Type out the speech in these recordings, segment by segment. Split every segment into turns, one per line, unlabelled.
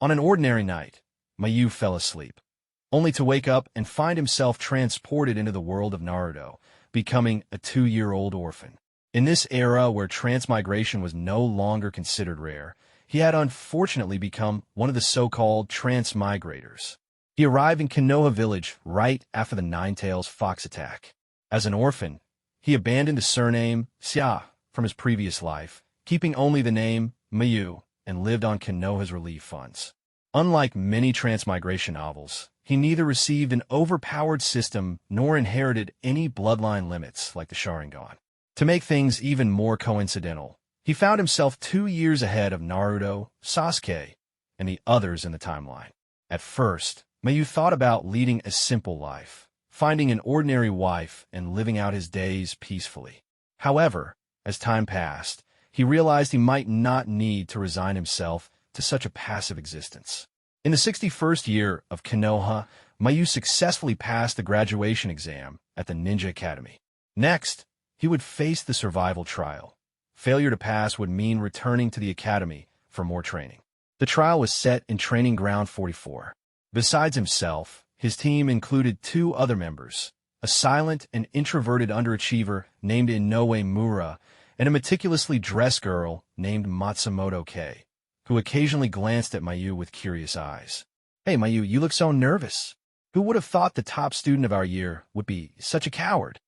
On an ordinary night, Mayu fell asleep, only to wake up and find himself transported into the world of Naruto, becoming a 2-year-old orphan. In this era where transmigration was no longer considered rare, he had unfortunately become one of the so-called transmigrators. He arrived in Konoha village right after the Ninetales fox attack. As an orphan, he abandoned the surname Xia from his previous life, keeping only the name Mayu, and lived on Konoha's relief funds. Unlike many transmigration novels, he neither received an overpowered system nor inherited any bloodline limits like the Sharingan. To make things even more coincidental, he found himself 2 years ahead of Naruto, Sasuke, and the others in the timeline. At first, Mayu thought about leading a simple life, finding an ordinary wife and living out his days peacefully. However, as time passed, he realized he might not need to resign himself to such a passive existence. In the 61st year of Konoha, Mayu successfully passed the graduation exam at the Ninja Academy. Next, he would face the survival trial. Failure to pass would mean returning to the academy for more training. The trial was set in Training Ground 44. Besides himself, his team included 2 other members, a silent and introverted underachiever named Inoue Mura, and a meticulously dressed girl named Matsumoto Kei, who occasionally glanced at Mayu with curious eyes. "Hey Mayu, you look so nervous. Who would have thought the top student of our year would be such a coward?"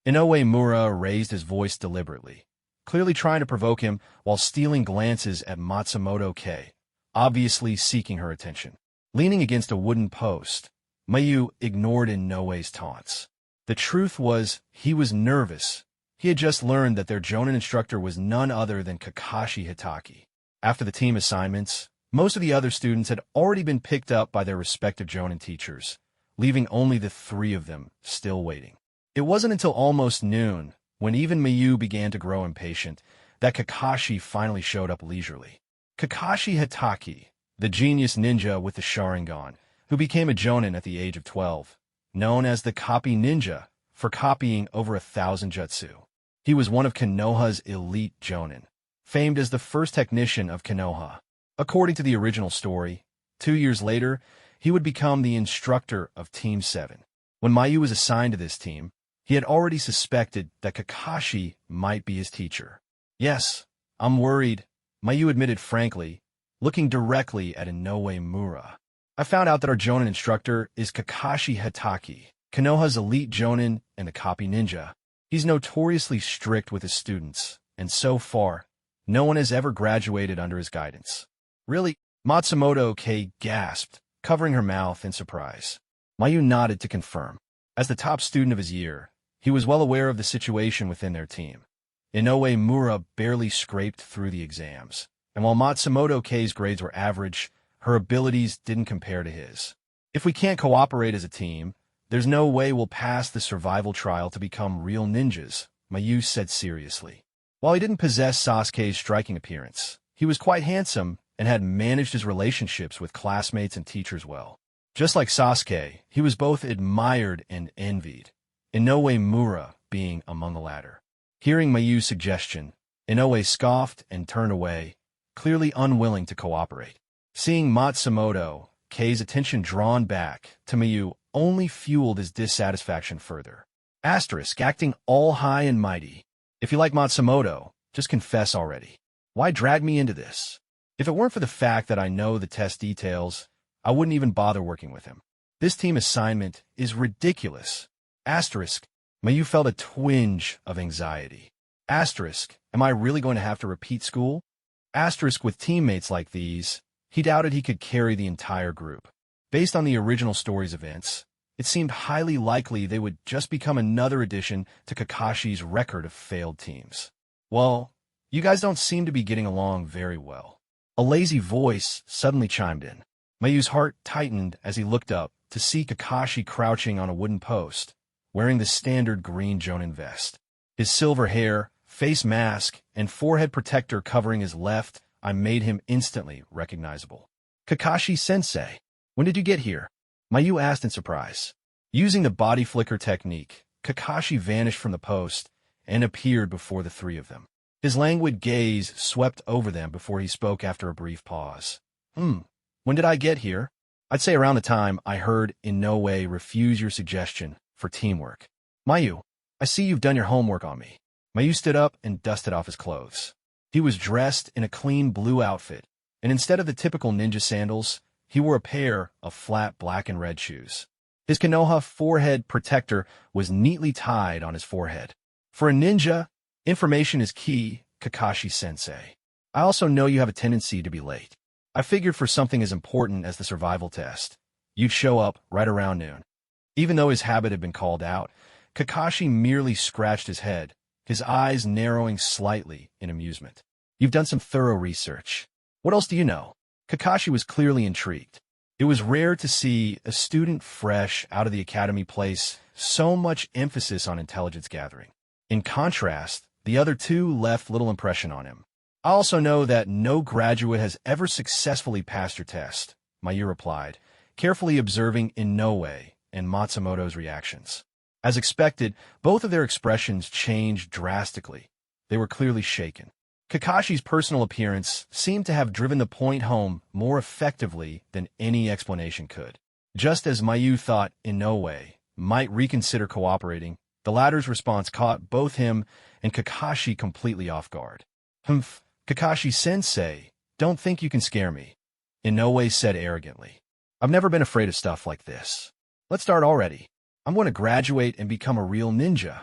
Inoue Mura raised his voice deliberately, clearly trying to provoke him while stealing glances at Matsumoto Kei, obviously seeking her attention. Leaning against a wooden post, Mayu ignored Inoue's taunts. The truth was, he was nervous. He had just learned that their Jonin instructor was none other than Kakashi Hitaki. After the team assignments, most of the other students had already been picked up by their respective Jonin teachers, leaving only the 3 of them still waiting. It wasn't until almost noon, when even Mayu began to grow impatient, that Kakashi finally showed up leisurely. Kakashi Hitaki, the genius ninja with the Sharingan, who became a Jonin at the age of 12, known as the Copy Ninja for copying over 1,000 jutsu. He was one of Konoha's elite Jonin, famed as the first technician of Konoha. According to the original story, 2 years later, he would become the instructor of Team 7. When Mayu was assigned to this team, he had already suspected that Kakashi might be his teacher. "Yes, I'm worried," Mayu admitted frankly, looking directly at Inoue Mura. "I found out that our Jonin instructor is Kakashi Hitaki, Konoha's elite Jonin and the Copy Ninja. He's notoriously strict with his students, and so far, no one has ever graduated under his guidance." "Really?" Matsumoto Kei gasped, covering her mouth in surprise. Mayu nodded to confirm. As the top student of his year, he was well aware of the situation within their team. Inoue Mura barely scraped through the exams, and while Matsumoto Kei's grades were average, her abilities didn't compare to his. "If we can't cooperate as a team, there's no way we'll pass the survival trial to become real ninjas," Mayu said seriously. While he didn't possess Sasuke's striking appearance, he was quite handsome and had managed his relationships with classmates and teachers well. Just like Sasuke, he was both admired and envied, Inoue Mura being among the latter. Hearing Mayu's suggestion, Inoue scoffed and turned away, clearly unwilling to cooperate. Seeing Matsumoto Kei's attention drawn back to Mayu only fueled his dissatisfaction further. Acting all high and mighty. "If you like Matsumoto, just confess already. Why drag me into this? If it weren't for the fact that I know the test details, I wouldn't even bother working with him. This team assignment is ridiculous." Mayu felt a twinge of anxiety. Am I really going to have to repeat school? With teammates like these, he doubted he could carry the entire group. Based on the original story's events, it seemed highly likely they would just become another addition to Kakashi's record of failed teams. "Well, you guys don't seem to be getting along very well." A lazy voice suddenly chimed in. Mayu's heart tightened as he looked up to see Kakashi crouching on a wooden post, wearing the standard green Jonin vest. His silver hair, face mask, and forehead protector covering his left eye made him instantly recognizable. "Kakashi-sensei, when did you get here?" Mayu asked in surprise. Using the body flicker technique, Kakashi vanished from the post and appeared before the 3 of them. His languid gaze swept over them before he spoke after a brief pause. When did I get here? I'd say around the time I heard in no way refuse your suggestion for teamwork. Mayu, I see you've done your homework on me. Mayu stood up and dusted off his clothes. He was dressed in a clean blue outfit, and instead of the typical ninja sandals, he wore a pair of flat black and red shoes. His Konoha forehead protector was neatly tied on his forehead. For a ninja, information is key, Kakashi-sensei. I also know you have a tendency to be late. I figured for something as important as the survival test, you'd show up right around noon. Even though his habit had been called out, Kakashi merely scratched his head, his eyes narrowing slightly in amusement. You've done some thorough research. What else do you know? Kakashi was clearly intrigued. It was rare to see a student fresh out of the academy place so much emphasis on intelligence gathering. In contrast, the other two left little impression on him. I also know that no graduate has ever successfully passed your test, Mayu replied, carefully observing Inoue and Matsumoto's reactions. As expected, both of their expressions changed drastically. They were clearly shaken. Kakashi's personal appearance seemed to have driven the point home more effectively than any explanation could. Just as Mayu thought Inoue might reconsider cooperating, the latter's response caught both him and Kakashi completely off guard. Humph, Kakashi-sensei, don't think you can scare me, Inoue said arrogantly. I've never been afraid of stuff like this. Let's start already. I'm going to graduate and become a real ninja.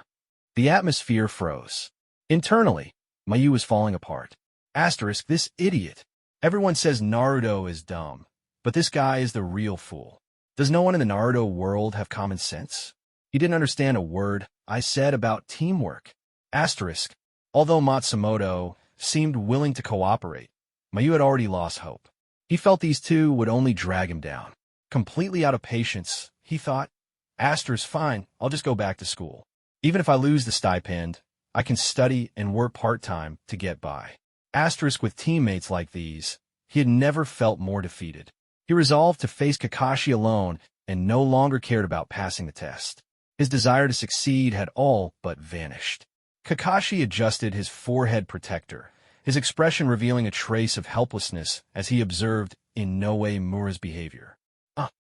The atmosphere froze. Internally, Mayu was falling apart. Asterisk, this idiot. Everyone says Naruto is dumb, but this guy is the real fool. Does no one in the Naruto world have common sense? He didn't understand a word I said about teamwork. Asterisk, although Matsumoto seemed willing to cooperate, Mayu had already lost hope. He felt these two would only drag him down. Completely out of patience, he thought, Asterisk, fine, I'll just go back to school. Even if I lose the stipend, I can study and work part-time to get by. Asterisk, with teammates like these, he had never felt more defeated. He resolved to face Kakashi alone and no longer cared about passing the test. His desire to succeed had all but vanished. Kakashi adjusted his forehead protector, his expression revealing a trace of helplessness as he observed Inoue Mura's behavior.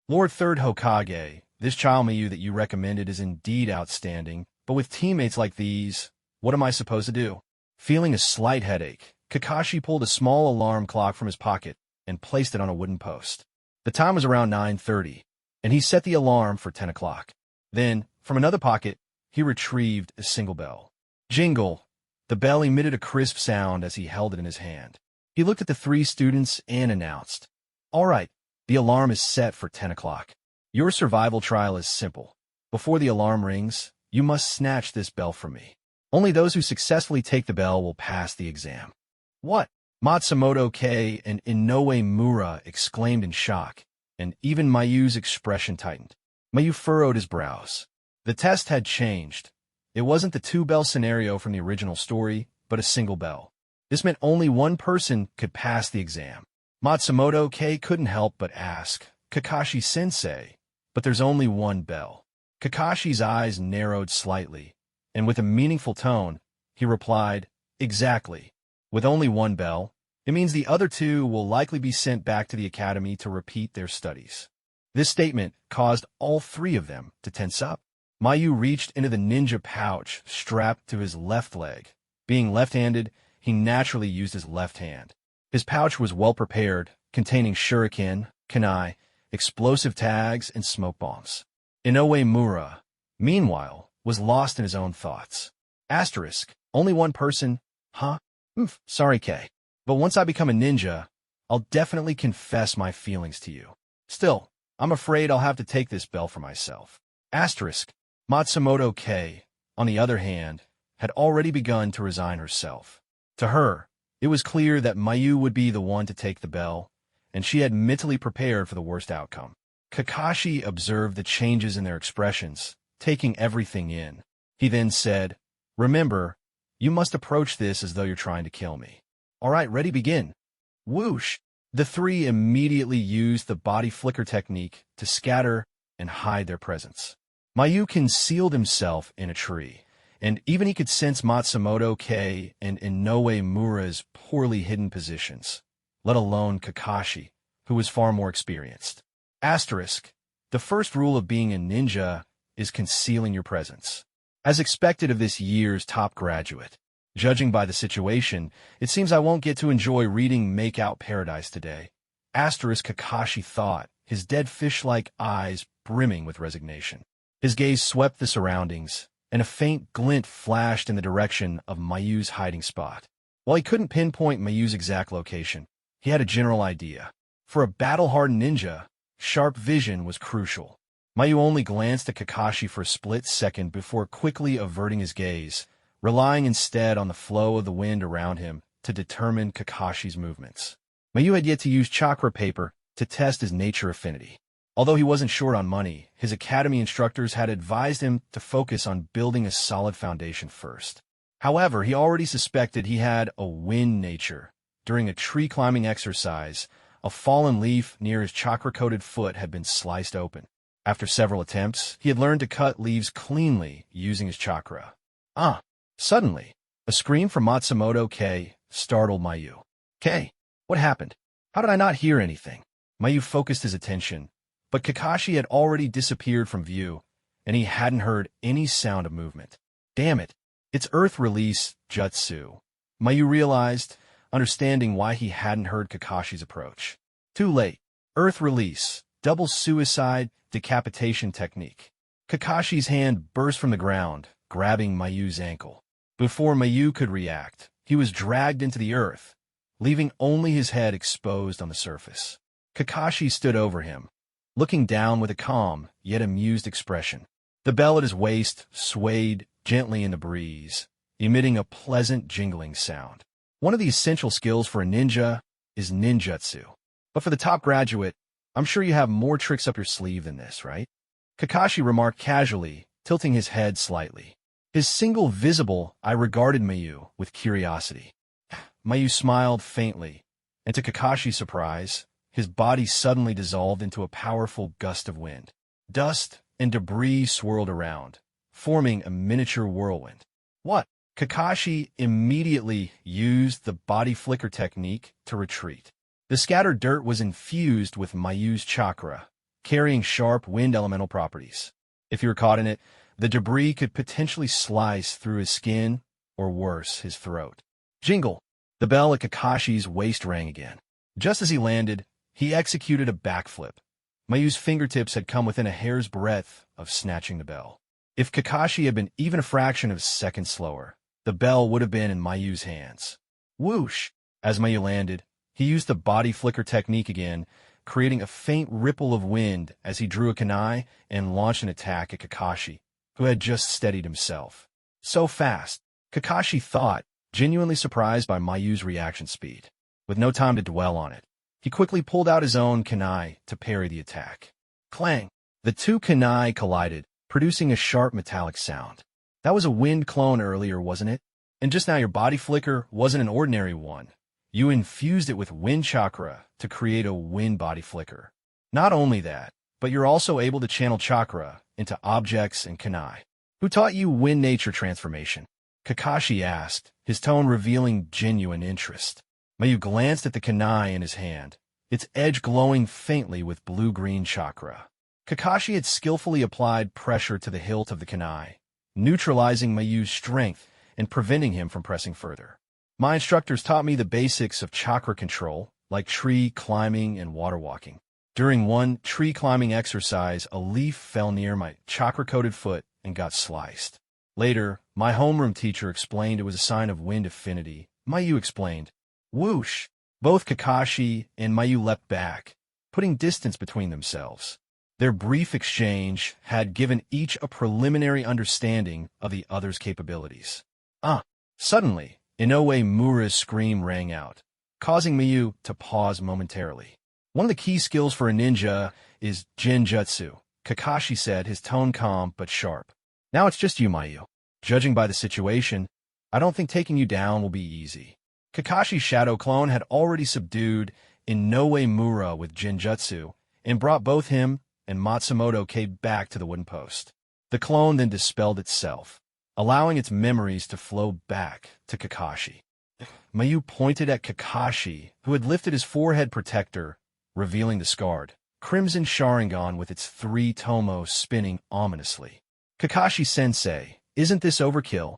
Lord Third Hokage, this child Mayu that you recommended is indeed outstanding, but with teammates like these, what am I supposed to do? Feeling a slight headache, Kakashi pulled a small alarm clock from his pocket and placed it on a wooden post. The time was around 9:30, and he set the alarm for 10 o'clock. Then, from another pocket, he retrieved a single bell. Jingle! The bell emitted a crisp sound as he held it in his hand. He looked at the three students and announced, "All right, the alarm is set for 10 o'clock. Your survival trial is simple. Before the alarm rings, you must snatch this bell from me. Only those who successfully take the bell will pass the exam." What? Matsumoto K and Inoue Mura exclaimed in shock, and even Mayu's expression tightened. Mayu furrowed his brows. The test had changed. It wasn't the two-bell scenario from the original story, but a single bell. This meant only one person could pass the exam. Matsumoto K couldn't help but ask, Kakashi-sensei, but there's only one bell. Kakashi's eyes narrowed slightly, and with a meaningful tone, he replied, "Exactly. With only one bell, it means the other two will likely be sent back to the academy to repeat their studies." This statement caused all three of them to tense up. Mayu reached into the ninja pouch strapped to his left leg. Being left-handed, he naturally used his left hand. His pouch was well prepared, containing shuriken, kunai, explosive tags, and smoke bombs. Inoue Mura, meanwhile, was lost in his own thoughts. Asterisk, only one person? Huh? Sorry, K. But once I become a ninja, I'll definitely confess my feelings to you. Still, I'm afraid I'll have to take this bell for myself. Asterisk, Matsumoto K, on the other hand, had already begun to resign herself. To her, it was clear that Mayu would be the one to take the bell, and she had mentally prepared for the worst outcome. Kakashi observed the changes in their expressions, taking everything in. He then said, "Remember, you must approach this as though you're trying to kill me. All right, ready, begin." Whoosh! The three immediately used the body flicker technique to scatter and hide their presence. Mayu concealed himself in a tree, and even he could sense Matsumoto K and Inoue Mura's poorly hidden positions, let alone Kakashi, who was far more experienced. Asterisk. The first rule of being a ninja is concealing your presence. As expected of this year's top graduate, judging by the situation, it seems I won't get to enjoy reading Make Out Paradise today. Asterisk, Kakashi thought, his dead fish-like eyes brimming with resignation. His gaze swept the surroundings, and a faint glint flashed in the direction of Mayu's hiding spot. While he couldn't pinpoint Mayu's exact location, he had a general idea. For a battle-hardened ninja, sharp vision was crucial. Mayu only glanced at Kakashi for a split second before quickly averting his gaze, relying instead on the flow of the wind around him to determine Kakashi's movements. Mayu had yet to use chakra paper to test his nature affinity. Although he wasn't short on money, his academy instructors had advised him to focus on building a solid foundation first. However, he already suspected he had a wind nature. During a tree-climbing exercise, a fallen leaf near his chakra-coated foot had been sliced open. After several attempts, he had learned to cut leaves cleanly using his chakra. Suddenly, a scream from Matsumoto K startled Mayu. K, what happened? How did I not hear anything? Mayu focused his attention, but Kakashi had already disappeared from view, and he hadn't heard any sound of movement. Damn it, it's Earth Release Jutsu. Mayu realized, understanding why he hadn't heard Kakashi's approach. Too late. Earth Release, double suicide, decapitation technique. Kakashi's hand burst from the ground, grabbing Mayu's ankle. Before Mayu could react, he was dragged into the earth, leaving only his head exposed on the surface. Kakashi stood over him, looking down with a calm, yet amused expression. The bell at his waist swayed gently in the breeze, emitting a pleasant jingling sound. One of the essential skills for a ninja is ninjutsu. But for the top graduate, I'm sure you have more tricks up your sleeve than this, right? Kakashi remarked casually, tilting his head slightly. His single visible eye regarded Mayu with curiosity. Mayu smiled faintly, and to Kakashi's surprise, his body suddenly dissolved into a powerful gust of wind. Dust and debris swirled around, forming a miniature whirlwind. What? Kakashi immediately used the body flicker technique to retreat. The scattered dirt was infused with Mayu's chakra, carrying sharp wind elemental properties. If he were caught in it, the debris could potentially slice through his skin, or worse, his throat. Jingle! The bell at Kakashi's waist rang again. Just as he landed, he executed a backflip. Mayu's fingertips had come within a hair's breadth of snatching the bell. If Kakashi had been even a fraction of a second slower, the bell would have been in Mayu's hands. Whoosh! As Mayu landed, he used the body flicker technique again, creating a faint ripple of wind as he drew a kunai and launched an attack at Kakashi, who had just steadied himself. So fast, Kakashi thought, genuinely surprised by Mayu's reaction speed. With no time to dwell on it, he quickly pulled out his own kunai to parry the attack. Clang! The two kunai collided, producing a sharp metallic sound. That was a wind clone earlier, wasn't it? And just now your body flicker wasn't an ordinary one. You infused it with wind chakra to create a wind body flicker. Not only that, but you're also able to channel chakra into objects and kunai. Who taught you wind nature transformation? Kakashi asked, his tone revealing genuine interest. Mayu glanced at the kunai in his hand, its edge glowing faintly with blue-green chakra. Kakashi had skillfully applied pressure to the hilt of the kunai, neutralizing Mayu's strength and preventing him from pressing further. My instructors taught me the basics of chakra control, like tree climbing and water walking. During one tree climbing exercise, a leaf fell near my chakra-coated foot and got sliced. Later, my homeroom teacher explained it was a sign of wind affinity. Mayu explained. Whoosh! Both Kakashi and Mayu leapt back, putting distance between themselves. Their brief exchange had given each a preliminary understanding of the other's capabilities. Suddenly, Inoue Mura's scream rang out, causing Mayu to pause momentarily. One of the key skills for a ninja is genjutsu, Kakashi said, his tone calm but sharp. Now it's just you, Mayu. Judging by the situation, I don't think taking you down will be easy. Kakashi's shadow clone had already subdued Inoue Mura with genjutsu and brought both him and Matsumoto K back to the wooden post. The clone then dispelled itself, allowing its memories to flow back to Kakashi. Mayu pointed at Kakashi, who had lifted his forehead protector revealing the scarred, crimson Sharingan with its 3 tomos spinning ominously. Kakashi-sensei, isn't this overkill?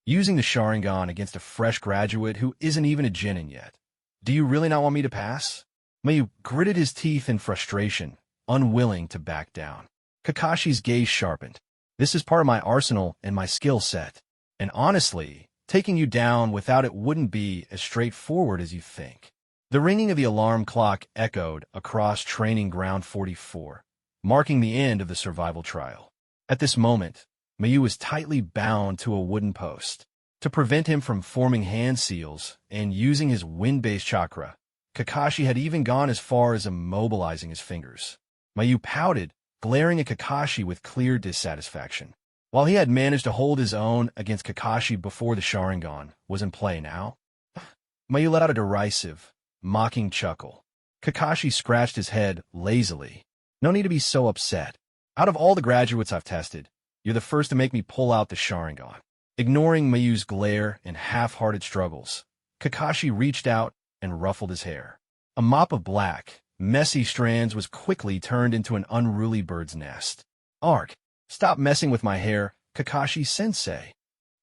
Using the Sharingan against a fresh graduate who isn't even a genin yet. Do you really not want me to pass? Mayu gritted his teeth in frustration, unwilling to back down. Kakashi's gaze sharpened. This is part of my arsenal and my skill set. And honestly, taking you down without it wouldn't be as straightforward as you think. The ringing of the alarm clock echoed across Training Ground 44, marking the end of the survival trial. At this moment, Mayu was tightly bound to a wooden post. To prevent him from forming hand seals and using his wind-based chakra, Kakashi had even gone as far as immobilizing his fingers. Mayu pouted, glaring at Kakashi with clear dissatisfaction. While he had managed to hold his own against Kakashi before the Sharingan was in play now, Mayu let out a derisive, mocking chuckle. Kakashi scratched his head lazily. No need to be so upset. Out of all the graduates I've tested, you're the first to make me pull out the Sharingan. Ignoring Mayu's glare and half-hearted struggles, Kakashi reached out and ruffled his hair. A mop of black, messy strands was quickly turned into an unruly bird's nest. Ark, stop messing with my hair, Kakashi-sensei.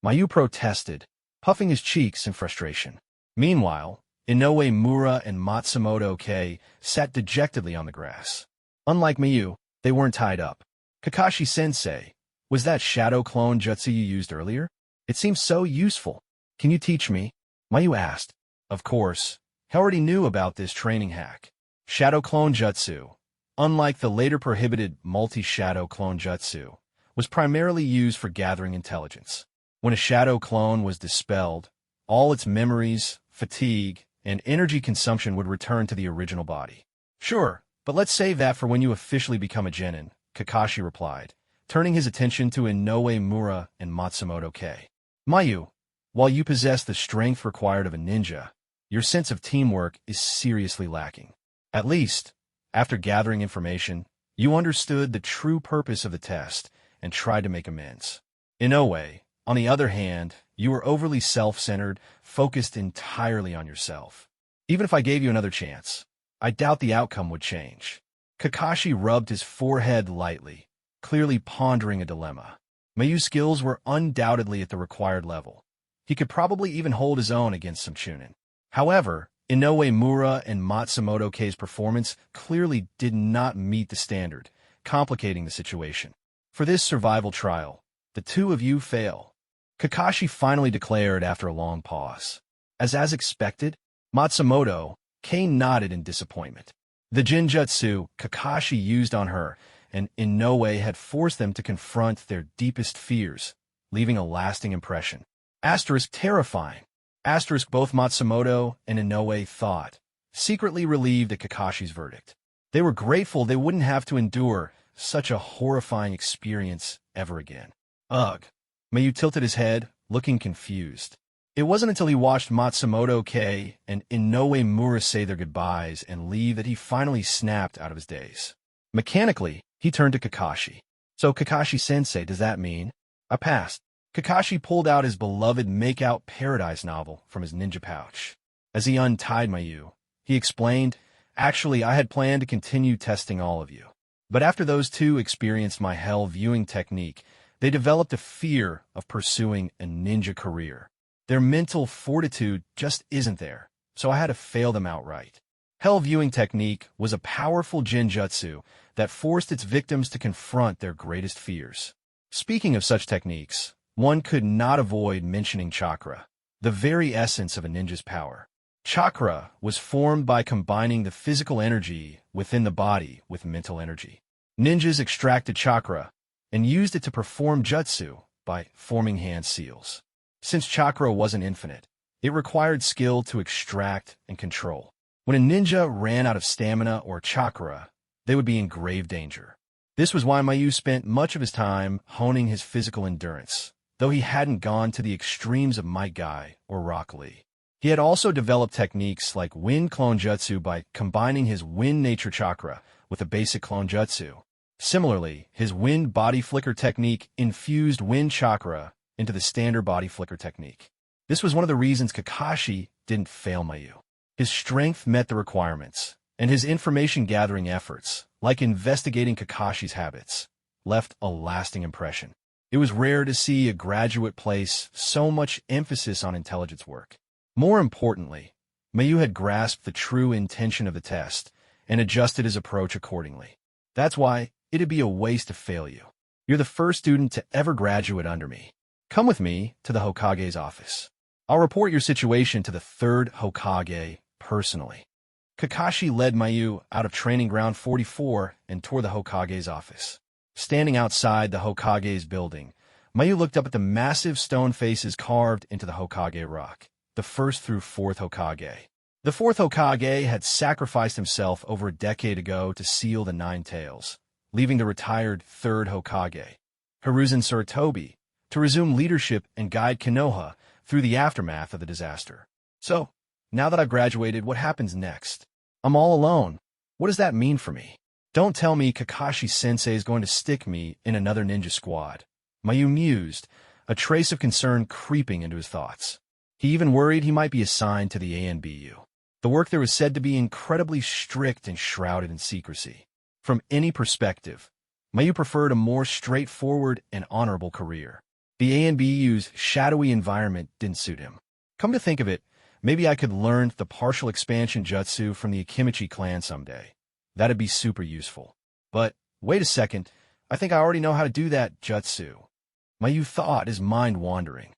Mayu protested, puffing his cheeks in frustration. Meanwhile, Inoue Mura and Matsumoto Kei sat dejectedly on the grass. Unlike Mayu, they weren't tied up. Kakashi-sensei, was that shadow clone jutsu you used earlier? It seems so useful. Can you teach me? Mayu asked. Of course, he already knew about this training hack. Shadow clone jutsu, unlike the later prohibited multi-shadow clone jutsu, was primarily used for gathering intelligence. When a shadow clone was dispelled, all its memories, fatigue, and energy consumption would return to the original body. Sure, but let's save that for when you officially become a genin, Kakashi replied, turning his attention to Inoue Mura and Matsumoto Kei. Mayu, while you possess the strength required of a ninja, your sense of teamwork is seriously lacking. At least, after gathering information, you understood the true purpose of the test and tried to make amends. Inoue, on the other hand, you were overly self-centered, focused entirely on yourself. Even if I gave you another chance, I doubt the outcome would change. Kakashi rubbed his forehead lightly, clearly pondering a dilemma. Mayu's skills were undoubtedly at the required level. He could probably even hold his own against some chunin. However, Inoue Mura and Matsumoto Kei's performance clearly did not meet the standard, complicating the situation. For this survival trial, the two of you fail. Kakashi finally declared after a long pause. As expected, Matsumoto Kei nodded in disappointment. The genjutsu Kakashi used on her and Inoue had forced them to confront their deepest fears, leaving a lasting impression. Terrifying. Both Matsumoto and Inoue thought, secretly relieved at Kakashi's verdict. They were grateful they wouldn't have to endure such a horrifying experience ever again. Ugh. Mayu tilted his head, looking confused. It wasn't until he watched Matsumoto Kei and Inoue Mura say their goodbyes and leave that he finally snapped out of his daze. Mechanically, he turned to Kakashi. So Kakashi-sensei, does that mean? I passed. Kakashi pulled out his beloved Make-Out Paradise novel from his ninja pouch. As he untied Mayu, he explained, actually, I had planned to continue testing all of you. But after those two experienced my hell viewing technique, they developed a fear of pursuing a ninja career. Their mental fortitude just isn't there, so I had to fail them outright. Hell viewing technique was a powerful genjutsu that forced its victims to confront their greatest fears. Speaking of such techniques, one could not avoid mentioning chakra, the very essence of a ninja's power. Chakra was formed by combining the physical energy within the body with mental energy. Ninjas extracted chakra and used it to perform jutsu by forming hand seals. Since chakra wasn't infinite, it required skill to extract and control. When a ninja ran out of stamina or chakra, they would be in grave danger. This was why Mayu spent much of his time honing his physical endurance, though he hadn't gone to the extremes of Might Guy or Rock Lee. He had also developed techniques like wind clone jutsu by combining his wind nature chakra with a basic clone jutsu. Similarly, his wind body flicker technique infused wind chakra into the standard body flicker technique. This was one of the reasons Kakashi didn't fail Mayu. His strength met the requirements, and his information-gathering efforts, like investigating Kakashi's habits, left a lasting impression. It was rare to see a graduate place so much emphasis on intelligence work. More importantly, Mayu had grasped the true intention of the test and adjusted his approach accordingly. That's why it'd be a waste to fail you. You're the first student to ever graduate under me. Come with me to the Hokage's office. I'll report your situation to the third Hokage personally. Kakashi led Mayu out of Training Ground 44 and toward the Hokage's office. Standing outside the Hokage's building, Mayu looked up at the massive stone faces carved into the Hokage rock, the first through fourth Hokage. The fourth Hokage had sacrificed himself over a decade ago to seal the Nine Tails, leaving the retired third Hokage, Hiruzen Sarutobi, to resume leadership and guide Konoha through the aftermath of the disaster. So, now that I've graduated, what happens next? I'm all alone. What does that mean for me? Don't tell me Kakashi-sensei is going to stick me in another ninja squad. Mayu mused, a trace of concern creeping into his thoughts. He even worried he might be assigned to the ANBU. The work there was said to be incredibly strict and shrouded in secrecy. From any perspective, Mayu preferred a more straightforward and honorable career. The ANBU's shadowy environment didn't suit him. Come to think of it, maybe I could learn the partial expansion jutsu from the Akimichi clan someday. That'd be super useful. But, wait a second, I think I already know how to do that jutsu. Mayu thought, his mind wandering.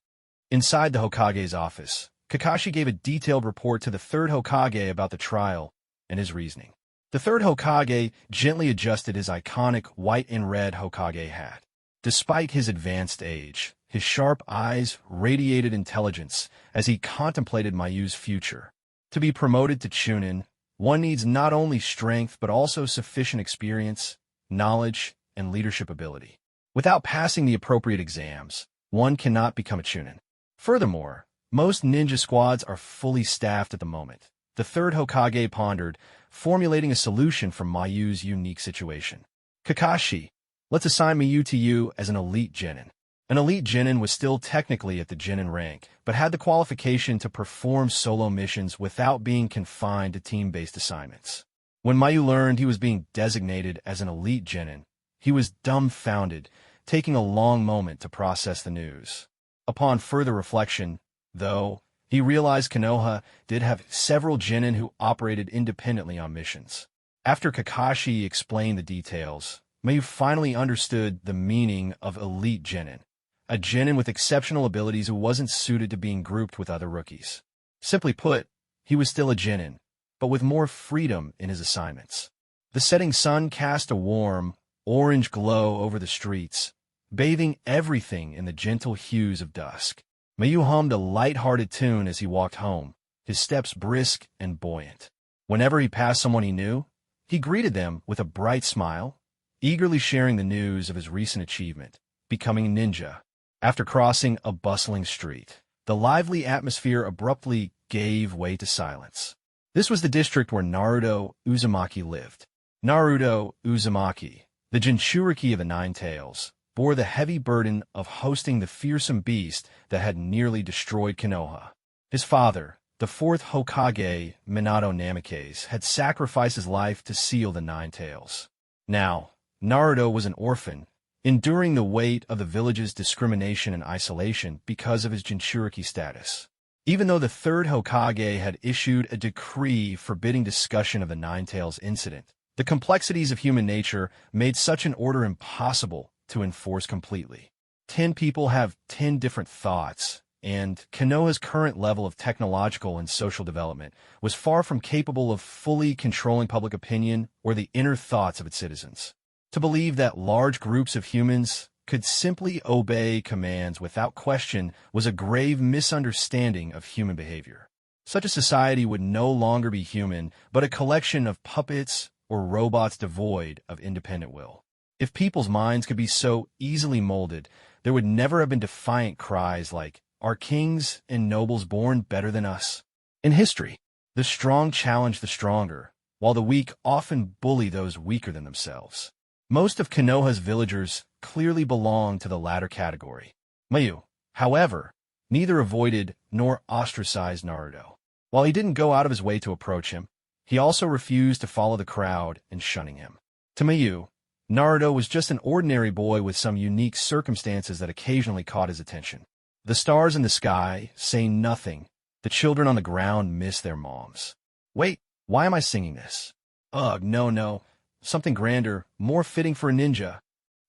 Inside the Hokage's office, Kakashi gave a detailed report to the third Hokage about the trial and his reasoning. The third Hokage gently adjusted his iconic white and red Hokage hat. Despite his advanced age, his sharp eyes radiated intelligence as he contemplated Mayu's future. To be promoted to chunin, one needs not only strength but also sufficient experience, knowledge, and leadership ability. Without passing the appropriate exams, one cannot become a chunin. Furthermore, most ninja squads are fully staffed at the moment. The third Hokage pondered, formulating a solution for Mayu's unique situation. Kakashi, let's assign Mayu to you as an elite genin. An elite genin was still technically at the genin rank, but had the qualification to perform solo missions without being confined to team-based assignments. When Mayu learned he was being designated as an elite genin, he was dumbfounded, taking a long moment to process the news. Upon further reflection, though, he realized Konoha did have several genin who operated independently on missions. After Kakashi explained the details, Mayu finally understood the meaning of elite genin, a genin with exceptional abilities who wasn't suited to being grouped with other rookies. Simply put, he was still a genin, but with more freedom in his assignments. The setting sun cast a warm, orange glow over the streets, bathing everything in the gentle hues of dusk. Mayu hummed a light-hearted tune as he walked home, his steps brisk and buoyant. Whenever he passed someone he knew, he greeted them with a bright smile, eagerly sharing the news of his recent achievement, becoming a ninja. After crossing a bustling street, the lively atmosphere abruptly gave way to silence. This was the district where Naruto Uzumaki lived. Naruto Uzumaki, the Jinchuriki of the Nine Tails, bore the heavy burden of hosting the fearsome beast that had nearly destroyed Konoha. His father, the fourth Hokage Minato Namikaze, had sacrificed his life to seal the Nine Tails. Now, Naruto was an orphan, enduring the weight of the village's discrimination and isolation because of his Jinchuriki status. Even though the third Hokage had issued a decree forbidding discussion of the Nine Tails incident, the complexities of human nature made such an order impossible to enforce completely. 10 people have 10 different thoughts, and Konoha's current level of technological and social development was far from capable of fully controlling public opinion or the inner thoughts of its citizens. To believe that large groups of humans could simply obey commands without question was a grave misunderstanding of human behavior. Such a society would no longer be human, but a collection of puppets or robots devoid of independent will. If people's minds could be so easily molded, there would never have been defiant cries like, "Are kings and nobles born better than us?" In history, the strong challenge the stronger, while the weak often bully those weaker than themselves. Most of Konoha's villagers clearly belonged to the latter category. Mayu, however, neither avoided nor ostracized Naruto. While he didn't go out of his way to approach him, He also refused to follow the crowd and shunning him. To Mayu, Naruto was just an ordinary boy with some unique circumstances that occasionally caught his attention. The stars in the sky say nothing. The children on the ground miss their moms. Wait, why am I singing this? Ugh, no. Something grander, more fitting for a ninja.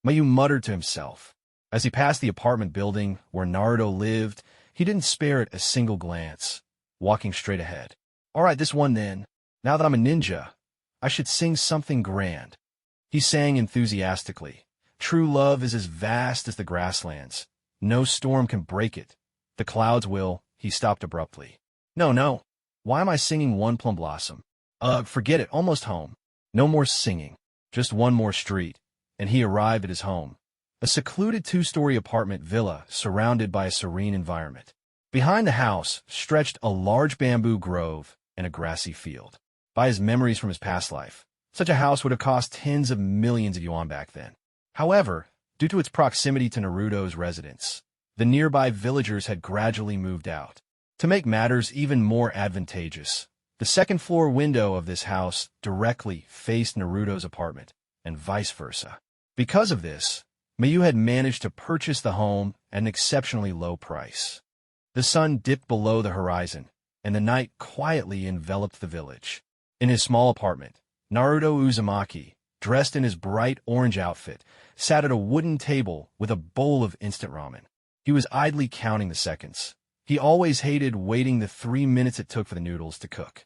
Mayu muttered to himself. As he passed the apartment building where Naruto lived, he didn't spare it a single glance, walking straight ahead. All right, this one then. Now that I'm a ninja, I should sing something grand. He sang enthusiastically. True love is as vast as the grasslands. No storm can break it. The clouds will. He stopped abruptly. No. Why am I singing One Plum Blossom? Forget it. Almost home. No more singing. Just one more street. And he arrived at his home. A secluded two-story apartment villa surrounded by a serene environment. Behind the house stretched a large bamboo grove and a grassy field. By his memories from his past life, such a house would have cost tens of millions of yuan back then. However, due to its proximity to Naruto's residence, the nearby villagers had gradually moved out. To make matters even more advantageous, the second-floor window of this house directly faced Naruto's apartment, and vice versa. Because of this, Mayu had managed to purchase the home at an exceptionally low price. The sun dipped below the horizon, and the night quietly enveloped the village. In his small apartment, Naruto Uzumaki, dressed in his bright orange outfit, sat at a wooden table with a bowl of instant ramen. He was idly counting the seconds. He always hated waiting the 3 minutes it took for the noodles to cook.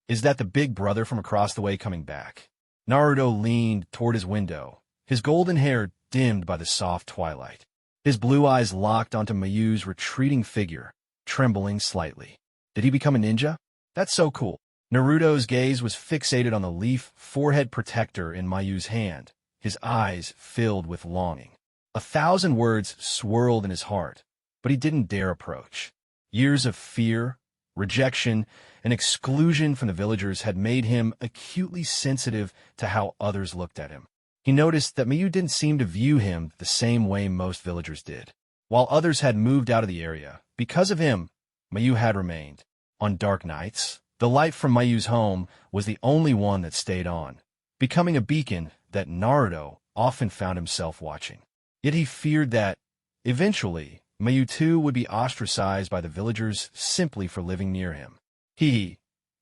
Is that the big brother from across the way coming back? Naruto leaned toward his window, his golden hair dimmed by the soft twilight. His blue eyes locked onto Mayu's retreating figure, trembling slightly. Did he become a ninja? That's so cool. Naruto's gaze was fixated on the leaf forehead protector in Mayu's hand, his eyes filled with longing. 1,000 words swirled in his heart, but he didn't dare approach. Years of fear, rejection, and exclusion from the villagers had made him acutely sensitive to how others looked at him. He noticed that Mayu didn't seem to view him the same way most villagers did. While others had moved out of the area, because of him, Mayu had remained. On dark nights, the light from Mayu's home was the only one that stayed on, becoming a beacon that Naruto often found himself watching. Yet he feared that, eventually, Mayu too would be ostracized by the villagers simply for living near him.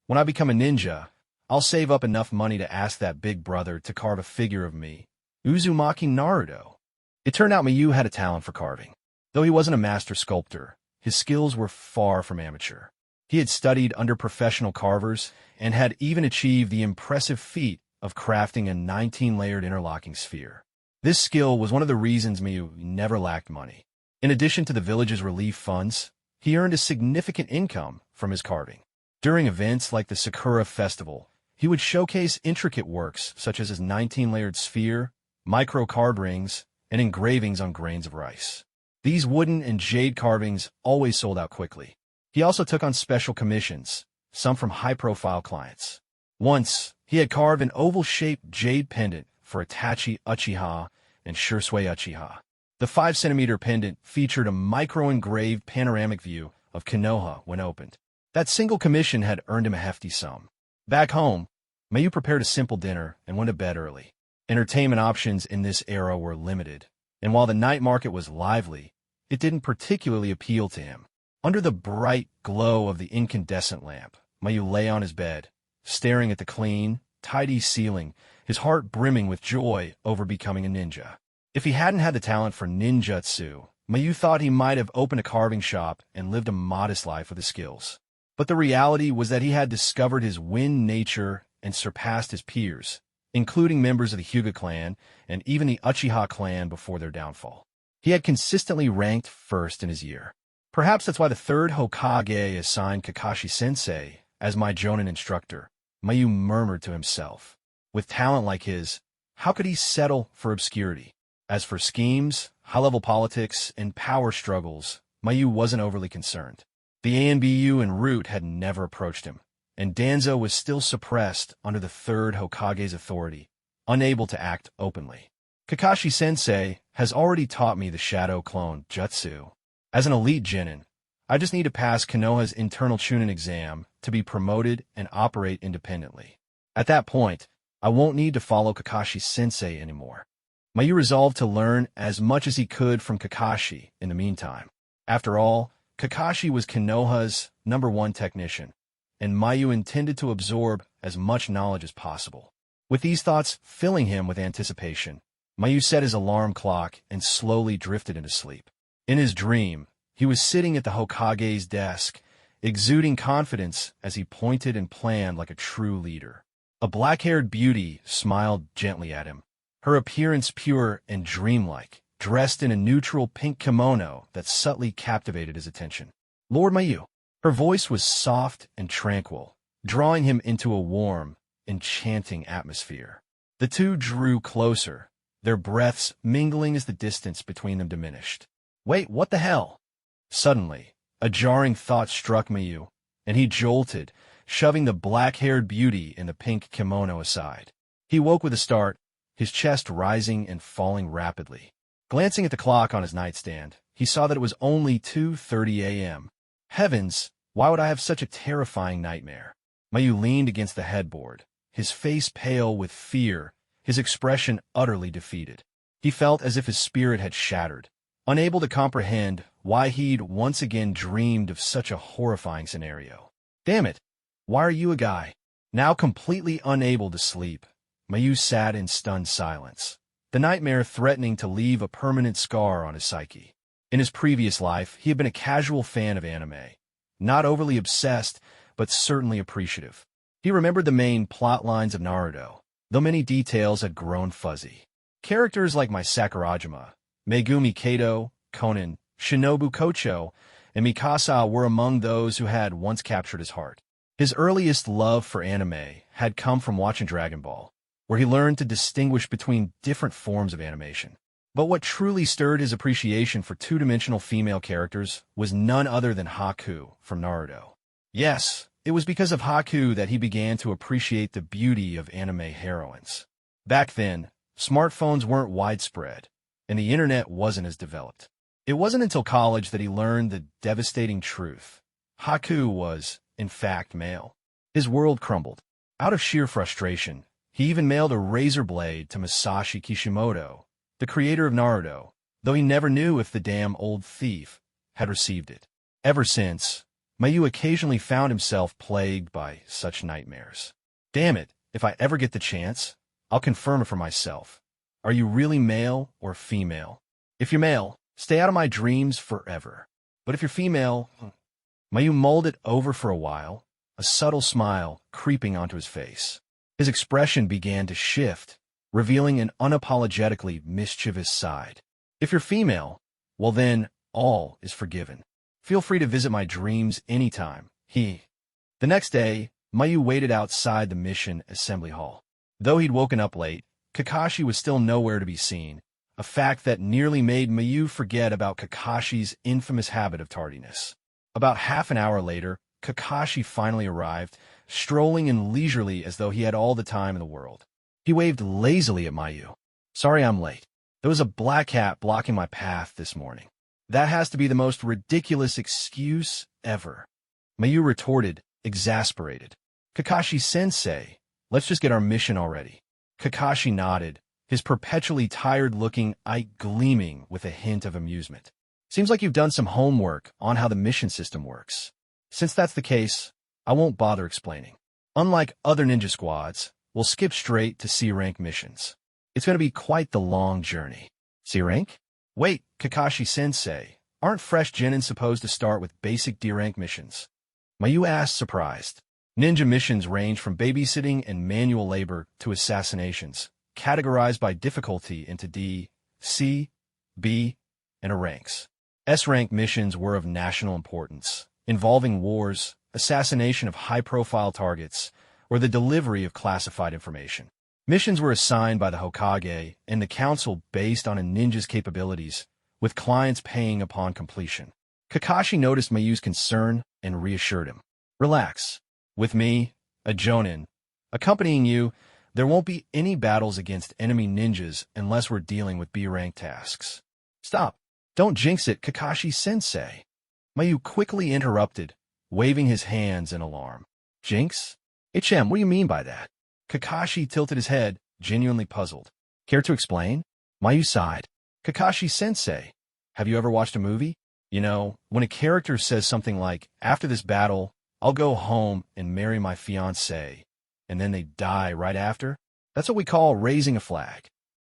When I become a ninja, I'll save up enough money to ask that big brother to carve a figure of me, Uzumaki Naruto. It turned out Mayu had a talent for carving. Though he wasn't a master sculptor, his skills were far from amateur. He had studied under professional carvers and had even achieved the impressive feat of crafting a 19-layered interlocking sphere. This skill was one of the reasons Mayu never lacked money. In addition to the village's relief funds, he earned a significant income from his carving. During events like the Sakura Festival, he would showcase intricate works such as his 19-layered sphere, micro-carved rings, and engravings on grains of rice. These wooden and jade carvings always sold out quickly. He also took on special commissions, some from high-profile clients. Once, he had carved an oval-shaped jade pendant for Itachi Uchiha and Shursui Uchiha. The 5-centimeter pendant featured a micro-engraved panoramic view of Konoha when opened. That single commission had earned him a hefty sum. Back home, Mayu prepared a simple dinner and went to bed early. Entertainment options in this era were limited, and while the night market was lively, it didn't particularly appeal to him. Under the bright glow of the incandescent lamp, Mayu lay on his bed, staring at the clean, tidy ceiling, his heart brimming with joy over becoming a ninja. If he hadn't had the talent for ninjutsu, Mayu thought he might have opened a carving shop and lived a modest life with his skills. But the reality was that he had discovered his wind nature and surpassed his peers, including members of the Hyuga clan and even the Uchiha clan before their downfall. He had consistently ranked first in his year. Perhaps that's why the third Hokage assigned Kakashi-sensei as my jonin instructor, Mayu murmured to himself. With talent like his, how could he settle for obscurity? As for schemes, high-level politics, and power struggles, Mayu wasn't overly concerned. The ANBU and Root had never approached him, and Danzo was still suppressed under the third Hokage's authority, unable to act openly. Kakashi-sensei has already taught me the Shadow Clone Jutsu. As an elite genin, I just need to pass Konoha's internal chunin exam to be promoted and operate independently. At that point, I won't need to follow Kakashi-sensei anymore. Mayu resolved to learn as much as he could from Kakashi in the meantime. After all, Kakashi was Konoha's #1 technician, and Mayu intended to absorb as much knowledge as possible. With these thoughts filling him with anticipation, Mayu set his alarm clock and slowly drifted into sleep. In his dream, he was sitting at the Hokage's desk, exuding confidence as he pointed and planned like a true leader. A black-haired beauty smiled gently at him, her appearance pure and dreamlike, dressed in a neutral pink kimono that subtly captivated his attention. Lord Mayu. Her voice was soft and tranquil, drawing him into a warm, enchanting atmosphere. The two drew closer, their breaths mingling as the distance between them diminished. Wait, what the hell? Suddenly, a jarring thought struck Mayu, and he jolted, shoving the black-haired beauty in the pink kimono aside. He woke with a start, his chest rising and falling rapidly. Glancing at the clock on his nightstand, he saw that it was only 2:30 a.m. Heavens, why would I have such a terrifying nightmare? Mayu leaned against the headboard, his face pale with fear, his expression utterly defeated. He felt as if his spirit had shattered, unable to comprehend why he'd once again dreamed of such a horrifying scenario. Damn it, why are you a guy? Now completely unable to sleep, Mayu sat in stunned silence, the nightmare threatening to leave a permanent scar on his psyche. In his previous life, he had been a casual fan of anime, not overly obsessed, but certainly appreciative. He remembered the main plot lines of Naruto, though many details had grown fuzzy. Characters like Sakurajima, Megumi Kato, Konan, Shinobu Kocho, and Mikasa were among those who had once captured his heart. His earliest love for anime had come from watching Dragon Ball, where he learned to distinguish between different forms of animation. But what truly stirred his appreciation for two-dimensional female characters was none other than Haku from Naruto. Yes, it was because of Haku that he began to appreciate the beauty of anime heroines. Back then, smartphones weren't widespread, and the internet wasn't as developed. It wasn't until college that he learned the devastating truth. Haku was, in fact, male. His world crumbled. Out of sheer frustration, he even mailed a razor blade to Masashi Kishimoto, the creator of Naruto, though he never knew if the damn old thief had received it. Ever since, Mayu occasionally found himself plagued by such nightmares. Damn it, if I ever get the chance, I'll confirm it for myself. Are you really male or female? If you're male, stay out of my dreams forever. But if you're female... Mayu mulled it over for a while, a subtle smile creeping onto his face. His expression began to shift, revealing an unapologetically mischievous side. If you're female, well then, all is forgiven. Feel free to visit my dreams anytime. The next day, Mayu waited outside the mission assembly hall. Though he'd woken up late, Kakashi was still nowhere to be seen, a fact that nearly made Mayu forget about Kakashi's infamous habit of tardiness. About half an hour later, Kakashi finally arrived, strolling in leisurely as though he had all the time in the world. He waved lazily at Mayu. Sorry I'm late. There was a black cat blocking my path this morning. That has to be the most ridiculous excuse ever. Mayu retorted, exasperated. Kakashi-sensei, let's just get our mission already. Kakashi nodded, his perpetually tired-looking eye gleaming with a hint of amusement. Seems like you've done some homework on how the mission system works. Since that's the case, I won't bother explaining. Unlike other ninja squads, we'll skip straight to C-rank missions. It's going to be quite the long journey. C-rank? Wait, Kakashi-sensei, aren't fresh genin supposed to start with basic D-rank missions? Mayu asked, surprised. Ninja missions range from babysitting and manual labor to assassinations, categorized by difficulty into D, C, B, and A ranks. S-rank missions were of national importance, involving wars, assassination of high-profile targets, or the delivery of classified information. Missions were assigned by the Hokage and the council based on a ninja's capabilities, with clients paying upon completion. Kakashi noticed Mayu's concern and reassured him. Relax. With me, a jonin, accompanying you, there won't be any battles against enemy ninjas unless we're dealing with B-rank tasks. Stop. Don't jinx it, Kakashi-sensei. Mayu quickly interrupted, waving his hands in alarm. Jinx? HM, what do you mean by that? Kakashi tilted his head, genuinely puzzled. Care to explain? Mayu sighed. Kakashi-sensei, have you ever watched a movie? You know, when a character says something like, after this battle, I'll go home and marry my fiancée, and then they die right after? That's what we call raising a flag.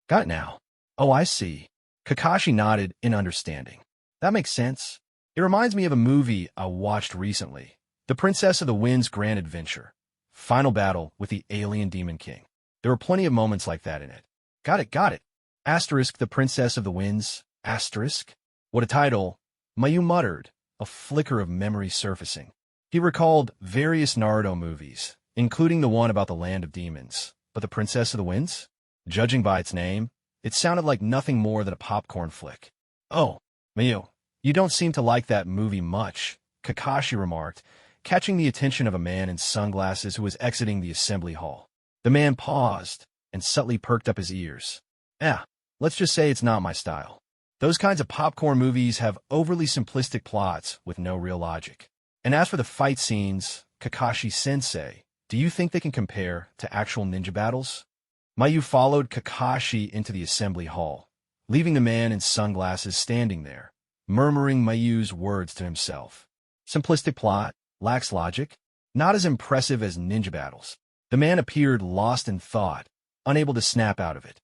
Got it now. Oh, I see. Kakashi nodded in understanding. That makes sense. It reminds me of a movie I watched recently. The Princess of the Wind's Grand Adventure. Final battle with the alien Demon King. There were plenty of moments like that in it. Got it. Asterisk the Princess of the Winds. Asterisk? What a title. Mayu muttered, a flicker of memory surfacing. He recalled various Naruto movies, including the one about the Land of Demons. But the Princess of the Winds? Judging by its name, it sounded like nothing more than a popcorn flick. Oh, Mayu, you don't seem to like that movie much, Kakashi remarked, catching the attention of a man in sunglasses who was exiting the assembly hall. The man paused and subtly perked up his ears. Let's just say it's not my style. Those kinds of popcorn movies have overly simplistic plots with no real logic. And as for the fight scenes, Kakashi-sensei, do you think they can compare to actual ninja battles? Mayu followed Kakashi into the assembly hall, leaving the man in sunglasses standing there, murmuring Mayu's words to himself. Simplistic plot, lacks logic, not as impressive as ninja battles. The man appeared lost in thought, unable to snap out of it.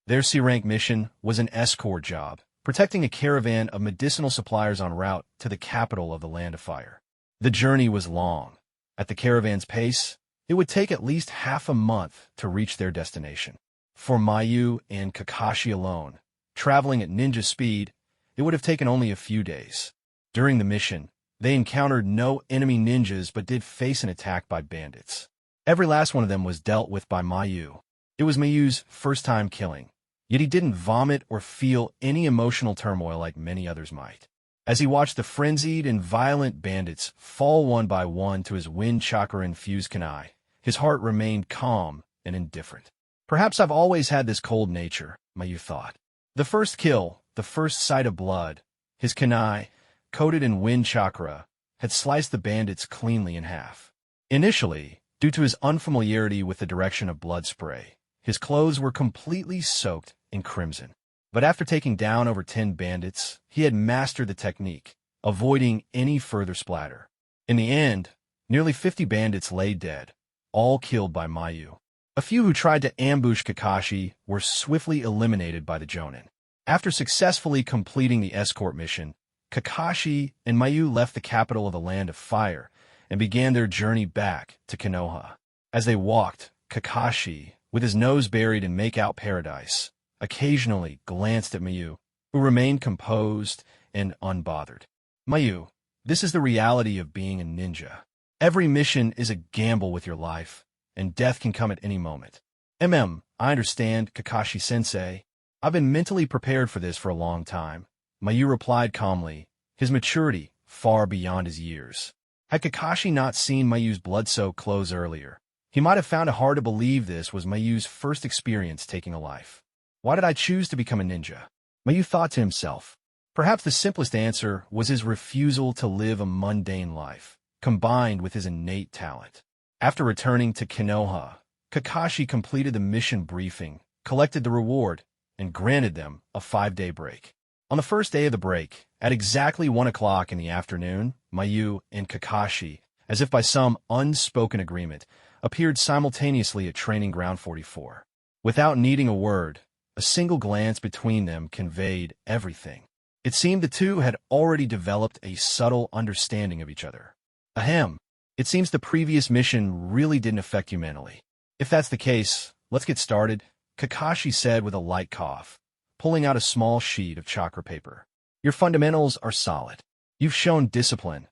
Their C-rank mission was an escort job, protecting a caravan of medicinal suppliers en route to the capital of the Land of Fire. The journey was long. At the caravan's pace, it would take at least half a month to reach their destination. For Mayu and Kakashi alone, traveling at ninja speed, it would have taken only a few days. During the mission, they encountered no enemy ninjas but did face an attack by bandits. Every last one of them was dealt with by Mayu. It was Mayu's first time killing, yet he didn't vomit or feel any emotional turmoil like many others might. As he watched the frenzied and violent bandits fall one by one to his wind chakra-infused kunai, his heart remained calm and indifferent. Perhaps I've always had this cold nature, Mayu thought. The first kill, the first sight of blood, his kunai, coated in wind chakra, had sliced the bandits cleanly in half. Initially, due to his unfamiliarity with the direction of blood spray, his clothes were completely soaked in crimson. But after taking down over 10 bandits, he had mastered the technique, avoiding any further splatter. In the end, nearly 50 bandits lay dead, all killed by Mayu. A few who tried to ambush Kakashi were swiftly eliminated by the Jonin. After successfully completing the escort mission, Kakashi and Mayu left the capital of the Land of Fire and began their journey back to Konoha. As they walked, Kakashi, with his nose buried in make-out paradise, occasionally glanced at Mayu, who remained composed and unbothered. Mayu, this is the reality of being a ninja. Every mission is a gamble with your life, and death can come at any moment. I understand, Kakashi-sensei. I've been mentally prepared for this for a long time, Mayu replied calmly, his maturity far beyond his years. Had Kakashi not seen Mayu's blood-soaked clothes earlier, he might have found it hard to believe this was Mayu's first experience taking a life. Why did I choose to become a ninja? Mayu thought to himself. Perhaps the simplest answer was his refusal to live a mundane life, combined with his innate talent. After returning to Konoha, Kakashi completed the mission briefing, collected the reward, and granted them a 5-day break. On the first day of the break, at exactly 1 o'clock in the afternoon, Mayu and Kakashi, as if by some unspoken agreement, appeared simultaneously at Training Ground 44. Without needing a word, a single glance between them conveyed everything. It seemed the two had already developed a subtle understanding of each other. Ahem. It seems the previous mission really didn't affect you mentally. If that's the case, let's get started, Kakashi said with a light cough, pulling out a small sheet of chakra paper. Your fundamentals are solid. You've shown discipline,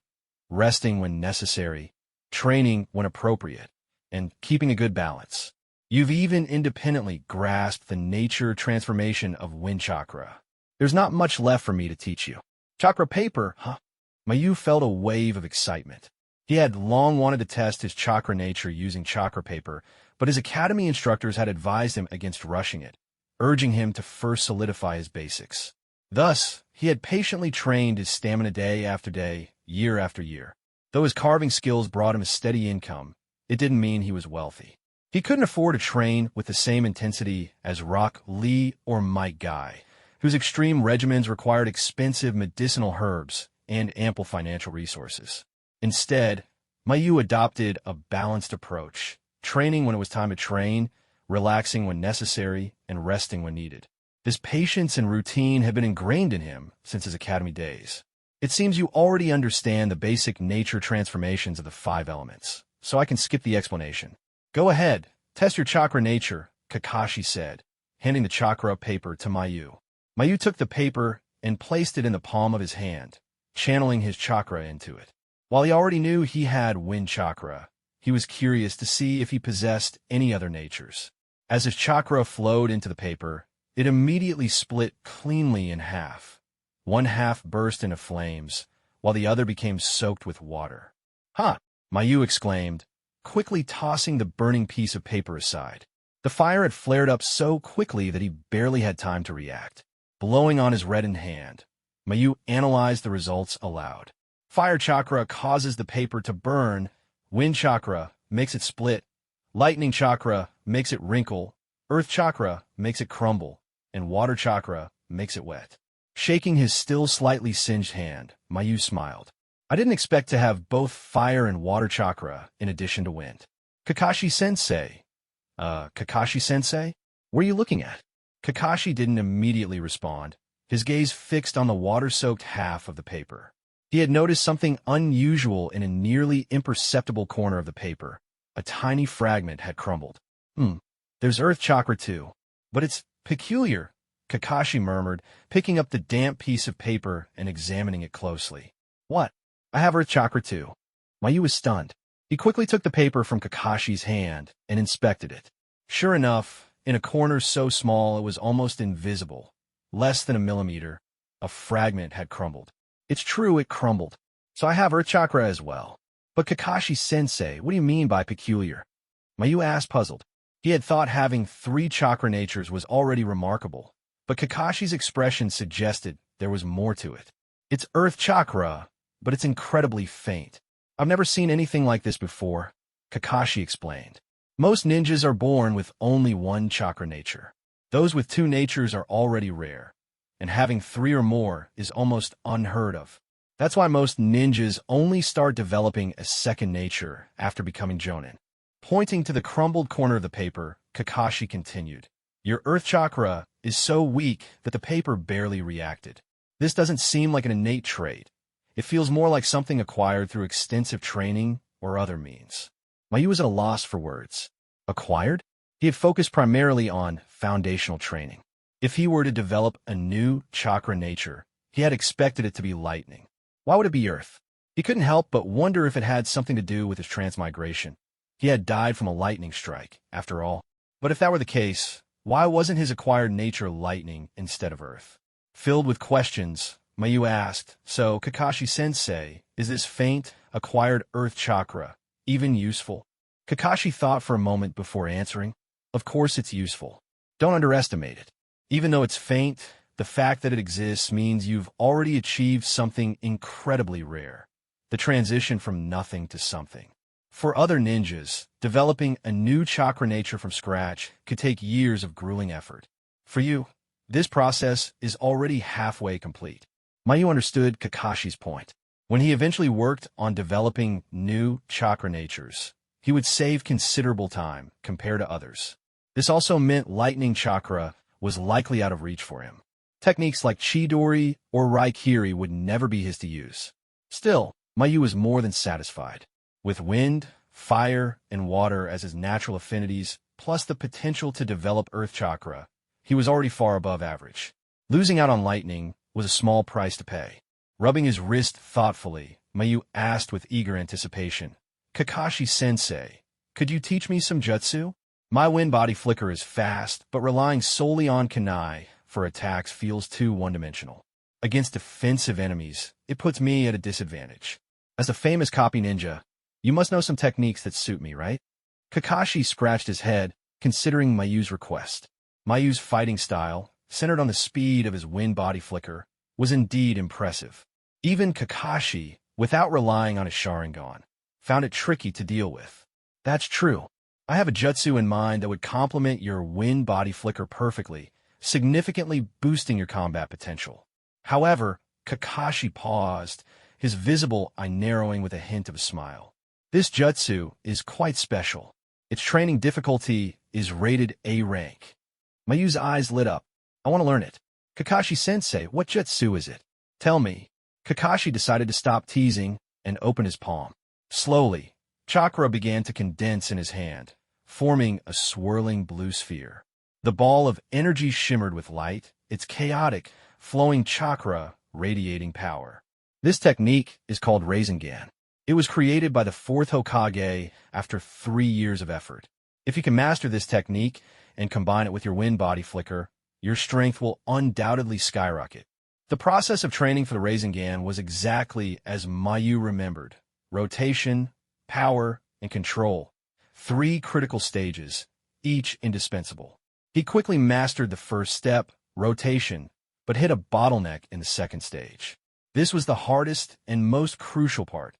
resting when necessary, training when appropriate, and keeping a good balance. You've even independently grasped the nature transformation of wind chakra. There's not much left for me to teach you. Chakra paper, huh? Mayu felt a wave of excitement. He had long wanted to test his chakra nature using chakra paper, but his academy instructors had advised him against rushing it, urging him to first solidify his basics. Thus, he had patiently trained his stamina day after day, year after year. Though his carving skills brought him a steady income, it didn't mean he was wealthy. He couldn't afford to train with the same intensity as Rock Lee or Mike Guy, whose extreme regimens required expensive medicinal herbs and ample financial resources. Instead, Mayu adopted a balanced approach, training when it was time to train, relaxing when necessary, and resting when needed. This patience and routine had been ingrained in him since his academy days. It seems you already understand the basic nature transformations of the 5 elements, so I can skip the explanation. Go ahead, test your chakra nature, Kakashi said, handing the chakra paper to Mayu. Mayu took the paper and placed it in the palm of his hand, channeling his chakra into it. While he already knew he had wind chakra, he was curious to see if he possessed any other natures. As his chakra flowed into the paper, it immediately split cleanly in half. One half burst into flames, while the other became soaked with water. "Ha!" Mayu exclaimed, quickly tossing the burning piece of paper aside. The fire had flared up so quickly that he barely had time to react. Blowing on his reddened hand, Mayu analyzed the results aloud. Fire chakra causes the paper to burn, wind chakra makes it split, lightning chakra makes it wrinkle, earth chakra makes it crumble, and water chakra makes it wet. Shaking his still slightly singed hand, Mayu smiled. I didn't expect to have both fire and water chakra in addition to wind. Kakashi-sensei. Kakashi-sensei? What are you looking at? Kakashi didn't immediately respond, his gaze fixed on the water-soaked half of the paper. He had noticed something unusual in a nearly imperceptible corner of the paper. A tiny fragment had crumbled. There's earth chakra too. But it's peculiar, Kakashi murmured, picking up the damp piece of paper and examining it closely. What? I have earth chakra too. Mayu was stunned. He quickly took the paper from Kakashi's hand and inspected it. Sure enough, in a corner so small it was almost invisible, less than a millimeter, a fragment had crumbled. It's true it crumbled. So I have earth chakra as well. But Kakashi-sensei, what do you mean by peculiar? Mayu asked, puzzled. He had thought having 3 chakra natures was already remarkable, but Kakashi's expression suggested there was more to it. It's earth chakra, but it's incredibly faint. I've never seen anything like this before, Kakashi explained. Most ninjas are born with only 1 chakra nature. Those with 2 natures are already rare, and having 3 or more is almost unheard of. That's why most ninjas only start developing a second nature after becoming jonin. Pointing to the crumbled corner of the paper, Kakashi continued. Your earth chakra is so weak that the paper barely reacted. This doesn't seem like an innate trait. It feels more like something acquired through extensive training or other means. Mayu was at a loss for words. Acquired? He had focused primarily on foundational training. If he were to develop a new chakra nature, he had expected it to be lightning. Why would it be earth? He couldn't help but wonder if it had something to do with his transmigration. He had died from a lightning strike, after all. But if that were the case, why wasn't his acquired nature lightning instead of earth? Filled with questions, Mayu asked, so Kakashi-sensei, is this faint, acquired earth chakra even useful? Kakashi thought for a moment before answering. Of course it's useful. Don't underestimate it. Even though it's faint, the fact that it exists means you've already achieved something incredibly rare. The transition from nothing to something. For other ninjas, developing a new chakra nature from scratch could take years of grueling effort. For you, this process is already halfway complete. Mayu understood Kakashi's point. When he eventually worked on developing new chakra natures, he would save considerable time compared to others. This also meant lightning chakra was likely out of reach for him. Techniques like Chidori or Raikiri would never be his to use. Still, Mayu was more than satisfied. With wind, fire, and water as his natural affinities, plus the potential to develop earth chakra, he was already far above average. Losing out on lightning was a small price to pay. Rubbing his wrist thoughtfully, Mayu asked with eager anticipation, Kakashi-sensei, could you teach me some jutsu? My wind body flicker is fast, but relying solely on kunai for attacks feels too one-dimensional. Against defensive enemies, it puts me at a disadvantage. As a famous copy ninja, you must know some techniques that suit me, right? Kakashi scratched his head, considering Mayu's request. Mayu's fighting style, centered on the speed of his wind body flicker, was indeed impressive. Even Kakashi without relying on a Sharingan. Found it tricky to deal with. That's true. I have a jutsu in mind that would complement your wind body flicker perfectly, significantly boosting your combat potential. However, Kakashi paused, his visible eye narrowing with a hint of a smile. This jutsu is quite special. Its training difficulty is rated A rank. Mayu's eyes lit up. I want to learn it. Kakashi-sensei, what jutsu is it? Tell me. Kakashi decided to stop teasing and open his palm. Slowly, chakra began to condense in his hand, forming a swirling blue sphere. The ball of energy shimmered with light, its chaotic, flowing chakra radiating power. This technique is called Rasengan. It was created by the fourth Hokage after 3 years of effort. If you can master this technique and combine it with your wind body flicker, your strength will undoubtedly skyrocket. The process of training for the Rasengan was exactly as Mayu remembered. Rotation, power, and control. 3 critical stages, each indispensable. He quickly mastered the first step, rotation, but hit a bottleneck in the second stage. This was the hardest and most crucial part,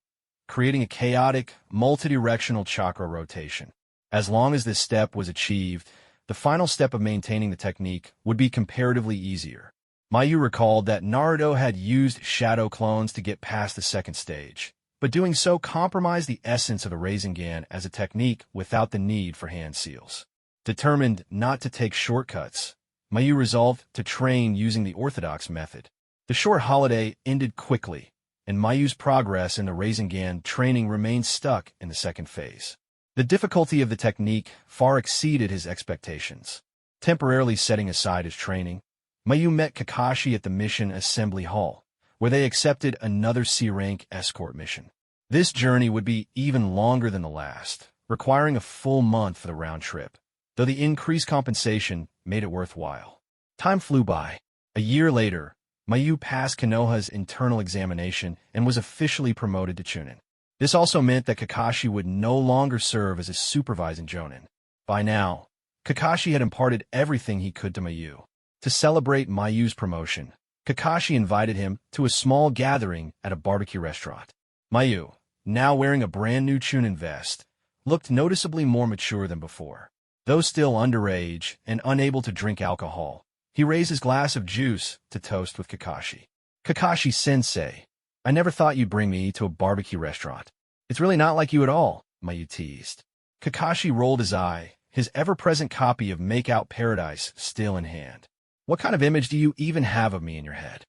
creating a chaotic, multidirectional chakra rotation. As long as this step was achieved, the final step of maintaining the technique would be comparatively easier. Mayu recalled that Naruto had used shadow clones to get past the second stage, but doing so compromised the essence of the Rasengan as a technique without the need for hand seals. Determined not to take shortcuts, Mayu resolved to train using the orthodox method. The short holiday ended quickly, and Mayu's progress in the Rasengan training remained stuck in the second phase. The difficulty of the technique far exceeded his expectations. Temporarily setting aside his training, Mayu met Kakashi at the mission assembly hall, where they accepted another C-rank escort mission. This journey would be even longer than the last, requiring a full month for the round trip, though the increased compensation made it worthwhile. Time flew by. A year later, Mayu passed Konoha's internal examination and was officially promoted to chunin. This also meant that Kakashi would no longer serve as his supervising jonin. By now, Kakashi had imparted everything he could to Mayu. To celebrate Mayu's promotion, Kakashi invited him to a small gathering at a barbecue restaurant. Mayu, now wearing a brand new chunin vest, looked noticeably more mature than before. Though still underage and unable to drink alcohol, he raised his glass of juice to toast with Kakashi. Kakashi-sensei, I never thought you'd bring me to a barbecue restaurant. It's really not like you at all, Mayu teased. Kakashi rolled his eye, his ever-present copy of Make Out Paradise still in hand. What kind of image do you even have of me in your head?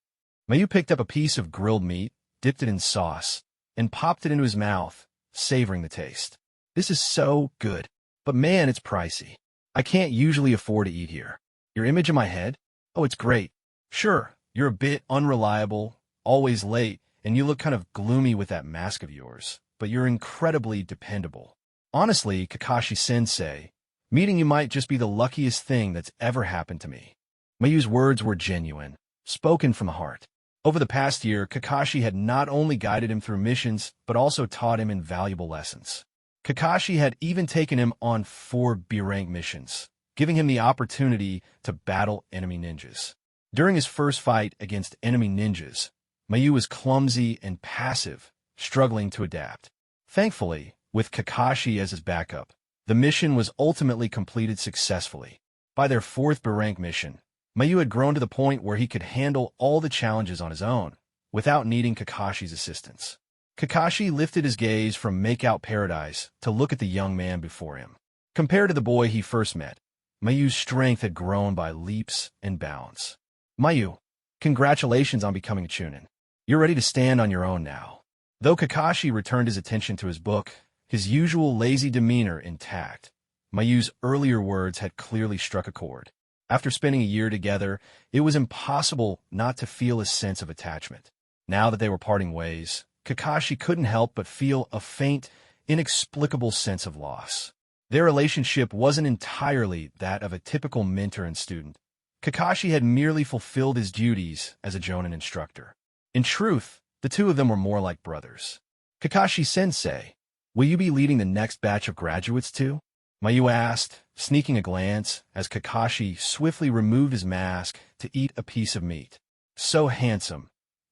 Mayu picked up a piece of grilled meat, dipped it in sauce, and popped it into his mouth, savoring the taste. This is so good, but man, it's pricey. I can't usually afford to eat here. Your image in my head? Oh, it's great. Sure, you're a bit unreliable, always late, and you look kind of gloomy with that mask of yours, but you're incredibly dependable. Honestly, Kakashi-sensei, meeting you might just be the luckiest thing that's ever happened to me. Mayu's words were genuine, spoken from the heart. Over the past year, Kakashi had not only guided him through missions, but also taught him invaluable lessons. Kakashi had even taken him on 4 B-rank missions, giving him the opportunity to battle enemy ninjas. During his first fight against enemy ninjas, Mayu was clumsy and passive, struggling to adapt. Thankfully, with Kakashi as his backup, the mission was ultimately completed successfully. By their 4th B-rank mission, Mayu had grown to the point where he could handle all the challenges on his own, without needing Kakashi's assistance. Kakashi lifted his gaze from Make Out Paradise to look at the young man before him. Compared to the boy he first met, Mayu's strength had grown by leaps and bounds. Mayu, congratulations on becoming a chunin. You're ready to stand on your own now. Though Kakashi returned his attention to his book, his usual lazy demeanor intact, Mayu's earlier words had clearly struck a chord. After spending a year together, it was impossible not to feel a sense of attachment. Now that they were parting ways, Kakashi couldn't help but feel a faint, inexplicable sense of loss. Their relationship wasn't entirely that of a typical mentor and student. Kakashi had merely fulfilled his duties as a jonin instructor. In truth, the two of them were more like brothers. Kakashi-sensei, will you be leading the next batch of graduates too? Mayu asked, sneaking a glance as Kakashi swiftly removed his mask to eat a piece of meat. So handsome.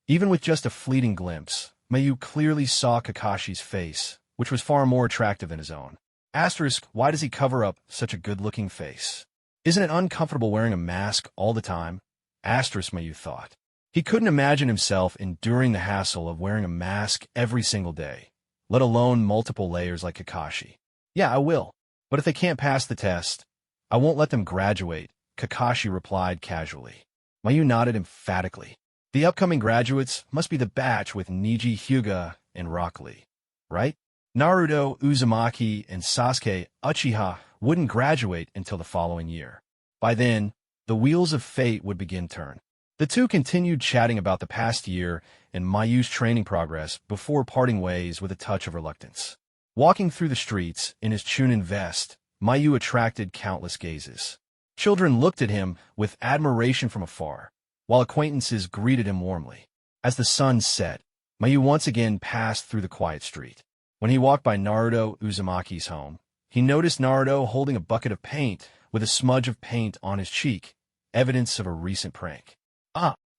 Even with just a fleeting glimpse, Mayu clearly saw Kakashi's face, which was far more attractive than his own. Asterisk, why does he cover up such a good-looking face? Isn't it uncomfortable wearing a mask all the time? Asterisk, Mayu thought. He couldn't imagine himself enduring the hassle of wearing a mask every single day, let alone multiple layers like Kakashi. Yeah, I will. But if they can't pass the test, I won't let them graduate, Kakashi replied casually. Mayu nodded emphatically. The upcoming graduates must be the batch with Niji Hyuga and Rock Lee, right? Naruto, Uzumaki, and Sasuke Uchiha wouldn't graduate until the following year. By then, the wheels of fate would begin turn. The two continued chatting about the past year and Mayu's training progress before parting ways with a touch of reluctance. Walking through the streets in his chunin vest, Mayu attracted countless gazes. Children looked at him with admiration from afar, while acquaintances greeted him warmly. As the sun set, Mayu once again passed through the quiet street. When he walked by Naruto Uzumaki's home, he noticed Naruto holding a bucket of paint with a smudge of paint on his cheek, evidence of a recent prank.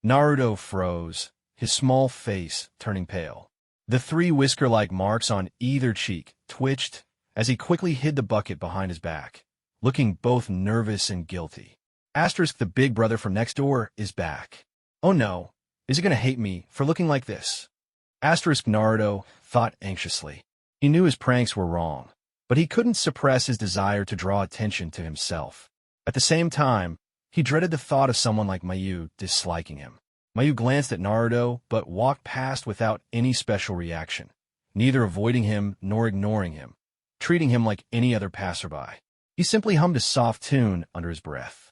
Naruto froze, his small face turning pale. The three whisker-like marks on either cheek twitched as he quickly hid the bucket behind his back, looking both nervous and guilty. Asterisk, the big brother from next door is back. Oh no, is he gonna hate me for looking like this? Asterisk, Naruto thought anxiously. He knew his pranks were wrong, but he couldn't suppress his desire to draw attention to himself. At the same time, he dreaded the thought of someone like Mayu disliking him. Mayu glanced at Naruto, but walked past without any special reaction, neither avoiding him nor ignoring him, treating him like any other passerby. He simply hummed a soft tune under his breath.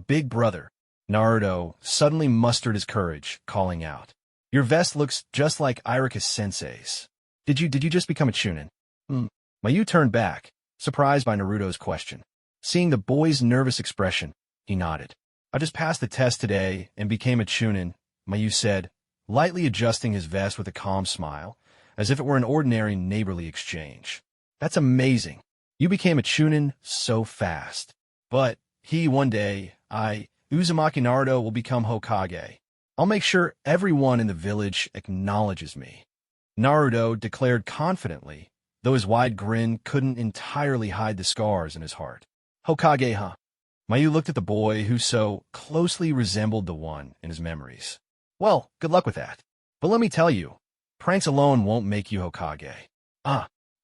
Big brother. Naruto suddenly mustered his courage, calling out, "Your vest looks just like Iruka-sensei's. Did you just become a chunin?" Mayu turned back, surprised by Naruto's question. Seeing the boy's nervous expression, he nodded. "I just passed the test today and became a chunin," Mayu said, lightly adjusting his vest with a calm smile, as if it were an ordinary neighborly exchange. "That's amazing. You became a chunin so fast. But one day, Uzumaki Naruto will become Hokage. I'll make sure everyone in the village acknowledges me," Naruto declared confidently, though his wide grin couldn't entirely hide the scars in his heart. "Hokage, huh?" Mayu looked at the boy who so closely resembled the one in his memories. "Well, good luck with that. But let me tell you, pranks alone won't make you Hokage."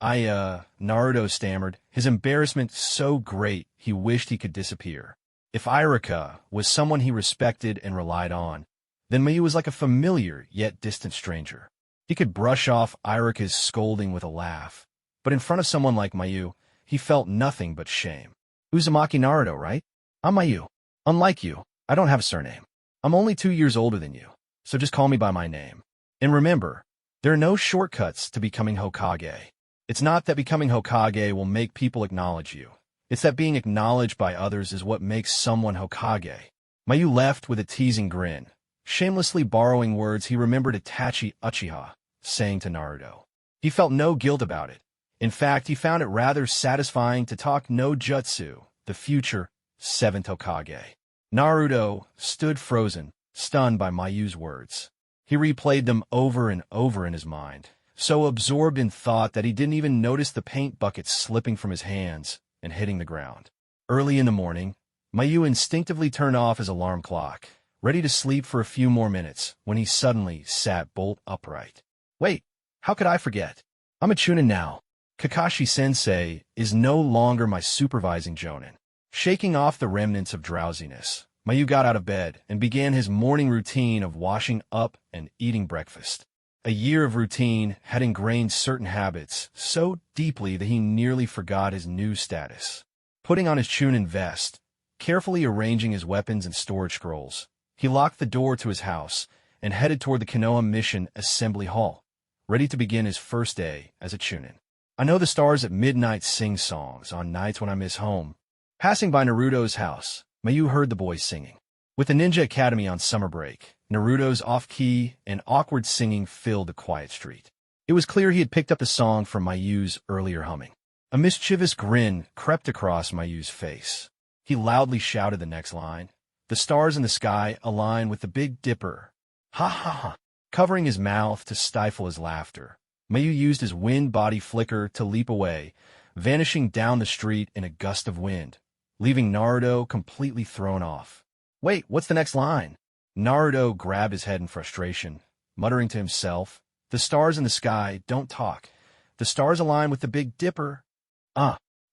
Naruto stammered, his embarrassment so great he wished he could disappear. If Iruka was someone he respected and relied on, then Mayu was like a familiar yet distant stranger. He could brush off Iruka's scolding with a laugh, but in front of someone like Mayu, he felt nothing but shame. "Uzumaki Naruto, right? I'm Mayu. Unlike you, I don't have a surname. I'm only 2 years older than you, so just call me by my name. And remember, there are no shortcuts to becoming Hokage. It's not that becoming Hokage will make people acknowledge you. It's that being acknowledged by others is what makes someone Hokage." Mayu left with a teasing grin, shamelessly borrowing words he remembered Itachi Uchiha saying to Naruto. He felt no guilt about it. In fact, he found it rather satisfying to talk no jutsu, the future 7th Hokage. Naruto stood frozen, stunned by Mayu's words. He replayed them over and over in his mind, so absorbed in thought that he didn't even notice the paint bucket slipping from his hands and hitting the ground. Early in the morning, Mayu instinctively turned off his alarm clock, ready to sleep for a few more minutes, when he suddenly sat bolt upright. "Wait, how could I forget? I'm a chunin now. Kakashi-sensei is no longer my supervising jonin." Shaking off the remnants of drowsiness, Mayu got out of bed and began his morning routine of washing up and eating breakfast. A year of routine had ingrained certain habits so deeply that he nearly forgot his new status. Putting on his chunin vest, carefully arranging his weapons and storage scrolls, he locked the door to his house and headed toward the Konoha Mission Assembly Hall, ready to begin his first day as a chunin. "I know the stars at midnight sing songs on nights when I miss home." Passing by Naruto's house, Mayu heard the boys singing. With the Ninja Academy on summer break, Naruto's off-key and awkward singing filled the quiet street. It was clear he had picked up the song from Mayu's earlier humming. A mischievous grin crept across Mayu's face. He loudly shouted the next line. "The stars in the sky align with the Big Dipper. Ha ha ha. Covering his mouth to stifle his laughter, Mayu used his wind body flicker to leap away, vanishing down the street in a gust of wind, leaving Naruto completely thrown off. Wait, what's the next line? Naruto grabbed his head in frustration, muttering to himself, "The stars in the sky don't talk. The stars align with the Big Dipper."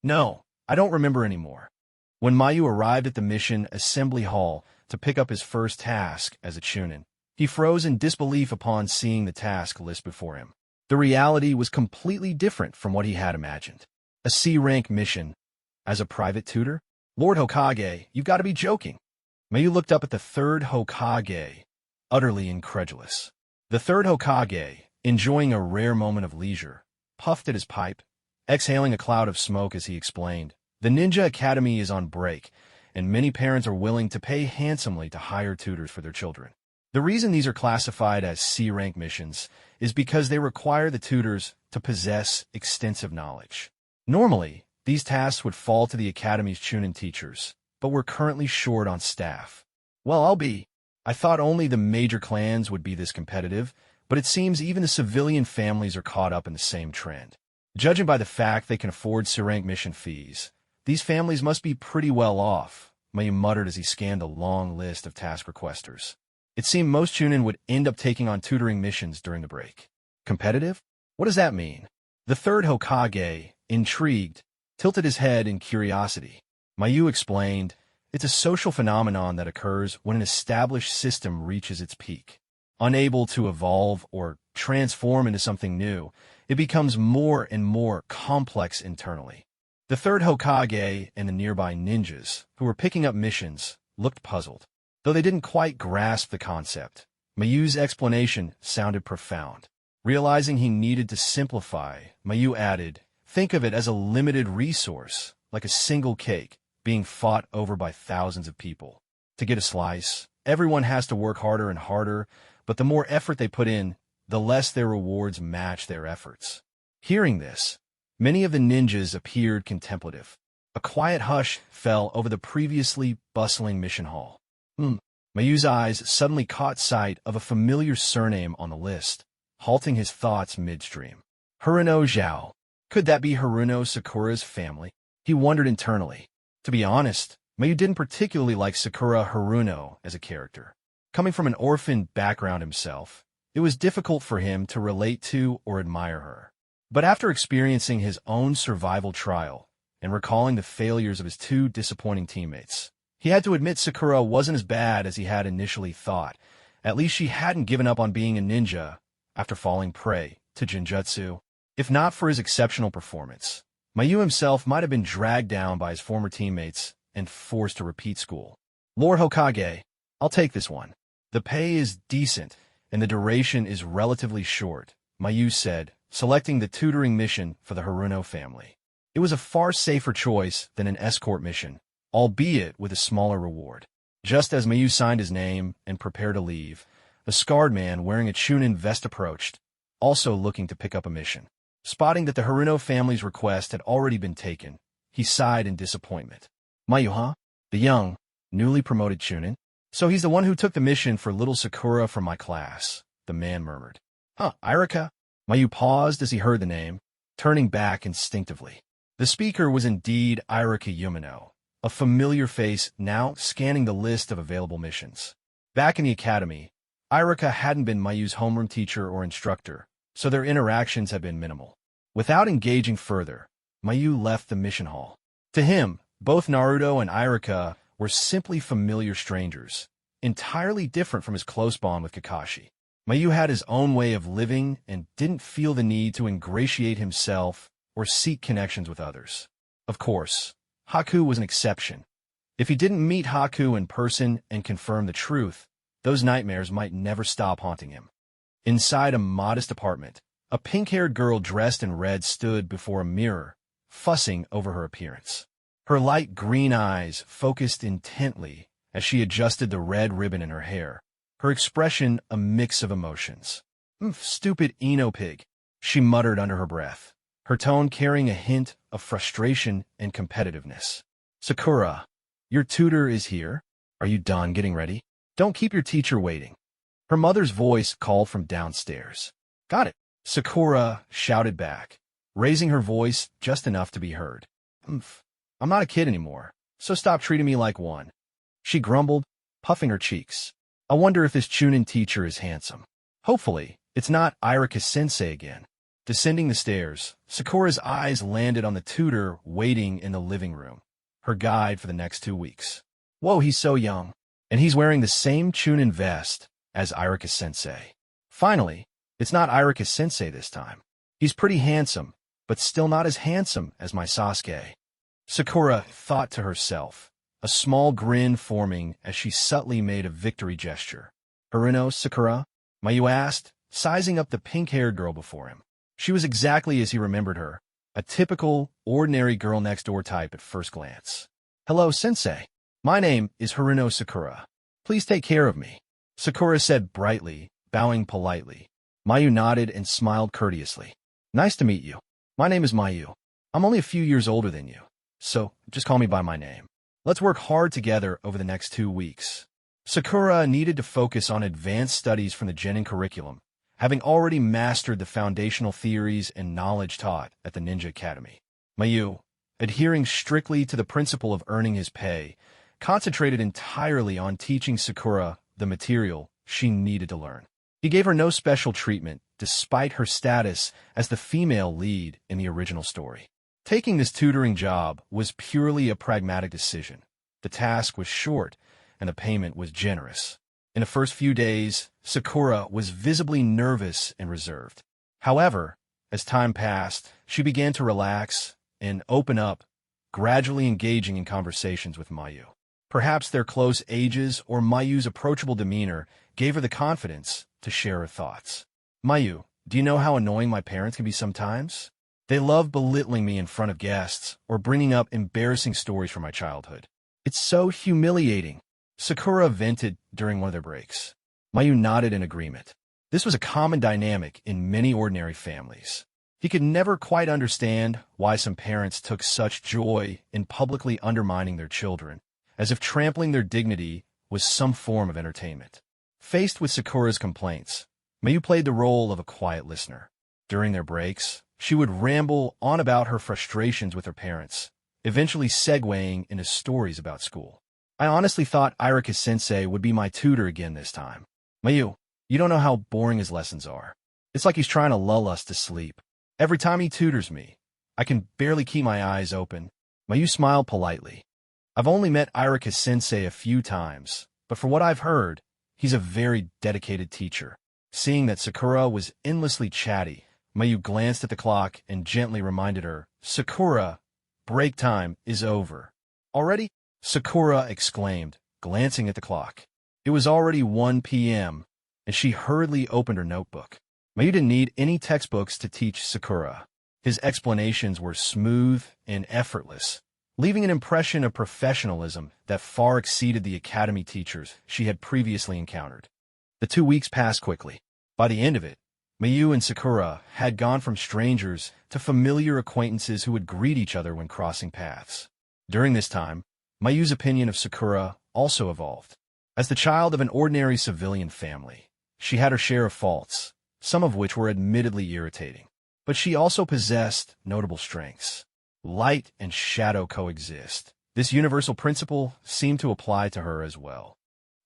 No, I don't remember anymore. When Mayu arrived at the mission assembly hall to pick up his first task as a chunin, he froze in disbelief upon seeing the task list before him. The reality was completely different from what he had imagined. A C-rank mission. As a private tutor? Lord Hokage, you've got to be joking. Mayu looked up at the third Hokage, utterly incredulous. The third Hokage, enjoying a rare moment of leisure, puffed at his pipe, exhaling a cloud of smoke as he explained, "The Ninja Academy is on break, and many parents are willing to pay handsomely to hire tutors for their children. The reason these are classified as C-rank missions is because they require the tutors to possess extensive knowledge. Normally, these tasks would fall to the Academy's chunin teachers, but we're currently short on staff." Well, I thought only the major clans would be this competitive, but it seems even the civilian families are caught up in the same trend. Judging by the fact they can afford C-rank mission fees, these families must be pretty well off, Mayu muttered as he scanned a long list of task requesters. It seemed most chunin would end up taking on tutoring missions during the break. Competitive? What does that mean? The third Hokage, intrigued, tilted his head in curiosity. Mayu explained, "It's a social phenomenon that occurs when an established system reaches its peak. Unable to evolve or transform into something new, it becomes more and more complex internally." The third Hokage and the nearby ninjas, who were picking up missions, looked puzzled. Though they didn't quite grasp the concept, Mayu's explanation sounded profound. Realizing he needed to simplify, Mayu added, "Think of it as a limited resource, like a single cake, being fought over by thousands of people. To get a slice, everyone has to work harder and harder, but the more effort they put in, the less their rewards match their efforts." Hearing this, many of the ninjas appeared contemplative. A quiet hush fell over the previously bustling mission hall. Mayu's eyes suddenly caught sight of a familiar surname on the list, halting his thoughts midstream. Haruno Zhao. Could that be Haruno Sakura's family? He wondered internally. To be honest, Mayu didn't particularly like Sakura Haruno as a character. Coming from an orphan background himself, it was difficult for him to relate to or admire her. But after experiencing his own survival trial and recalling the failures of his two disappointing teammates, he had to admit Sakura wasn't as bad as he had initially thought. At least she hadn't given up on being a ninja after falling prey to Genjutsu. If not for his exceptional performance, Mayu himself might have been dragged down by his former teammates and forced to repeat school. "Lord Hokage, I'll take this one. The pay is decent, and the duration is relatively short," Mayu said, selecting the tutoring mission for the Haruno family. It was a far safer choice than an escort mission, albeit with a smaller reward. Just as Mayu signed his name and prepared to leave, a scarred man wearing a chunin vest approached, also looking to pick up a mission. Spotting that the Haruno family's request had already been taken, he sighed in disappointment. "Mayu, huh? The young, newly promoted chunin? So he's the one who took the mission for little Sakura from my class," the man murmured. "Huh, Irika?" Mayu paused as he heard the name, turning back instinctively. The speaker was indeed Irika Yumino, a familiar face now scanning the list of available missions. Back in the academy, Irika hadn't been Mayu's homeroom teacher or instructor, so their interactions had been minimal. Without engaging further, Mayu left the mission hall. To him, both Naruto and Irika were simply familiar strangers, entirely different from his close bond with Kakashi. Mayu had his own way of living and didn't feel the need to ingratiate himself or seek connections with others. Of course, Haku was an exception. If he didn't meet Haku in person and confirm the truth, those nightmares might never stop haunting him. Inside a modest apartment, a pink-haired girl dressed in red stood before a mirror, fussing over her appearance. Her light green eyes focused intently as she adjusted the red ribbon in her hair, her expression a mix of emotions. Stupid Eno pig," she muttered under her breath, her tone carrying a hint of frustration and competitiveness. "Sakura, your tutor is here. Are you done getting ready? Don't keep your teacher waiting." Her mother's voice called from downstairs. "Got it," Sakura shouted back, raising her voice just enough to be heard. "Humph. I'm not a kid anymore, so stop treating me like one," she grumbled, puffing her cheeks. "I wonder if this chunin teacher is handsome. Hopefully, it's not Irika-sensei again." Descending the stairs, Sakura's eyes landed on the tutor waiting in the living room, her guide for the next 2 weeks. Whoa, he's so young. And he's wearing the same chunin vest as Irika-sensei. Finally, it's not Irika-sensei this time. He's pretty handsome, but still not as handsome as my Sasuke. Sakura thought to herself, a small grin forming as she subtly made a victory gesture. "Haruno, Sakura?" Mayu asked, sizing up the pink-haired girl before him. She was exactly as he remembered her, a typical, ordinary girl-next-door type at first glance. "Hello, sensei. My name is Haruno Sakura. Please take care of me," Sakura said brightly, bowing politely. Mayu nodded and smiled courteously. "Nice to meet you. My name is Mayu. I'm only a few years older than you, so just call me by my name. Let's work hard together over the next 2 weeks." Sakura needed to focus on advanced studies from the genin curriculum, having already mastered the foundational theories and knowledge taught at the Ninja Academy. Mayu, adhering strictly to the principle of earning his pay, concentrated entirely on teaching Sakura the material she needed to learn. He gave her no special treatment, despite her status as the female lead in the original story. Taking this tutoring job was purely a pragmatic decision. The task was short, and the payment was generous. In the first few days, Sakura was visibly nervous and reserved. However, as time passed, she began to relax and open up, gradually engaging in conversations with Mayu. Perhaps their close ages or Mayu's approachable demeanor gave her the confidence to share her thoughts. "Mayu, do you know how annoying my parents can be sometimes? They love belittling me in front of guests or bringing up embarrassing stories from my childhood. It's so humiliating," Sakura vented during one of their breaks. Mayu nodded in agreement. This was a common dynamic in many ordinary families. He could never quite understand why some parents took such joy in publicly undermining their children, as if trampling their dignity was some form of entertainment. Faced with Sakura's complaints, Mayu played the role of a quiet listener. During their breaks, she would ramble on about her frustrations with her parents, eventually segueing into stories about school. "I honestly thought Irika-sensei would be my tutor again this time. Mayu, you don't know how boring his lessons are. It's like he's trying to lull us to sleep. Every time he tutors me, I can barely keep my eyes open." Mayu smiled politely. "I've only met Irika-sensei a few times, but from what I've heard, he's a very dedicated teacher." Seeing that Sakura was endlessly chatty, Mayu glanced at the clock and gently reminded her, "Sakura, break time is over." "Already?" Sakura exclaimed, glancing at the clock. It was already 1 p.m., and she hurriedly opened her notebook. Mayu didn't need any textbooks to teach Sakura. His explanations were smooth and effortless, leaving an impression of professionalism that far exceeded the academy teachers she had previously encountered. The 2 weeks passed quickly. By the end of it, Mayu and Sakura had gone from strangers to familiar acquaintances who would greet each other when crossing paths. During this time, Mayu's opinion of Sakura also evolved. As the child of an ordinary civilian family, she had her share of faults, some of which were admittedly irritating. But she also possessed notable strengths. Light and shadow coexist. This universal principle seemed to apply to her as well.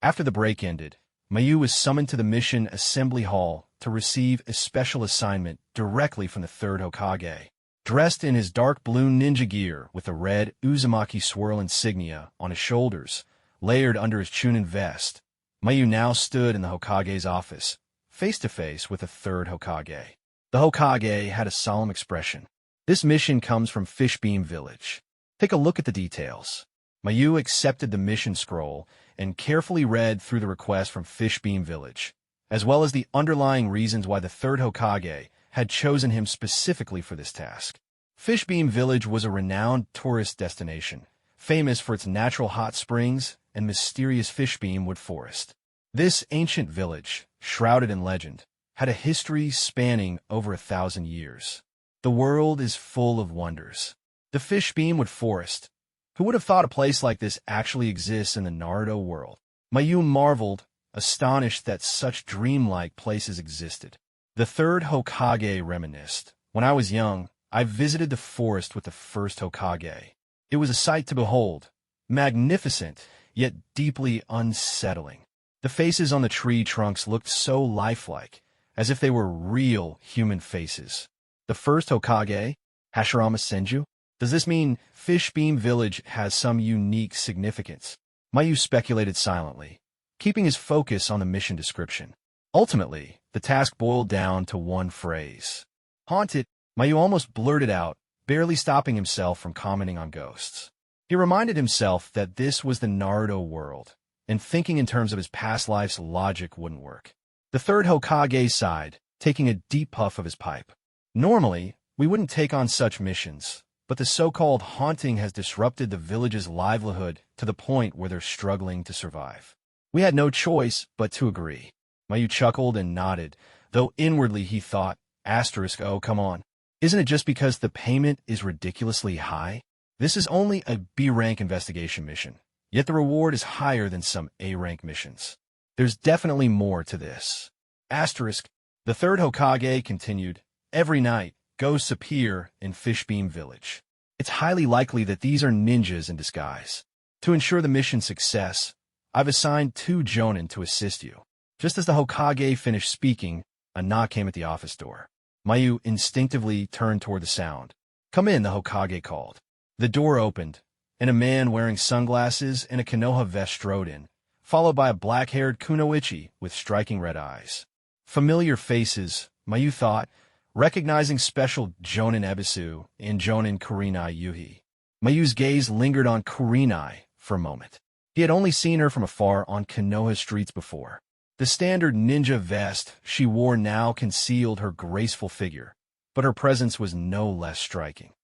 After the break ended, Mayu was summoned to the Mission Assembly Hall to receive a special assignment directly from the third Hokage. Dressed in his dark blue ninja gear with a red Uzumaki swirl insignia on his shoulders, layered under his chunin vest, Mayu now stood in the Hokage's office, face to face with the third Hokage. The Hokage had a solemn expression. "This mission comes from Fishbeam Village. Take a look at the details." Mayu accepted the mission scroll and carefully read through the request from Fishbeam Village, as well as the underlying reasons why the third Hokage had chosen him specifically for this task. Fishbeam Village was a renowned tourist destination, famous for its natural hot springs and mysterious fishbeam wood forest. This ancient village, shrouded in legend, had a history spanning over 1,000 years. The world is full of wonders. The fishbeam wood forest. Who would have thought a place like this actually exists in the Naruto world? Mayu marveled, astonished that such dreamlike places existed. The third Hokage reminisced. When I was young, I visited the forest with the first Hokage. It was a sight to behold, magnificent, yet deeply unsettling. The faces on the tree trunks looked so lifelike, as if they were real human faces. The first Hokage? Hashirama Senju? Does this mean Fishbeam Village has some unique significance? Mayu speculated silently, keeping his focus on the mission description. Ultimately, the task boiled down to one phrase. Haunted, Mayu almost blurted out, barely stopping himself from commenting on ghosts. He reminded himself that this was the Naruto world, and thinking in terms of his past life's logic wouldn't work. The third Hokage sighed, taking a deep puff of his pipe. Normally, we wouldn't take on such missions, but the so-called haunting has disrupted the village's livelihood to the point where they're struggling to survive. We had no choice but to agree. Mayu chuckled and nodded, though inwardly he thought, oh, come on. Isn't it just because the payment is ridiculously high? This is only a B-rank investigation mission, yet the reward is higher than some A-rank missions. There's definitely more to this. The third Hokage continued, every night, ghosts appear in Fishbeam Village. It's highly likely that these are ninjas in disguise. To ensure the mission's success, I've assigned 2 jonin to assist you. Just as the Hokage finished speaking, a knock came at the office door. Mayu instinctively turned toward the sound. Come in, the Hokage called. The door opened, and a man wearing sunglasses and a Konoha vest strode in, followed by a black-haired kunoichi with striking red eyes. Familiar faces, Mayu thought, recognizing special Jonin Ebisu and Jonin Kurenai Yuhi. Mayu's gaze lingered on Kurenai for a moment. He had only seen her from afar on Konoha streets before. The standard ninja vest she wore now concealed her graceful figure, but her presence was no less striking.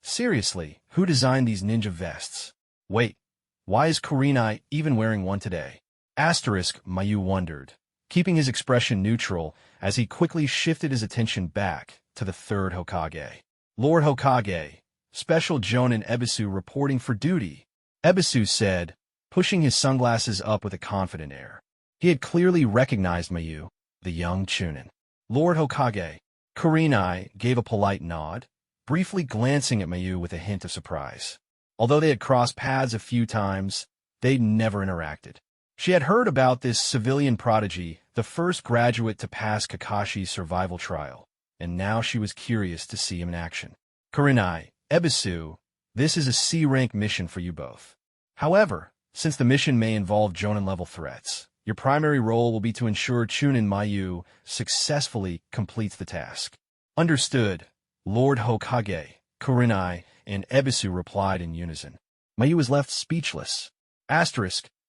Seriously, who designed these ninja vests? Wait, why is Kurenai even wearing one today? Mayu wondered, keeping his expression neutral as he quickly shifted his attention back to the third Hokage. Lord Hokage, Special Jonin Ebisu reporting for duty, Ebisu said, pushing his sunglasses up with a confident air. He had clearly recognized Mayu, the young chunin. Lord Hokage. Kurenai gave a polite nod, briefly glancing at Mayu with a hint of surprise. Although they had crossed paths a few times, they'd never interacted. She had heard about this civilian prodigy, the first graduate to pass Kakashi's survival trial, and now she was curious to see him in action. Kurenai, Ebisu, this is a C-rank mission for you both. However, since the mission may involve Jonin-level threats, your primary role will be to ensure Chunin Mayu successfully completes the task. Understood, Lord Hokage, Kurenai, and Ebisu replied in unison. Mayu was left speechless.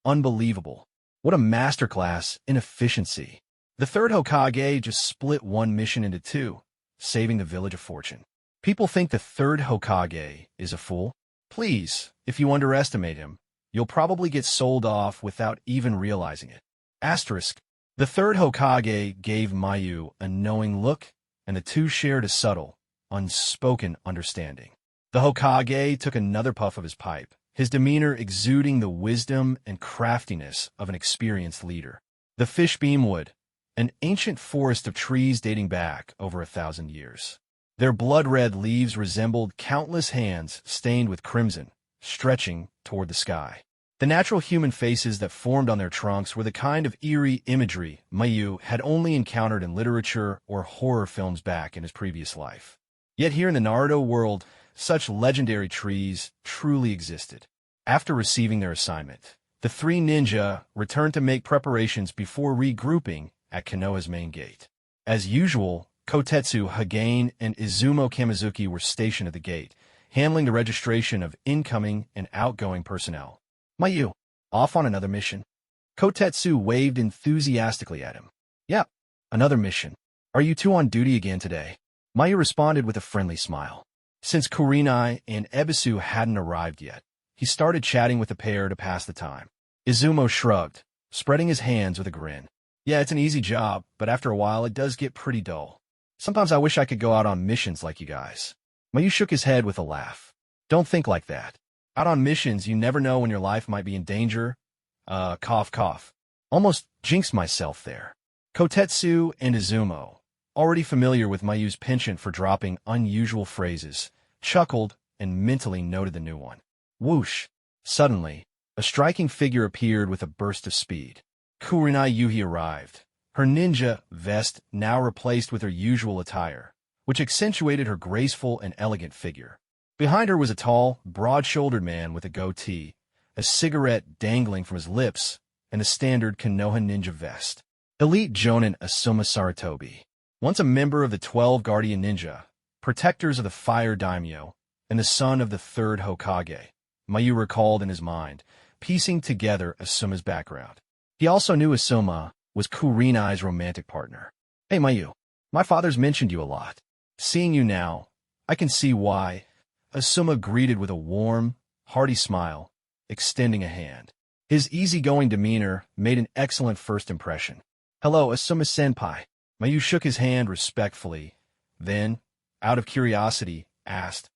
Unbelievable. What a masterclass in efficiency. The third Hokage just split one mission into 2, saving the village a fortune. People think the third Hokage is a fool. Please, if you underestimate him, you'll probably get sold off without even realizing it. The third Hokage gave Mayu a knowing look, and the two shared a subtle, unspoken understanding. The Hokage took another puff of his pipe, his demeanor exuding the wisdom and craftiness of an experienced leader. The Fishbeam Wood, an ancient forest of trees dating back over 1,000 years. Their blood-red leaves resembled countless hands stained with crimson, stretching toward the sky. The natural human faces that formed on their trunks were the kind of eerie imagery Mayu had only encountered in literature or horror films back in his previous life. Yet here in the Naruto world, such legendary trees truly existed. After receiving their assignment, the 3 ninja returned to make preparations before regrouping at Konoha's main gate. As usual, Kotetsu Hagane and Izumo Kamizuki were stationed at the gate, handling the registration of incoming and outgoing personnel. Mayu, off on another mission? Kotetsu waved enthusiastically at him. Yep, another mission. Are you two on duty again today? Mayu responded with a friendly smile. Since Kurenai and Ebisu hadn't arrived yet, he started chatting with the pair to pass the time. Izumo shrugged, spreading his hands with a grin. Yeah, it's an easy job, but after a while it does get pretty dull. Sometimes I wish I could go out on missions like you guys. Mayu shook his head with a laugh. Don't think like that. Out on missions, you never know when your life might be in danger. Cough, cough. Almost jinxed myself there. Kotetsu and Izumo, already familiar with Mayu's penchant for dropping unusual phrases, chuckled and mentally noted the new one. Whoosh! Suddenly, a striking figure appeared with a burst of speed. Kurenai Yuhi arrived, her ninja vest now replaced with her usual attire, which accentuated her graceful and elegant figure. Behind her was a tall, broad-shouldered man with a goatee, a cigarette dangling from his lips, and the standard Konoha ninja vest. Elite Jonin Asuma Saratobi, once a member of the 12 Guardian Ninja, protectors of the Fire Daimyo, and the son of the third Hokage, Mayu recalled in his mind, piecing together Asuma's background. He also knew Asuma was Kurenai's romantic partner. Hey Mayu, my father's mentioned you a lot. Seeing you now, I can see why. Asuma greeted with a warm, hearty smile, extending a hand. His easygoing demeanor made an excellent first impression. Hello, Asuma-senpai. Mayu shook his hand respectfully, then, out of curiosity, asked,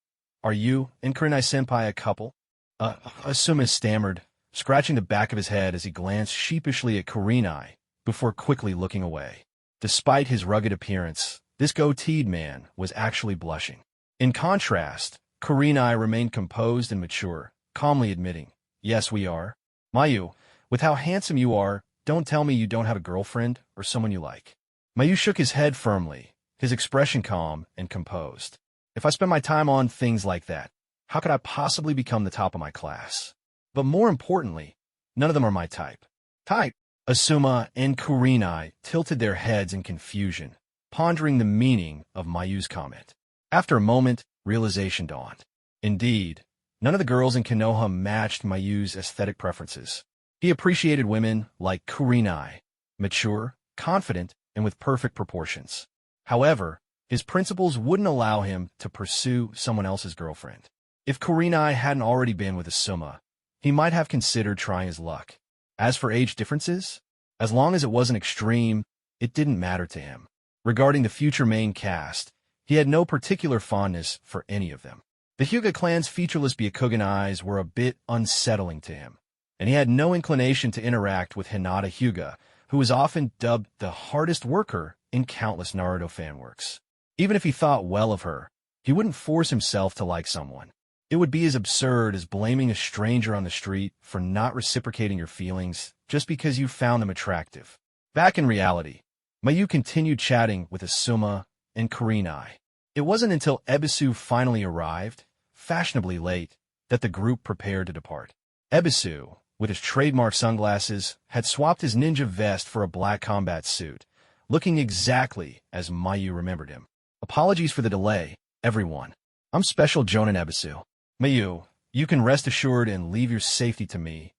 Are you and Kurenai-senpai a couple? Asuma stammered, scratching the back of his head as he glanced sheepishly at Kurenai, before quickly looking away. Despite his rugged appearance, this goateed man was actually blushing. In contrast, Kurenai remained composed and mature, calmly admitting, Yes, we are. Mayu, with how handsome you are, don't tell me you don't have a girlfriend or someone you like. Mayu shook his head firmly, his expression calm and composed. If I spend my time on things like that, how could I possibly become the top of my class? But more importantly, none of them are my type. Type? Asuma and Kurenai tilted their heads in confusion, pondering the meaning of Mayu's comment. After a moment, realization dawned. Indeed, none of the girls in Konoha matched Mayu's aesthetic preferences. He appreciated women like Kurenai, mature, confident, and with perfect proportions. However, his principles wouldn't allow him to pursue someone else's girlfriend. If Kurenai hadn't already been with Asuma, he might have considered trying his luck. As for age differences, as long as it wasn't extreme, it didn't matter to him. Regarding the future main cast, he had no particular fondness for any of them. The Hyuga clan's featureless Byakugan eyes were a bit unsettling to him, and he had no inclination to interact with Hinata Hyuga, who was often dubbed the hardest worker in countless Naruto fanworks. Even if he thought well of her, he wouldn't force himself to like someone. It would be as absurd as blaming a stranger on the street for not reciprocating your feelings just because you found them attractive. Back in reality, Mayu continued chatting with Asuma and Kurenai. It wasn't until Ebisu finally arrived, fashionably late, that the group prepared to depart. Ebisu, with his trademark sunglasses, had swapped his ninja vest for a black combat suit, looking exactly as Mayu remembered him. Apologies for the delay, everyone. I'm Special Jonin Ebisu. Mayu, you can rest assured and leave your safety to me,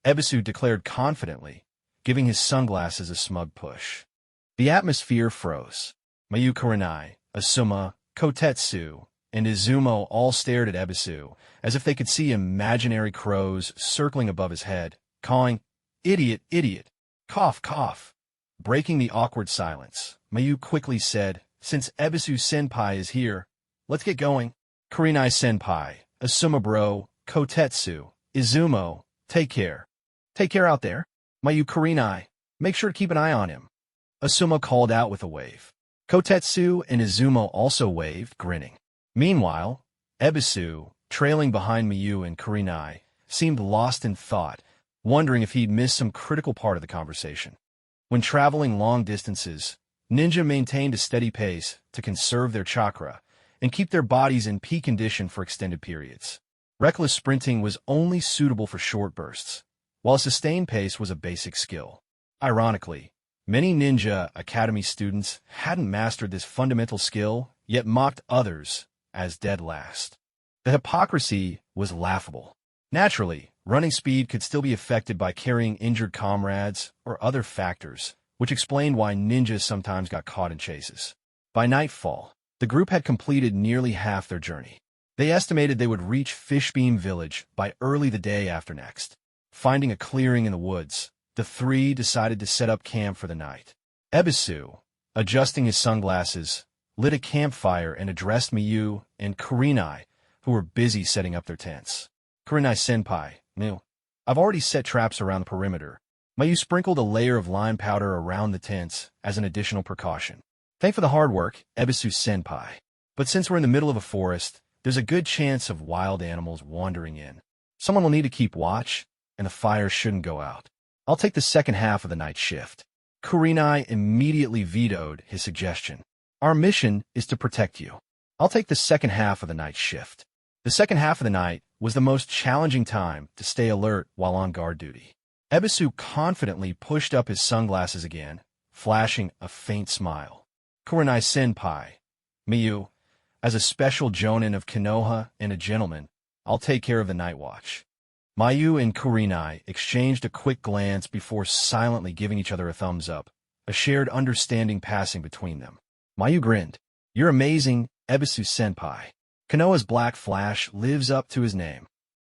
Ebisu declared confidently, giving his sunglasses a smug push. The atmosphere froze. Mayu Kurenai, Asuma, Kotetsu, and Izumo all stared at Ebisu, as if they could see imaginary crows circling above his head, calling, Idiot, idiot, cough, cough. Breaking the awkward silence, Mayu quickly said, Since Ebisu-senpai is here, let's get going. Kurenai-senpai, Asuma bro, Kotetsu, Izumo, take care. Take care out there. Mayu Kurenai, make sure to keep an eye on him. Asuma called out with a wave. Kotetsu and Izumo also waved, grinning. Meanwhile, Ebisu, trailing behind Mayu and Kurenai, seemed lost in thought, wondering if he'd missed some critical part of the conversation. When traveling long distances, ninja maintained a steady pace to conserve their chakra and keep their bodies in peak condition for extended periods. Reckless sprinting was only suitable for short bursts, while a sustained pace was a basic skill. Ironically, many Ninja Academy students hadn't mastered this fundamental skill, yet mocked others as dead last. The hypocrisy was laughable. Naturally, running speed could still be affected by carrying injured comrades or other factors, which explained why ninjas sometimes got caught in chases. By nightfall, the group had completed nearly half their journey. They estimated they would reach Fishbeam Village by early the day after next. Finding a clearing in the woods, the three decided to set up camp for the night. Ebisu, adjusting his sunglasses, lit a campfire and addressed Mayu and Kurenai, who were busy setting up their tents. Kurenai-senpai, I've already set traps around the perimeter. Mayu sprinkled a layer of lime powder around the tents as an additional precaution. Thanks for the hard work, Ebisu-senpai. But since we're in the middle of a forest, there's a good chance of wild animals wandering in. Someone will need to keep watch, and the fire shouldn't go out. I'll take the second half of the night shift. Kurenai immediately vetoed his suggestion. Our mission is to protect you. I'll take the second half of the night shift. The second half of the night was the most challenging time to stay alert while on guard duty. Ebisu confidently pushed up his sunglasses again, flashing a faint smile. Kurenai-senpai, Miyu, as a special jonin of Konoha and a gentleman, I'll take care of the night watch. Mayu and Kurenai exchanged a quick glance before silently giving each other a thumbs up, a shared understanding passing between them. Mayu grinned. You're amazing, Ebisu-senpai. Konoha's Black Flash lives up to his name.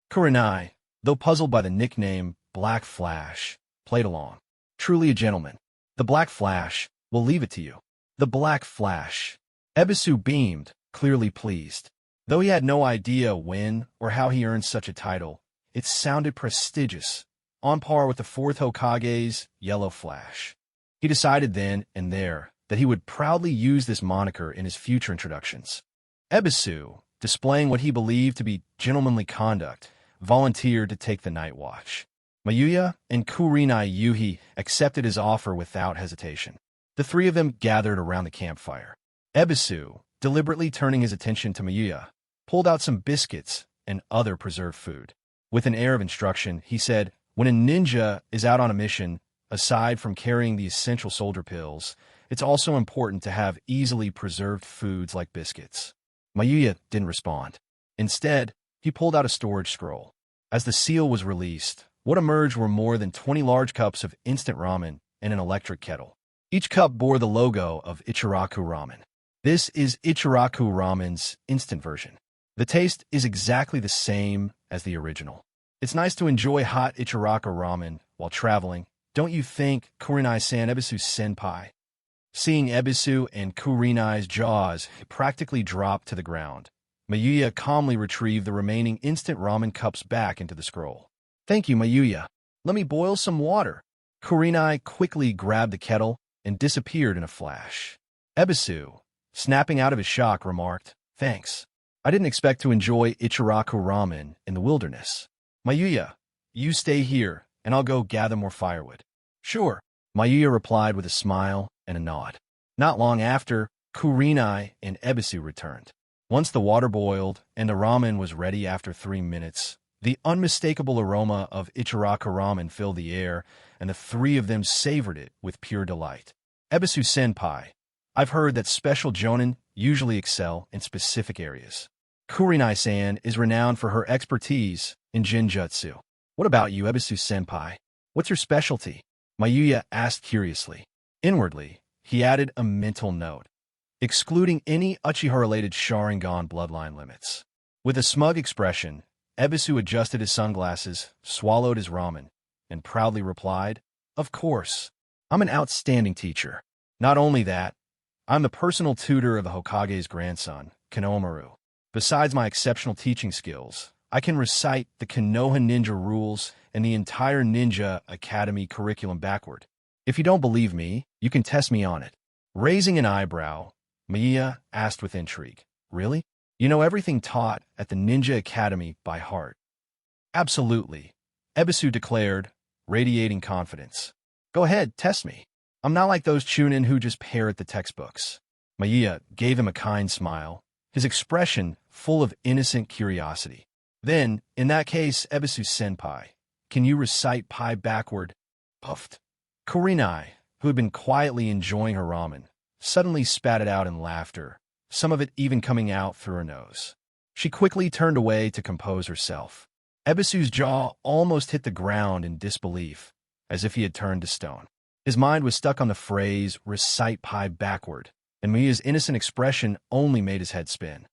Kurenai, though puzzled by the nickname Black Flash, played along. Truly a gentleman. The Black Flash, we'll leave it to you. The Black Flash. Ebisu beamed, clearly pleased. Though he had no idea when or how he earned such a title, it sounded prestigious, on par with the fourth Hokage's Yellow Flash. He decided then and there that he would proudly use this moniker in his future introductions. Ebisu, displaying what he believed to be gentlemanly conduct, volunteered to take the night watch. Mayuya and Kurenai Yuhi accepted his offer without hesitation. The three of them gathered around the campfire. Ebisu, deliberately turning his attention to Mayuya, pulled out some biscuits and other preserved food. With an air of instruction, he said, when a ninja is out on a mission, aside from carrying the essential soldier pills, it's also important to have easily preserved foods like biscuits. Mayuya didn't respond. Instead, he pulled out a storage scroll. As the seal was released, what emerged were more than 20 large cups of instant ramen and an electric kettle. Each cup bore the logo of Ichiraku Ramen. This is Ichiraku Ramen's instant version. The taste is exactly the same as the original. It's nice to enjoy hot Ichiraku Ramen while traveling, don't you think, Kurenai-san? Ebisu-senpai? Seeing Ebisu and Kurenai's jaws practically drop to the ground, Mayuya calmly retrieved the remaining instant ramen cups back into the scroll. Thank you, Mayuya. Let me boil some water. Kurenai quickly grabbed the kettle and disappeared in a flash. Ebisu, snapping out of his shock, remarked, Thanks. I didn't expect to enjoy Ichiraku Ramen in the wilderness. Mayuya, you stay here, and I'll go gather more firewood. Sure, Mayuya replied with a smile and a nod. Not long after, Kurenai and Ebisu returned. Once the water boiled and the ramen was ready after 3 minutes, the unmistakable aroma of Ichiraku Ramen filled the air, and the three of them savored it with pure delight. Ebisu-senpai, I've heard that special jonin usually excel in specific areas. Kurenai-san is renowned for her expertise in genjutsu. What about you, Ebisu-senpai? What's your specialty? Mayuya asked curiously. Inwardly, he added a mental note, excluding any Uchiha-related Sharingan bloodline limits. With a smug expression, Ebisu adjusted his sunglasses, swallowed his ramen, and proudly replied, Of course, I'm an outstanding teacher. Not only that, I'm the personal tutor of the Hokage's grandson, Konohamaru. Besides my exceptional teaching skills, I can recite the Konoha ninja rules and the entire Ninja Academy curriculum backward. If you don't believe me, you can test me on it. Raising an eyebrow, Mayuya asked with intrigue, Really? You know everything taught at the Ninja Academy by heart? Absolutely, Ebisu declared, radiating confidence. Go ahead, test me. I'm not like those chunin who just parrot the textbooks. Mayuya gave him a kind smile, his expression full of innocent curiosity. Then, in that case, Ebisu-senpai, can you recite pi backward? Puffed. Kurenai, who had been quietly enjoying her ramen, suddenly spat it out in laughter, some of it even coming out through her nose. She quickly turned away to compose herself. Ebisu's jaw almost hit the ground in disbelief, as if he had turned to stone. His mind was stuck on the phrase, recite pi backward, and Mayuya's innocent expression only made his head spin.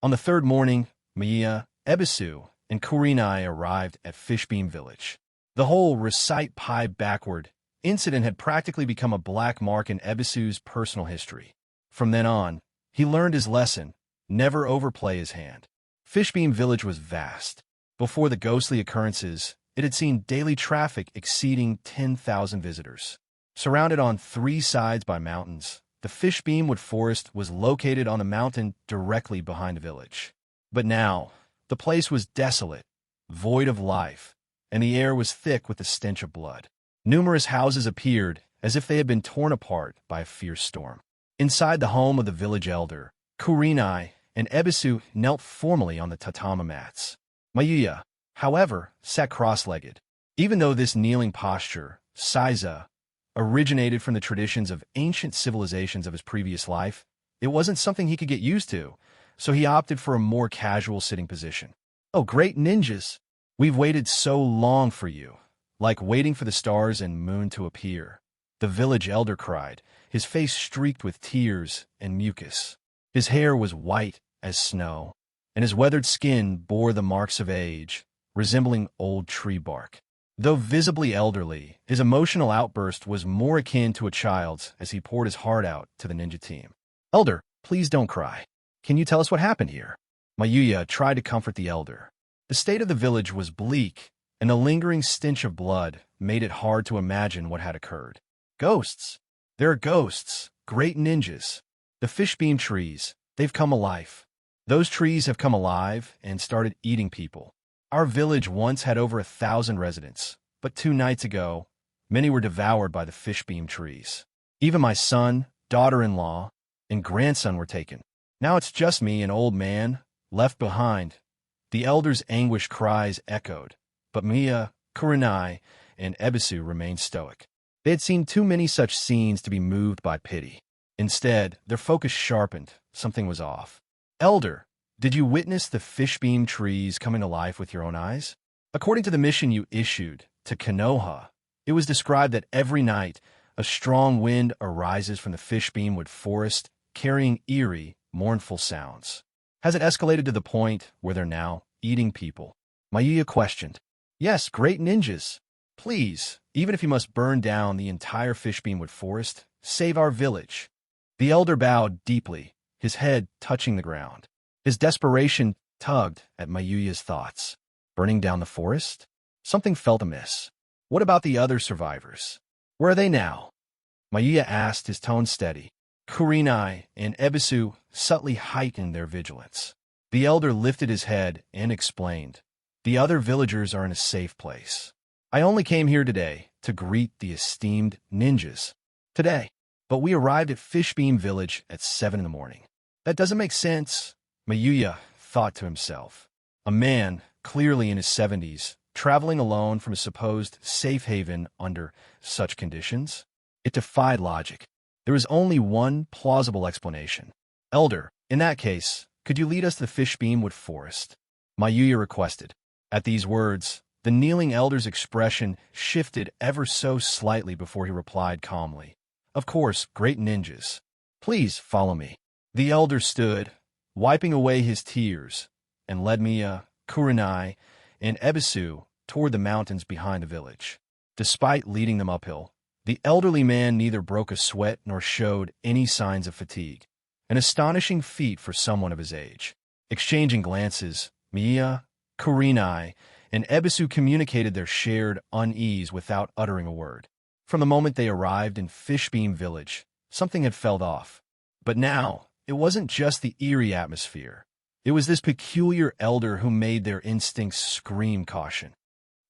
On the third morning, Mayuya, Ebisu, and Kurenai arrived at Fishbeam Village. The whole recite pi backward incident had practically become a black mark in Ebisu's personal history. From then on, he learned his lesson, never overplay his hand. Fishbeam Village was vast. Before the ghostly occurrences, It had seen daily traffic exceeding 10,000 visitors. Surrounded on three sides by mountains, the Fishbeamwood Forest was located on a mountain directly behind the village. But now, the place was desolate, void of life, and the air was thick with the stench of blood. Numerous houses appeared as if they had been torn apart by a fierce storm. Inside the home of the village elder, Kurenai and Ebisu knelt formally on the tatama mats. Mayuya, however, sat cross-legged. Even though this kneeling posture, Saiza, originated from the traditions of ancient civilizations of his previous life, it wasn't something he could get used to, so he opted for a more casual sitting position. "Oh, great ninjas! We've waited so long for you, like waiting for the stars and moon to appear," the village elder cried, his face streaked with tears and mucus. His hair was white as snow, and his weathered skin bore the marks of age, resembling old tree bark. Though visibly elderly, his emotional outburst was more akin to a child's as he poured his heart out to the ninja team. "Elder, please don't cry. Can you tell us what happened here?" Mayuya tried to comfort the elder. The state of the village was bleak, and the lingering stench of blood made it hard to imagine what had occurred. "Ghosts! There are ghosts, great ninjas. The fishbeam trees, they've come alive. Those trees have come alive and started eating people. Our village once had over 1,000 residents, but 2 nights ago, many were devoured by the fishbeam trees. Even my son, daughter-in-law, and grandson were taken. Now it's just me, an old man, left behind." The elder's anguished cries echoed, but Mia, Kurenai, and Ebisu remained stoic. They had seen too many such scenes to be moved by pity. Instead, their focus sharpened. Something was off. "Elder, did you witness the fishbeam trees coming to life with your own eyes? According to the mission you issued to Konoha, it was described that every night a strong wind arises from the fishbeamwood forest, carrying eerie, mournful sounds. Has it escalated to the point where they're now eating people?" Mayuya questioned. "Yes, great ninjas. Please, even if you must burn down the entire fishbeamwood forest, save our village." The elder bowed deeply, his head touching the ground. His desperation tugged at Mayuya's thoughts. Burning down the forest? Something felt amiss. What about the other survivors? Where are they now? Mayuya asked, his tone steady. Kurenai and Ebisu subtly heightened their vigilance. The elder lifted his head and explained, "The other villagers are in a safe place. I only came here today to greet the esteemed ninjas. Today. But we arrived at Fishbeam Village at 7 in the morning. That doesn't make sense," Mayuya thought to himself. A man, clearly in his 70s, traveling alone from a supposed safe haven under such conditions? It defied logic. There was only one plausible explanation. "Elder, in that case, could you lead us to the Fishbeamwood Forest?" Mayuya requested. At these words, the kneeling elder's expression shifted ever so slightly before he replied calmly. "Of course, great ninjas. Please follow me." The elder stood, wiping away his tears, and led Mia, Kurenai, and Ebisu toward the mountains behind the village. Despite leading them uphill, the elderly man neither broke a sweat nor showed any signs of fatigue, an astonishing feat for someone of his age. Exchanging glances, Mia, Kurenai, and Ebisu communicated their shared unease without uttering a word. From the moment they arrived in Fishbeam Village, something had felt off. But now, it wasn't just the eerie atmosphere. It was this peculiar elder who made their instincts scream caution.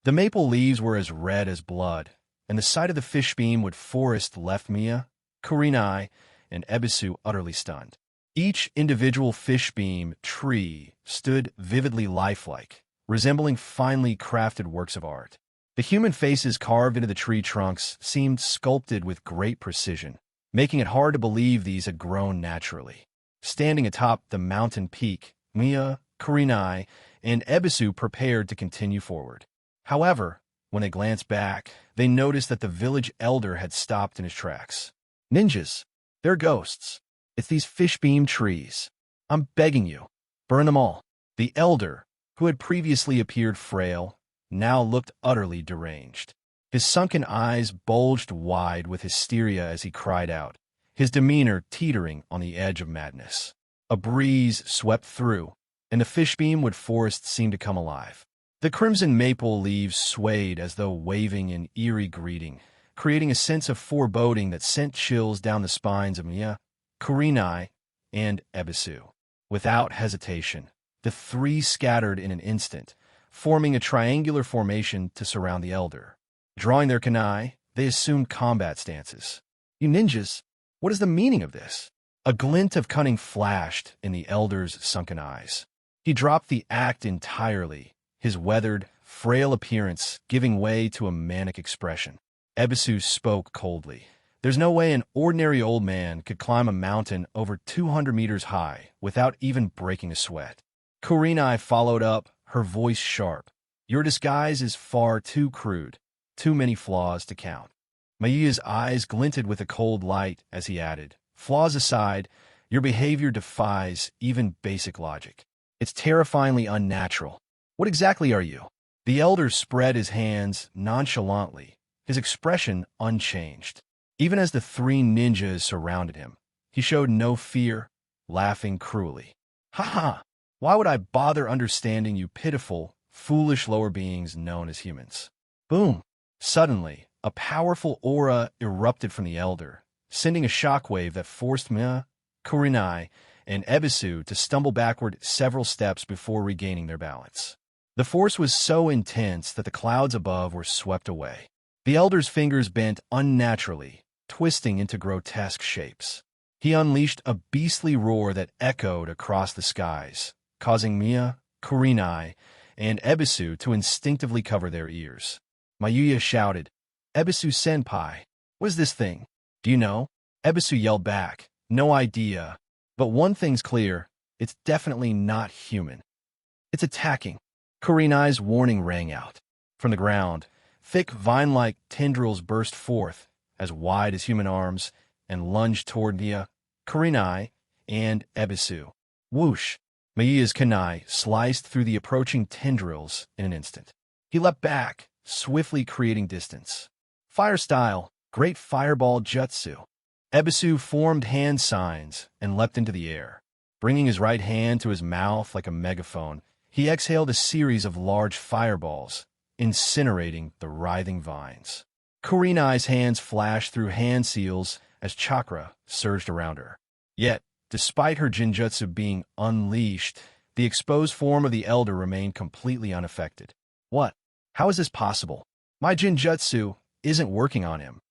The maple leaves were as red as blood, and the sight of the Fishbeamwood Forest left Mia, Kurenai, and Ebisu utterly stunned. Each individual fishbeam tree stood vividly lifelike, resembling finely crafted works of art. The human faces carved into the tree trunks seemed sculpted with great precision, making it hard to believe these had grown naturally. Standing atop the mountain peak, Mia, Kurenai, and Ebisu prepared to continue forward. However, when they glanced back, they noticed that the village elder had stopped in his tracks. "Ninjas, they're ghosts. It's these fishbeam trees. I'm begging you, burn them all." The elder, who had previously appeared frail, now looked utterly deranged. His sunken eyes bulged wide with hysteria as he cried out, his demeanor teetering on the edge of madness. A breeze swept through, and the Fishbeamwood Forest seemed to come alive. The crimson maple leaves swayed as though waving in eerie greeting, creating a sense of foreboding that sent chills down the spines of Mia, Kurenai, and Ebisu. Without hesitation, the three scattered in an instant, forming a triangular formation to surround the elder. Drawing their kunai, they assumed combat stances. "You ninjas, what is the meaning of this?" A glint of cunning flashed in the elder's sunken eyes. He dropped the act entirely, his weathered, frail appearance giving way to a manic expression. Ebisu spoke coldly. "There's no way an ordinary old man could climb a mountain over 200 meters high without even breaking a sweat." Kurenai followed up, her voice sharp. "Your disguise is far too crude, too many flaws to count." Maiya's eyes glinted with a cold light as he added, "Flaws aside, your behavior defies even basic logic. It's terrifyingly unnatural. What exactly are you?" The elder spread his hands nonchalantly, his expression unchanged. Even as the three ninjas surrounded him, he showed no fear, laughing cruelly. "Ha ha! Why would I bother understanding you pitiful, foolish lower beings known as humans?" Boom! Suddenly, a powerful aura erupted from the elder, sending a shockwave that forced Mia, Kurenai, and Ebisu to stumble backward several steps before regaining their balance. The force was so intense that the clouds above were swept away. The elder's fingers bent unnaturally, twisting into grotesque shapes. He unleashed a beastly roar that echoed across the skies, causing Mia, Kurenai, and Ebisu to instinctively cover their ears. Mayuya shouted, "Ebisu-senpai, what is this thing? Do you know?" Ebisu yelled back, "No idea. But one thing's clear, it's definitely not human. It's attacking." Kurenai's warning rang out. From the ground, thick vine-like tendrils burst forth, as wide as human arms, and lunged toward Mia, Kurenai, and Ebisu. Whoosh! Maiya's kunai sliced through the approaching tendrils in an instant. He leapt back, swiftly creating distance. "Fire style, great fireball jutsu." Ebisu formed hand signs and leapt into the air. Bringing his right hand to his mouth like a megaphone, he exhaled a series of large fireballs, incinerating the writhing vines. Kurenai's hands flashed through hand seals as Chakra surged around her. Yet, despite her jinjutsu being unleashed, the exposed form of the elder remained completely unaffected. "What? How is this possible? My jinjutsu isn't working on him."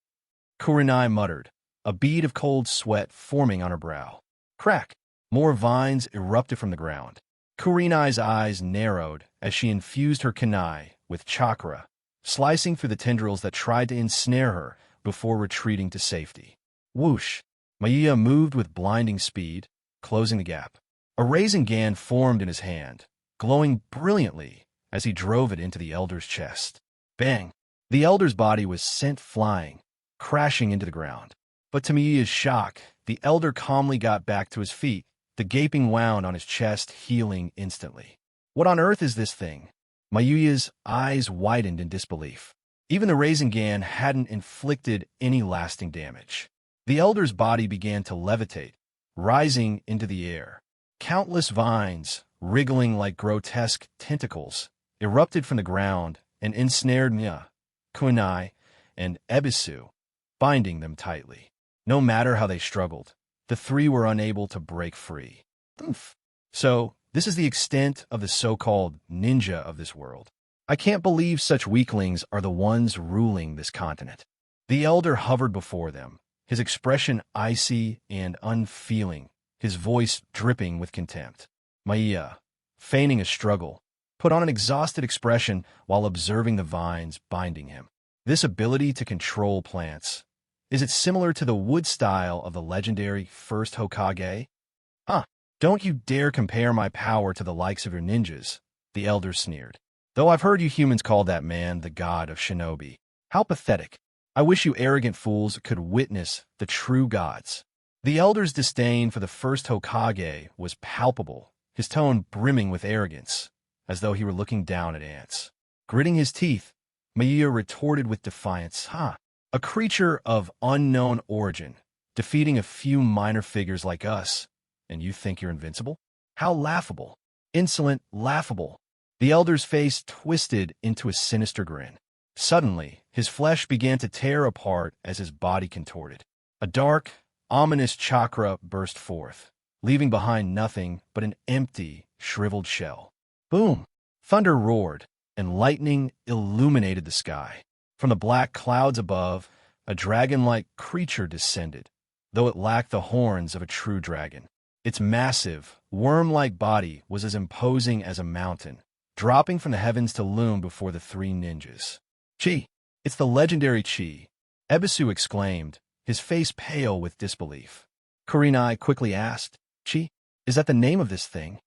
Kurenai muttered, a bead of cold sweat forming on her brow. Crack! More vines erupted from the ground. Kurenai's eyes narrowed as she infused her kunai with chakra, slicing through the tendrils that tried to ensnare her before retreating to safety. Whoosh! Maiya moved with blinding speed, closing the gap. A Rasengan formed in his hand, glowing brilliantly as he drove it into the elder's chest. Bang! The elder's body was sent flying, crashing into the ground. But to Maiya's shock, the elder calmly got back to his feet, the gaping wound on his chest healing instantly. "What on earth is this thing?" Mayuya's eyes widened in disbelief. Even the Rasengan hadn't inflicted any lasting damage. The elder's body began to levitate, rising into the air. Countless vines, wriggling like grotesque tentacles, erupted from the ground and ensnared Mia, Kurenai, and Ebisu, binding them tightly. No matter how they struggled, the three were unable to break free. So, this is the extent of the so-called ninja of this world. I can't believe such weaklings are the ones ruling this continent. The elder hovered before them, his expression icy and unfeeling, his voice dripping with contempt. Maiya, feigning a struggle, put on an exhausted expression while observing the vines binding him. This ability to control plants, is it similar to the wood style of the legendary first Hokage? Don't you dare compare my power to the likes of your ninjas, the elder sneered. Though I've heard you humans call that man the god of shinobi. How pathetic. I wish you arrogant fools could witness the true gods. The elder's disdain for the first Hokage was palpable, his tone brimming with arrogance, as though he were looking down at ants. Gritting his teeth, Maiya retorted with defiance, A creature of unknown origin, defeating a few minor figures like us, and you think you're invincible? How laughable. Insolent, laughable. The elder's face twisted into a sinister grin. Suddenly, his flesh began to tear apart as his body contorted. A dark, ominous chakra burst forth, leaving behind nothing but an empty, shriveled shell. Boom! Thunder roared, and lightning illuminated the sky. From the black clouds above, a dragon-like creature descended, though it lacked the horns of a true dragon. Its massive, worm-like body was as imposing as a mountain, dropping from the heavens to loom before the three ninjas. Chi! It's the legendary Chi! Ebisu exclaimed, his face pale with disbelief. Kurenai quickly asked, Chi, is that the name of this thing?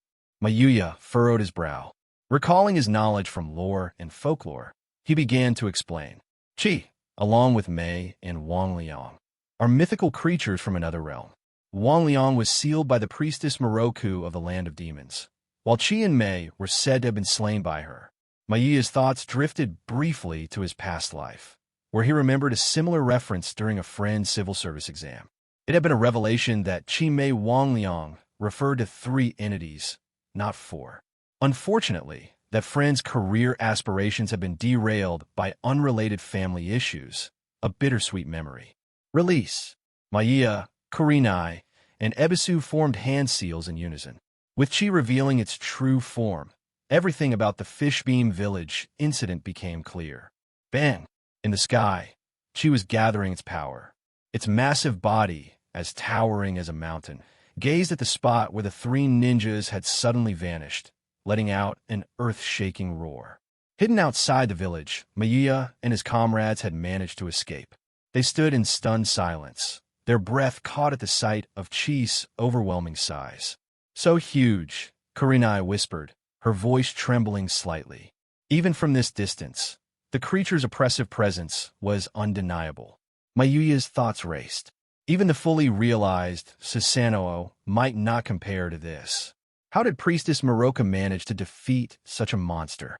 Mayuya furrowed his brow. Recalling his knowledge from lore and folklore, he began to explain. Chi, along with Mei and Wang Liang, are mythical creatures from another realm. Wang Liang was sealed by the priestess Moroku of the Land of Demons, while Chi and Mei were said to have been slain by her. Mayuya's thoughts drifted briefly to his past life, where he remembered a similar reference during a friend's civil service exam. It had been a revelation that Chi Mei Wang Liang referred to 3 entities, not 4. Unfortunately, that friend's career aspirations had been derailed by unrelated family issues, a bittersweet memory. Release. Mayuya, Kurenai, and Ebisu formed hand seals in unison. With Chi revealing its true form, everything about the Fishbeam Village incident became clear. Bang! In the sky, Chi was gathering its power. Its massive body, as towering as a mountain, gazed at the spot where the 3 ninjas had suddenly vanished, letting out an earth-shaking roar. Hidden outside the village, Mayuya and his comrades had managed to escape. They stood in stunned silence, their breath caught at the sight of Chi's overwhelming size. So huge, Kurenai whispered, her voice trembling slightly. Even from this distance, the creature's oppressive presence was undeniable. Mayuya's thoughts raced. Even the fully realized Susanoo might not compare to this. How did Priestess Moroka manage to defeat such a monster?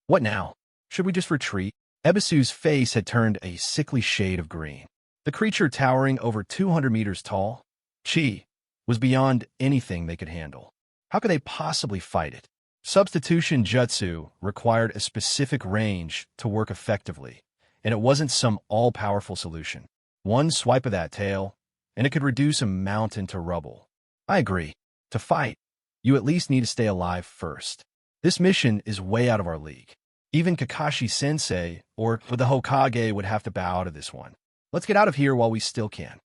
What now? Should we just retreat? Ebisu's face had turned a sickly shade of green. The creature towering over 200 meters tall, Chi, was beyond anything they could handle. How could they possibly fight it? Substitution jutsu required a specific range to work effectively, and it wasn't some all-powerful solution. One swipe of that tail, and it could reduce a mountain to rubble. I agree. To fight, you at least need to stay alive first. This mission is way out of our league. Even Kakashi-sensei or the Hokage would have to bow out of this one. Let's get out of here while we still can.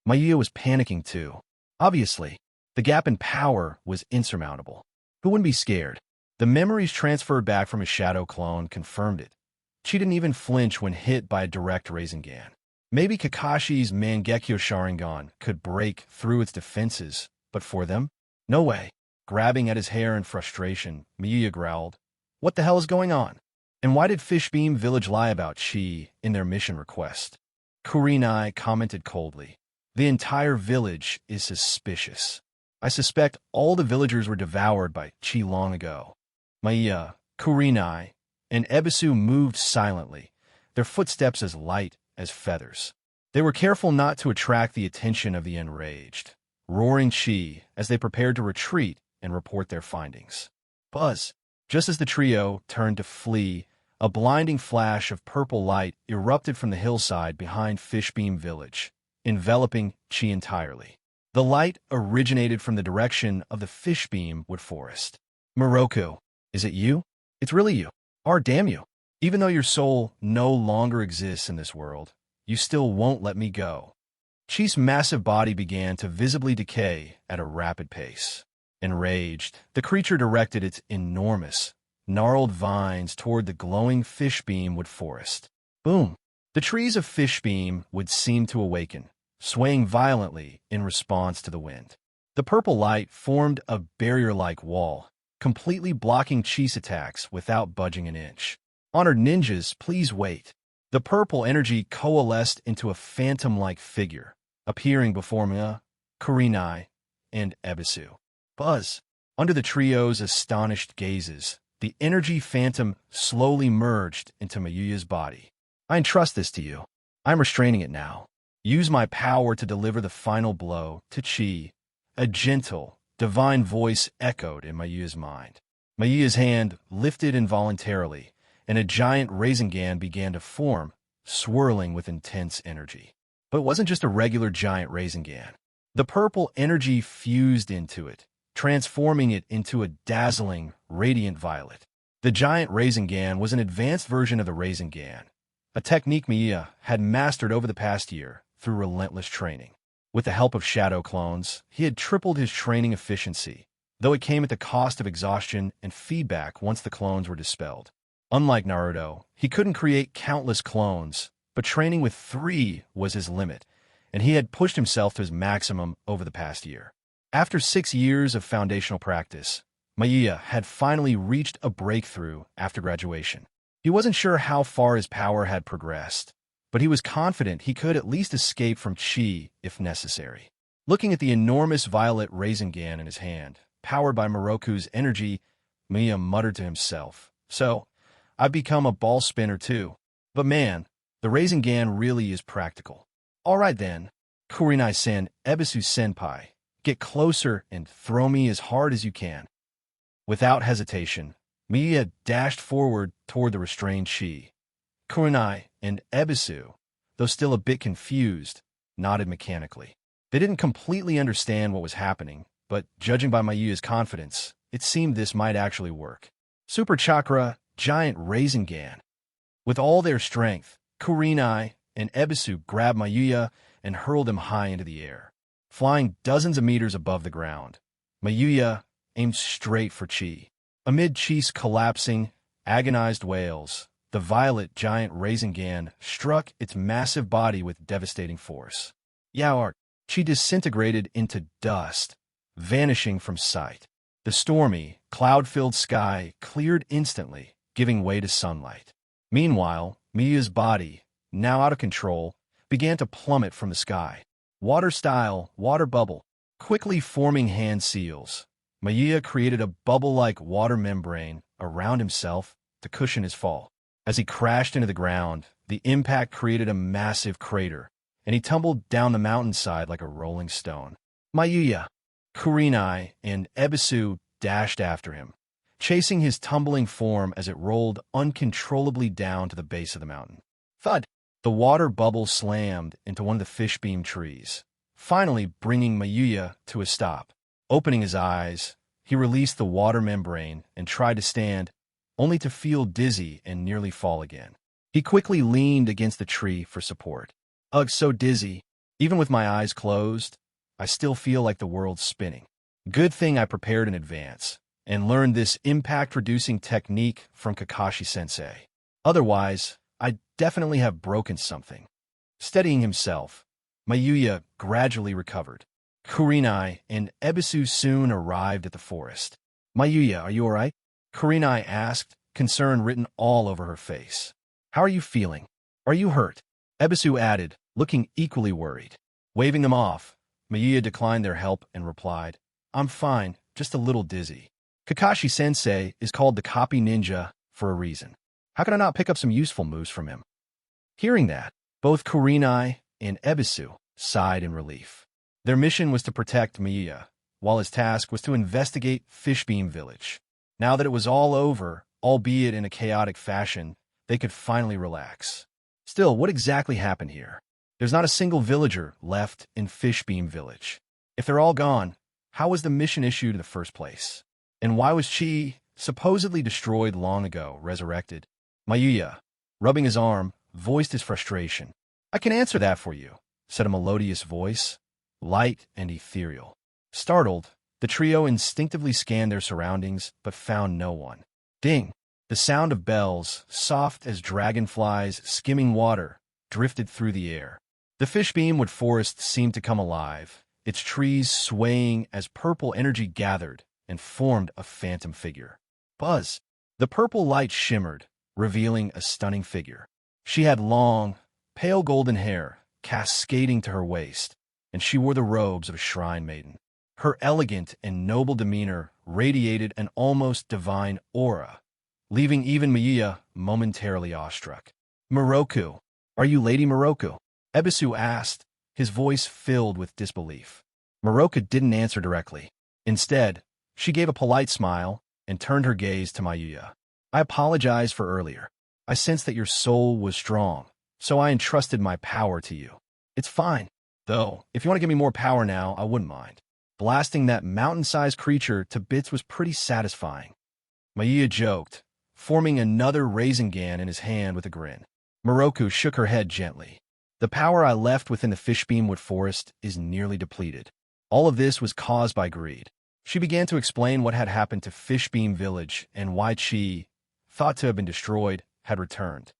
Mayuya was panicking too. Obviously, the gap in power was insurmountable. Who wouldn't be scared? The memories transferred back from his shadow clone confirmed it. She didn't even flinch when hit by a direct Rasengan. Maybe Kakashi's Mangekyo Sharingan could break through its defenses, but for them? No way. Grabbing at his hair in frustration, Mayuya growled, What the hell is going on? And why did Fishbeam Village lie about Chi in their mission request? Kurenai commented coldly. The entire village is suspicious. I suspect all the villagers were devoured by Chi long ago. Mayuya, Kurenai, and Ebisu moved silently, their footsteps as light as feathers. They were careful not to attract the attention of the enraged, roaring Chi as they prepared to retreat and report their findings. Buzz! Just as the trio turned to flee, a blinding flash of purple light erupted from the hillside behind Fishbeam Village, enveloping Chi entirely. The light originated from the direction of the Fishbeam Wood Forest. Moroku, is it you? It's really you. Damn you. Even though your soul no longer exists in this world, you still won't let me go. Chi's massive body began to visibly decay at a rapid pace. Enraged, the creature directed its enormous, gnarled vines toward the glowing Fishbeam Wood Forest. Boom! The trees of Fishbeam Wood seemed to awaken, swaying violently in response to the wind. The purple light formed a barrier-like wall, completely blocking Chi's attacks without budging an inch. Honored ninjas, please wait. The purple energy coalesced into a phantom-like figure, appearing before Mayuya, Kurenai, and Ebisu. Buzz! Under the trio's astonished gazes, the energy phantom slowly merged into Mayuya's body. I entrust this to you. I'm restraining it now. Use my power to deliver the final blow to Chi. A gentle, divine voice echoed in Mayuya's mind. Mayuya's hand lifted involuntarily, and a giant Rasengan began to form, swirling with intense energy. But it wasn't just a regular giant Rasengan. The purple energy fused into it, transforming it into a dazzling, radiant violet. The giant Rasengan was an advanced version of the Rasengan, a technique Mayuya had mastered over the past year through relentless training. With the help of shadow clones, he had tripled his training efficiency, though it came at the cost of exhaustion and feedback once the clones were dispelled. Unlike Naruto, he couldn't create countless clones, but training with 3 was his limit, and he had pushed himself to his maximum over the past year. After 6 years of foundational practice, Mayuya had finally reached a breakthrough after graduation. He wasn't sure how far his power had progressed, but he was confident he could at least escape from Chi if necessary. Looking at the enormous violet Rasengan in his hand, powered by Miroku's energy, Mayuya muttered to himself, "So, I've become a ball spinner too. But man, the Rasengan really is practical. All right then, Kurinai-sen, Ebisu-senpai, get closer and throw me as hard as you can." Without hesitation, Mayuya dashed forward toward the restrained Chi. Kurinai and Ebisu, though still a bit confused, nodded mechanically. They didn't completely understand what was happening, but judging by Mayuya's confidence, it seemed this might actually work. Super Chakra, giant Rasengan. With all their strength, Kurinai and Ebisu grabbed Mayuya and hurled him high into the air. Flying dozens of meters above the ground, Mayuya aimed straight for Chi. Amid Chi's collapsing, agonized wails, the violet giant Rasengan struck its massive body with devastating force. Yaoart, Chi disintegrated into dust, vanishing from sight. The stormy, cloud-filled sky cleared instantly, giving way to sunlight. Meanwhile, Mayuya's body, now out of control, began to plummet from the sky. Water-style, water bubble, quickly forming hand seals. Mayuya created a bubble-like water membrane around himself to cushion his fall. As he crashed into the ground, the impact created a massive crater, and he tumbled down the mountainside like a rolling stone. Mayuya, Kurinai, and Ebisu dashed after him, chasing his tumbling form as it rolled uncontrollably down to the base of the mountain. Thud! The water bubble slammed into one of the fishbeam trees, finally bringing Mayuya to a stop. Opening his eyes, he released the water membrane and tried to stand, only to feel dizzy and nearly fall again. He quickly leaned against the tree for support. Ugh, so dizzy. Even with my eyes closed, I still feel like the world's spinning. Good thing I prepared in advance and learned this impact-reducing technique from Kakashi-sensei. Otherwise, I'd definitely have broken something. Steadying himself, Mayuya gradually recovered. Kurinai and Ebisu soon arrived at the forest. "Mayuya, are you all right?" Kurinai asked, concern written all over her face. "How are you feeling? Are you hurt?" Ebisu added, looking equally worried. Waving them off, Mayuya declined their help and replied, "I'm fine, just a little dizzy." Kakashi-sensei is called the copy ninja for a reason. How could I not pick up some useful moves from him? Hearing that, both Kurinai and Ebisu sighed in relief. Their mission was to protect Mayuya, while his task was to investigate Fishbeam Village. Now that it was all over, albeit in a chaotic fashion, they could finally relax. Still, what exactly happened here? There's not a single villager left in Fishbeam Village. If they're all gone, how was the mission issued in the first place? And why was Chi, supposedly destroyed long ago, resurrected? Mayuya, rubbing his arm, voiced his frustration. "I can answer that for you," said a melodious voice, light and ethereal. Startled, the trio instinctively scanned their surroundings, but found no one. Ding! The sound of bells, soft as dragonflies skimming water, drifted through the air. The Fishbeam forest seemed to come alive, its trees swaying as purple energy gathered and formed a phantom figure. Buzz! The purple light shimmered, revealing a stunning figure. She had long, pale golden hair, cascading to her waist, and she wore the robes of a shrine maiden. Her elegant and noble demeanor radiated an almost divine aura, leaving even Mayuya momentarily awestruck. "Miroku, are you Lady Miroku?" Ebisu asked, his voice filled with disbelief. Miroku didn't answer directly. Instead, she gave a polite smile, and turned her gaze to Mayuya. I apologize for earlier. I sensed that your soul was strong, so I entrusted my power to you. It's fine. Though, if you want to give me more power now, I wouldn't mind. Blasting that mountain-sized creature to bits was pretty satisfying. Mayuya joked, forming another Rasengan in his hand with a grin. Miroku shook her head gently. The power I left within the Fishbeamwood Forest is nearly depleted. All of this was caused by greed. She began to explain what had happened to Fishbeam Village and why Chi, thought to have been destroyed, had returned.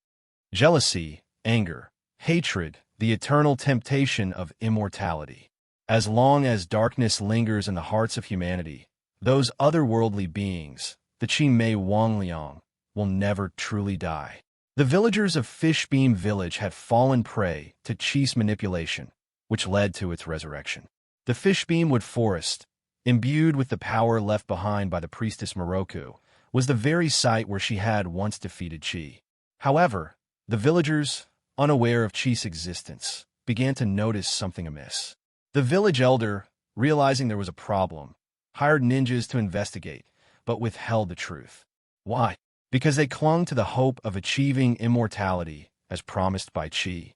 Jealousy, anger, hatred, the eternal temptation of immortality. As long as darkness lingers in the hearts of humanity, those otherworldly beings, the Chi Mei Wangliang, will never truly die. The villagers of Fishbeam Village had fallen prey to Chi's manipulation, which led to its resurrection. The Fishbeamwood Forest, imbued with the power left behind by the priestess Miroku, was the very site where she had once defeated Chi. However, the villagers, unaware of Chi's existence, began to notice something amiss. The village elder, realizing there was a problem, hired ninjas to investigate, but withheld the truth. Why? Because they clung to the hope of achieving immortality as promised by Chi.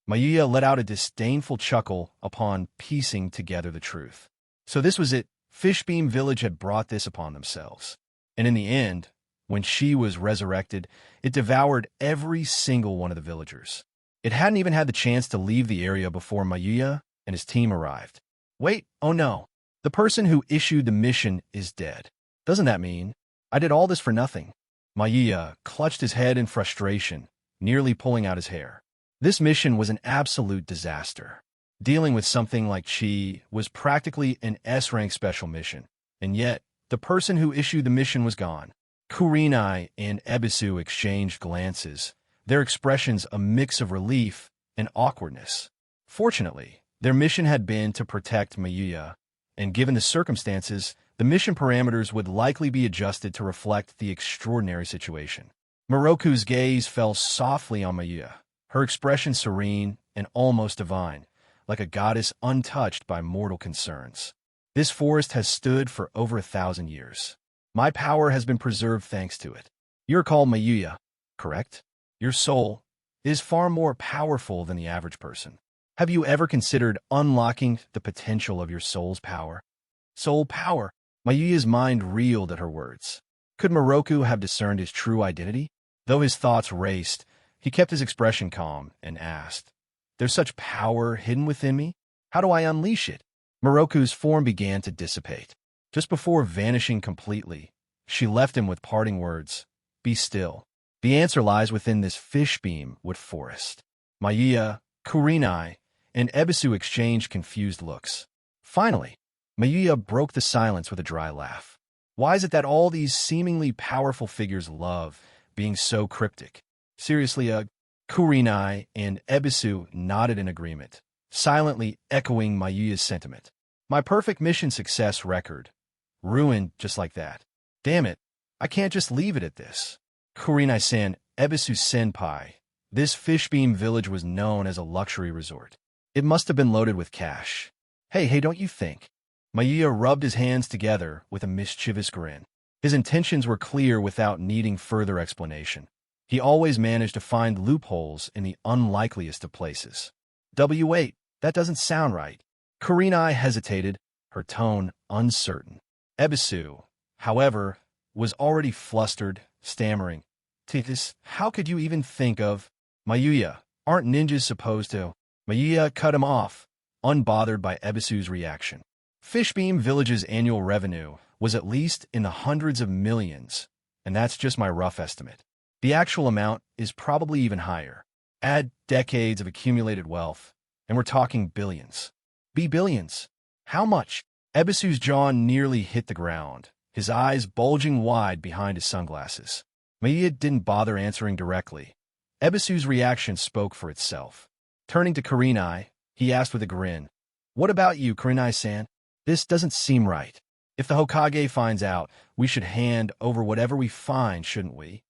Mayuya let out a disdainful chuckle upon piecing together the truth. So this was it. Fishbeam Village had brought this upon themselves. And in the end, when Chi was resurrected, it devoured every single one of the villagers. It hadn't even had the chance to leave the area before Mayuya and his team arrived. Wait, oh no. The person who issued the mission is dead. Doesn't that mean I did all this for nothing? Mayuya clutched his head in frustration, nearly pulling out his hair. This mission was an absolute disaster. Dealing with something like Chi was practically an S-rank special mission, and yet, the person who issued the mission was gone. Kurenai and Ebisu exchanged glances, their expressions a mix of relief and awkwardness. Fortunately, their mission had been to protect Mayuya, and given the circumstances, the mission parameters would likely be adjusted to reflect the extraordinary situation. Miroku's gaze fell softly on Mayuya, her expression serene and almost divine, like a goddess untouched by mortal concerns. This forest has stood for over 1,000 years. My power has been preserved thanks to it. You're called Mayuya, correct? Your soul is far more powerful than the average person. Have you ever considered unlocking the potential of your soul's power? Soul power? Mayuya's mind reeled at her words. Could Miroku have discerned his true identity? Though his thoughts raced, he kept his expression calm and asked, "There's such power hidden within me? How do I unleash it?" Miroku's form began to dissipate. Just before vanishing completely, she left him with parting words, "Be still. The answer lies within this Fishbeamwood Forest." Mayuya, Kurenai, and Ebisu exchanged confused looks. Finally, Mayuya broke the silence with a dry laugh. Why is it that all these seemingly powerful figures love being so cryptic? Seriously, Kurenai and Ebisu nodded in agreement, silently echoing Mayuya's sentiment. My perfect mission success record, ruined just like that. Damn it, I can't just leave it at this. Kurenai-san, Ebisu-senpai, this Fishbeam Village was known as a luxury resort. It must have been loaded with cash. Hey, don't you think? Mayuya rubbed his hands together with a mischievous grin. His intentions were clear without needing further explanation. He always managed to find loopholes in the unlikeliest of places. Wait, that doesn't sound right. Kurenai hesitated, her tone uncertain. Ebisu, however, was already flustered, stammering. Titus, how could you even think of... Mayuya, aren't ninjas supposed to... Mayuya cut him off, unbothered by Ebisu's reaction. Fishbeam Village's annual revenue was at least in the hundreds of millions, and that's just my rough estimate. The actual amount is probably even higher. Add decades of accumulated wealth, and we're talking billions. Billions? How much? Ebisu's jaw nearly hit the ground, his eyes bulging wide behind his sunglasses. Mayuya didn't bother answering directly. Ebisu's reaction spoke for itself. Turning to Kurenai, he asked with a grin, "What about you, Kurenai-san? This doesn't seem right. If the Hokage finds out, we should hand over whatever we find, shouldn't we?"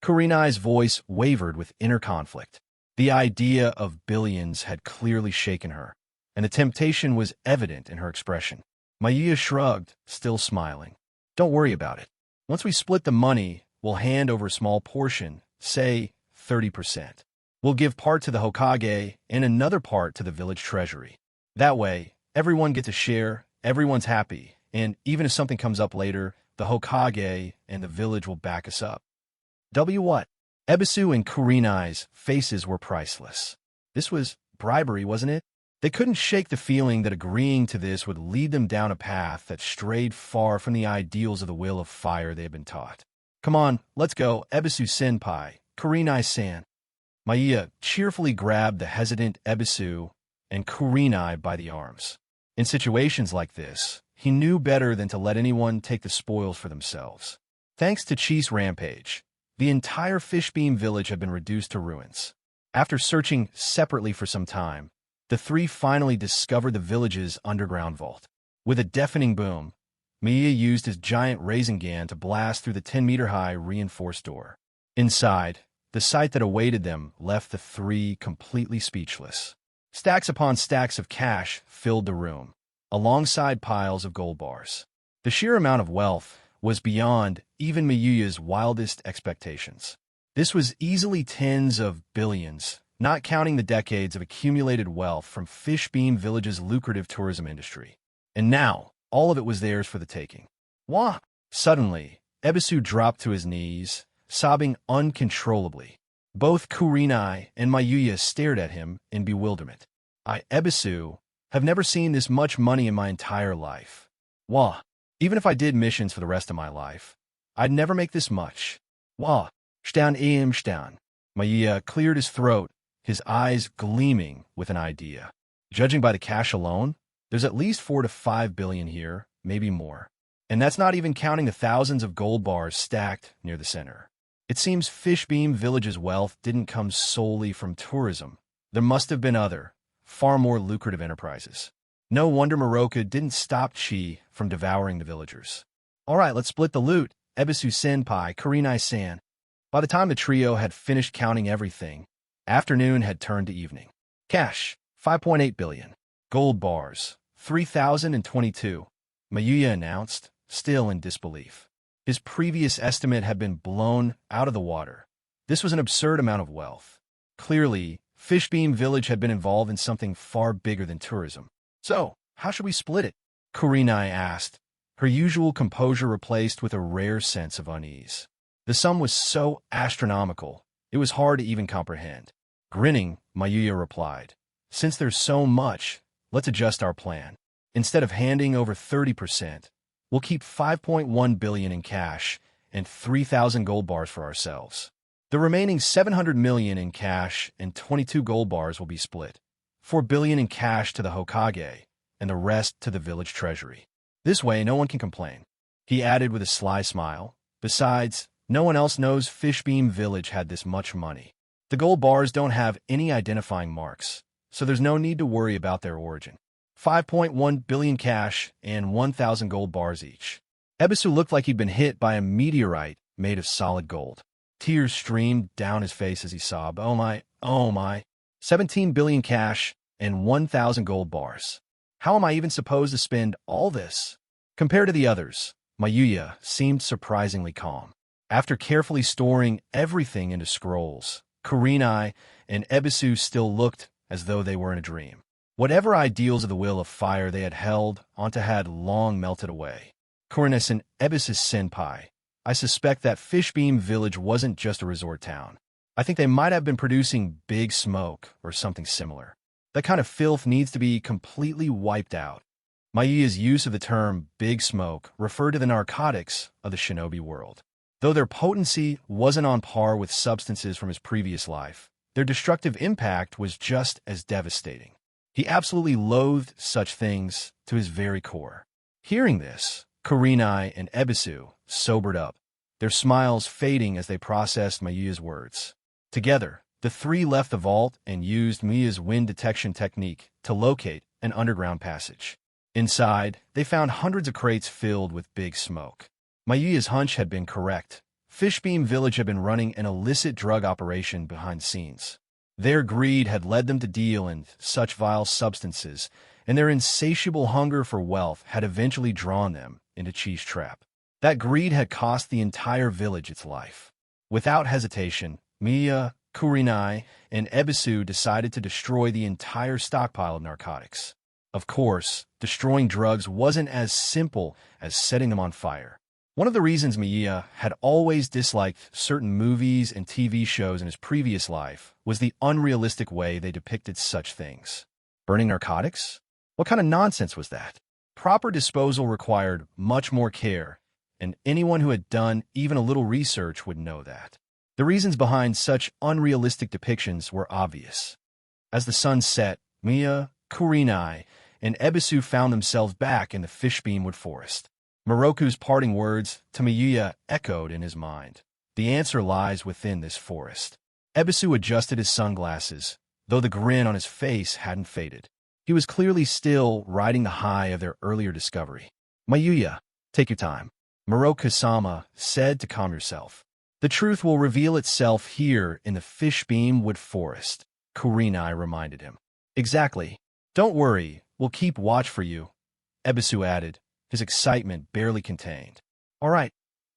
Kurenai's voice wavered with inner conflict. The idea of billions had clearly shaken her, and the temptation was evident in her expression. Mayuya shrugged, still smiling. "Don't worry about it. Once we split the money, we'll hand over a small portion, say 30%. We'll give part to the Hokage and another part to the village treasury. That way, everyone gets a share, everyone's happy, and even if something comes up later, the Hokage and the village will back us up. What? Ebisu and Kurenai's faces were priceless. This was bribery, wasn't it? They couldn't shake the feeling that agreeing to this would lead them down a path that strayed far from the ideals of the will of fire they had been taught. Come on, let's go, Ebisu-senpai, Kurenai-san. Maya cheerfully grabbed the hesitant Ebisu and Kurenai by the arms. In situations like this, he knew better than to let anyone take the spoils for themselves. Thanks to Chi's rampage, the entire Fishbeam village had been reduced to ruins. After searching separately for some time, the three finally discovered the village's underground vault. With a deafening boom, Mia used his giant Rasengan to blast through the 10-meter-high reinforced door. Inside, the sight that awaited them left the three completely speechless. Stacks upon stacks of cash filled the room, alongside piles of gold bars. The sheer amount of wealth was beyond even Miyuya's wildest expectations. This was easily tens of billions, not counting the decades of accumulated wealth from Fishbeam Village's lucrative tourism industry. And now, all of it was theirs for the taking. Wah! Suddenly, Ebisu dropped to his knees, sobbing uncontrollably. Both Kurenai and Miyuya stared at him in bewilderment. Ebisu, have never seen this much money in my entire life. Wah! Even if I did missions for the rest of my life, I'd never make this much. Wah! Stan Stan. Miyuya cleared his throat, his eyes gleaming with an idea. Judging by the cash alone, there's at least 4 to 5 billion here, maybe more. And that's not even counting the thousands of gold bars stacked near the center. It seems Fishbeam Village's wealth didn't come solely from tourism. There must have been other, far more lucrative enterprises. No wonder Moroka didn't stop Chi from devouring the villagers. All right, let's split the loot, Ebisu-senpai, Kurenai-san. By the time the trio had finished counting everything, afternoon had turned to evening. Cash, 5.8 billion. Gold bars, 3,022. Miyuya announced, still in disbelief. His previous estimate had been blown out of the water. This was an absurd amount of wealth. Clearly, Fishbeam Village had been involved in something far bigger than tourism. So, how should we split it? Kurenai asked, her usual composure replaced with a rare sense of unease. The sum was so astronomical, it was hard to even comprehend. Grinning, Miyuya replied, since there's so much, let's adjust our plan. Instead of handing over 30%, we'll keep 5.1 billion in cash and 3,000 gold bars for ourselves. The remaining 700 million in cash and 22 gold bars will be split. 4 billion in cash to the Hokage, and the rest to the village treasury. This way, no one can complain. He added with a sly smile. Besides, no one else knows Fishbeam Village had this much money. The gold bars don't have any identifying marks, so there's no need to worry about their origin. 5.1 billion cash and 1,000 gold bars each. Ebisu looked like he'd been hit by a meteorite made of solid gold. Tears streamed down his face as he sobbed. Oh my. 17 billion cash and 1,000 gold bars. How am I even supposed to spend all this? Compared to the others, Miyuya seemed surprisingly calm. After carefully storing everything into scrolls, Kurenai and Ebisu still looked as though they were in a dream. Whatever ideals of the will of fire they had held onto had long melted away. Kurenai and Ebisu-senpai, I suspect that Fishbeam Village wasn't just a resort town. I think they might have been producing big smoke or something similar. That kind of filth needs to be completely wiped out. Miyuya's use of the term big smoke referred to the narcotics of the shinobi world. Though their potency wasn't on par with substances from his previous life, their destructive impact was just as devastating. He absolutely loathed such things to his very core. Hearing this, Kurenai and Ebisu sobered up, their smiles fading as they processed Miyuya's words. Together, the three left the vault and used Miyuya's wind detection technique to locate an underground passage. Inside, they found hundreds of crates filled with big smoke. Miyuya's hunch had been correct. Fishbeam Village had been running an illicit drug operation behind the scenes. Their greed had led them to deal in such vile substances, and their insatiable hunger for wealth had eventually drawn them into Chi's trap. That greed had cost the entire village its life. Without hesitation, Miya, Kurenai, and Ebisu decided to destroy the entire stockpile of narcotics. Of course, destroying drugs wasn't as simple as setting them on fire. One of the reasons Miya had always disliked certain movies and TV shows in his previous life was the unrealistic way they depicted such things. Burning narcotics? What kind of nonsense was that? Proper disposal required much more care, and anyone who had done even a little research would know that. The reasons behind such unrealistic depictions were obvious. As the sun set, Miya, Kurenai, and Ebisu found themselves back in the Fishbeamwood Forest. Moroku's parting words to Miya echoed in his mind. The answer lies within this forest. Ebisu adjusted his sunglasses, though the grin on his face hadn't faded. He was clearly still riding the high of their earlier discovery. Miya, take your time, Moroku-sama said to calm yourself. The truth will reveal itself here in the Fishbeamwood Forest, Kurenai reminded him. Exactly. Don't worry, we'll keep watch for you, Ebisu added, his excitement barely contained. All right,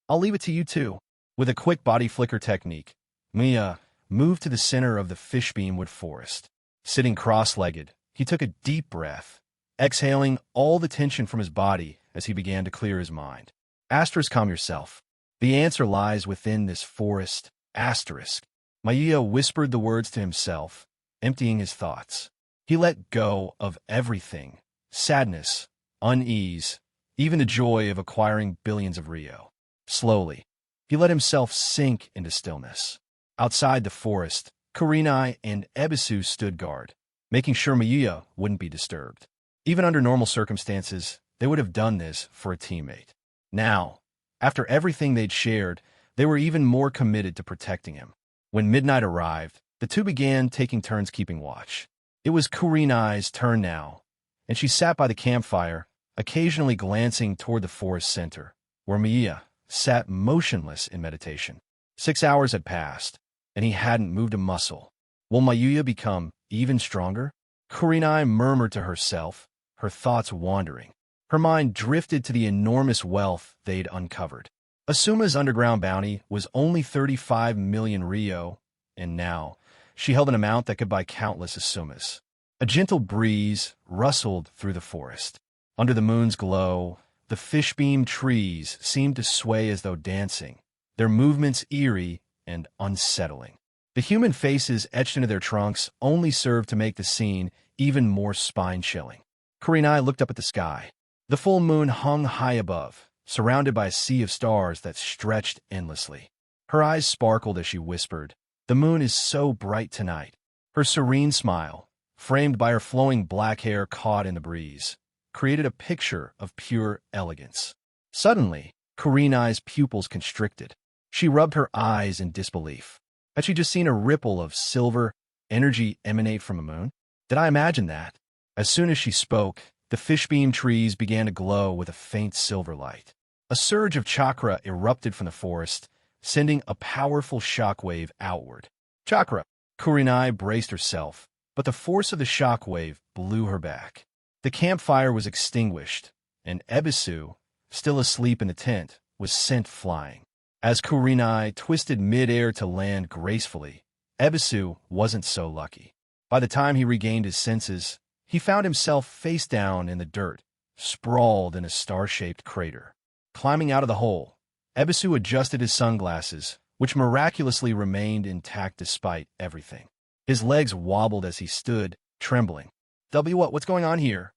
I'll leave it to you two. With a quick body flicker technique, Miya moved to the center of the Fishbeamwood Forest. Sitting cross-legged, he took a deep breath, exhaling all the tension from his body as he began to clear his mind. Asterisk, calm yourself. The answer lies within this forest, asterisk. Miya whispered the words to himself, emptying his thoughts. He let go of everything, sadness, unease, even the joy of acquiring billions of Rio. Slowly, he let himself sink into stillness. Outside the forest, Kurenai and Ebisu stood guard, making sure Miya wouldn't be disturbed. Even under normal circumstances, they would have done this for a teammate. Now, after everything they'd shared, they were even more committed to protecting him. When midnight arrived, the two began taking turns keeping watch. It was Kurenai's turn now, and she sat by the campfire, occasionally glancing toward the forest center, where Miya sat motionless in meditation. 6 hours had passed, and he hadn't moved a muscle. Will Miya become even stronger? Kurenai murmured to herself, her thoughts wandering. Her mind drifted to the enormous wealth they'd uncovered. Asuma's underground bounty was only 35 million Rio, and now she held an amount that could buy countless Asumas. A gentle breeze rustled through the forest. Under the moon's glow, the fishbeam trees seemed to sway as though dancing, their movements eerie and unsettling. The human faces etched into their trunks only served to make the scene even more spine-chilling. Kurenai looked up at the sky. The full moon hung high above, surrounded by a sea of stars that stretched endlessly. Her eyes sparkled as she whispered, "The moon is so bright tonight." Her serene smile, framed by her flowing black hair caught in the breeze, created a picture of pure elegance. Suddenly, Kurenai's pupils constricted. She rubbed her eyes in disbelief. Had she just seen a ripple of silver energy emanate from a moon? Did I imagine that? As soon as she spoke, the fishbeam trees began to glow with a faint silver light. A surge of chakra erupted from the forest, sending a powerful shockwave outward. Chakra! Kurenai braced herself, but the force of the shockwave blew her back. The campfire was extinguished, and Ebisu, still asleep in the tent, was sent flying. As Kurenai twisted mid-air to land gracefully, Ebisu wasn't so lucky. By the time he regained his senses, he found himself face down in the dirt, sprawled in a star-shaped crater. Climbing out of the hole, Ebisu adjusted his sunglasses, which miraculously remained intact despite everything. His legs wobbled as he stood, trembling. What's going on here?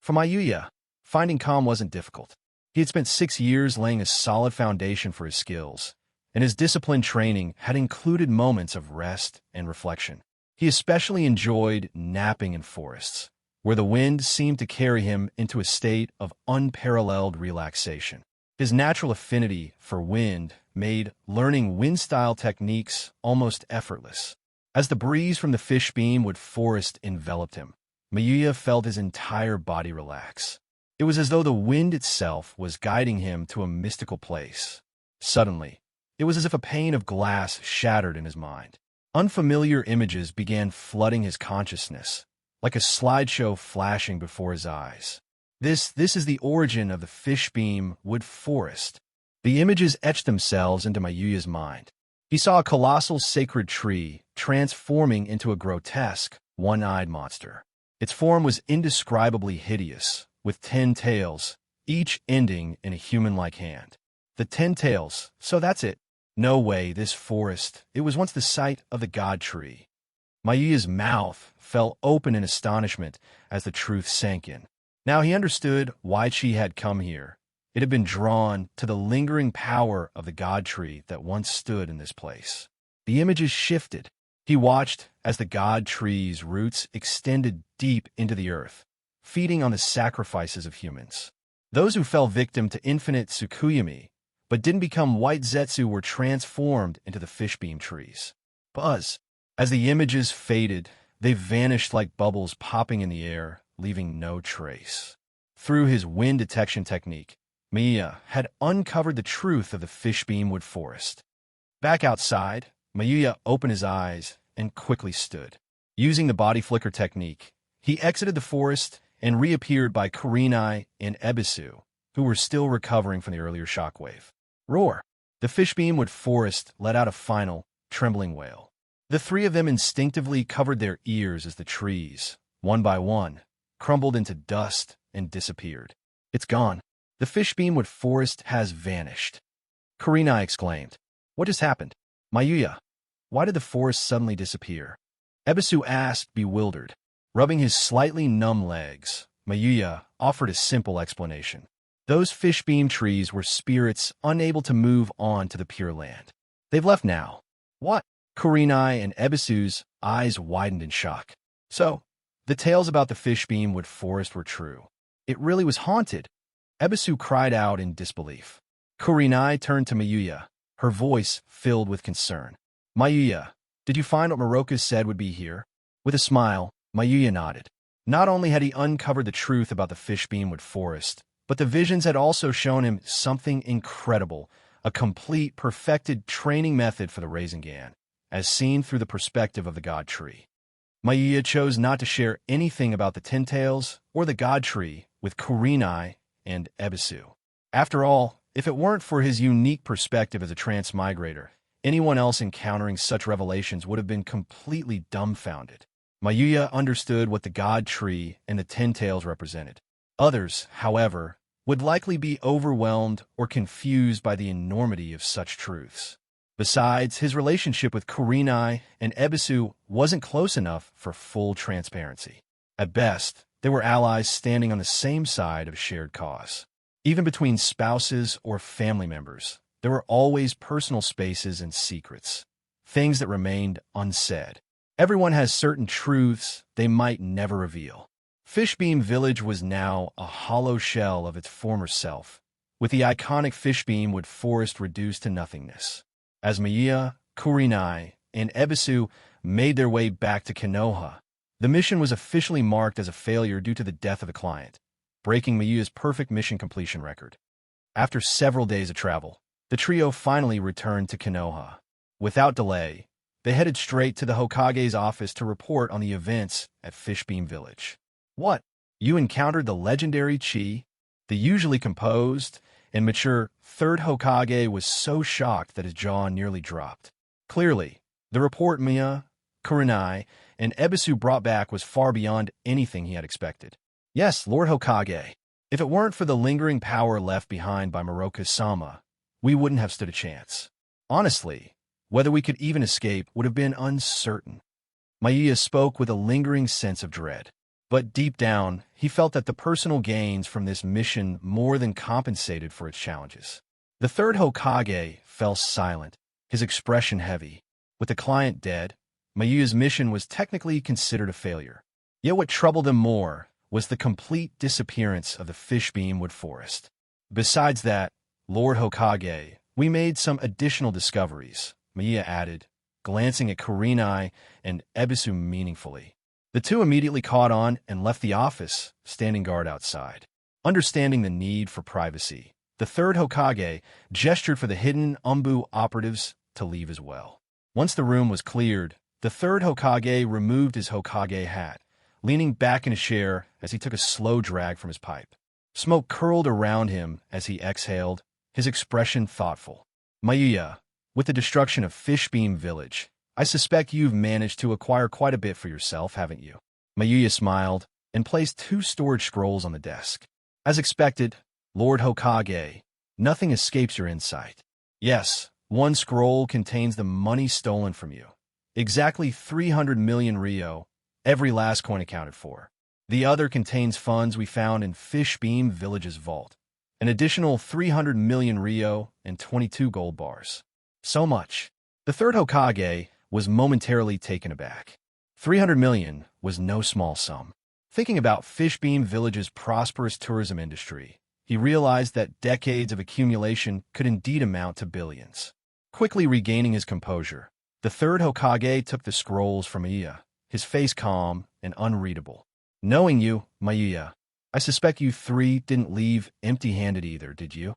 For Miya, finding calm wasn't difficult. He had spent 6 years laying a solid foundation for his skills, and his disciplined training had included moments of rest and reflection. He especially enjoyed napping in forests, where the wind seemed to carry him into a state of unparalleled relaxation. His natural affinity for wind made learning wind-style techniques almost effortless. As the breeze from the fishbeamwood forest enveloped him, Miya felt his entire body relax. It was as though the wind itself was guiding him to a mystical place. Suddenly, it was as if a pane of glass shattered in his mind. Unfamiliar images began flooding his consciousness, like a slideshow flashing before his eyes. This is the origin of the fishbeamwood forest. The images etched themselves into Mayuya's mind. He saw a colossal sacred tree transforming into a grotesque, one-eyed monster. Its form was indescribably hideous, with 10 tails, each ending in a human-like hand. The 10 tails, so that's it. No way, this forest. It was once the site of the god tree. Mayuya's mouth fell open in astonishment as the truth sank in. Now he understood why she had come here. It had been drawn to the lingering power of the god tree that once stood in this place. The images shifted. He watched as the god tree's roots extended deep into the earth, feeding on the sacrifices of humans. Those who fell victim to infinite Tsukuyami, but didn't become white Zetsu, were transformed into the fishbeam trees. Buzz. As the images faded, they vanished like bubbles popping in the air, leaving no trace. Through his wind detection technique, Mayuya had uncovered the truth of the fishbeamwood forest. Back outside, Mayuya opened his eyes and quickly stood. Using the body flicker technique, he exited the forest and reappeared by Kurenai and Ebisu, who were still recovering from the earlier shockwave. Roar! The fishbeamwood forest let out a final, trembling wail. The three of them instinctively covered their ears as the trees, one by one, crumbled into dust and disappeared. It's gone. The fishbeamwood forest has vanished. Kurenai exclaimed. What just happened? Mayuya, why did the forest suddenly disappear? Ebisu asked, bewildered. Rubbing his slightly numb legs, Mayuya offered a simple explanation. Those fishbeam trees were spirits unable to move on to the Pure Land. They've left now. What? Kurenai and Ebisu's eyes widened in shock. So, the tales about the fishbeamwood forest were true. It really was haunted. Ebisu cried out in disbelief. Kurenai turned to Mayuya, her voice filled with concern. Mayuya, did you find what Moroka said would be here? With a smile, Mayuya nodded. Not only had he uncovered the truth about the fishbeamwood forest, but the visions had also shown him something incredible, a complete, perfected training method for the Rasengan, as seen through the perspective of the god tree. Mayuya chose not to share anything about the Ten Tails or the god tree with Kurenai and Ebisu. After all, if it weren't for his unique perspective as a transmigrator, anyone else encountering such revelations would have been completely dumbfounded. Mayuya understood what the god tree and the Ten Tails represented. Others, however, would likely be overwhelmed or confused by the enormity of such truths. Besides, his relationship with Kurenai and Ebisu wasn't close enough for full transparency. At best, they were allies standing on the same side of a shared cause. Even between spouses or family members, there were always personal spaces and secrets, things that remained unsaid. Everyone has certain truths they might never reveal. Fishbeam Village was now a hollow shell of its former self, with the iconic fishbeamwood forest reduced to nothingness. As Mayuya, Kurenai, and Ebisu made their way back to Konoha, the mission was officially marked as a failure due to the death of a client, breaking Mayuya's perfect mission completion record. After several days of travel, the trio finally returned to Konoha. Without delay, they headed straight to the Hokage's office to report on the events at Fishbeam Village. What? You encountered the legendary Chi? The usually composed and mature third Hokage was so shocked that his jaw nearly dropped. Clearly, the report Mayuya, Kurenai, and Ebisu brought back was far beyond anything he had expected. Yes, Lord Hokage. If it weren't for the lingering power left behind by Moroka-sama, we wouldn't have stood a chance. Honestly, whether we could even escape would have been uncertain. Mayuya spoke with a lingering sense of dread. But deep down, he felt that the personal gains from this mission more than compensated for its challenges. The third Hokage fell silent, his expression heavy. With the client dead, Mayuya's mission was technically considered a failure. Yet what troubled him more was the complete disappearance of the fishbeamwood forest. Besides that, Lord Hokage, we made some additional discoveries, Mayuya added, glancing at Kurenai and Ebisu meaningfully. The two immediately caught on and left the office, standing guard outside. Understanding the need for privacy, the third Hokage gestured for the hidden Umbu operatives to leave as well. Once the room was cleared, the third Hokage removed his Hokage hat, leaning back in his chair as he took a slow drag from his pipe. Smoke curled around him as he exhaled, his expression thoughtful. Mayuya, with the destruction of Fishbeam Village, I suspect you've managed to acquire quite a bit for yourself, haven't you? Mayuya smiled and placed 2 storage scrolls on the desk. As expected, Lord Hokage, nothing escapes your insight. Yes, 1 scroll contains the money stolen from you. Exactly 300 million Rio, every last coin accounted for. The other contains funds we found in Fishbeam Village's vault. An additional 300 million Rio and 22 gold bars. So much. The 3rd Hokage was momentarily taken aback. 300 million was no small sum. Thinking about Fishbeam Village's prosperous tourism industry, he realized that decades of accumulation could indeed amount to billions. Quickly regaining his composure, the 3rd Hokage took the scrolls from Mayuya, his face calm and unreadable. Knowing you, Mayuya, I suspect you 3 didn't leave empty-handed either, did you?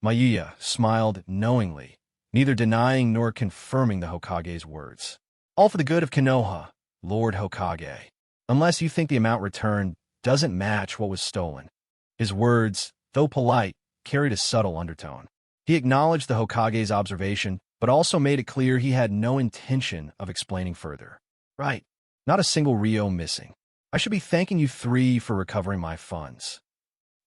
Mayuya smiled knowingly, neither denying nor confirming the Hokage's words. All for the good of Konoha, Lord Hokage. Unless you think the amount returned doesn't match what was stolen. His words, though polite, carried a subtle undertone. He acknowledged the Hokage's observation, but also made it clear he had no intention of explaining further. Right. Not a single Rio missing. I should be thanking you 3 for recovering my funds.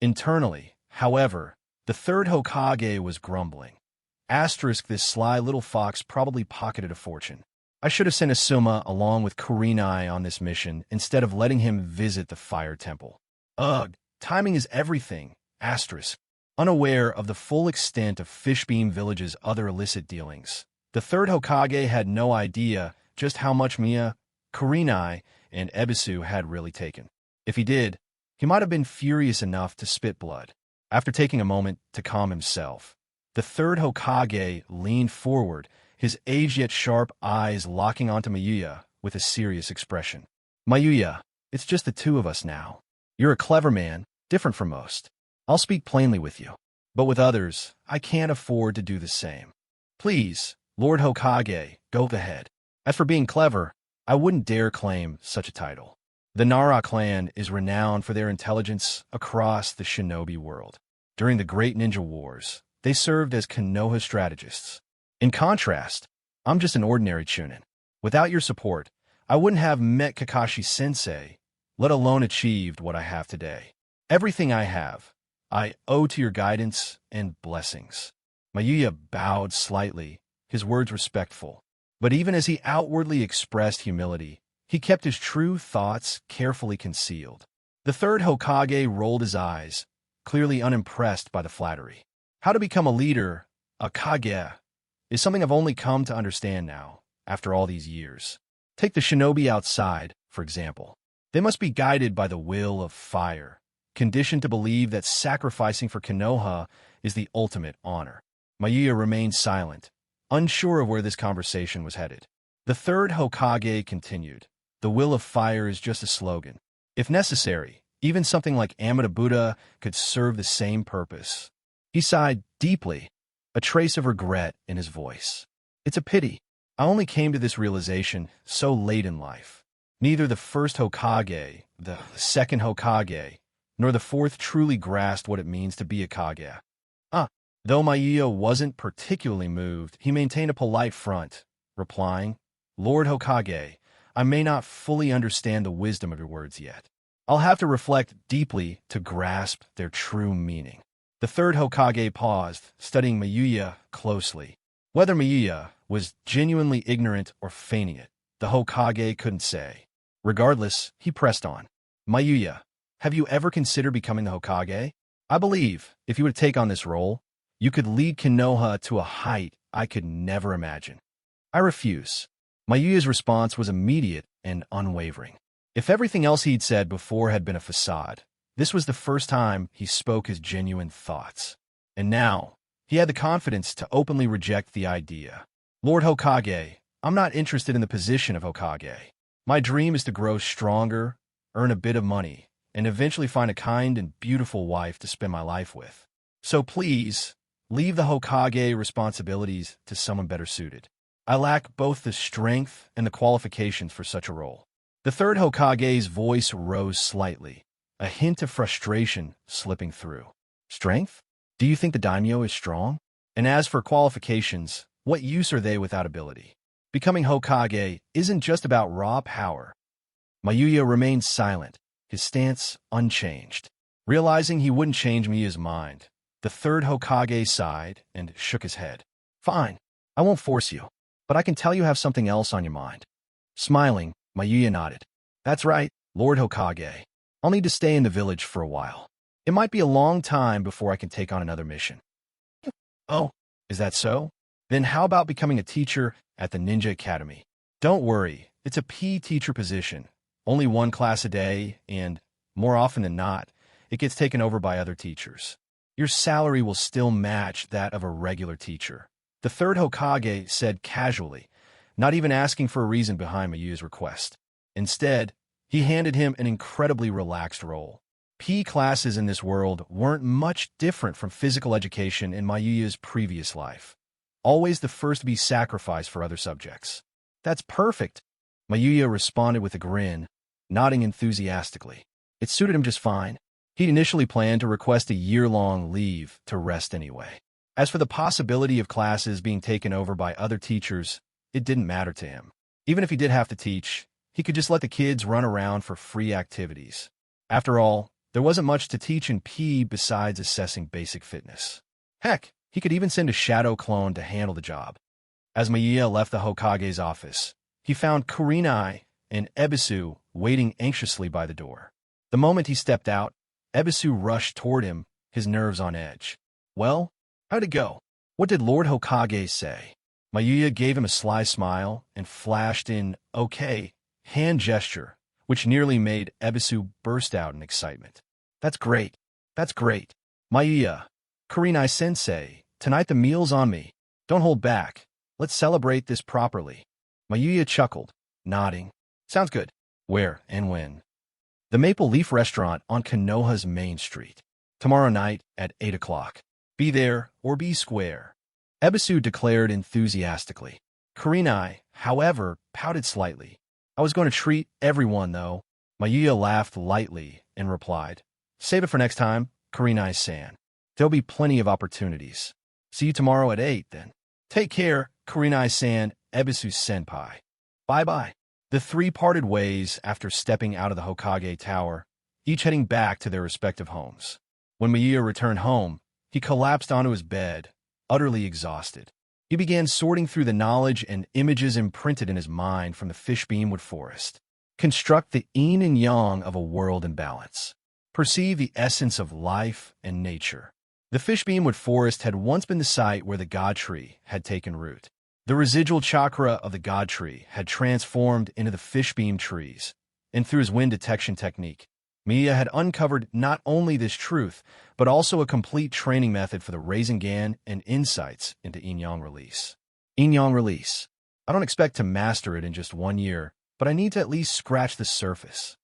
Internally, however, the 3rd Hokage was grumbling. Asterisk, this sly little fox probably pocketed a fortune. I should have sent Asuma along with Kurenai on this mission instead of letting him visit the fire temple. Ugh, timing is everything. Asterisk. Unaware of the full extent of Fishbeam Village's other illicit dealings, the 3rd Hokage had no idea just how much Mia, Kurenai, and Ebisu had really taken. If he did, he might have been furious enough to spit blood. After taking a moment to calm himself, the 3rd Hokage leaned forward, his aged yet sharp eyes locking onto Mayuya with a serious expression. Mayuya, it's just the 2 of us now. You're a clever man, different from most. I'll speak plainly with you. But with others, I can't afford to do the same. Please, Lord Hokage, go ahead. As for being clever, I wouldn't dare claim such a title. The Nara clan is renowned for their intelligence across the shinobi world. During the Great Ninja Wars, they served as Konoha strategists. In contrast, I'm just an ordinary chunin. Without your support, I wouldn't have met Kakashi-sensei, let alone achieved what I have today. Everything I have, I owe to your guidance and blessings. Mayuya bowed slightly, his words respectful. But even as he outwardly expressed humility, he kept his true thoughts carefully concealed. The 3rd Hokage rolled his eyes, clearly unimpressed by the flattery. How to become a leader, a Kage, is something I've only come to understand now, after all these years. Take the shinobi outside, for example. They must be guided by the will of fire, conditioned to believe that sacrificing for Konoha is the ultimate honor. Mayuya remained silent, unsure of where this conversation was headed. The 3rd Hokage continued. The will of fire is just a slogan. If necessary, even something like Amida Buddha could serve the same purpose. He sighed deeply, a trace of regret in his voice. It's a pity. I only came to this realization so late in life. Neither the 1st Hokage, the 2nd Hokage, nor the 4th truly grasped what it means to be a Kage. Though Mayuya wasn't particularly moved, he maintained a polite front, replying, Lord Hokage, I may not fully understand the wisdom of your words yet. I'll have to reflect deeply to grasp their true meaning. The 3rd Hokage paused, studying Mayuya closely. Whether Mayuya was genuinely ignorant or feigning it, the Hokage couldn't say. Regardless, he pressed on. Mayuya, have you ever considered becoming the Hokage? I believe, if you were to take on this role, you could lead Konoha to a height I could never imagine. I refuse. Mayuya's response was immediate and unwavering. If everything else he'd said before had been a facade, this was the first time he spoke his genuine thoughts. And now, he had the confidence to openly reject the idea. Lord Hokage, I'm not interested in the position of Hokage. My dream is to grow stronger, earn a bit of money, and eventually find a kind and beautiful wife to spend my life with. So please, leave the Hokage responsibilities to someone better suited. I lack both the strength and the qualifications for such a role. The 3rd Hokage's voice rose slightly, a hint of frustration slipping through. Strength? Do you think the daimyo is strong? And as for qualifications, what use are they without ability? Becoming Hokage isn't just about raw power. Mayuya remained silent, his stance unchanged. Realizing he wouldn't change Miya's mind, the third Hokage sighed and shook his head. Fine, I won't force you, but I can tell you have something else on your mind. Smiling, Mayuya nodded. That's right, Lord Hokage. I'll need to stay in the village for a while. It might be a long time before I can take on another mission. Oh, is that so? Then how about becoming a teacher at the Ninja Academy? Don't worry, it's a PE teacher position. Only one class a day, and, more often than not, it gets taken over by other teachers. Your salary will still match that of a regular teacher. The third Hokage said casually, not even asking for a reason behind Mayuya's request. Instead, he handed him an incredibly relaxed role. PE classes in this world weren't much different from physical education in Mayuya's previous life. Always the first to be sacrificed for other subjects. That's perfect, Mayuya responded with a grin, nodding enthusiastically. It suited him just fine. He'd initially planned to request a year-long leave to rest anyway. As for the possibility of classes being taken over by other teachers, it didn't matter to him. Even if he did have to teach, he could just let the kids run around for free activities. After all, there wasn't much to teach in PE besides assessing basic fitness. Heck, he could even send a shadow clone to handle the job. As Mayuya left the Hokage's office, he found Kurenai and Ebisu waiting anxiously by the door. The moment he stepped out, Ebisu rushed toward him, his nerves on edge. Well, how'd it go? What did Lord Hokage say? Mayuya gave him a sly smile and flashed an okay hand gesture, which nearly made Ebisu burst out in excitement. That's great. That's great. Mayuya, Kurenai-sensei, tonight the meal's on me. Don't hold back. Let's celebrate this properly. Mayuya chuckled, nodding. Sounds good. Where and when? The Maple Leaf Restaurant on Konoha's Main Street. Tomorrow night at 8 o'clock. Be there or be square. Ebisu declared enthusiastically. Kurenai, however, pouted slightly. I was going to treat everyone, though. Mayuya laughed lightly and replied. Save it for next time, Kurenai-san. There'll be plenty of opportunities. See you tomorrow at 8, then. Take care, Kurenai-san, Ebisu-senpai. Bye-bye. The three parted ways after stepping out of the Hokage Tower, each heading back to their respective homes. When Mayuya returned home, he collapsed onto his bed, utterly exhausted. He began sorting through the knowledge and images imprinted in his mind from the Fishbeamwood Forest. Construct the yin and yang of a world in balance. Perceive the essence of life and nature. The Fishbeamwood Forest had once been the site where the God Tree had taken root. The residual chakra of the God Tree had transformed into the Fishbeam trees, and through his wind detection technique, Mayuya had uncovered not only this truth, but also a complete training method for the Rasengan and insights into yin-yang release. Yin-yang release. I don't expect to master it in just 1 year, but I need to at least scratch the surface.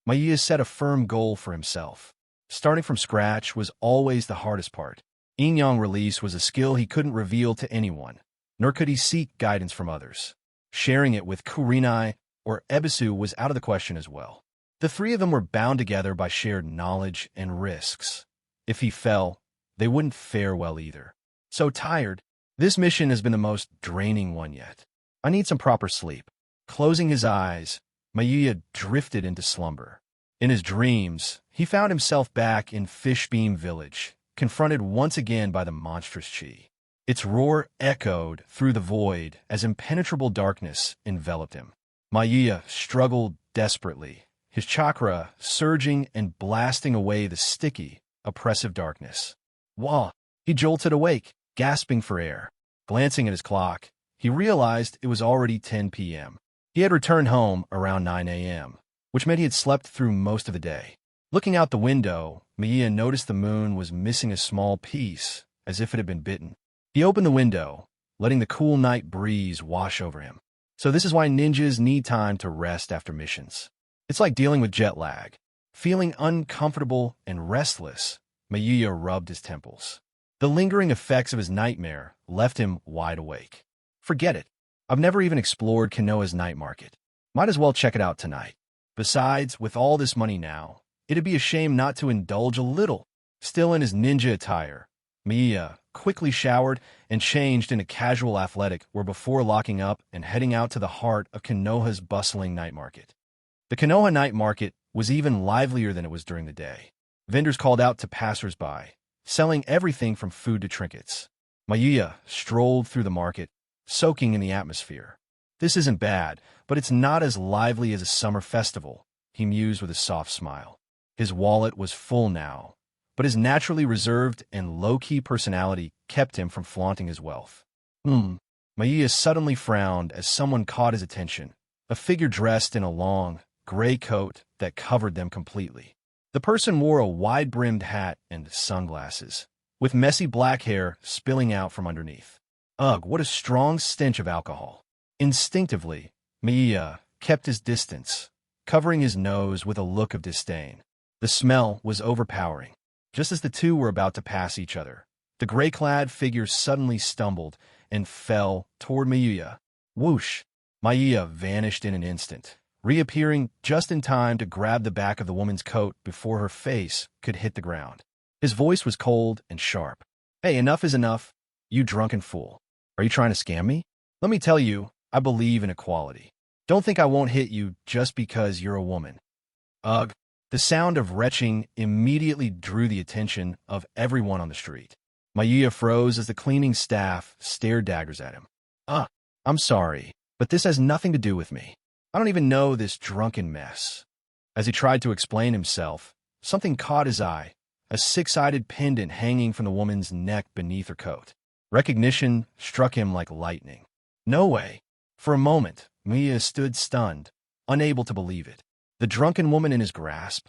Mayuya set a firm goal for himself. Starting from scratch was always the hardest part. Yin-yang release was a skill he couldn't reveal to anyone, nor could he seek guidance from others. Sharing it with Kurenai or Ebisu was out of the question as well. The three of them were bound together by shared knowledge and risks. If he fell, they wouldn't fare well either. So tired, this mission has been the most draining one yet. I need some proper sleep. Closing his eyes, Mayuya drifted into slumber. In his dreams, he found himself back in Fishbeam Village, confronted once again by the monstrous chi. Its roar echoed through the void as impenetrable darkness enveloped him. Mayuya struggled desperately, his chakra surging and blasting away the sticky, oppressive darkness. Wah! He jolted awake, gasping for air. Glancing at his clock, he realized it was already 10 p.m. He had returned home around 9 a.m., which meant he had slept through most of the day. Looking out the window, Mayuya noticed the moon was missing a small piece, as if it had been bitten. He opened the window, letting the cool night breeze wash over him. So this is why ninjas need time to rest after missions. It's like dealing with jet lag. Feeling uncomfortable and restless, Mayuya rubbed his temples. The lingering effects of his nightmare left him wide awake. Forget it. I've never even explored Konoha's night market. Might as well check it out tonight. Besides, with all this money now, it'd be a shame not to indulge a little. Still in his ninja attire, Miya quickly showered and changed into casual athletic were before locking up and heading out to the heart of Konoha's bustling night market. The Konoha night market was even livelier than it was during the day. Vendors called out to passers-by, selling everything from food to trinkets. Miya strolled through the market, soaking in the atmosphere. This isn't bad, but it's not as lively as a summer festival, he mused with a soft smile. His wallet was full now, but his naturally reserved and low-key personality kept him from flaunting his wealth. Miya suddenly frowned as someone caught his attention, a figure dressed in a long, gray coat that covered them completely. The person wore a wide-brimmed hat and sunglasses, with messy black hair spilling out from underneath. Ugh, what a strong stench of alcohol. Instinctively, Miya kept his distance, covering his nose with a look of disdain. The smell was overpowering. Just as the two were about to pass each other, the gray-clad figure suddenly stumbled and fell toward Miya. Whoosh! Miya vanished in an instant, reappearing just in time to grab the back of the woman's coat before her face could hit the ground. His voice was cold and sharp. Hey, enough is enough, you drunken fool. Are you trying to scam me? Let me tell you, I believe in equality. Don't think I won't hit you just because you're a woman. Ugh. The sound of retching immediately drew the attention of everyone on the street. Miya froze as the cleaning staff stared daggers at him. I'm sorry, but this has nothing to do with me. I don't even know this drunken mess. As he tried to explain himself, something caught his eye, a six-sided pendant hanging from the woman's neck beneath her coat. Recognition struck him like lightning. No way. For a moment, Miya stood stunned, unable to believe it. The drunken woman in his grasp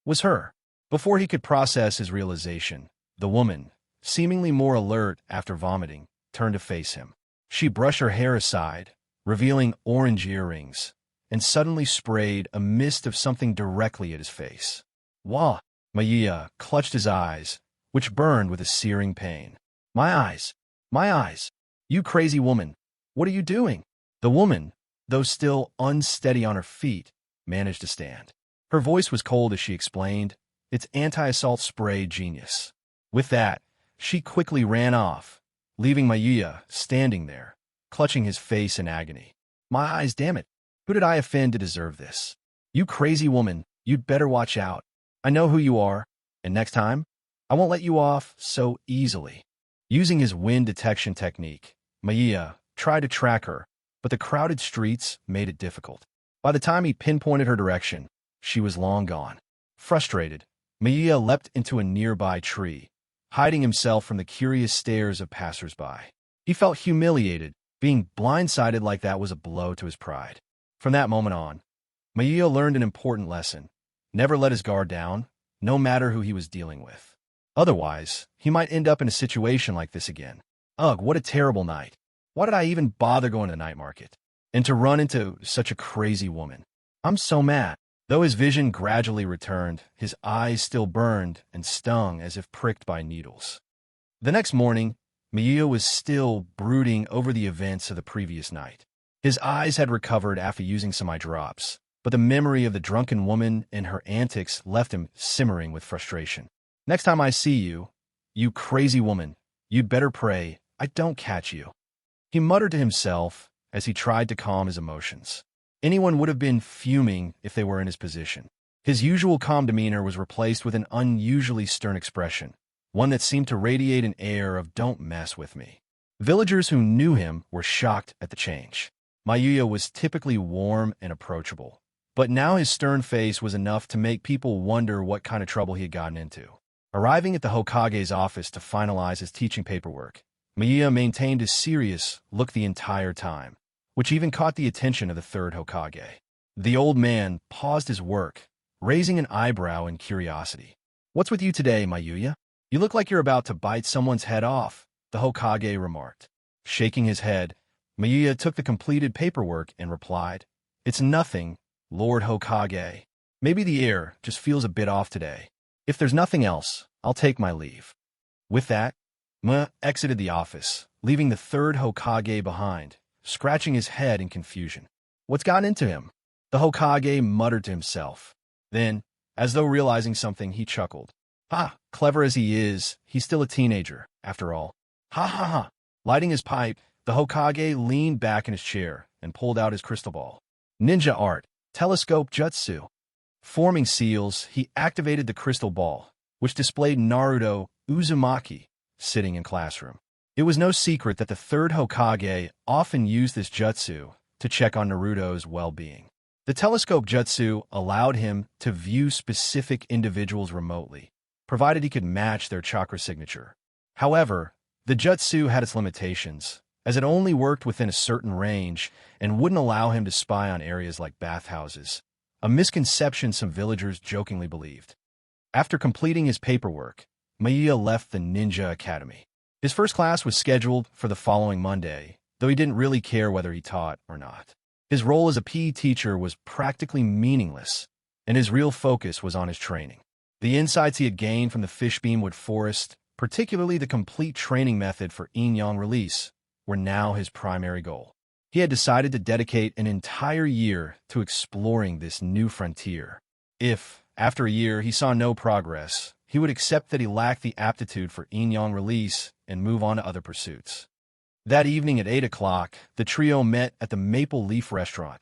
was her. Before he could process his realization, the woman, seemingly more alert after vomiting, turned to face him. She brushed her hair aside, revealing orange earrings, and suddenly sprayed a mist of something directly at his face. Wah! Miya clutched his eyes, which burned with a searing pain. My eyes! My eyes! You crazy woman! What are you doing? The woman, though still unsteady on her feet, managed to stand. Her voice was cold as she explained, "It's anti-assault spray genius." With that, she quickly ran off, leaving Miya standing there, clutching his face in agony. My eyes, damn it! Who did I offend to deserve this? You crazy woman, you'd better watch out. I know who you are, and next time, I won't let you off so easily. Using his wind detection technique, Miya tried to track her, but the crowded streets made it difficult. By the time he pinpointed her direction, she was long gone. Frustrated, Miya leapt into a nearby tree, hiding himself from the curious stares of passers-by. He felt humiliated. Being blindsided like that was a blow to his pride. From that moment on, Miya learned an important lesson. Never let his guard down, no matter who he was dealing with. Otherwise, he might end up in a situation like this again. Ugh, what a terrible night. Why did I even bother going to the night market? And to run into such a crazy woman. I'm so mad. Though his vision gradually returned, his eyes still burned and stung as if pricked by needles. The next morning, Miya was still brooding over the events of the previous night. His eyes had recovered after using some eye drops, but the memory of the drunken woman and her antics left him simmering with frustration. Next time I see you, you crazy woman, you'd better pray I don't catch you. He muttered to himself as he tried to calm his emotions. Anyone would have been fuming if they were in his position. His usual calm demeanor was replaced with an unusually stern expression, one that seemed to radiate an air of "don't mess with me." Villagers who knew him were shocked at the change. Miya was typically warm and approachable, but now his stern face was enough to make people wonder what kind of trouble he had gotten into. Arriving at the Hokage's office to finalize his teaching paperwork, Miya maintained a serious look the entire time, which even caught the attention of the third Hokage. The old man paused his work, raising an eyebrow in curiosity. "What's with you today, Miya? You look like you're about to bite someone's head off," the Hokage remarked. Shaking his head, Miya took the completed paperwork and replied, "It's nothing, Lord Hokage. Maybe the air just feels a bit off today. If there's nothing else, I'll take my leave." With that, Miya exited the office, leaving the third Hokage behind, scratching his head in confusion. What's gotten into him? The Hokage muttered to himself. Then, as though realizing something, he chuckled. Ha! Clever as he is, he's still a teenager, after all. Ha ha ha! Lighting his pipe, the Hokage leaned back in his chair and pulled out his crystal ball. Ninja art, telescope jutsu. Forming seals, he activated the crystal ball, which displayed Naruto Uzumaki sitting in classroom. It was no secret that the third Hokage often used this jutsu to check on Naruto's well-being. The telescope jutsu allowed him to view specific individuals remotely, provided he could match their chakra signature. However, the jutsu had its limitations, as it only worked within a certain range and wouldn't allow him to spy on areas like bathhouses, a misconception some villagers jokingly believed. After completing his paperwork, Mayuya left the Ninja Academy. His first class was scheduled for the following Monday, though he didn't really care whether he taught or not. His role as a PE teacher was practically meaningless, and his real focus was on his training. The insights he had gained from the Fishbeamwood Forest, particularly the complete training method for yin-yang release, were now his primary goal. He had decided to dedicate an entire year to exploring this new frontier. If, after a year, he saw no progress, he would accept that he lacked the aptitude for yin-yang release and move on to other pursuits. That evening at 8 o'clock, the trio met at the Maple Leaf restaurant,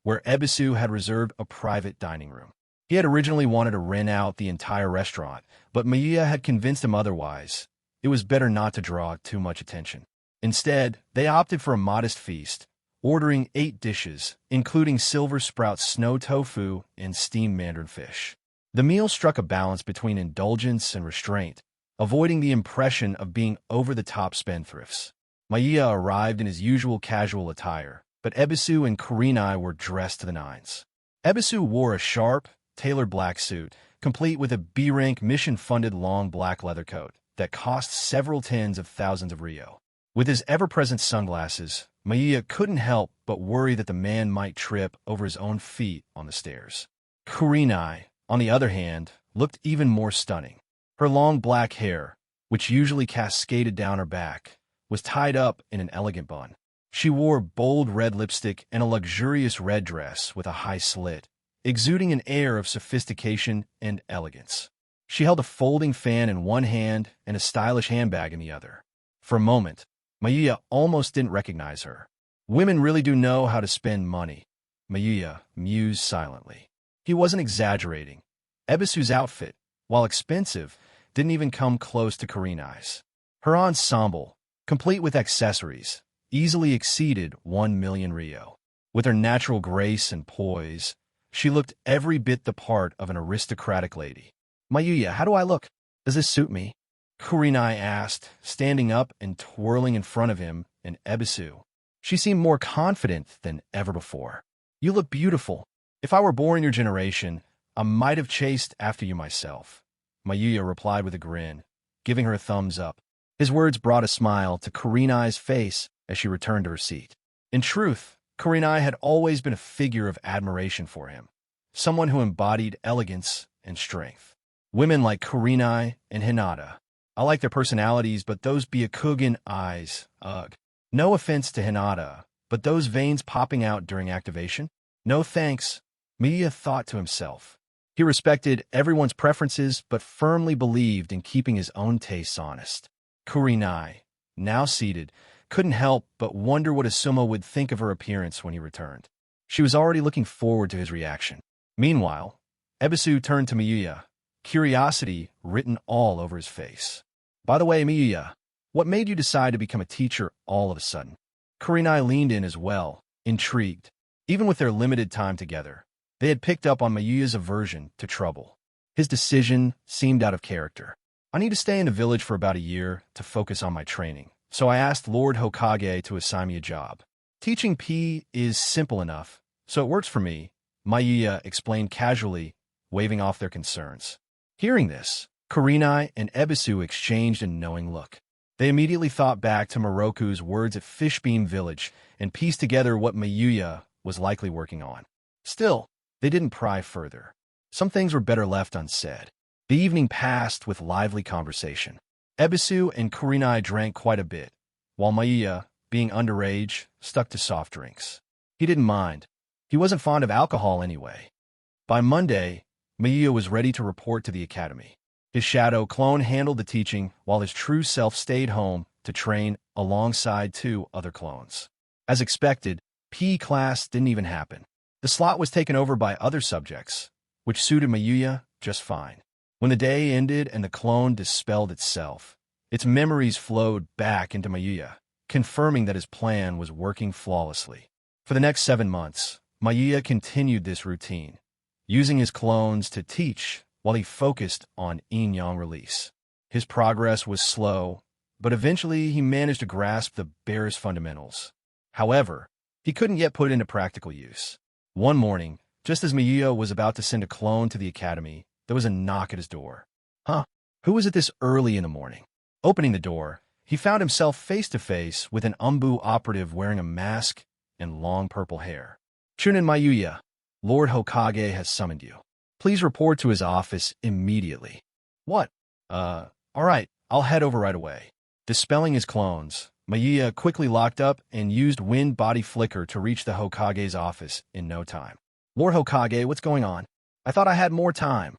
where Ebisu had reserved a private dining room. He had originally wanted to rent out the entire restaurant, but Mayuya had convinced him otherwise. It was better not to draw too much attention. Instead, they opted for a modest feast, ordering 8 dishes, including silver sprout snow tofu and steamed mandarin fish. The meal struck a balance between indulgence and restraint, avoiding the impression of being over-the-top spendthrifts. Mayuya arrived in his usual casual attire, but Ebisu and Kurenai were dressed to the nines. Ebisu wore a sharp, tailored black suit, complete with a B-rank mission-funded long black leather coat that cost several tens of thousands of ryo. With his ever-present sunglasses, Mayuya couldn't help but worry that the man might trip over his own feet on the stairs. Kurenai, on the other hand, looked even more stunning. Her long black hair, which usually cascaded down her back, was tied up in an elegant bun. She wore bold red lipstick and a luxurious red dress with a high slit, exuding an air of sophistication and elegance. She held a folding fan in one hand and a stylish handbag in the other. For a moment, Mayuya almost didn't recognize her. Women really do know how to spend money, Mayuya mused silently. He wasn't exaggerating. Ebisu's outfit, while expensive, didn't even come close to Kurenai's. Her ensemble, complete with accessories, easily exceeded 1 million ryo. With her natural grace and poise, she looked every bit the part of an aristocratic lady. Mayuya, how do I look? Does this suit me? Kurenai asked, standing up and twirling in front of him and Ebisu. She seemed more confident than ever before. You look beautiful. If I were born in your generation, I might have chased after you myself. Mayuya replied with a grin, giving her a thumbs up. His words brought a smile to Kurenai's face as she returned to her seat. In truth, Kurenai had always been a figure of admiration for him, someone who embodied elegance and strength. Women like Kurenai and Hinata, I like their personalities, but those Byakugan eyes, ugh. No offense to Hinata, but those veins popping out during activation? No thanks, Mayuya thought to himself. He respected everyone's preferences, but firmly believed in keeping his own tastes honest. Kurenai, now seated, couldn't help but wonder what Asuma would think of her appearance when he returned. She was already looking forward to his reaction. Meanwhile, Ebisu turned to Mayuya, curiosity written all over his face. By the way, Mayuya, what made you decide to become a teacher all of a sudden? Kurenai leaned in as well, intrigued. Even with their limited time together, they had picked up on Mayuya's aversion to trouble. His decision seemed out of character. I need to stay in the village for about a year to focus on my training, so I asked Lord Hokage to assign me a job. Teaching P is simple enough, so it works for me, Mayuya explained casually, waving off their concerns. Hearing this, Kurenai and Ebisu exchanged a knowing look. They immediately thought back to Moroku's words at Fishbeam Village and pieced together what Mayuya was likely working on. Still, they didn't pry further. Some things were better left unsaid. The evening passed with lively conversation. Ebisu and Kurenai drank quite a bit, while Mayuya, being underage, stuck to soft drinks. He didn't mind. He wasn't fond of alcohol anyway. By Monday, Mayuya was ready to report to the academy. His shadow clone handled the teaching while his true self stayed home to train alongside 2 other clones. As expected, PE class didn't even happen. The slot was taken over by other subjects, which suited Mayuya just fine. When the day ended and the clone dispelled itself, its memories flowed back into Mayuya, confirming that his plan was working flawlessly. For the next 7 months, Mayuya continued this routine, using his clones to teach while he focused on yin-yang release. His progress was slow, but eventually he managed to grasp the barest fundamentals. However, he couldn't yet put it into practical use. One morning, just as Mayuya was about to send a clone to the academy, there was a knock at his door. Who was it this early in the morning? Opening the door, he found himself face-to-face with an Umbu operative wearing a mask and long purple hair. Chunin Mayuya, Lord Hokage has summoned you. Please report to his office immediately. What? All right, I'll head over right away. Dispelling his clones, Mayuya quickly locked up and used wind body flicker to reach the Hokage's office in no time. Lord Hokage, what's going on? I thought I had more time.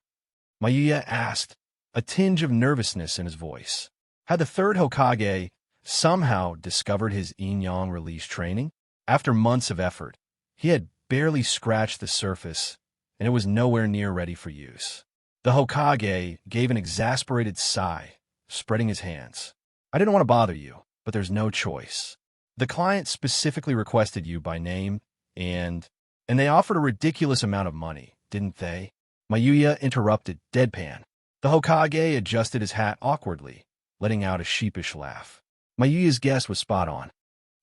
Mayuya asked, a tinge of nervousness in his voice. Had the 3rd Hokage somehow discovered his yin-yang release training? After months of effort, he had barely scratched the surface, and it was nowhere near ready for use. The Hokage gave an exasperated sigh, spreading his hands. I didn't want to bother you, but there's no choice. The client specifically requested you by name, and they offered a ridiculous amount of money, didn't they? Mayuya interrupted, deadpan. The Hokage adjusted his hat awkwardly, letting out a sheepish laugh. Mayuya's guess was spot on.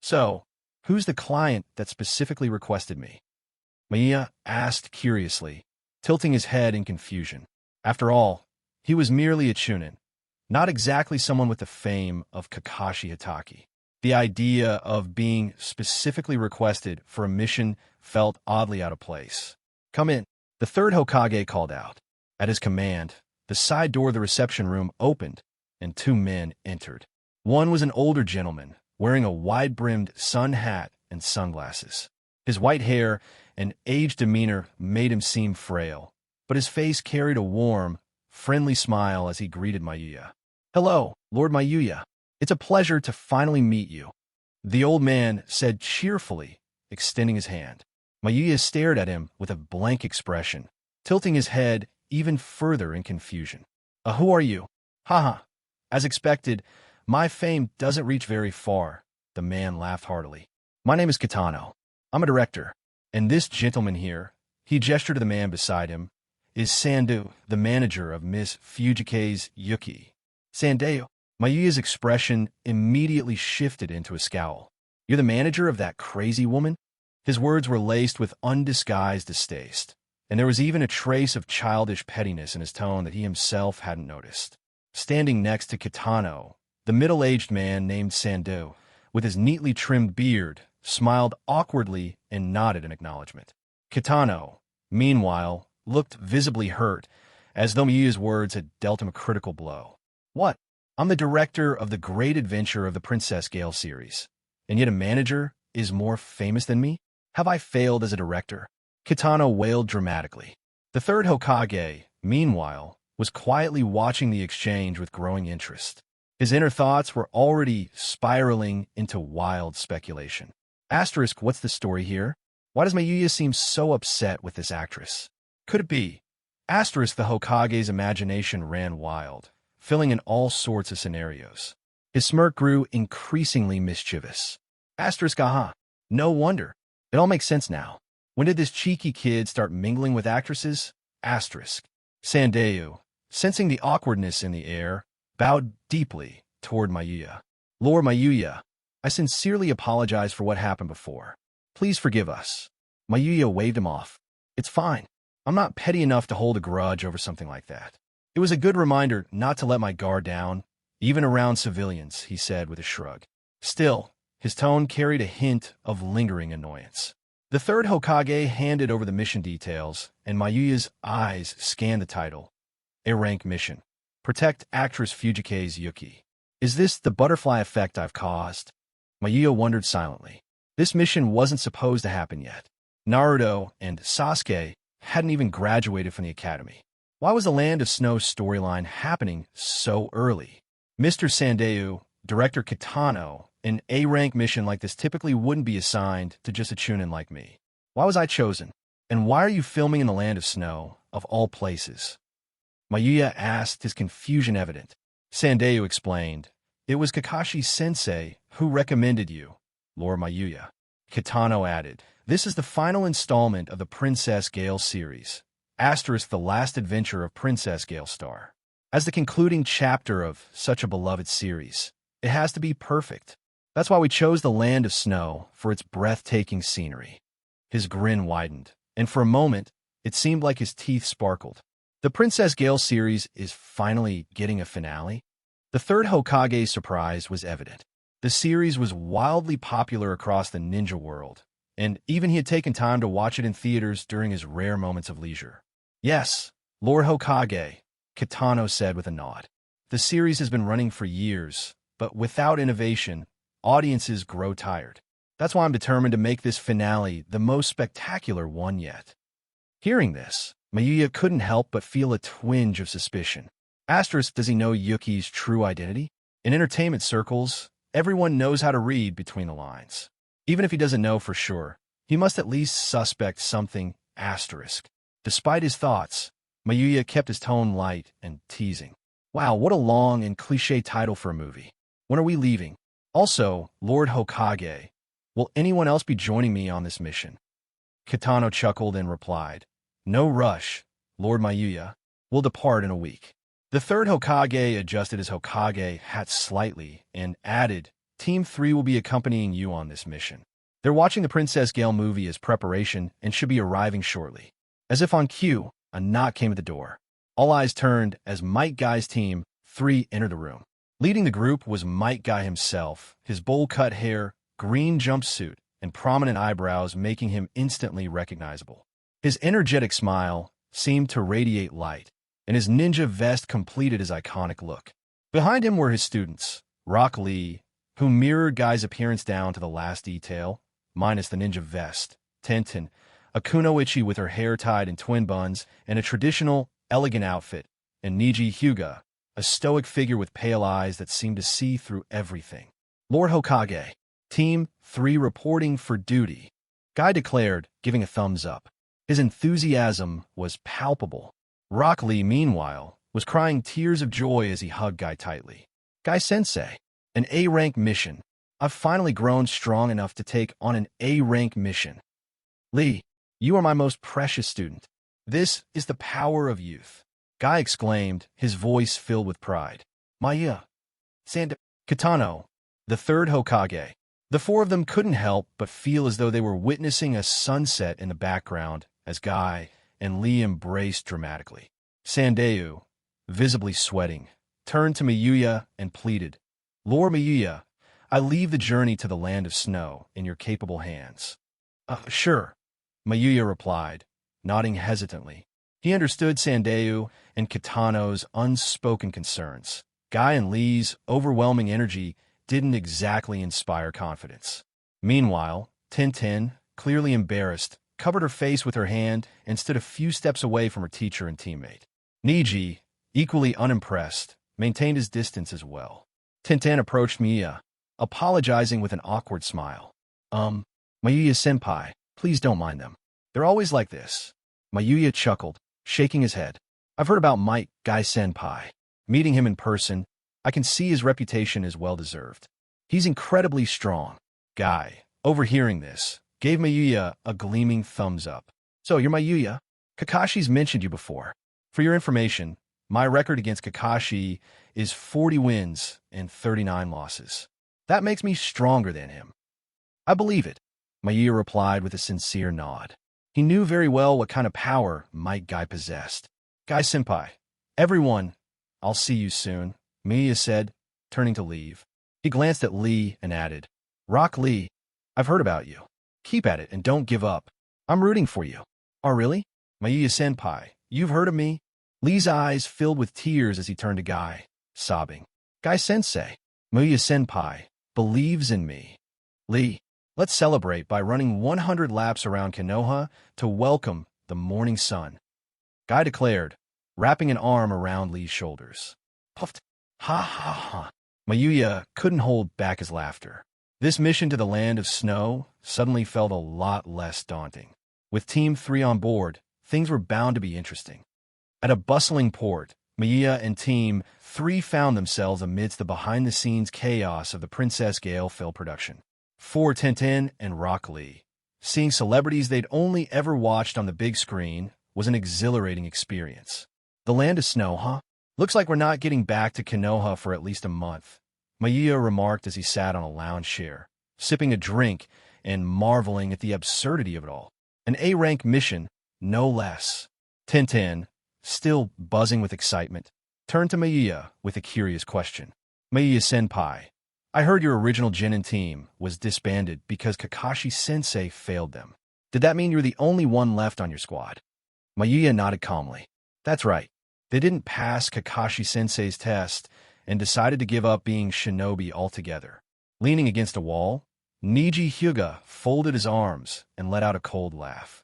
So, who's the client that specifically requested me? Mayuya asked curiously, tilting his head in confusion. After all, he was merely a chunin, not exactly someone with the fame of Kakashi Hatake. The idea of being specifically requested for a mission felt oddly out of place. Come in, the 3rd Hokage called out. At his command, the side door of the reception room opened, and 2 men entered. One was an older gentleman, wearing a wide-brimmed sun hat and sunglasses. His white hair and aged demeanor made him seem frail, but his face carried a warm, friendly smile as he greeted Mayuya. Hello, Lord Mayuya. It's a pleasure to finally meet you. The old man said cheerfully, extending his hand. Mayuya stared at him with a blank expression, tilting his head even further in confusion. Who are you? Haha. As expected, my fame doesn't reach very far, the man laughed heartily. My name is Kitano. I'm a director. And this gentleman here, he gestured to the man beside him, is Sandu, the manager of Miss Fujike's Yuki. Sandu. Mayuya's expression immediately shifted into a scowl. You're the manager of that crazy woman? His words were laced with undisguised distaste, and there was even a trace of childish pettiness in his tone that he himself hadn't noticed. Standing next to Kitano, the middle-aged man named Sandu, with his neatly trimmed beard, smiled awkwardly and nodded in acknowledgement. Kitano, meanwhile, looked visibly hurt, as though Mayuya's words had dealt him a critical blow. What? I'm the director of the Great Adventure of the Princess Gale series, and yet a manager is more famous than me? Have I failed as a director? Kitano wailed dramatically. The 3rd Hokage, meanwhile, was quietly watching the exchange with growing interest. His inner thoughts were already spiraling into wild speculation. Asterisk, what's the story here? Why does Mayuya seem so upset with this actress? Could it be? Asterisk, the Hokage's imagination ran wild, filling in all sorts of scenarios. His smirk grew increasingly mischievous. Asterisk, aha. No wonder. It all makes sense now. When did this cheeky kid start mingling with actresses? Asterisk. Sandayu, sensing the awkwardness in the air, bowed deeply toward Mayuya. Lord Mayuya, I sincerely apologize for what happened before. Please forgive us. Mayuya waved him off. It's fine. I'm not petty enough to hold a grudge over something like that. It was a good reminder not to let my guard down, even around civilians, he said with a shrug. Still, his tone carried a hint of lingering annoyance. The 3rd Hokage handed over the mission details, and Mayuya's eyes scanned the title. A-rank mission. Protect actress Fujike's Yuki. Is this the butterfly effect I've caused? Mayuya wondered silently. This mission wasn't supposed to happen yet. Naruto and Sasuke hadn't even graduated from the academy. Why was the Land of Snow storyline happening so early? Mr. Sandeu, Director Kitano, an A-rank mission like this typically wouldn't be assigned to just a chunin like me. Why was I chosen? And why are you filming in the Land of Snow, of all places? Mayuya asked, his confusion evident. Sandeu explained, it was Kakashi-sensei who recommended you, Lord Mayuya. Kitano added, this is the final installment of the Princess Gale series, * the last adventure of Princess Gale Star. As the concluding chapter of such a beloved series, it has to be perfect. That's why we chose the Land of Snow for its breathtaking scenery. His grin widened, and for a moment, it seemed like his teeth sparkled. The Princess Gale series is finally getting a finale. The third Hokage surprise was evident. The series was wildly popular across the ninja world, and even he had taken time to watch it in theaters during his rare moments of leisure. Yes, Lord Hokage, Kitano said with a nod. The series has been running for years, but without innovation, audiences grow tired. That's why I'm determined to make this finale the most spectacular one yet. Hearing this, Mayuya couldn't help but feel a twinge of suspicion. Does he know Yuki's true identity? In entertainment circles, everyone knows how to read between the lines. Even if he doesn't know for sure, he must at least suspect something. Despite his thoughts, Mayuya kept his tone light and teasing. Wow, what a long and cliché title for a movie. When are we leaving? Also, Lord Hokage, will anyone else be joining me on this mission? Kitano chuckled and replied, no rush, Lord Mayuya. We'll depart in a week. The third Hokage adjusted his Hokage hat slightly and added, Team 3 will be accompanying you on this mission. They're watching the Princess Gale movie as preparation and should be arriving shortly. As if on cue, a knock came at the door. All eyes turned as Might Guy's Team 3 entered the room. Leading the group was Might Guy himself, his bowl-cut hair, green jumpsuit, and prominent eyebrows making him instantly recognizable. His energetic smile seemed to radiate light, and his ninja vest completed his iconic look. Behind him were his students, Rock Lee, who mirrored Guy's appearance down to the last detail, minus the ninja vest, Tenten, a kunoichi with her hair tied in twin buns, and a traditional, elegant outfit, and Niji Hyuga, a stoic figure with pale eyes that seemed to see through everything. Lord Hokage, Team 3 reporting for duty, Guy declared, giving a thumbs up. His enthusiasm was palpable. Rock Lee, meanwhile, was crying tears of joy as he hugged Guy tightly. Guy-sensei, an A-rank mission. I've finally grown strong enough to take on an A-rank mission. Lee, you are my most precious student. This is the power of youth. Guy exclaimed, his voice filled with pride. Maya, Kitano, the third Hokage. The four of them couldn't help but feel as though they were witnessing a sunset in the background as Guy and Lee embraced dramatically. Sandeu, visibly sweating, turned to Mayuya and pleaded, Lord Mayuya, I leave the journey to the Land of Snow in your capable hands. Sure, Mayuya replied, nodding hesitantly. He understood Sandeu and Kitano's unspoken concerns. Guy and Lee's overwhelming energy didn't exactly inspire confidence. Meanwhile, Tenten, clearly embarrassed, covered her face with her hand and stood a few steps away from her teacher and teammate. Niji, equally unimpressed, maintained his distance as well. Tenten approached Mayuya, apologizing with an awkward smile. Mayuya-senpai, please don't mind them. They're always like this. Mayuya chuckled, shaking his head. I've heard about Might Guy-senpai. Meeting him in person, I can see his reputation is well-deserved. He's incredibly strong. Guy, overhearing this, gave Mayuya a gleaming thumbs up. So, you're Mayuya? Kakashi's mentioned you before. For your information, my record against Kakashi is 40 wins and 39 losses. That makes me stronger than him. I believe it, Mayuya replied with a sincere nod. He knew very well what kind of power Might Guy possessed. Guy-senpai, everyone, I'll see you soon, Mayuya said, turning to leave. He glanced at Lee and added, Rock Lee, I've heard about you. Keep at it and don't give up. I'm rooting for you. Oh, really? Mayuya-senpai, you've heard of me? Lee's eyes filled with tears as he turned to Guy, sobbing. Guy-sensei, Mayuya-senpai believes in me. Lee, let's celebrate by running 100 laps around Konoha to welcome the morning sun. Guy declared, wrapping an arm around Lee's shoulders. Puffed. Ha ha ha. Mayuya couldn't hold back his laughter. This mission to the land of snow suddenly felt a lot less daunting. With Team 3 on board, things were bound to be interesting. At a bustling port, Mayuya and Team 3 found themselves amidst the behind-the-scenes chaos of the Princess Gale film production. For Tintin and Rock Lee, seeing celebrities they'd only ever watched on the big screen was an exhilarating experience. The land of snow, huh? Looks like we're not getting back to Konoha for at least a month, Mayuya remarked as he sat on a lounge chair, sipping a drink and marveling at the absurdity of it all. An A-rank mission, no less. Tintin, still buzzing with excitement, turned to Mayuya with a curious question. Mayuya-senpai, I heard your original genin team was disbanded because Kakashi-sensei failed them. Did that mean you're the only one left on your squad? Mayuya nodded calmly. That's right. They didn't pass Kakashi-sensei's test and decided to give up being shinobi altogether. Leaning against a wall, Niji Hyuga folded his arms and let out a cold laugh.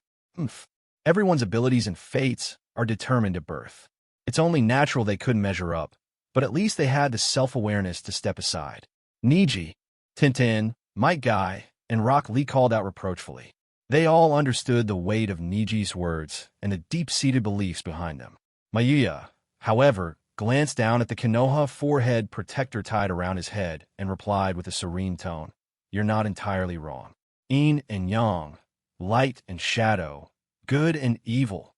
Everyone's abilities and fates are determined at birth. It's only natural they couldn't measure up, but at least they had the self-awareness to step aside. Niji, Tintin, Might Guy, and Rock Lee called out reproachfully. They all understood the weight of Niji's words and the deep-seated beliefs behind them. Mayuya, however, glanced down at the Konoha forehead protector tied around his head and replied with a serene tone, You're not entirely wrong. Yin and yang, light and shadow, good and evil.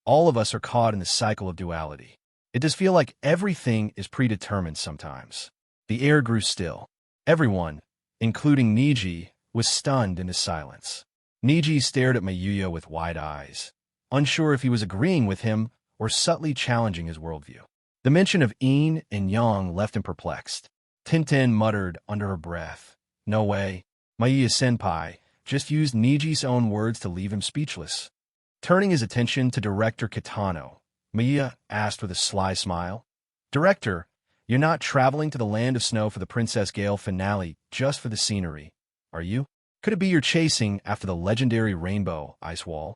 All of us are caught in the cycle of duality. It does feel like everything is predetermined sometimes. The air grew still. Everyone, including Niji, was stunned into silence. Niji stared at Mayuya with wide eyes, unsure if he was agreeing with him or subtly challenging his worldview. The mention of yin and yang left him perplexed. Tintin muttered under her breath, No way. Mayuya-senpai just used Niji's own words to leave him speechless. Turning his attention to Director Kitano, Mayuya asked with a sly smile, Director, you're not traveling to the land of snow for the Princess Gale finale just for the scenery, are you? Could it be you're chasing after the legendary rainbow ice wall?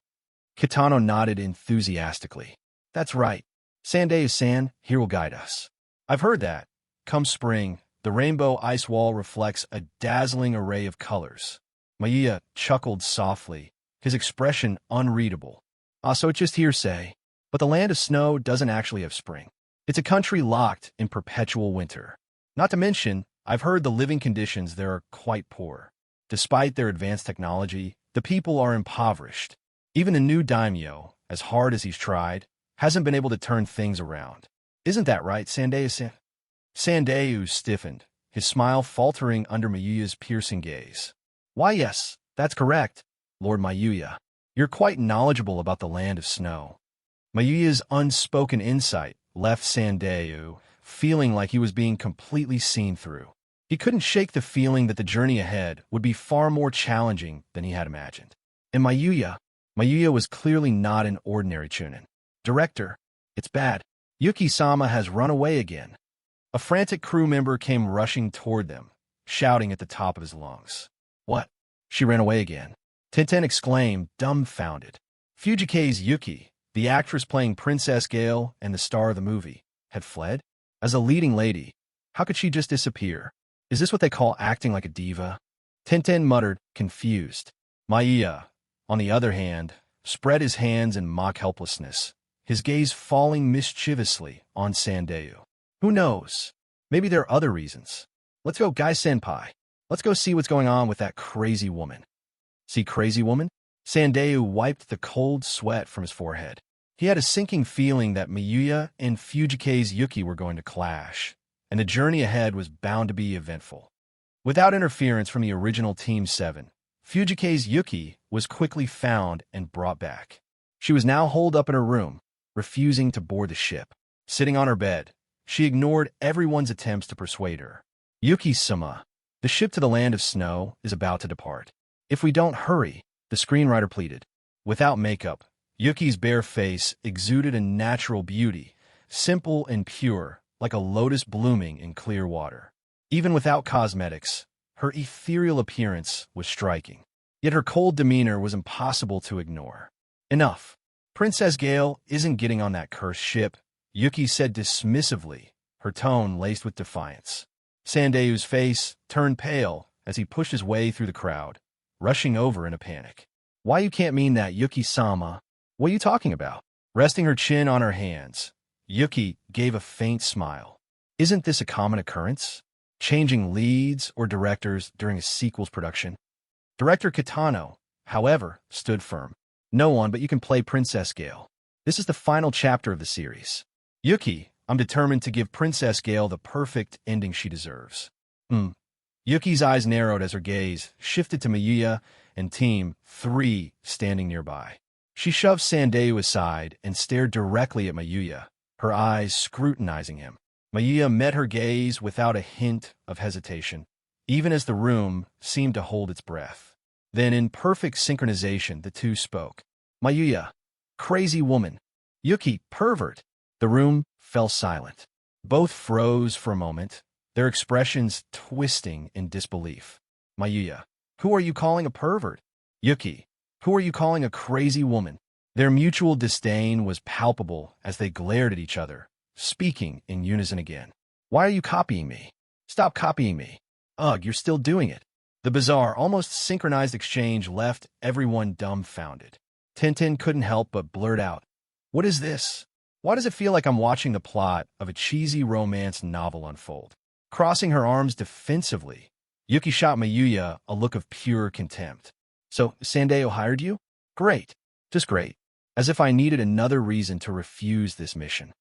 Kitano nodded enthusiastically. That's right. Sandayu-san here will guide us. I've heard that. Come spring, the rainbow ice wall reflects a dazzling array of colors. Mayuya chuckled softly, his expression unreadable. So it's just hearsay. But the land of snow doesn't actually have spring. It's a country locked in perpetual winter. Not to mention, I've heard the living conditions there are quite poor. Despite their advanced technology, the people are impoverished. Even the new daimyo, as hard as he's tried, hasn't been able to turn things around. Isn't that right, Sandayu-san? Sandayu stiffened, his smile faltering under Mayuya's piercing gaze. Why, yes, that's correct, Lord Mayuya. You're quite knowledgeable about the land of snow. Mayuya's unspoken insight left Sandayu feeling like he was being completely seen through. He couldn't shake the feeling that the journey ahead would be far more challenging than he had imagined. And Mayuya was clearly not an ordinary chunin. Director, it's bad. Yuki-sama has run away again. A frantic crew member came rushing toward them, shouting at the top of his lungs. What? She ran away again? Tintin exclaimed, dumbfounded. Fujike's Yuki, the actress playing Princess Gale and the star of the movie, had fled? As a leading lady, how could she just disappear? Is this what they call acting like a diva? Tintin muttered, confused. Mayuya, on the other hand, spread his hands in mock helplessness, his gaze falling mischievously on Sandayu. Who knows? Maybe there are other reasons. Let's go, Guy-senpai. Let's go see what's going on with that crazy woman. See crazy woman? Sandayu wiped the cold sweat from his forehead. He had a sinking feeling that Mayuya and Fujike's Yuki were going to clash, and the journey ahead was bound to be eventful. Without interference from the original Team 7, Fujike's Yuki was quickly found and brought back. She was now holed up in her room, refusing to board the ship. Sitting on her bed, she ignored everyone's attempts to persuade her. Yuki-sama, the ship to the land of snow is about to depart. If we don't hurry, the screenwriter pleaded. Without makeup, Yuki's bare face exuded a natural beauty, simple and pure, like a lotus blooming in clear water. Even without cosmetics, her ethereal appearance was striking. Yet her cold demeanor was impossible to ignore. Enough. Princess Gale isn't getting on that cursed ship, Yuki said dismissively, her tone laced with defiance. Sandayu's face turned pale as he pushed his way through the crowd, rushing over in a panic. Why you can't mean that, Yuki-sama? What are you talking about? Resting her chin on her hands, Yuki gave a faint smile. Isn't this a common occurrence? Changing leads or directors during a sequel's production? Director Kitano, however, stood firm. No one but you can play Princess Gale. This is the final chapter of the series. Yuki, I'm determined to give Princess Gale the perfect ending she deserves. Yuki's eyes narrowed as her gaze shifted to Mayuya and Team 3 standing nearby. She shoved Sandayu aside and stared directly at Mayuya, her eyes scrutinizing him. Mayuya met her gaze without a hint of hesitation, even as the room seemed to hold its breath. Then, in perfect synchronization, the two spoke. Mayuya, crazy woman. Yuki, pervert. The room fell silent. Both froze for a moment, their expressions twisting in disbelief. Mayuya, who are you calling a pervert? Yuki, who are you calling a crazy woman? Their mutual disdain was palpable as they glared at each other, speaking in unison again. Why are you copying me? Stop copying me. Ugh, you're still doing it. The bizarre, almost synchronized exchange left everyone dumbfounded. Tintin couldn't help but blurt out, "What is this? Why does it feel like I'm watching the plot of a cheesy romance novel unfold?" Crossing her arms defensively, Yuki shot Mayuya a look of pure contempt. So, Sandayu hired you? Great. Just great. As if I needed another reason to refuse this mission.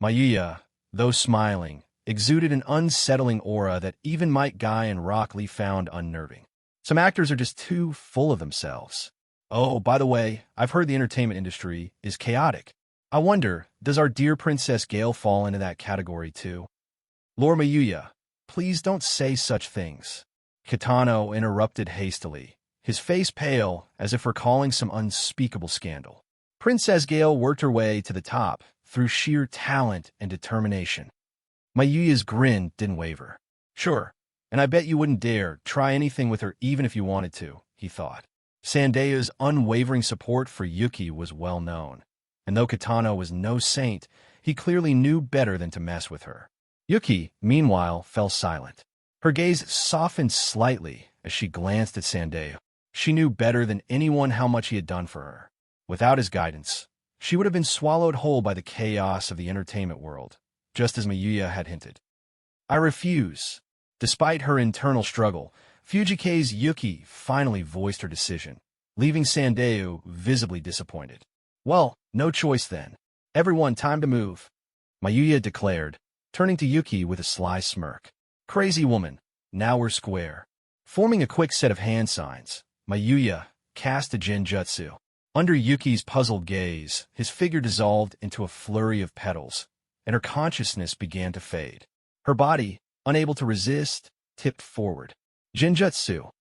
Mayuya, though smiling, exuded an unsettling aura that even Mike Guy and Rock Lee found unnerving. Some actors are just too full of themselves. Oh, by the way, I've heard the entertainment industry is chaotic. I wonder, does our dear Princess Gale fall into that category too? Lord Mayuya, please don't say such things. Kitano interrupted hastily, his face pale as if recalling some unspeakable scandal. Princess Gale worked her way to the top through sheer talent and determination. Mayuya's grin didn't waver. Sure, and I bet you wouldn't dare try anything with her even if you wanted to, he thought. Sandayu's unwavering support for Yuki was well known, and though Kitano was no saint, he clearly knew better than to mess with her. Yuki, meanwhile, fell silent. Her gaze softened slightly as she glanced at Sandayu. She knew better than anyone how much he had done for her. Without his guidance, she would have been swallowed whole by the chaos of the entertainment world, just as Mayuya had hinted. I refuse. Despite her internal struggle, Fujike's Yuki finally voiced her decision, leaving Sandayu visibly disappointed. Well, no choice then. Everyone, time to move, Mayuya declared, turning to Yuki with a sly smirk. Crazy woman, now we're square. Forming a quick set of hand signs, Mayuya cast a genjutsu. Under Yuki's puzzled gaze, his figure dissolved into a flurry of petals, and her consciousness began to fade. Her body, unable to resist, tipped forward. Genjutsu,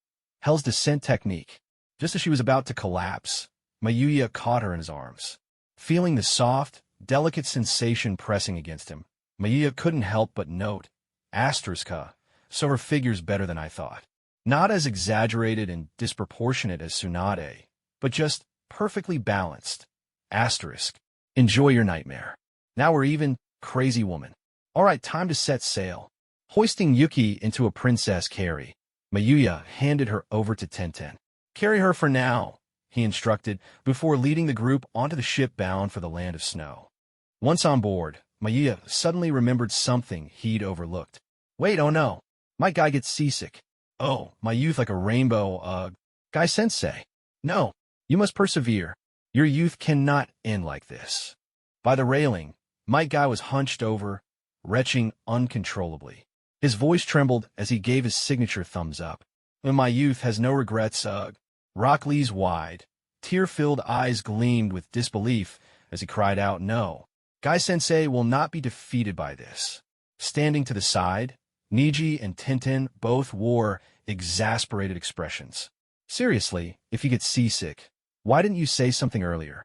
Hell's Descent technique. Just as she was about to collapse, Mayuya caught her in his arms. Feeling the soft, delicate sensation pressing against him, Mayuya couldn't help but note, Asteriska, so her figure's better than I thought. Not as exaggerated and disproportionate as Tsunade, but just perfectly balanced. Asterisk. Enjoy your nightmare. Now we're even, crazy woman. All right, time to set sail. Hoisting Yuki into a princess carry, Mayuya handed her over to Tenten. Carry her for now, he instructed, before leading the group onto the ship bound for the land of snow. Once on board, Mayuya suddenly remembered something he'd overlooked. Wait, oh no. My guy gets seasick. Oh, my youth like a rainbow, Guy-sensei. No, you must persevere. Your youth cannot end like this. By the railing, my guy was hunched over, retching uncontrollably. His voice trembled as he gave his signature thumbs up. My youth has no regrets, Rock Lee's wide, tear-filled eyes gleamed with disbelief as he cried out, no. Guy-sensei will not be defeated by this. Standing to the side, Niji and Tintin both wore exasperated expressions. Seriously, if you get seasick, why didn't you say something earlier?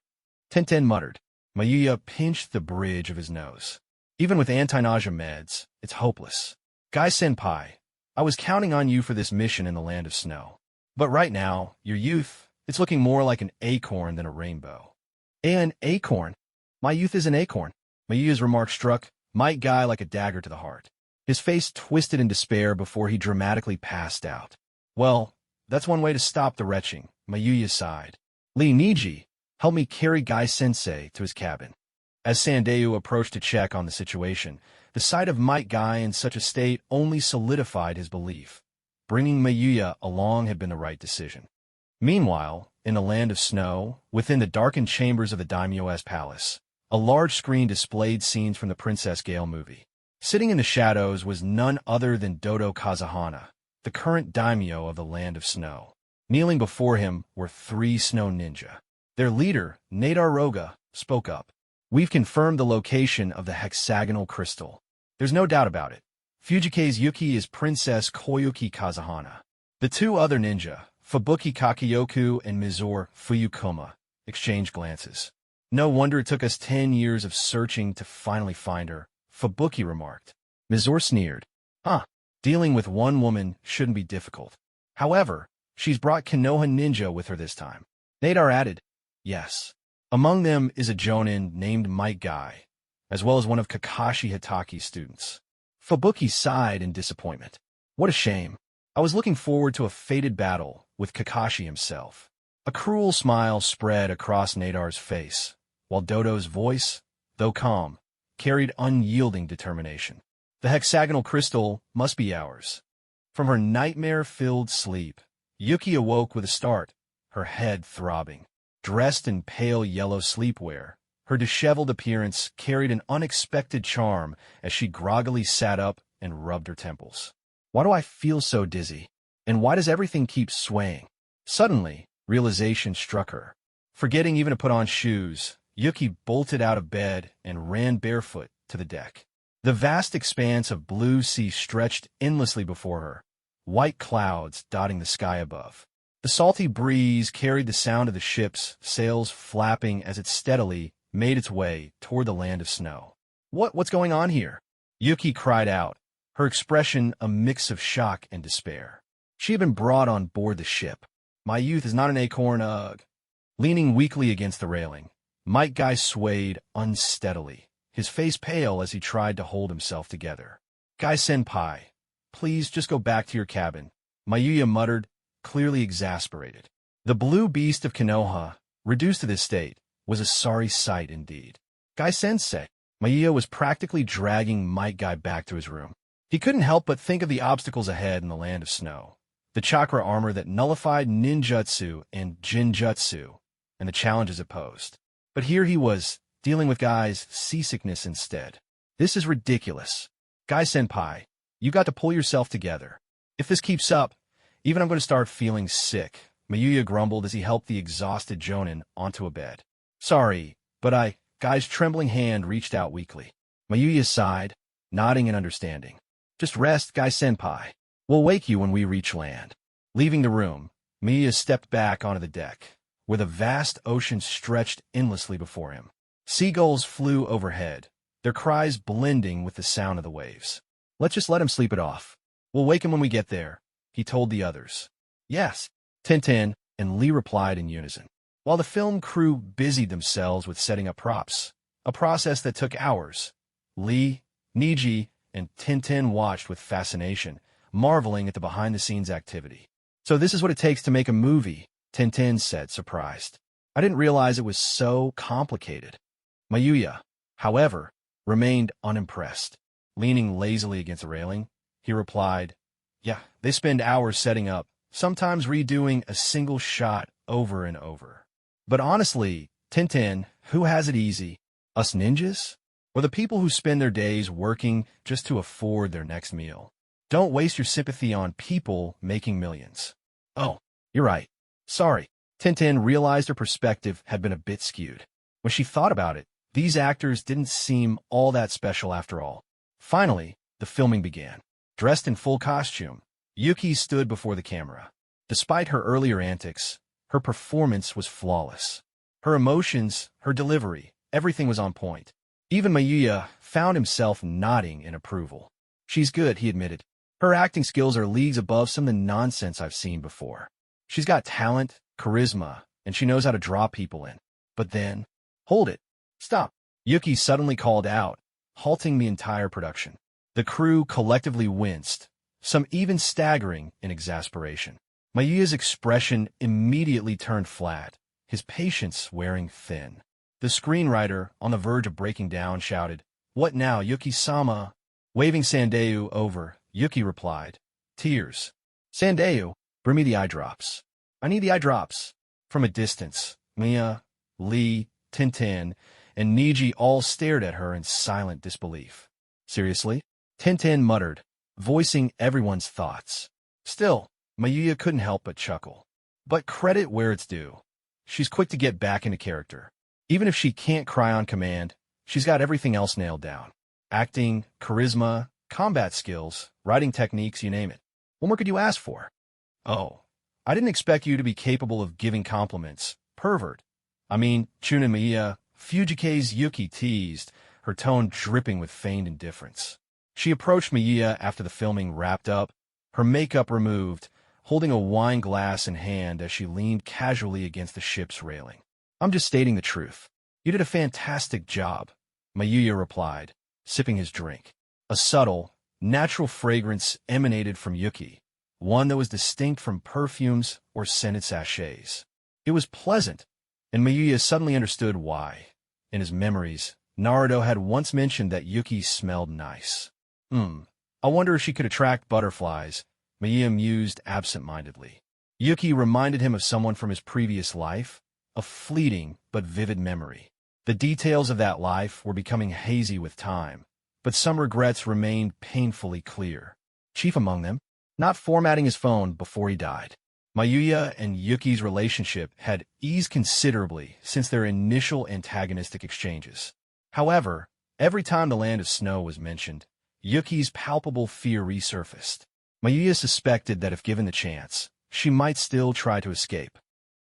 Tintin muttered. Mayuya pinched the bridge of his nose. Even with anti-nausea meds, it's hopeless. Guy-senpai, I was counting on you for this mission in the land of snow. But right now, your youth, it's looking more like an acorn than a rainbow. An acorn. My youth is an acorn. Mayuya's remark struck Might Guy like a dagger to the heart. His face twisted in despair before he dramatically passed out. Well, that's one way to stop the retching, Mayuya sighed. Lee Niji, help me carry Guy-sensei to his cabin. As Sandeu approached to check on the situation, the sight of Might Guy in such a state only solidified his belief. Bringing Mayuya along had been the right decision. Meanwhile, in the land of snow, within the darkened chambers of the daimyo's palace, a large screen displayed scenes from the Princess Gale movie. Sitting in the shadows was none other than Dodo Kazahana, the current daimyo of the land of snow. Kneeling before him were 3 snow ninja. Their leader, Nadar Roga, spoke up. We've confirmed the location of the hexagonal crystal. There's no doubt about it. Fujike's Yuki is Princess Koyuki Kazahana. The 2 other ninja, Fubuki Kakeyoku and Mizore Fuyukuma, exchanged glances. No wonder it took us 10 years of searching to finally find her, Fubuki remarked. Mizore sneered. Dealing with one woman shouldn't be difficult. However, she's brought Konoha ninja with her this time. Nadar added, yes. Among them is a jonin named Might Guy, as well as one of Kakashi Hitaki's students. Fubuki sighed in disappointment. What a shame. I was looking forward to a fated battle with Kakashi himself. A cruel smile spread across Nadar's face, while Dodo's voice, though calm, carried unyielding determination. The hexagonal crystal must be ours. From her nightmare-filled sleep, Yuki awoke with a start, her head throbbing. Dressed in pale yellow sleepwear, her disheveled appearance carried an unexpected charm as she groggily sat up and rubbed her temples. Why do I feel so dizzy? And why does everything keep swaying? Suddenly, realization struck her. Forgetting even to put on shoes, Yuki bolted out of bed and ran barefoot to the deck. The vast expanse of blue sea stretched endlessly before her, white clouds dotting the sky above. The salty breeze carried the sound of the ship's sails flapping as it steadily made its way toward the land of snow. What's going on here? Yuki cried out, her expression a mix of shock and despair. She had been brought on board the ship. My youth is not an acorn, ugh. Leaning weakly against the railing, Might Guy swayed unsteadily, his face pale as he tried to hold himself together. Guy-senpai, please just go back to your cabin, Mayuya muttered, clearly exasperated. The blue beast of Konoha, reduced to this state, was a sorry sight indeed. Guy-sensei, Mayuya was practically dragging Might Guy back to his room. He couldn't help but think of the obstacles ahead in the land of snow. The chakra armor that nullified ninjutsu and jinjutsu, and the challenges it posed. But here he was, dealing with Guy's seasickness instead. This is ridiculous. Guy-senpai, you got to pull yourself together. If this keeps up, even I'm going to start feeling sick, Mayuya grumbled as he helped the exhausted jonin onto a bed. Sorry, but Guy's trembling hand reached out weakly. Mayuya sighed, nodding in understanding. Just rest, Guy-senpai. We'll wake you when we reach land. Leaving the room, Mayuya stepped back onto the deck, where the vast ocean stretched endlessly before him. Seagulls flew overhead, their cries blending with the sound of the waves. Let's just let him sleep it off. We'll wake him when we get there, he told the others. Yes, Tintin and Lee replied in unison. While the film crew busied themselves with setting up props, a process that took hours, Lee, Niji, and Tintin watched with fascination, marveling at the behind-the-scenes activity. So this is what it takes to make a movie, Tintin said, surprised. I didn't realize it was so complicated. Mayuya, however, remained unimpressed. Leaning lazily against the railing, he replied, Yeah, they spend hours setting up, sometimes redoing a single shot over and over. But honestly, Tintin, who has it easy? Us ninjas? Or the people who spend their days working just to afford their next meal? Don't waste your sympathy on people making millions. Oh, you're right. Sorry. Tintin realized her perspective had been a bit skewed. When she thought about it, these actors didn't seem all that special after all. Finally, the filming began. Dressed in full costume, Yuki stood before the camera. Despite her earlier antics, her performance was flawless. Her emotions, her delivery, everything was on point. Even Mayuya found himself nodding in approval. She's good, he admitted. Her acting skills are leagues above some of the nonsense I've seen before. She's got talent, charisma, and she knows how to draw people in. But then, Hold it. Stop. Yuki suddenly called out, halting the entire production. The crew collectively winced, some even staggering in exasperation. Mayuya's expression immediately turned flat, his patience wearing thin. The screenwriter, on the verge of breaking down, shouted, "What now, Yuki-sama?" Waving Sandayu over, Yuki replied, "Tears. Sandayu, bring me the eye drops. I need the eye drops." From a distance, Mia, Lee, Tintin, and Niji all stared at her in silent disbelief. "Seriously?" Tintin muttered, voicing everyone's thoughts. Still, Mayuya couldn't help but chuckle. But credit where it's due. She's quick to get back into character. Even if she can't cry on command, she's got everything else nailed down. Acting, charisma, combat skills, writing techniques, you name it. What more could you ask for? "Oh, I didn't expect you to be capable of giving compliments, pervert." "I mean, chunin Mayuya," Fujike's Yuki teased, her tone dripping with feigned indifference. She approached Mayuya after the filming wrapped up, her makeup removed, holding a wine glass in hand as she leaned casually against the ship's railing. "I'm just stating the truth. You did a fantastic job," Mayuya replied, sipping his drink. A subtle, natural fragrance emanated from Yuki, one that was distinct from perfumes or scented sachets. It was pleasant, and Mayuya suddenly understood why. In his memories, Naruto had once mentioned that Yuki smelled nice. I wonder if she could attract butterflies, Mayuya mused absent-mindedly. Yuki reminded him of someone from his previous life, a fleeting but vivid memory. The details of that life were becoming hazy with time, but some regrets remained painfully clear. Chief among them, not formatting his phone before he died. Mayuya and Yuki's relationship had eased considerably since their initial antagonistic exchanges. However, every time the Land of Snow was mentioned, Yuki's palpable fear resurfaced. Mayuya suspected that if given the chance, she might still try to escape.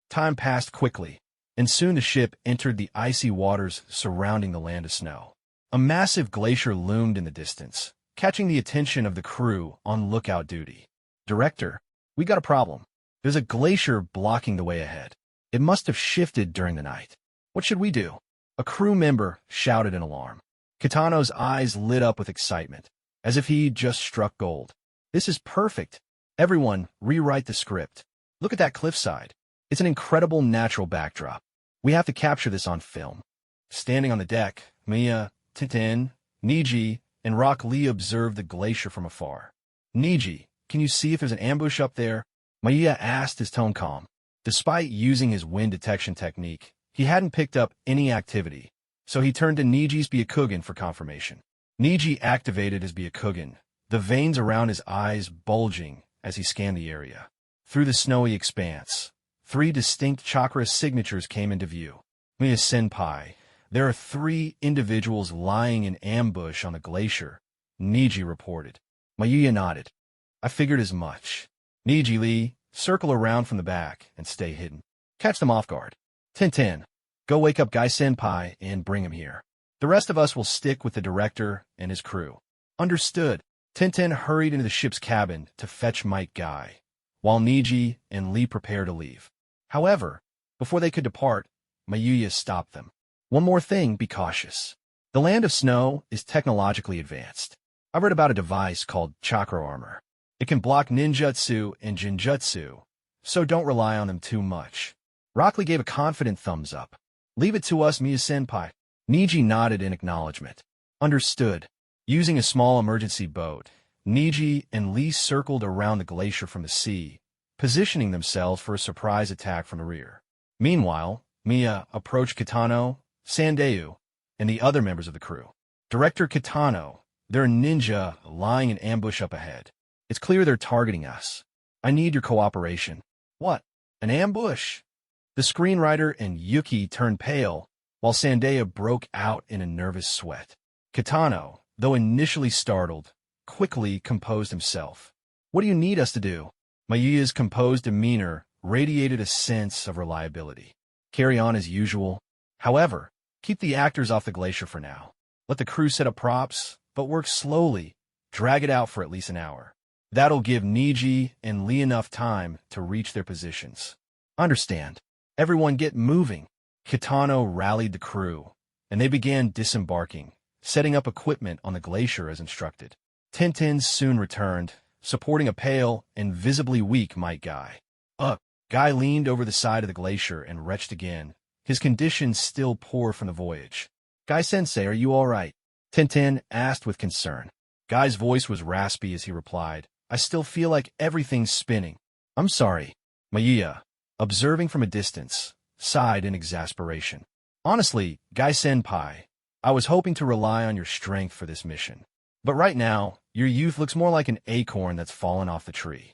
Time passed quickly, and soon the ship entered the icy waters surrounding the Land of Snow. A massive glacier loomed in the distance, catching the attention of the crew on lookout duty. "Director, we got a problem. There's a glacier blocking the way ahead. It must have shifted during the night. What should we do?" A crew member shouted in alarm. Kitano's eyes lit up with excitement, as if he'd just struck gold. "This is perfect. Everyone, rewrite the script. Look at that cliffside. It's an incredible natural backdrop. We have to capture this on film." Standing on the deck, Mia, Tintin, Niji, and Rock Lee observed the glacier from afar. "Niji, can you see if there's an ambush up there?" Mayuya asked, his tone calm. Despite using his wind detection technique, he hadn't picked up any activity, so he turned to Niji's Byakugan for confirmation. Niji activated his Byakugan, the veins around his eyes bulging as he scanned the area. Through the snowy expanse, 3 distinct Chakra signatures came into view. "Miya-senpai, there are 3 individuals lying in ambush on the glacier," Niji reported. Mayuya nodded. "I figured as much. Niji Lee, circle around from the back and stay hidden. Catch them off guard. Tintin, go wake up Guy-senpai and bring him here. The rest of us will stick with the director and his crew." "Understood." Tintin hurried into the ship's cabin to fetch Mike Guy, while Niji and Lee prepared to leave. However, before they could depart, Mayuya stopped them. "One more thing, be cautious. The Land of Snow is technologically advanced. I read about a device called Chakra armor. It can block ninjutsu and jinjutsu, so don't rely on them too much." Rock Lee gave a confident thumbs up. "Leave it to us, Miya-senpai." Niji nodded in acknowledgement. "Understood." Using a small emergency boat, Niji and Lee circled around the glacier from the sea, positioning themselves for a surprise attack from the rear. Meanwhile, Mia approached Kitano, Sandayu, and the other members of the crew. "Director Kitano, there are ninja lying in ambush up ahead. It's clear they're targeting us. I need your cooperation." "What? An ambush?" The screenwriter and Yuki turned pale, while Sandayu broke out in a nervous sweat. Kitano, though initially startled, quickly composed himself. "What do you need us to do?" Mayuya's composed demeanor radiated a sense of reliability. "Carry on as usual. However, keep the actors off the glacier for now. Let the crew set up props, but work slowly. Drag it out for at least an hour. That'll give Niji and Lee enough time to reach their positions." "Understand. Everyone get moving." Kitano rallied the crew, and they began disembarking, setting up equipment on the glacier as instructed. Tintin soon returned, supporting a pale and visibly weak Might Guy. Guy leaned over the side of the glacier and retched again, his condition still poor from the voyage. Guy-sensei, are you all right? Tintin asked with concern. Guy's voice was raspy as he replied, I still feel like everything's spinning. I'm sorry. Maya, observing from a distance, sighed in exasperation. Honestly, Guy-senpai, I was hoping to rely on your strength for this mission. But right now, your youth looks more like an acorn that's fallen off the tree.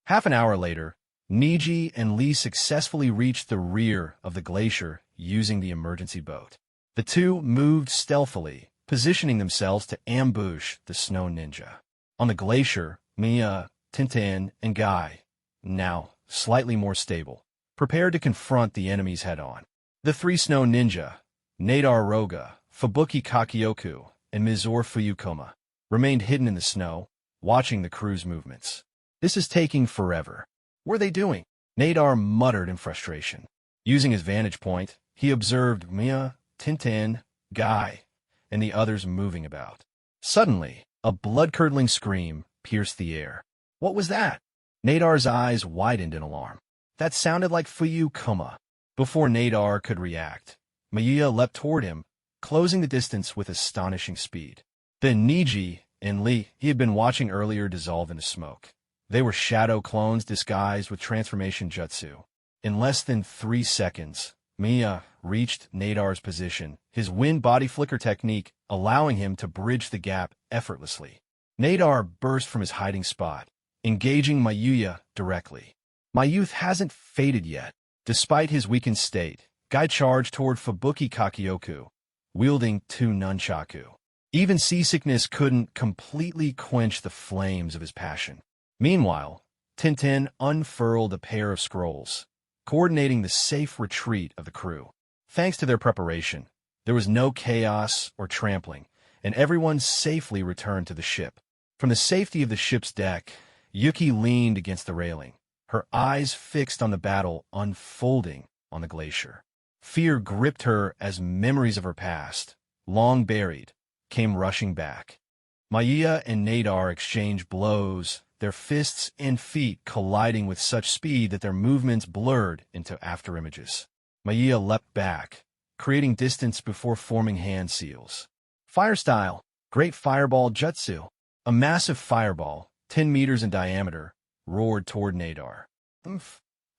Half an hour later, Niji and Lee successfully reached the rear of the glacier using the emergency boat. The two moved stealthily, positioning themselves to ambush the snow ninja. On the glacier, Mia, Tintin, and Guy, now slightly more stable, prepared to confront the enemies head-on. The three snow ninja, Nadar Roga, Fubuki Kakioku, and Mizore Fuyukoma, remained hidden in the snow, watching the crew's movements. This is taking forever. What are they doing? Nadar muttered in frustration. Using his vantage point, he observed Mia, Tintin, Guy, and the others moving about. Suddenly, a blood-curdling scream pierced the air. What was that? Nadar's eyes widened in alarm. That sounded like Fuyukoma. Before Nadar could react, Maya leapt toward him, closing the distance with astonishing speed. Then Niji and Lee, he had been watching earlier, dissolved into smoke. They were shadow clones disguised with transformation jutsu. In less than 3 seconds, Mia reached Nadar's position, his wind body flicker technique allowing him to bridge the gap effortlessly. Nadar burst from his hiding spot, engaging Mayuya directly. My youth hasn't faded yet. Despite his weakened state, Guy charged toward Fubuki Kakioku, wielding 2 nunchaku. Even seasickness couldn't completely quench the flames of his passion. Meanwhile, Tintin unfurled a pair of scrolls, coordinating the safe retreat of the crew. Thanks to their preparation, there was no chaos or trampling, and everyone safely returned to the ship. From the safety of the ship's deck, Yuki leaned against the railing, her eyes fixed on the battle unfolding on the glacier. Fear gripped her as memories of her past, long buried, came rushing back. Maya and Nadar exchanged blows, their fists and feet colliding with such speed that their movements blurred into afterimages. Maya leapt back, creating distance before forming hand seals. Fire style, great fireball jutsu. A massive fireball, 10 meters in diameter, roared toward Nadar.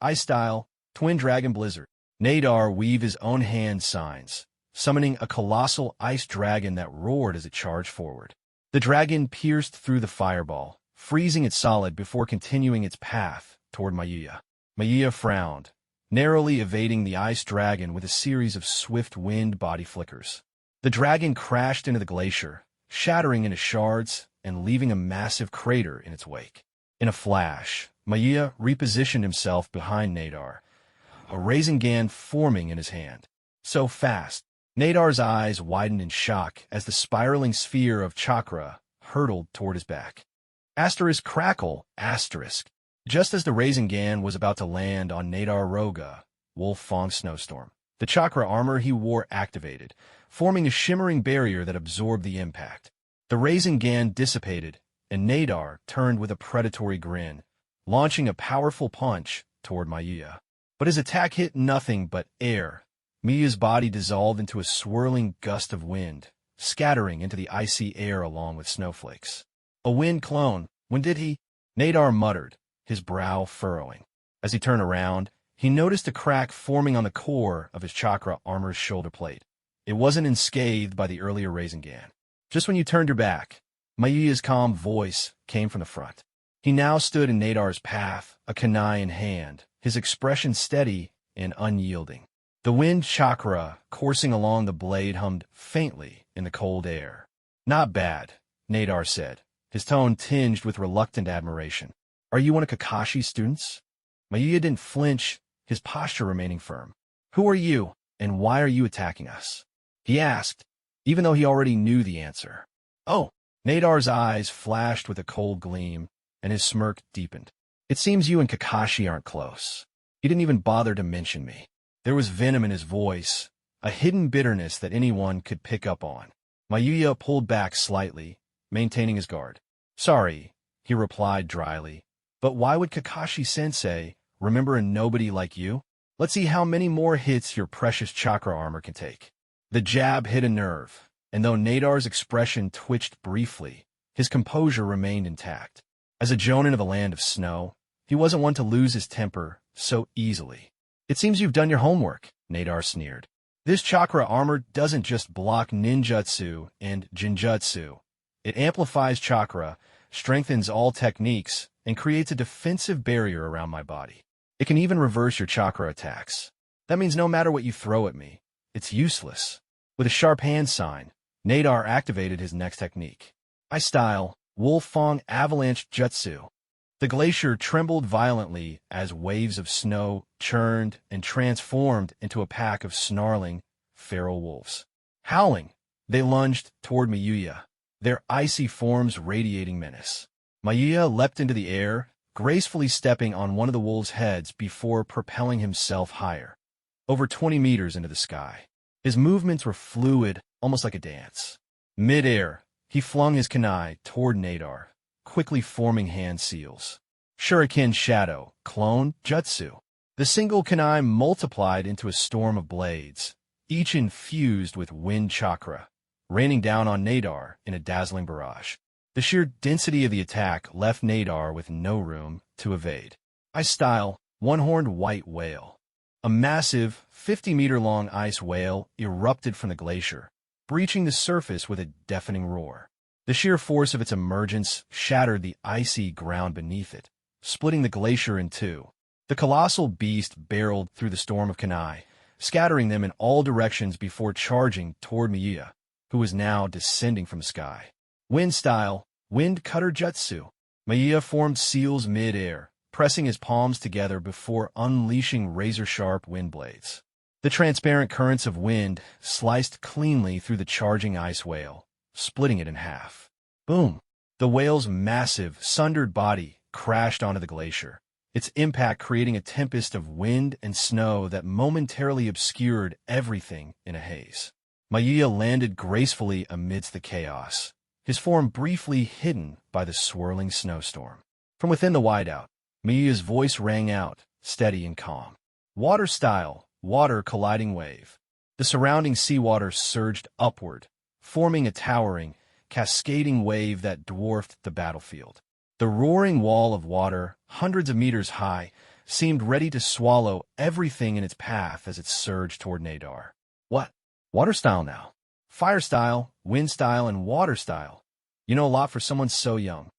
Ice style, twin dragon blizzard. Nadar weaved his own hand signs, summoning a colossal ice dragon that roared as it charged forward. The dragon pierced through the fireball, freezing it solid before continuing its path toward Mayuya. Mayuya frowned, narrowly evading the ice dragon with a series of swift wind body flickers. The dragon crashed into the glacier, shattering into shards and leaving a massive crater in its wake. In a flash, Mayuya repositioned himself behind Nadar, a Rasengan forming in his hand. So fast, Nadar's eyes widened in shock as the spiraling sphere of Chakra hurtled toward his back. Asterisk crackle, asterisk. Just as the Rasengan was about to land on Nadar Roga, Wolf Fong Snowstorm, the Chakra armor he wore activated, forming a shimmering barrier that absorbed the impact. The Rasengan dissipated, and Nadar turned with a predatory grin, launching a powerful punch toward Mayuya. But his attack hit nothing but air. Miya's body dissolved into a swirling gust of wind, scattering into the icy air along with snowflakes. A wind clone, when did he? Nadar muttered, his brow furrowing. As he turned around, he noticed a crack forming on the core of his Chakra armor's shoulder plate. It wasn't unscathed by the earlier Rasengan. Just when you turned your back, Mayuya's calm voice came from the front. He now stood in Nadar's path, a kunai in hand, his expression steady and unyielding. The wind Chakra coursing along the blade hummed faintly in the cold air. Not bad, Nadar said, his tone tinged with reluctant admiration. Are you one of Kakashi's students? Mayuya didn't flinch, his posture remaining firm. Who are you, and why are you attacking us? He asked, even though he already knew the answer. Oh, Nadar's eyes flashed with a cold gleam, and his smirk deepened. It seems you and Kakashi aren't close. He didn't even bother to mention me. There was venom in his voice, a hidden bitterness that anyone could pick up on. Mayuya pulled back slightly, maintaining his guard. "Sorry," he replied dryly, "but why would Kakashi-sensei remember a nobody like you? Let's see how many more hits your precious chakra armor can take." The jab hit a nerve, and though Nadar's expression twitched briefly, his composure remained intact. As a jonin of a land of snow, he wasn't one to lose his temper so easily. "It seems you've done your homework," Nadar sneered. "This chakra armor doesn't just block ninjutsu and jinjutsu. It amplifies chakra, strengthens all techniques, and creates a defensive barrier around my body. It can even reverse your chakra attacks. That means no matter what you throw at me, it's useless." With a sharp hand sign, Nadar activated his next technique. I-style, Wolfang Avalanche Jutsu. The glacier trembled violently as waves of snow churned and transformed into a pack of snarling, feral wolves. Howling, they lunged toward Mayuya, their icy forms radiating menace. Mayuya leapt into the air, gracefully stepping on one of the wolves' heads before propelling himself higher, over 20 meters into the sky. His movements were fluid, almost like a dance. Mid-air, he flung his kunai toward Nadar, quickly forming hand seals. Shuriken Shadow, Clone, Jutsu. The single kunai multiplied into a storm of blades, each infused with wind chakra, raining down on Nadar in a dazzling barrage. The sheer density of the attack left Nadar with no room to evade. I-style, One-Horned White Whale. A massive, 50-meter-long ice whale erupted from the glacier, breaching the surface with a deafening roar. The sheer force of its emergence shattered the icy ground beneath it, splitting the glacier in two. The colossal beast barreled through the storm of kunai, scattering them in all directions before charging toward Mayuya, who was now descending from the sky. Wind-style, Wind Cutter Jutsu. Mayuya formed seals mid-air, pressing his palms together before unleashing razor-sharp wind blades. The transparent currents of wind sliced cleanly through the charging ice whale, splitting it in half. Boom! The whale's massive, sundered body crashed onto the glacier, its impact creating a tempest of wind and snow that momentarily obscured everything in a haze. Mayuya landed gracefully amidst the chaos, his form briefly hidden by the swirling snowstorm. From within the whiteout, Mayuya's voice rang out, steady and calm. Water-style, Water Colliding Wave. The surrounding seawater surged upward, forming a towering, cascading wave that dwarfed the battlefield. The roaring wall of water, hundreds of meters high, seemed ready to swallow everything in its path as it surged toward Nadar. What? Water style now? Fire style, wind style, and water style. You know a lot for someone so young,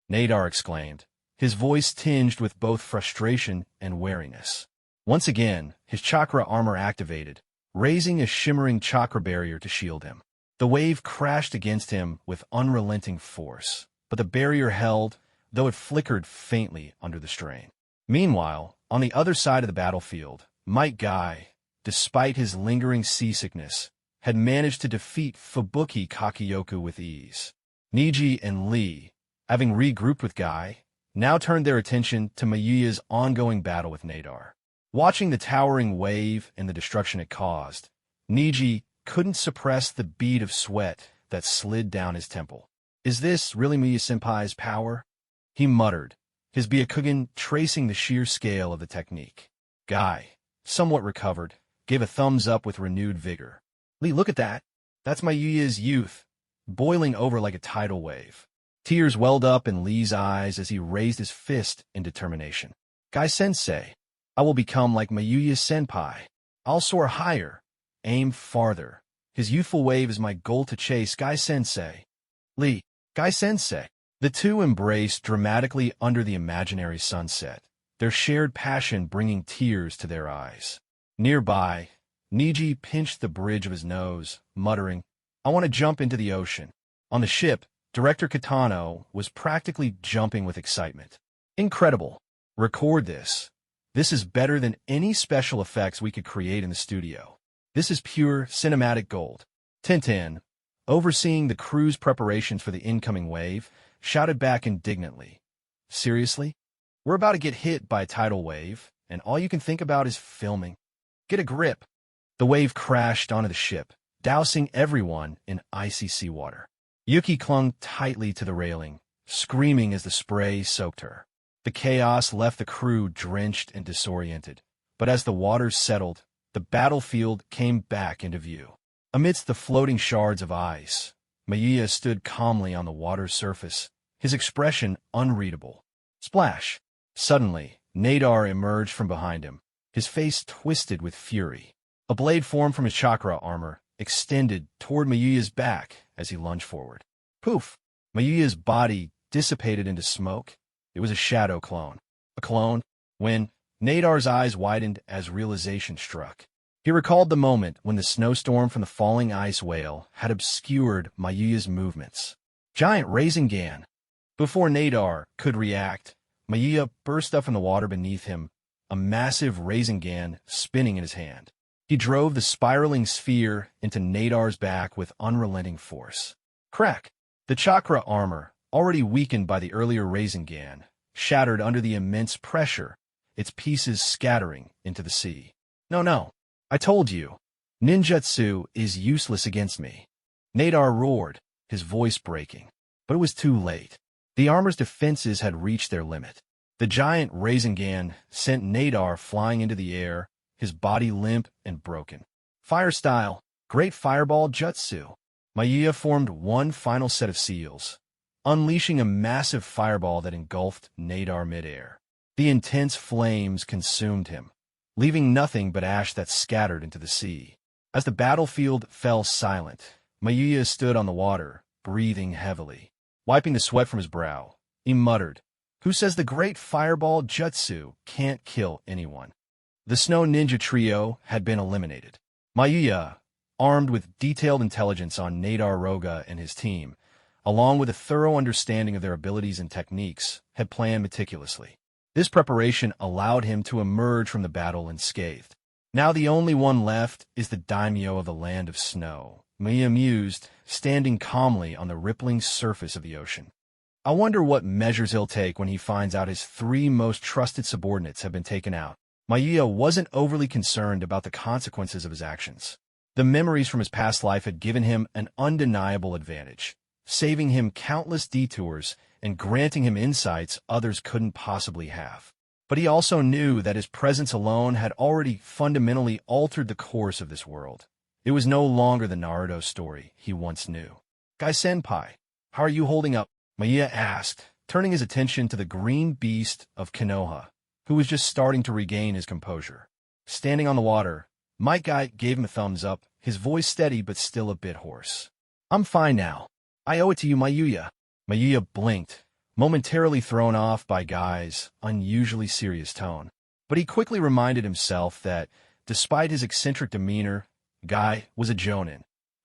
Nadar exclaimed, his voice tinged with both frustration and wariness. Once again, his chakra armor activated, raising a shimmering chakra barrier to shield him. The wave crashed against him with unrelenting force, but the barrier held, though it flickered faintly under the strain. Meanwhile, on the other side of the battlefield, Might Guy, despite his lingering seasickness, had managed to defeat Fubuki Kakyoku with ease. Niji and Lee, having regrouped with Guy, now turned their attention to Mayuya's ongoing battle with Nadar. Watching the towering wave and the destruction it caused, Niji couldn't suppress the bead of sweat that slid down his temple. Is this really Mayuya-senpai's power? He muttered, his Byakugan tracing the sheer scale of the technique. Guy, somewhat recovered, gave a thumbs up with renewed vigor. Lee, look at that. That's Mayuya's youth, boiling over like a tidal wave. Tears welled up in Lee's eyes as he raised his fist in determination. Guy-sensei, I will become like Mayuya-senpai. I'll soar higher, aim farther. His youthful wave is my goal to chase, Guy-sensei. Lee, Guy-sensei. The two embraced dramatically under the imaginary sunset, their shared passion bringing tears to their eyes. Nearby, Niji pinched the bridge of his nose, muttering, I want to jump into the ocean. On the ship, Director Kitano was practically jumping with excitement. Incredible. Record this. This is better than any special effects we could create in the studio. This is pure cinematic gold. Tintin, overseeing the crew's preparations for the incoming wave, shouted back indignantly. Seriously? We're about to get hit by a tidal wave, and all you can think about is filming. Get a grip. The wave crashed onto the ship, dousing everyone in icy seawater. Yuki clung tightly to the railing, screaming as the spray soaked her. The chaos left the crew drenched and disoriented, but as the waters settled, the battlefield came back into view. Amidst the floating shards of ice, Mayuya stood calmly on the water's surface, his expression unreadable. Splash! Suddenly, Nadar emerged from behind him, his face twisted with fury. A blade formed from his chakra armor, extended toward Mayuya's back as he lunged forward. Poof! Mayuya's body dissipated into smoke. It was a shadow clone. A clone? When Nadar's eyes widened as realization struck. He recalled the moment when the snowstorm from the falling ice whale had obscured Mayuya's movements. Giant Rasengan! Before Nadar could react, Mayuya burst up from the water beneath him, a massive Rasengan spinning in his hand. He drove the spiraling sphere into Nadar's back with unrelenting force. Crack! The chakra armor, already weakened by the earlier Rasengan, shattered under the immense pressure, its pieces scattering into the sea. No. I told you. Ninjutsu is useless against me. Nadar roared, his voice breaking. But it was too late. The armor's defenses had reached their limit. The giant Rasengan sent Nadar flying into the air, his body limp and broken. Fire style, great fireball jutsu. Mayuya formed one final set of seals, unleashing a massive fireball that engulfed Nadar midair. The intense flames consumed him, leaving nothing but ash that scattered into the sea. As the battlefield fell silent, Mayuya stood on the water, breathing heavily. Wiping the sweat from his brow, he muttered, "Who says the great fireball jutsu can't kill anyone?" The snow ninja trio had been eliminated. Mayuya, armed with detailed intelligence on Nadar Roga and his team, along with a thorough understanding of their abilities and techniques, had planned meticulously. This preparation allowed him to emerge from the battle unscathed. Now the only one left is the daimyo of the land of snow, Mayuya mused, standing calmly on the rippling surface of the ocean. I wonder what measures he'll take when he finds out his three most trusted subordinates have been taken out. Mayuya wasn't overly concerned about the consequences of his actions. The memories from his past life had given him an undeniable advantage, saving him countless detours and granting him insights others couldn't possibly have. But he also knew that his presence alone had already fundamentally altered the course of this world. It was no longer the Naruto story he once knew. "Guy-senpai, how are you holding up?" Mayuya asked, turning his attention to the green beast of Konoha, who was just starting to regain his composure. Standing on the water, Might Guy gave him a thumbs up, his voice steady but still a bit hoarse. "I'm fine now. I owe it to you, Mayuya." Mayuya blinked, momentarily thrown off by Guy's unusually serious tone. But he quickly reminded himself that, despite his eccentric demeanor, Guy was a jonin,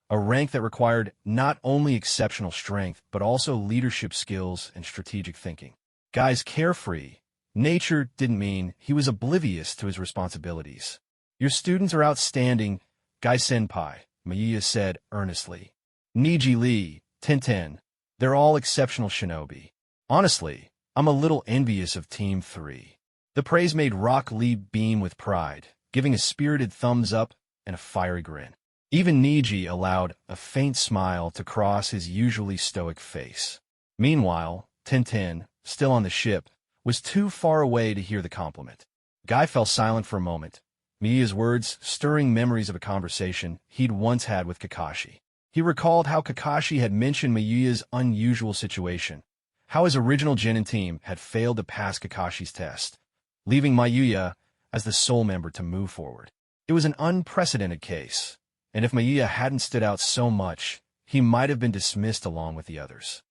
a rank that required not only exceptional strength but also leadership skills and strategic thinking. Guy's carefree nature didn't mean he was oblivious to his responsibilities. "Your students are outstanding, Guy-senpai," Mayuya said earnestly. "Niji Lee, Tenten, they're all exceptional shinobi. Honestly, I'm a little envious of Team 3. The praise made Rock Lee beam with pride, giving a spirited thumbs up and a fiery grin. Even Niji allowed a faint smile to cross his usually stoic face. Meanwhile, Tenten, still on the ship, was too far away to hear the compliment. Guy fell silent for a moment, Miya's words stirring memories of a conversation he'd once had with Kakashi. He recalled how Kakashi had mentioned Mayuya's unusual situation, how his original genin team had failed to pass Kakashi's test, leaving Mayuya as the sole member to move forward. It was an unprecedented case, and if Mayuya hadn't stood out so much, he might have been dismissed along with the others.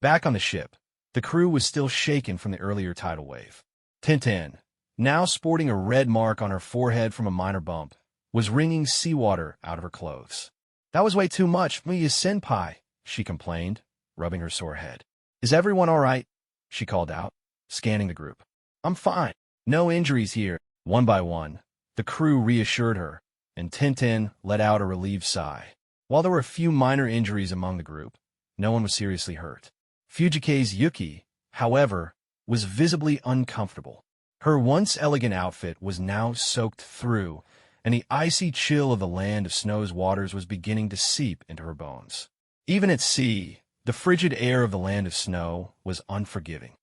Back on the ship, the crew was still shaken from the earlier tidal wave. Tenten, now sporting a red mark on her forehead from a minor bump, was wringing seawater out of her clothes. "That was way too much, Mayuya-senpai," she complained, rubbing her sore head. "Is everyone all right?" she called out, scanning the group. "I'm fine. No injuries here." One by one, the crew reassured her, and Tenten let out a relieved sigh. While there were a few minor injuries among the group, no one was seriously hurt. Fujike's Yuki, however, was visibly uncomfortable. Her once elegant outfit was now soaked through, and the icy chill of the land of snow's waters was beginning to seep into her bones. Even at sea, the frigid air of the land of snow was unforgiving.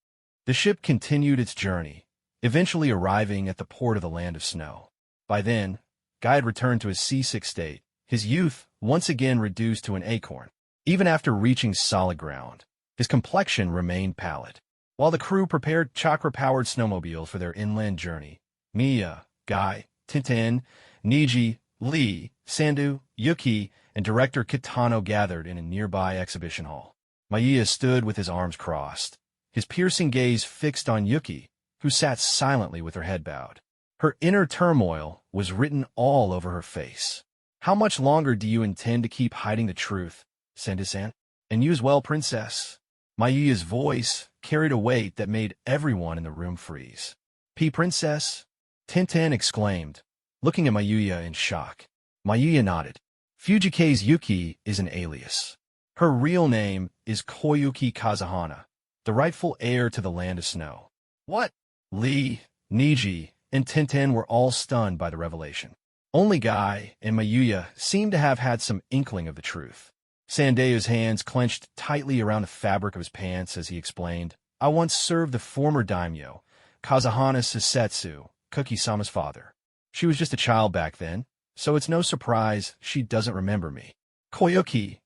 The ship continued its journey, eventually arriving at the port of the land of snow. By then, Guy had returned to his seasick state, his youth once again reduced to an acorn. Even after reaching solid ground, his complexion remained pallid. While the crew prepared Chakra-powered snowmobiles for their inland journey, Mia, Guy, Tintin, Niji, Lee, Sandu, Yuki, and director Kitano gathered in a nearby exhibition hall. Maya stood with his arms crossed, his piercing gaze fixed on Yuki, who sat silently with her head bowed. Her inner turmoil was written all over her face. "How much longer do you intend to keep hiding the truth, Sandu-san? And you as well, princess?" Maya's voice carried a weight that made everyone in the room freeze. "Princess?" Tintin exclaimed, looking at Mayuya in shock. Mayuya nodded. Fujike's Yuki is an alias. Her real name is Koyuki Kazahana, the rightful heir to the land of snow. What? Lee, Niji, and Tintin were all stunned by the revelation. Only Guy and Mayuya seemed to have had some inkling of the truth. Sandeo's hands clenched tightly around the fabric of his pants as he explained, "I once served the former daimyo, Kazahana Susetsu, Kuki-sama's father. She was just a child back then, so it's no surprise she doesn't remember me." Koyuki,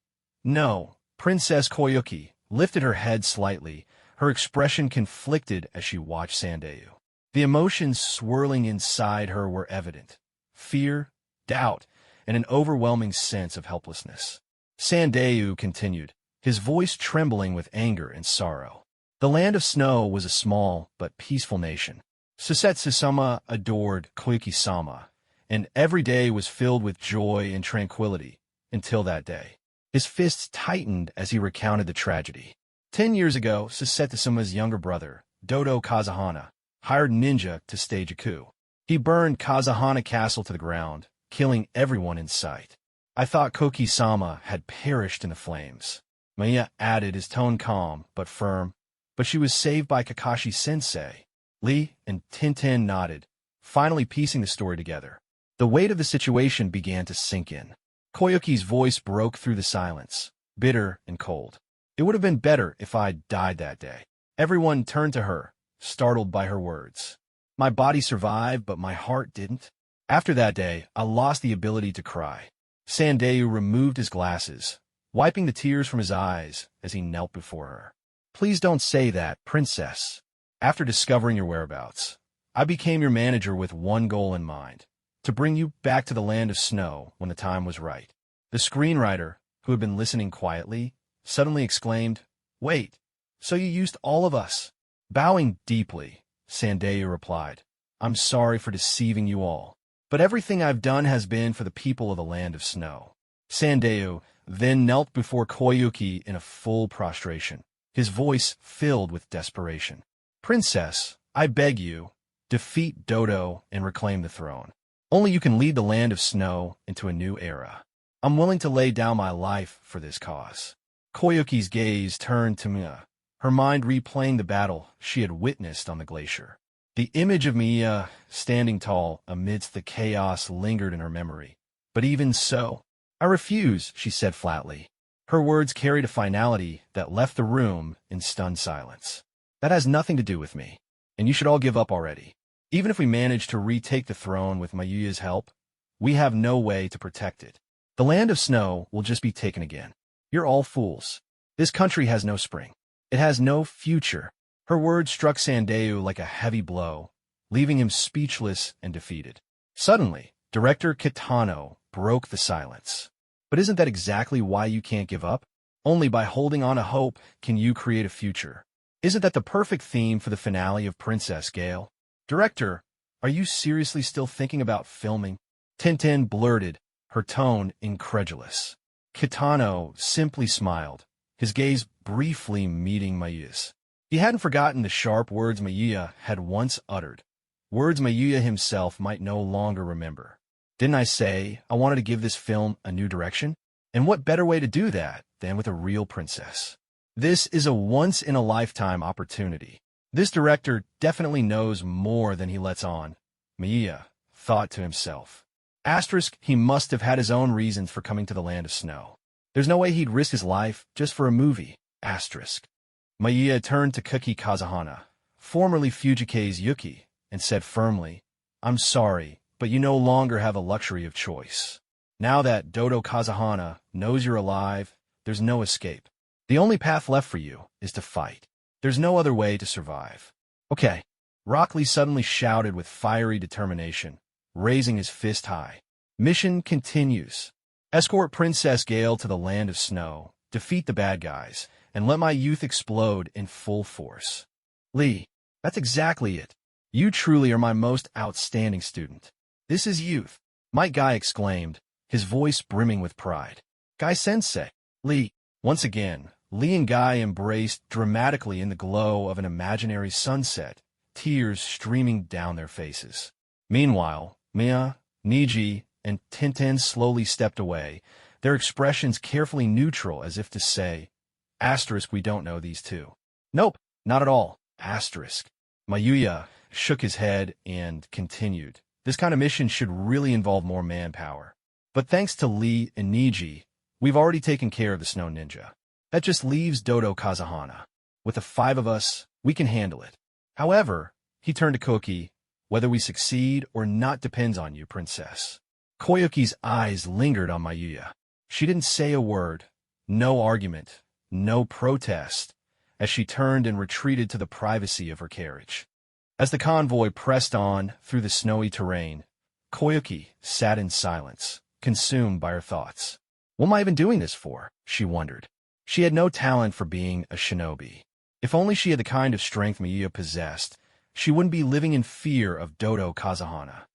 no, Princess Koyuki, lifted her head slightly, her expression conflicted as she watched Sandeu. The emotions swirling inside her were evident: fear, doubt, and an overwhelming sense of helplessness. Sandeu continued, his voice trembling with anger and sorrow. The land of snow was a small but peaceful nation. Susetsu-sama adored Koyuki-sama, and every day was filled with joy and tranquility, until that day. His fists tightened as he recounted the tragedy. 10 years ago, Susetsu-sama's younger brother, Dodo Kazahana, hired ninja to stage a coup. He burned Kazahana Castle to the ground, killing everyone in sight. I thought Koki-sama had perished in the flames. Maya added, his tone calm but firm, but she was saved by Kakashi-sensei. Lee and Tintin nodded, finally piecing the story together. The weight of the situation began to sink in. Koyuki's voice broke through the silence, bitter and cold. "It would have been better if I'd died that day." Everyone turned to her, startled by her words. "My body survived, but my heart didn't. After that day, I lost the ability to cry." Sandeu removed his glasses, wiping the tears from his eyes as he knelt before her. "Please don't say that, princess. After discovering your whereabouts, I became your manager with one goal in mind: to bring you back to the land of snow when the time was right." The screenwriter, who had been listening quietly, suddenly exclaimed, "Wait, so you used all of us?" Bowing deeply, Sandeu replied, "I'm sorry for deceiving you all, but everything I've done has been for the people of the land of snow." Sandeu then knelt before Koyuki in a full prostration, his voice filled with desperation. "Princess, I beg you, defeat Dodo and reclaim the throne. Only you can lead the land of snow into a new era. I'm willing to lay down my life for this cause." Koyuki's gaze turned to Mia, her mind replaying the battle she had witnessed on the glacier. The image of Mia standing tall amidst the chaos lingered in her memory. But even so, "I refuse," she said flatly. Her words carried a finality that left the room in stunned silence. "That has nothing to do with me, and you should all give up already. Even if we manage to retake the throne with Mayuya's help, we have no way to protect it. The land of snow will just be taken again. You're all fools. This country has no spring. It has no future." Her words struck Sandeu like a heavy blow, leaving him speechless and defeated. Suddenly, director Kitano broke the silence. "But isn't that exactly why you can't give up? Only by holding on to hope can you create a future. Isn't that the perfect theme for the finale of Princess Gale? Director, are you seriously still thinking about filming?" Tintin blurted, her tone incredulous. Kitano simply smiled, his gaze briefly meeting Mayuya's. He hadn't forgotten the sharp words Mayuya had once uttered, words Mayuya himself might no longer remember. "Didn't I say I wanted to give this film a new direction? And what better way to do that than with a real princess? This is a once-in-a-lifetime opportunity. This director definitely knows more than he lets on," Mayuya thought to himself. He must have had his own reasons for coming to the Land of Snow. There's no way he'd risk his life just for a movie. Maya turned to Kuki Kazahana, formerly Fujike's Yuki, and said firmly, I'm sorry, but you no longer have a luxury of choice. Now that Dodo Kazahana knows you're alive, there's no escape. The only path left for you is to fight. There's no other way to survive. Okay, Rock Lee suddenly shouted with fiery determination, raising his fist high. Mission continues. Escort Princess Gale to the Land of Snow, defeat the bad guys, and let my youth explode in full force. Lee, that's exactly it. You truly are my most outstanding student. This is youth, Might Guy exclaimed, his voice brimming with pride. Guy-sensei. Lee. Once again, Lee and Guy embraced dramatically in the glow of an imaginary sunset, tears streaming down their faces. Meanwhile, Mia, Niji, and Tintin slowly stepped away, their expressions carefully neutral as if to say, we don't know these two. Nope, not at all. Mayuya shook his head and continued. This kind of mission should really involve more manpower. But thanks to Lee and Niji, we've already taken care of the Snow Ninja. That just leaves Dodo Kazahana. With the 5 of us, we can handle it. However, he turned to Koki, whether we succeed or not depends on you, princess. Koyuki's eyes lingered on Mayuya. She didn't say a word, no argument, no protest, as she turned and retreated to the privacy of her carriage. As the convoy pressed on through the snowy terrain, Koyuki sat in silence, consumed by her thoughts. What am I even doing this for? She wondered. She had no talent for being a shinobi. If only she had the kind of strength Mayuya possessed, she wouldn't be living in fear of Dodo Kazahana.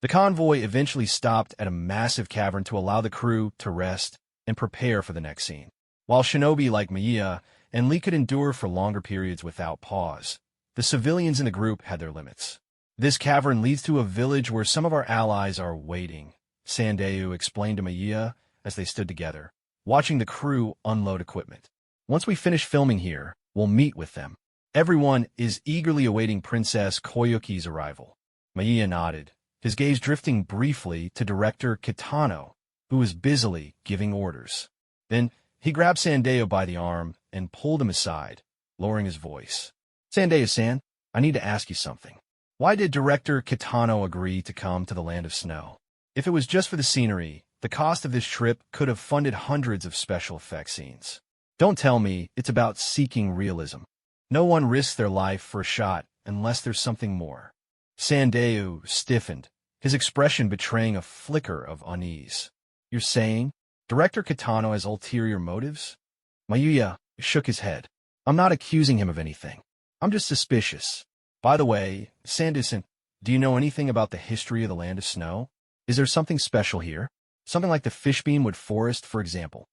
The convoy eventually stopped at a massive cavern to allow the crew to rest and prepare for the next scene. While shinobi like Mayuya and Lee could endure for longer periods without pause, the civilians in the group had their limits. This cavern leads to a village where some of our allies are waiting, Sandeu explained to Mayuya as they stood together, watching the crew unload equipment. Once we finish filming here, we'll meet with them. Everyone is eagerly awaiting Princess Koyuki's arrival. Mayuya nodded, his gaze drifting briefly to Director Kitano, who was busily giving orders. Then he grabbed Sandeo by the arm and pulled him aside, lowering his voice. Sandeo-san, I need to ask you something. Why did Director Kitano agree to come to the Land of Snow? If it was just for the scenery, the cost of this trip could have funded hundreds of special effects scenes. Don't tell me it's about seeking realism. No one risks their life for a shot unless there's something more. Sandeu stiffened, his expression betraying a flicker of unease. You're saying Director Kitano has ulterior motives? Mayuya shook his head. I'm not accusing him of anything. I'm just suspicious. By the way, Sanderson, do you know anything about the history of the Land of Snow? Is there something special here? Something like the Fishbeam-wood Forest, for example.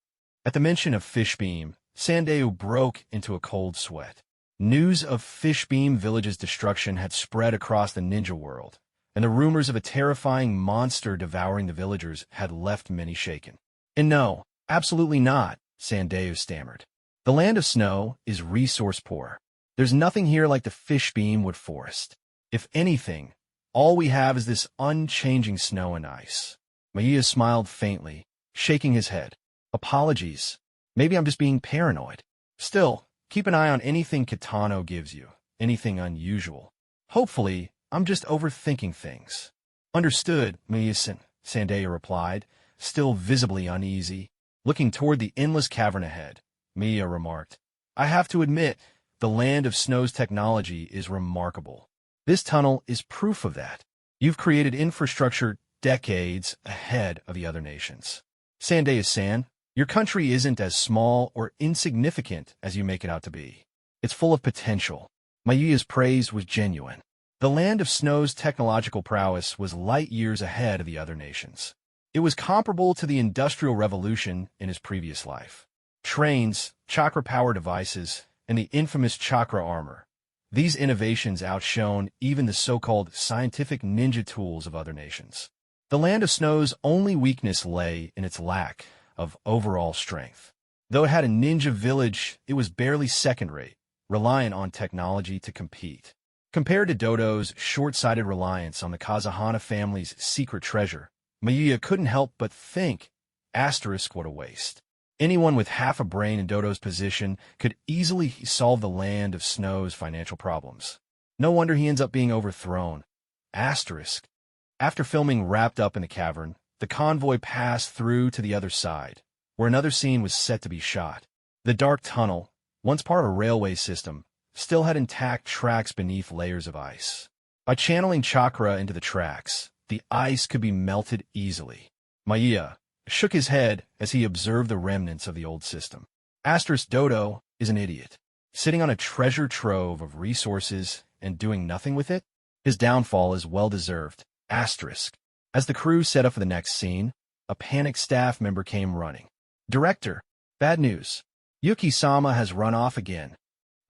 At the mention of Fishbeam, Sandeu broke into a cold sweat. News of Fishbeam Village's destruction had spread across the ninja world, and the rumors of a terrifying monster devouring the villagers had left many shaken. And no, absolutely not, Sandeu stammered. The Land of Snow is resource poor. There's nothing here like the Fishbeam-wood Forest. If anything, all we have is this unchanging snow and ice. Mayuya smiled faintly, shaking his head. Apologies. Maybe I'm just being paranoid. Still, keep an eye on anything Kitano gives you, anything unusual. Hopefully, I'm just overthinking things. Understood, Mayuya-san, Sandeo replied, still visibly uneasy. Looking toward the endless cavern ahead, Mayuya remarked, I have to admit, the Land of Snow's technology is remarkable. This tunnel is proof of that. You've created infrastructure decades ahead of the other nations. Sandeo-san, your country isn't as small or insignificant as you make it out to be. It's full of potential. Mayuya's praise was genuine. The Land of Snow's technological prowess was light years ahead of the other nations. It was comparable to the Industrial Revolution in his previous life. Trains, chakra power devices, and the infamous chakra armor. These innovations outshone even the so-called scientific ninja tools of other nations. The Land of Snow's only weakness lay in its lack of overall strength. Though it had a ninja village, it was barely second-rate, reliant on technology to compete. Compared to Dodo's short-sighted reliance on the Kazahana family's secret treasure, Mayuya couldn't help but think, asterisk, what a waste. Anyone with half a brain in Dodo's position could easily solve the Land of Snow's financial problems. No wonder he ends up being overthrown. Asterisk. After filming wrapped up in the cavern, the convoy passed through to the other side, where another scene was set to be shot. The dark tunnel, once part of a railway system, still had intact tracks beneath layers of ice. By channeling chakra into the tracks, the ice could be melted easily. Mayuya shook his head as he observed the remnants of the old system. Asterisk. Dodo is an idiot, sitting on a treasure trove of resources and doing nothing with it. His downfall is well-deserved. Asterisk. As the crew set up for the next scene, a panicked staff member came running. Director, bad news. Yuki-sama has run off again.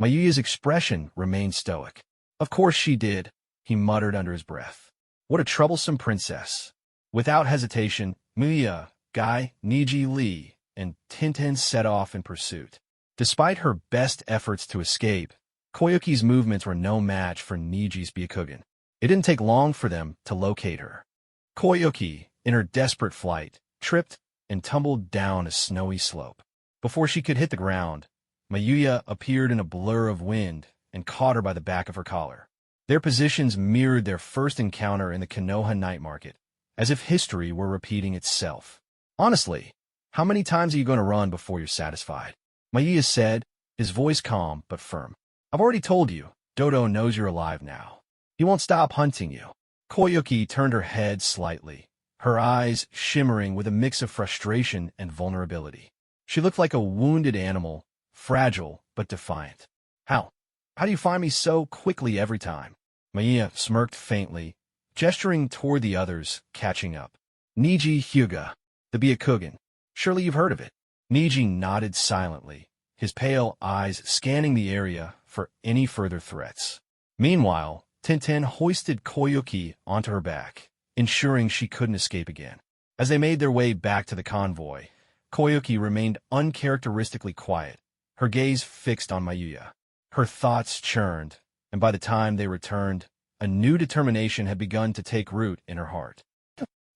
Mayuya's expression remained stoic. Of course she did, he muttered under his breath. What a troublesome princess. Without hesitation, Mayuya, Guy, Niji Lee, and Tintin set off in pursuit. Despite her best efforts to escape, Koyuki's movements were no match for Niji's Byakugan. It didn't take long for them to locate her. Koyuki, in her desperate flight, tripped and tumbled down a snowy slope. Before she could hit the ground, Mayuya appeared in a blur of wind and caught her by the back of her collar. Their positions mirrored their first encounter in the Konoha night market, as if history were repeating itself. Honestly, how many times are you going to run before you're satisfied? Mayuya said, his voice calm but firm. I've already told you, Dodo knows you're alive now. He won't stop hunting you. Koyuki turned her head slightly, her eyes shimmering with a mix of frustration and vulnerability. She looked like a wounded animal, fragile but defiant. How do you find me so quickly every time? Mayuya smirked faintly, gesturing toward the others, catching up. Niji Hyuga, the Byakugan. Surely you've heard of it. Niji nodded silently, his pale eyes scanning the area for any further threats. Meanwhile, Tintin hoisted Koyuki onto her back, ensuring she couldn't escape again. As they made their way back to the convoy, Koyuki remained uncharacteristically quiet, her gaze fixed on Mayuya. Her thoughts churned, and by the time they returned, a new determination had begun to take root in her heart.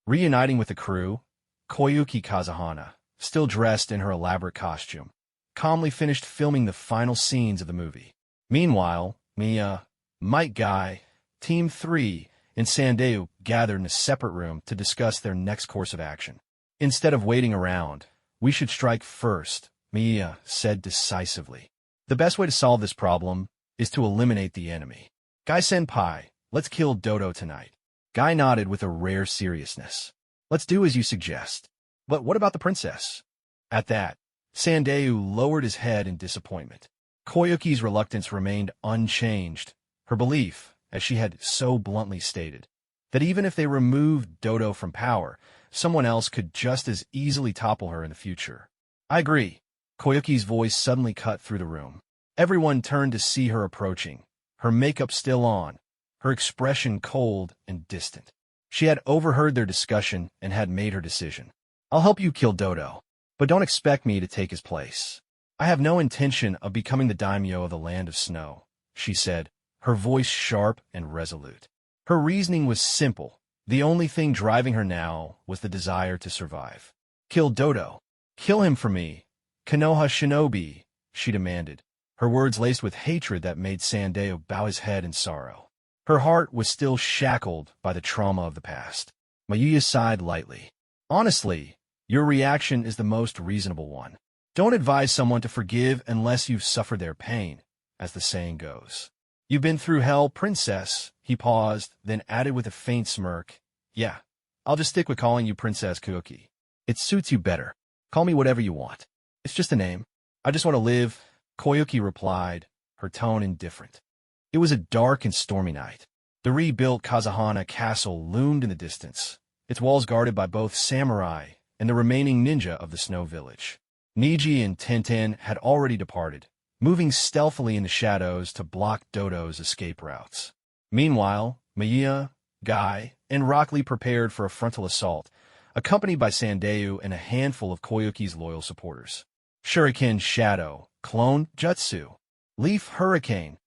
Reuniting with the crew, Koyuki Kazahana, still dressed in her elaborate costume, calmly finished filming the final scenes of the movie. Meanwhile, Mia, Mike Guy, Team 3, and Sandeu gathered in a separate room to discuss their next course of action. Instead of waiting around, we should strike first, Mia said decisively. The best way to solve this problem is to eliminate the enemy. Guy-senpai, let's kill Dodo tonight. Guy nodded with a rare seriousness. Let's do as you suggest. But what about the princess? At that, Sandeu lowered his head in disappointment. Koyuki's reluctance remained unchanged. Her belief, as she had so bluntly stated, that even if they removed Dodo from power, someone else could just as easily topple her in the future. I agree. Koyuki's voice suddenly cut through the room. Everyone turned to see her approaching, her makeup still on, her expression cold and distant. She had overheard their discussion and had made her decision. I'll help you kill Dodo, but don't expect me to take his place. I have no intention of becoming the daimyo of the Land of Snow, she said, her voice sharp and resolute. Her reasoning was simple. The only thing driving her now was the desire to survive. Kill Dodo. Kill him for me. Konoha shinobi, she demanded, her words laced with hatred that made Sandeo bow his head in sorrow. Her heart was still shackled by the trauma of the past. Mayuya sighed lightly. Honestly, your reaction is the most reasonable one. Don't advise someone to forgive unless you've suffered their pain, as the saying goes. You've been through hell, princess. He paused, then added with a faint smirk. Yeah, I'll just stick with calling you Princess Koyuki. It suits you better. Call me whatever you want. It's just a name. I just want to live, Koyuki replied, her tone indifferent. It was a dark and stormy night. The rebuilt Kazahana castle loomed in the distance, its walls guarded by both samurai and the remaining ninja of the Snow Village. Niji and Tintin had already departed, moving stealthily in the shadows to block Dodo's escape routes. Meanwhile, Mayuya, Guy, and Rock Lee prepared for a frontal assault, accompanied by Sandeu and a handful of Koyuki's loyal supporters. Shuriken Shadow, Clone Jutsu, Leaf Hurricane.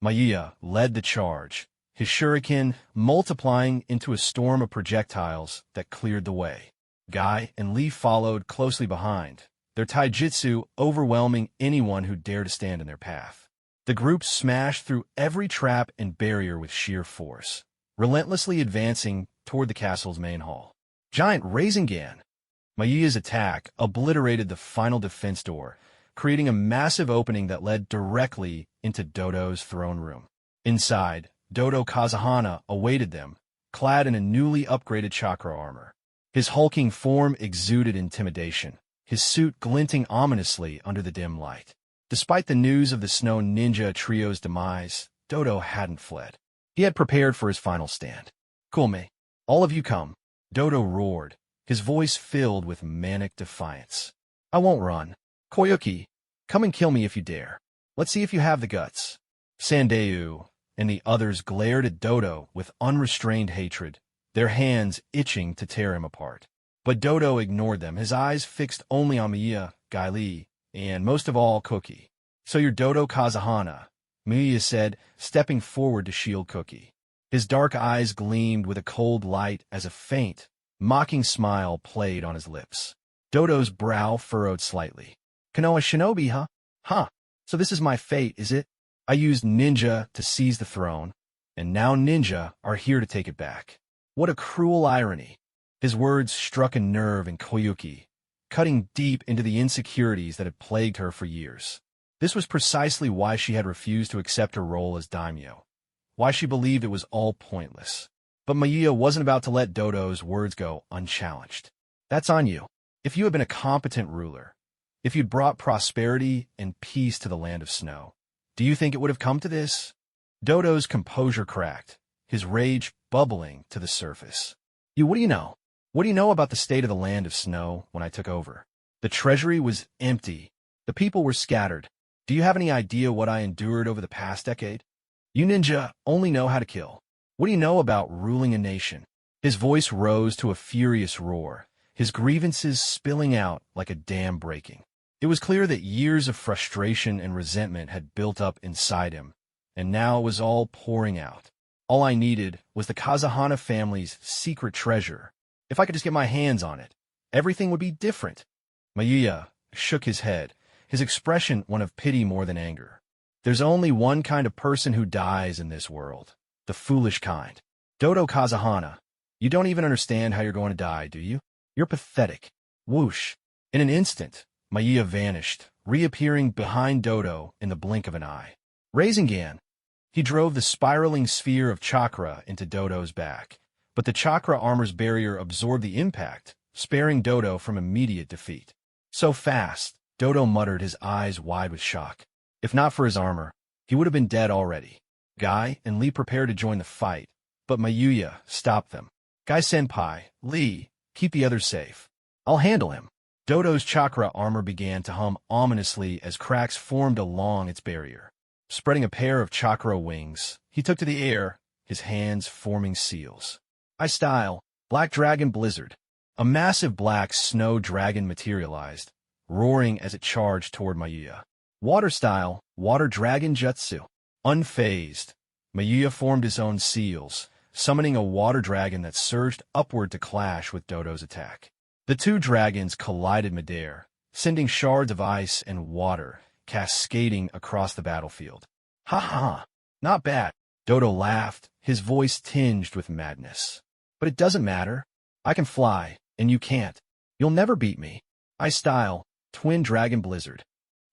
Mayuya led the charge, his shuriken multiplying into a storm of projectiles that cleared the way. Guy and Lee followed closely behind, their taijutsu overwhelming anyone who dared to stand in their path. The group smashed through every trap and barrier with sheer force, relentlessly advancing toward the castle's main hall. Giant Rasengan! Mayuya's attack obliterated the final defense door, creating a massive opening that led directly into Dodo's throne room. Inside, Dodo Kazahana awaited them, clad in a newly upgraded chakra armor. His hulking form exuded intimidation, his suit glinting ominously under the dim light. Despite the news of the Snow Ninja Trio's demise, Dodo hadn't fled. He had prepared for his final stand. "Kume, all of you come," Dodo roared, his voice filled with manic defiance. "I won't run. Koyuki, come and kill me if you dare. Let's see if you have the guts." Sandeu and the others glared at Dodo with unrestrained hatred, their hands itching to tear him apart. But Dodo ignored them, his eyes fixed only on Mayuya, Guy Lee, and most of all, Cookie. "So you're Dodo Kazahana," Mayuya said, stepping forward to shield Cookie. His dark eyes gleamed with a cold light as a faint, mocking smile played on his lips. Dodo's brow furrowed slightly. "Konoha Shinobi, huh? Huh. So this is my fate, is it? I used ninja to seize the throne, and now ninja are here to take it back. What a cruel irony." His words struck a nerve in Koyuki, cutting deep into the insecurities that had plagued her for years. This was precisely why she had refused to accept her role as daimyo, why she believed it was all pointless. But Mayuya wasn't about to let Dodo's words go unchallenged. "That's on you. If you had been a competent ruler, if you'd brought prosperity and peace to the land of snow, do you think it would have come to this?" Dodo's composure cracked, his rage bubbling to the surface. What do you know? What do you know about the state of the land of snow when I took over? The treasury was empty. The people were scattered. Do you have any idea what I endured over the past decade? You ninja only know how to kill. What do you know about ruling a nation?" His voice rose to a furious roar, his grievances spilling out like a dam breaking. It was clear that years of frustration and resentment had built up inside him, and now it was all pouring out. "All I needed was the Kazahana family's secret treasure. If I could just get my hands on it, everything would be different." Mayuya shook his head, his expression one of pity more than anger. "There's only one kind of person who dies in this world, the foolish kind. Dodo Kazahana, you don't even understand how you're going to die, do you? You're pathetic." Whoosh! In an instant, Mayuya vanished, reappearing behind Dodo in the blink of an eye. Rasengan! He drove the spiraling sphere of chakra into Dodo's back, but the chakra armor's barrier absorbed the impact, sparing Dodo from immediate defeat. "So fast," Dodo muttered, his eyes wide with shock. If not for his armor, he would have been dead already. Guy and Lee prepared to join the fight, but Mayuya stopped them. "Guy-senpai, Lee, keep the others safe. I'll handle him." Dodo's chakra armor began to hum ominously as cracks formed along its barrier. Spreading a pair of chakra wings, he took to the air, his hands forming seals. "I-style, Black Dragon Blizzard." A massive black snow dragon materialized, roaring as it charged toward Mayuya. "Water-style, Water Dragon Jutsu." Unfazed, Mayuya formed his own seals, summoning a water dragon that surged upward to clash with Dodo's attack. The two dragons collided midair, sending shards of ice and water cascading across the battlefield. "Ha ha! Not bad." Dodo laughed, his voice tinged with madness. "But it doesn't matter. I can fly, and you can't. You'll never beat me." I-style, Twin Dragon Blizzard.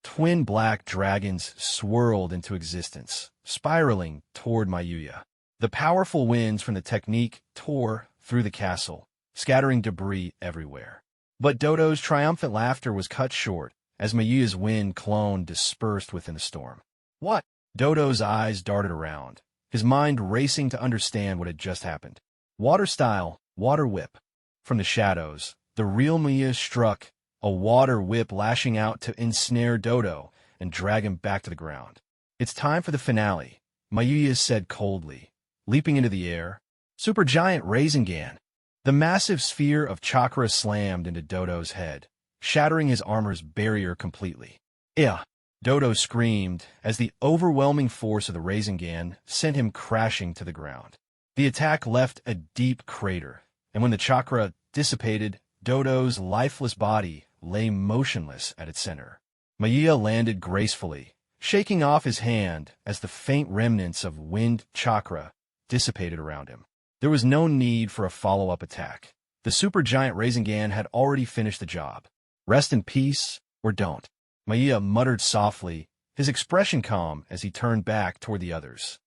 Twin black dragons swirled into existence, spiraling toward Mayuya. The powerful winds from the technique tore through the castle, scattering debris everywhere. But Dodo's triumphant laughter was cut short as Mayuya's wind clone dispersed within the storm. "What?" Dodo's eyes darted around, his mind racing to understand what had just happened. Water-style, Water Whip. From the shadows, the real Mayuya struck, a water whip lashing out to ensnare Dodo and drag him back to the ground. "It's time for the finale," Mayuya said coldly, leaping into the air. Supergiant Rasengan. The massive sphere of chakra slammed into Dodo's head, shattering his armor's barrier completely. "Yeah." Dodo screamed as the overwhelming force of the Rasengan sent him crashing to the ground. The attack left a deep crater, and when the chakra dissipated, Dodo's lifeless body lay motionless at its center. Mayuya landed gracefully, shaking off his hand as the faint remnants of wind chakra dissipated around him. There was no need for a follow-up attack. The supergiant Rasengan had already finished the job. Rest in peace, or don't. Mayuya muttered softly, his expression calm as he turned back toward the others.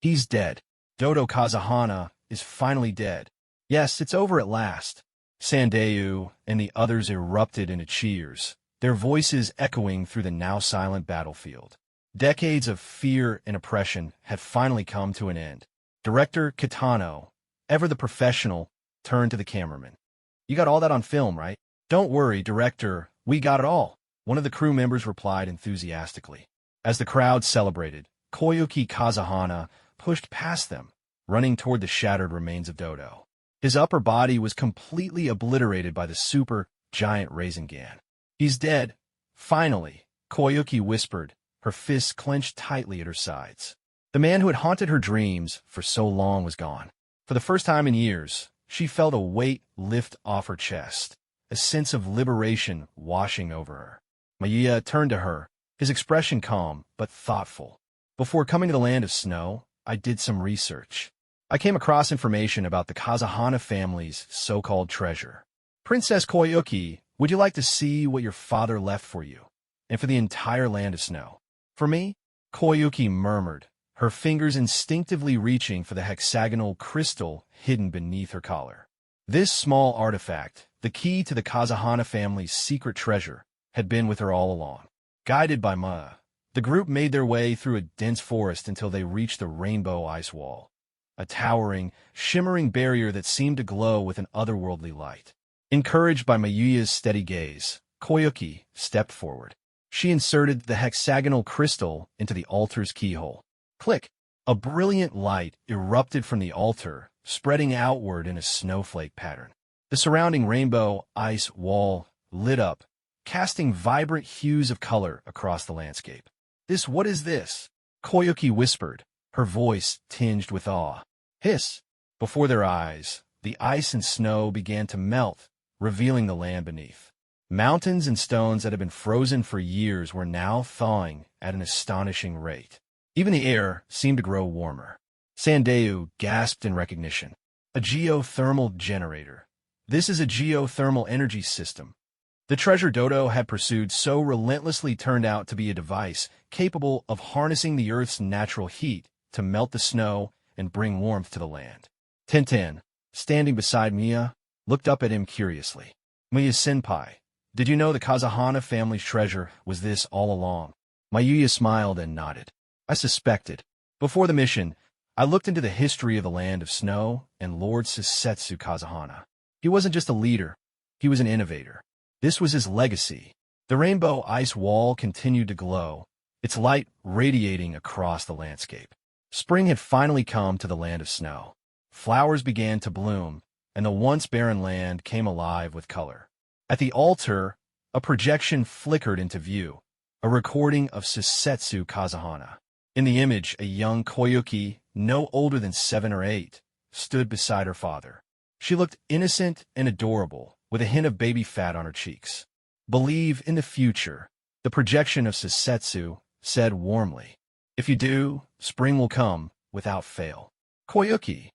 He's dead. Dodo Kazahana is finally dead. Yes, it's over at last. Sandayu and the others erupted into cheers, their voices echoing through the now-silent battlefield. Decades of fear and oppression had finally come to an end. Director Kitano, ever the professional, turned to the cameraman. You got all that on film, right? Don't worry, director, we got it all. One of the crew members replied enthusiastically. As the crowd celebrated, Koyuki Kazahana pushed past them, running toward the shattered remains of Dodo. His upper body was completely obliterated by the super giant Rasengan. He's dead. Finally, Koyuki whispered, her fists clenched tightly at her sides. The man who had haunted her dreams for so long was gone. For the first time in years, she felt a weight lift off her chest, a sense of liberation washing over her. Mayuya turned to her, his expression calm but thoughtful. Before coming to the land of snow, I did some research. I came across information about the Kazahana family's so-called treasure. Princess Koyuki, would you like to see what your father left for you, and for the entire land of snow? For me? Koyuki murmured, her fingers instinctively reaching for the hexagonal crystal hidden beneath her collar. This small artifact, the key to the Kazahana family's secret treasure, had been with her all along. Guided by Ma, the group made their way through a dense forest until they reached the rainbow ice wall, a towering, shimmering barrier that seemed to glow with an otherworldly light. Encouraged by Mayuya's steady gaze, Koyuki stepped forward. She inserted the hexagonal crystal into the altar's keyhole. Click! A brilliant light erupted from the altar, spreading outward in a snowflake pattern. The surrounding rainbow ice wall lit up, casting vibrant hues of color across the landscape. What is this? Koyuki whispered, her voice tinged with awe. Hiss! Before their eyes, the ice and snow began to melt, revealing the land beneath. Mountains and stones that had been frozen for years were now thawing at an astonishing rate. Even the air seemed to grow warmer. Sandayu gasped in recognition. A geothermal generator. This is a geothermal energy system. The treasure Dodo had pursued so relentlessly turned out to be a device capable of harnessing the Earth's natural heat to melt the snow and bring warmth to the land. Tintin, standing beside Mia, looked up at him curiously. Miya-senpai, did you know the Kazahana family's treasure was this all along? Mayuya smiled and nodded. I suspected. Before the mission, I looked into the history of the land of snow and Lord Susetsu Kazahana. He wasn't just a leader, he was an innovator. This was his legacy. The rainbow ice wall continued to glow, its light radiating across the landscape. Spring had finally come to the land of snow. Flowers began to bloom, and the once barren land came alive with color. At the altar, a projection flickered into view, a recording of Susetsu Kazahana. In the image, a young Koyuki, no older than 7 or 8, stood beside her father. She looked innocent and adorable, with a hint of baby fat on her cheeks. Believe in the future, the projection of Susetsu said warmly. If you do, spring will come, without fail. Koyuki,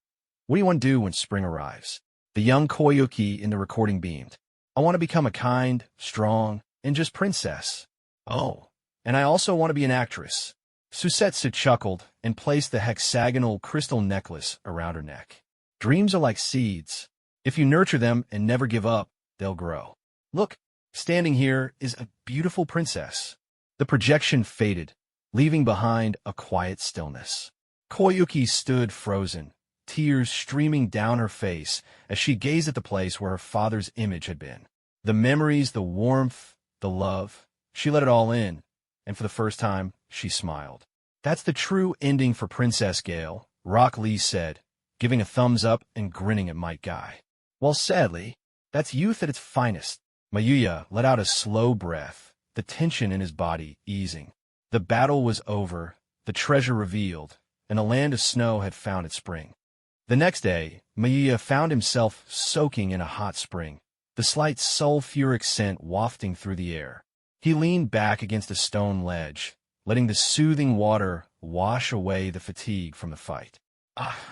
what do you want to do when spring arrives? The young Koyuki in the recording beamed. I want to become a kind, strong, and just princess. Oh, and I also want to be an actress. Susetsu chuckled and placed the hexagonal crystal necklace around her neck. Dreams are like seeds. If you nurture them and never give up, they'll grow. Look, standing here is a beautiful princess. The projection faded, leaving behind a quiet stillness. Koyuki stood frozen, tears streaming down her face as she gazed at the place where her father's image had been. The memories, the warmth, the love, she let it all in, and for the first time, she smiled. That's the true ending for Princess Gale, Rock Lee said, giving a thumbs up and grinning at Mike Guy. While sadly, that's youth at its finest. Mayuya let out a slow breath, the tension in his body easing. The battle was over, the treasure revealed, and a land of snow had found its spring. The next day, Mayuya found himself soaking in a hot spring, the slight sulfuric scent wafting through the air. He leaned back against a stone ledge, letting the soothing water wash away the fatigue from the fight.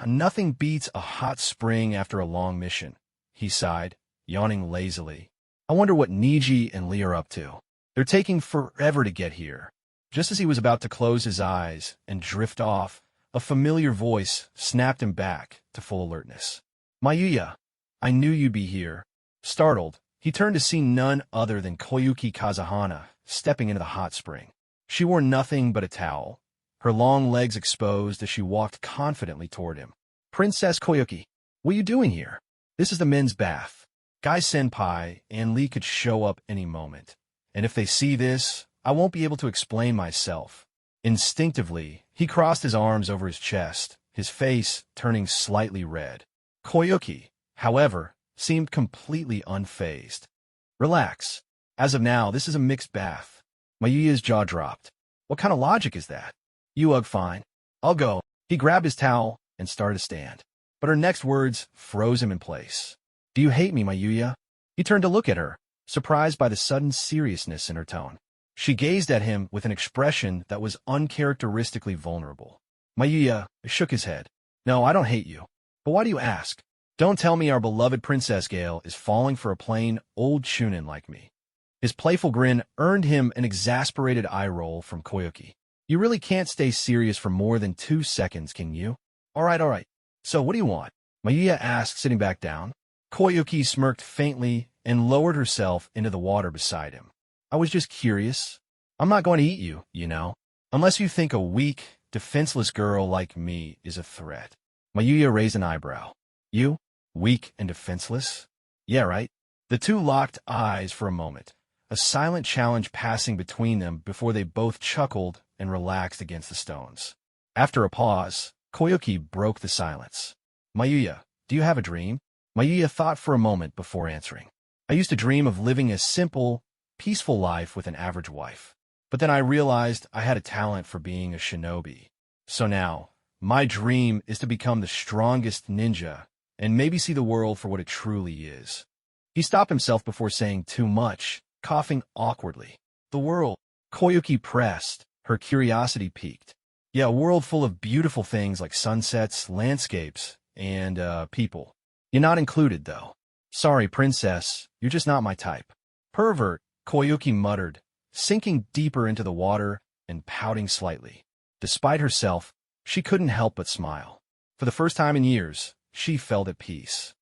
Nothing beats a hot spring after a long mission, he sighed, yawning lazily. I wonder what Niji and Lee are up to. They're taking forever to get here. Just as he was about to close his eyes and drift off, a familiar voice snapped him back to full alertness. Mayuya, I knew you'd be here. Startled, he turned to see none other than Koyuki Kazahana stepping into the hot spring. She wore nothing but a towel, her long legs exposed as she walked confidently toward him. Princess Koyuki, what are you doing here? This is the men's bath. Guy-senpai and Lee could show up any moment. And if they see this, I won't be able to explain myself. Instinctively, he crossed his arms over his chest, his face turning slightly red. Koyuki, however, seemed completely unfazed. Relax. As of now, this is a mixed bath. Mayuya's jaw dropped. What kind of logic is that? You ugh fine. I'll go. He grabbed his towel and started to stand. But her next words froze him in place. Do you hate me, Mayuya? He turned to look at her, surprised by the sudden seriousness in her tone. She gazed at him with an expression that was uncharacteristically vulnerable. Mayuya shook his head. No, I don't hate you. But why do you ask? Don't tell me our beloved Princess Gale is falling for a plain old chunin like me. His playful grin earned him an exasperated eye roll from Koyuki. You really can't stay serious for more than 2 seconds, can you? All right. So what do you want? Mayuya asked, sitting back down. Koyuki smirked faintly and lowered herself into the water beside him. I was just curious. I'm not going to eat you, you know, unless you think a weak, defenseless girl like me is a threat. Mayuya raised an eyebrow. You? Weak and defenseless? Yeah, right. The two locked eyes for a moment, a silent challenge passing between them before they both chuckled and relaxed against the stones. After a pause, Koyuki broke the silence. Mayuya, do you have a dream? Mayuya thought for a moment before answering. I used to dream of living a simple, peaceful life with an average wife. But then I realized I had a talent for being a shinobi. So now, my dream is to become the strongest ninja and maybe see the world for what it truly is. He stopped himself before saying too much, coughing awkwardly. The world, Koyuki pressed, her curiosity piqued. Yeah, a world full of beautiful things like sunsets, landscapes, and, people. You're not included, though. Sorry, princess, you're just not my type. Pervert, Koyuki muttered, sinking deeper into the water and pouting slightly. Despite herself, she couldn't help but smile. For the first time in years, she felt at peace.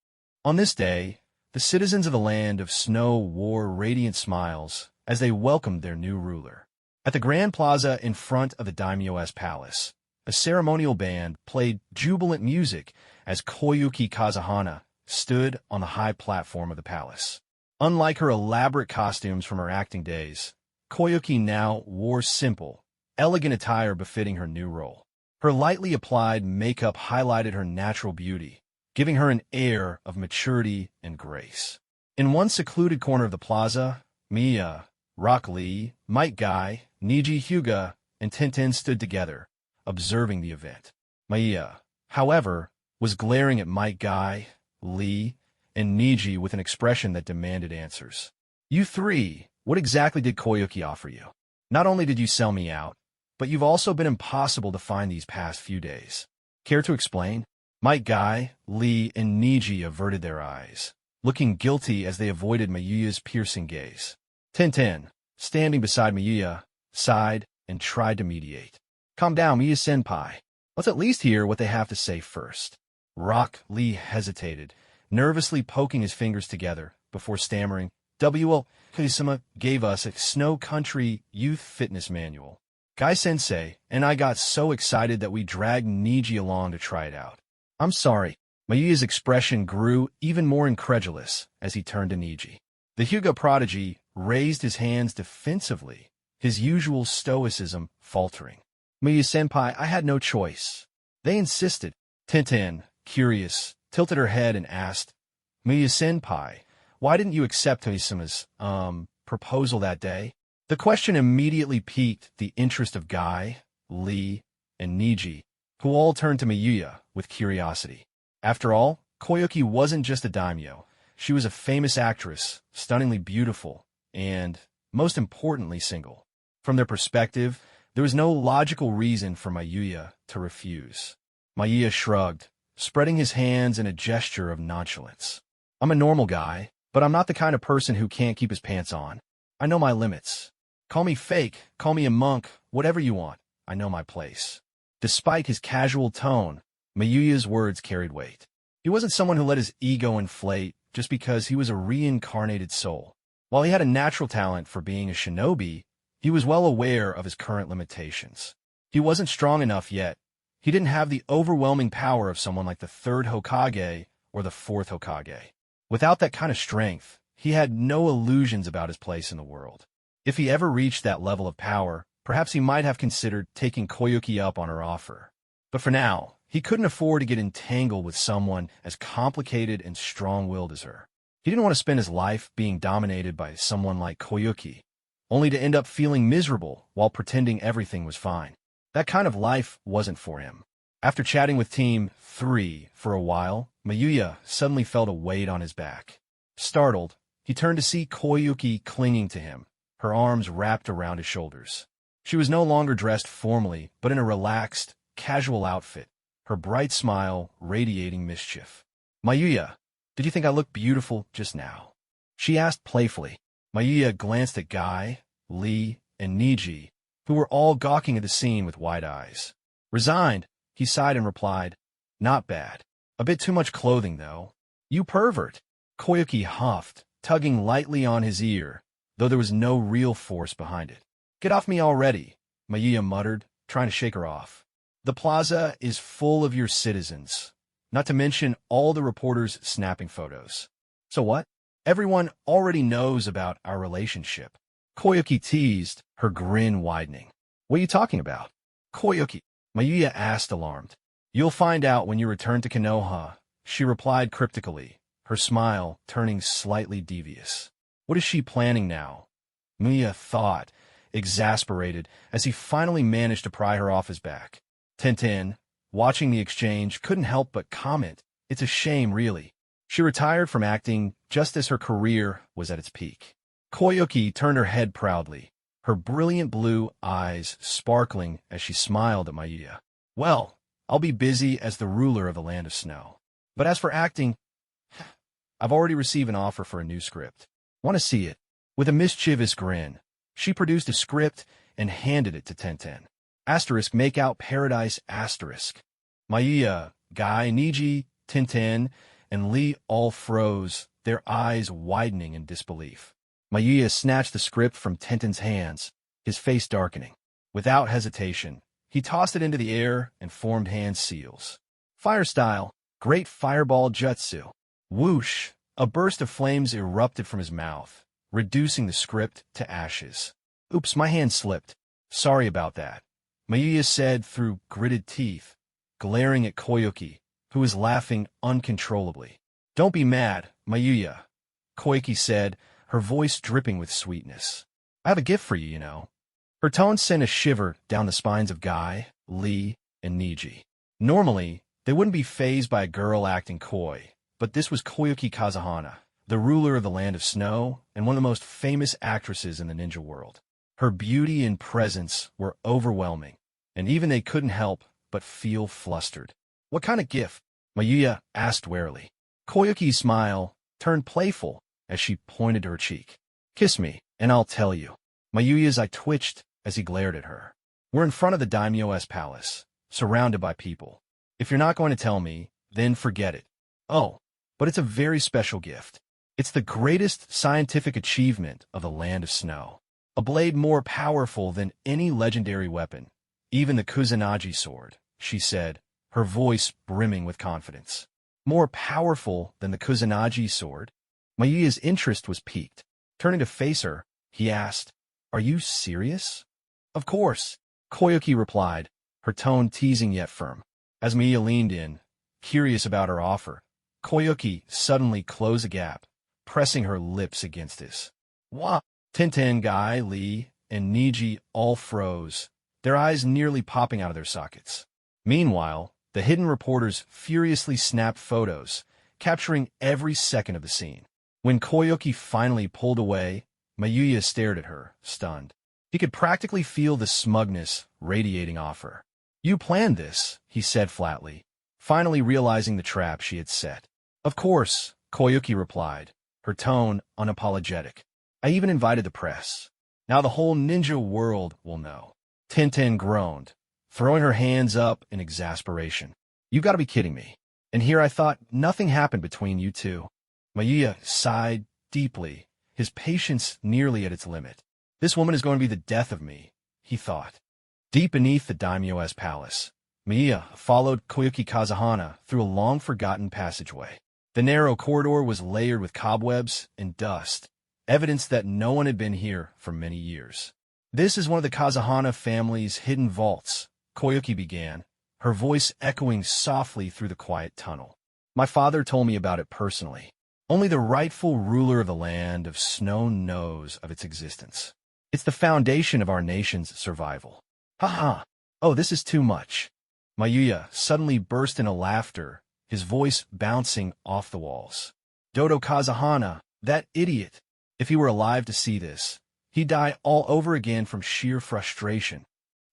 On this day, the citizens of the land of snow wore radiant smiles as they welcomed their new ruler. At the Grand Plaza in front of the daimyo's palace, a ceremonial band played jubilant music as Koyuki Kazahana stood on the high platform of the palace. Unlike her elaborate costumes from her acting days, Koyuki now wore simple, elegant attire befitting her new role. Her lightly applied makeup highlighted her natural beauty, giving her an air of maturity and grace. In one secluded corner of the plaza, Mia, Rock Lee, Might Guy, Niji Hyuga, and Tintin stood together, observing the event. Maya, however, was glaring at Might Guy, Lee, and Niji with an expression that demanded answers. You three, what exactly did Koyuki offer you? Not only did you sell me out, but you've also been impossible to find these past few days. Care to explain? Might Guy, Lee, and Niji averted their eyes, looking guilty as they avoided Mayuya's piercing gaze. Tintin, standing beside Mayuya, sighed and tried to mediate. Calm down, Mayuya-senpai. Let's at least hear what they have to say first. Rock Lee hesitated, nervously poking his fingers together before stammering, W.L. Kisama gave us a Snow Country Youth Fitness Manual. Guy-sensei and I got so excited that we dragged Niji along to try it out. I'm sorry. Mayuya's expression grew even more incredulous as he turned to Niji. The Hyuga prodigy raised his hands defensively, his usual stoicism faltering. Mayuya-senpai, I had no choice. They insisted. Tintin, curious, tilted her head and asked, Mayuya-senpai, why didn't you accept Toisama's, proposal that day? The question immediately piqued the interest of Guy, Lee, and Niji, who all turned to Mayuya with curiosity. After all, Koyuki wasn't just a daimyo. She was a famous actress, stunningly beautiful, and, most importantly, single. From their perspective, there was no logical reason for Mayuya to refuse. Mayuya shrugged, spreading his hands in a gesture of nonchalance. I'm a normal guy, but I'm not the kind of person who can't keep his pants on. I know my limits. Call me fake, call me a monk, whatever you want. I know my place. Despite his casual tone, Mayuya's words carried weight. He wasn't someone who let his ego inflate just because he was a reincarnated soul. While he had a natural talent for being a shinobi, he was well aware of his current limitations. He wasn't strong enough yet. He didn't have the overwhelming power of someone like the third Hokage or the fourth Hokage. Without that kind of strength, he had no illusions about his place in the world. If he ever reached that level of power, perhaps he might have considered taking Koyuki up on her offer. But for now, he couldn't afford to get entangled with someone as complicated and strong-willed as her. He didn't want to spend his life being dominated by someone like Koyuki, only to end up feeling miserable while pretending everything was fine. That kind of life wasn't for him. After chatting with Team 3 for a while, Mayuya suddenly felt a weight on his back. Startled, he turned to see Koyuki clinging to him, her arms wrapped around his shoulders. She was no longer dressed formally, but in a relaxed, casual outfit, her bright smile radiating mischief. Mayuya, did you think I looked beautiful just now? She asked playfully. Mayuya glanced at Guy, Lee, and Niji, who were all gawking at the scene with wide eyes. Resigned, he sighed and replied, Not bad. A bit too much clothing, though. You pervert. Koyuki huffed, tugging lightly on his ear, though there was no real force behind it. Get off me already, Mayuya muttered, trying to shake her off. The plaza is full of your citizens, not to mention all the reporters snapping photos. So what? Everyone already knows about our relationship. Koyuki teased, her grin widening. What are you talking about? Koyuki, Mayuya asked, alarmed. You'll find out when you return to Konoha, she replied cryptically, her smile turning slightly devious. What is she planning now? Mayuya thought, exasperated, as he finally managed to pry her off his back. Tintin, watching the exchange, couldn't help but comment, It's a shame, really. She retired from acting just as her career was at its peak. Koyuki turned her head proudly, her brilliant blue eyes sparkling as she smiled at Mayuya. Well, I'll be busy as the ruler of the land of snow. But as for acting, I've already received an offer for a new script. Want to see it? With a mischievous grin, she produced a script and handed it to Tenten. Asterisk make out paradise asterisk. Mayuya, Guy, Niji, Tenten, and Lee all froze, their eyes widening in disbelief. Mayuya snatched the script from Tenten's hands, his face darkening. Without hesitation, he tossed it into the air and formed hand seals. Fire style, great fireball jutsu. Whoosh! A burst of flames erupted from his mouth, reducing the script to ashes. Oops, my hand slipped. Sorry about that, Mayuya said through gritted teeth, glaring at Koyuki, who was laughing uncontrollably. Don't be mad, Mayuya, Koyuki said, her voice dripping with sweetness. I have a gift for you, you know. Her tone sent a shiver down the spines of Guy, Lee, and Niji. Normally, they wouldn't be fazed by a girl acting coy, but this was Koyuki Kazuhana, the ruler of the land of snow and one of the most famous actresses in the ninja world. Her beauty and presence were overwhelming, and even they couldn't help but feel flustered. What kind of gift? Mayuya asked warily. Koyuki's smile turned playful as she pointed to her cheek. Kiss me, and I'll tell you. Mayuya's eye twitched as he glared at her. We're in front of the daimyo's palace, surrounded by people. If you're not going to tell me, then forget it. Oh, but it's a very special gift. It's the greatest scientific achievement of the land of snow. A blade more powerful than any legendary weapon, even the Kusanagi sword, she said, her voice brimming with confidence. More powerful than the Kusanagi sword? Mayuya's interest was piqued. Turning to face her, he asked, Are you serious? Of course, Koyuki replied, her tone teasing yet firm. As Mayuya leaned in, curious about her offer, Koyuki suddenly closed the gap, pressing her lips against his. What? Tenten, Guy, Lee, and Niji all froze, their eyes nearly popping out of their sockets. Meanwhile, the hidden reporters furiously snapped photos, capturing every second of the scene. When Koyuki finally pulled away, Mayuya stared at her, stunned. He could practically feel the smugness radiating off her. "You planned this," he said flatly, finally realizing the trap she had set. "Of course," Koyuki replied, her tone unapologetic. "I even invited the press. Now the whole ninja world will know." Tintin groaned, throwing her hands up in exasperation. "You've got to be kidding me. And here I thought nothing happened between you two." Mayuya sighed deeply, his patience nearly at its limit. "This woman is going to be the death of me," he thought. Deep beneath the daimyo's palace, Mayuya followed Koyuki Kazahana through a long-forgotten passageway. The narrow corridor was layered with cobwebs and dust, evidence that no one had been here for many years. "This is one of the Kazahana family's hidden vaults," Koyuki began, her voice echoing softly through the quiet tunnel. "My father told me about it personally. Only the rightful ruler of the land of snow knows of its existence. It's the foundation of our nation's survival." "Ha-ha! Oh, this is too much." Mayuya suddenly burst into laughter, his voice bouncing off the walls. "Dodo Kazahana, that idiot! If he were alive to see this, he'd die all over again from sheer frustration."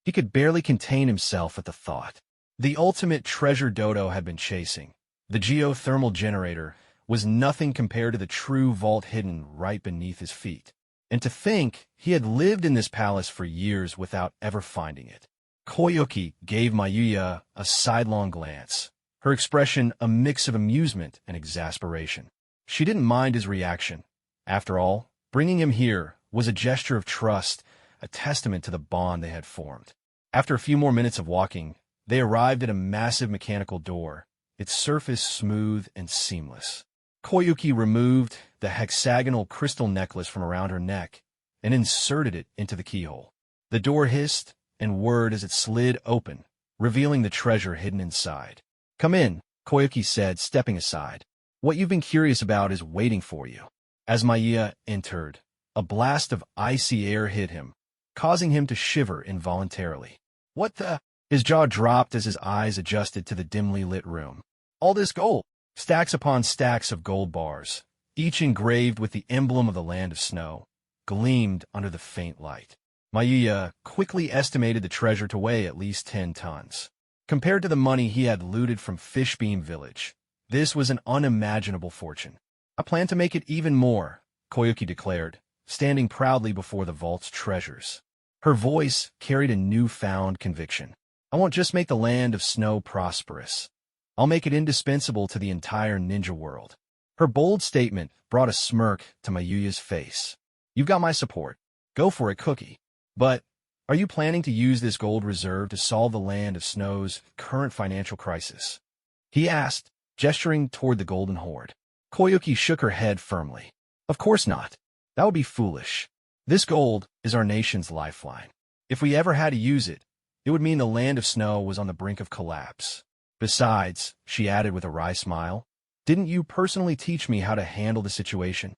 He could barely contain himself at the thought. The ultimate treasure Dodo had been chasing, the geothermal generator, was nothing compared to the true vault hidden right beneath his feet. And to think he had lived in this palace for years without ever finding it. Koyuki gave Mayuya a sidelong glance, her expression a mix of amusement and exasperation. She didn't mind his reaction. After all, bringing him here was a gesture of trust, a testament to the bond they had formed. After a few more minutes of walking, they arrived at a massive mechanical door, its surface smooth and seamless. Koyuki removed the hexagonal crystal necklace from around her neck and inserted it into the keyhole. The door hissed and whirred as it slid open, revealing the treasure hidden inside. "Come in," Koyuki said, stepping aside. "What you've been curious about is waiting for you." As Mayuya entered, a blast of icy air hit him, causing him to shiver involuntarily. "What the?" His jaw dropped as his eyes adjusted to the dimly lit room. "All this gold!" Stacks upon stacks of gold bars, each engraved with the emblem of the land of snow, gleamed under the faint light. Mayuya quickly estimated the treasure to weigh at least 10 tons. Compared to the money he had looted from Fishbeam Village, this was an unimaginable fortune. "I plan to make it even more," Koyuki declared, standing proudly before the vault's treasures. Her voice carried a newfound conviction. "I won't just make the land of snow prosperous. I'll make it indispensable to the entire ninja world." Her bold statement brought a smirk to Mayuya's face. "You've got my support. Go for it, Cookie. But are you planning to use this gold reserve to solve the land of snow's current financial crisis?" he asked, gesturing toward the golden hoard. Koyuki shook her head firmly. "Of course not. That would be foolish. This gold is our nation's lifeline. If we ever had to use it, it would mean the land of snow was on the brink of collapse. Besides," she added with a wry smile, "didn't you personally teach me how to handle the situation?"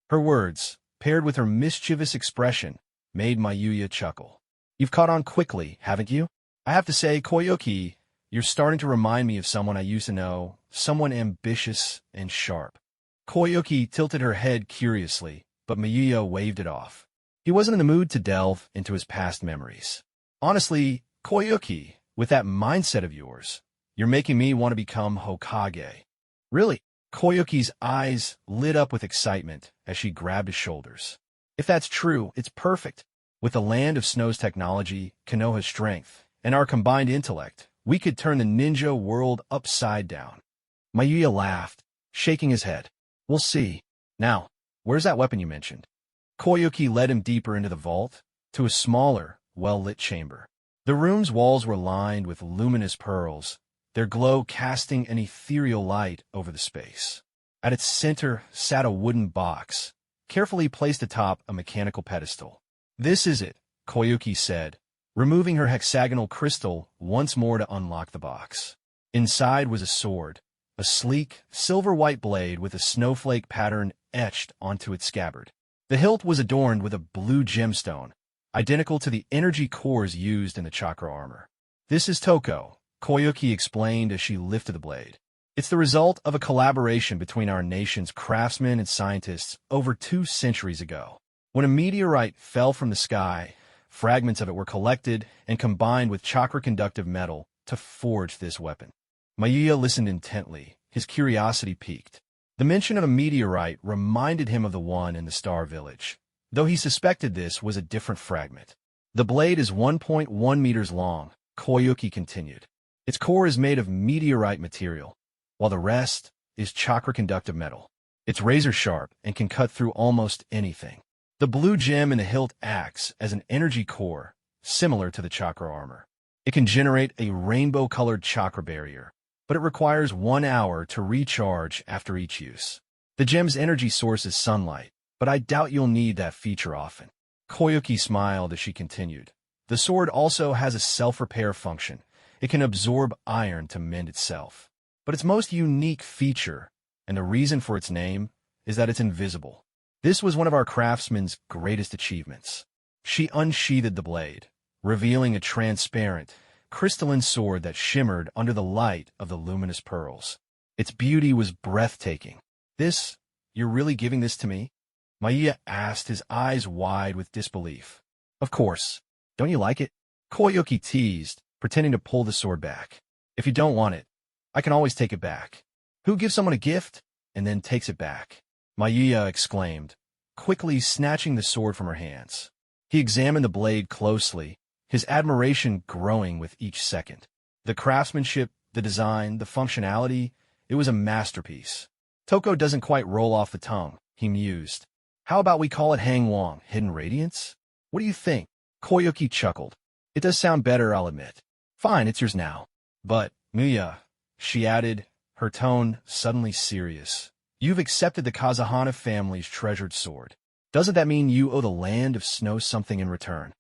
Her words, paired with her mischievous expression, made Mayuya chuckle. "You've caught on quickly, haven't you? I have to say, Koyuki, you're starting to remind me of someone I used to know, someone ambitious and sharp." Koyuki tilted her head curiously, but Mayuya waved it off. He wasn't in the mood to delve into his past memories. "Honestly, Koyuki, with that mindset of yours, you're making me want to become Hokage." "Really?" Koyuki's eyes lit up with excitement as she grabbed his shoulders. "If that's true, it's perfect. With the land of snow's technology, Konoha's strength, and our combined intellect, we could turn the ninja world upside down." Mayuya laughed, shaking his head. "We'll see. Now, where's that weapon you mentioned?" Koyuki led him deeper into the vault, to a smaller, well-lit chamber. The room's walls were lined with luminous pearls, their glow casting an ethereal light over the space. At its center sat a wooden box, carefully placed atop a mechanical pedestal. "This is it," Koyuki said, removing her hexagonal crystal once more to unlock the box. Inside was a sword, a sleek, silver-white blade with a snowflake pattern etched onto its scabbard. The hilt was adorned with a blue gemstone, identical to the energy cores used in the Chakra armor. "This is Toko," Koyuki explained as she lifted the blade. "It's the result of a collaboration between our nation's craftsmen and scientists over 2 centuries ago. When a meteorite fell from the sky, fragments of it were collected and combined with chakra-conductive metal to forge this weapon." Mayuya listened intently, his curiosity piqued. The mention of a meteorite reminded him of the one in the Star Village, though he suspected this was a different fragment. "The blade is 1.1 meters long," Koyuki continued. "Its core is made of meteorite material, while the rest is chakra-conductive metal. It's razor-sharp and can cut through almost anything. The blue gem in the hilt acts as an energy core, similar to the chakra armor. It can generate a rainbow-colored chakra barrier, but it requires 1 hour to recharge after each use. The gem's energy source is sunlight, but I doubt you'll need that feature often." Koyuki smiled as she continued. "The sword also has a self-repair function. It can absorb iron to mend itself. But its most unique feature, and the reason for its name, is that it's invisible. This was one of our craftsmen's greatest achievements." She unsheathed the blade, revealing a transparent, crystalline sword that shimmered under the light of the luminous pearls. Its beauty was breathtaking. "You're really giving this to me?" Mayuya asked, his eyes wide with disbelief. "Of course. Don't you like it?" Koyuki teased, pretending to pull the sword back. "If you don't want it, I can always take it back. Who gives someone a gift and then takes it back?" Mayuya exclaimed, quickly snatching the sword from her hands. He examined the blade closely, his admiration growing with each second. The craftsmanship, the design, the functionality, it was a masterpiece. "Toko doesn't quite roll off the tongue," he mused. "How about we call it Hang Wong, Hidden Radiance? What do you think?" Koyuki chuckled. "It does sound better, I'll admit." "Fine, it's yours now. But, Mayuya," she added, her tone suddenly serious, "you've accepted the Kazahana family's treasured sword. Doesn't that mean you owe the land of snow something in return?"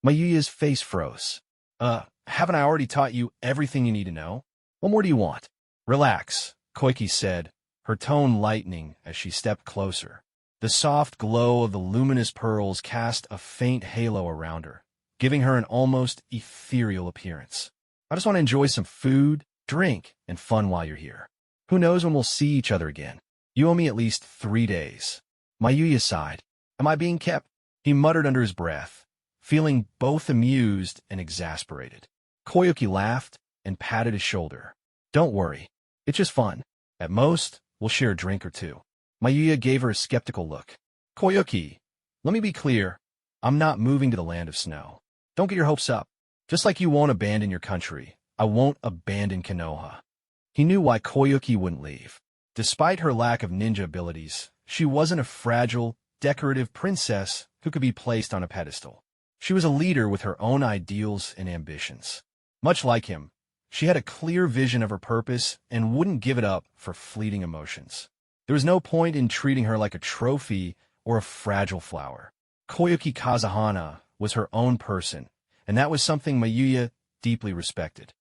Mayuya's face froze. Haven't I already taught you everything you need to know? What more do you want?" "Relax," Koiki said, her tone lightening as she stepped closer. The soft glow of the luminous pearls cast a faint halo around her, giving her an almost ethereal appearance. "I just want to enjoy some food, drink, and fun while you're here. Who knows when we'll see each other again? You owe me at least 3 days." Mayuya sighed. "Am I being kept?" He muttered under his breath, feeling both amused and exasperated. Koyuki laughed and patted his shoulder. "Don't worry. It's just fun. At most, we'll share a drink or 2. Mayuya gave her a skeptical look. "Koyuki, let me be clear. I'm not moving to the land of snow. Don't get your hopes up. Just like you won't abandon your country, I won't abandon Konoha." He knew why Koyuki wouldn't leave. Despite her lack of ninja abilities, she wasn't a fragile, decorative princess who could be placed on a pedestal. She was a leader with her own ideals and ambitions. Much like him, she had a clear vision of her purpose and wouldn't give it up for fleeting emotions. There was no point in treating her like a trophy or a fragile flower. Koyuki Kazahana was her own person, and that was something Mayuya deeply respected.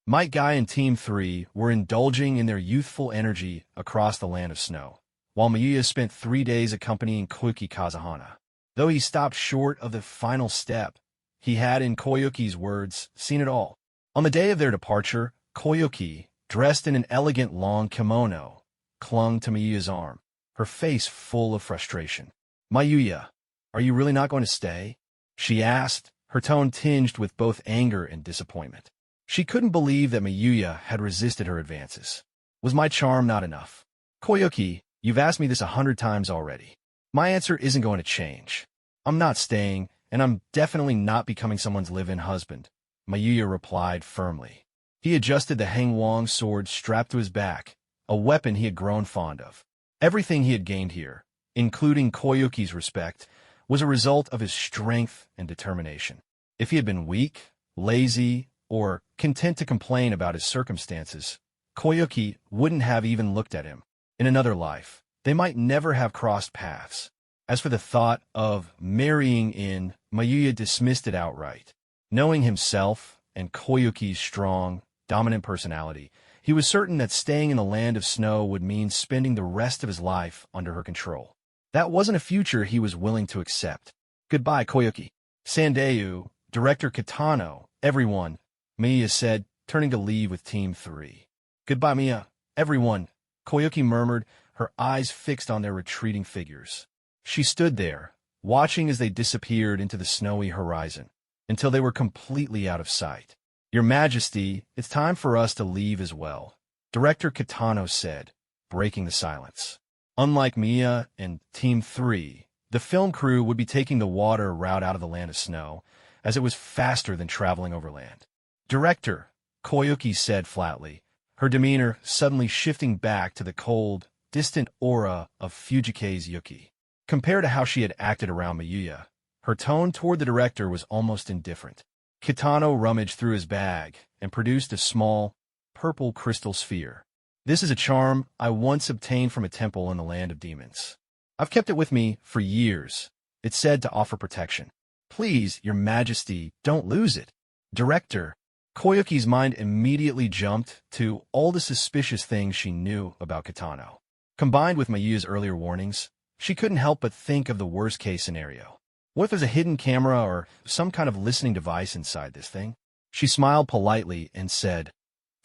Might Guy and Team 3 were indulging in their youthful energy across the land of snow, while Mayuya spent 3 days accompanying Koyuki Kazahana. Though he stopped short of the final step, he had, in Koyuki's words, seen it all. On the day of their departure, Koyuki, dressed in an elegant long kimono, clung to Mayuya's arm, her face full of frustration. "Mayuya, are you really not going to stay?" she asked, her tone tinged with both anger and disappointment. She couldn't believe that Mayuya had resisted her advances. Was my charm not enough? "Koyuki, you've asked me this 100 times already. My answer isn't going to change. I'm not staying, and I'm definitely not becoming someone's live-in husband," Mayuya replied firmly. He adjusted the Hang Wong sword strapped to his back, a weapon he had grown fond of. Everything he had gained here, including Koyuki's respect, was a result of his strength and determination. If he had been weak, lazy, or content to complain about his circumstances, Koyuki wouldn't have even looked at him. In another life, they might never have crossed paths. As for the thought of marrying in, Mayuya dismissed it outright. Knowing himself and Koyuki's strong, dominant personality, he was certain that staying in the land of snow would mean spending the rest of his life under her control. That wasn't a future he was willing to accept. "Goodbye, Koyuki." Sandeu, Director Kitano, everyone, Miya said, turning to leave with Team 3. Goodbye, Miya, everyone, Koyuki murmured, her eyes fixed on their retreating figures. She stood there, watching as they disappeared into the snowy horizon, until they were completely out of sight. Your Majesty, it's time for us to leave as well, Director Kitano said, breaking the silence. Unlike Miya and Team 3, the film crew would be taking the water route out of the land of snow, as it was faster than traveling overland. Director, Koyuki said flatly, her demeanor suddenly shifting back to the cold, distant aura of Fujike's Yuki. Compared to how she had acted around Miyuya, her tone toward the director was almost indifferent. Kitano rummaged through his bag and produced a small, purple crystal sphere. This is a charm I once obtained from a temple in the land of demons. I've kept it with me for years. It's said to offer protection. Please, Your Majesty, don't lose it. Director, Koyuki's mind immediately jumped to all the suspicious things she knew about Kitano. Combined with Mayu's earlier warnings, she couldn't help but think of the worst-case scenario. What if there's a hidden camera or some kind of listening device inside this thing? She smiled politely and said,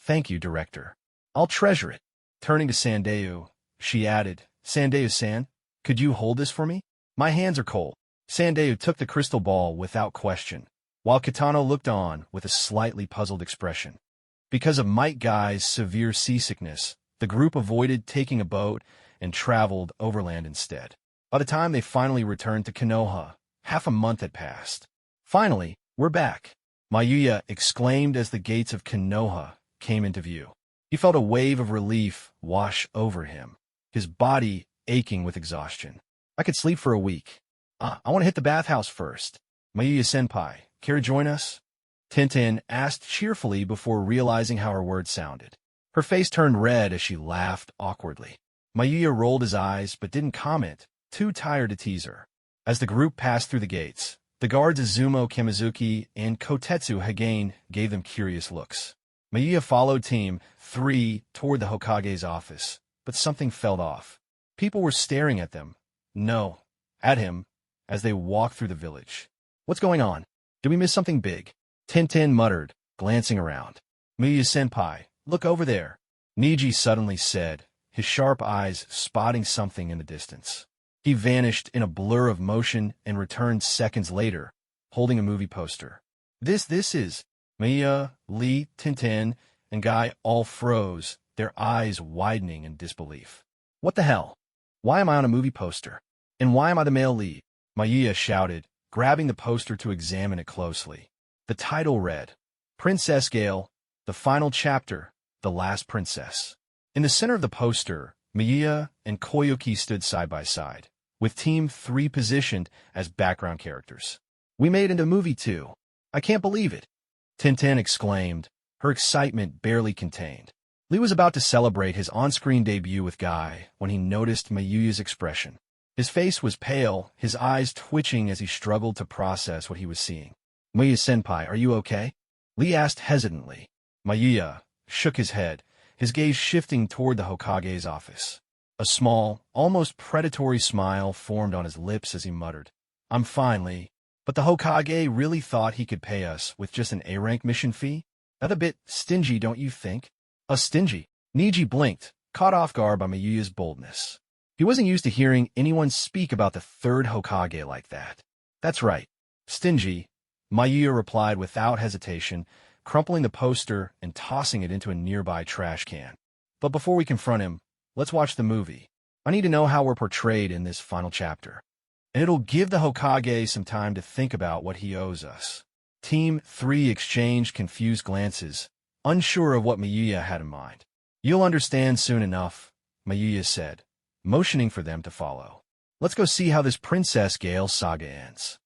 "Thank you, Director. I'll treasure it." Turning to Sandeu, she added, "Sandeu-san, could you hold this for me? My hands are cold." Sandeu took the crystal ball without question, while Kitano looked on with a slightly puzzled expression. Because of Might Guy's severe seasickness, the group avoided taking a boat and traveled overland instead. By the time they finally returned to Konoha, half a month had passed. "Finally, we're back," Mayuya exclaimed as the gates of Konoha came into view. He felt a wave of relief wash over him, his body aching with exhaustion. "I could sleep for a week. I want to hit the bathhouse first. Mayuya-senpai, care to join us?" Tintin asked cheerfully before realizing how her words sounded. Her face turned red as she laughed awkwardly. Mayuya rolled his eyes but didn't comment, too tired to tease her. As the group passed through the gates, the guards Izumo Kamizuki and Kotetsu Hagane gave them curious looks. Mayuya followed Team 3 toward the Hokage's office, but something felt off. People were staring at them. No, at him, as they walked through the village. "What's going on? Did we miss something big?" Tintin muttered, glancing around. "Mayuya-senpai, look over there," Niji suddenly said, his sharp eyes spotting something in the distance. He vanished in a blur of motion and returned seconds later, holding a movie poster. This is... Miya, Lee, Tintin, and Guy all froze, their eyes widening in disbelief. "What the hell? Why am I on a movie poster? And why am I the male lead?" Mayuya shouted, grabbing the poster to examine it closely. The title read, Princess Gale, the final chapter, The Last Princess. In the center of the poster, Mayuya and Koyuki stood side by side, with Team 3 positioned as background characters. "We made it into a movie too. I can't believe it," Tintin exclaimed, her excitement barely contained. Lee was about to celebrate his on-screen debut with Guy when he noticed Mayuya's expression. His face was pale, his eyes twitching as he struggled to process what he was seeing. "Mayuya-senpai, are you okay?" Lee asked hesitantly. Mayuya shook his head, his gaze shifting toward the Hokage's office. A small, almost predatory smile formed on his lips as he muttered, "I'm fine, Lee. But the Hokage really thought he could pay us with just an A-rank mission fee? That's a bit stingy, don't you think?" Stingy? Niji blinked, caught off guard by Mayuya's boldness. He wasn't used to hearing anyone speak about the third Hokage like that. "That's right. Stingy," Mayuya replied without hesitation, crumpling the poster and tossing it into a nearby trash can. "But before we confront him, let's watch the movie. I need to know how we're portrayed in this final chapter. And it'll give the Hokage some time to think about what he owes us." Team 3 exchanged confused glances, unsure of what Mayuya had in mind. "You'll understand soon enough," Mayuya said, motioning for them to follow. "Let's go see how this Princess Gale saga ends."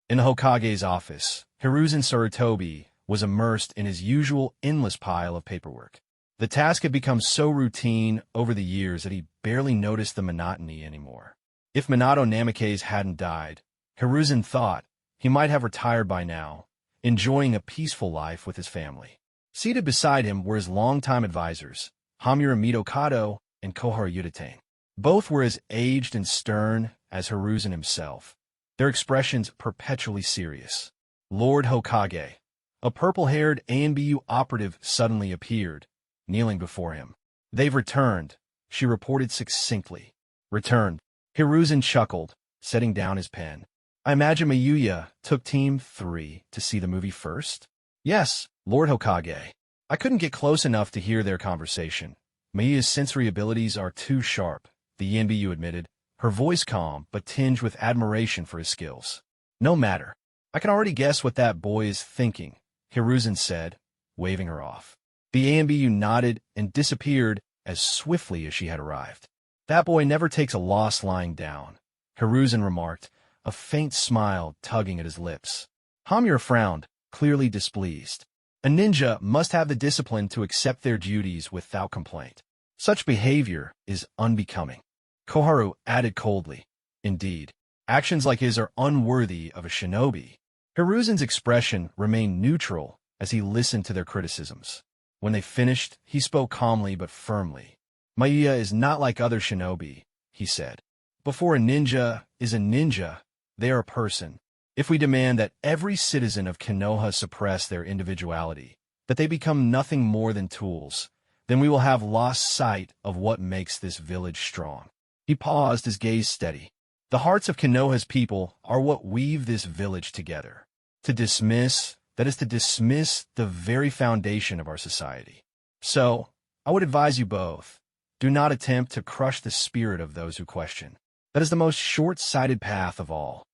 In the Hokage's office, Hiruzen Sarutobi was immersed in his usual endless pile of paperwork. The task had become so routine over the years that he barely noticed the monotony anymore. If Minato Namikaze hadn't died, Hiruzen thought he might have retired by now, enjoying a peaceful life with his family. Seated beside him were his longtime advisors, Hamura Mitokado and Kohara Udatane. Both were as aged and stern as Hiruzen himself, their expressions perpetually serious. Lord Hokage, a purple-haired ANBU operative, suddenly appeared, kneeling before him. "They've returned," she reported succinctly. "Returned." Hiruzen chuckled, setting down his pen. "I imagine Mayuya took Team 3 to see the movie first?" "Yes, Lord Hokage. I couldn't get close enough to hear their conversation. Mayuya's sensory abilities are too sharp," the Yanbiyu admitted, her voice calm but tinged with admiration for his skills. "No matter. I can already guess what that boy is thinking," Hiruzen said, waving her off. The Yanbiyu nodded and disappeared as swiftly as she had arrived. "That boy never takes a loss lying down," Hiruzen remarked, a faint smile tugging at his lips. Hamura frowned, clearly displeased. "A ninja must have the discipline to accept their duties without complaint. Such behavior is unbecoming." Koharu added coldly, "Indeed, actions like his are unworthy of a shinobi." Hiruzen's expression remained neutral as he listened to their criticisms. When they finished, he spoke calmly but firmly. "Mayuya is not like other shinobi," he said. "Before a ninja is a ninja, they are a person. If we demand that every citizen of Konoha suppress their individuality, that they become nothing more than tools, then we will have lost sight of what makes this village strong." He paused, his gaze steady. "The hearts of Konoha's people are what weave this village together. To dismiss, that is to dismiss the very foundation of our society. So, I would advise you both, do not attempt to crush the spirit of those who question. That is the most short-sighted path of all."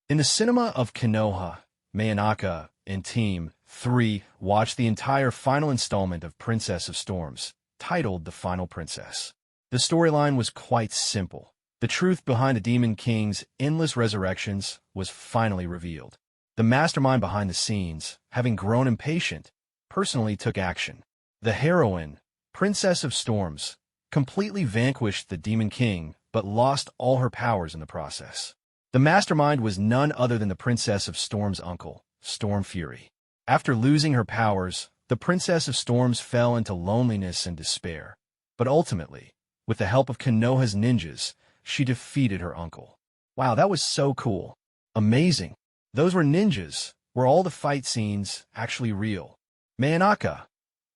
In the cinema of Konoha, Manaka and Team 3 watched the entire final installment of Princess of Storms, titled The Final Princess. The storyline was quite simple. The truth behind the Demon King's endless resurrections was finally revealed. The mastermind behind the scenes, having grown impatient, personally took action. The heroine, Princess of Storms, completely vanquished the Demon King but lost all her powers in the process. The mastermind was none other than the Princess of Storm's uncle, Storm Fury. After losing her powers, the Princess of Storms fell into loneliness and despair, but ultimately, with the help of Konoha's ninjas, she defeated her uncle. Wow, that was so cool. Amazing. Those were ninjas. Were all the fight scenes actually real? Manaka,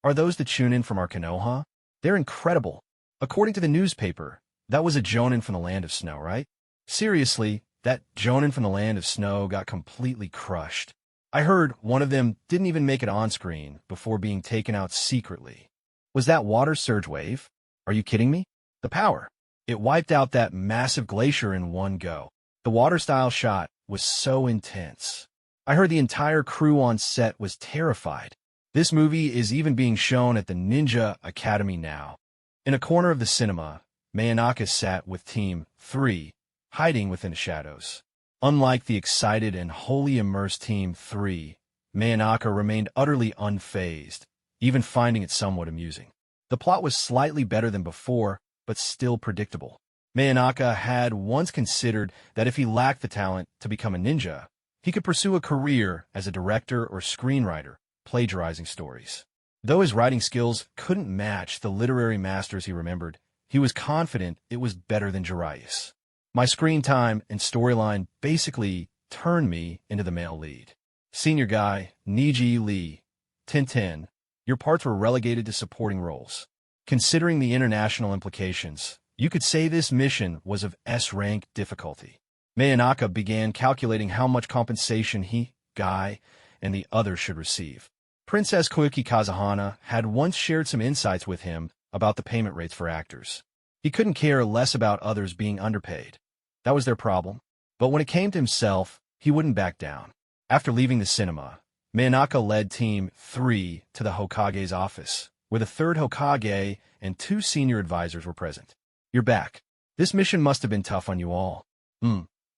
are those the chunin from our Konoha? They're incredible. According to the newspaper, that was a jonin from the Land of Snow, right? Seriously, that jonin from the Land of Snow got completely crushed. I heard one of them didn't even make it on screen before being taken out secretly. Was that water surge wave? Are you kidding me? The power. It wiped out that massive glacier in one go. The water-style shot was so intense. I heard the entire crew on set was terrified. This movie is even being shown at the Ninja Academy now. In a corner of the cinema, Manaka sat with Team 3, hiding within the shadows. Unlike the excited and wholly immersed Team 3, Manaka remained utterly unfazed, even finding it somewhat amusing. The plot was slightly better than before, but still predictable. Manaka had once considered that if he lacked the talent to become a ninja, he could pursue a career as a director or screenwriter, plagiarizing stories. Though his writing skills couldn't match the literary masters he remembered, he was confident it was better than Jiraiya's. "My screen time and storyline basically turned me into the male lead. Senior guy, Niji Lee, 1010, your parts were relegated to supporting roles. Considering the international implications, you could say this mission was of S-rank difficulty." Manaka began calculating how much compensation he, Guy, and the others should receive. Princess Koyuki Kazuhana had once shared some insights with him about the payment rates for actors. He couldn't care less about others being underpaid. That was their problem. But when it came to himself, he wouldn't back down. After leaving the cinema, Manaka led Team 3 to the Hokage's office, where the third Hokage and 2 senior advisors were present. "You're back. This mission must have been tough on you all."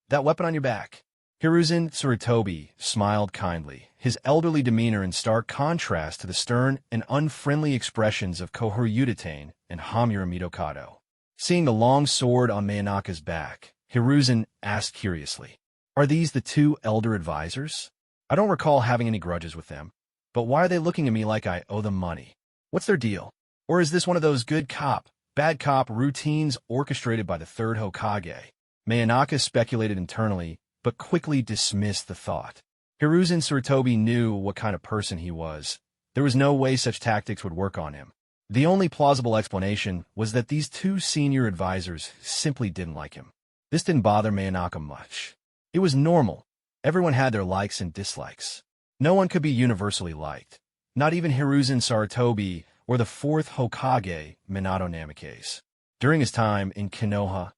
That weapon on your back." Hiruzen Tsurutobi smiled kindly, his elderly demeanor in stark contrast to the stern and unfriendly expressions of Koharu Yuditane and Hamura Midokado. Seeing the long sword on Manaka's back, Hiruzen asked curiously, "Are these the 2 elder advisors? I don't recall having any grudges with them, but why are they looking at me like I owe them money? What's their deal? Or is this one of those good cop, bad cop routines orchestrated by the third Hokage?" Manaka speculated internally, but quickly dismissed the thought. Hiruzen Sarutobi knew what kind of person he was. There was no way such tactics would work on him. The only plausible explanation was that these two senior advisors simply didn't like him. This didn't bother Manaka much. It was normal. Everyone had their likes and dislikes. No one could be universally liked. Not even Hiruzen Sarutobi or the fourth Hokage, Minato Namikaze. During his time in Konoha,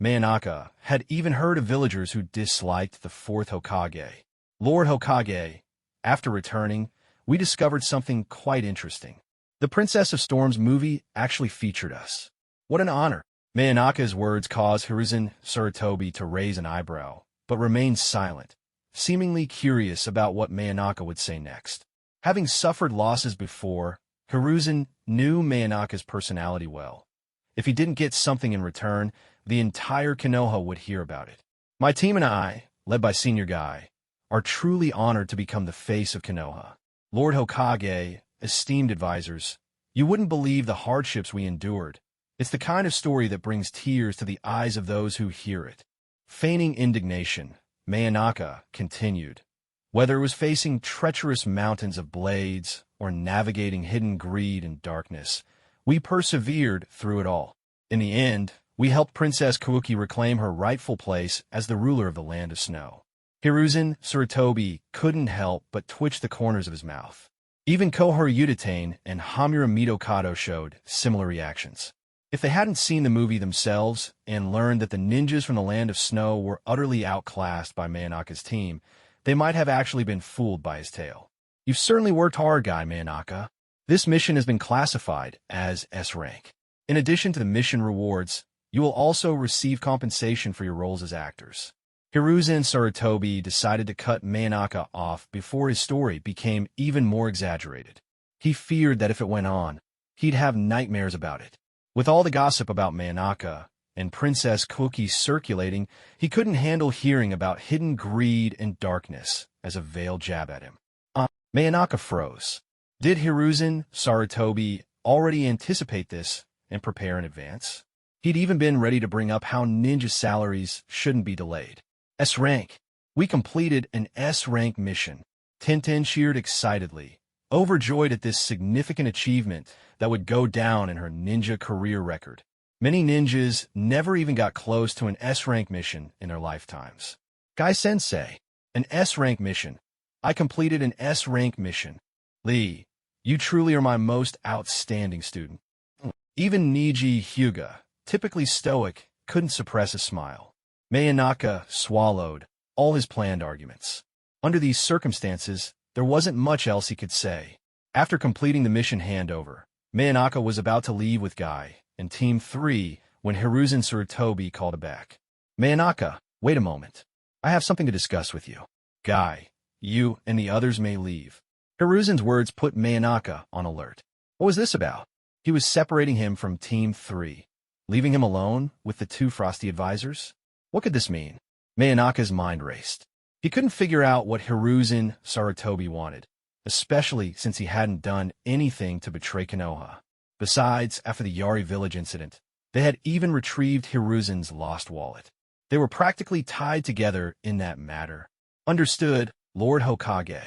Manaka had even heard of villagers who disliked the fourth Hokage. Lord Hokage, after returning, we discovered something quite interesting. The Princess of Storms movie actually featured us. What an honor. Manaka's words caused Hiruzen Sarutobi to raise an eyebrow, but remained silent, seemingly curious about what Manaka would say next. Having suffered losses before, Hiruzen knew Manaka's personality well. If he didn't get something in return, the entire Konoha would hear about it. My team and I, led by Senior Guy, are truly honored to become the face of Konoha. Lord Hokage, esteemed advisors, you wouldn't believe the hardships we endured. It's the kind of story that brings tears to the eyes of those who hear it. Feigning indignation, Manaka continued. Whether it was facing treacherous mountains of blades or navigating hidden greed and darkness, we persevered through it all. In the end, we helped Princess Kouki reclaim her rightful place as the ruler of the Land of Snow. Hiruzen Sarutobi couldn't help but twitch the corners of his mouth. Even Koharu Yutane and Hamura Mitokado showed similar reactions. If they hadn't seen the movie themselves and learned that the ninjas from the Land of Snow were utterly outclassed by Manaka's team, they might have actually been fooled by his tale. You've certainly worked hard, Guy Manaka. This mission has been classified as S rank. In addition to the mission rewards, you will also receive compensation for your roles as actors. Hiruzen Sarutobi decided to cut Manaka off before his story became even more exaggerated. He feared that if it went on, he'd have nightmares about it. With all the gossip about Manaka and Princess Kouki circulating, he couldn't handle hearing about hidden greed and darkness as a veiled jab at him. Manaka froze. Did Hiruzen Sarutobi already anticipate this and prepare in advance? He'd even been ready to bring up how ninja salaries shouldn't be delayed. S rank. We completed an S rank mission. Tintin cheered excitedly, overjoyed at this significant achievement that would go down in her ninja career record. Many ninjas never even got close to an S rank mission in their lifetimes. Guy-sensei, an S rank mission. I completed an S rank mission. Lee, you truly are my most outstanding student. Even Niji Hyuga, typically stoic, couldn't suppress a smile. Manaka swallowed all his planned arguments. Under these circumstances, there wasn't much else he could say. After completing the mission handover, Manaka was about to leave with Guy and Team 3 when Hiruzen Sarutobi called him back. Manaka, wait a moment. I have something to discuss with you. Guy, you and the others may leave. Hiruzen's words put Manaka on alert. What was this about? He was separating him from Team 3, leaving him alone with the two frosty advisors? What could this mean? Manaka's mind raced. He couldn't figure out what Hiruzen Sarutobi wanted, especially since he hadn't done anything to betray Konoha. Besides, after the Yari village incident, they had even retrieved Hiruzen's lost wallet. They were practically tied together in that matter. Understood, Lord Hokage.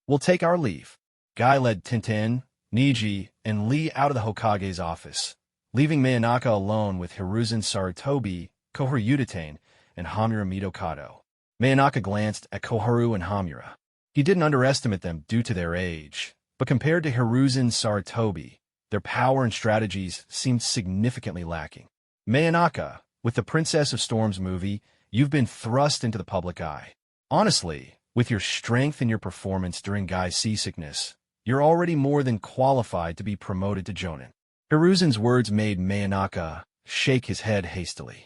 We'll take our leave. Guy led Tintin, Niji, and Lee out of the Hokage's office, leaving Manaka alone with Hiruzen Sarutobi, Koharu Yutane, and Hamura Mitokado. Manaka glanced at Koharu and Hamura. He didn't underestimate them due to their age, but compared to Hiruzen Sarutobi, their power and strategies seemed significantly lacking. Manaka, with the Princess of Storms movie, you've been thrust into the public eye. Honestly, with your strength and your performance during Guy's seasickness, you're already more than qualified to be promoted to Jonin. Hiruzen's words made Manaka shake his head hastily.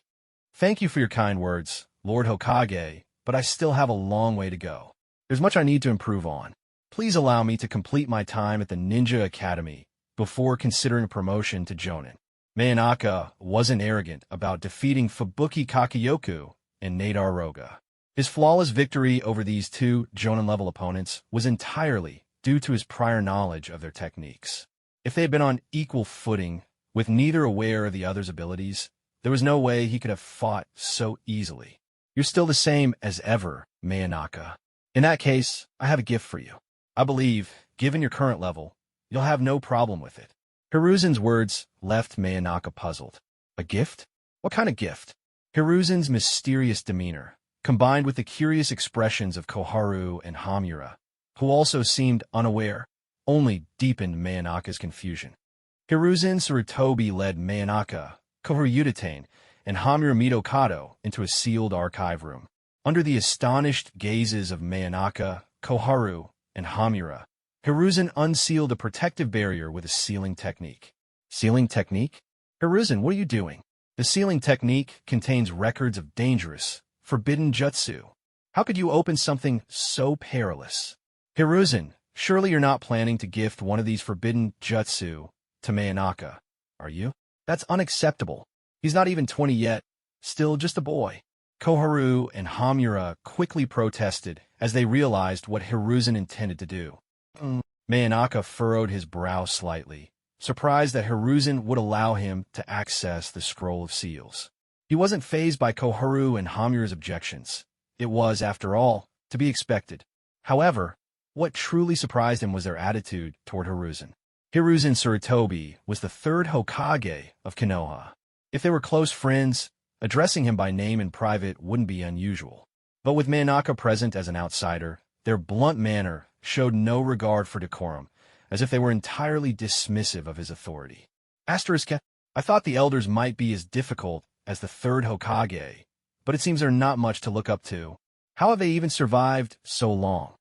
Thank you for your kind words, Lord Hokage, but I still have a long way to go. There's much I need to improve on. Please allow me to complete my time at the Ninja Academy before considering promotion to Jonin. Manaka wasn't arrogant about defeating Fubuki Kakayoku and Nadar Roga. His flawless victory over these two Jonin-level opponents was entirely due to his prior knowledge of their techniques. If they had been on equal footing, with neither aware of the other's abilities, there was no way he could have fought so easily. You're still the same as ever, Manaka. In that case, I have a gift for you. I believe, given your current level, you'll have no problem with it. Hiruzen's words left Manaka puzzled. A gift? What kind of gift? Hiruzen's mysterious demeanor, combined with the curious expressions of Koharu and Hamura, who also seemed unaware, only deepened Manaka's confusion. Hiruzen Sarutobi led Manaka, Koharu Yutane, and Hamura Mitokado into a sealed archive room. Under the astonished gazes of Manaka, Koharu, and Hamura, Hiruzen unsealed a protective barrier with a sealing technique. Sealing technique? Hiruzen, what are you doing? The sealing technique contains records of dangerous, forbidden jutsu. How could you open something so perilous? Hiruzen, surely you're not planning to gift one of these forbidden jutsu to Manaka, are you? That's unacceptable. He's not even 20 yet, still just a boy. Koharu and Hamura quickly protested as they realized what Hiruzen intended to do. Manaka furrowed his brow slightly, surprised that Hiruzen would allow him to access the Scroll of Seals. He wasn't fazed by Koharu and Hamura's objections. It was, after all, to be expected. However, what truly surprised him was their attitude toward Hiruzen. Hiruzen Sarutobi was the third Hokage of Konoha. If they were close friends, addressing him by name in private wouldn't be unusual. But with Manaka present as an outsider, their blunt manner showed no regard for decorum, as if they were entirely dismissive of his authority. Asterisk, I thought the elders might be as difficult as the third Hokage, but it seems they're not much to look up to. How have they even survived so long?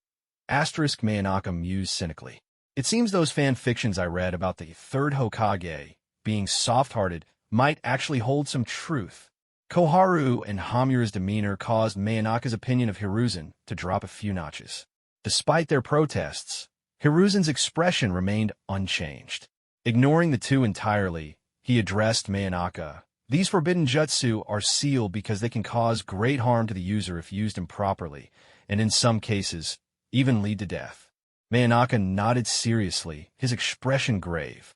Asterisk, Manaka mused cynically. It seems those fan fictions I read about the third Hokage being soft-hearted might actually hold some truth. Koharu and Hamura's demeanor caused Manaka's opinion of Hiruzen to drop a few notches. Despite their protests, Hiruzen's expression remained unchanged. Ignoring the two entirely, he addressed Manaka. These forbidden jutsu are sealed because they can cause great harm to the user if used improperly, and in some cases, even lead to death. Manaka nodded seriously, his expression grave.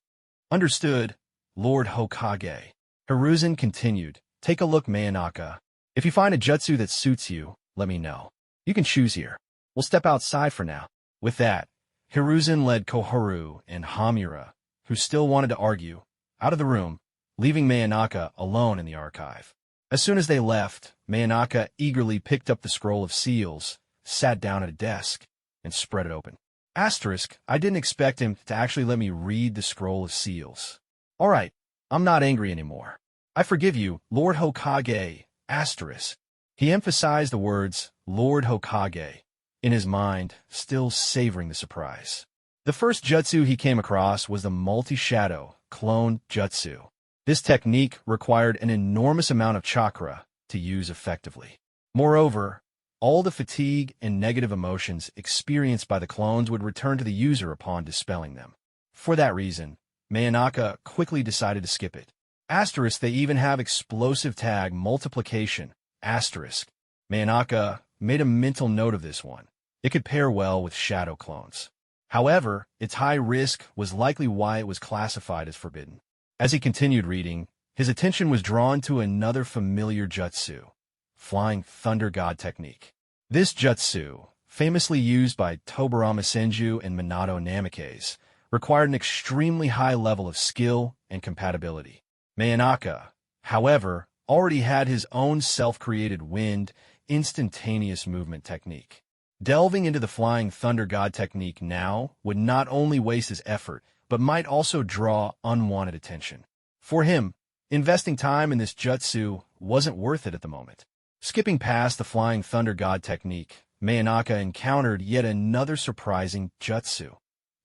Understood, Lord Hokage. Hiruzen continued. Take a look, Manaka. If you find a jutsu that suits you, let me know. You can choose here. We'll step outside for now. With that, Hiruzen led Koharu and Hamura, who still wanted to argue, out of the room, leaving Manaka alone in the archive. As soon as they left, Manaka eagerly picked up the Scroll of Seals, sat down at a desk, and spread it open. Asterisk, I didn't expect him to actually let me read the Scroll of Seals. All right, I'm not angry anymore. I forgive you, Lord Hokage, asterisk. He emphasized the words, Lord Hokage, in his mind, still savoring the surprise. The first jutsu he came across was the multi-shadow clone jutsu. This technique required an enormous amount of chakra to use effectively. Moreover, all the fatigue and negative emotions experienced by the clones would return to the user upon dispelling them. For that reason, Manaka quickly decided to skip it. Asterisk, they even have explosive tag multiplication. Asterisk. Manaka made a mental note of this one. It could pair well with shadow clones. However, its high risk was likely why it was classified as forbidden. As he continued reading, his attention was drawn to another familiar jutsu, Flying Thunder God technique. This jutsu, famously used by Tobarama Senju and Minato Namikaze, required an extremely high level of skill and compatibility. Manaka, however, already had his own self-created wind, instantaneous movement technique. Delving into the Flying Thunder God technique now would not only waste his effort, but might also draw unwanted attention. For him, investing time in this jutsu wasn't worth it at the moment. Skipping past the Flying Thunder God technique, Manaka encountered yet another surprising jutsu,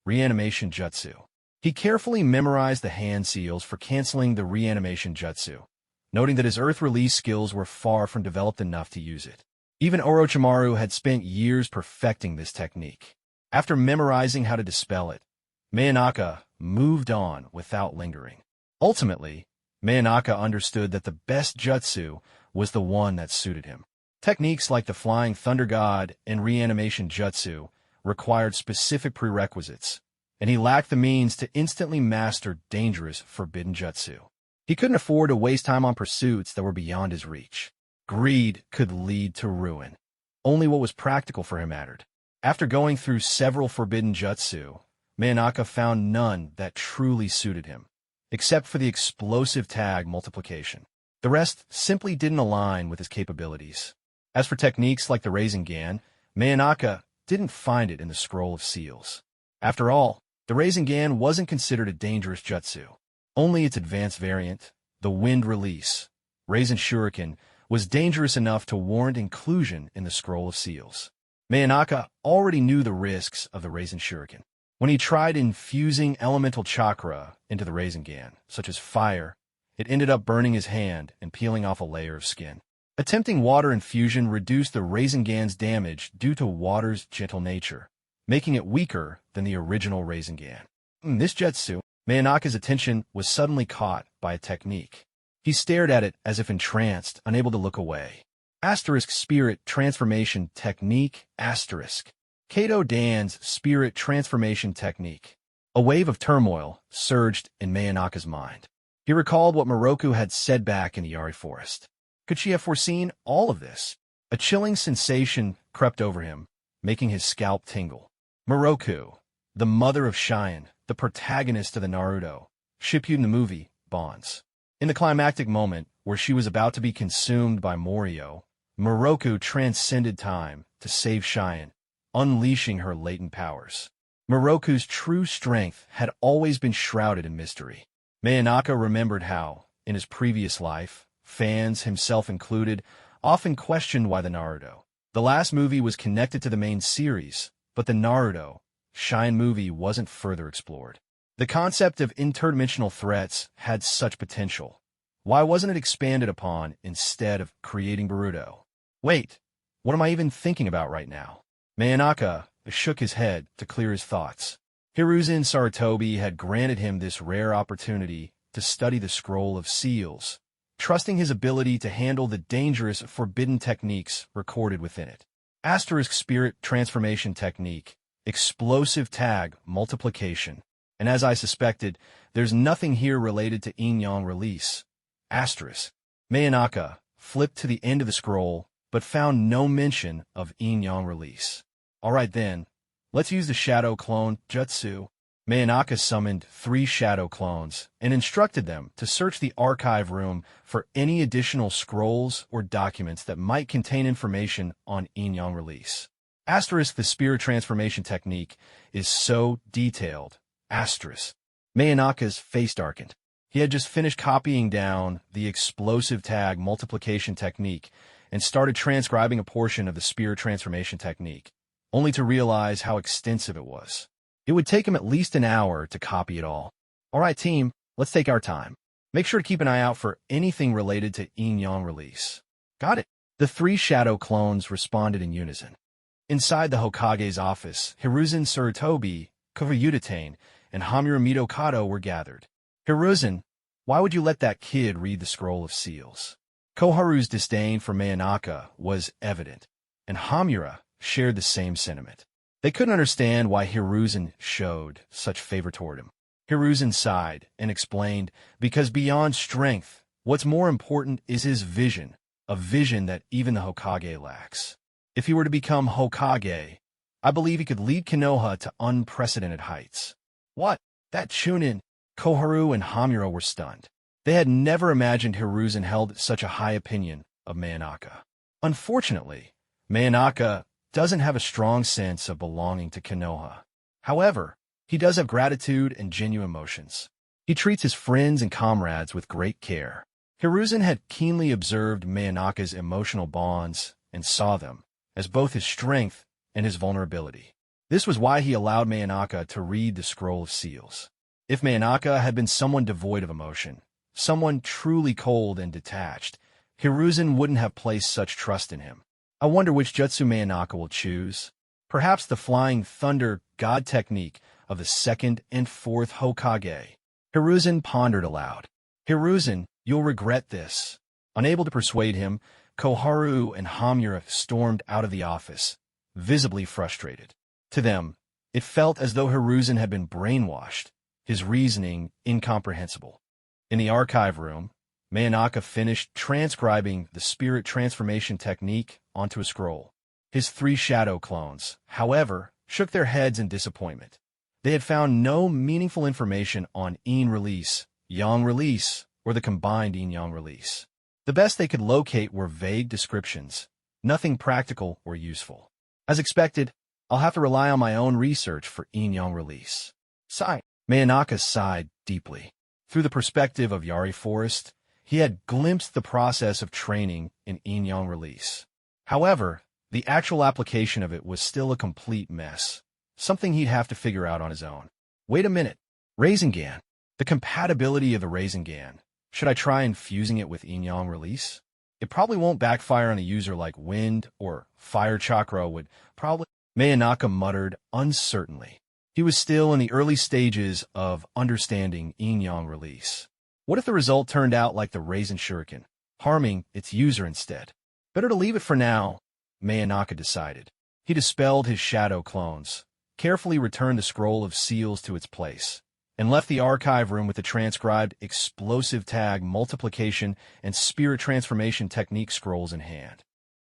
Reanimation Jutsu. He carefully memorized the hand seals for canceling the reanimation jutsu, noting that his Earth release skills were far from developed enough to use it. Even Orochimaru had spent years perfecting this technique. After memorizing how to dispel it, Manaka moved on without lingering. Ultimately, Manaka understood that the best jutsu was the one that suited him. Techniques like the Flying Thunder God and Reanimation Jutsu required specific prerequisites, and he lacked the means to instantly master dangerous forbidden jutsu. He couldn't afford to waste time on pursuits that were beyond his reach. Greed could lead to ruin. Only what was practical for him mattered. After going through several forbidden jutsu, Manaka found none that truly suited him, except for the explosive tag multiplication. The rest simply didn't align with his capabilities. As for techniques like the Rasengan, Manaka didn't find it in the Scroll of Seals. After all, the Rasengan wasn't considered a dangerous jutsu. Only its advanced variant, the Wind Release, Rasen Shuriken, was dangerous enough to warrant inclusion in the Scroll of Seals. Manaka already knew the risks of the Rasen Shuriken. When he tried infusing elemental chakra into the Rasengan, such as fire, it ended up burning his hand and peeling off a layer of skin. Attempting water infusion reduced the Rasengan's damage due to water's gentle nature, making it weaker than the original Rasengan. In this jutsu, Manaka's attention was suddenly caught by a technique. He stared at it as if entranced, unable to look away. Spirit Transformation Technique Kato Dan's Spirit Transformation Technique. A wave of turmoil surged in Manaka's mind. He recalled what Moroku had said back in the Yari Forest. Could she have foreseen all of this? A chilling sensation crept over him, making his scalp tingle. Moroku, the mother of Cheyenne, the protagonist of the Naruto, Shippuden the movie, Bonds. In the climactic moment where she was about to be consumed by Morio, Moroku transcended time to save Cheyenne, unleashing her latent powers. Moroku's true strength had always been shrouded in mystery. Manaka remembered how, in his previous life, fans, himself included, often questioned why the Naruto. The last movie was connected to the main series, but the Naruto, Shine movie wasn't further explored. The concept of interdimensional threats had such potential. Why wasn't it expanded upon instead of creating Boruto? Wait, what am I even thinking about right now? Manaka shook his head to clear his thoughts. Hiruzen Sarutobi had granted him this rare opportunity to study the Scroll of Seals, trusting his ability to handle the dangerous forbidden techniques recorded within it. Spirit Transformation Technique, Explosive Tag Multiplication. And as I suspected, there's nothing here related to yin-yang release. Manaka flipped to the end of the scroll, but found no mention of yin-yang release. Alright then, let's use the Shadow Clone Jutsu. Manaka summoned 3 Shadow Clones and instructed them to search the archive room for any additional scrolls or documents that might contain information on yin-yang release. The Spirit Transformation Technique is so detailed. Manaka's face darkened. He had just finished copying down the Explosive Tag Multiplication Technique and started transcribing a portion of the Spirit Transformation Technique, only to realize how extensive it was. It would take him at least an hour to copy it all. Alright team, let's take our time. Make sure to keep an eye out for anything related to yin-yang release. Got it. The 3 Shadow Clones responded in unison. Inside the Hokage's office, Hiruzen Sarutobi, Kovyudatane, and Hamura Mitokado were gathered. Hiruzen, why would you let that kid read the Scroll of Seals? Koharu's disdain for Manaka was evident, and Hamura shared the same sentiment. They couldn't understand why Hiruzen showed such favor toward him. Hiruzen sighed and explained, because beyond strength, what's more important is his vision, a vision that even the Hokage lacks. If he were to become Hokage, I believe he could lead Konoha to unprecedented heights. What? That chunin? Koharu and Hamura were stunned. They had never imagined Hiruzen held such a high opinion of Manaka. Unfortunately, Manaka doesn't have a strong sense of belonging to Konoha. However, he does have gratitude and genuine emotions. He treats his friends and comrades with great care. Hiruzen had keenly observed Manaka's emotional bonds and saw them as both his strength and his vulnerability. This was why he allowed Manaka to read the Scroll of Seals. If Manaka had been someone devoid of emotion, someone truly cold and detached, Hiruzen wouldn't have placed such trust in him. I wonder which jutsu Manaka will choose. Perhaps the Flying Thunder God technique of the 2nd and 4th Hokage. Hiruzen pondered aloud. Hiruzen, you'll regret this. Unable to persuade him, Koharu and Hamura stormed out of the office, visibly frustrated. To them, it felt as though Hiruzen had been brainwashed, his reasoning incomprehensible. In the archive room, Manaka finished transcribing the spirit transformation technique onto a scroll. His 3 shadow clones, however, shook their heads in disappointment. They had found no meaningful information on yin release, yang release, or the combined yin-yang release. The best they could locate were vague descriptions, nothing practical or useful. As expected, I'll have to rely on my own research for yin-yang release. Sigh. Manaka sighed deeply. Through the perspective of Yari Forest, he had glimpsed the process of training in yin-yang release. However, the actual application of it was still a complete mess, something he'd have to figure out on his own. Wait a minute. Rasengan. The compatibility of the Rasengan. Should I try infusing it with yin-yang release? It probably won't backfire on a user like Wind or Fire Chakra would probably. Manaka muttered uncertainly. He was still in the early stages of understanding yin-yang release. What if the result turned out like the Rasen Shuriken, harming its user instead? Better to leave it for now, Manaka decided. He dispelled his shadow clones, carefully returned the scroll of seals to its place, and left the archive room with the transcribed explosive tag multiplication and spirit transformation technique scrolls in hand.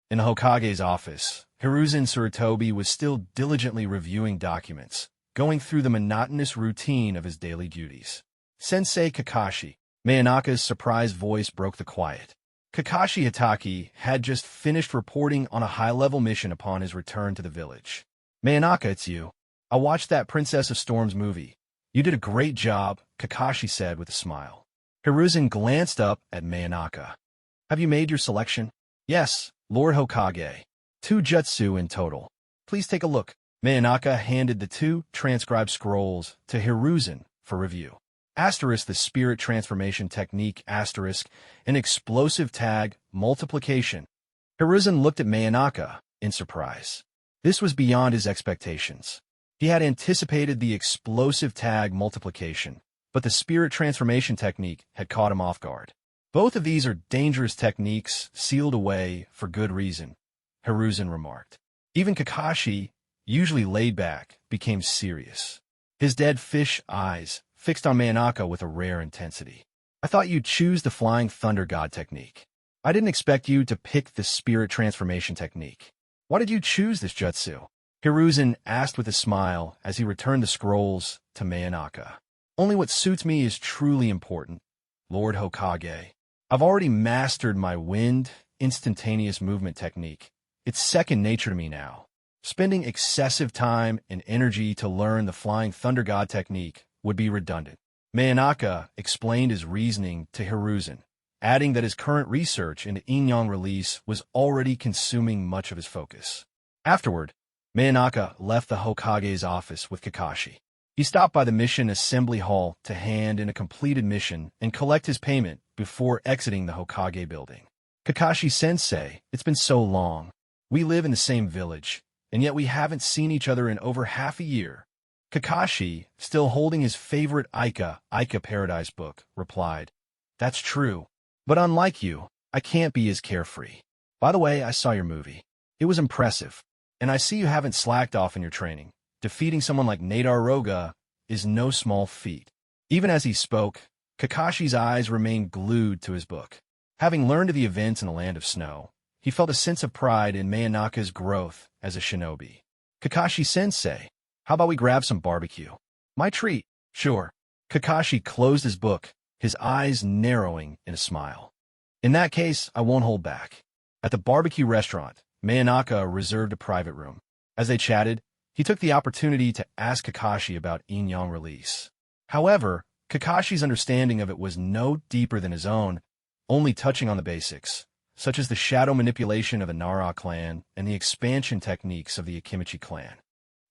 In the Hokage's office, Hiruzen Sarutobi was still diligently reviewing documents, going through the monotonous routine of his daily duties. Sensei Kakashi. Manaka's surprised voice broke the quiet. Kakashi Hitaki had just finished reporting on a high-level mission upon his return to the village. Manaka, it's you. I watched that Princess of Storms movie. You did a great job, Kakashi said with a smile. Hiruzen glanced up at Manaka. Have you made your selection? Yes, Lord Hokage. 2 jutsu in total. Please take a look. Manaka handed the 2 transcribed scrolls to Hiruzen for review. Asterisk the spirit transformation technique asterisk an explosive tag multiplication. Hiruzen looked at Manaka in surprise. This was beyond his expectations. He had anticipated the explosive tag multiplication, but the spirit transformation technique had caught him off guard. Both of these are dangerous techniques sealed away for good reason, Hiruzen remarked. Even Kakashi, usually laid back, became serious. His dead fish eyes fixed on Manaka with a rare intensity. I thought you'd choose the Flying Thunder God technique. I didn't expect you to pick the spirit transformation technique. Why did you choose this jutsu? Hiruzen asked with a smile as he returned the scrolls to Manaka. Only what suits me is truly important, Lord Hokage. I've already mastered my wind, instantaneous movement technique. It's second nature to me now. Spending excessive time and energy to learn the Flying Thunder God technique would be redundant. Manaka explained his reasoning to Hiruzen, adding that his current research into yin-yang release was already consuming much of his focus. Afterward, Manaka left the Hokage's office with Kakashi. He stopped by the mission assembly hall to hand in a completed mission and collect his payment before exiting the Hokage building. Kakashi-sensei, it's been so long. We live in the same village, and yet we haven't seen each other in over half a year. Kakashi, still holding his favorite Ica Paradise book, replied, That's true. But unlike you, I can't be as carefree. By the way, I saw your movie. It was impressive. And I see you haven't slacked off in your training. Defeating someone like Nadar Roga is no small feat. Even as he spoke, Kakashi's eyes remained glued to his book. Having learned of the events in the Land of Snow, he felt a sense of pride in Manaka's growth as a shinobi. Kakashi-sensei, how about we grab some barbecue? My treat. Sure. Kakashi closed his book, his eyes narrowing in a smile. In that case, I won't hold back. At the barbecue restaurant, Manaka reserved a private room. As they chatted, he took the opportunity to ask Kakashi about yin-yang release. However, Kakashi's understanding of it was no deeper than his own, only touching on the basics, such as the shadow manipulation of the Nara clan and the expansion techniques of the Akimichi clan.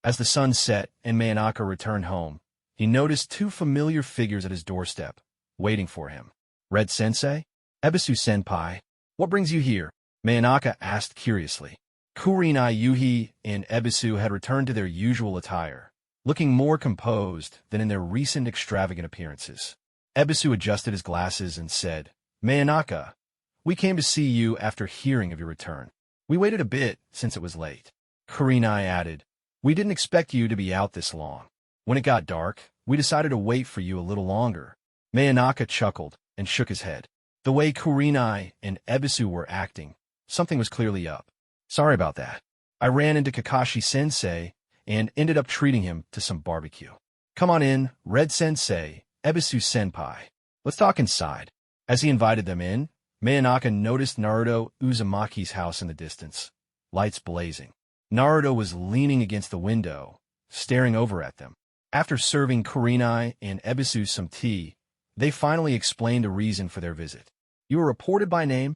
As the sun set and Manaka returned home, he noticed 2 familiar figures at his doorstep, waiting for him. Red Sensei? Ebisu-senpai? What brings you here? Manaka asked curiously. Kurinai Yuhi and Ebisu had returned to their usual attire, looking more composed than in their recent extravagant appearances. Ebisu adjusted his glasses and said, Manaka, we came to see you after hearing of your return. We waited a bit since it was late. Kurinai added, We didn't expect you to be out this long. When it got dark, we decided to wait for you a little longer. Manaka chuckled and shook his head. The way Kurenai and Ebisu were acting, something was clearly up. Sorry about that. I ran into Kakashi-sensei and ended up treating him to some barbecue. Come on in, Red-sensei, Ebisu-senpai. Let's talk inside. As he invited them in, Manaka noticed Naruto Uzumaki's house in the distance, lights blazing. Naruto was leaning against the window, staring over at them. After serving Kurenai and Ebisu some tea, they finally explained a reason for their visit. You were reported by name?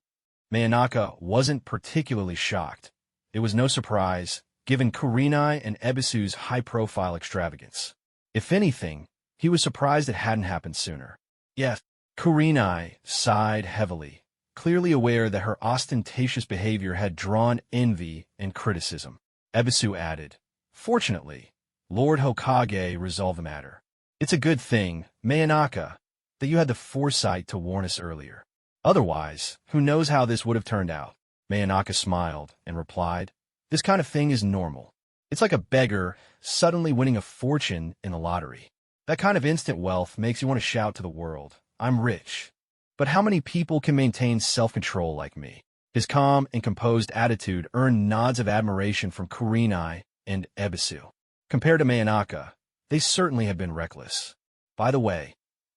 Manaka wasn't particularly shocked. It was no surprise, given Kurenai and Ebisu's high-profile extravagance. If anything, he was surprised it hadn't happened sooner. Yes, Kurenai sighed heavily, clearly aware that her ostentatious behavior had drawn envy and criticism. Ebisu added, Fortunately, Lord Hokage resolved the matter. It's a good thing, Manaka, that you had the foresight to warn us earlier. Otherwise, who knows how this would have turned out? Manaka smiled and replied, This kind of thing is normal. It's like a beggar suddenly winning a fortune in the lottery. That kind of instant wealth makes you want to shout to the world, I'm rich. But how many people can maintain self-control like me? His calm and composed attitude earned nods of admiration from Kurenai and Ebisu. Compared to Manaka, they certainly had been reckless. By the way,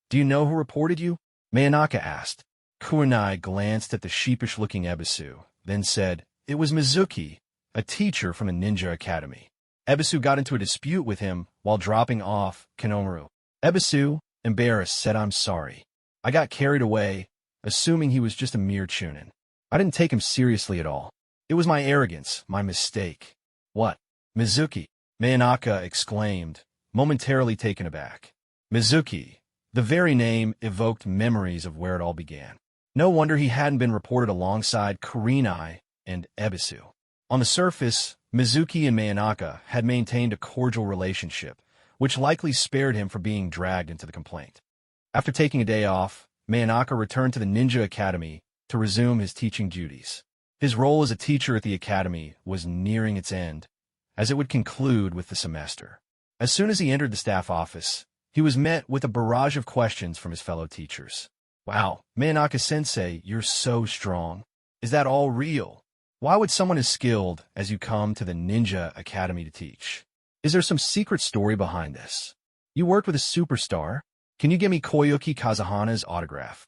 do you know who reported you? Manaka asked. Kurenai glanced at the sheepish-looking Ebisu, then said, It was Mizuki, a teacher from a ninja academy. Ebisu got into a dispute with him while dropping off Konoha. Ebisu, embarrassed, said, I'm sorry. I got carried away, assuming he was just a mere chunin. I didn't take him seriously at all. It was my arrogance, my mistake. What? Mizuki? Manaka exclaimed, momentarily taken aback. Mizuki. The very name evoked memories of where it all began. No wonder he hadn't been reported alongside Kurenai and Ebisu. On the surface, Mizuki and Manaka had maintained a cordial relationship, which likely spared him from being dragged into the complaint. After taking a day off, Manaka returned to the Ninja Academy to resume his teaching duties. His role as a teacher at the academy was nearing its end, as it would conclude with the semester. As soon as he entered the staff office, he was met with a barrage of questions from his fellow teachers. Wow, Manaka-sensei, you're so strong. Is that all real? Why would someone as skilled as you come to the Ninja Academy to teach? Is there some secret story behind this? You worked with a superstar? Can you give me Koyuki Kazuhana's autograph?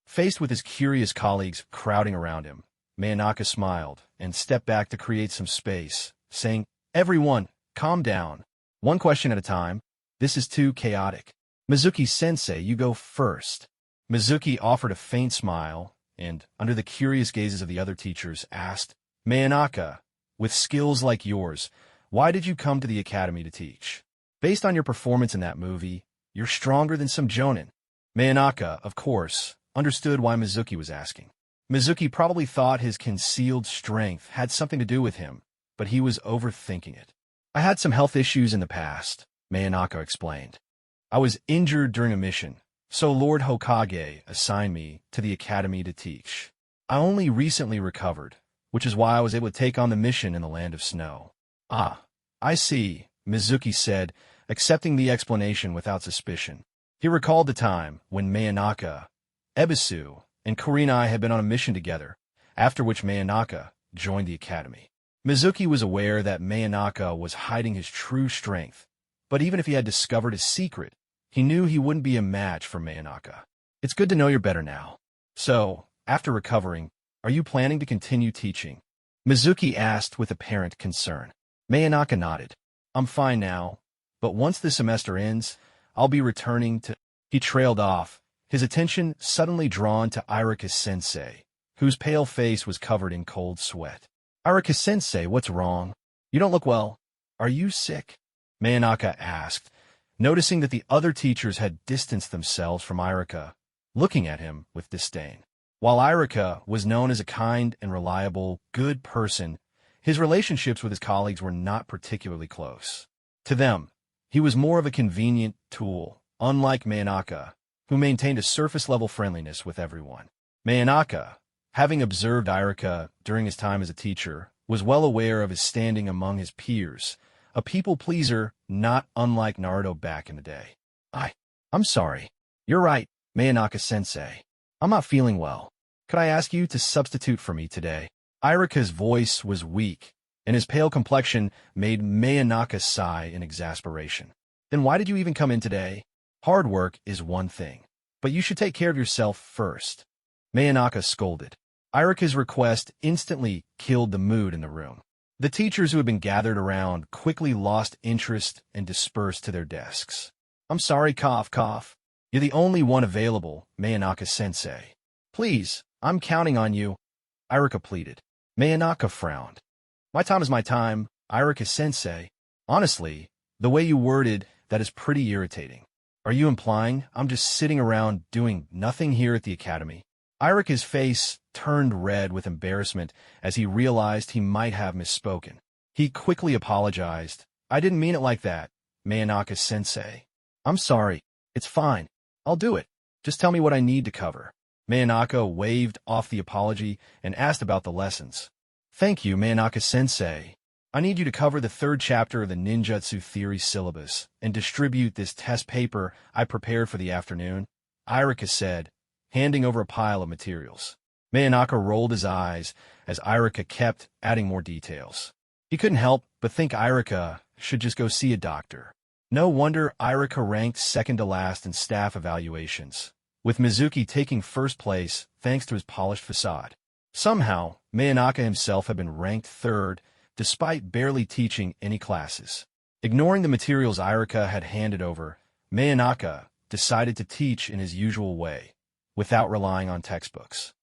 Faced with his curious colleagues crowding around him, Manaka smiled and stepped back to create some space, saying, Everyone, calm down. One question at a time. This is too chaotic. Mizuki-sensei, you go first. Mizuki offered a faint smile and, under the curious gazes of the other teachers, asked, Manaka, with skills like yours, why did you come to the academy to teach? Based on your performance in that movie, you're stronger than some jonin. Manaka, of course, understood why Mizuki was asking. Mizuki probably thought his concealed strength had something to do with him, but he was overthinking it. I had some health issues in the past, Manaka explained. I was injured during a mission, so Lord Hokage assigned me to the academy to teach. I only recently recovered, which is why I was able to take on the mission in the land of snow. Ah, I see, Mizuki said, accepting the explanation without suspicion. He recalled the time when Manaka, Ebisu, and Kurenai had been on a mission together, after which Manaka joined the academy. Mizuki was aware that Manaka was hiding his true strength, but even if he had discovered his secret, he knew he wouldn't be a match for Manaka. It's good to know you're better now. So, after recovering, are you planning to continue teaching? Mizuki asked with apparent concern. Manaka nodded. I'm fine now, but once the semester ends, I'll be returning to... He trailed off, his attention suddenly drawn to Irika-sensei, whose pale face was covered in cold sweat. Irika-sensei, what's wrong? You don't look well. Are you sick? Manaka asked, noticing that the other teachers had distanced themselves from Irika, looking at him with disdain. While Irika was known as a kind and reliable, good person, his relationships with his colleagues were not particularly close. To them, he was more of a convenient tool, unlike Manaka, who maintained a surface-level friendliness with everyone. Manaka, having observed Irika during his time as a teacher, was well aware of his standing among his peers, a people-pleaser not unlike Naruto back in the day. I'm sorry. You're right, Manaka-sensei. I'm not feeling well. Could I ask you to substitute for me today? Irika's voice was weak, and his pale complexion made Mayanaka sigh in exasperation. Then why did you even come in today? Hard work is one thing, but you should take care of yourself first. Mayanaka scolded. Irika's request instantly killed the mood in the room. The teachers who had been gathered around quickly lost interest and dispersed to their desks. I'm sorry, cough, cough. You're the only one available, Mayanaka-sensei. Please, I'm counting on you, Irika pleaded. Mayanaka frowned. My time is my time, Irika-sensei. Honestly, the way you worded that is pretty irritating. Are you implying I'm just sitting around doing nothing here at the academy? Irika's face turned red with embarrassment as he realized he might have misspoken. He quickly apologized. I didn't mean it like that, Mayanaka-sensei. I'm sorry. It's fine. I'll do it. Just tell me what I need to cover. Mayanaka waved off the apology and asked about the lessons. Thank you, Mayanaka-sensei. I need you to cover the 3rd chapter of the ninjutsu theory syllabus and distribute this test paper I prepared for the afternoon, Irika said, handing over a pile of materials. Mayanaka rolled his eyes as Irika kept adding more details. He couldn't help but think Irika should just go see a doctor. No wonder Irika ranked second to last in staff evaluations, with Mizuki taking first place thanks to his polished facade. Somehow, Mayanaka himself had been ranked 3rd, despite barely teaching any classes. Ignoring the materials Irika had handed over, Mayanaka decided to teach in his usual way, without relying on textbooks.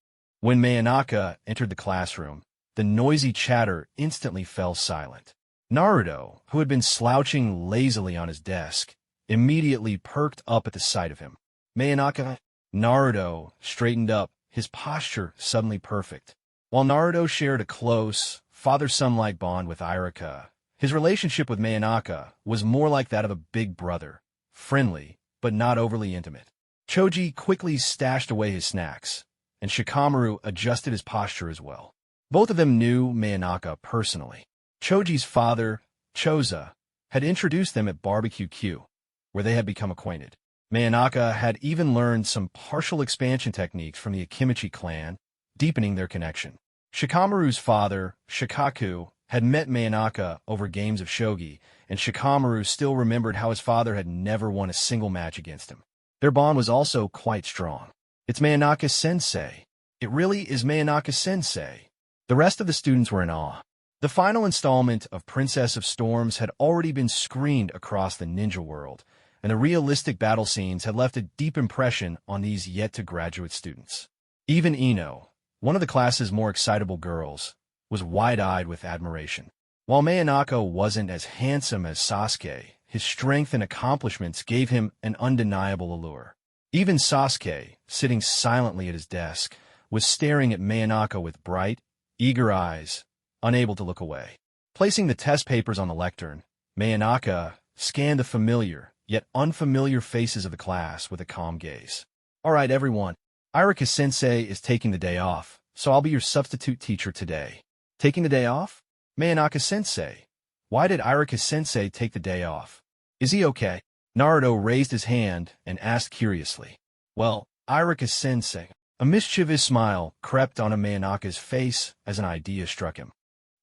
When Mayanaka entered the classroom, the noisy chatter instantly fell silent. Naruto, who had been slouching lazily on his desk, immediately perked up at the sight of him. Mayanaka? Naruto straightened up, his posture suddenly perfect. While Naruto shared a close, father-son-like bond with Irika, his relationship with Mayanaka was more like that of a big brother, friendly, but not overly intimate. Choji quickly stashed away his snacks, and Shikamaru adjusted his posture as well. Both of them knew Mayanaka personally. Choji's father, Choza, had introduced them at Barbecue Q, where they had become acquainted. Mayanaka had even learned some partial expansion techniques from the Akimichi clan, deepening their connection. Shikamaru's father, Shikaku, had met Mayanaka over games of shogi, and Shikamaru still remembered how his father had never won a single match against him. Their bond was also quite strong. It's Mayanaka-sensei. It really is Mayanaka-sensei. The rest of the students were in awe. The final installment of Princess of Storms had already been screened across the ninja world, and the realistic battle scenes had left a deep impression on these yet-to-graduate students. Even Ino, one of the class's more excitable girls, was wide-eyed with admiration. While Mayanaka wasn't as handsome as Sasuke, his strength and accomplishments gave him an undeniable allure. Even Sasuke, sitting silently at his desk, was staring at Mayanaka with bright, eager eyes, unable to look away. Placing the test papers on the lectern, Mayanaka scanned the familiar, yet unfamiliar faces of the class with a calm gaze. All right, everyone. Irika-sensei is taking the day off, so I'll be your substitute teacher today. Taking the day off? Mayanaka-sensei. Why did Irika-sensei take the day off? Is he okay? Naruto raised his hand and asked curiously. Well, Irika-sensei. A mischievous smile crept onto Mayanaka's face as an idea struck him.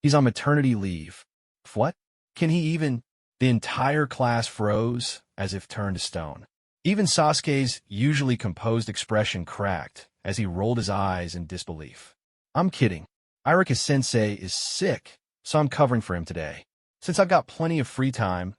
He's on maternity leave. What? Can he even? The entire class froze, as if turned to stone. Even Sasuke's usually composed expression cracked as he rolled his eyes in disbelief. I'm kidding. Irika-sensei is sick, so I'm covering for him today. Since I've got plenty of free time,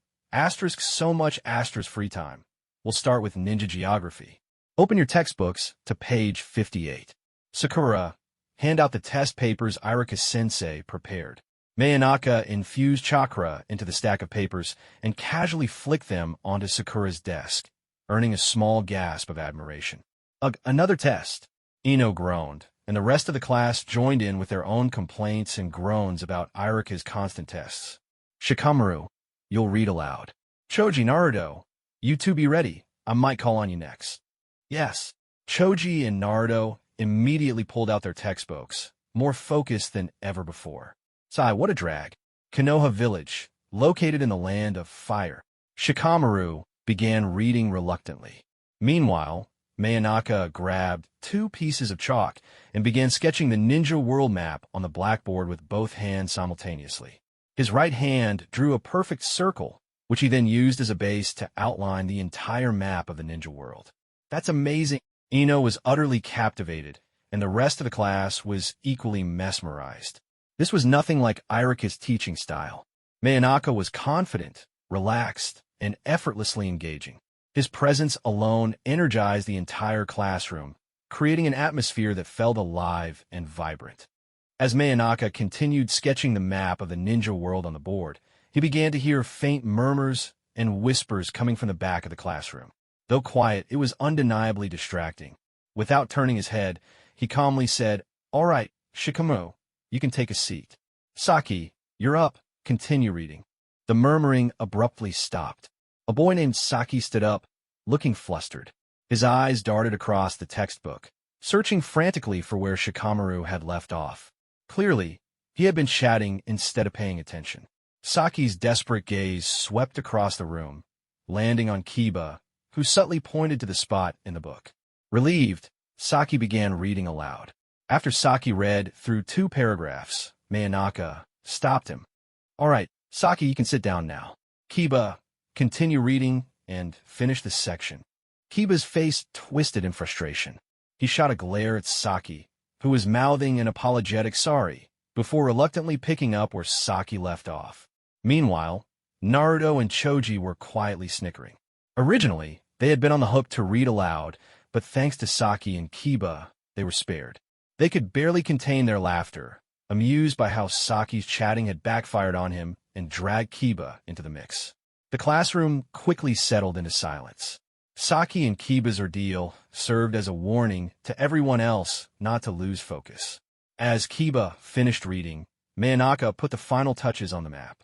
so much free time, we'll start with ninja geography. Open your textbooks to page 58. Sakura, hand out the test papers Irika-sensei prepared. Mayanaka infused chakra into the stack of papers and casually flicked them onto Sakura's desk, earning a small gasp of admiration. Ugh, another test. Ino groaned, and the rest of the class joined in with their own complaints and groans about Irika's constant tests. Shikamaru, you'll read aloud. Choji, Naruto, you two be ready. I might call on you next. Yes. Choji and Naruto immediately pulled out their textbooks, more focused than ever before. Sigh, what a drag. Konoha village, located in the land of fire. Shikamaru began reading reluctantly. Meanwhile, Manaka grabbed 2 pieces of chalk and began sketching the ninja world map on the blackboard with both hands simultaneously. His right hand drew a perfect circle, which he then used as a base to outline the entire map of the ninja world. That's amazing. Ino was utterly captivated, and the rest of the class was equally mesmerized. This was nothing like Irika's teaching style. Manaka was confident, relaxed, and effortlessly engaging. His presence alone energized the entire classroom, creating an atmosphere that felt alive and vibrant. As Manaka continued sketching the map of the ninja world on the board, he began to hear faint murmurs and whispers coming from the back of the classroom. Though quiet, it was undeniably distracting. Without turning his head, he calmly said, "All right, Shikamaru, you can take a seat. Saki, you're up. Continue reading." The murmuring abruptly stopped. A boy named Saki stood up, looking flustered. His eyes darted across the textbook, searching frantically for where Shikamaru had left off. Clearly, he had been chatting instead of paying attention. Saki's desperate gaze swept across the room, landing on Kiba, who subtly pointed to the spot in the book. Relieved, Saki began reading aloud. After Saki read through 2 paragraphs, Manaka stopped him. "All right, Saki, you can sit down now. Kiba, continue reading and finish this section." Kiba's face twisted in frustration. He shot a glare at Saki, who was mouthing an apologetic sorry, before reluctantly picking up where Saki left off. Meanwhile, Naruto and Choji were quietly snickering. Originally, they had been on the hook to read aloud, but thanks to Saki and Kiba, they were spared. They could barely contain their laughter, amused by how Saki's chatting had backfired on him and dragged Kiba into the mix. The classroom quickly settled into silence. Saki and Kiba's ordeal served as a warning to everyone else not to lose focus. As Kiba finished reading, Manaka put the final touches on the map.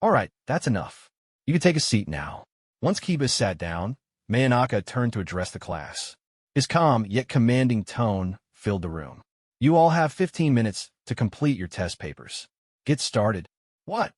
"All right, that's enough. You can take a seat now." Once Kiba sat down, Manaka turned to address the class. His calm yet commanding tone filled the room. "You all have 15 minutes to complete your test papers. Get started." "What?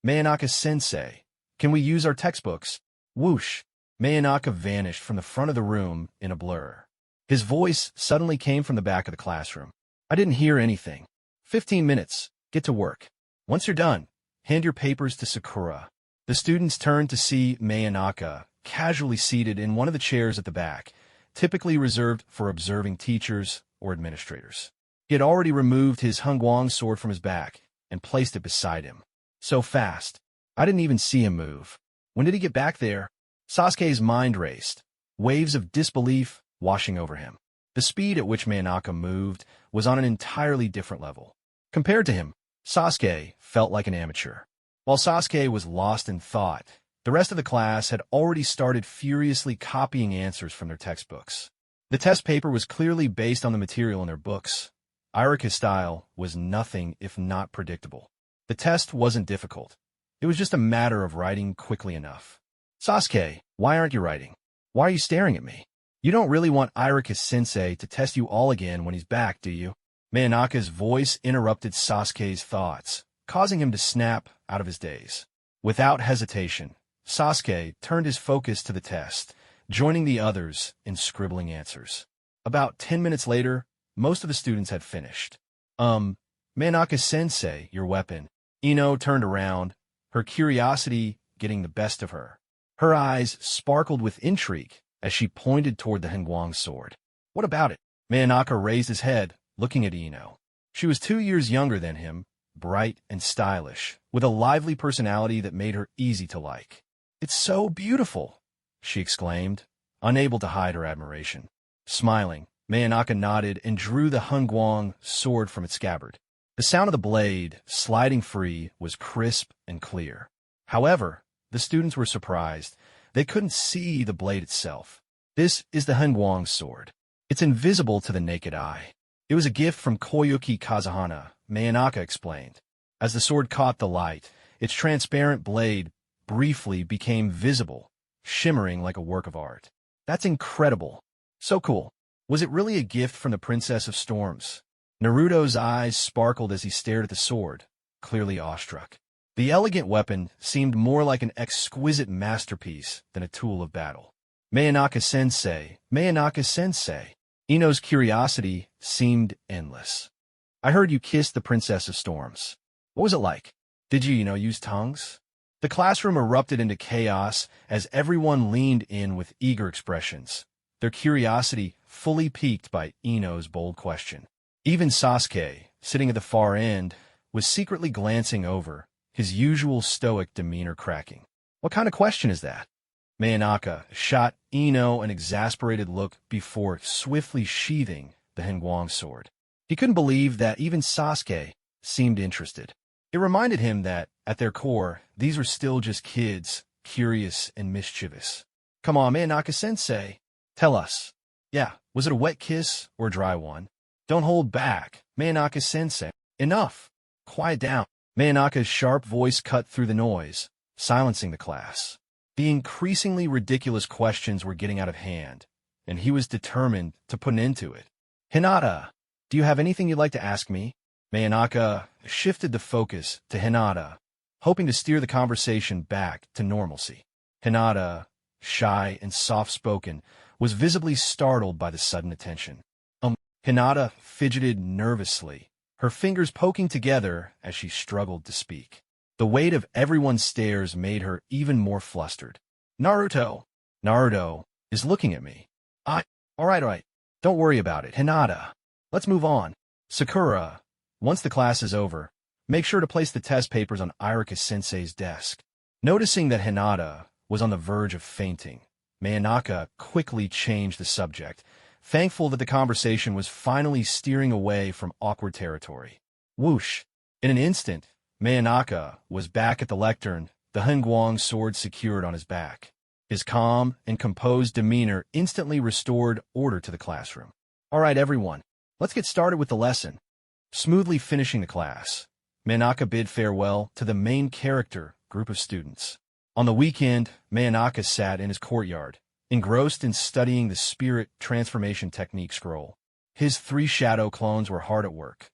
Manaka-sensei, can we use our textbooks?" Whoosh! Manaka vanished from the front of the room in a blur. His voice suddenly came from the back of the classroom. "I didn't hear anything. 15 minutes. Get to work. Once you're done, hand your papers to Sakura." The students turned to see Manaka casually seated in one of the chairs at the back, typically reserved for observing teachers or administrators. He had already removed his Hungwang sword from his back and placed it beside him. So fast, I didn't even see him move. When did he get back there? Sasuke's mind raced, waves of disbelief washing over him. The speed at which Manaka moved was on an entirely different level. Compared to him, Sasuke felt like an amateur. While Sasuke was lost in thought, the rest of the class had already started furiously copying answers from their textbooks. The test paper was clearly based on the material in their books. Irika's style was nothing if not predictable. The test wasn't difficult. It was just a matter of writing quickly enough. "Sasuke, why aren't you writing? Why are you staring at me? You don't really want Irika-sensei to test you all again when he's back, do you?" Manaka's voice interrupted Sasuke's thoughts, causing him to snap out of his daze. Without hesitation, Sasuke turned his focus to the test, joining the others in scribbling answers. About 10 minutes later, most of the students had finished. Manaka-sensei, your weapon." Ino turned around, her curiosity getting the best of her. Her eyes sparkled with intrigue as she pointed toward the Hungwang sword. "What about it?" Manaka raised his head, looking at Ino. She was 2 years younger than him, bright and stylish, with a lively personality that made her easy to like. "It's so beautiful," she exclaimed, unable to hide her admiration. Smiling, Manaka nodded and drew the Hungwang sword from its scabbard. The sound of the blade sliding free was crisp and clear. However, the students were surprised. They couldn't see the blade itself. "This is the Hungwang sword. It's invisible to the naked eye. It was a gift from Koyuki Kazahana," Manaka explained. As the sword caught the light, its transparent blade briefly became visible, shimmering like a work of art. "That's incredible. So cool. Was it really a gift from the Princess of Storms?" Naruto's eyes sparkled as he stared at the sword, clearly awestruck. The elegant weapon seemed more like an exquisite masterpiece than a tool of battle. Manaka-sensei, Manaka-sensei. Ino's curiosity seemed endless. I heard you kissed the Princess of Storms. What was it like? Did you, use tongues? The classroom erupted into chaos as everyone leaned in with eager expressions, their curiosity fully piqued by Ino's bold question. Even Sasuke, sitting at the far end, was secretly glancing over, his usual stoic demeanor cracking. What kind of question is that? Manaka shot Ino an exasperated look before swiftly sheathing the Hengwang sword. He couldn't believe that even Sasuke seemed interested. It reminded him that, at their core, these were still just kids, curious and mischievous. Come on, Manaka-sensei. Tell us. Yeah, was it a wet kiss or a dry one? Don't hold back, Manaka-sensei. Enough. Quiet down. Manaka's sharp voice cut through the noise, silencing the class. The increasingly ridiculous questions were getting out of hand, and he was determined to put an end to it. Hinata, do you have anything you'd like to ask me? Manaka shifted the focus to Hinata, hoping to steer the conversation back to normalcy. Hinata, shy and soft-spoken, was visibly startled by the sudden attention. Hinata fidgeted nervously, her fingers poking together as she struggled to speak. The weight of everyone's stares made her even more flustered. Naruto is looking at me. All right. Don't worry about it, Hinata. Let's move on. Sakura, once the class is over, make sure to place the test papers on Irika-sensei's desk. Noticing that Hinata was on the verge of fainting, Manaka quickly changed the subject, thankful that the conversation was finally steering away from awkward territory. Whoosh! In an instant, Manaka was back at the lectern, the Hengwang sword secured on his back. His calm and composed demeanor instantly restored order to the classroom. All right, everyone, let's get started with the lesson. Smoothly finishing the class, Manaka bid farewell to the main character group of students. On the weekend, Manaka sat in his courtyard, engrossed in studying the spirit transformation technique scroll. His 3 shadow clones were hard at work.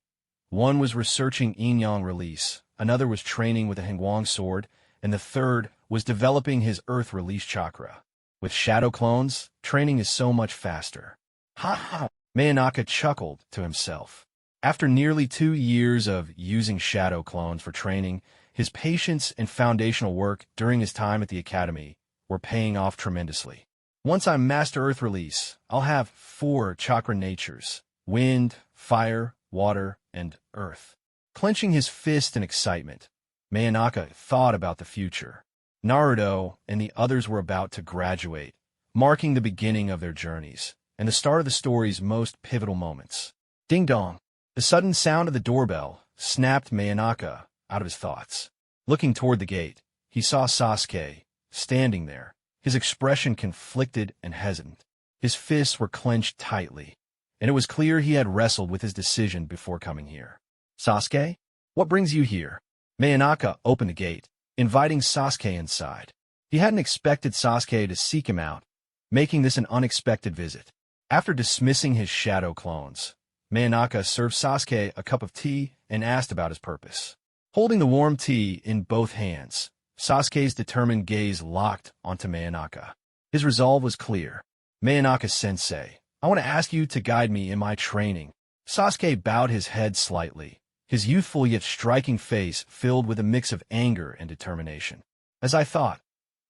One was researching yin-yang release, another was training with a Hengwang sword, and the third was developing his earth release chakra. With shadow clones, training is so much faster. Ha ha! Manaka chuckled to himself. After nearly 2 years of using shadow clones for training, his patience and foundational work during his time at the academy were paying off tremendously. Once I master earth release, I'll have 4 chakra natures: wind, fire, water, and earth. Clenching his fist in excitement, Manaka thought about the future. Naruto and the others were about to graduate, marking the beginning of their journeys, and the start of the story's most pivotal moments. Ding dong! The sudden sound of the doorbell snapped Manaka out of his thoughts. Looking toward the gate, he saw Sasuke, standing there, his expression conflicted and hesitant. His fists were clenched tightly, and it was clear he had wrestled with his decision before coming here. Sasuke? What brings you here? Manaka opened the gate, inviting Sasuke inside. He hadn't expected Sasuke to seek him out, making this an unexpected visit. After dismissing his shadow clones, Manaka served Sasuke a cup of tea and asked about his purpose. Holding the warm tea in both hands, Sasuke's determined gaze locked onto Manaka. His resolve was clear. Manaka-sensei, I want to ask you to guide me in my training. Sasuke bowed his head slightly, his youthful yet striking face filled with a mix of anger and determination. As I thought,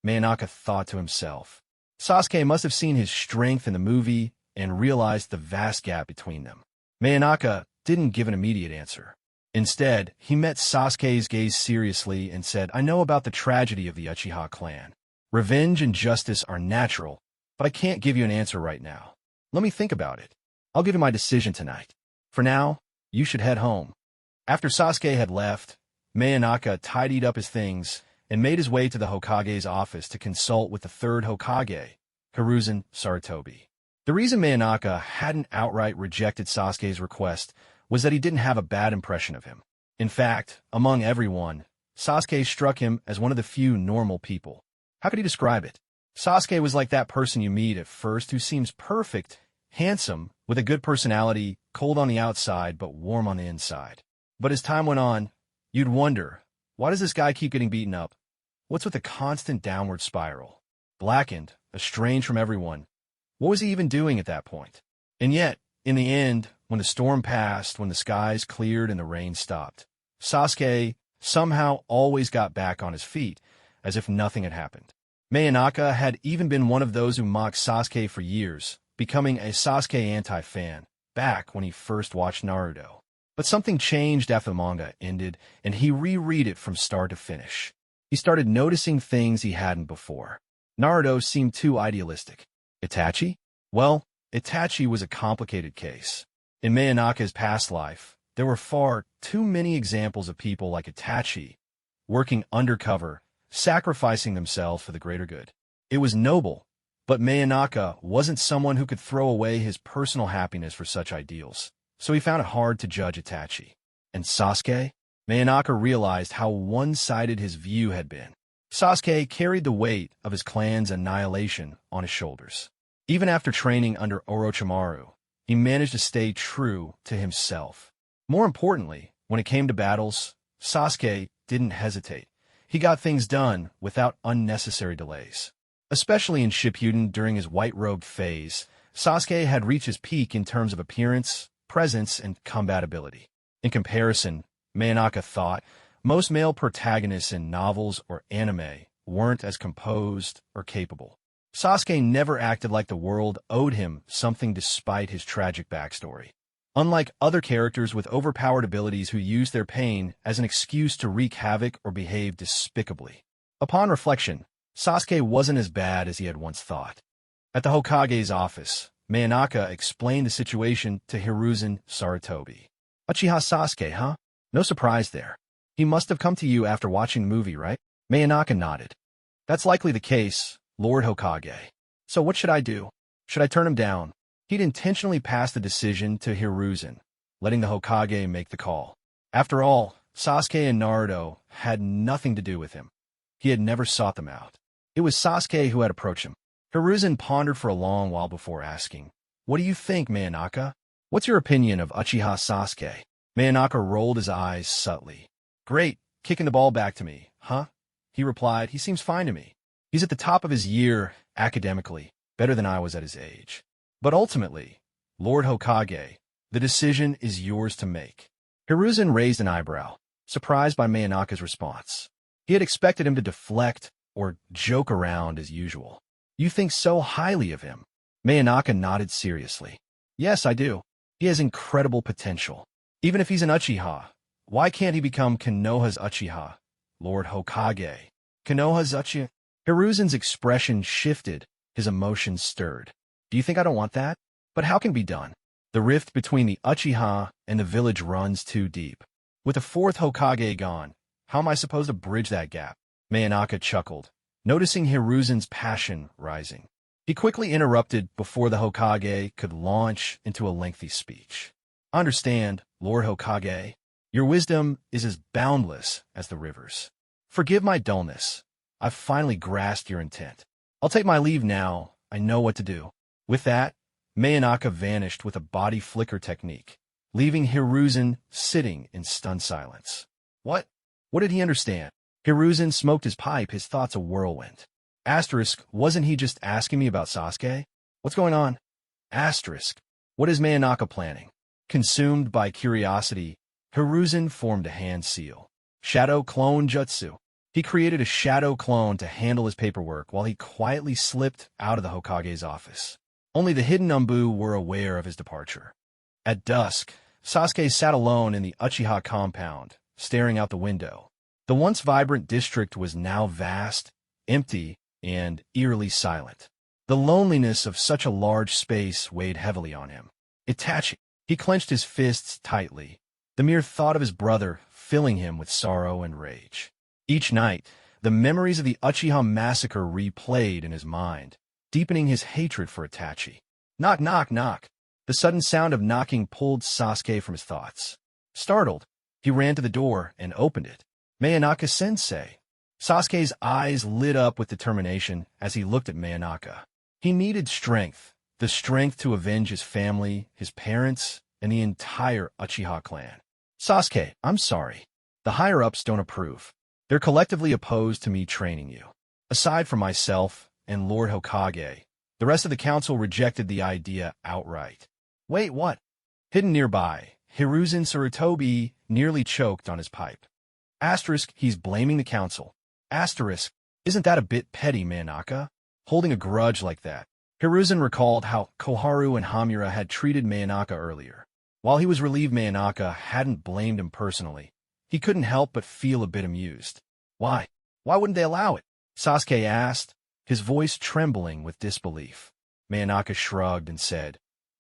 Manaka thought to himself. Sasuke must have seen his strength in the movie and realized the vast gap between them. Manaka didn't give an immediate answer. Instead, he met Sasuke's gaze seriously and said, I know about the tragedy of the Uchiha clan. Revenge and justice are natural, but I can't give you an answer right now. Let me think about it. I'll give you my decision tonight. For now, you should head home. After Sasuke had left, Manaka tidied up his things and made his way to the Hokage's office to consult with the 3rd Hokage, Hiruzen Sarutobi. The reason Manaka hadn't outright rejected Sasuke's request was that he didn't have a bad impression of him. In fact, among everyone, Sasuke struck him as one of the few normal people. How could he describe it? Sasuke was like that person you meet at first who seems perfect, handsome, with a good personality, cold on the outside but warm on the inside. But as time went on, you'd wonder, why does this guy keep getting beaten up? What's with the constant downward spiral? blackened, estranged from everyone. What was he even doing at that point? And yet, in the end, when the storm passed, when the skies cleared and the rain stopped, Sasuke somehow always got back on his feet, as if nothing had happened. Manhwa had even been one of those who mocked Sasuke for years, becoming a Sasuke anti-fan, back when he first watched Naruto. But something changed after the manga ended, and he reread it from start to finish. He started noticing things he hadn't before. Naruto seemed too idealistic. Itachi? Well, Itachi was a complicated case. In Manhwa's past life, there were far too many examples of people like Itachi, working undercover, sacrificing themselves for the greater good. It was noble, but Manhwa wasn't someone who could throw away his personal happiness for such ideals, so he found it hard to judge Itachi. And Sasuke? Manhwa realized how one-sided his view had been. Sasuke carried the weight of his clan's annihilation on his shoulders. Even after training under Orochimaru, he managed to stay true to himself. More importantly, when it came to battles, Sasuke didn't hesitate. He got things done without unnecessary delays. Especially in Shippuden during his white-robed phase, Sasuke had reached his peak in terms of appearance, presence, and combatability. In comparison, Manhwa thought most male protagonists in novels or anime weren't as composed or capable. Sasuke never acted like the world owed him something despite his tragic backstory. Unlike other characters with overpowered abilities who use their pain as an excuse to wreak havoc or behave despicably. Upon reflection, Sasuke wasn't as bad as he had once thought. At the Hokage's office, Manhwa explained the situation to Hiruzen Sarutobi. Uchiha Sasuke, huh? No surprise there. He must have come to you after watching the movie, right? Manhwa nodded. That's likely the case, Lord Hokage. So what should I do? Should I turn him down? He'd intentionally passed the decision to Hiruzen, letting the Hokage make the call. After all, Sasuke and Naruto had nothing to do with him. He had never sought them out. It was Sasuke who had approached him. Hiruzen pondered for a long while before asking, "What do you think, Manhwa? What's your opinion of Uchiha Sasuke?" Manhwa rolled his eyes subtly. "Great, kicking the ball back to me, huh?" He replied, "He seems fine to me. He's at the top of his year, academically, better than I was at his age. But ultimately, Lord Hokage, the decision is yours to make." Hiruzen raised an eyebrow, surprised by Manhwa's response. He had expected him to deflect or joke around as usual. "You think so highly of him?" Manhwa nodded seriously. "Yes, I do. He has incredible potential. Even if he's an Uchiha, why can't he become Konoha's Uchiha, Lord Hokage? Konoha's Uchiha?" Hiruzen's expression shifted, his emotions stirred. "Do you think I don't want that? But how can it be done? The rift between the Uchiha and the village runs too deep. With the fourth Hokage gone, how am I supposed to bridge that gap?" Manhwa chuckled, noticing Hiruzen's passion rising. He quickly interrupted before the Hokage could launch into a lengthy speech. "I understand, Lord Hokage. Your wisdom is as boundless as the rivers. Forgive my dullness. I've finally grasped your intent. I'll take my leave now. I know what to do." With that, Manhwa vanished with a body flicker technique, leaving Hiruzen sitting in stunned silence. What? What did he understand? Hiruzen smoked his pipe, his thoughts a whirlwind. Asterisk, wasn't he just asking me about Sasuke? What's going on? Asterisk, what is Manhwa planning? Consumed by curiosity, Hiruzen formed a hand seal. Shadow clone jutsu. He created a shadow clone to handle his paperwork while he quietly slipped out of the Hokage's office. Only the hidden Umbu were aware of his departure. At dusk, Sasuke sat alone in the Uchiha compound, staring out the window. The once vibrant district was now vast, empty, and eerily silent. The loneliness of such a large space weighed heavily on him. Itachi. He clenched his fists tightly, the mere thought of his brother filling him with sorrow and rage. Each night, the memories of the Uchiha massacre replayed in his mind, deepening his hatred for Itachi. Knock, knock, knock. The sudden sound of knocking pulled Sasuke from his thoughts. Startled, he ran to the door and opened it. Manhwa-sensei. Sasuke's eyes lit up with determination as he looked at Manhwa. He needed strength, the strength to avenge his family, his parents, and the entire Uchiha clan. "Sasuke, I'm sorry. The higher-ups don't approve. They're collectively opposed to me training you. Aside from myself, and Lord Hokage. The rest of the council rejected the idea outright. Wait, what? Hidden nearby, Hiruzen Sarutobi nearly choked on his pipe. Asterisk, he's blaming the council. Asterisk, isn't that a bit petty, Manaka? Holding a grudge like that. Hiruzen recalled how Koharu and Hamura had treated Manaka earlier. While he was relieved Manaka hadn't blamed him personally, he couldn't help but feel a bit amused. Why? Why wouldn't they allow it? Sasuke asked, his voice trembling with disbelief. Manaka shrugged and said,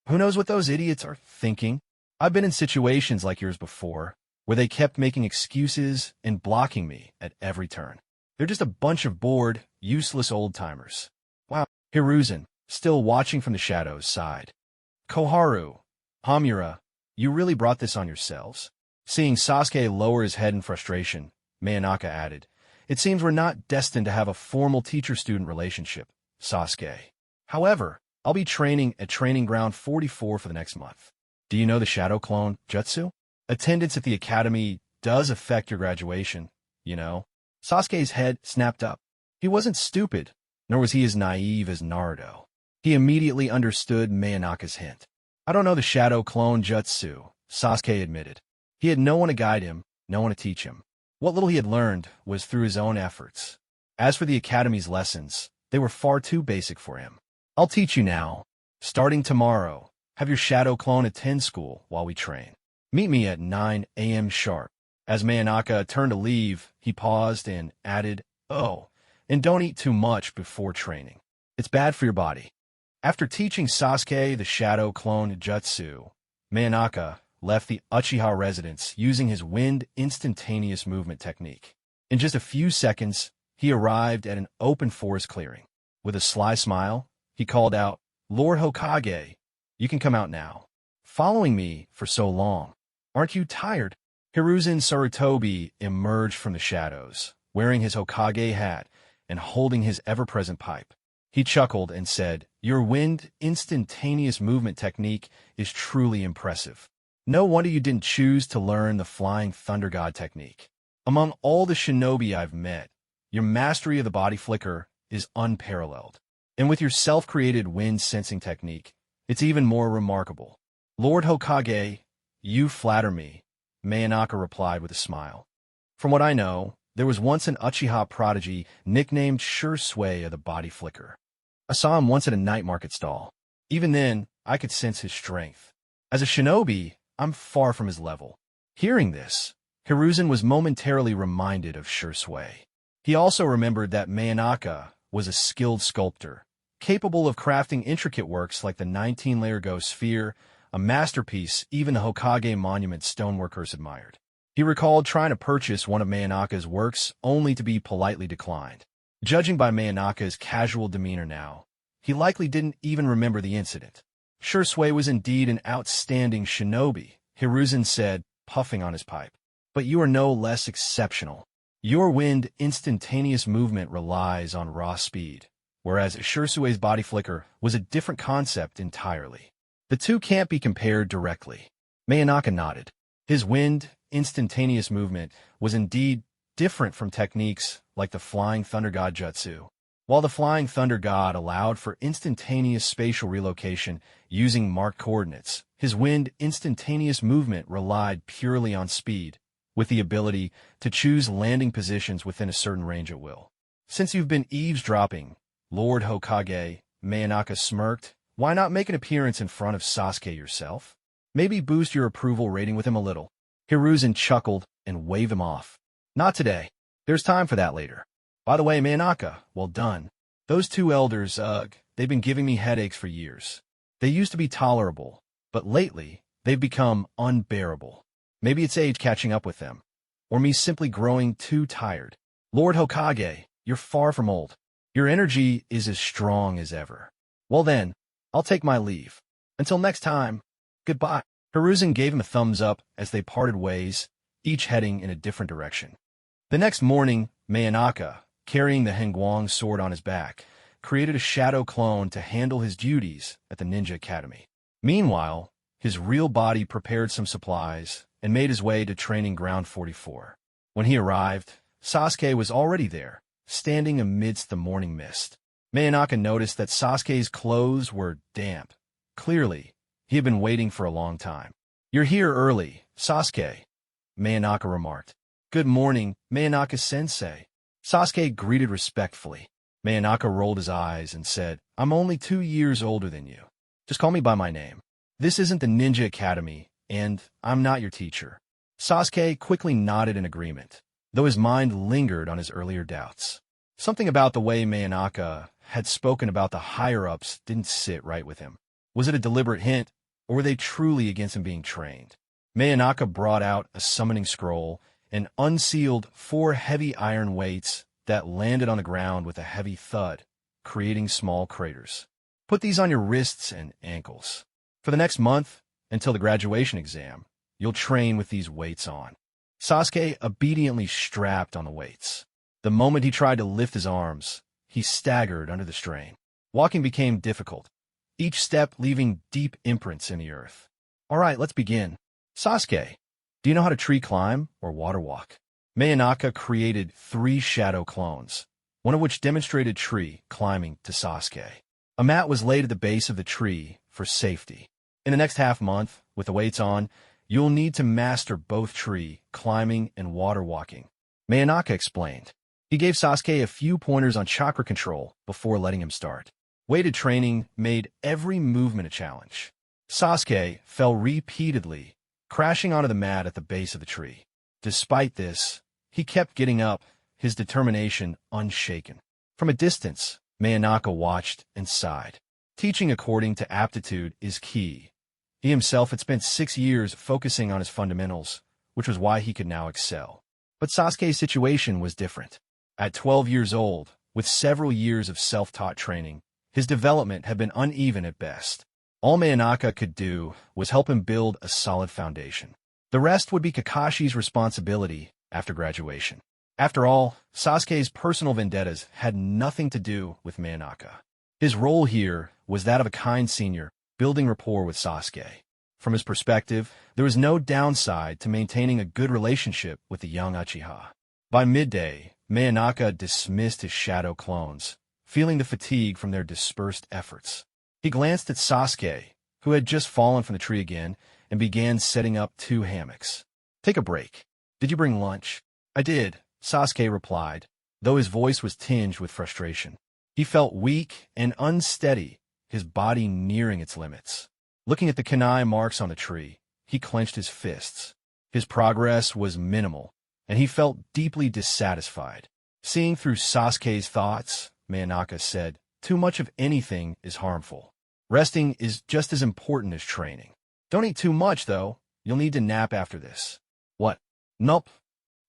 "Who knows what those idiots are thinking? I've been in situations like yours before, where they kept making excuses and blocking me at every turn. They're just a bunch of bored, useless old-timers." Wow. Hiruzen, still watching from the shadows, sighed. Koharu, Hamura, you really brought this on yourselves? Seeing Sasuke lower his head in frustration, Manaka added, "It seems we're not destined to have a formal teacher-student relationship, Sasuke. However, I'll be training at Training Ground 44 for the next month. Do you know the Shadow Clone Jutsu? Attendance at the academy does affect your graduation, you know." Sasuke's head snapped up. He wasn't stupid, nor was he as naive as Naruto. He immediately understood Manaka's hint. "I don't know the Shadow Clone Jutsu," Sasuke admitted. He had no one to guide him, no one to teach him. What little he had learned was through his own efforts. As for the academy's lessons, they were far too basic for him. "I'll teach you now. Starting tomorrow, have your Shadow Clone attend school while we train. Meet me at 9 a.m. sharp." As Manaka turned to leave, he paused and added, "Oh, and don't eat too much before training. It's bad for your body." After teaching Sasuke the Shadow Clone Jutsu, Manaka left the Uchiha residence using his wind instantaneous movement technique. In just a few seconds, he arrived at an open forest clearing. With a sly smile, he called out, "Lord Hokage, you can come out now. Following me for so long. Aren't you tired?" Hiruzen Sarutobi emerged from the shadows, wearing his Hokage hat and holding his ever-present pipe. He chuckled and said, "Your wind instantaneous movement technique is truly impressive. No wonder you didn't choose to learn the Flying Thunder God technique. Among all the shinobi I've met, your mastery of the body flicker is unparalleled. And with your self-created wind sensing technique, it's even more remarkable." "Lord Hokage, you flatter me," Manaka replied with a smile. "From what I know, there was once an Uchiha prodigy nicknamed Sure Sway of the Body Flicker. I saw him once at a night market stall. Even then, I could sense his strength. As a shinobi, I'm far from his level." Hearing this, Hiruzen was momentarily reminded of Sure Sway. He also remembered that Manaka was a skilled sculptor, capable of crafting intricate works like the 19-layer ghost sphere, a masterpiece even the Hokage monument stoneworkers admired. He recalled trying to purchase one of Manaka's works only to be politely declined. Judging by Manaka's casual demeanor now, he likely didn't even remember the incident. Sure Sway was indeed an outstanding shinobi, Hiruzen said, puffing on his pipe. "But you are no less exceptional. Your wind instantaneous movement relies on raw speed, whereas Sure Sway's body flicker was a different concept entirely. The two can't be compared directly." Manaka nodded. His wind instantaneous movement was indeed different from techniques like the Flying Thunder God Jutsu. While the Flying Thunder God allowed for instantaneous spatial relocation using marked coordinates, his wind instantaneous movement relied purely on speed, with the ability to choose landing positions within a certain range at will. "Since you've been eavesdropping, Lord Hokage," Manaka smirked, "why not make an appearance in front of Sasuke yourself? Maybe boost your approval rating with him a little." Hiruzen chuckled and waved him off. "Not today. There's time for that later. By the way, Manaka, well done. Those two elders, they've been giving me headaches for years. They used to be tolerable, but lately, they've become unbearable. Maybe it's age catching up with them, or me simply growing too tired. Lord Hokage, you're far from old. Your energy is as strong as ever. Well then, I'll take my leave. Until next time, goodbye." Hiruzen gave him a thumbs up as they parted ways, each heading in a different direction. The next morning, Manaka, carrying the Hengguang sword on his back, created a shadow clone to handle his duties at the Ninja Academy. Meanwhile, his real body prepared some supplies and made his way to Training Ground 44. When he arrived, Sasuke was already there, standing amidst the morning mist. Manaka noticed that Sasuke's clothes were damp. Clearly, he had been waiting for a long time. "You're here early, Sasuke," Manaka remarked. "Good morning, Manaka-sensei." Sasuke greeted respectfully. Manaka rolled his eyes and said, "I'm only 2 years older than you. Just call me by my name. This isn't the Ninja Academy, and I'm not your teacher." Sasuke quickly nodded in agreement, though his mind lingered on his earlier doubts. Something about the way Manaka had spoken about the higher-ups didn't sit right with him. Was it a deliberate hint, or were they truly against him being trained? Manaka brought out a summoning scroll and unsealed 4 heavy iron weights that landed on the ground with a heavy thud, creating small craters. "Put these on your wrists and ankles. For the next month, until the graduation exam, you'll train with these weights on." Sasuke obediently strapped on the weights. The moment he tried to lift his arms, he staggered under the strain. Walking became difficult, each step leaving deep imprints in the earth. "All right, let's begin. Sasuke, do you know how to tree climb or water walk?" Manaka created 3 shadow clones, one of which demonstrated tree climbing to Sasuke. A mat was laid at the base of the tree for safety. "In the next half-month, with the weights on, you'll need to master both tree climbing and water walking," Manaka explained. He gave Sasuke a few pointers on chakra control before letting him start. Weighted training made every movement a challenge. Sasuke fell repeatedly, crashing onto the mat at the base of the tree. Despite this, he kept getting up, his determination unshaken. From a distance, Manaka watched and sighed. Teaching according to aptitude is key. He himself had spent 6 years focusing on his fundamentals, which was why he could now excel. But Sasuke's situation was different. At 12 years old, with several years of self-taught training, his development had been uneven at best. All Manaka could do was help him build a solid foundation. The rest would be Kakashi's responsibility after graduation. After all, Sasuke's personal vendettas had nothing to do with Manaka. His role here was that of a kind senior, building rapport with Sasuke. From his perspective, there was no downside to maintaining a good relationship with the young Uchiha. By midday, Manaka dismissed his shadow clones, feeling the fatigue from their dispersed efforts. He glanced at Sasuke, who had just fallen from the tree again, and began setting up 2 hammocks. "Take a break. Did you bring lunch?" "I did," Sasuke replied, though his voice was tinged with frustration. He felt weak and unsteady, his body nearing its limits. Looking at the kunai marks on the tree, he clenched his fists. His progress was minimal, and he felt deeply dissatisfied. Seeing through Sasuke's thoughts, Manaka said, "Too much of anything is harmful. Resting is just as important as training. Don't eat too much, though. You'll need to nap after this." "What?" "Nope."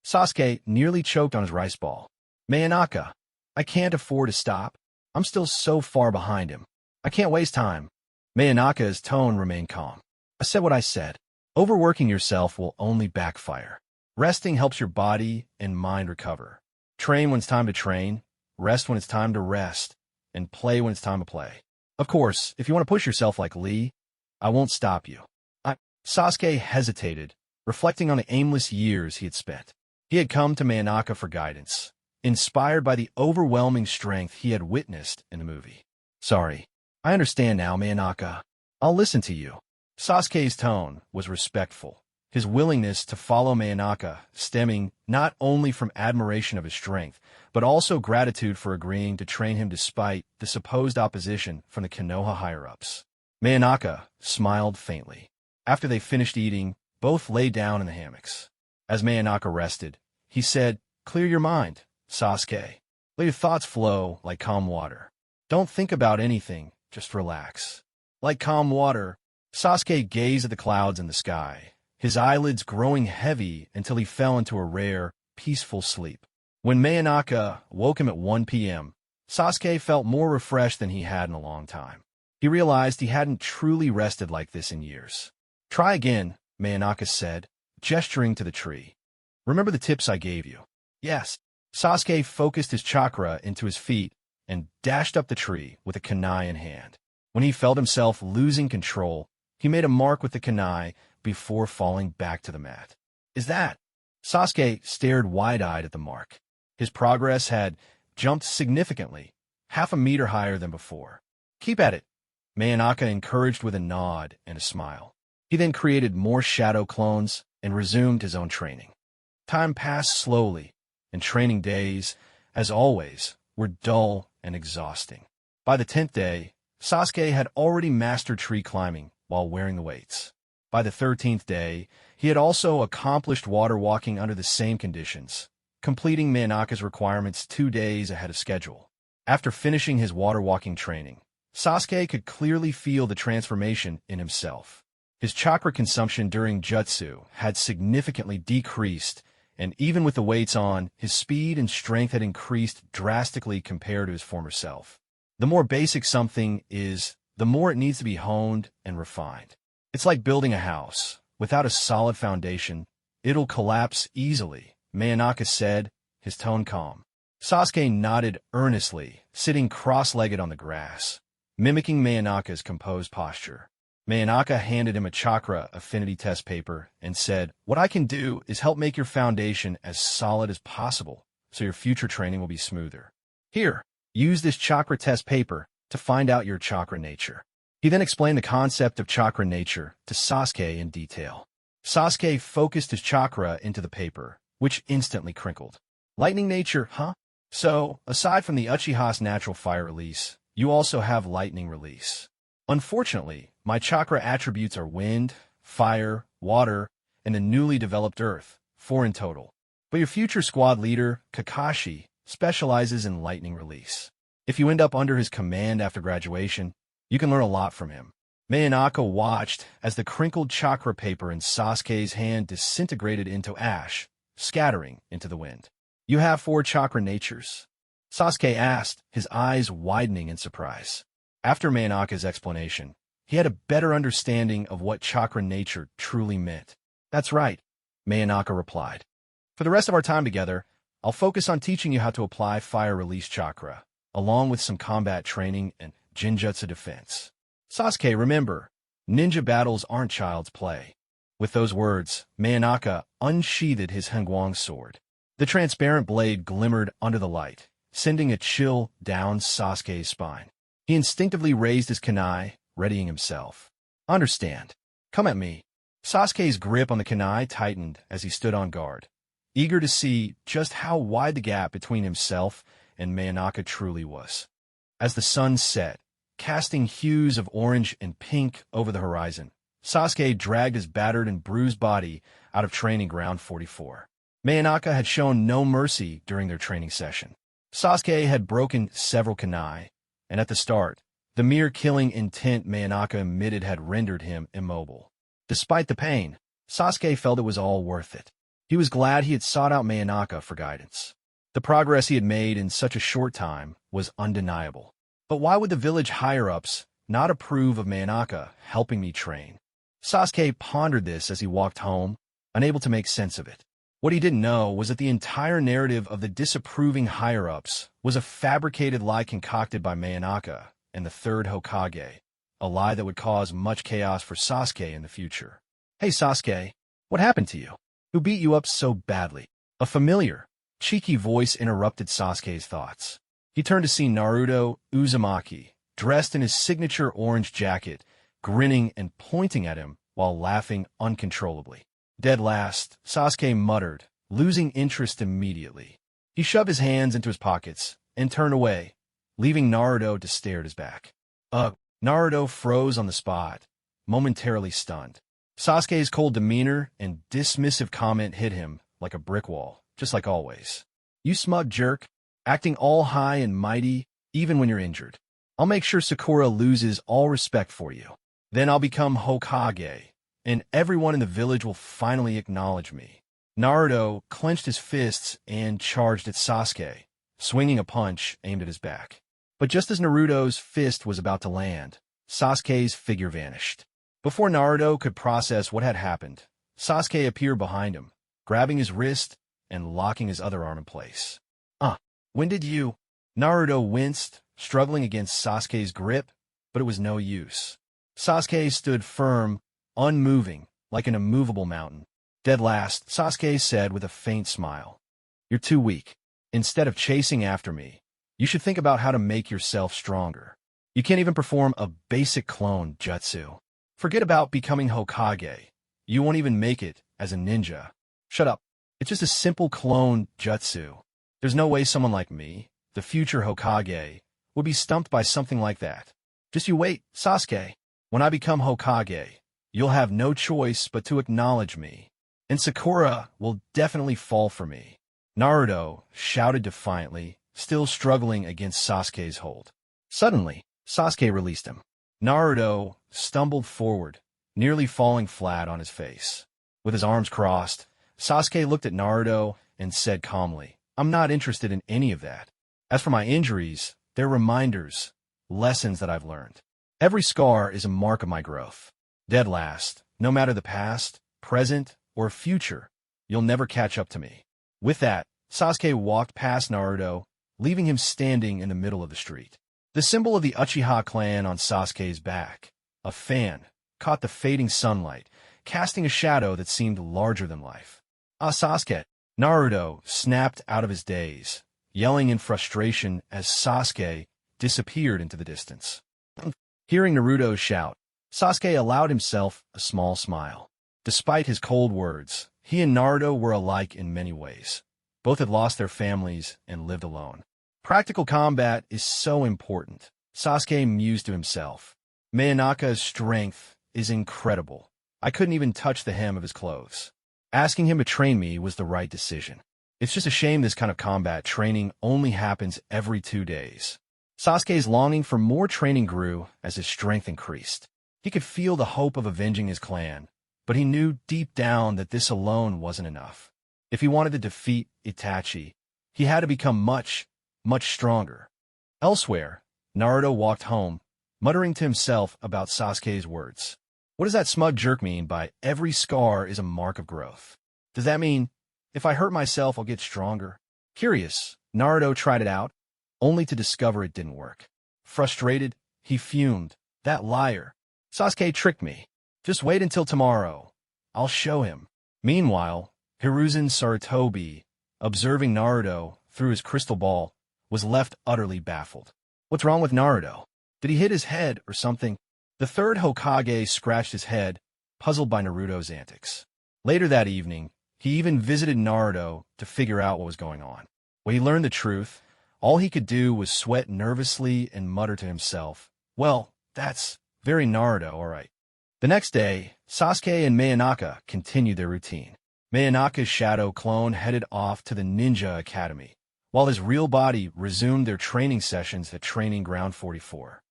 Sasuke nearly choked on his rice ball. "Manaka, I can't afford to stop. I'm still so far behind him. I can't waste time." Manaka's tone remained calm. "I said what I said. Overworking yourself will only backfire. Resting helps your body and mind recover. Train when it's time to train, rest when it's time to rest, and play when it's time to play. Of course, if you want to push yourself like Lee, I won't stop you." Sasuke hesitated, reflecting on the aimless years he had spent. He had come to Manaka for guidance, inspired by the overwhelming strength he had witnessed in the movie. "Sorry. I understand now, Manaka. I'll listen to you." Sasuke's tone was respectful, his willingness to follow Manaka stemming not only from admiration of his strength, but also gratitude for agreeing to train him despite the supposed opposition from the Konoha higher-ups. Manaka smiled faintly. After they finished eating, both lay down in the hammocks. As Manaka rested, he said, "Clear your mind, Sasuke. Let your thoughts flow like calm water. Don't think about anything, just relax." Like calm water, Sasuke gazed at the clouds in the sky, his eyelids growing heavy until he fell into a rare, peaceful sleep. When Manaka woke him at 1 p.m., Sasuke felt more refreshed than he had in a long time. He realized he hadn't truly rested like this in years. "Try again," Manaka said, gesturing to the tree. "Remember the tips I gave you?" "Yes." Sasuke focused his chakra into his feet and dashed up the tree with a kunai in hand. When he felt himself losing control, he made a mark with the kunai before falling back to the mat. "Is that?" Sasuke stared wide-eyed at the mark. His progress had jumped significantly, half a meter higher than before. Keep at it, Manaka encouraged with a nod and a smile. He then created more shadow clones and resumed his own training. Time passed slowly, and training days, as always, were dull and exhausting. By the 10th day, Sasuke had already mastered tree climbing while wearing the weights. By the 13th day, he had also accomplished water walking under the same conditions, completing Manaka's requirements 2 days ahead of schedule. After finishing his water walking training, Sasuke could clearly feel the transformation in himself. His chakra consumption during jutsu had significantly decreased, and even with the weights on, his speed and strength had increased drastically compared to his former self. The more basic something is, the more it needs to be honed and refined. It's like building a house. Without a solid foundation, it'll collapse easily, Manaka said, his tone calm. Sasuke nodded earnestly, sitting cross-legged on the grass, mimicking Manaka's composed posture. Manaka handed him a chakra affinity test paper and said, "What I can do is help make your foundation as solid as possible, so your future training will be smoother. Here, use this chakra test paper to find out your chakra nature." He then explained the concept of chakra nature to Sasuke in detail. Sasuke focused his chakra into the paper, which instantly crinkled. Lightning nature, huh? So, aside from the Uchiha's natural fire release, you also have lightning release. Unfortunately, my chakra attributes are wind, fire, water, and the newly developed earth, 4 in total. But your future squad leader, Kakashi, specializes in lightning release. If you end up under his command after graduation, you can learn a lot from him. Manaka watched as the crinkled chakra paper in Sasuke's hand disintegrated into ash, scattering into the wind. "You have 4 chakra natures?" Sasuke asked, his eyes widening in surprise. After Manaka's explanation, he had a better understanding of what chakra nature truly meant. "That's right," Manaka replied. "For the rest of our time together, I'll focus on teaching you how to apply fire release chakra, along with some combat training and Jinjutsu defense." "Sasuke, remember, ninja battles aren't child's play." With those words, Manaka unsheathed his Hengwang sword. The transparent blade glimmered under the light, sending a chill down Sasuke's spine. He instinctively raised his kunai, readying himself. "Understand. Come at me." Sasuke's grip on the kunai tightened as he stood on guard, eager to see just how wide the gap between himself and Manaka truly was. As the sun set, casting hues of orange and pink over the horizon, Sasuke dragged his battered and bruised body out of training ground 44. Manaka had shown no mercy during their training session. Sasuke had broken several kunai, and at the start, the mere killing intent Manaka emitted had rendered him immobile. Despite the pain, Sasuke felt it was all worth it. He was glad he had sought out Manaka for guidance. The progress he had made in such a short time was undeniable. But why would the village higher-ups not approve of Manaka helping me train? Sasuke pondered this as he walked home, unable to make sense of it. What he didn't know was that the entire narrative of the disapproving higher-ups was a fabricated lie concocted by Manaka and the third Hokage, a lie that would cause much chaos for Sasuke in the future. "Hey Sasuke, what happened to you? Who beat you up so badly?" A familiar, cheeky voice interrupted Sasuke's thoughts. He turned to see Naruto Uzumaki, dressed in his signature orange jacket, grinning and pointing at him while laughing uncontrollably. "Dead last," Sasuke muttered, losing interest immediately. He shoved his hands into his pockets and turned away, leaving Naruto to stare at his back. Naruto froze on the spot, momentarily stunned. Sasuke's cold demeanor and dismissive comment hit him like a brick wall, just like always. "You smug jerk, acting all high and mighty, even when you're injured. I'll make sure Sakura loses all respect for you. Then I'll become Hokage, and everyone in the village will finally acknowledge me." Naruto clenched his fists and charged at Sasuke, swinging a punch aimed at his back. But just as Naruto's fist was about to land, Sasuke's figure vanished. Before Naruto could process what had happened, Sasuke appeared behind him, grabbing his wrist and locking his other arm in place. When did you?" Naruto winced, struggling against Sasuke's grip, but it was no use. Sasuke stood firm, unmoving, like an immovable mountain. "Dead last," Sasuke said with a faint smile. "You're too weak. Instead of chasing after me, You should think about how to make yourself stronger. You can't even perform a basic clone jutsu. Forget about becoming Hokage. You won't even make it as a ninja. Shut up. It's just a simple clone jutsu. There's no way someone like me, the future Hokage, would be stumped by something like that. Just you wait, Sasuke. When I become Hokage, you'll have no choice but to acknowledge me. And Sakura will definitely fall for me. Naruto shouted defiantly, still struggling against Sasuke's hold. Suddenly, Sasuke released him. Naruto stumbled forward, nearly falling flat on his face. With his arms crossed, Sasuke looked at Naruto and said calmly, "I'm not interested in any of that. As for my injuries, they're reminders, lessons that I've learned. Every scar is a mark of my growth. Dead last, no matter the past, present, or future, you'll never catch up to me." With that, Sasuke walked past Naruto, leaving him standing in the middle of the street. The symbol of the Uchiha clan on Sasuke's back, a fan, caught the fading sunlight, casting a shadow that seemed larger than life. "Ah, Sasuke!" Naruto snapped out of his daze, yelling in frustration as Sasuke disappeared into the distance. Hearing Naruto's shout, Sasuke allowed himself a small smile. Despite his cold words, he and Naruto were alike in many ways. Both had lost their families and lived alone. Practical combat is so important, Sasuke mused to himself. Manaka's strength is incredible. I couldn't even touch the hem of his clothes. Asking him to train me was the right decision. It's just a shame this kind of combat training only happens every 2 days. Sasuke's longing for more training grew as his strength increased. He could feel the hope of avenging his clan, but he knew deep down that this alone wasn't enough. If he wanted to defeat Itachi, he had to become much, much stronger. Elsewhere, Naruto walked home, muttering to himself about Sasuke's words. What does that smug jerk mean by every scar is a mark of growth? Does that mean if I hurt myself, I'll get stronger? Curious, Naruto tried it out, only to discover it didn't work. Frustrated, he fumed. That liar. Sasuke tricked me. Just wait until tomorrow. I'll show him. Meanwhile, Hiruzen Sarutobi, observing Naruto through his crystal ball, was left utterly baffled. What's wrong with Naruto? Did he hit his head or something? The third Hokage scratched his head, puzzled by Naruto's antics. Later that evening, he even visited Naruto to figure out what was going on. When he learned the truth, all he could do was sweat nervously and mutter to himself, "Well, that's very Naruto, all right." The next day, Sasuke and Manaka continued their routine. Manaka's shadow clone headed off to the Ninja Academy, while his real body resumed their training sessions at Training Ground 44.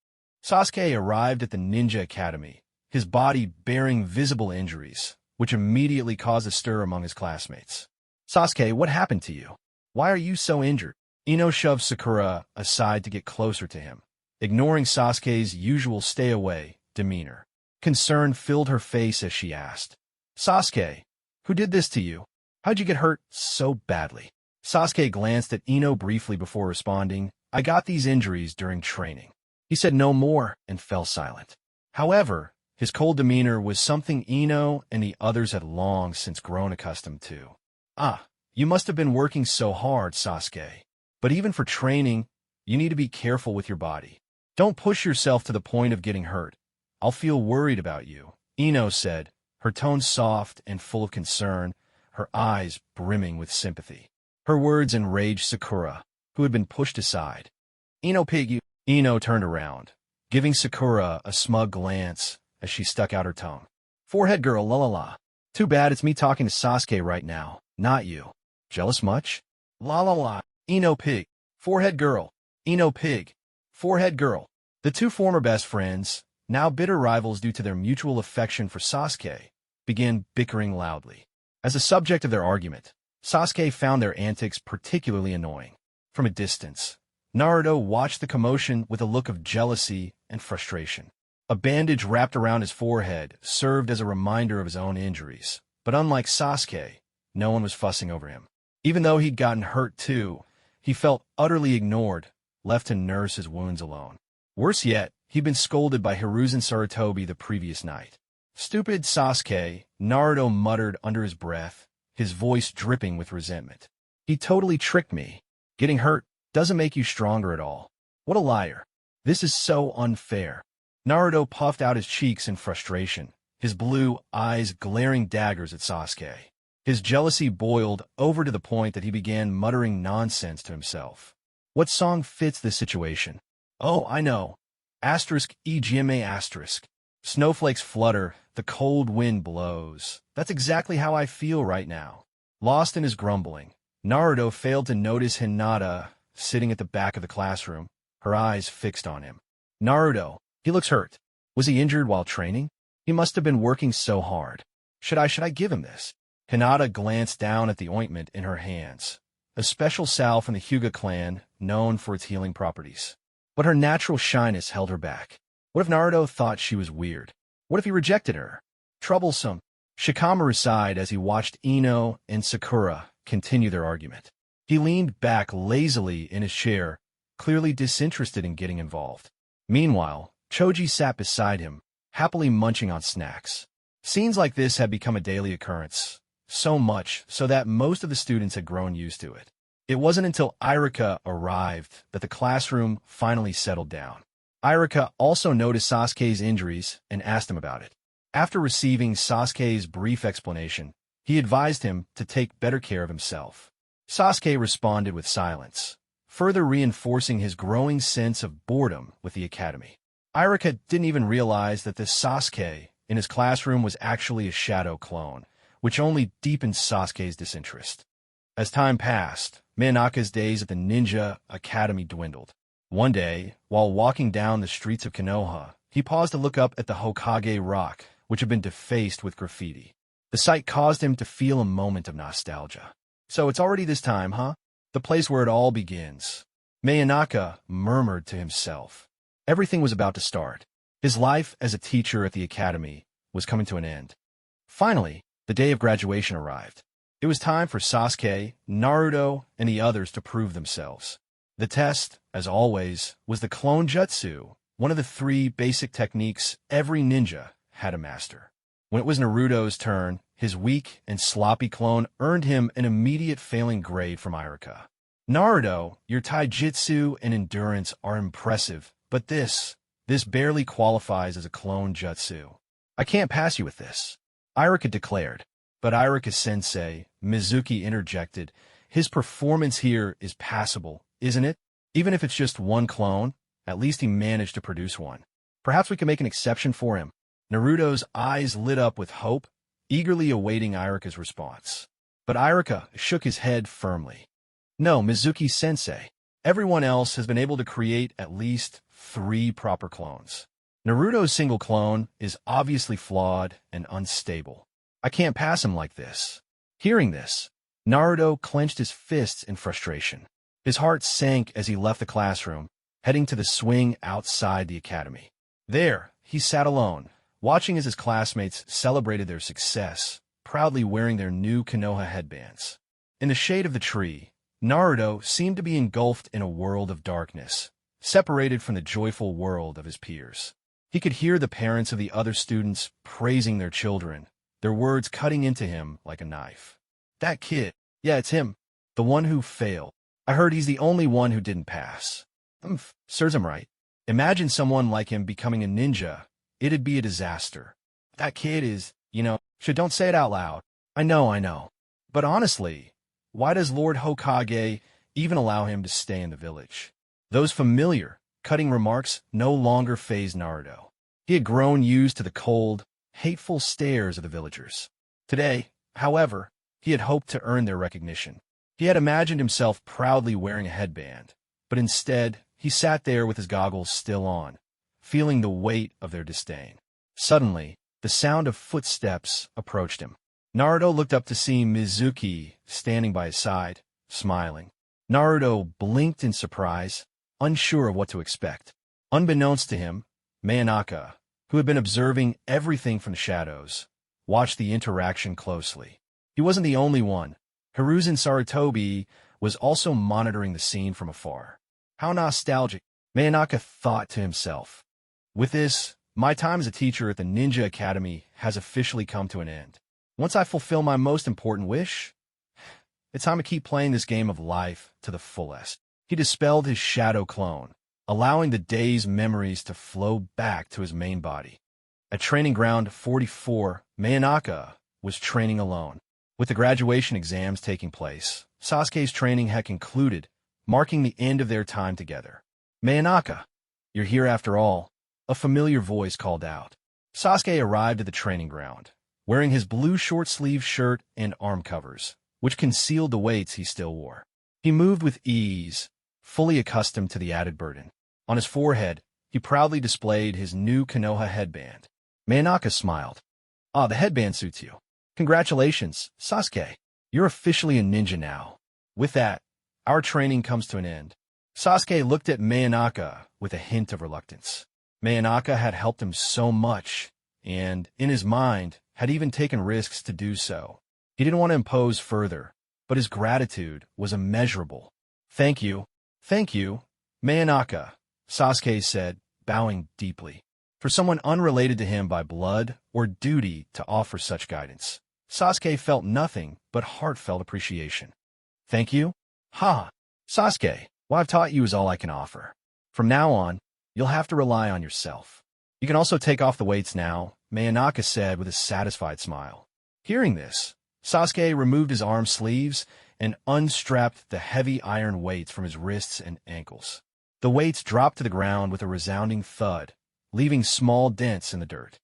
Sasuke arrived at the Ninja Academy, his body bearing visible injuries, which immediately caused a stir among his classmates. "Sasuke, what happened to you? Why are you so injured?" Ino shoved Sakura aside to get closer to him, ignoring Sasuke's usual stay-away demeanor. Concern filled her face as she asked, "Sasuke, who did this to you? How'd you get hurt so badly?" Sasuke glanced at Ino briefly before responding, "I got these injuries during training." He said no more and fell silent. However, his cold demeanor was something Ino and the others had long since grown accustomed to. "Ah, you must have been working so hard, Sasuke. But even for training, you need to be careful with your body. Don't push yourself to the point of getting hurt. I'll feel worried about you," Ino said, her tone soft and full of concern, her eyes brimming with sympathy. Her words enraged Sakura, who had been pushed aside. "Ino pig you." Ino turned around, giving Sakura a smug glance as she stuck out her tongue. "Forehead girl, la la la. Too bad it's me talking to Sasuke right now, not you. Jealous much? La la la. Ino pig. Forehead girl. Ino pig. Forehead girl." The two former best friends, now bitter rivals due to their mutual affection for Sasuke, began bickering loudly. As a subject of their argument, Sasuke found their antics particularly annoying. From a distance, Naruto watched the commotion with a look of jealousy and frustration. A bandage wrapped around his forehead served as a reminder of his own injuries, but unlike Sasuke, no one was fussing over him. Even though he'd gotten hurt too, he felt utterly ignored, left to nurse his wounds alone. Worse yet, he'd been scolded by Hiruzen Sarutobi the previous night. "Stupid Sasuke," Naruto muttered under his breath, his voice dripping with resentment. "He totally tricked me. Getting hurt, doesn't make you stronger at all. What a liar. This is so unfair. Naruto puffed out his cheeks in frustration, his blue eyes glaring daggers at Sasuke. His jealousy boiled over to the point that he began muttering nonsense to himself. What song fits this situation? Oh, I know. Asterisk EGMA asterisk. Snowflakes flutter, the cold wind blows. That's exactly how I feel right now. Lost in his grumbling, Naruto failed to notice Hinata sitting at the back of the classroom, her eyes fixed on him. Naruto, he looks hurt. Was he injured while training? He must have been working so hard. Should I give him this? Hinata glanced down at the ointment in her hands, a special salve from the Hyuga clan known for its healing properties. But her natural shyness held her back. What if Naruto thought she was weird? What if he rejected her? Troublesome. Shikamaru sighed as he watched Ino and Sakura continue their argument. He leaned back lazily in his chair, clearly disinterested in getting involved. Meanwhile, Choji sat beside him, happily munching on snacks. Scenes like this had become a daily occurrence, so much so that most of the students had grown used to it. It wasn't until Irika arrived that the classroom finally settled down. Irika also noticed Sasuke's injuries and asked him about it. After receiving Sasuke's brief explanation, he advised him to take better care of himself. Sasuke responded with silence, further reinforcing his growing sense of boredom with the academy. Irika didn't even realize that this Sasuke in his classroom was actually a shadow clone, which only deepened Sasuke's disinterest. As time passed, Manaka's days at the Ninja Academy dwindled. One day, while walking down the streets of Konoha, he paused to look up at the Hokage rock, which had been defaced with graffiti. The sight caused him to feel a moment of nostalgia. So it's already this time, huh? The place where it all begins. Manaka murmured to himself. Everything was about to start. His life as a teacher at the academy was coming to an end. Finally, the day of graduation arrived. It was time for Sasuke, Naruto, and the others to prove themselves. The test, as always, was the clone jutsu, one of the 3 basic techniques every ninja had to master. When it was Naruto's turn, his weak and sloppy clone earned him an immediate failing grade from Irika. Naruto, your taijutsu and endurance are impressive, but this barely qualifies as a clone jutsu. I can't pass you with this, Irika declared. But Irika-sensei, Mizuki interjected, his performance here is passable, isn't it? Even if it's just one clone, at least he managed to produce one. Perhaps we can make an exception for him. Naruto's eyes lit up with hope, eagerly awaiting Irika's response. But Irika shook his head firmly. No, Mizuki-sensei. Everyone else has been able to create at least 3 proper clones. Naruto's single clone is obviously flawed and unstable. I can't pass him like this. Hearing this, Naruto clenched his fists in frustration. His heart sank as he left the classroom, heading to the swing outside the academy. There, he sat alone, watching as his classmates celebrated their success, proudly wearing their new Konoha headbands. In the shade of the tree, Naruto seemed to be engulfed in a world of darkness, separated from the joyful world of his peers. He could hear the parents of the other students praising their children, their words cutting into him like a knife. That kid, yeah, it's him, the one who failed. I heard he's the only one who didn't pass. Serves him right. Imagine someone like him becoming a ninja. It'd be a disaster. That kid is, don't say it out loud. I know. But honestly, why does Lord Hokage even allow him to stay in the village? Those familiar, cutting remarks no longer fazed Naruto. He had grown used to the cold, hateful stares of the villagers. Today, however, he had hoped to earn their recognition. He had imagined himself proudly wearing a headband, but instead, he sat there with his goggles still on, feeling the weight of their disdain. Suddenly, the sound of footsteps approached him. Naruto looked up to see Mizuki standing by his side, smiling. Naruto blinked in surprise, unsure of what to expect. Unbeknownst to him, Manaka, who had been observing everything from the shadows, watched the interaction closely. He wasn't the only one. Hiruzen Sarutobi was also monitoring the scene from afar. How nostalgic, Manaka thought to himself. With this, my time as a teacher at the Ninja Academy has officially come to an end. Once I fulfill my most important wish, it's time to keep playing this game of life to the fullest. He dispelled his shadow clone, allowing the day's memories to flow back to his main body. At Training Ground 44, Manaka was training alone. With the graduation exams taking place, Sasuke's training had concluded, marking the end of their time together. "Manaka, you're here after all," a familiar voice called out. Sasuke arrived at the training ground, wearing his blue short-sleeved shirt and arm covers, which concealed the weights he still wore. He moved with ease, fully accustomed to the added burden. On his forehead, he proudly displayed his new Konoha headband. Manaka smiled. "Ah, the headband suits you. Congratulations, Sasuke. You're officially a ninja now. With that, our training comes to an end." Sasuke looked at Manaka with a hint of reluctance. Manaka had helped him so much, and, in his mind, had even taken risks to do so. He didn't want to impose further, but his gratitude was immeasurable. Thank you, Manaka," Sasuke said, bowing deeply. For someone unrelated to him by blood or duty to offer such guidance, Sasuke felt nothing but heartfelt appreciation. "Thank you? Ha! Sasuke, what I've taught you is all I can offer. From now on, you'll have to rely on yourself. You can also take off the weights now," Manaka said with a satisfied smile. Hearing this, Sasuke removed his arm sleeves and unstrapped the heavy iron weights from his wrists and ankles. The weights dropped to the ground with a resounding thud, leaving small dents in the dirt.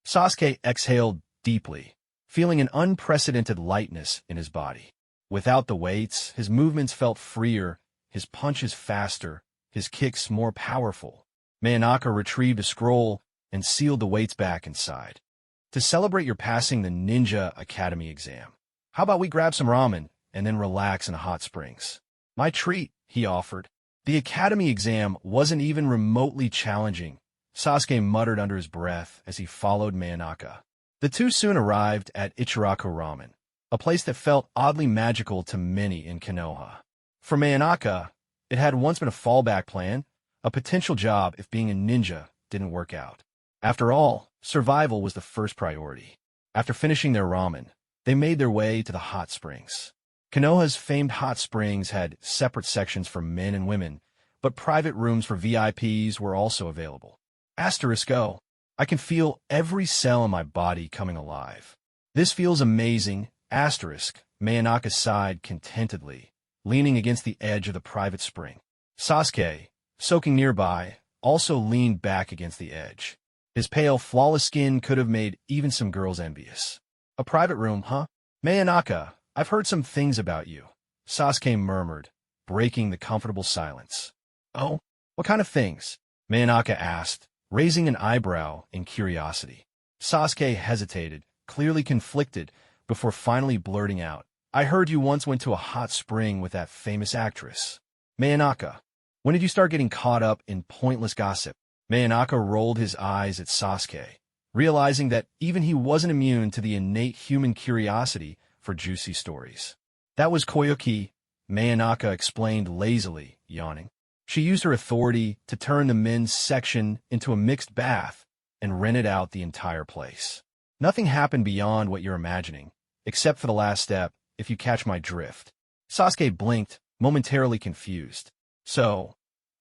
Sasuke exhaled deeply, feeling an unprecedented lightness in his body. Without the weights, his movements felt freer, his punches faster, his kicks more powerful. Manaka retrieved a scroll and sealed the weights back inside. "To celebrate your passing the Ninja Academy exam, how about we grab some ramen and then relax in hot springs?" "My treat," he offered. The academy exam wasn't even remotely challenging, Sasuke muttered under his breath as he followed Manaka. The two soon arrived at Ichiraku Ramen, a place that felt oddly magical to many in Konoha. For Manaka, it had once been a fallback plan, a potential job if being a ninja didn't work out. After all, survival was the first priority. After finishing their ramen, they made their way to the hot springs. Konoha's famed hot springs had separate sections for men and women, but private rooms for VIPs were also available. *O. I can feel every cell in my body coming alive. This feels amazing, *. Manaka sighed contentedly, leaning against the edge of the private spring. Sasuke, soaking nearby, also leaned back against the edge. His pale, flawless skin could have made even some girls envious. "A private room, huh? Manaka, I've heard some things about you," Sasuke murmured, breaking the comfortable silence. "Oh, what kind of things?" Manaka asked, raising an eyebrow in curiosity. Sasuke hesitated, clearly conflicted, before finally blurting out, "I heard you once went to a hot spring with that famous actress. Manaka, when did you start getting caught up in pointless gossip?" Manaka rolled his eyes at Sasuke, realizing that even he wasn't immune to the innate human curiosity for juicy stories. "That was Koyuki," Manaka explained lazily, yawning. "She used her authority to turn the men's section into a mixed bath and rented out the entire place. Nothing happened beyond what you're imagining, except for the last step, if you catch my drift." Sasuke blinked, momentarily confused. "So,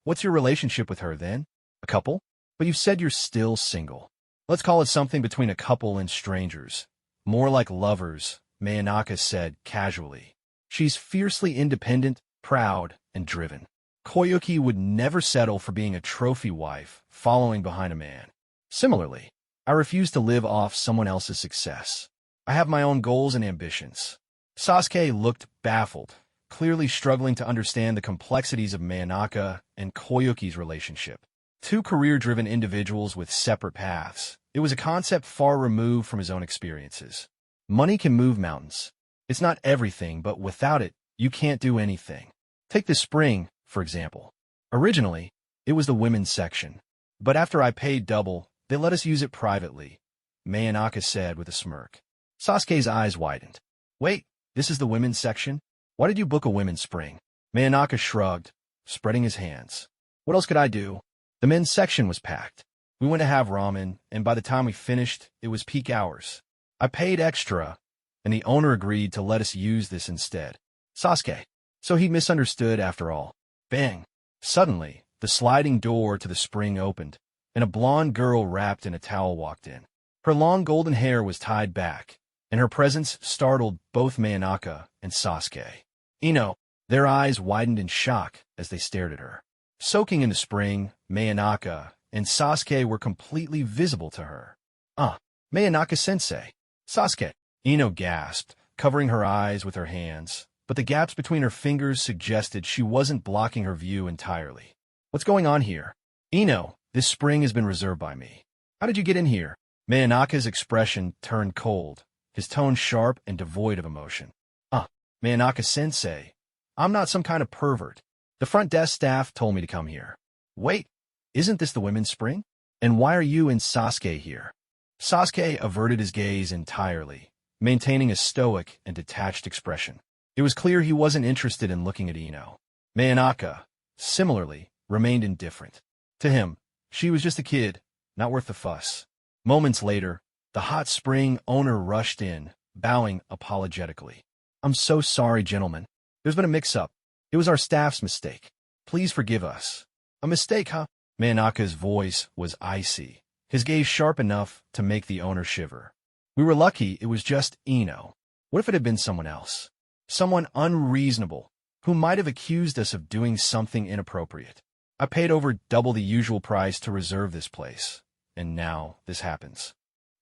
what's your relationship with her, then? A couple? But you've said you're still single." "Let's call it something between a couple and strangers. More like lovers," Manaka said casually. "She's fiercely independent, proud, and driven. Koyuki would never settle for being a trophy wife following behind a man. Similarly, I refuse to live off someone else's success. I have my own goals and ambitions." Sasuke looked baffled, clearly struggling to understand the complexities of Manaka and Koyuki's relationship. Two career-driven individuals with separate paths. It was a concept far removed from his own experiences. Money can move mountains. It's not everything, but without it, you can't do anything. Take the spring, for example. Originally, it was the women's section. But after I paid double, they let us use it privately, Manaka said with a smirk. Sasuke's eyes widened. "Wait, this is the women's section? Why did you book a women's spring?" Manaka shrugged, spreading his hands. "What else could I do? The men's section was packed. We went to have ramen, and by the time we finished, it was peak hours. I paid extra, and the owner agreed to let us use this instead." "Sasuke, So he misunderstood after all. Bang! Suddenly, the sliding door to the spring opened, and a blonde girl wrapped in a towel walked in. Her long golden hair was tied back, and her presence startled both Manaka and Sasuke. Their eyes widened in shock as they stared at her. Soaking in the spring, Manaka and Sasuke were completely visible to her. Manaka-sensei. Sasuke. Ino gasped, covering her eyes with her hands, but the gaps between her fingers suggested she wasn't blocking her view entirely. What's going on here? This spring has been reserved by me. How did you get in here? Manaka's expression turned cold, his tone sharp and devoid of emotion. Manaka-sensei, I'm not some kind of pervert. The front desk staff told me to come here. Wait, isn't this the women's spring? And why are you and Sasuke here? Sasuke averted his gaze entirely, maintaining a stoic and detached expression. It was clear he wasn't interested in looking at Ino. Manaka, similarly, remained indifferent. To him, she was just a kid, not worth the fuss. Moments later, the hot spring owner rushed in, bowing apologetically. I'm so sorry, gentlemen. There's been a mix-up. It was our staff's mistake. Please forgive us. A mistake, huh? Manaka's voice was icy, his gaze sharp enough to make the owner shiver. We were lucky it was just Ino. What if it had been someone else? Someone unreasonable, who might have accused us of doing something inappropriate. I paid over double the usual price to reserve this place, and now this happens.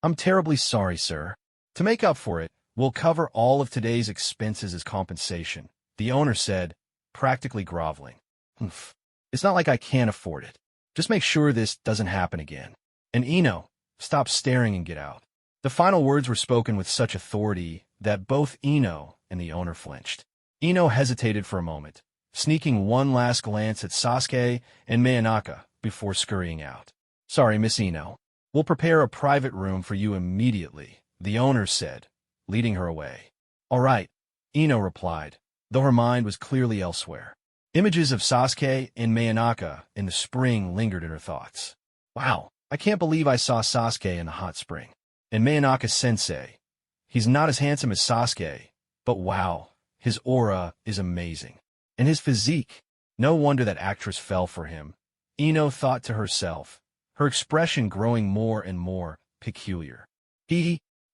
I'm terribly sorry, sir. To make up for it, we'll cover all of today's expenses as compensation, the owner said, practically groveling. It's not like I can't afford it. Just make sure this doesn't happen again. And Ino, stop staring and get out. The final words were spoken with such authority that both Ino and the owner flinched. Ino hesitated for a moment, sneaking one last glance at Sasuke and Manaka before scurrying out. Sorry, Miss Ino. We'll prepare a private room for you immediately, the owner said, leading her away. All right, Ino replied, though her mind was clearly elsewhere. Images of Sasuke and Manaka in the spring lingered in her thoughts. Wow, I can't believe I saw Sasuke in the hot spring. And Manaka-sensei. He's not as handsome as Sasuke, but wow, his aura is amazing. And his physique. No wonder that actress fell for him. Ino thought to herself, her expression growing more and more peculiar.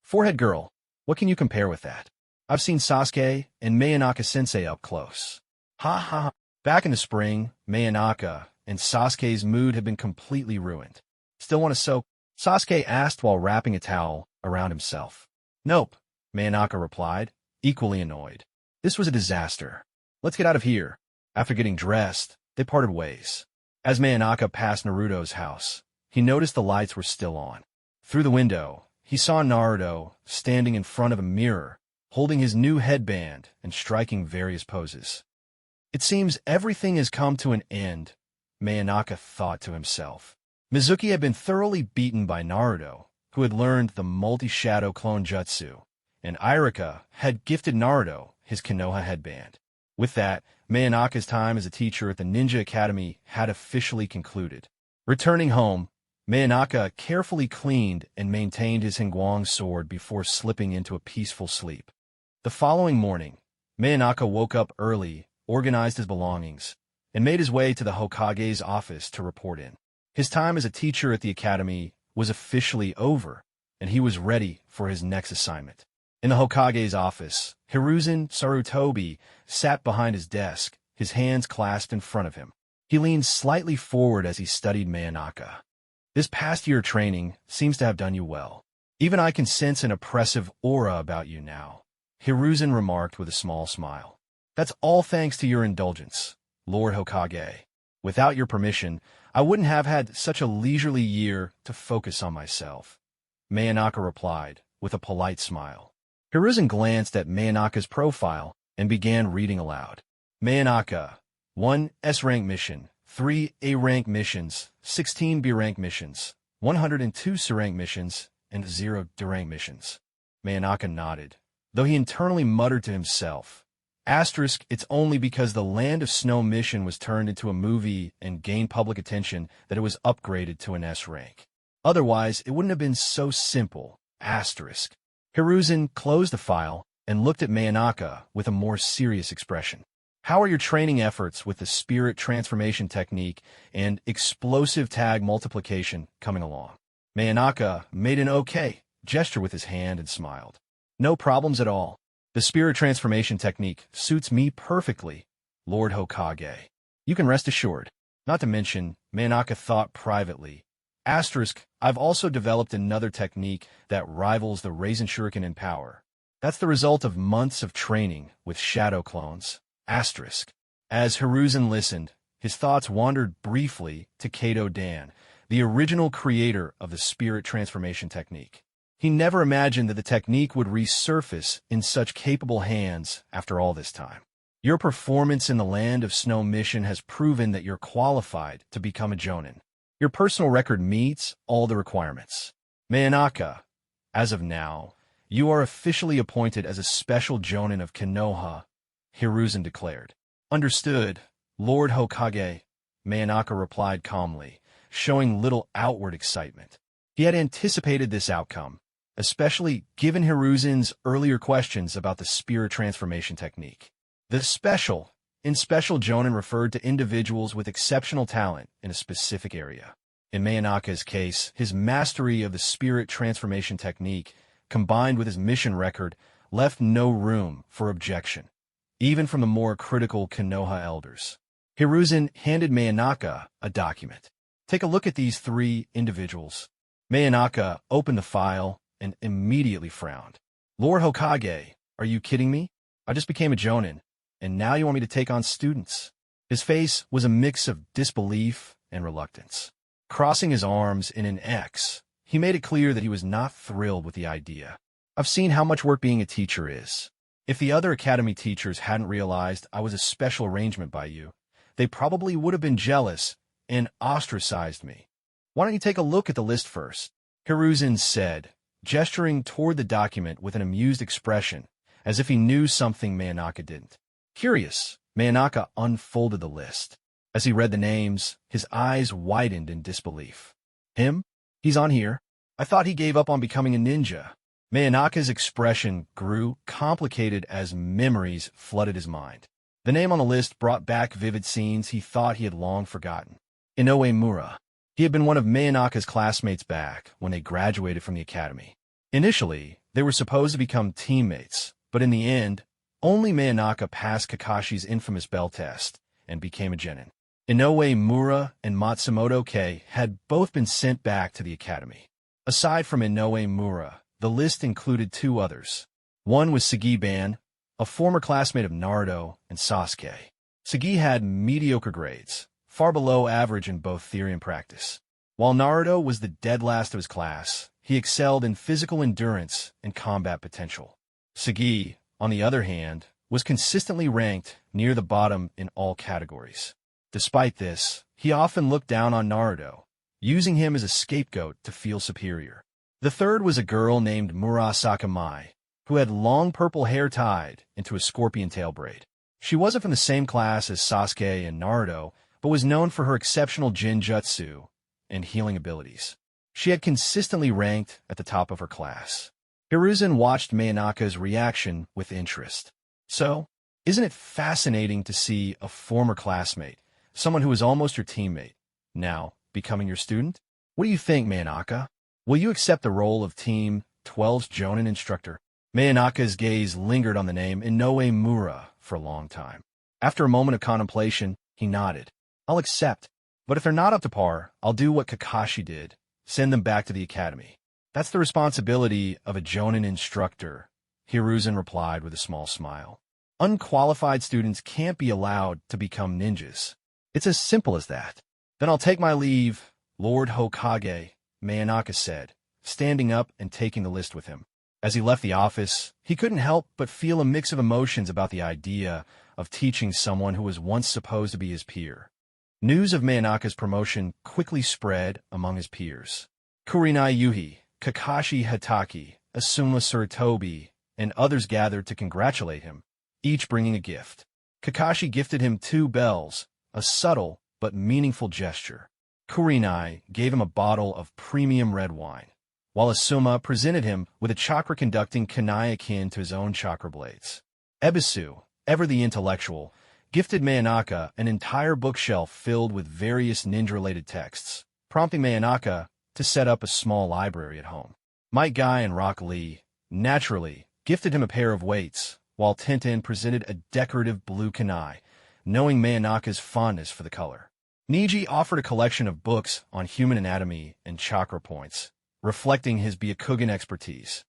Forehead girl, what can you compare with that? I've seen Sasuke and Manaka-sensei up close. Ha ha. Back in the spring, Manaka and Sasuke's mood had been completely ruined. Still want to soak? Sasuke asked while wrapping a towel around himself. Nope, Manaka replied, equally annoyed. This was a disaster. Let's get out of here. After getting dressed, they parted ways. As Manaka passed Naruto's house, he noticed the lights were still on. Through the window, he saw Naruto standing in front of a mirror, holding his new headband and striking various poses. It seems everything has come to an end, Manaka thought to himself. Mizuki had been thoroughly beaten by Naruto, who had learned the multi-shadow clone jutsu, and Irika had gifted Naruto his Konoha headband. With that, Manaka's time as a teacher at the Ninja Academy had officially concluded. Returning home, Manaka carefully cleaned and maintained his Hengwang sword before slipping into a peaceful sleep. The following morning, Manaka woke up early, organized his belongings, and made his way to the Hokage's office to report in. His time as a teacher at the academy was officially over, and he was ready for his next assignment. In the Hokage's office, Hiruzen Sarutobi sat behind his desk, his hands clasped in front of him. He leaned slightly forward as he studied Manaka. This past year training seems to have done you well. Even I can sense an oppressive aura about you now, Hiruzen remarked with a small smile. That's all thanks to your indulgence, Lord Hokage. Without your permission, I wouldn't have had such a leisurely year to focus on myself, Manaka replied, with a polite smile. Hiruzen glanced at Manaka's profile and began reading aloud. Manaka, 1 S-rank mission, 3 A-rank missions, 16 B-rank missions, 102 C-rank missions, and 0 D-rank missions. Manaka nodded, though he internally muttered to himself. Asterisk, it's only because the Land of Snow mission was turned into a movie and gained public attention that it was upgraded to an S rank. Otherwise, it wouldn't have been so simple. Asterisk. Hiruzen closed the file and looked at Manaka with a more serious expression. How are your training efforts with the spirit transformation technique and explosive tag multiplication coming along? Manaka made an okay gesture with his hand and smiled. No problems at all. The spirit transformation technique suits me perfectly, Lord Hokage. You can rest assured. Not to mention, Manaka thought privately. I've also developed another technique that rivals the Raisin Shuriken in power. That's the result of months of training with shadow clones. As Hiruzen listened, his thoughts wandered briefly to Kato Dan, the original creator of the spirit transformation technique. He never imagined that the technique would resurface in such capable hands after all this time. Your performance in the Land of Snow mission has proven that you're qualified to become a jonin. Your personal record meets all the requirements. Manaka, as of now, you are officially appointed as a special jonin of Konoha, Hiruzen declared. Understood, Lord Hokage, Manaka replied calmly, showing little outward excitement. He had anticipated this outcome, especially given Hiruzen's earlier questions about the spirit transformation technique. The special jonin referred to individuals with exceptional talent in a specific area. In Manaka's case, his mastery of the spirit transformation technique, combined with his mission record, left no room for objection, even from the more critical Konoha elders. Hiruzen handed Manaka a document. Take a look at these three individuals. Manaka opened the file and immediately frowned. Lord Hokage, are you kidding me? I just became a jonin, and now you want me to take on students? His face was a mix of disbelief and reluctance. Crossing his arms in an X, he made it clear that he was not thrilled with the idea. I've seen how much work being a teacher is. If the other academy teachers hadn't realized I was a special arrangement by you, they probably would have been jealous and ostracized me. Why don't you take a look at the list first? Hiruzen said, gesturing toward the document with an amused expression, as if he knew something Manaka didn't. Curious, Manaka unfolded the list. As he read the names, his eyes widened in disbelief. Him? He's on here? I thought he gave up on becoming a ninja. Manaka's expression grew complicated as memories flooded his mind. The name on the list brought back vivid scenes he thought he had long forgotten. Inoue Mura. He had been one of Manaka's classmates back when they graduated from the academy. Initially, they were supposed to become teammates, but in the end, only Manaka passed Kakashi's infamous bell test and became a genin. Inoue Mura and Matsumoto Kei had both been sent back to the academy. Aside from Inoue Mura, the list included two others. One was Sugi-ban, a former classmate of Naruto and Sasuke. Sugi had mediocre grades, far below average in both theory and practice. While Naruto was the dead last of his class, he excelled in physical endurance and combat potential. Sugi, on the other hand, was consistently ranked near the bottom in all categories. Despite this, he often looked down on Naruto, using him as a scapegoat to feel superior. The third was a girl named Murasaka Mai, who had long purple hair tied into a scorpion tail braid. She wasn't from the same class as Sasuke and Naruto, but was known for her exceptional jinjutsu and healing abilities. She had consistently ranked at the top of her class. Hiruzen watched Manaka's reaction with interest. So, isn't it fascinating to see a former classmate, someone who was almost your teammate, now becoming your student? What do you think, Manaka? Will you accept the role of Team 12's jonin instructor? Manaka's gaze lingered on the name Inoue Mura for a long time. After a moment of contemplation, he nodded. I'll accept, but if they're not up to par, I'll do what Kakashi did, send them back to the academy. That's the responsibility of a jonin instructor, Hiruzen replied with a small smile. Unqualified students can't be allowed to become ninjas. It's as simple as that. Then I'll take my leave, Lord Hokage, Manaka said, standing up and taking the list with him. As he left the office, he couldn't help but feel a mix of emotions about the idea of teaching someone who was once supposed to be his peer. News of Manaka's promotion quickly spread among his peers. Kurenai Yuhi, Kakashi Hatake, Asuma Sarutobi, and others gathered to congratulate him, each bringing a gift. Kakashi gifted him 2 bells, a subtle but meaningful gesture. Kurenai gave him a bottle of premium red wine, while Asuma presented him with a chakra-conducting kunai akin to his own chakra blades. Ebisu, ever the intellectual, gifted Manaka an entire bookshelf filled with various ninja-related texts, prompting Manaka to set up a small library at home. Might Guy and Rock Lee, naturally, gifted him a pair of weights, while Tintin presented a decorative blue kunai, knowing Manaka's fondness for the color. Niji offered a collection of books on human anatomy and chakra points, reflecting his Byakugan expertise.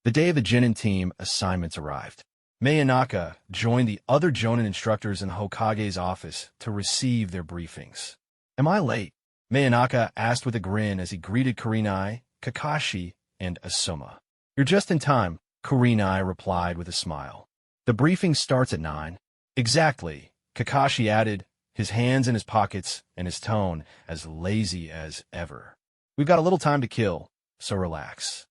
The day of the genin team assignments arrived. Manaka joined the other Jonin instructors in Hokage's office to receive their briefings. "Am I late?" Manaka asked with a grin as he greeted Kurenai, Kakashi, and Asuma. "You're just in time," Kurenai replied with a smile. "The briefing starts at 9. "Exactly," Kakashi added, his hands in his pockets and his tone as lazy as ever. "We've got a little time to kill, so relax."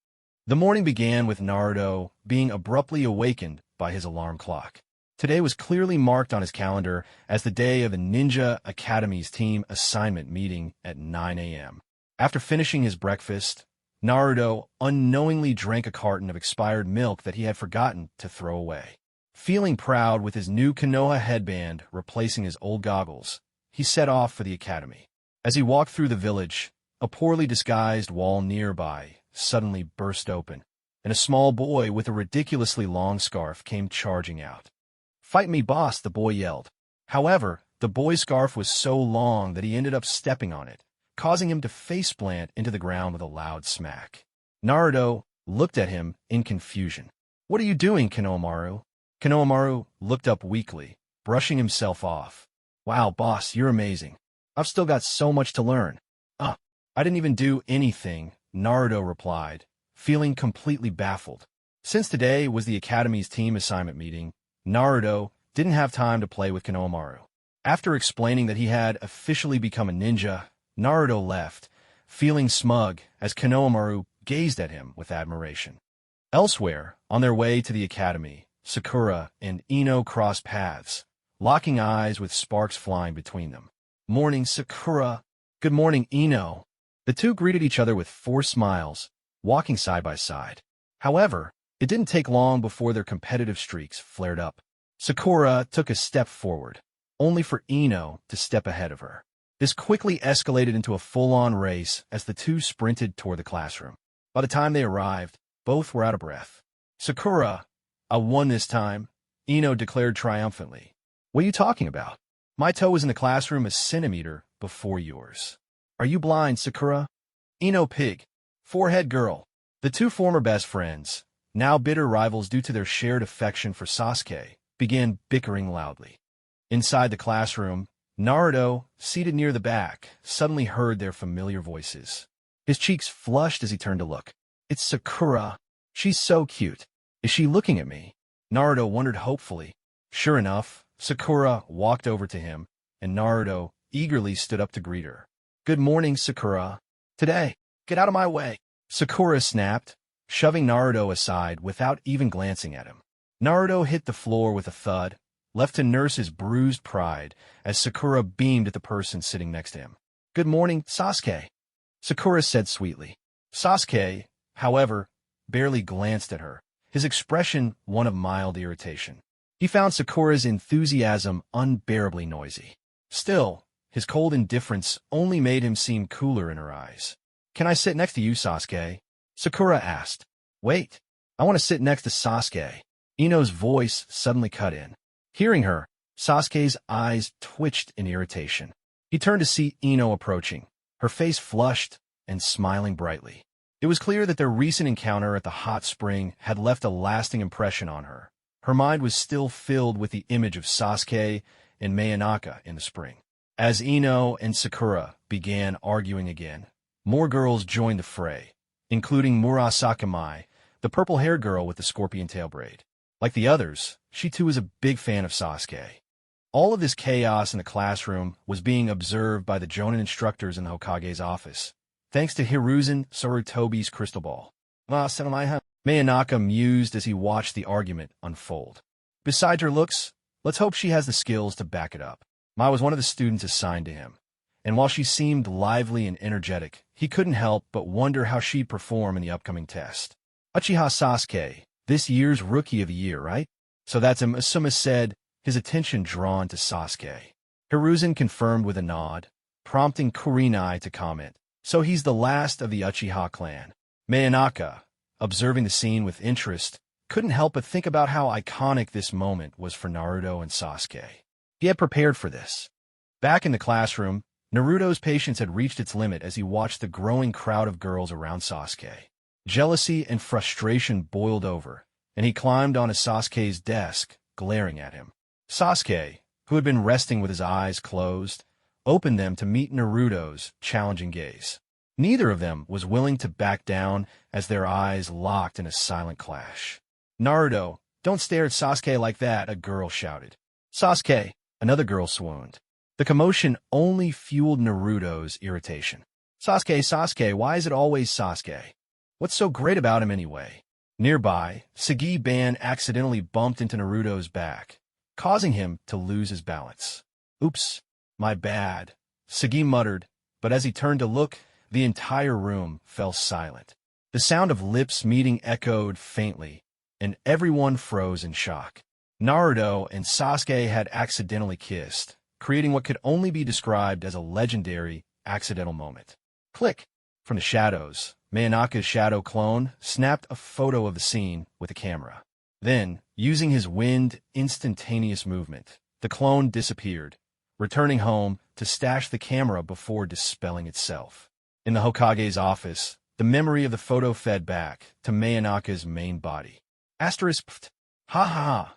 The morning began with Naruto being abruptly awakened by his alarm clock. Today was clearly marked on his calendar as the day of the Ninja Academy's team assignment meeting at 9 a.m. After finishing his breakfast, Naruto unknowingly drank a carton of expired milk that he had forgotten to throw away. Feeling proud with his new Konoha headband replacing his old goggles, he set off for the academy. As he walked through the village, a poorly disguised wall nearby suddenly burst open, and a small boy with a ridiculously long scarf came charging out. "Fight me, boss," the boy yelled. However, the boy's scarf was so long that he ended up stepping on it, causing him to face-plant into the ground with a loud smack. Naruto looked at him in confusion. "What are you doing, Konohamaru?" Konohamaru looked up weakly, brushing himself off. "Wow, boss, you're amazing. I've still got so much to learn." I didn't even do anything," Naruto replied, feeling completely baffled. Since today was the Academy's team assignment meeting, Naruto didn't have time to play with Konohamaru. After explaining that he had officially become a ninja, Naruto left, feeling smug as Konohamaru gazed at him with admiration. Elsewhere, on their way to the Academy, Sakura and Ino crossed paths, locking eyes with sparks flying between them. "Morning, Sakura." "Good morning, Ino." The two greeted each other with forced smiles, walking side by side. However, it didn't take long before their competitive streaks flared up. Sakura took a step forward, only for Ino to step ahead of her. This quickly escalated into a full-on race as the two sprinted toward the classroom. By the time they arrived, both were out of breath. "Sakura, I won this time," Ino declared triumphantly. "What are you talking about? My toe was in the classroom a centimeter before yours." "Are you blind, Sakura?" Ino Pig, Forehead Girl. The two former best friends, now bitter rivals due to their shared affection for Sasuke, began bickering loudly. Inside the classroom, Naruto, seated near the back, suddenly heard their familiar voices. His cheeks flushed as he turned to look. "It's Sakura. She's so cute. Is she looking at me?" Naruto wondered hopefully. Sure enough, Sakura walked over to him, and Naruto eagerly stood up to greet her. "Good morning, Sakura." "Today, get out of my way," Sakura snapped, shoving Naruto aside without even glancing at him. Naruto hit the floor with a thud, left to nurse his bruised pride as Sakura beamed at the person sitting next to him. "Good morning, Sasuke," Sakura said sweetly. Sasuke, however, barely glanced at her, his expression one of mild irritation. He found Sakura's enthusiasm unbearably noisy. Still, his cold indifference only made him seem cooler in her eyes. "Can I sit next to you, Sasuke?" Sakura asked. "Wait, I want to sit next to Sasuke." Ino's voice suddenly cut in. Hearing her, Sasuke's eyes twitched in irritation. He turned to see Ino approaching, her face flushed and smiling brightly. It was clear that their recent encounter at the hot spring had left a lasting impression on her. Her mind was still filled with the image of Sasuke and Manaka in the spring. As Ino and Sakura began arguing again, more girls joined the fray, including Murasaki Mai, the purple-haired girl with the scorpion tail braid. Like the others, she too was a big fan of Sasuke. All of this chaos in the classroom was being observed by the Jonin instructors in the Hokage's office, thanks to Hiruzen Sarutobi's crystal ball. Manaka mused as he watched the argument unfold. Besides her looks, let's hope she has the skills to back it up. Mai was one of the students assigned to him, and while she seemed lively and energetic, he couldn't help but wonder how she'd perform in the upcoming test. "Uchiha Sasuke, this year's Rookie of the Year, right?" "So that's him," Asuma said, his attention drawn to Sasuke. Hiruzen confirmed with a nod, prompting Kurenai to comment. So he's the last of the Uchiha clan. Manaka, observing the scene with interest, couldn't help but think about how iconic this moment was for Naruto and Sasuke. He had prepared for this. Back in the classroom, Naruto's patience had reached its limit as he watched the growing crowd of girls around Sasuke. Jealousy and frustration boiled over, and he climbed onto Sasuke's desk, glaring at him. Sasuke, who had been resting with his eyes closed, opened them to meet Naruto's challenging gaze. Neither of them was willing to back down as their eyes locked in a silent clash. "Naruto, don't stare at Sasuke like that," a girl shouted. "Sasuke," another girl swooned. The commotion only fueled Naruto's irritation. Sasuke, why is it always Sasuke? What's so great about him anyway?" Nearby, Sagi-ban accidentally bumped into Naruto's back, causing him to lose his balance. "Oops, my bad," Sagi muttered, but as he turned to look, the entire room fell silent. The sound of lips meeting echoed faintly, and everyone froze in shock. Naruto and Sasuke had accidentally kissed, creating what could only be described as a legendary, accidental moment. Click! From the shadows, Manaka's shadow clone snapped a photo of the scene with a camera. Then, using his wind instantaneous movement, the clone disappeared, returning home to stash the camera before dispelling itself. In the Hokage's office, the memory of the photo fed back to Manaka's main body. Asterisk, pft, ha ha ha.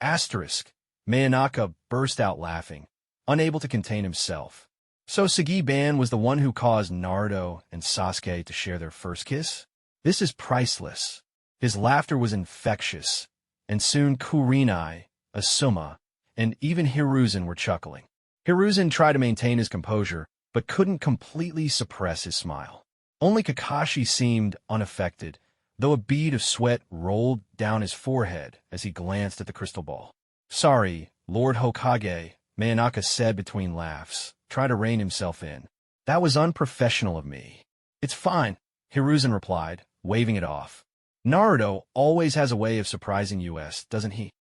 Asterisk. Manaka burst out laughing, unable to contain himself. So Sagi-ban was the one who caused Naruto and Sasuke to share their first kiss? This is priceless. His laughter was infectious, and soon Kurenai, Asuma, and even Hiruzen were chuckling. Hiruzen tried to maintain his composure, but couldn't completely suppress his smile. Only Kakashi seemed unaffected, though a bead of sweat rolled down his forehead as he glanced at the crystal ball. "Sorry, Lord Hokage," Manaka said between laughs, trying to rein himself in. "That was unprofessional of me." "It's fine," Hiruzen replied, waving it off. "Naruto always has a way of surprising us, doesn't he?"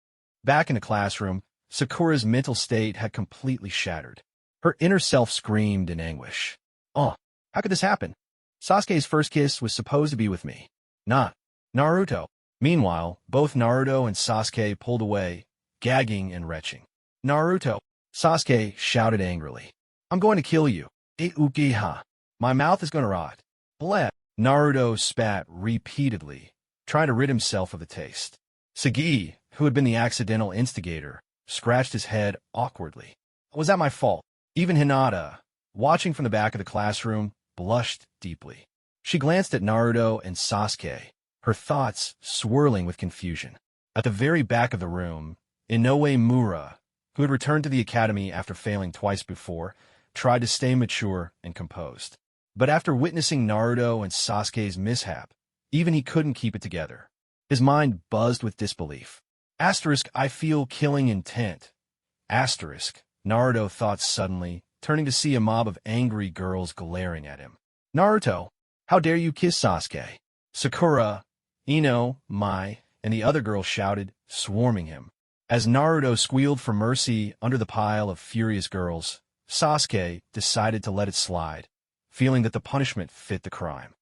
Back in the classroom, Sakura's mental state had completely shattered. Her inner self screamed in anguish. "Oh, how could this happen? Sasuke's first kiss was supposed to be with me, not Naruto." Meanwhile, both Naruto and Sasuke pulled away, gagging and retching. "Naruto!" Sasuke shouted angrily. "I'm going to kill you. Uchiha. My mouth is going to rot." "Bleh." Naruto spat repeatedly, trying to rid himself of the taste. Sagi, who had been the accidental instigator, scratched his head awkwardly. "Was that my fault?" Even Hinata, watching from the back of the classroom, blushed deeply. She glanced at Naruto and Sasuke, her thoughts swirling with confusion. At the very back of the room, Inoue Mura, who had returned to the academy after failing twice before, tried to stay mature and composed. But after witnessing Naruto and Sasuke's mishap, even he couldn't keep it together. His mind buzzed with disbelief. Asterisk, I feel killing intent. Asterisk, Naruto thought suddenly, turning to see a mob of angry girls glaring at him. Naruto, how dare you kiss Sasuke? Sakura, Ino, Mai, and the other girls shouted, swarming him. As Naruto squealed for mercy under the pile of furious girls, Sasuke decided to let it slide, feeling that the punishment fit the crime.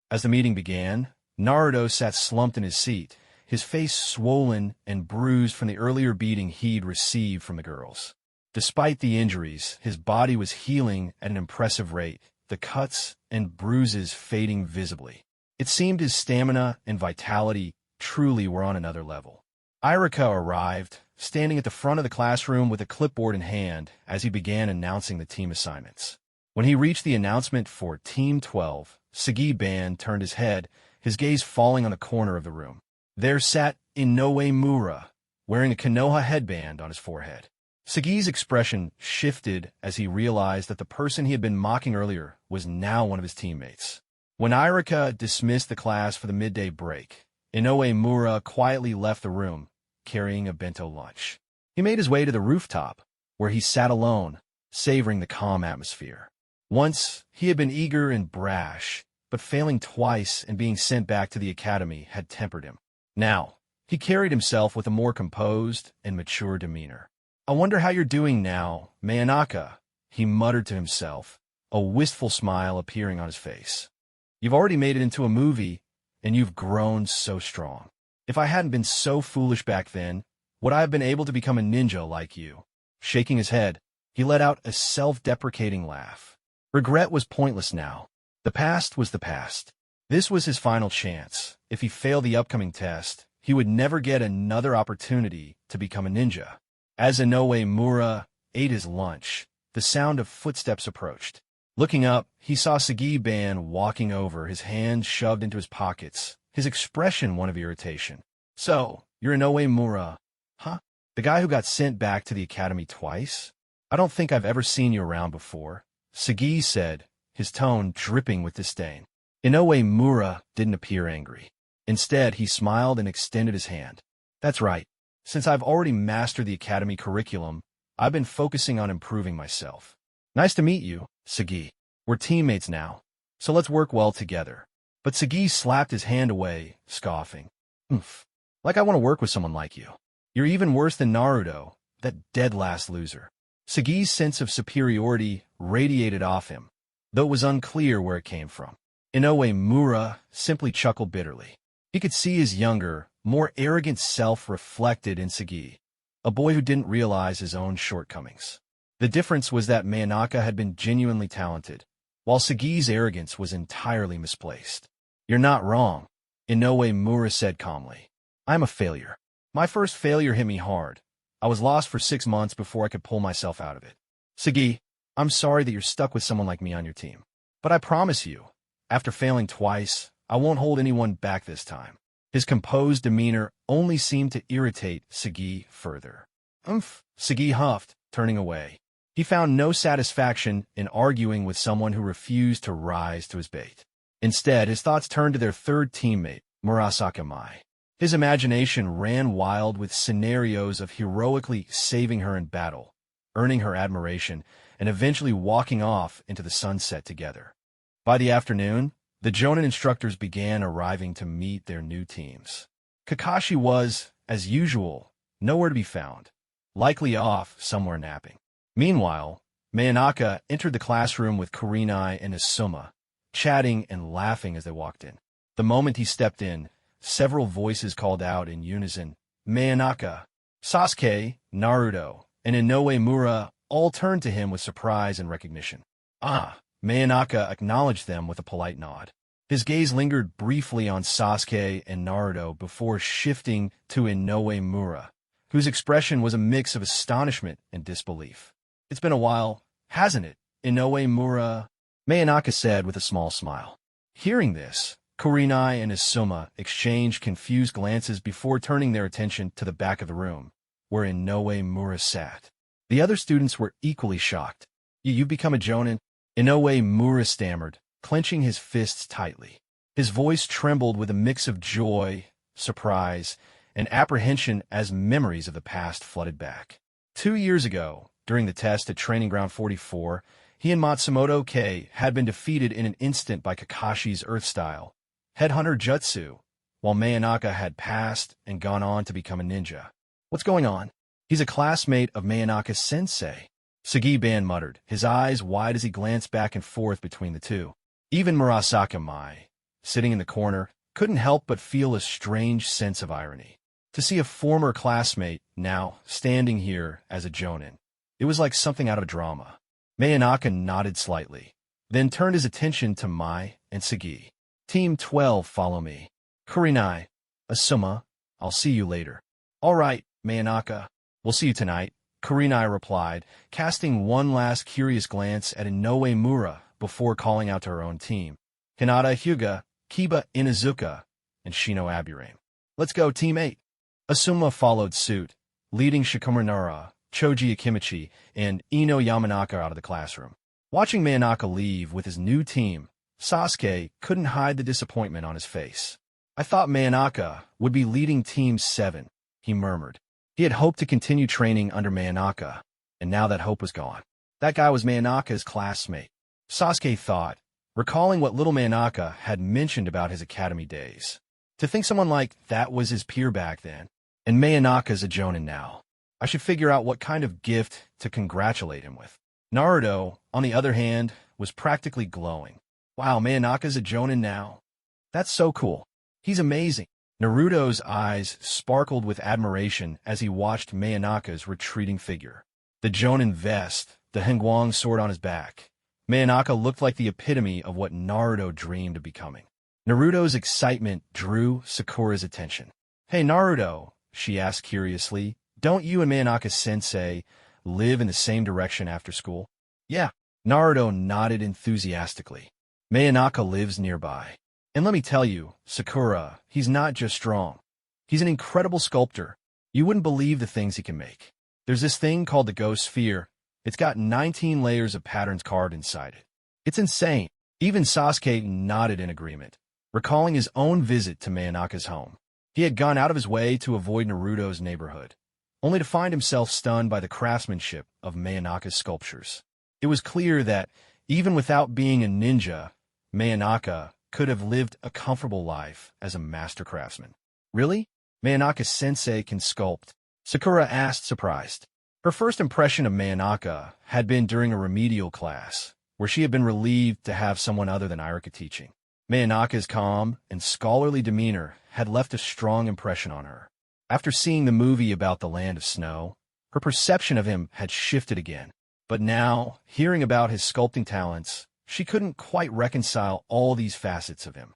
As the meeting began, Naruto sat slumped in his seat, his face swollen and bruised from the earlier beating he'd received from the girls. Despite the injuries, his body was healing at an impressive rate, the cuts and bruises fading visibly. It seemed his stamina and vitality truly were on another level. Irika arrived, standing at the front of the classroom with a clipboard in hand as he began announcing the team assignments. When he reached the announcement for Team 12, Sagi-ban turned his head, his gaze falling on the corner of the room. There sat Inoue Mura, wearing a Konoha headband on his forehead. Sagi's expression shifted as he realized that the person he had been mocking earlier was now one of his teammates. When Irika dismissed the class for the midday break, Inoue Mura quietly left the room, carrying a bento lunch. He made his way to the rooftop, where he sat alone, savoring the calm atmosphere. Once, he had been eager and brash, but failing twice and being sent back to the academy had tempered him. Now, he carried himself with a more composed and mature demeanor. I wonder how you're doing now, Manaka, he muttered to himself, a wistful smile appearing on his face. You've already made it into a movie, and you've grown so strong. If I hadn't been so foolish back then, would I have been able to become a ninja like you? Shaking his head, he let out a self-deprecating laugh. Regret was pointless now. The past was the past. This was his final chance. If he failed the upcoming test, he would never get another opportunity to become a ninja. As Inoue Mura ate his lunch, the sound of footsteps approached. Looking up, he saw Sagi-ban walking over, his hands shoved into his pockets, his expression one of irritation. So, you're Inoue Mura, huh? The guy who got sent back to the academy twice? I don't think I've ever seen you around before, Sagi said, his tone dripping with disdain. Inoue Mura didn't appear angry. Instead, he smiled and extended his hand. That's right. Since I've already mastered the academy curriculum, I've been focusing on improving myself. Nice to meet you, Sagi. We're teammates now, so let's work well together. But Sagi slapped his hand away, scoffing. Oomph. Like I want to work with someone like you. You're even worse than Naruto, that dead-last loser. Sagi's sense of superiority radiated off him, though it was unclear where it came from. Inoue Mura simply chuckled bitterly. He could see his younger, more arrogant self reflected in Sagi, a boy who didn't realize his own shortcomings. The difference was that Manaka had been genuinely talented, while Sagi's arrogance was entirely misplaced. You're not wrong, Inoue Mura said calmly. I'm a failure. My first failure hit me hard. I was lost for 6 months before I could pull myself out of it. Sagi, I'm sorry that you're stuck with someone like me on your team. But I promise you, after failing twice, I won't hold anyone back this time. His composed demeanor only seemed to irritate Sagi further. Sagi huffed, turning away. He found no satisfaction in arguing with someone who refused to rise to his bait. Instead, his thoughts turned to their third teammate, Murasaka Mai. His imagination ran wild with scenarios of heroically saving her in battle, earning her admiration, and eventually walking off into the sunset together. By the afternoon, the Jonin instructors began arriving to meet their new teams. Kakashi was, as usual, nowhere to be found, likely off somewhere napping. Meanwhile, Manaka entered the classroom with Kurenai and Asuma, chatting and laughing as they walked in. The moment he stepped in, several voices called out in unison, Manaka. Sasuke, Naruto, and Inoue Mura all turned to him with surprise and recognition. Manaka acknowledged them with a polite nod. His gaze lingered briefly on Sasuke and Naruto before shifting to Inoue Mura, whose expression was a mix of astonishment and disbelief. It's been a while, hasn't it, Inoue Mura? Manaka said with a small smile. Hearing this, Kurenai and Asuma exchanged confused glances before turning their attention to the back of the room, where Inoue Mura sat. The other students were equally shocked. You've become a Jonin? Inoue Mura stammered, clenching his fists tightly. His voice trembled with a mix of joy, surprise, and apprehension as memories of the past flooded back. 2 years ago, during the test at Training Ground 44, he and Matsumoto Kei had been defeated in an instant by Kakashi's Earth-style Headhunter Jutsu, while Manaka had passed and gone on to become a ninja. What's going on? He's a classmate of Manaka's sensei. Sagi-ban muttered, his eyes wide as he glanced back and forth between the two. Even Murasaka Mai, sitting in the corner, couldn't help but feel a strange sense of irony. To see a former classmate now standing here as a Jonin, it was like something out of a drama. Manaka nodded slightly, then turned his attention to Mai and Sagi. Team 12, follow me. Kurenai, Asuma, I'll see you later. All right, Manaka, we'll see you tonight, Kurenai replied, casting one last curious glance at Inoue Mura before calling out to her own team. Hinata Hyuga, Kiba Inuzuka, and Shino Aburame. Let's go, Team 8. Asuma followed suit, leading Shikamaru, Choji Akimichi, and Ino Yamanaka out of the classroom. Watching Manaka leave with his new team, Sasuke couldn't hide the disappointment on his face. I thought Manaka would be leading Team 7, he murmured. He had hoped to continue training under Manaka, and now that hope was gone. That guy was Manaka's classmate, Sasuke thought, recalling what little Manaka had mentioned about his academy days. To think someone like that was his peer back then, and Manaka's a Jonin now. I should figure out what kind of gift to congratulate him with. Naruto, on the other hand, was practically glowing. Wow, Manaka's a jonin now. That's so cool. He's amazing. Naruto's eyes sparkled with admiration as he watched Manaka's retreating figure. The jonin vest, the Hengwang sword on his back. Manaka looked like the epitome of what Naruto dreamed of becoming. Naruto's excitement drew Sakura's attention. Hey Naruto, she asked curiously, don't you and Manaka-sensei live in the same direction after school? Yeah. Naruto nodded enthusiastically. Manaka lives nearby. And let me tell you, Sakura, he's not just strong. He's an incredible sculptor. You wouldn't believe the things he can make. There's this thing called the Ghost Sphere. It's got 19 layers of patterns carved inside it. It's insane. Even Sasuke nodded in agreement, recalling his own visit to Manaka's home. He had gone out of his way to avoid Naruto's neighborhood, only to find himself stunned by the craftsmanship of Manaka's sculptures. It was clear that, even without being a ninja, Manaka could have lived a comfortable life as a master craftsman. Really? Manaka-sensei can sculpt? Sakura asked, surprised. Her first impression of Manaka had been during a remedial class, where she had been relieved to have someone other than Irika teaching. Manaka's calm and scholarly demeanor had left a strong impression on her. After seeing the movie about the Land of Snow, her perception of him had shifted again. But now, hearing about his sculpting talents, she couldn't quite reconcile all these facets of him.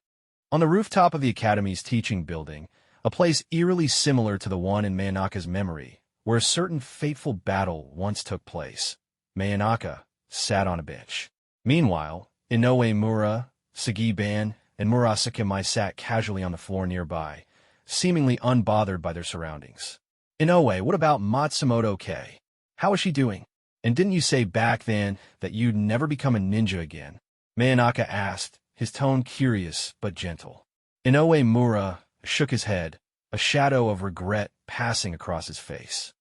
On the rooftop of the Academy's teaching building, a place eerily similar to the one in Manaka's memory, where a certain fateful battle once took place, Manaka sat on a bench. Meanwhile, Inoue Mura, Sagi-ban, and Murasakimai sat casually on the floor nearby, seemingly unbothered by their surroundings. Inoue, what about Matsumoto Kei? How is she doing? And didn't you say back then that you'd never become a ninja again? Manaka asked, his tone curious but gentle. Inoue Mura shook his head, a shadow of regret passing across his face.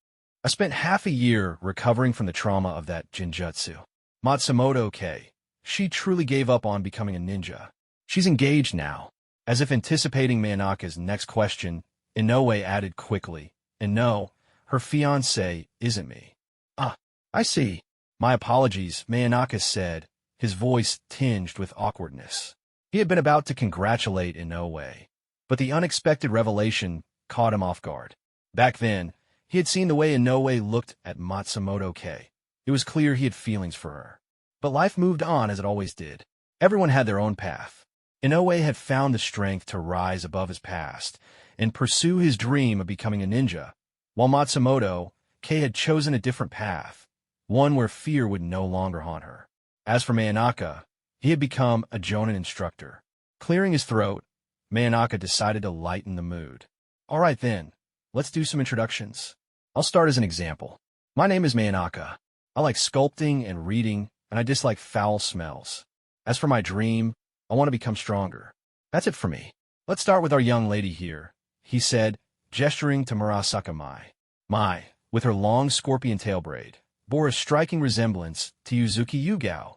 I spent half a year recovering from the trauma of that genjutsu. Matsumoto Kei, she truly gave up on becoming a ninja. She's engaged now. As if anticipating Manaka's next question, Inoue added quickly, and no, her fiancé isn't me. Ah, I see. My apologies, Manaka said, his voice tinged with awkwardness. He had been about to congratulate Inoue, but the unexpected revelation caught him off guard. Back then, he had seen the way Inoue looked at Matsumoto Kei. It was clear he had feelings for her. But life moved on as it always did. Everyone had their own path. Inoue had found the strength to rise above his past and pursue his dream of becoming a ninja, while Matsumoto Kei had chosen a different path, one where fear would no longer haunt her. As for Manaka, he had become a jonin instructor. Clearing his throat, Manaka decided to lighten the mood. All right then, let's do some introductions. I'll start as an example. My name is Manaka. I like sculpting and reading, and I dislike foul smells. As for my dream, I want to become stronger. That's it for me. Let's start with our young lady here, he said, gesturing to Murasakimai. Mai, with her long scorpion tail braid, bore a striking resemblance to Yuzuki Yugao,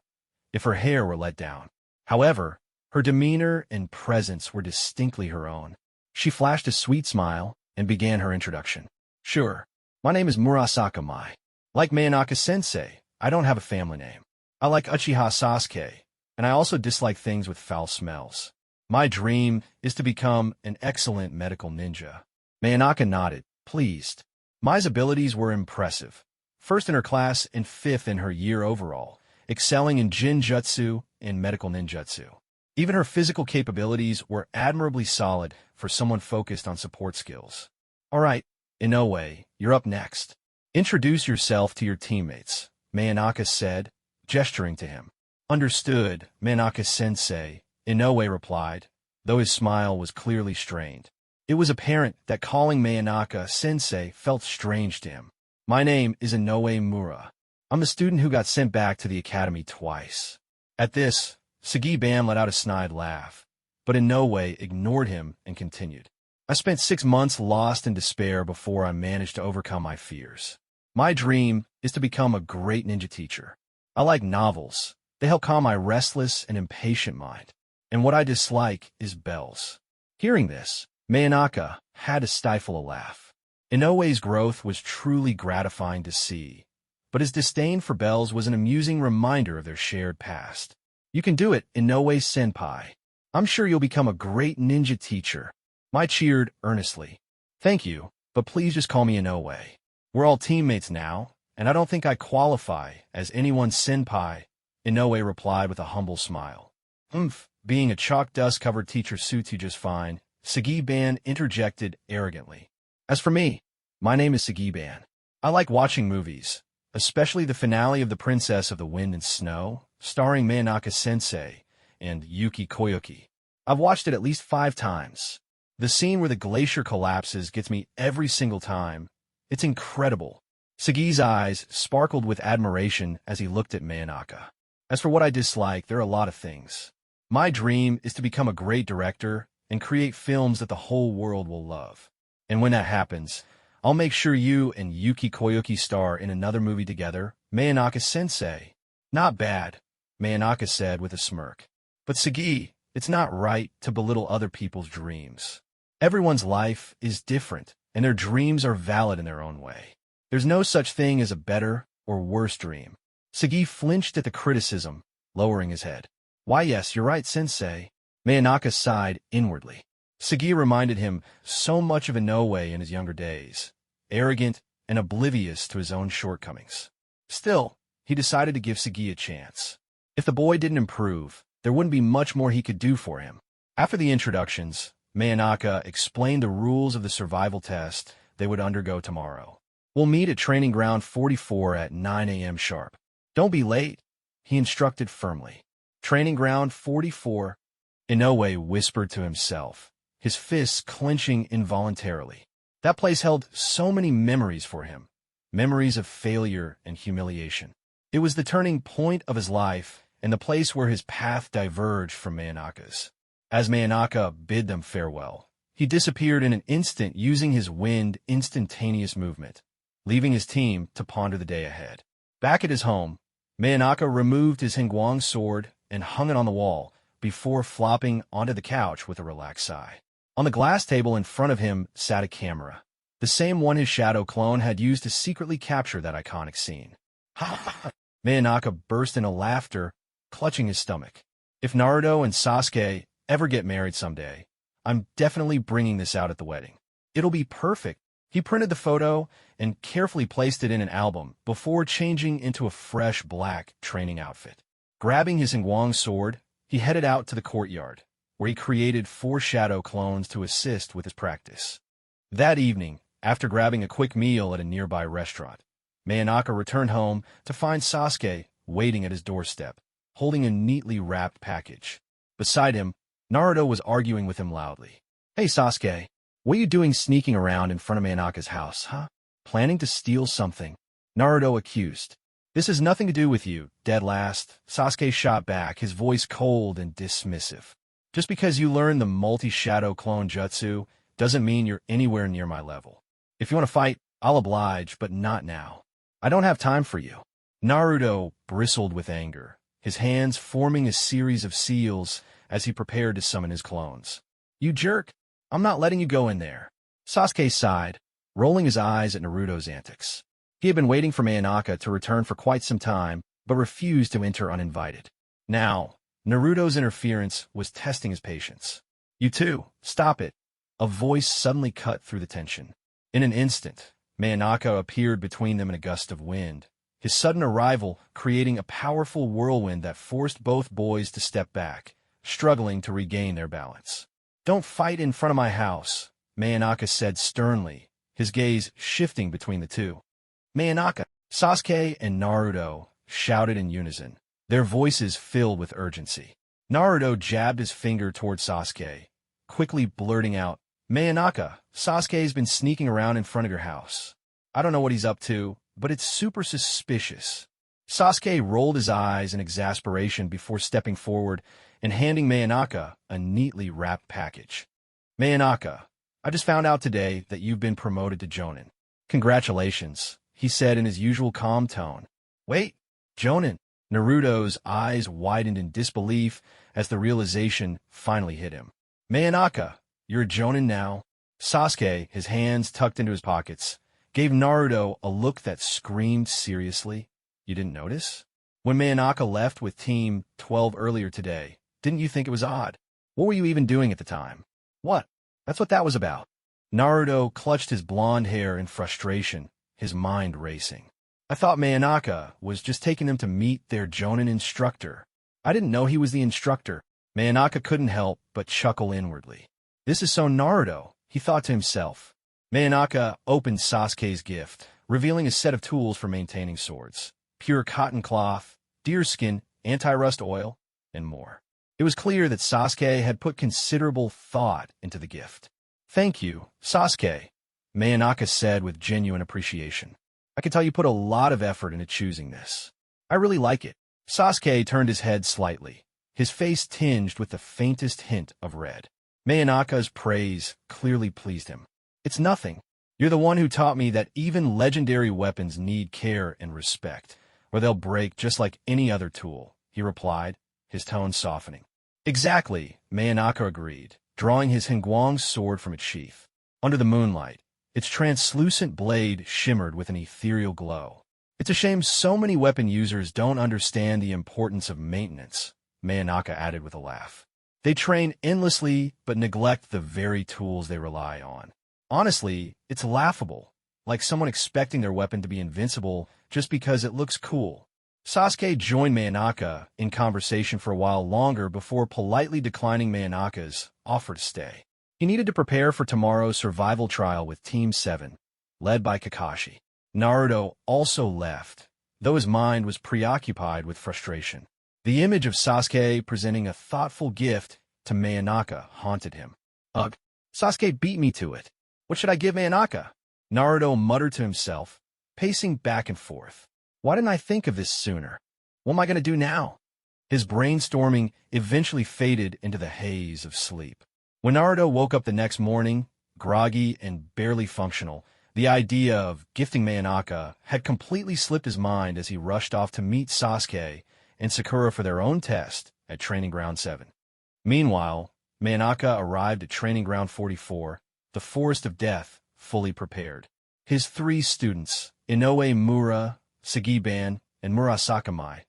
if her hair were let down. However, her demeanor and presence were distinctly her own. She flashed a sweet smile and began her introduction. Sure, my name is Murasakimai. Like Manaka-sensei, I don't have a family name. I like Uchiha Sasuke, and I also dislike things with foul smells. My dream is to become an excellent medical ninja. Manaka nodded, pleased. Mai's abilities were impressive. First in her class and fifth in her year overall, excelling in jinjutsu and medical ninjutsu. Even her physical capabilities were admirably solid for someone focused on support skills. All right, Inoue, you're up next. Introduce yourself to your teammates, Manaka said, gesturing to him. Understood, Manaka-sensei, Inoue replied, though his smile was clearly strained. It was apparent that calling Manaka-sensei felt strange to him. My name is Inoue Mura. I'm the student who got sent back to the academy twice. At this, Sagi-ban let out a snide laugh, but Inoue ignored him and continued. I spent 6 months lost in despair before I managed to overcome my fears. My dream is to become a great ninja teacher. I like novels. They help calm my restless and impatient mind. And what I dislike is bells. Hearing this, Manaka had to stifle a laugh. Inoue's growth was truly gratifying to see, but his disdain for bells was an amusing reminder of their shared past. You can do it, Inoue-senpai. I'm sure you'll become a great ninja teacher. Mai cheered earnestly. Thank you, but please just call me Inoue. We're all teammates now, and I don't think I qualify as anyone's senpai, Inoue replied with a humble smile. Being a chalk dust-covered teacher suits you just fine, Sagiban interjected arrogantly. As for me, my name is Sagiban. I like watching movies, especially the finale of The Princess of the Wind and Snow, starring Manaka-sensei and Yuki Koyuki. I've watched it at least 5 times. The scene where the glacier collapses gets me every single time. It's incredible. Sagi's eyes sparkled with admiration as he looked at Manaka. As for what I dislike, there are a lot of things. My dream is to become a great director and create films that the whole world will love. And when that happens, I'll make sure you and Yuki Koyuki star in another movie together, Manaka-sensei. Not bad, Manaka said with a smirk. But Sagi, it's not right to belittle other people's dreams. Everyone's life is different, and their dreams are valid in their own way. There's no such thing as a better or worse dream. Sagi flinched at the criticism, lowering his head. Why yes, you're right, sensei. Manaka sighed inwardly. Sagi reminded him so much of Inoue in his younger days, arrogant and oblivious to his own shortcomings. Still, he decided to give Sagi a chance. If the boy didn't improve, there wouldn't be much more he could do for him. After the introductions, Manaka explained the rules of the survival test they would undergo tomorrow. We'll meet at Training Ground 44 at 9 a.m. sharp. Don't be late, he instructed firmly. Training Ground 44, Inoue whispered to himself, his fists clenching involuntarily. That place held so many memories for him, memories of failure and humiliation. It was the turning point of his life and the place where his path diverged from Manaka's. As Manaka bid them farewell, he disappeared in an instant using his wind instantaneous movement, leaving his team to ponder the day ahead. Back at his home, Manaka removed his Hingguang sword and hung it on the wall before flopping onto the couch with a relaxed sigh. On the glass table in front of him sat a camera, the same one his shadow clone had used to secretly capture that iconic scene. Manaka burst into laughter, clutching his stomach. If Naruto and Sasuke ever get married someday, I'm definitely bringing this out at the wedding. It'll be perfect. He printed the photo and carefully placed it in an album before changing into a fresh black training outfit. Grabbing his Hingguang sword, he headed out to the courtyard, where he created 4 shadow clones to assist with his practice. That evening, after grabbing a quick meal at a nearby restaurant, Manaka returned home to find Sasuke waiting at his doorstep, holding a neatly wrapped package. Beside him, Naruto was arguing with him loudly. Hey Sasuke, what are you doing sneaking around in front of Manaka's house, huh? Planning to steal something? Naruto accused. This has nothing to do with you, dead last, Sasuke shot back, his voice cold and dismissive. Just because you learned the multi-shadow clone jutsu doesn't mean you're anywhere near my level. If you want to fight, I'll oblige, but not now. I don't have time for you. Naruto bristled with anger, his hands forming a series of seals as he prepared to summon his clones. You jerk! I'm not letting you go in there. Sasuke sighed, rolling his eyes at Naruto's antics. He had been waiting for Manaka to return for quite some time, but refused to enter uninvited. Now, Naruto's interference was testing his patience. You two, stop it. A voice suddenly cut through the tension. In an instant, Manaka appeared between them in a gust of wind, his sudden arrival creating a powerful whirlwind that forced both boys to step back, struggling to regain their balance. Don't fight in front of my house, Manaka said sternly, his gaze shifting between the two. Manaka, Sasuke and Naruto shouted in unison, their voices filled with urgency. Naruto jabbed his finger toward Sasuke, quickly blurting out, Manaka, Sasuke's been sneaking around in front of your house. I don't know what he's up to, but it's super suspicious. Sasuke rolled his eyes in exasperation before stepping forward and handing Manaka a neatly wrapped package. Manaka, I just found out today that you've been promoted to Jonin. Congratulations, he said in his usual calm tone. Wait, Jonin? Naruto's eyes widened in disbelief as the realization finally hit him. Manaka, you're a Jonin now? Sasuke, his hands tucked into his pockets, gave Naruto a look that screamed seriously. You didn't notice? When Manaka left with Team 12 earlier today, didn't you think it was odd? What were you even doing at the time? What? That's what that was about. Naruto clutched his blonde hair in frustration, his mind racing. I thought Manaka was just taking them to meet their jonin instructor. I didn't know he was the instructor. Manaka couldn't help but chuckle inwardly. This is so Naruto, he thought to himself. Manaka opened Sasuke's gift, revealing a set of tools for maintaining swords. Pure cotton cloth, deerskin, anti-rust oil, and more. It was clear that Sasuke had put considerable thought into the gift. Thank you, Sasuke, Manaka said with genuine appreciation. I can tell you put a lot of effort into choosing this. I really like it. Sasuke turned his head slightly, his face tinged with the faintest hint of red. Manaka's praise clearly pleased him. It's nothing. You're the one who taught me that even legendary weapons need care and respect, or they'll break just like any other tool, he replied, his tone softening. Exactly, Manaka agreed, drawing his Hengguang sword from its sheath. Under the moonlight, its translucent blade shimmered with an ethereal glow. It's a shame so many weapon users don't understand the importance of maintenance, Manaka added with a laugh. They train endlessly but neglect the very tools they rely on. Honestly, it's laughable, like someone expecting their weapon to be invincible just because it looks cool. Sasuke joined Manaka in conversation for a while longer before politely declining Manaka's offer to stay. He needed to prepare for tomorrow's survival trial with Team 7, led by Kakashi. Naruto also left, though his mind was preoccupied with frustration. The image of Sasuke presenting a thoughtful gift to Manaka haunted him. Ugh, Sasuke beat me to it. What should I give Manaka? Naruto muttered to himself, pacing back and forth. Why didn't I think of this sooner? What am I going to do now? His brainstorming eventually faded into the haze of sleep. When Naruto woke up the next morning, groggy and barely functional, the idea of gifting Manaka had completely slipped his mind as he rushed off to meet Sasuke and Sakura for their own test at Training Ground 7. Meanwhile, Manaka arrived at Training Ground 44, the Forest of Death, fully prepared. His 3 students, Inoue Mura, Sagiban, and Murasakami,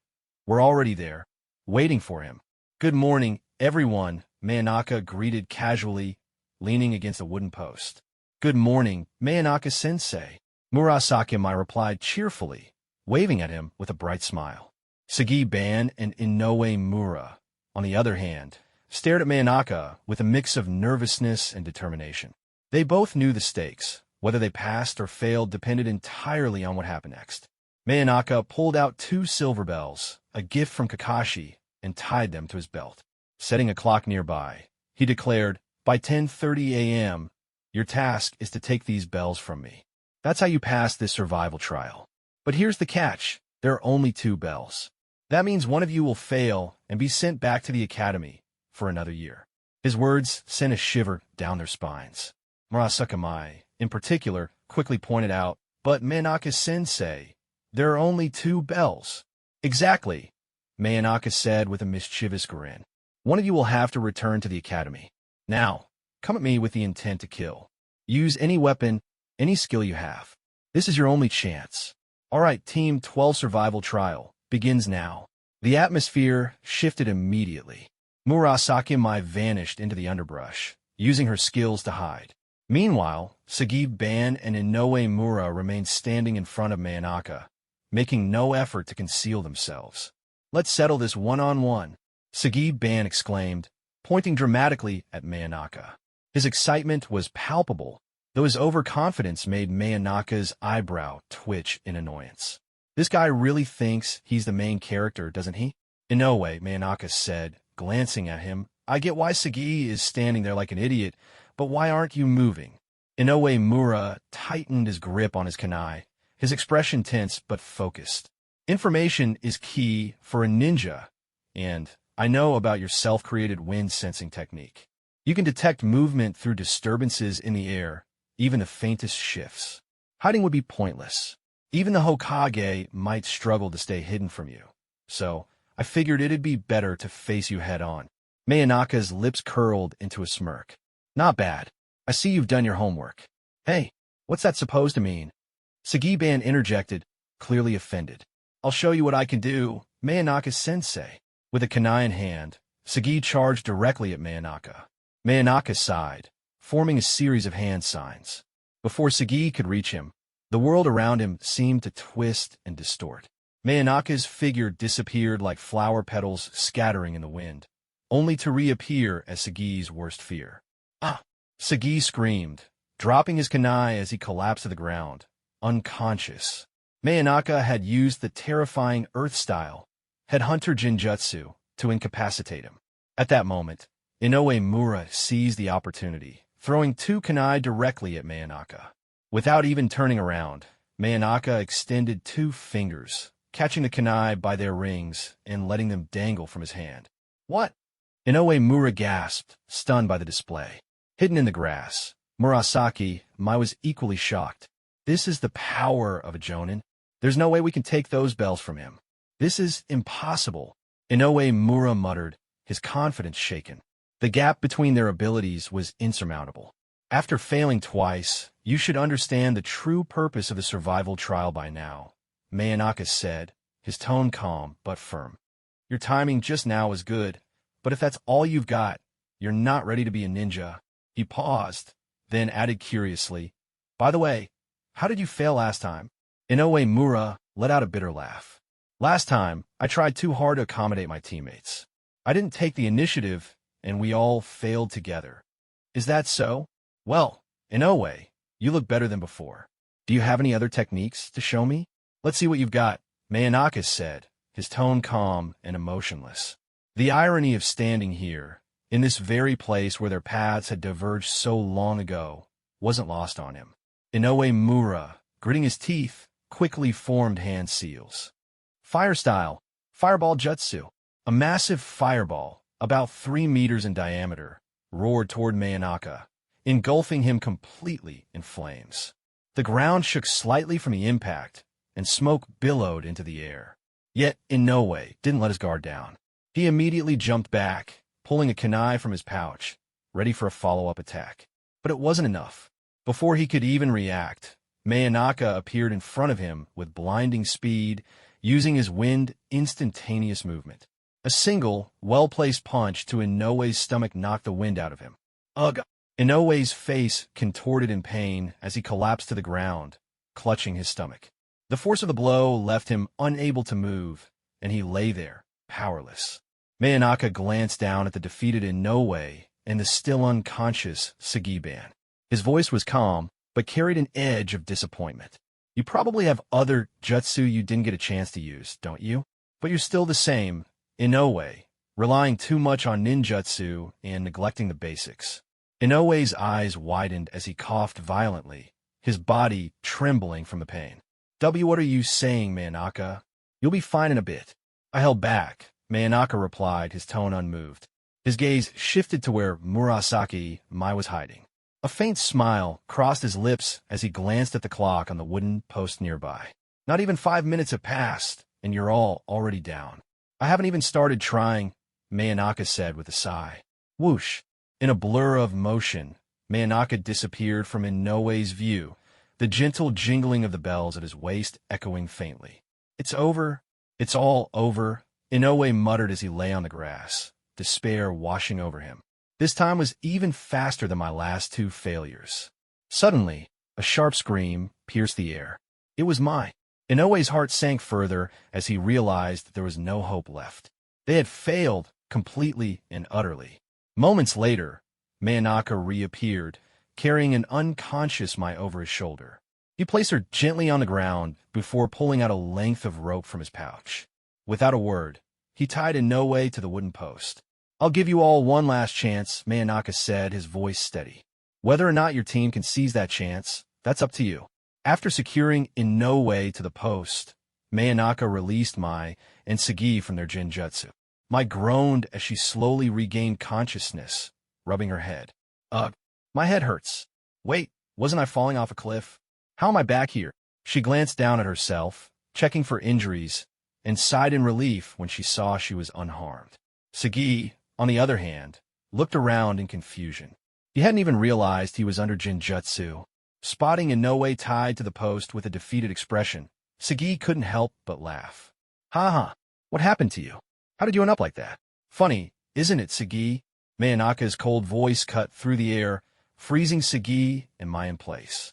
were already there, waiting for him. Good morning, everyone, Manaka greeted casually, leaning against a wooden post. Good morning, Manaka-sensei, Murasakami replied cheerfully, waving at him with a bright smile. Sagiban and Inoue Mura, on the other hand, stared at Manaka with a mix of nervousness and determination. They both knew the stakes. Whether they passed or failed depended entirely on what happened next. Manaka pulled out 2 silver bells, a gift from Kakashi, and tied them to his belt. Setting a clock nearby, he declared, by 10:30 a.m., your task is to take these bells from me. That's how you pass this survival trial. But here's the catch. There are only 2 bells. That means one of you will fail and be sent back to the academy for another year. His words sent a shiver down their spines. Murasakami, in particular, quickly pointed out, but Manaka-sensei, there are only 2 bells. Exactly, Manaka said with a mischievous grin. One of you will have to return to the academy. Now, come at me with the intent to kill. Use any weapon, any skill you have. This is your only chance. All right, Team 12 survival trial begins now. The atmosphere shifted immediately. Murasakami vanished into the underbrush, using her skills to hide. Meanwhile, Sagiban and Inoue Mura remained standing in front of Manaka, making no effort to conceal themselves. Let's settle this one-on-one, Sagiban exclaimed, pointing dramatically at Manaka. His excitement was palpable, though his overconfidence made Manaka's eyebrow twitch in annoyance. This guy really thinks he's the main character, doesn't he? Inoue, Manaka said, glancing at him. I get why Sagi is standing there like an idiot, but why aren't you moving? Inoue Mura tightened his grip on his kunai, his expression tense but focused. Information is key for a ninja, and I know about your self-created wind sensing technique. You can detect movement through disturbances in the air, even the faintest shifts. Hiding would be pointless. Even the Hokage might struggle to stay hidden from you. So, I figured it'd be better to face you head-on. Manaka's lips curled into a smirk. Not bad. I see you've done your homework. Hey, what's that supposed to mean? Sagiban interjected, clearly offended. I'll show you what I can do, Manaka-sensei. With a kunai in hand, Sagi charged directly at Manaka. Manaka sighed, forming a series of hand signs. Before Sagi could reach him, the world around him seemed to twist and distort. Manaka's figure disappeared like flower petals scattering in the wind, only to reappear as Sagi's worst fear. Ah! Sagi screamed, dropping his kunai as he collapsed to the ground, unconscious. Manaka had used the terrifying Earth-style Headhunter Jinjutsu to incapacitate him. At that moment, Inoue Mura seized the opportunity, throwing 2 kunai directly at Manaka. Without even turning around, Manaka extended 2 fingers, catching the kunai by their rings and letting them dangle from his hand. What? Inoue Mura gasped, stunned by the display. Hidden in the grass, Murasaki Mai was equally shocked. This is the power of a jonin. There's no way we can take those bells from him. This is impossible, Inoue Mura muttered, his confidence shaken. The gap between their abilities was insurmountable. After failing twice, you should understand the true purpose of the survival trial by now, Manaka said, his tone calm but firm. Your timing just now is good, but if that's all you've got, you're not ready to be a ninja. He paused, then added curiously, by the way, how did you fail last time? Inoue Mura let out a bitter laugh. Last time, I tried too hard to accommodate my teammates. I didn't take the initiative, and we all failed together. Is that so? Well, Inoue, you look better than before. Do you have any other techniques to show me? Let's see what you've got, Manaka said, his tone calm and emotionless. The irony of standing here, in this very place where their paths had diverged so long ago, wasn't lost on him. Inoue Mura, gritting his teeth, quickly formed hand seals. Fire style, fireball jutsu. A massive fireball, about 3 meters in diameter, roared toward Manaka, engulfing him completely in flames. The ground shook slightly from the impact, and smoke billowed into the air. Yet Inoue didn't let his guard down. He immediately jumped back, pulling a kunai from his pouch, ready for a follow-up attack. But it wasn't enough. Before he could even react, Manaka appeared in front of him with blinding speed, using his wind instantaneous movement. A single, well-placed punch to Inoue's stomach knocked the wind out of him. Ugh! Inoue's face contorted in pain as he collapsed to the ground, clutching his stomach. The force of the blow left him unable to move, and he lay there, powerless. Manaka glanced down at the defeated Inoue and the still unconscious Sagiban. His voice was calm, but carried an edge of disappointment. You probably have other jutsu you didn't get a chance to use, don't you? But you're still the same, Inoue, relying too much on ninjutsu and neglecting the basics. Inoue's eyes widened as he coughed violently, his body trembling from the pain. What are you saying, Manaka? You'll be fine in a bit. I held back, Manaka replied, his tone unmoved. His gaze shifted to where Murasaki Mai was hiding. A faint smile crossed his lips as he glanced at the clock on the wooden post nearby. Not even 5 minutes have passed, and you're all already down. I haven't even started trying, Manaka said with a sigh. Whoosh! In a blur of motion, Manaka disappeared from Inoue's view, the gentle jingling of the bells at his waist echoing faintly. It's over. It's all over, Inoue muttered as he lay on the grass, despair washing over him. This time was even faster than my last 2 failures. Suddenly, a sharp scream pierced the air. It was Mai. Inoue's heart sank further as he realized that there was no hope left. They had failed completely and utterly. Moments later, Manaka reappeared, carrying an unconscious Mai over his shoulder. He placed her gently on the ground before pulling out a length of rope from his pouch. Without a word, he tied Inoue to the wooden post. I'll give you all one last chance, Manaka said, his voice steady. Whether or not your team can seize that chance, that's up to you. After securing Inoue to the post, Manaka released Mai and Sagi from their Jinjutsu. Mai groaned as she slowly regained consciousness, rubbing her head. Ugh, my head hurts. Wait, wasn't I falling off a cliff? How am I back here? She glanced down at herself, checking for injuries, and sighed in relief when she saw she was unharmed. Sagi, on the other hand, looked around in confusion. He hadn't even realized he was under Jinjutsu. Spotting Inoue tied to the post with a defeated expression, Sagi couldn't help but laugh. Ha! What happened to you? How did you end up like that? Funny, isn't it, Sagi? Manaka's cold voice cut through the air, freezing Sagi and Mai in place.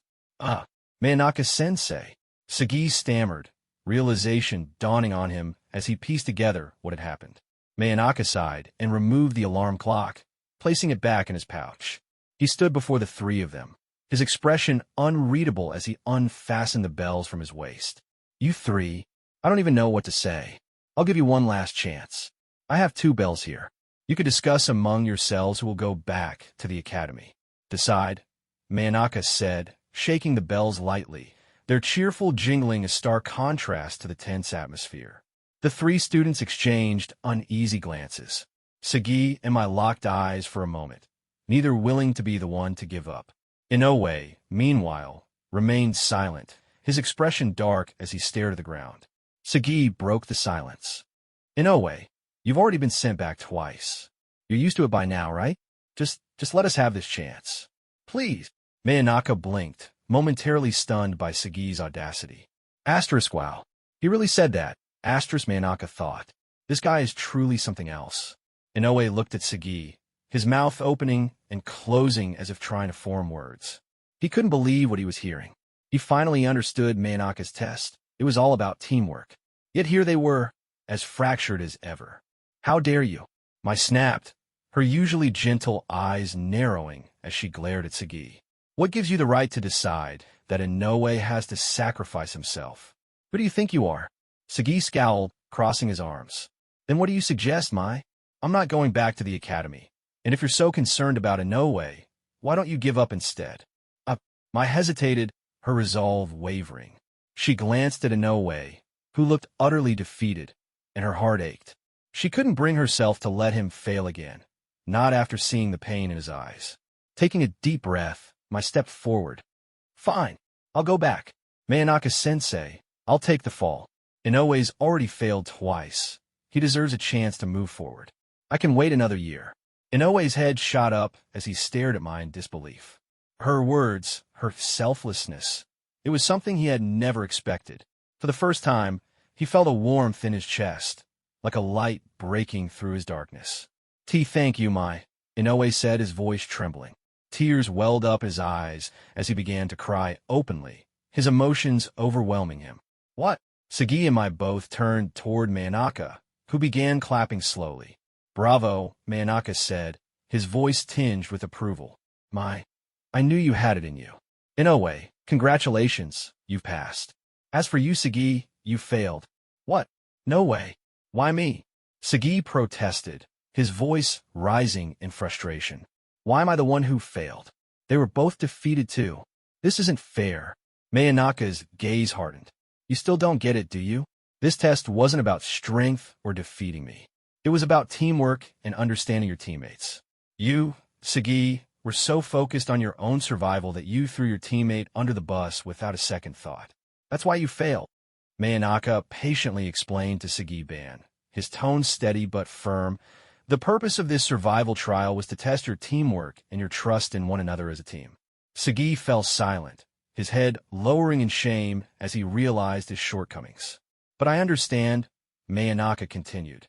Manaka-sensei. Sagi stammered, realization dawning on him as he pieced together what had happened. Manaka sighed and removed the alarm clock, placing it back in his pouch. He stood before the three of them, his expression unreadable as he unfastened the bells from his waist. You three, I don't even know what to say. I'll give you one last chance. I have 2 bells here. You could discuss among yourselves who will go back to the academy. Decide, Manaka said, shaking the bells lightly, their cheerful jingling a stark contrast to the tense atmosphere. The 3 students exchanged uneasy glances. Sagi and Mai locked eyes for a moment, neither willing to be the one to give up. Inoue, meanwhile, remained silent, his expression dark as he stared at the ground. Sagi broke the silence. Inoue, you've already been sent back twice. You're used to it by now, right? Just let us have this chance. Please. Manaka blinked, momentarily stunned by Sagi's audacity. Wow. He really said that. Manaka thought. This guy is truly something else. Inoue looked at Sagi, his mouth opening and closing as if trying to form words. He couldn't believe what he was hearing. He finally understood Manaka's test. It was all about teamwork. Yet here they were, as fractured as ever. How dare you? Mai snapped, her usually gentle eyes narrowing as she glared at Sagi. What gives you the right to decide that Inoue has to sacrifice himself? Who do you think you are? Sagi scowled, crossing his arms. Then what do you suggest, Mai? I'm not going back to the academy. And if you're so concerned about Inoue, why don't you give up instead? Mai hesitated, her resolve wavering. She glanced at Inoue, who looked utterly defeated, and her heart ached. She couldn't bring herself to let him fail again, not after seeing the pain in his eyes. Taking a deep breath, Mai stepped forward. Fine, I'll go back. Manaka-sensei, I'll take the fall. Inoue's already failed twice. He deserves a chance to move forward. I can wait another year. Inoue's head shot up as he stared at Mai in disbelief. Her words, her selflessness, it was something he had never expected. For the first time, he felt a warmth in his chest, like a light breaking through his darkness. Thank you, Mai, Inoue said, his voice trembling. Tears welled up his eyes as he began to cry openly, his emotions overwhelming him. What? Sagi and Mai both turned toward Manaka, who began clapping slowly. Bravo, Manaka said, his voice tinged with approval. Mai, I knew you had it in you. Inoue, congratulations, you've passed. As for you, Sagi, you failed. What? No way. Why me? Sagi protested, his voice rising in frustration. Why am I the one who failed? They were both defeated too. This isn't fair. Manaka's gaze hardened. You still don't get it, do you? This test wasn't about strength or defeating me. It was about teamwork and understanding your teammates. You, Sagi, were so focused on your own survival that you threw your teammate under the bus without a second thought. That's why you failed. Manaka patiently explained to Sagi-ban, his tone steady but firm. The purpose of this survival trial was to test your teamwork and your trust in one another as a team. Sagi fell silent, his head lowering in shame as he realized his shortcomings. But I understand, Manaka continued.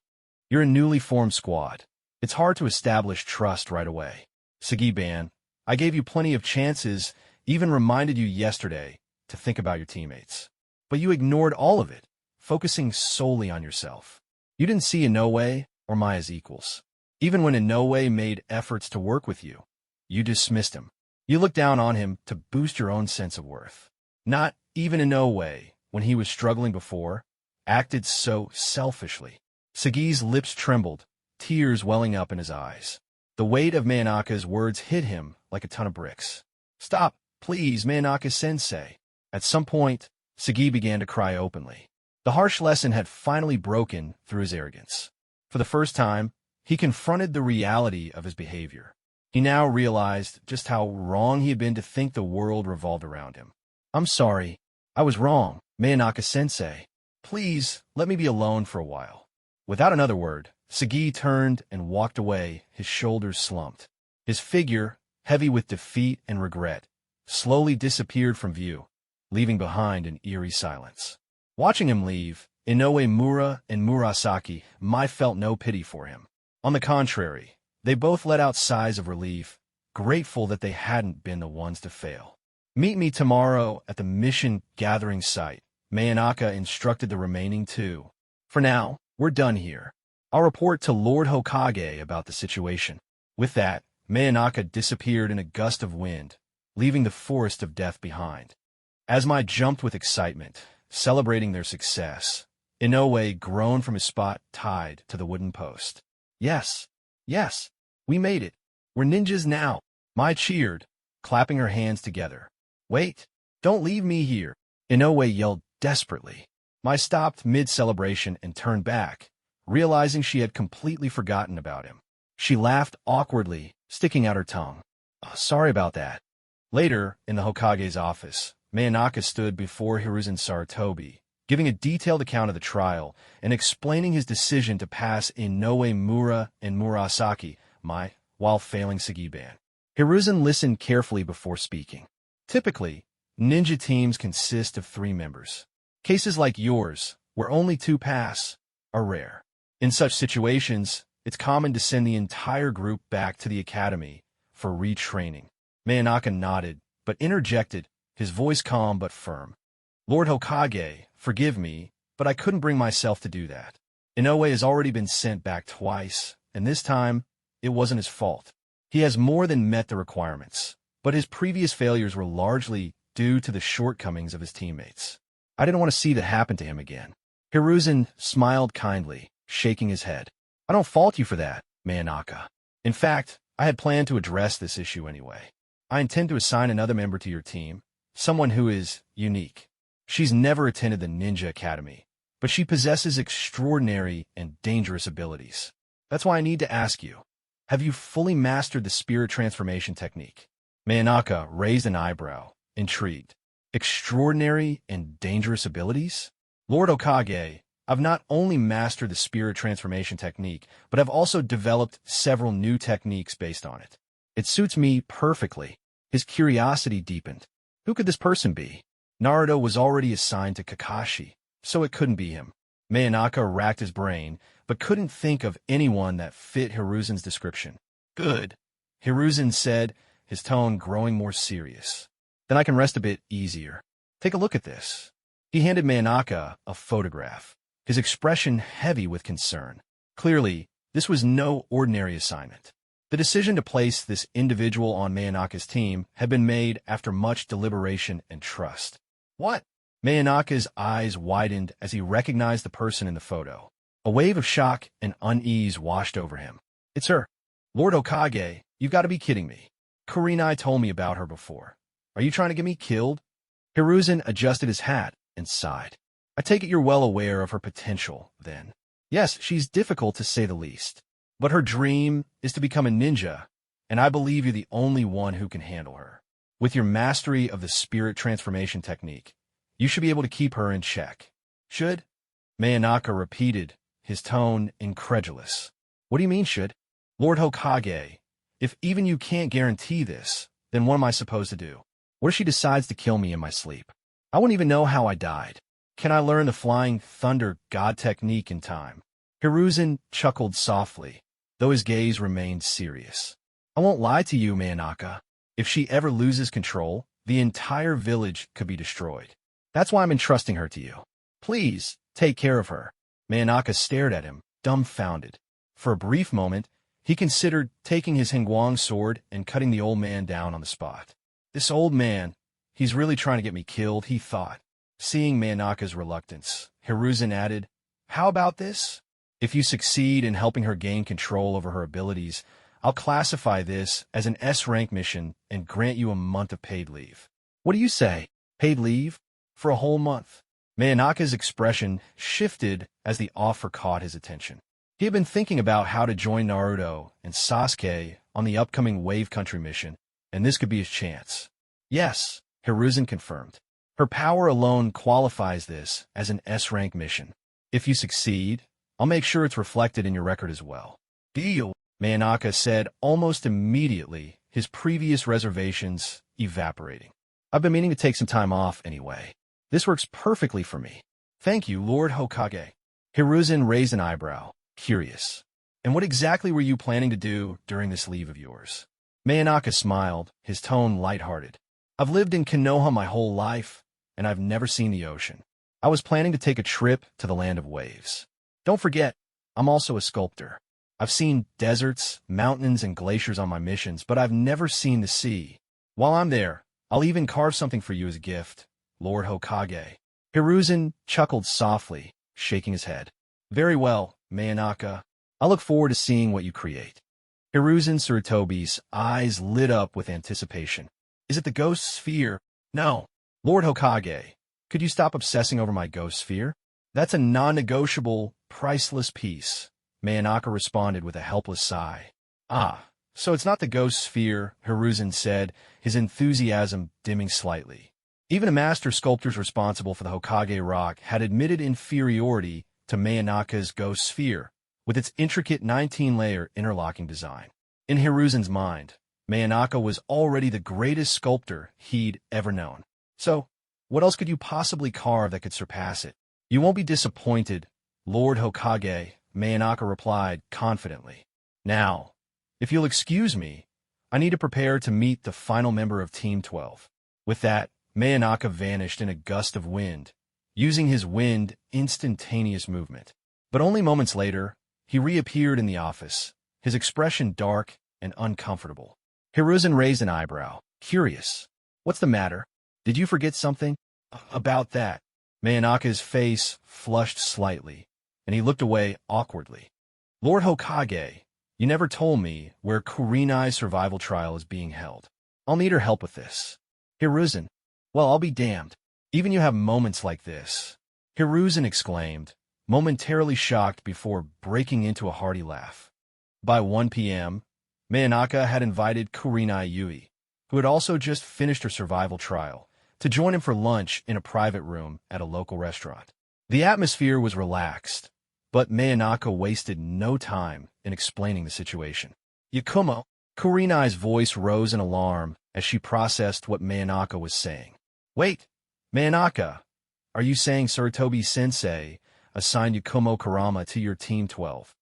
You're a newly formed squad. It's hard to establish trust right away. Sagi-ban, I gave you plenty of chances, even reminded you yesterday to think about your teammates. But you ignored all of it, focusing solely on yourself. You didn't see Inoue or Mai as equals. Even when Inoue made efforts to work with you, you dismissed him. You looked down on him to boost your own sense of worth. Not even Inoue, when he was struggling before, acted so selfishly. Sagi's lips trembled, tears welling up in his eyes. The weight of Manaka's words hit him like a ton of bricks. Stop, please, Manaka-sensei. At some point, Sagi began to cry openly. The harsh lesson had finally broken through his arrogance. For the first time, he confronted the reality of his behavior. He now realized just how wrong he had been to think the world revolved around him. I'm sorry. I was wrong, Manaka-sensei. Please, let me be alone for a while. Without another word, Sagi turned and walked away, his shoulders slumped. His figure, heavy with defeat and regret, slowly disappeared from view, leaving behind an eerie silence. Watching him leave, Inoue Mura and Murasaki felt no pity for him. On the contrary, they both let out sighs of relief, grateful that they hadn't been the ones to fail. "Meet me tomorrow at the mission gathering site," Manaka instructed the remaining two. "For now, we're done here. I'll report to Lord Hokage about the situation." With that, Manaka disappeared in a gust of wind, leaving the forest of death behind. Asmai jumped with excitement, celebrating their success. Inoue groaned from his spot tied to the wooden post. Yes, we made it. We're ninjas now," Mai cheered, clapping her hands together. "Wait, don't leave me here," Inoue yelled desperately. Mai stopped mid-celebration and turned back, realizing she had completely forgotten about him. She laughed awkwardly, sticking out her tongue. "Sorry about that." Later, in the Hokage's office, Manaka stood before Hiruzen Sarutobi, giving a detailed account of the trial and explaining his decision to pass Inoue Mura and Murasaki, while failing Sagiban. Hiruzen listened carefully before speaking. Typically, ninja teams consist of 3 members. Cases like yours, where only 2 pass, are rare. In such situations, it's common to send the entire group back to the academy for retraining. Manaka nodded, but interjected, his voice calm but firm. "Lord Hokage, forgive me, but I couldn't bring myself to do that. Inoue has already been sent back twice, and this time, it wasn't his fault. He has more than met the requirements, but his previous failures were largely due to the shortcomings of his teammates. I didn't want to see that happen to him again." Hiruzen smiled kindly, shaking his head. "I don't fault you for that, Manaka. In fact, I had planned to address this issue anyway. I intend to assign another member to your team, someone who is unique. She's never attended the Ninja Academy, but she possesses extraordinary and dangerous abilities. That's why I need to ask you, have you fully mastered the spirit transformation technique?" Manaka raised an eyebrow, intrigued. "Extraordinary and dangerous abilities? Lord Hokage, I've not only mastered the spirit transformation technique, but I've also developed several new techniques based on it. It suits me perfectly." His curiosity deepened. Who could this person be? Naruto was already assigned to Kakashi, so it couldn't be him. Manaka racked his brain, but couldn't think of anyone that fit Hiruzen's description. "Good," Hiruzen said, his tone growing more serious. "Then I can rest a bit easier. Take a look at this." He handed Manaka a photograph, his expression heavy with concern. Clearly, this was no ordinary assignment. The decision to place this individual on Manaka's team had been made after much deliberation and trust. "What?" Manaka's eyes widened as he recognized the person in the photo. A wave of shock and unease washed over him. "It's her. Lord Hokage, you've got to be kidding me. Kurenai told me about her before. Are you trying to get me killed?" Hiruzen adjusted his hat and sighed. "I take it you're well aware of her potential, then." "Yes, she's difficult to say the least. But her dream is to become a ninja, and I believe you're the only one who can handle her. With your mastery of the spirit transformation technique, you should be able to keep her in check." "Should?" Manaka repeated, his tone incredulous. "What do you mean, should? Lord Hokage, if even you can't guarantee this, then what am I supposed to do? What if she decides to kill me in my sleep? I wouldn't even know how I died. Can I learn the flying thunder god technique in time?" Hiruzen chuckled softly, though his gaze remained serious. "I won't lie to you, Manaka. If she ever loses control, the entire village could be destroyed. That's why I'm entrusting her to you. Please, take care of her." Manaka stared at him, dumbfounded. For a brief moment, he considered taking his Hengwang sword and cutting the old man down on the spot. "This old man, he's really trying to get me killed," he thought. Seeing Manaka's reluctance, Hiruzen added, "How about this? If you succeed in helping her gain control over her abilities, I'll classify this as an S-rank mission and grant you a month of paid leave." "What do you say? Paid leave? For a whole month?" Manaka's expression shifted as the offer caught his attention. He had been thinking about how to join Naruto and Sasuke on the upcoming Wave Country mission, and this could be his chance. "Yes," Hiruzen confirmed. "Her power alone qualifies this as an S-rank mission. If you succeed, I'll make sure it's reflected in your record as well." "Deal," Manaka said almost immediately, his previous reservations evaporating. I've been meaning to take some time off anyway. This works perfectly for me. Thank you, Lord Hokage. Hiruzen raised an eyebrow, curious. And what exactly were you planning to do during this leave of yours? Manaka smiled, his tone lighthearted. I've lived in Konoha my whole life, and I've never seen the ocean. I was planning to take a trip to the land of waves. Don't forget, I'm also a sculptor. I've seen deserts, mountains, and glaciers on my missions, but I've never seen the sea. While I'm there, I'll even carve something for you as a gift, Lord Hokage. Hiruzen chuckled softly, shaking his head. Very well, Manaka. I look forward to seeing what you create. Hiruzen Sarutobi's eyes lit up with anticipation. Is it the ghost sphere? No. Lord Hokage, could you stop obsessing over my ghost sphere? That's a non-negotiable, priceless piece. Manaka responded with a helpless sigh. Ah, so it's not the ghost sphere, Hiruzen said, his enthusiasm dimming slightly. Even a master sculptor responsible for the Hokage rock had admitted inferiority to Manaka's ghost sphere, with its intricate 19-layer interlocking design. In Hiruzen's mind, Manaka was already the greatest sculptor he'd ever known. So, what else could you possibly carve that could surpass it? You won't be disappointed, Lord Hokage, Manaka replied confidently. Now, if you'll excuse me, I need to prepare to meet the final member of Team 12. With that, Manaka vanished in a gust of wind, using his wind instantaneous movement. But only moments later, he reappeared in the office, his expression dark and uncomfortable. Hiruzen raised an eyebrow, curious. What's the matter? Did you forget something? About that. Manaka's face flushed slightly, and he looked away awkwardly. Lord Hokage, you never told me where Kurenai's survival trial is being held. I'll need her help with this. Hiruzen, well, I'll be damned. Even you have moments like this. Hiruzen exclaimed, momentarily shocked before breaking into a hearty laugh. By 1 p.m., Manaka had invited Kurenai Yui, who had also just finished her survival trial, to join him for lunch in a private room at a local restaurant. The atmosphere was relaxed, but Manaka wasted no time in explaining the situation. Yakumo, Kurenai's voice rose in alarm as she processed what Manaka was saying. Wait, Manaka, are you saying Sarutobi-sensei assigned Yakumo Kurama to your Team 12?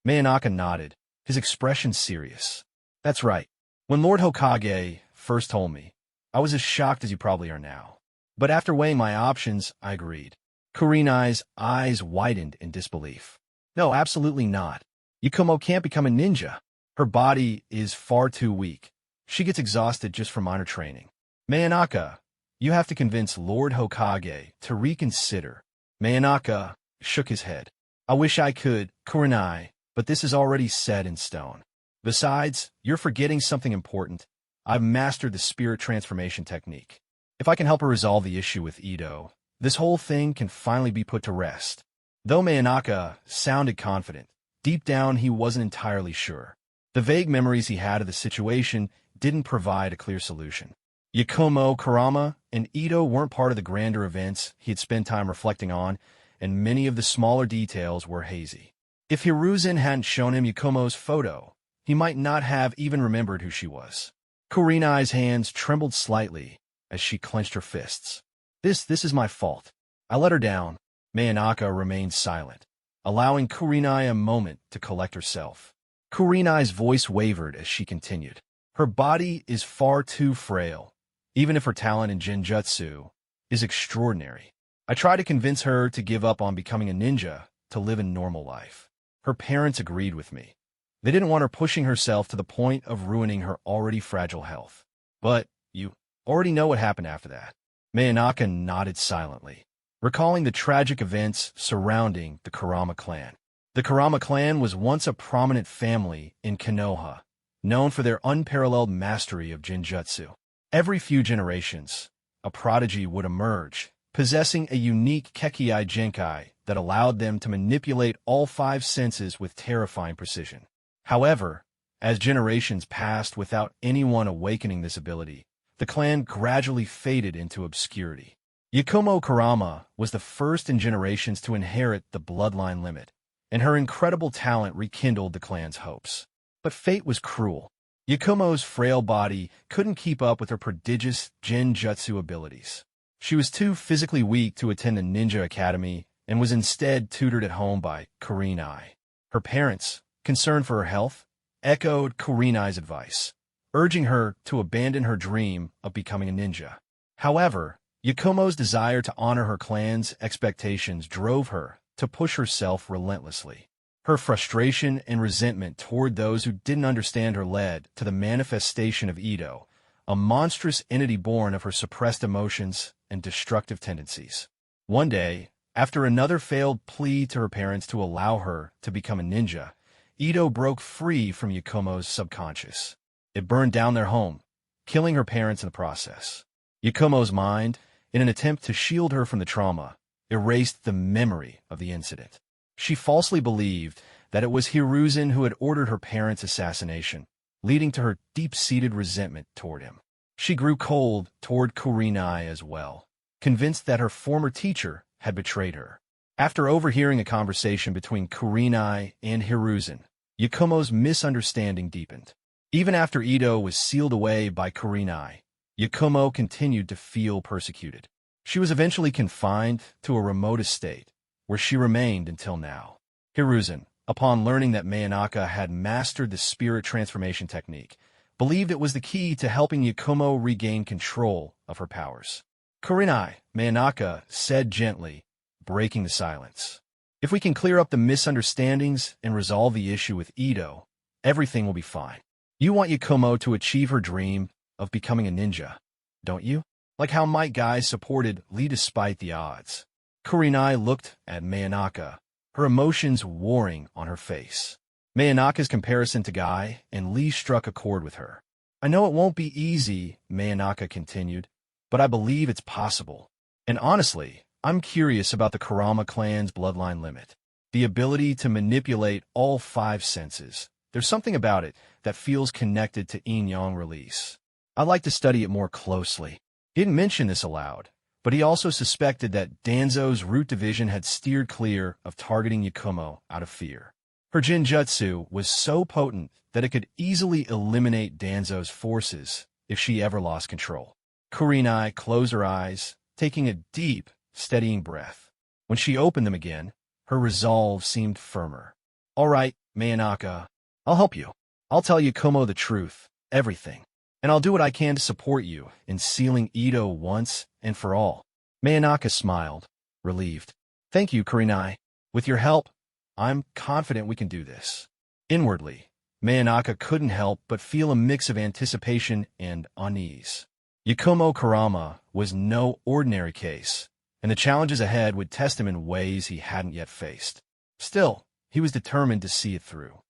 Manaka nodded, his expression serious. That's right. When Lord Hokage first told me, I was as shocked as you probably are now. But after weighing my options, I agreed. Kurenai's eyes widened in disbelief. No, absolutely not. Yakumo can't become a ninja. Her body is far too weak. She gets exhausted just from minor training. Manaka, you have to convince Lord Hokage to reconsider. Manaka shook his head. I wish I could, Kurenai, but this is already set in stone. Besides, you're forgetting something important. I've mastered the spirit transformation technique. If I can help her resolve the issue with Ito, this whole thing can finally be put to rest. Though Manaka sounded confident, deep down he wasn't entirely sure. The vague memories he had of the situation didn't provide a clear solution. Yakumo Kurama and Ito weren't part of the grander events he had spent time reflecting on, and many of the smaller details were hazy. If Hiruzen hadn't shown him Yakumo's photo, he might not have even remembered who she was. Kurenai's hands trembled slightly as she clenched her fists. This is my fault. I let her down. Manaka remained silent, allowing Kurenai a moment to collect herself. Kurenai's voice wavered as she continued. Her body is far too frail, even if her talent in Genjutsu is extraordinary. I tried to convince her to give up on becoming a ninja to live a normal life. Her parents agreed with me. They didn't want her pushing herself to the point of ruining her already fragile health. But you already know what happened after that. Manaka nodded silently, recalling the tragic events surrounding the Kurama clan. The Kurama clan was once a prominent family in Konoha, known for their unparalleled mastery of Genjutsu. Every few generations, a prodigy would emerge, possessing a unique Kekkei Genkai that allowed them to manipulate all 5 senses with terrifying precision. However, as generations passed without anyone awakening this ability, the clan gradually faded into obscurity. Yakumo Kurama was the first in generations to inherit the bloodline limit, and her incredible talent rekindled the clan's hopes. But fate was cruel. Yakumo's frail body couldn't keep up with her prodigious genjutsu abilities. She was too physically weak to attend a ninja academy and was instead tutored at home by Kurenai. Her parents, concerned for her health, echoed Kurenai's advice, urging her to abandon her dream of becoming a ninja. However, Yakumo's desire to honor her clan's expectations drove her to push herself relentlessly. Her frustration and resentment toward those who didn't understand her led to the manifestation of Ito, a monstrous entity born of her suppressed emotions and destructive tendencies. One day, after another failed plea to her parents to allow her to become a ninja, Ito broke free from Yakumo's subconscious. It burned down their home, killing her parents in the process. Yakumo's mind, in an attempt to shield her from the trauma, erased the memory of the incident. She falsely believed that it was Hiruzen who had ordered her parents' assassination, leading to her deep-seated resentment toward him. She grew cold toward Kurenai as well, convinced that her former teacher had betrayed her. After overhearing a conversation between Kurenai and Hiruzen, Yakumo's misunderstanding deepened. Even after Ito was sealed away by Kurenai, Yakumo continued to feel persecuted. She was eventually confined to a remote estate, where she remained until now. Hiruzen, upon learning that Manaka had mastered the spirit transformation technique, believed it was the key to helping Yakumo regain control of her powers. Kurenai, Manaka said gently, breaking the silence. If we can clear up the misunderstandings and resolve the issue with Ito, everything will be fine. You want Yakumo to achieve her dream of becoming a ninja, don't you? Like how Might Guy supported Lee despite the odds. Kurenai looked at Manaka, her emotions warring on her face. Manaka's comparison to Guy and Lee struck a chord with her. I know it won't be easy, Manaka continued, but I believe it's possible. And honestly, I'm curious about the Kurama clan's bloodline limit. The ability to manipulate all 5 senses. There's something about it that feels connected to yin-yang release. I'd like to study it more closely. He didn't mention this aloud, but he also suspected that Danzo's root division had steered clear of targeting Yakumo out of fear. Her genjutsu was so potent that it could easily eliminate Danzo's forces if she ever lost control. Kurenai closed her eyes, taking a deep, steadying breath. When she opened them again, her resolve seemed firmer. All right, Manaka, I'll help you. I'll tell Yakumo the truth, everything. And I'll do what I can to support you in sealing Ito once and for all. Manaka smiled, relieved. Thank you, Kurenai. With your help, I'm confident we can do this. Inwardly, Manaka couldn't help but feel a mix of anticipation and unease. Yakumo Kurama was no ordinary case, and the challenges ahead would test him in ways he hadn't yet faced. Still, he was determined to see it through.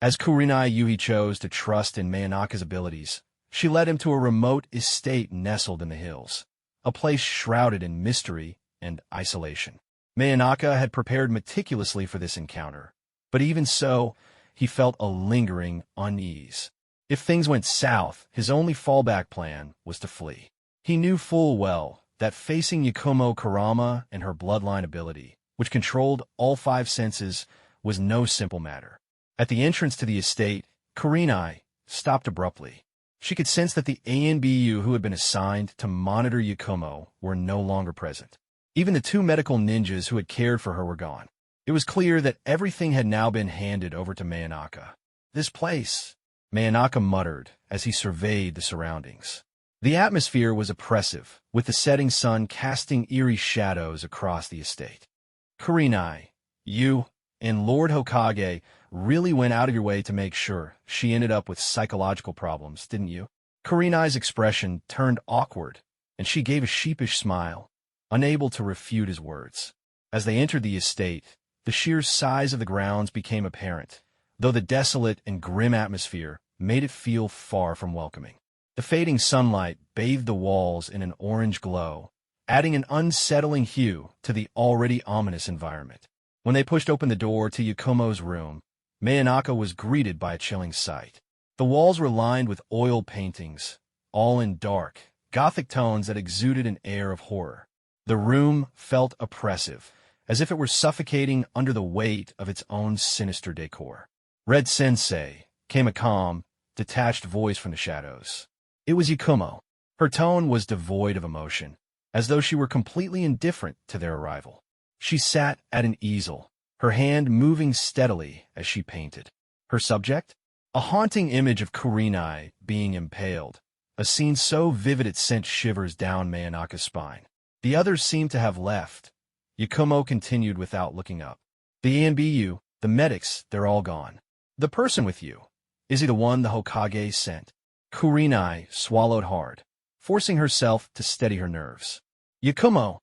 As Kurenai Yuhi chose to trust in Manaka's abilities, she led him to a remote estate nestled in the hills, a place shrouded in mystery and isolation. Manaka had prepared meticulously for this encounter, but even so, he felt a lingering unease. If things went south, his only fallback plan was to flee. He knew full well that facing Yakumo Kurama and her bloodline ability, which controlled all 5 senses, was no simple matter. At the entrance to the estate, Kurenai stopped abruptly. She could sense that the ANBU who had been assigned to monitor Yakumo were no longer present. Even the 2 medical ninjas who had cared for her were gone. It was clear that everything had now been handed over to Manaka. This place, Manaka muttered as he surveyed the surroundings. The atmosphere was oppressive, with the setting sun casting eerie shadows across the estate. Kurenai, you and Lord Hokage really went out of your way to make sure she ended up with psychological problems, didn't you? Kurenai's expression turned awkward, and she gave a sheepish smile, unable to refute his words. As they entered the estate, the sheer size of the grounds became apparent, though the desolate and grim atmosphere made it feel far from welcoming. The fading sunlight bathed the walls in an orange glow, adding an unsettling hue to the already ominous environment. When they pushed open the door to Yakumo's room, Manaka was greeted by a chilling sight. The walls were lined with oil paintings, all in dark, gothic tones that exuded an air of horror. The room felt oppressive, as if it were suffocating under the weight of its own sinister decor. Red Sensei, came a calm, detached voice from the shadows. It was Yakumo. Her tone was devoid of emotion, as though she were completely indifferent to their arrival. She sat at an easel, her hand moving steadily as she painted. Her subject? A haunting image of Kurenai being impaled, a scene so vivid it sent shivers down Mayonaka's spine. The others seemed to have left. Yakumo continued without looking up. The ANBU, the medics, they're all gone. The person with you, is he the one the Hokage sent? Kurenai swallowed hard, forcing herself to steady her nerves. Yakumo,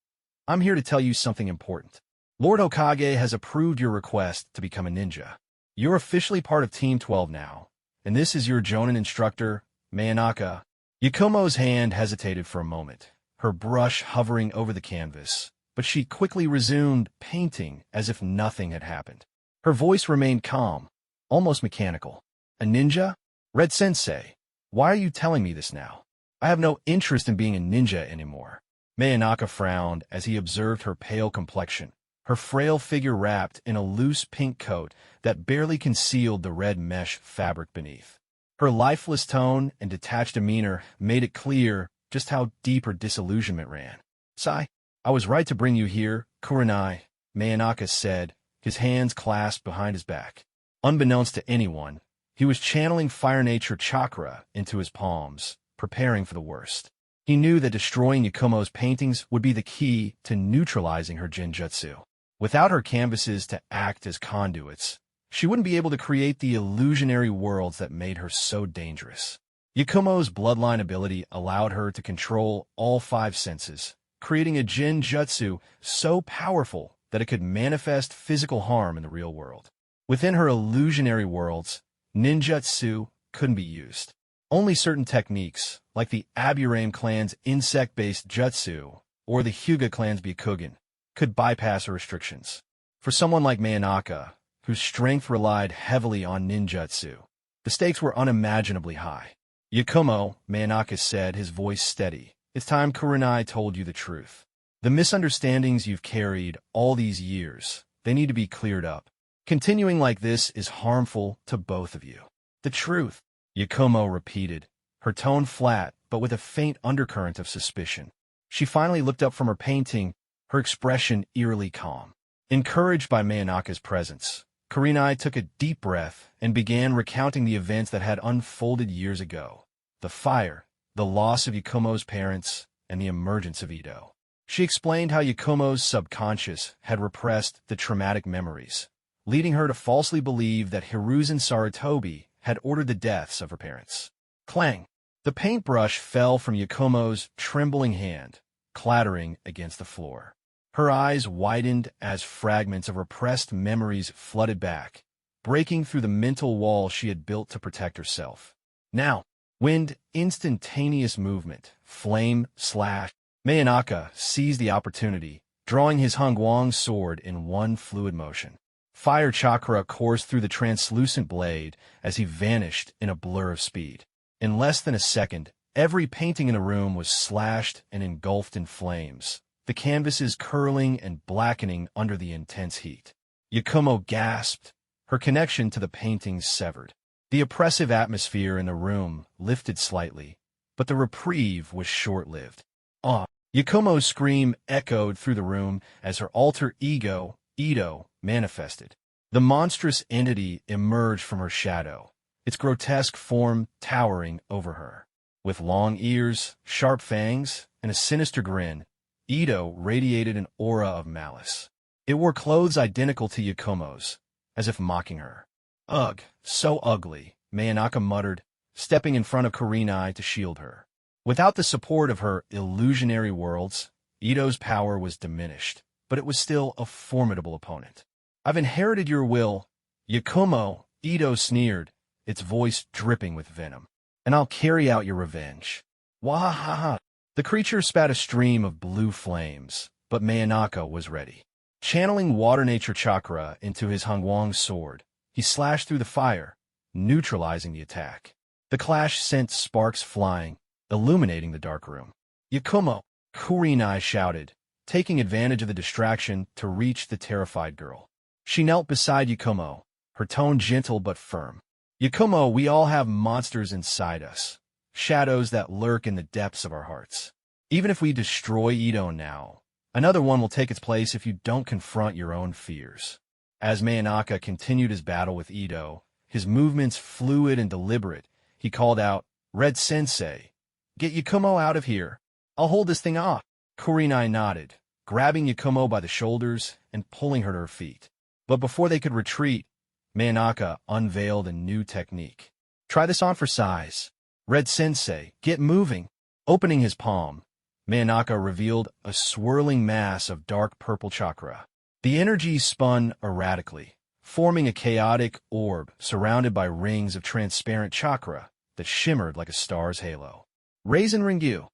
I'm here to tell you something important. Lord Hokage has approved your request to become a ninja. You're officially part of Team 12 now, and this is your jonin instructor, Mayonaka. Yakumo's hand hesitated for a moment, her brush hovering over the canvas, but she quickly resumed painting as if nothing had happened. Her voice remained calm, almost mechanical. A ninja? Red Sensei, why are you telling me this now? I have no interest in being a ninja anymore. Mayonaka frowned as he observed her pale complexion, her frail figure wrapped in a loose pink coat that barely concealed the red mesh fabric beneath. Her lifeless tone and detached demeanor made it clear just how deep her disillusionment ran. Sai, I was right to bring you here, Kurenai, Mayonaka said, his hands clasped behind his back. Unbeknownst to anyone, he was channeling fire nature chakra into his palms, preparing for the worst. He knew that destroying Yakumo's paintings would be the key to neutralizing her genjutsu. Without her canvases to act as conduits, she wouldn't be able to create the illusionary worlds that made her so dangerous. Yakumo's bloodline ability allowed her to control all 5 senses, creating a genjutsu so powerful that it could manifest physical harm in the real world. Within her illusionary worlds, ninjutsu couldn't be used. Only certain techniques, like the Aburame clan's insect-based jutsu or the Hyuga clan's Byakugan, could bypass her restrictions. For someone like Mayonaka, whose strength relied heavily on ninjutsu, the stakes were unimaginably high. Yakumo, Mayonaka said, his voice steady, it's time Kurenai told you the truth. The misunderstandings you've carried all these years, they need to be cleared up. Continuing like this is harmful to both of you. The truth, Yakumo repeated, her tone flat but with a faint undercurrent of suspicion. She finally looked up from her painting, her expression eerily calm. Encouraged by Mayonaka's presence, Kurenai took a deep breath and began recounting the events that had unfolded years ago. The fire, the loss of Yakumo's parents, and the emergence of Ito. She explained how Yakumo's subconscious had repressed the traumatic memories, leading her to falsely believe that Hiruzen Sarutobi had ordered the deaths of her parents. Clang! The paintbrush fell from Yakumo's trembling hand, clattering against the floor. Her eyes widened as fragments of repressed memories flooded back, breaking through the mental wall she had built to protect herself. Now, wind, instantaneous movement, flame, slash. Mayonaka seized the opportunity, drawing his Hongguang sword in one fluid motion. Fire chakra coursed through the translucent blade as he vanished in a blur of speed. In less than a second, every painting in the room was slashed and engulfed in flames, the canvases curling and blackening under the intense heat. Yakumo gasped, her connection to the paintings severed. The oppressive atmosphere in the room lifted slightly, but the reprieve was short-lived. Yakumo's scream echoed through the room as her alter ego, Ito, manifested. The monstrous entity emerged from her shadow, its grotesque form towering over her. With long ears, sharp fangs, and a sinister grin, Ito radiated an aura of malice. It wore clothes identical to Yakumo's, as if mocking her. Ugh, so ugly, Mayonaka muttered, stepping in front of Kurenai to shield her. Without the support of her illusionary worlds, Ito's power was diminished, but it was still a formidable opponent. I've inherited your will, Yakumo, Ito sneered, its voice dripping with venom. And I'll carry out your revenge. Wahaha! The creature spat a stream of blue flames, but Mayonaka was ready. Channeling water nature chakra into his Hongguang sword, he slashed through the fire, neutralizing the attack. The clash sent sparks flying, illuminating the dark room. Yakumo, Kurenai shouted, taking advantage of the distraction to reach the terrified girl. She knelt beside Yakumo, her tone gentle but firm. Yakumo, we all have monsters inside us, shadows that lurk in the depths of our hearts. Even if we destroy Ito now, another one will take its place if you don't confront your own fears. As Manaka continued his battle with Ito, his movements fluid and deliberate, he called out, "Red Sensei, get Yakumo out of here. I'll hold this thing off." Kurenai nodded, grabbing Yakumo by the shoulders and pulling her to her feet. But before they could retreat, Manaka unveiled a new technique. "Try this on for size. Red Sensei, get moving." Opening his palm, Manaka revealed a swirling mass of dark purple chakra. The energy spun erratically, forming a chaotic orb surrounded by rings of transparent chakra that shimmered like a star's halo. "Raisin Ringyu."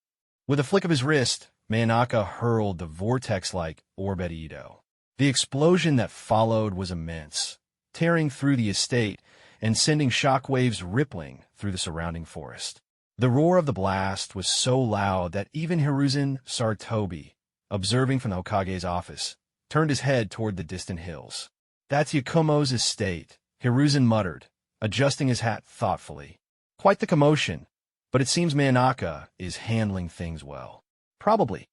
With a flick of his wrist, Manaka hurled the vortex-like orb at Ito. The explosion that followed was immense, tearing through the estate and sending shockwaves rippling through the surrounding forest. The roar of the blast was so loud that even Hiruzen Sarutobi, observing from the Hokage's office, turned his head toward the distant hills. "That's Yakumo's estate," Hiruzen muttered, adjusting his hat thoughtfully. "Quite the commotion, but it seems Manaka is handling things well." "Probably."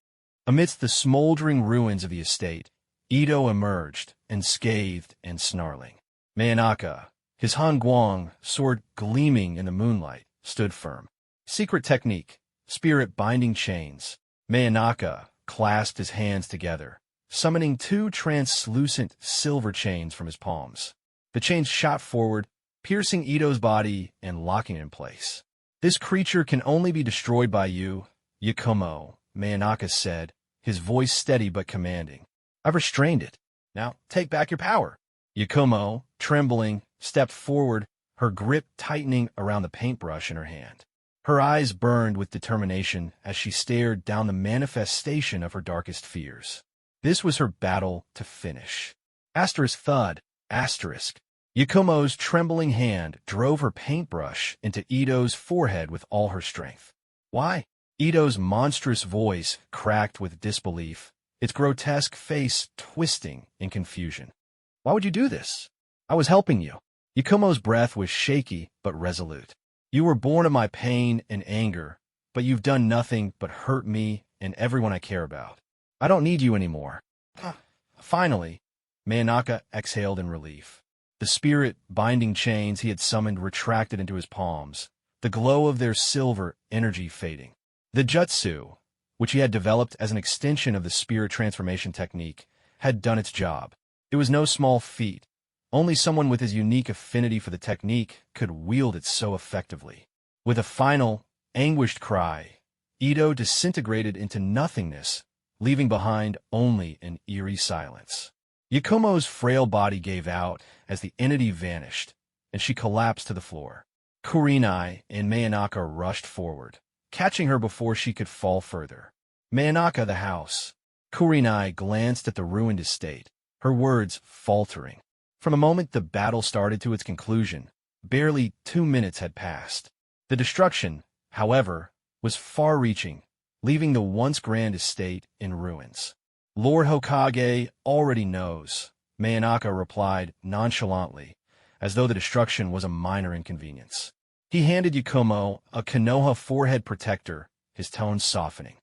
Amidst the smoldering ruins of the estate, Ito emerged, unscathed and snarling. Manaka, his Hanguang sword gleaming in the moonlight, stood firm. Secret technique, spirit binding chains. Manaka clasped his hands together, summoning two translucent silver chains from his palms. The chains shot forward, piercing Ito's body and locking it in place. "This creature can only be destroyed by you, Yakumo," Manaka said, his voice steady but commanding. "I've restrained it. Now take back your power." Yakumo, trembling, stepped forward, her grip tightening around the paintbrush in her hand. Her eyes burned with determination as she stared down the manifestation of her darkest fears. This was her battle to finish. Asterisk thud, asterisk. Yakumo's trembling hand drove her paintbrush into Ito's forehead with all her strength. "Why?" Ito's monstrous voice cracked with disbelief, its grotesque face twisting in confusion. "Why would you do this? I was helping you." Yakumo's breath was shaky but resolute. "You were born of my pain and anger, but you've done nothing but hurt me and everyone I care about. I don't need you anymore." Finally, Manaka exhaled in relief. The spirit binding chains he had summoned retracted into his palms, the glow of their silver energy fading. The jutsu, which he had developed as an extension of the spirit transformation technique, had done its job. It was no small feat. Only someone with his unique affinity for the technique could wield it so effectively. With a final, anguished cry, Ito disintegrated into nothingness, leaving behind only an eerie silence. Yakumo's frail body gave out as the entity vanished, and she collapsed to the floor. Kurenai and Manaka rushed forward, catching her before she could fall further. "Manaka, the house." Kurenai glanced at the ruined estate, her words faltering. From the moment the battle started to its conclusion, barely 2 minutes had passed. The destruction, however, was far-reaching, leaving the once grand estate in ruins. "Lord Hokage already knows," Manaka replied nonchalantly, as though the destruction was a minor inconvenience. He handed Yakumo a Konoha forehead protector, his tone softening.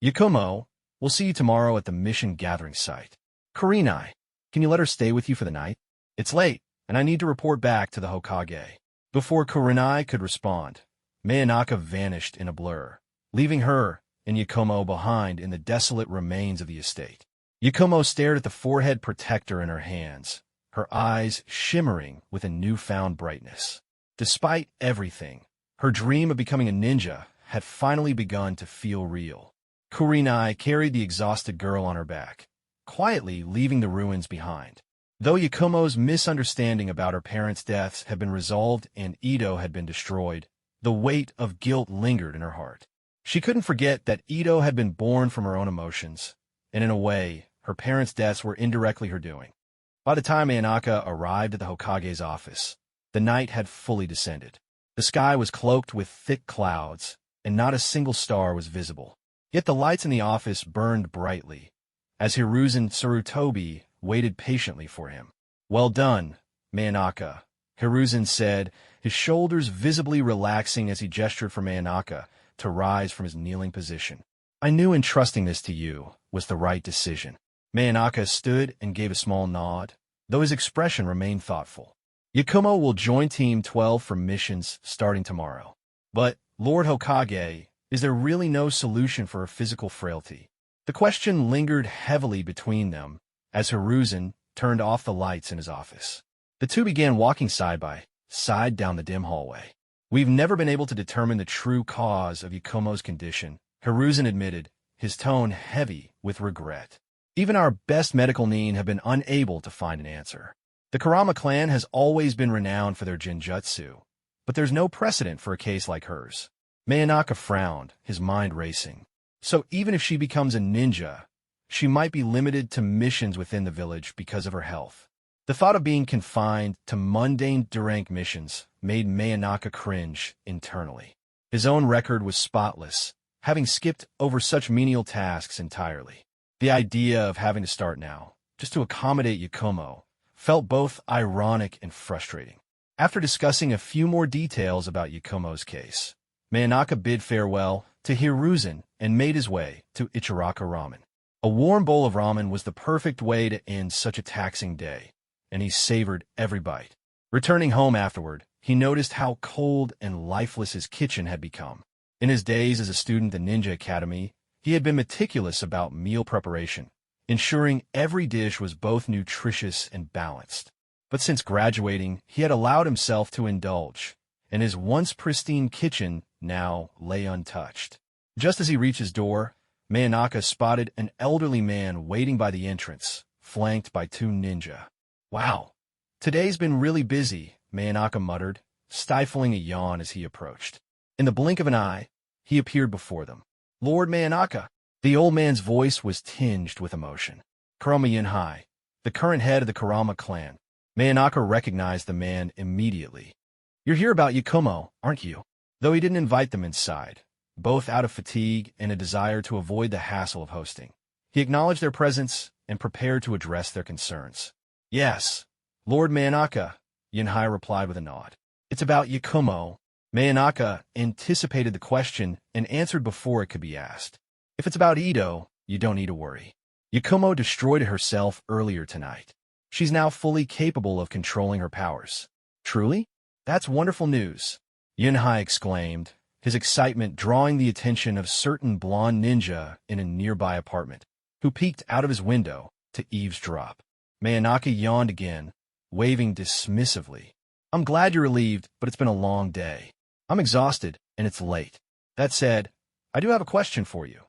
"Yakumo, we'll see you tomorrow at the mission gathering site. Kurenai, can you let her stay with you for the night? It's late, and I need to report back to the Hokage." Before Kurenai could respond, Manaka vanished in a blur, leaving her and Yakumo behind in the desolate remains of the estate. Yakumo stared at the forehead protector in her hands, her eyes shimmering with a newfound brightness. Despite everything, her dream of becoming a ninja had finally begun to feel real. Kurenai carried the exhausted girl on her back, quietly leaving the ruins behind. Though Yakumo's misunderstanding about her parents' deaths had been resolved and Ito had been destroyed, the weight of guilt lingered in her heart. She couldn't forget that Ito had been born from her own emotions, and in a way, her parents' deaths were indirectly her doing. By the time Manaka arrived at the Hokage's office, the night had fully descended. The sky was cloaked with thick clouds, and not a single star was visible. Yet the lights in the office burned brightly, as Hiruzen Sarutobi waited patiently for him. "Well done, Manaka," Hiruzen said, his shoulders visibly relaxing as he gestured for Manaka to rise from his kneeling position. I knew entrusting this to you was the right decision. Manaka stood and gave a small nod, though his expression remained thoughtful. Yakumo will join Team 12 for missions starting tomorrow. But, Lord Hokage, is there really no solution for her physical frailty? The question lingered heavily between them as Hiruzen turned off the lights in his office. The two began walking side by side down the dim hallway. We've never been able to determine the true cause of Yakumo's condition, Hiruzen admitted, his tone heavy with regret. Even our best medical nin have been unable to find an answer. The Kurama clan has always been renowned for their genjutsu, but there's no precedent for a case like hers. Manaka frowned, his mind racing. So even if she becomes a ninja, she might be limited to missions within the village because of her health. The thought of being confined to mundane rank missions made Manaka cringe internally. His own record was spotless, having skipped over such menial tasks entirely. The idea of having to start now, just to accommodate Yakumo, felt both ironic and frustrating. After discussing a few more details about Yakumo's case, Manaka bid farewell to Hiruzen and made his way to Ichiraka Ramen. A warm bowl of ramen was the perfect way to end such a taxing day, and he savored every bite. Returning home afterward, he noticed how cold and lifeless his kitchen had become. In his days as a student at the Ninja Academy, he had been meticulous about meal preparation, ensuring every dish was both nutritious and balanced. But since graduating, he had allowed himself to indulge, and his once pristine kitchen now lay untouched. Just as he reached his door, Manaka spotted an elderly man waiting by the entrance, flanked by two ninja. Wow, today's been really busy, Manaka muttered, stifling a yawn as he approached. In the blink of an eye, he appeared before them. Lord Manaka. The old man's voice was tinged with emotion. Kurama Yunhai, the current head of the Kurama clan. Manaka recognized the man immediately. You're here about Yakumo, aren't you? Though he didn't invite them inside, both out of fatigue and a desire to avoid the hassle of hosting. He acknowledged their presence and prepared to address their concerns. Yes, Lord Manaka, Yunhai replied with a nod. It's about Yakumo. Manaka anticipated the question and answered before it could be asked. If it's about Ito, you don't need to worry. Yakumo destroyed herself earlier tonight. She's now fully capable of controlling her powers. Truly? That's wonderful news, Yunhai exclaimed, his excitement drawing the attention of a certain blonde ninja in a nearby apartment, who peeked out of his window to eavesdrop. Manaka yawned again, waving dismissively. I'm glad you're relieved, but it's been a long day. I'm exhausted, and it's late. That said, I do have a question for you.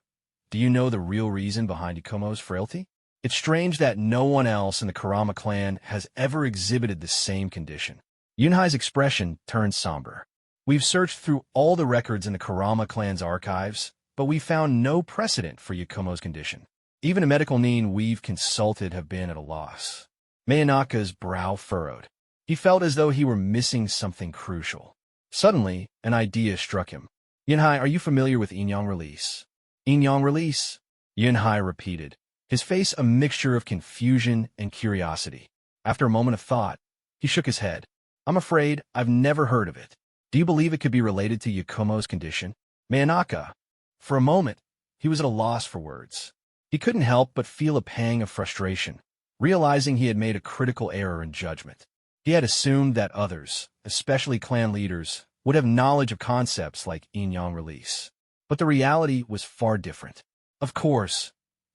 Do you know the real reason behind Yakumo's frailty? It's strange that no one else in the Kurama clan has ever exhibited the same condition. Yunhai's expression turned somber. We've searched through all the records in the Kurama clan's archives, but we found no precedent for Yakumo's condition. Even a medical nin we've consulted have been at a loss. Manaka's brow furrowed. He felt as though he were missing something crucial. Suddenly, an idea struck him. Yunhai, are you familiar with Inyang release? Inyang release? Yunhai repeated, his face a mixture of confusion and curiosity. After a moment of thought, he shook his head. I'm afraid I've never heard of it. Do you believe it could be related to Yakumo's condition? Manaka. For a moment, he was at a loss for words. He couldn't help but feel a pang of frustration, realizing he had made a critical error in judgment. He had assumed that others, especially clan leaders, would have knowledge of concepts like Inyang release. But the reality was far different. Of course,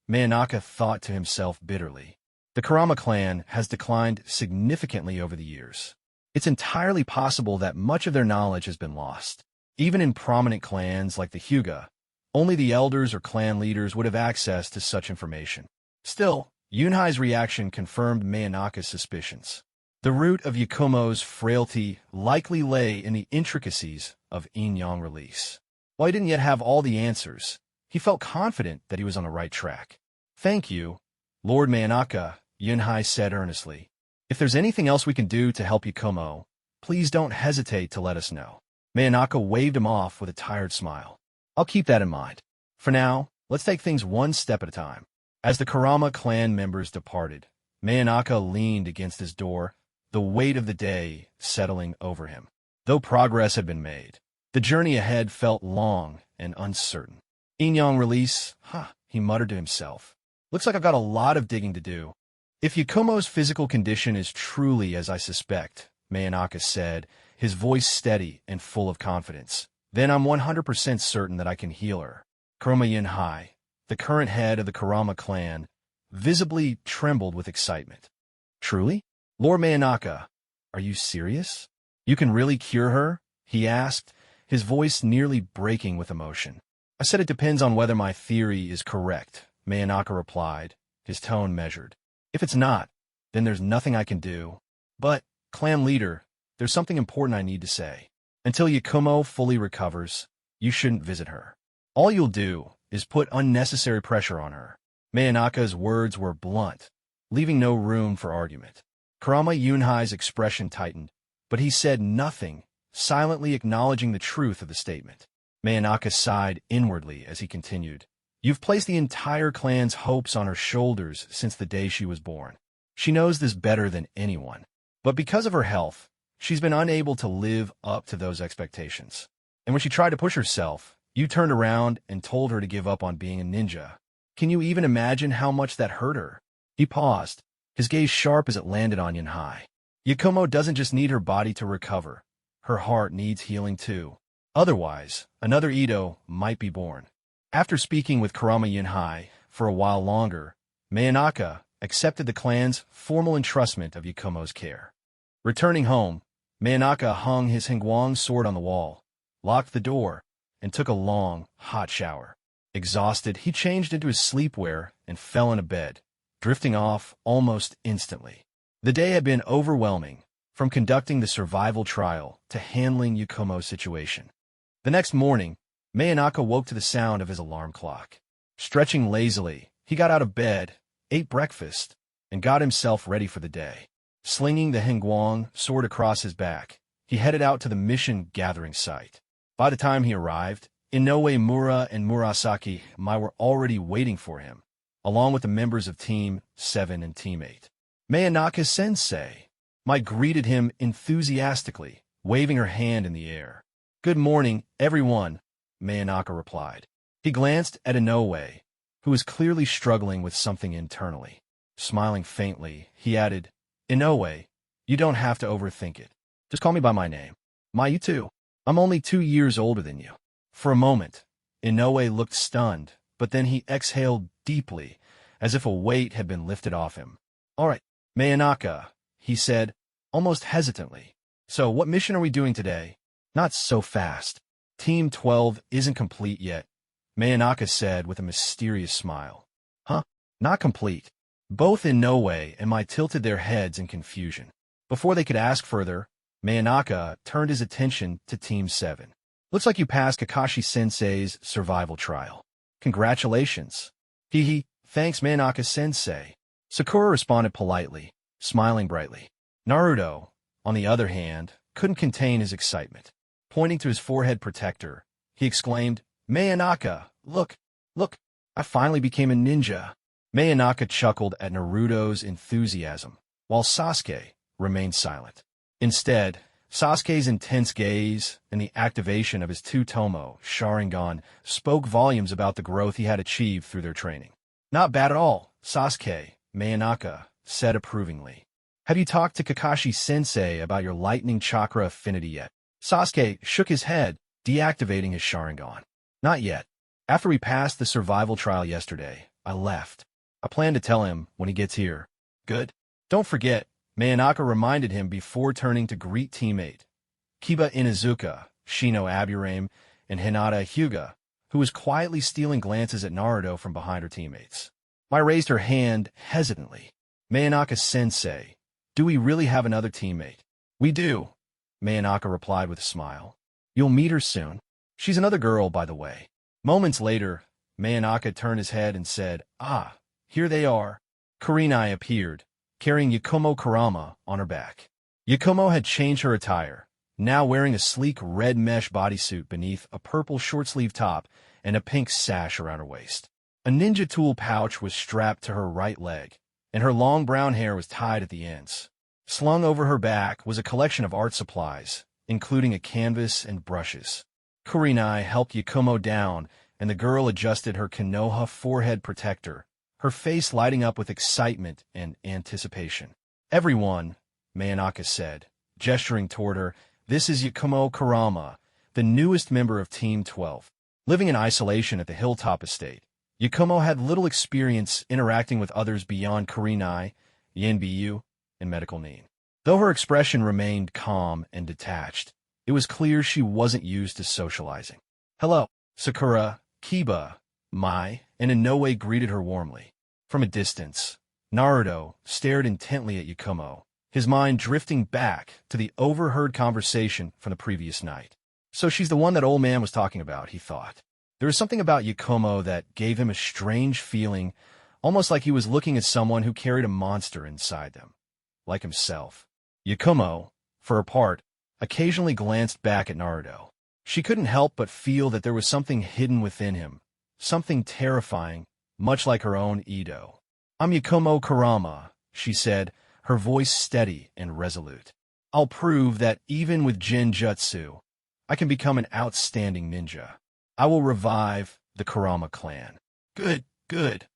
Manaka thought to himself bitterly. The Kurama clan has declined significantly over the years. It's entirely possible that much of their knowledge has been lost. Even in prominent clans like the Hyuga, only the elders or clan leaders would have access to such information. Still, Yunhai's reaction confirmed Manaka's suspicions. The root of Yakumo's frailty likely lay in the intricacies of Inyang release. While he didn't yet have all the answers, he felt confident that he was on the right track. Thank you, Lord Manaka, Yunhai said earnestly. If there's anything else we can do to help Yakumo, please don't hesitate to let us know. Manaka waved him off with a tired smile. I'll keep that in mind. For now, let's take things one step at a time. As the Kurama clan members departed, Manaka leaned against his door, the weight of the day settling over him. Though progress had been made, the journey ahead felt long and uncertain. Inyong release, he muttered to himself. Looks like I've got a lot of digging to do. If Yakumo's physical condition is truly as I suspect, Manaka said, his voice steady and full of confidence, then I'm 100% certain that I can heal her. Kurama Yunhai, the current head of the Kurama clan, visibly trembled with excitement. Truly? Lord Manaka, are you serious? You can really cure her? He asked, his voice nearly breaking with emotion. I said it depends on whether my theory is correct, Manaka replied, his tone measured. If it's not, then there's nothing I can do. But, clan leader, there's something important I need to say. Until Yakumo fully recovers, you shouldn't visit her. All you'll do is put unnecessary pressure on her. Manaka's words were blunt, leaving no room for argument. Kurama Yunhai's expression tightened, but he said nothing, silently acknowledging the truth of the statement. Manaka sighed inwardly as he continued. You've placed the entire clan's hopes on her shoulders since the day she was born. She knows this better than anyone. But because of her health, she's been unable to live up to those expectations. And when she tried to push herself, you turned around and told her to give up on being a ninja. Can you even imagine how much that hurt her? He paused, his gaze sharp as it landed on Yunhai. Yakumo doesn't just need her body to recover. Her heart needs healing too. Otherwise, another Ito might be born. After speaking with Kurama Yunhai for a while longer, Manaka accepted the clan's formal entrustment of Yakumo's care. Returning home, Manaka hung his Hengguang sword on the wall, locked the door, and took a long, hot shower. Exhausted, he changed into his sleepwear and fell in a bed, drifting off almost instantly. The day had been overwhelming, from conducting the survival trial to handling Yakumo's situation. The next morning, Manaka woke to the sound of his alarm clock. Stretching lazily, he got out of bed, ate breakfast, and got himself ready for the day. Slinging the Hengguang sword across his back, he headed out to the mission gathering site. By the time he arrived, Inoue Mura and Murasaki Mai were already waiting for him, along with the members of Team 7 and Team 8. Manaka-sensei, Mai greeted him enthusiastically, waving her hand in the air. Good morning, everyone, Manaka replied. He glanced at Inoue, who was clearly struggling with something internally. Smiling faintly, he added, Inoue, you don't have to overthink it. Just call me by my name. Mai, you too. I'm only 2 years older than you. For a moment, Inoue looked stunned, but then he exhaled deeply, as if a weight had been lifted off him. All right, Manaka, he said, almost hesitantly. So what mission are we doing today? Not so fast. Team 12 isn't complete yet, Manaka said with a mysterious smile. Huh? Not complete. Both Inoue and Mai tilted their heads in confusion. Before they could ask further, Manaka turned his attention to Team 7. Looks like you passed Kakashi-sensei's survival trial. Congratulations. Thanks Manaka-sensei. Sakura responded politely, smiling brightly. Naruto, on the other hand, couldn't contain his excitement. Pointing to his forehead protector, he exclaimed, Manaka, look, I finally became a ninja. Manaka chuckled at Naruto's enthusiasm, while Sasuke remained silent. Instead, Sasuke's intense gaze and the activation of his two-tomo Sharingan spoke volumes about the growth he had achieved through their training. Not bad at all, Sasuke, Manaka said approvingly. Have you talked to Kakashi-sensei about your lightning chakra affinity yet? Sasuke shook his head, deactivating his Sharingan. Not yet. After we passed the survival trial yesterday, I left. I plan to tell him when he gets here. Good. Don't forget, Manaka reminded him before turning to greet teammate Kiba Inuzuka, Shino Aburame, and Hinata Hyuga, who was quietly stealing glances at Naruto from behind her teammates. Mai raised her hand hesitantly. Manaka-sensei, do we really have another teammate? We do, Manaka replied with a smile. You'll meet her soon. She's another girl, by the way. Moments later, Manaka turned his head and said, Ah, here they are. Kurenai appeared, carrying Yakumo Kurama on her back. Yakumo had changed her attire, now wearing a sleek red mesh bodysuit beneath a purple short-sleeve top and a pink sash around her waist. A ninja tool pouch was strapped to her right leg, and her long brown hair was tied at the ends. Slung over her back was a collection of art supplies, including a canvas and brushes. Kurenai helped Yakumo down, and the girl adjusted her Konoha forehead protector, her face lighting up with excitement and anticipation. "Everyone," Manaka said, gesturing toward her, "this is Yakumo Kurama, the newest member of Team 12. Living in isolation at the Hilltop Estate, Yakumo had little experience interacting with others beyond Kurenai, Yanbiyu, and Medical Nin. Though her expression remained calm and detached, it was clear she wasn't used to socializing. "Hello, Sakura, Kiba, Mai," and in no way greeted her warmly. From a distance, Naruto stared intently at Yakumo, his mind drifting back to the overheard conversation from the previous night. So she's the one that old man was talking about, he thought. There was something about Yakumo that gave him a strange feeling, almost like he was looking at someone who carried a monster inside them, like himself. Yakumo, for her part, occasionally glanced back at Naruto. She couldn't help but feel that there was something hidden within him, something terrifying, much like her own Ido. "I'm Yakumo Kurama," she said, her voice steady and resolute. "I'll prove that even with Genjutsu, I can become an outstanding ninja. I will revive the Kurama clan." "Good, good,"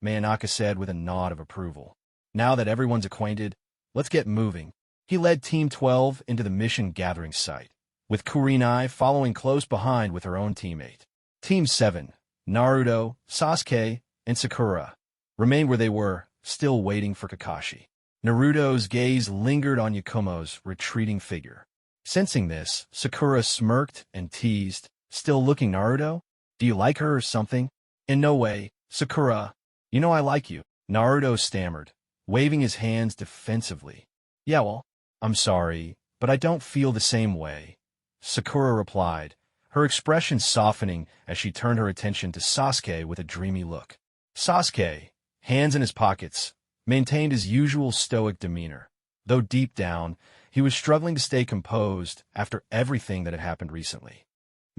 Manaka said with a nod of approval. "Now that everyone's acquainted, let's get moving." He led Team 12 into the mission gathering site, with Kurenai following close behind with her own teammate. Team 7, Naruto, Sasuke, and Sakura, remained where they were, still waiting for Kakashi. Naruto's gaze lingered on Yakumo's retreating figure. Sensing this, Sakura smirked and teased, "Still looking, Naruto? Do you like her or something?" "In no way, Sakura. You know I like you," Naruto stammered, waving his hands defensively. "Yeah, well, I'm sorry, but I don't feel the same way," Sakura replied, her expression softening as she turned her attention to Sasuke with a dreamy look. Sasuke, hands in his pockets, maintained his usual stoic demeanor, though deep down, he was struggling to stay composed after everything that had happened recently.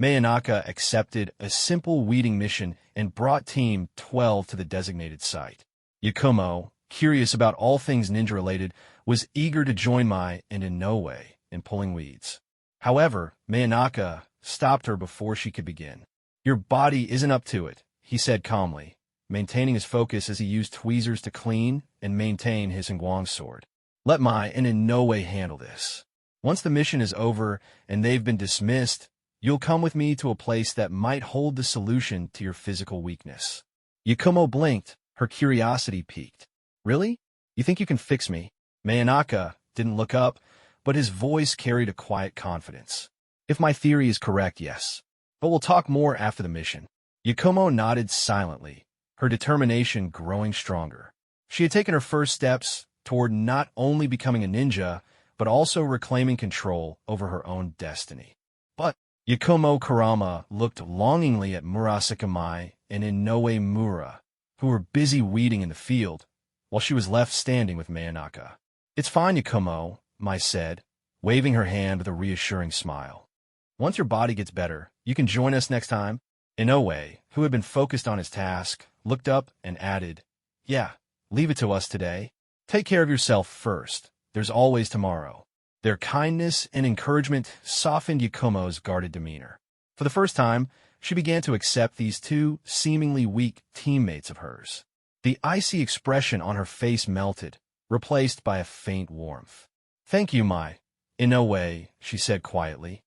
Manaka accepted a simple weeding mission and brought Team 12 to the designated site. Yakumo, curious about all things ninja-related, was eager to join Mai and in no way in pulling weeds. However, Manaka stopped her before she could begin. "Your body isn't up to it," he said calmly, maintaining his focus as he used tweezers to clean and maintain his Ngwang sword. "Let Mai and in no way handle this. Once the mission is over and they've been dismissed, you'll come with me to a place that might hold the solution to your physical weakness." Yakumo blinked, her curiosity piqued. "Really? You think you can fix me?" Manaka didn't look up, but his voice carried a quiet confidence. "If my theory is correct, yes. But we'll talk more after the mission." Yakumo nodded silently, her determination growing stronger. She had taken her first steps toward not only becoming a ninja, but also reclaiming control over her own destiny. But Yakumo Kurama looked longingly at Murasaka Mai and Inoue Mura, who were busy weeding in the field, while she was left standing with Manaka. "It's fine, Yakumo," Mai said, waving her hand with a reassuring smile. "Once your body gets better, you can join us next time." Inoue, who had been focused on his task, looked up and added, "Yeah, leave it to us today. Take care of yourself first. There's always tomorrow." Their kindness and encouragement softened Yakumo's guarded demeanor. For the first time, she began to accept these two seemingly weak teammates of hers. The icy expression on her face melted, replaced by a faint warmth. "Thank you, Mai." "In no way," she said quietly.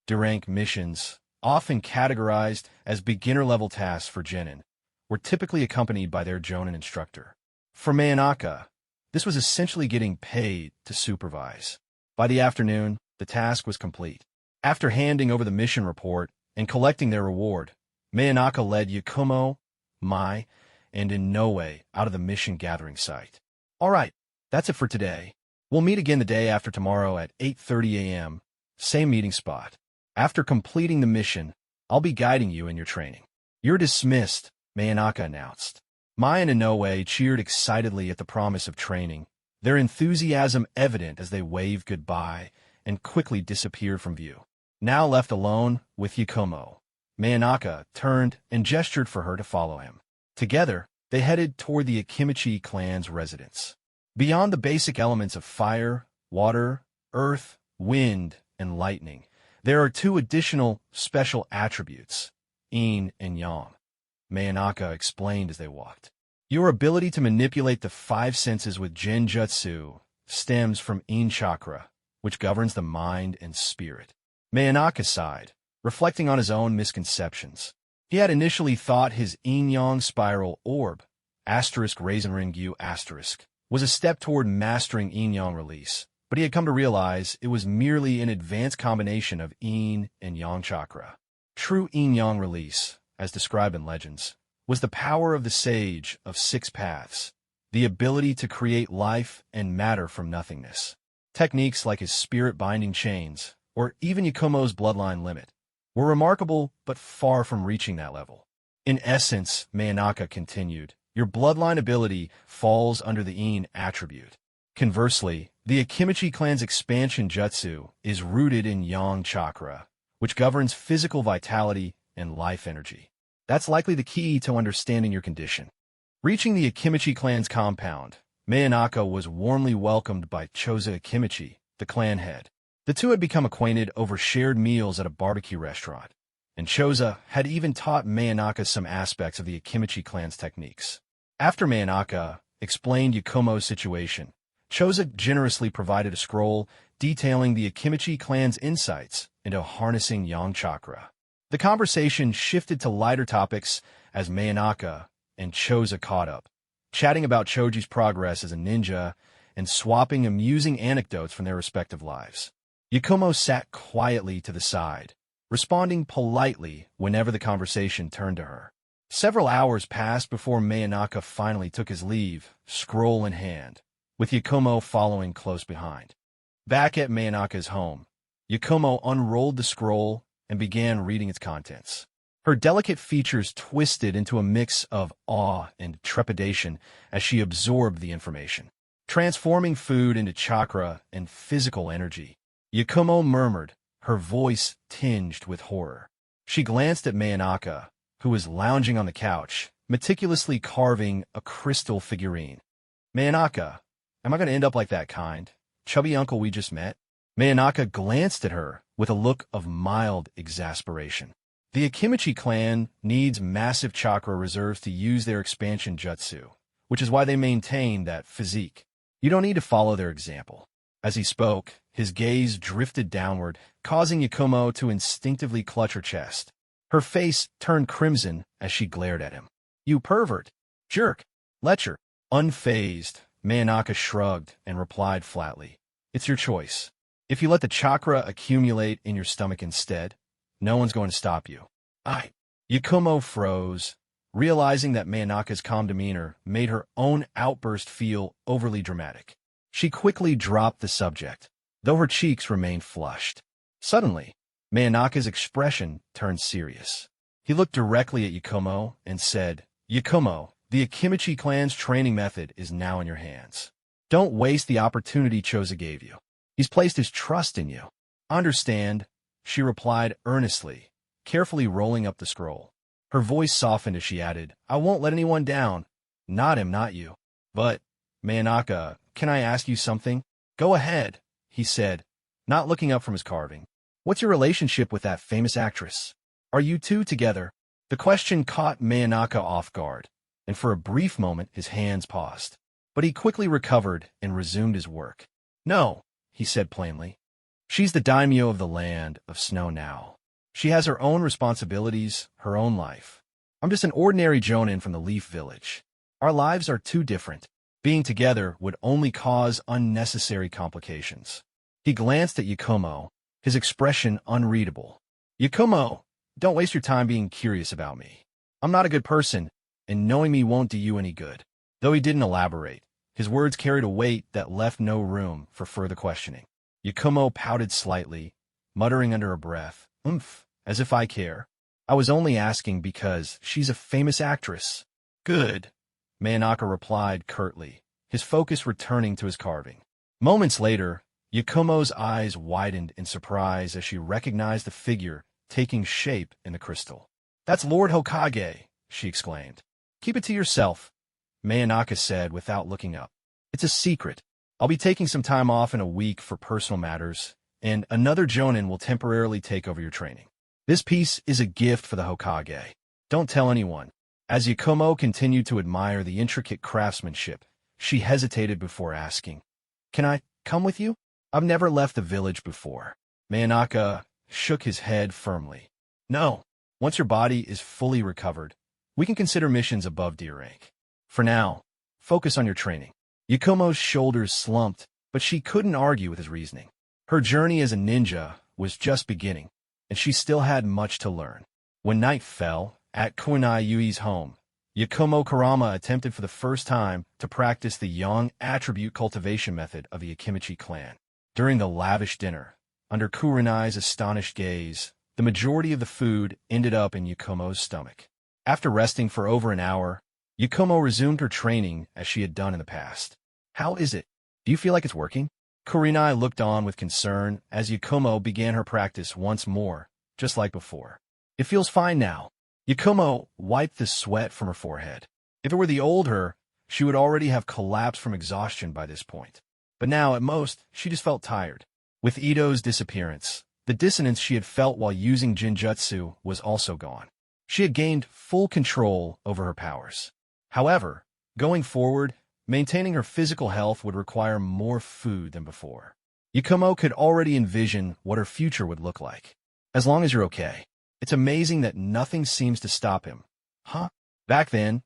D-rank missions, often categorized as beginner-level tasks for genin, were typically accompanied by their jonin instructor. For Manaka, this was essentially getting paid to supervise. By the afternoon, the task was complete. After handing over the mission report and collecting their reward, Manaka led Yakumo, Mai, and Inoue out of the mission gathering site. "All right, that's it for today. We'll meet again the day after tomorrow at 8:30 a.m., same meeting spot. After completing the mission, I'll be guiding you in your training." "You're dismissed," Manaka announced. Mai and Inoue cheered excitedly at the promise of training, their enthusiasm evident as they waved goodbye and quickly disappeared from view. Now left alone with Yakumo, Manaka turned and gestured for her to follow him. Together, they headed toward the Akimichi clan's residence. Beyond the basic elements of fire, water, earth, wind, and lightning. There are 2 additional special attributes, yin and yang. Manaka explained as they walked. Your ability to manipulate the 5 senses with genjutsu stems from yin chakra, which governs the mind and spirit. Manaka sighed, reflecting on his own misconceptions. He had initially thought his yin-yang spiral orb, *Raisenring *, was a step toward mastering yin-yang release, but he had come to realize it was merely an advanced combination of yin and yang chakra. True yin-yang release, as described in legends, was the power of the sage of 6 paths, the ability to create life and matter from nothingness. Techniques like his spirit-binding chains, or even Yakumo's bloodline limit, were remarkable but far from reaching that level. In essence, Manaka continued, your bloodline ability falls under the yin attribute. Conversely, the Akimichi clan's expansion jutsu is rooted in yang chakra, which governs physical vitality and life energy. That's likely the key to understanding your condition. Reaching the Akimichi clan's compound, Manaka was warmly welcomed by Choza Akimichi, the clan head. The 2 had become acquainted over shared meals at a barbecue restaurant, and Choza had even taught Manaka some aspects of the Akimichi clan's techniques. After Manaka explained Yakumo's situation, Choza generously provided a scroll detailing the Akimichi clan's insights into harnessing yang chakra. The conversation shifted to lighter topics as Manaka and Choza caught up, chatting about Choji's progress as a ninja and swapping amusing anecdotes from their respective lives. Yakumo sat quietly to the side, responding politely whenever the conversation turned to her. Several hours passed before Manaka finally took his leave, scroll in hand, with Yakumo following close behind. Back at Manaka's home, Yakumo unrolled the scroll and began reading its contents. Her delicate features twisted into a mix of awe and trepidation as she absorbed the information. Transforming food into chakra and physical energy, Yakumo murmured, her voice tinged with horror. She glanced at Manaka, who was lounging on the couch, meticulously carving a crystal figurine. Manaka, am I going to end up like that kind, chubby uncle we just met? Manaka glanced at her with a look of mild exasperation. The Akimichi clan needs massive chakra reserves to use their expansion jutsu, which is why they maintain that physique. You don't need to follow their example. As he spoke, his gaze drifted downward, causing Yakumo to instinctively clutch her chest. Her face turned crimson as she glared at him. You pervert! Jerk! Lecher! Unfazed, Manaka shrugged and replied flatly. It's your choice. If you let the chakra accumulate in your stomach instead, no one's going to stop you. Yakumo froze, realizing that Manaka's calm demeanor made her own outburst feel overly dramatic. She quickly dropped the subject, though her cheeks remained flushed. Suddenly, Manaka's expression turned serious. He looked directly at Yakumo and said, Yakumo, the Akimichi clan's training method is now in your hands. Don't waste the opportunity Choza gave you. He's placed his trust in you. Understand, she replied earnestly, carefully rolling up the scroll. Her voice softened as she added, I won't let anyone down. Not him, not you. But, Manaka, can I ask you something? Go ahead, he said, not looking up from his carving. What's your relationship with that famous actress? Are you 2 together? The question caught Manaka off guard, and for a brief moment his hands paused. But he quickly recovered and resumed his work. No, he said plainly. She's the daimyo of the land of snow now. She has her own responsibilities, her own life. I'm just an ordinary jonin from the Leaf Village. Our lives are too different. Being together would only cause unnecessary complications. He glanced at Yakumo, his expression unreadable. Yakumo, don't waste your time being curious about me. I'm not a good person, and knowing me won't do you any good. Though he didn't elaborate, his words carried a weight that left no room for further questioning. Yakumo pouted slightly, muttering under her breath, as if I care. I was only asking because she's a famous actress. Good, Manaka replied curtly, his focus returning to his carving. Moments later, Yakumo's eyes widened in surprise as she recognized the figure taking shape in the crystal. That's Lord Hokage, she exclaimed. Keep it to yourself, Manaka said without looking up. It's a secret. I'll be taking some time off in a week for personal matters, and another jonin will temporarily take over your training. This piece is a gift for the Hokage. Don't tell anyone. As Yakumo continued to admire the intricate craftsmanship, she hesitated before asking, "Can I come with you? I've never left the village before." Manaka shook his head firmly. "No. Once your body is fully recovered, we can consider missions above D rank. For now, focus on your training." Yakumo's shoulders slumped, but she couldn't argue with his reasoning. Her journey as a ninja was just beginning, and she still had much to learn. When night fell, at Kunai Yui's home, Yakumo Kurama attempted for the first time to practice the yang attribute cultivation method of the Akimichi clan. During the lavish dinner, under Kurenai's astonished gaze, the majority of the food ended up in Yakumo's stomach. After resting for over an hour, Yakumo resumed her training as she had done in the past. "How is it? Do you feel like it's working?" Kurenai looked on with concern as Yakumo began her practice once more, just like before. "It feels fine now." Yakumo wiped the sweat from her forehead. If it were the old her, she would already have collapsed from exhaustion by this point. But now, at most, she just felt tired. With Ito's disappearance, the dissonance she had felt while using Jinjutsu was also gone. She had gained full control over her powers. However, going forward, maintaining her physical health would require more food than before. Yakumo could already envision what her future would look like. "As long as you're okay. It's amazing that nothing seems to stop him." "Huh? Back then,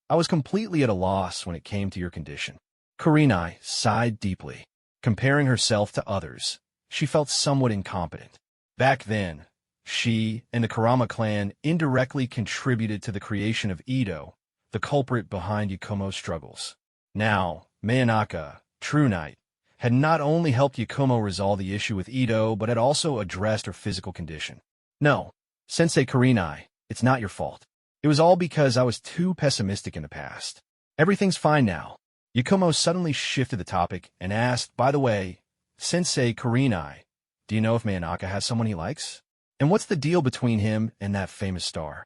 I was completely at a loss when it came to your condition." Kurenai sighed deeply. Comparing herself to others, she felt somewhat incompetent. Back then, she and the Kurama clan indirectly contributed to the creation of Ito, the culprit behind Yakumo's struggles. Now, Manaka, True Knight, had not only helped Yakumo resolve the issue with Ito, but had also addressed her physical condition. "No, Sensei Kurenai, it's not your fault. It was all because I was too pessimistic in the past. Everything's fine now." Yakumo suddenly shifted the topic and asked, "By the way, Sensei Kurenai, do you know if Manaka has someone he likes? And what's the deal between him and that famous star?"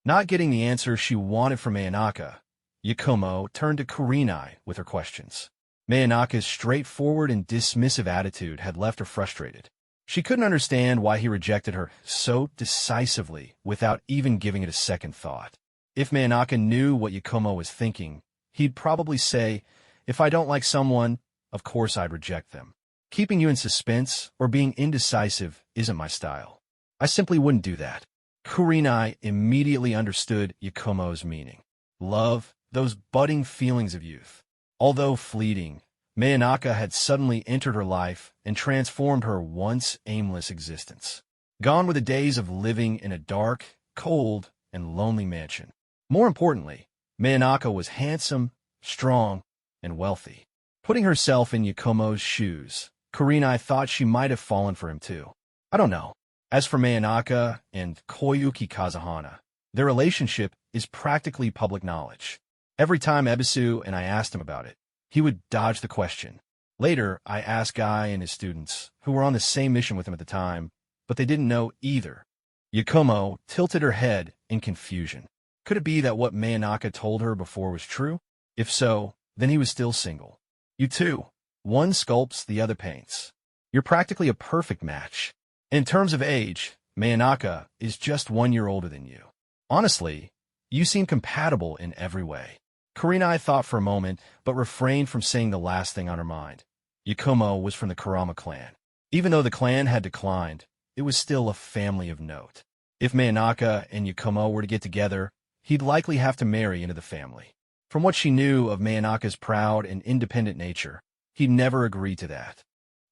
Not getting the answer she wanted from Manaka, Yakumo turned to Kurenai with her questions. Manaka's straightforward and dismissive attitude had left her frustrated. She couldn't understand why he rejected her so decisively without even giving it a second thought. If Manaka knew what Yakumo was thinking, he'd probably say, "If I don't like someone, of course I'd reject them. Keeping you in suspense or being indecisive isn't my style. I simply wouldn't do that." Kurenai immediately understood Yakumo's meaning. Love, those budding feelings of youth. Although fleeting, Manaka had suddenly entered her life and transformed her once aimless existence. Gone were the days of living in a dark, cold, and lonely mansion. More importantly, Manaka was handsome, strong, and wealthy. Putting herself in Yakumo's shoes, Kurenai thought she might have fallen for him too. I don't know. As for Manaka and Koyuki Kazahana, their relationship is practically public knowledge. Every time Ebisu and I asked him about it, he would dodge the question. Later, I asked Guy and his students, who were on the same mission with him at the time, but they didn't know either. Yakumo tilted her head in confusion. Could it be that what Manaka told her before was true? If so, then he was still single. "You two. One sculpts, the other paints. You're practically a perfect match. In terms of age, Manaka is just 1 year older than you. Honestly, you seem compatible in every way." Kurenai thought for a moment, but refrained from saying the last thing on her mind. Yakumo was from the Kurama clan. Even though the clan had declined, it was still a family of note. If Manaka and Yakumo were to get together, he'd likely have to marry into the family. From what she knew of Manaka's proud and independent nature, he'd never agree to that.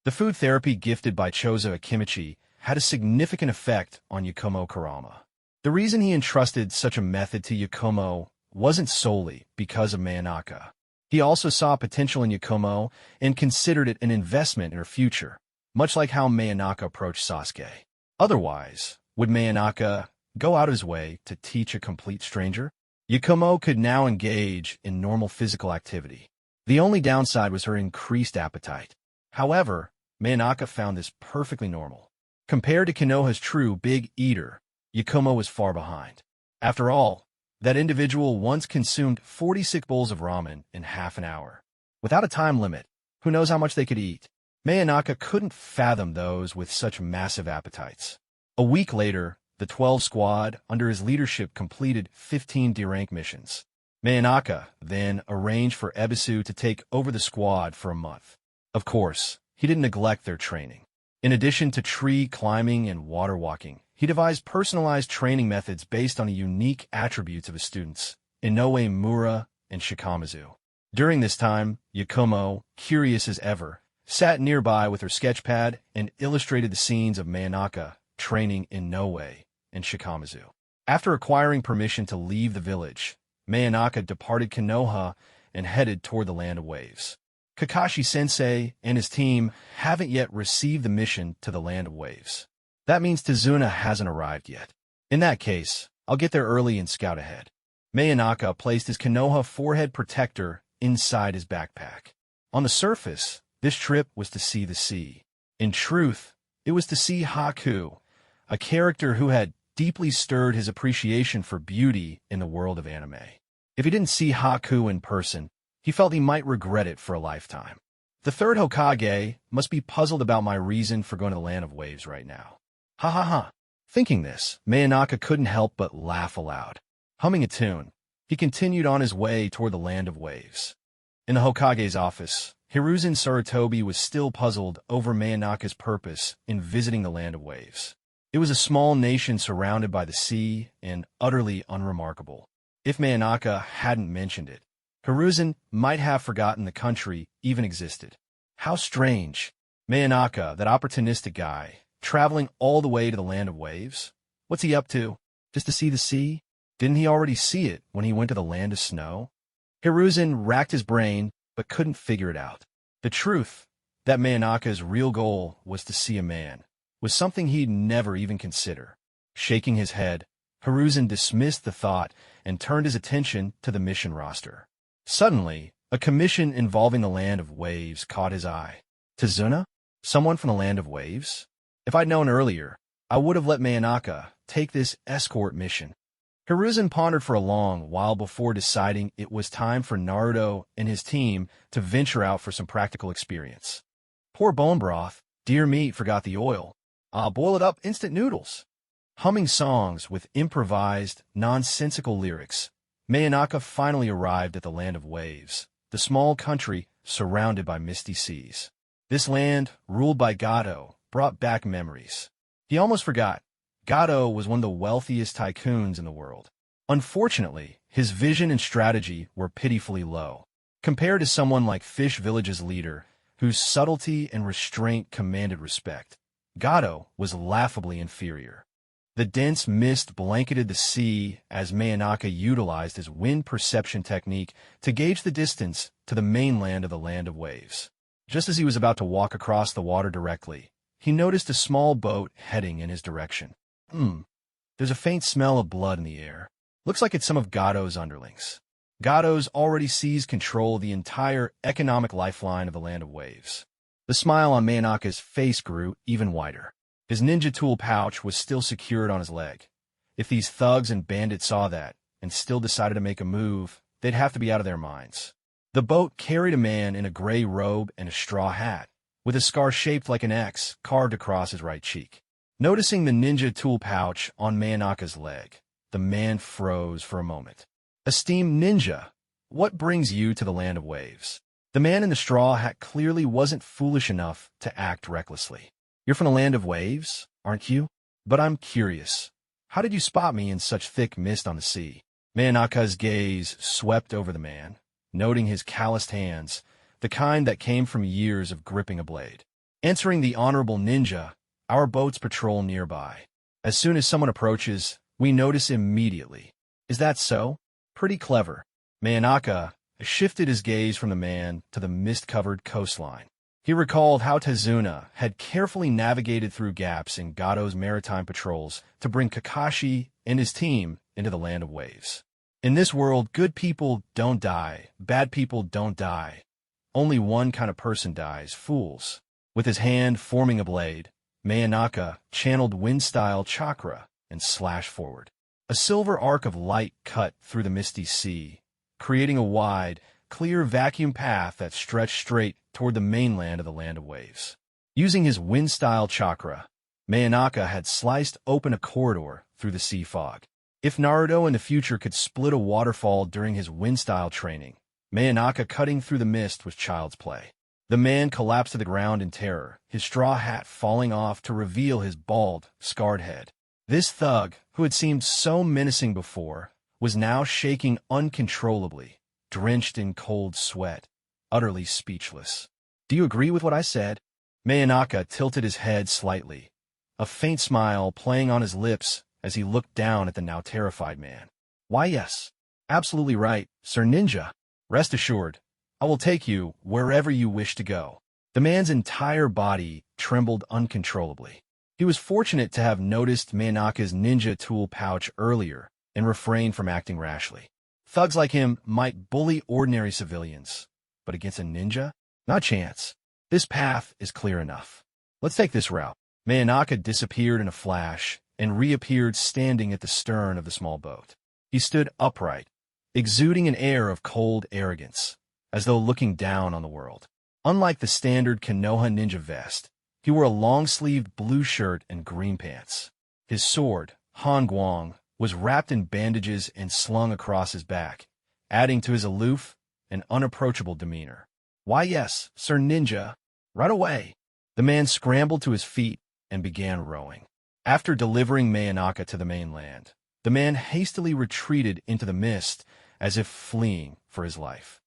The food therapy gifted by Chozo Akimichi had a significant effect on Yakumo Kurama. The reason he entrusted such a method to Yakumo wasn't solely because of Manaka. He also saw potential in Yakumo and considered it an investment in her future, much like how Manaka approached Sasuke. Otherwise, would Manaka go out of his way to teach a complete stranger? Yakumo could now engage in normal physical activity. The only downside was her increased appetite. However, Manaka found this perfectly normal. Compared to Konoha's true big eater, Yakumo was far behind. After all, that individual once consumed 46 bowls of ramen in half an hour. Without a time limit, Who knows how much they could eat? Manaka couldn't fathom those with such massive appetites. A week later, the 12 squad under his leadership completed 15 D-rank missions. Manaka then arranged for Ebisu to take over the squad for a month. Of course, he didn't neglect their training. In addition to tree climbing and water walking, he devised personalized training methods based on the unique attributes of his students, Inoue Mura and Shikamazu. During this time, Yakumo, curious as ever, sat nearby with her sketchpad and illustrated the scenes of Manaka training Inoue and Shikamazu. After acquiring permission to leave the village, Manaka departed Konoha and headed toward the Land of Waves. Kakashi-sensei and his team haven't yet received the mission to the Land of Waves. That means Tazuna hasn't arrived yet. In that case, I'll get there early and scout ahead. Manaka placed his Konoha forehead protector inside his backpack. On the surface, this trip was to see the sea. In truth, it was to see Haku, a character who had deeply stirred his appreciation for beauty in the world of anime. If he didn't see Haku in person, he felt he might regret it for a lifetime. The third Hokage must be puzzled about my reason for going to the Land of Waves right now. Ha ha ha. Thinking this, Manaka couldn't help but laugh aloud. Humming a tune, he continued on his way toward the Land of Waves. In the Hokage's office, Hiruzen Sarutobi was still puzzled over Manaka's purpose in visiting the Land of Waves. It was a small nation surrounded by the sea and utterly unremarkable. If Manaka hadn't mentioned it, Hiruzen might have forgotten the country even existed. How strange. Manaka, that opportunistic guy, traveling all the way to the Land of Waves? What's he up to? Just to see the sea? Didn't he already see it when he went to the Land of Snow? Hiruzen racked his brain, but couldn't figure it out. The truth, that Manaka's real goal was to see a man, was something he'd never even consider. Shaking his head, Hiruzen dismissed the thought and turned his attention to the mission roster. Suddenly, a commission involving the Land of Waves caught his eye. Tazuna? Someone from the Land of Waves? If I'd known earlier, I would have let Manaka take this escort mission. Hiruzen pondered for a long while before deciding it was time for Naruto and his team to venture out for some practical experience. Poor bone broth, dear meat forgot the oil. I'll boil it up instant noodles. Humming songs with improvised, nonsensical lyrics, Manaka finally arrived at the Land of Waves, the small country surrounded by misty seas. This land, ruled by Gato, brought back memories. He almost forgot. Gato was one of the wealthiest tycoons in the world. Unfortunately, his vision and strategy were pitifully low, compared to someone like Fish Village's leader, whose subtlety and restraint commanded respect. Gato was laughably inferior. The dense mist blanketed the sea as Manaka utilized his wind perception technique to gauge the distance to the mainland of the Land of Waves. Just as he was about to walk across the water directly, he noticed a small boat heading in his direction. There's a faint smell of blood in the air. Looks like it's some of Gato's underlings. Gato's already seized control of the entire economic lifeline of the Land of Waves. The smile on Manaka's face grew even wider. His ninja tool pouch was still secured on his leg. If these thugs and bandits saw that and still decided to make a move, they'd have to be out of their minds. The boat carried a man in a gray robe and a straw hat, with a scar shaped like an X carved across his right cheek. Noticing the ninja tool pouch on Manaka's leg, the man froze for a moment. Esteemed ninja, what brings you to the Land of Waves? The man in the straw hat clearly wasn't foolish enough to act recklessly. You're from the Land of Waves, aren't you? But I'm curious. How did you spot me in such thick mist on the sea? Manaka's gaze swept over the man, noting his calloused hands, the kind that came from years of gripping a blade. Answering the honorable ninja, our boats patrol nearby. As soon as someone approaches, we notice immediately. Is that so? Pretty clever. Manaka shifted his gaze from the man to the mist-covered coastline. He recalled how Tazuna had carefully navigated through gaps in Gato's maritime patrols to bring Kakashi and his team into the Land of Waves. In this world, good people don't die, bad people don't die. Only one kind of person dies, fools. With his hand forming a blade, Manaka channeled wind-style Chakra and slashed forward. A silver arc of light cut through the misty sea, creating a wide, clear vacuum path that stretched straight toward the mainland of the Land of Waves. Using his wind-style chakra, Manaka had sliced open a corridor through the sea fog. If Naruto in the future could split a waterfall during his wind-style training, Manaka cutting through the mist was child's play. The man collapsed to the ground in terror, his straw hat falling off to reveal his bald, scarred head. This thug, who had seemed so menacing before, was now shaking uncontrollably, drenched in cold sweat, utterly speechless. "Do you agree with what I said?" Manaka tilted his head slightly, a faint smile playing on his lips as he looked down at the now terrified man. "Why, yes. Absolutely right, Sir Ninja. Rest assured, I will take you wherever you wish to go." The man's entire body trembled uncontrollably. He was fortunate to have noticed Manaka's ninja tool pouch earlier and refrained from acting rashly. Thugs like him might bully ordinary civilians, but against a ninja? Not a chance. This path is clear enough. Let's take this route. Manaka disappeared in a flash and reappeared standing at the stern of the small boat. He stood upright, exuding an air of cold arrogance, as though looking down on the world. Unlike the standard Konoha ninja vest, he wore a long-sleeved blue shirt and green pants. His sword, Hanguang, was wrapped in bandages and slung across his back, adding to his aloof and unapproachable demeanor. "Why, yes, Sir Ninja. Right away." The man scrambled to his feet and began rowing. After delivering Manaka to the mainland, the man hastily retreated into the mist as if fleeing for his life.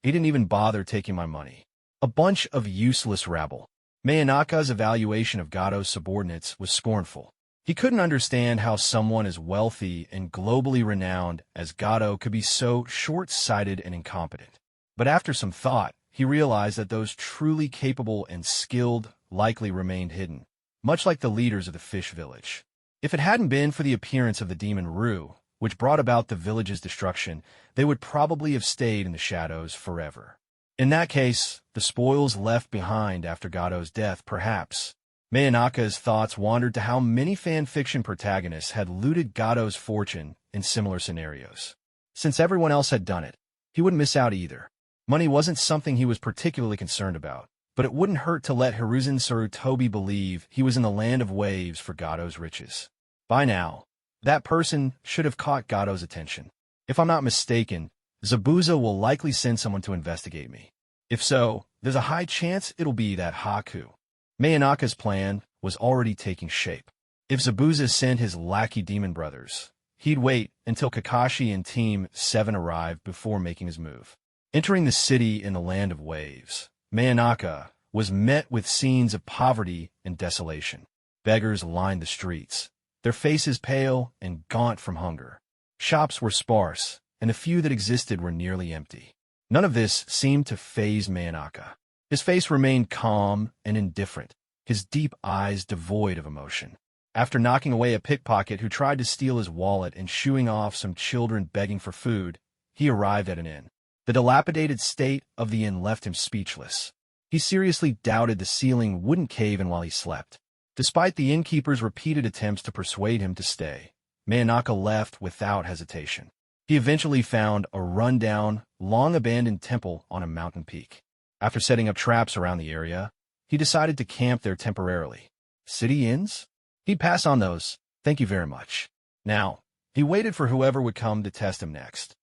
"He didn't even bother taking my money. A bunch of useless rabble." Manaka's evaluation of Gado's subordinates was scornful. He couldn't understand how someone as wealthy and globally renowned as Gado could be so short-sighted and incompetent. But after some thought, he realized that those truly capable and skilled likely remained hidden, much like the leaders of the fish village. If it hadn't been for the appearance of the demon Ru, which brought about the village's destruction, they would probably have stayed in the shadows forever. In that case, the spoils left behind after Gado's death, perhaps. Manaka's thoughts wandered to how many fan fiction protagonists had looted Gado's fortune in similar scenarios. Since everyone else had done it, he wouldn't miss out either. Money wasn't something he was particularly concerned about, but it wouldn't hurt to let Hiruzen Sarutobi believe he was in the land of waves for Gado's riches. By now, that person should have caught Gado's attention. If I'm not mistaken, Zabuza will likely send someone to investigate me. If so, there's a high chance it'll be that Haku. Manaka's plan was already taking shape. If Zabuza sent his lackey demon brothers, he'd wait until Kakashi and Team 7 arrived before making his move. Entering the city in the land of waves, Manaka was met with scenes of poverty and desolation. Beggars lined the streets, their faces pale and gaunt from hunger. Shops were sparse, and the few that existed were nearly empty. None of this seemed to faze Manaka. His face remained calm and indifferent, his deep eyes devoid of emotion. After knocking away a pickpocket who tried to steal his wallet and shooing off some children begging for food, he arrived at an inn. The dilapidated state of the inn left him speechless. He seriously doubted the ceiling wouldn't cave in while he slept. Despite the innkeeper's repeated attempts to persuade him to stay, Manaka left without hesitation. He eventually found a run-down, long-abandoned temple on a mountain peak. After setting up traps around the area, he decided to camp there temporarily. City inns? He'd pass on those, thank you very much. Now, he waited for whoever would come to test him next.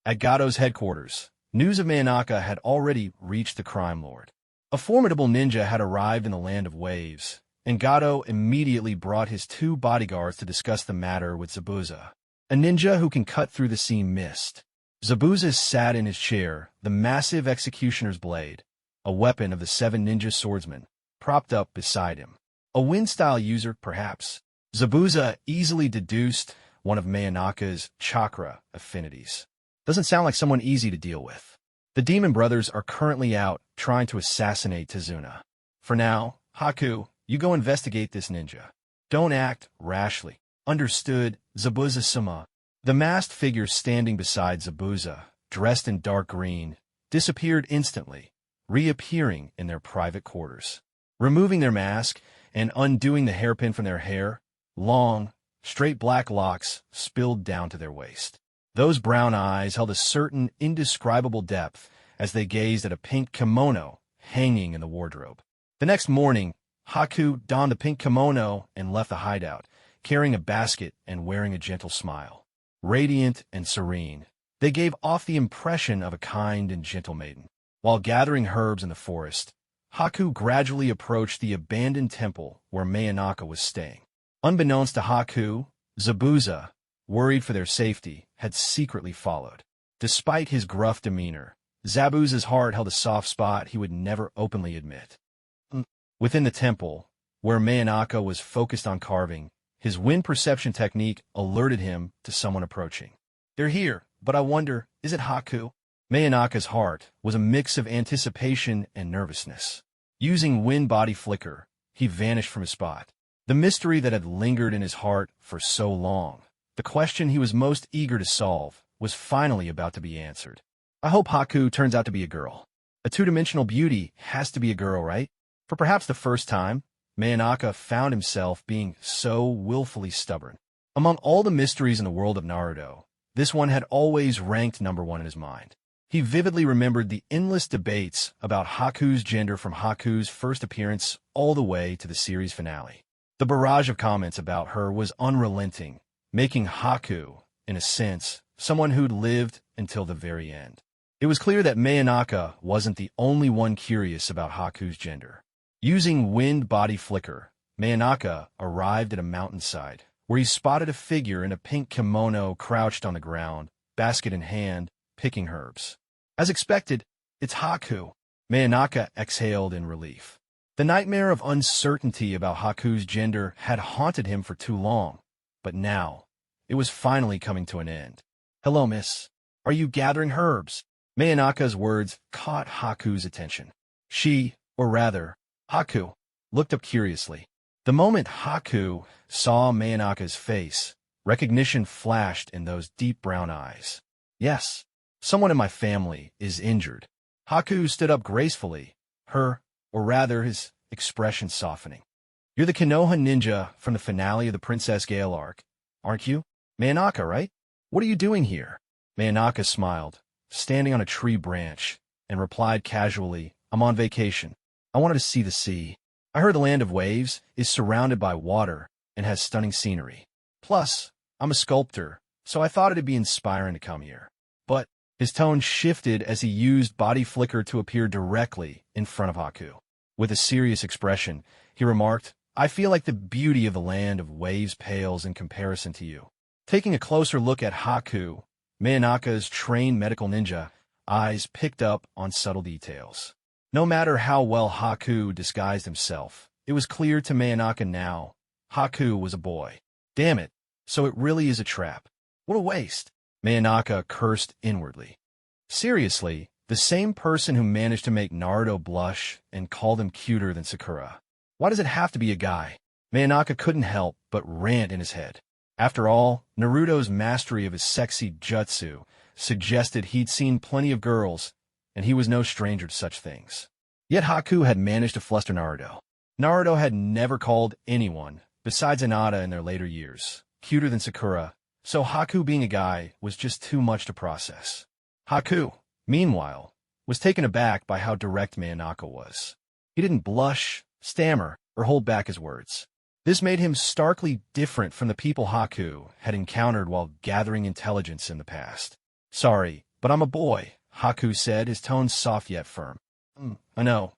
At Gado's headquarters, news of Manaka had already reached the crime lord. A formidable ninja had arrived in the land of waves, and Gado immediately brought his 2 bodyguards to discuss the matter with Zabuza, a ninja who can cut through the sea mist. Zabuza sat in his chair, the massive executioner's blade, a weapon of the 7 ninja swordsmen, propped up beside him. A wind-style user, perhaps. Zabuza easily deduced one of Manaka's chakra affinities. Doesn't sound like someone easy to deal with. The demon brothers are currently out trying to assassinate Tazuna. For now, Haku, you go investigate this ninja. Don't act rashly. Understood, Zabuza-sama. The masked figure standing beside Zabuza, dressed in dark green, disappeared instantly, reappearing in their private quarters. Removing their mask and undoing the hairpin from their hair, long, straight black locks spilled down to their waist. Those brown eyes held a certain indescribable depth as they gazed at a pink kimono hanging in the wardrobe. The next morning, Haku donned the pink kimono and left the hideout, carrying a basket and wearing a gentle smile. Radiant and serene, they gave off the impression of a kind and gentle maiden. While gathering herbs in the forest, Haku gradually approached the abandoned temple where Manaka was staying. Unbeknownst to Haku, Zabuza, worried for their safety, had secretly followed. Despite his gruff demeanor, Zabuza's heart held a soft spot he would never openly admit. Within the temple, where Manaka was focused on carving, his wind perception technique alerted him to someone approaching. "They're here, but I wonder, is it Haku?" Manaka's heart was a mix of anticipation and nervousness. Using wind body flicker, he vanished from his spot. The mystery that had lingered in his heart for so long, the question he was most eager to solve, was finally about to be answered. I hope Haku turns out to be a girl. A two-dimensional beauty has to be a girl, right? For perhaps the first time, Manaka found himself being so willfully stubborn. Among all the mysteries in the world of Naruto, this one had always ranked number one in his mind. He vividly remembered the endless debates about Haku's gender from Haku's first appearance all the way to the series finale. The barrage of comments about her was unrelenting, making Haku, in a sense, someone who'd lived until the very end. It was clear that Manaka wasn't the only one curious about Haku's gender. Using wind body flicker, Manaka arrived at a mountainside, where he spotted a figure in a pink kimono crouched on the ground, basket in hand, picking herbs. As expected, it's Haku. Manaka exhaled in relief. The nightmare of uncertainty about Haku's gender had haunted him for too long, but now, it was finally coming to an end. "Hello, miss. Are you gathering herbs?" Manaka's words caught Haku's attention. She, or rather, Haku, looked up curiously. The moment Haku saw Manaka's face, recognition flashed in those deep brown eyes. "Yes, someone in my family is injured." Haku stood up gracefully, or rather his expression softening. "You're the Konoha ninja from the finale of the Princess Gale arc, aren't you? Manaka, right? What are you doing here?" Manaka smiled, standing on a tree branch, and replied casually, "I'm on vacation. I wanted to see the sea. I heard the land of waves is surrounded by water and has stunning scenery. Plus, I'm a sculptor, so I thought it'd be inspiring to come here." But his tone shifted as he used body flicker to appear directly in front of Haku. With a serious expression, he remarked, "I feel like the beauty of the land of waves pales in comparison to you." Taking a closer look at Haku, Manaka's trained medical ninja eyes picked up on subtle details. No matter how well Haku disguised himself, it was clear to Manaka now, Haku was a boy. Damn it, so it really is a trap. What a waste. Manaka cursed inwardly. Seriously, the same person who managed to make Naruto blush and called him cuter than Sakura. Why does it have to be a guy? Manaka couldn't help but rant in his head. After all, Naruto's mastery of his sexy jutsu suggested he'd seen plenty of girls, and he was no stranger to such things. Yet Haku had managed to fluster Naruto. Naruto had never called anyone, besides Hinata in their later years, cuter than Sakura, so Haku being a guy was just too much to process. Haku, meanwhile, was taken aback by how direct Manaka was. He didn't blush, stammer, or hold back his words. This made him starkly different from the people Haku had encountered while gathering intelligence in the past. "Sorry, but I'm a boy," Haku said, his tone soft yet firm. I know,"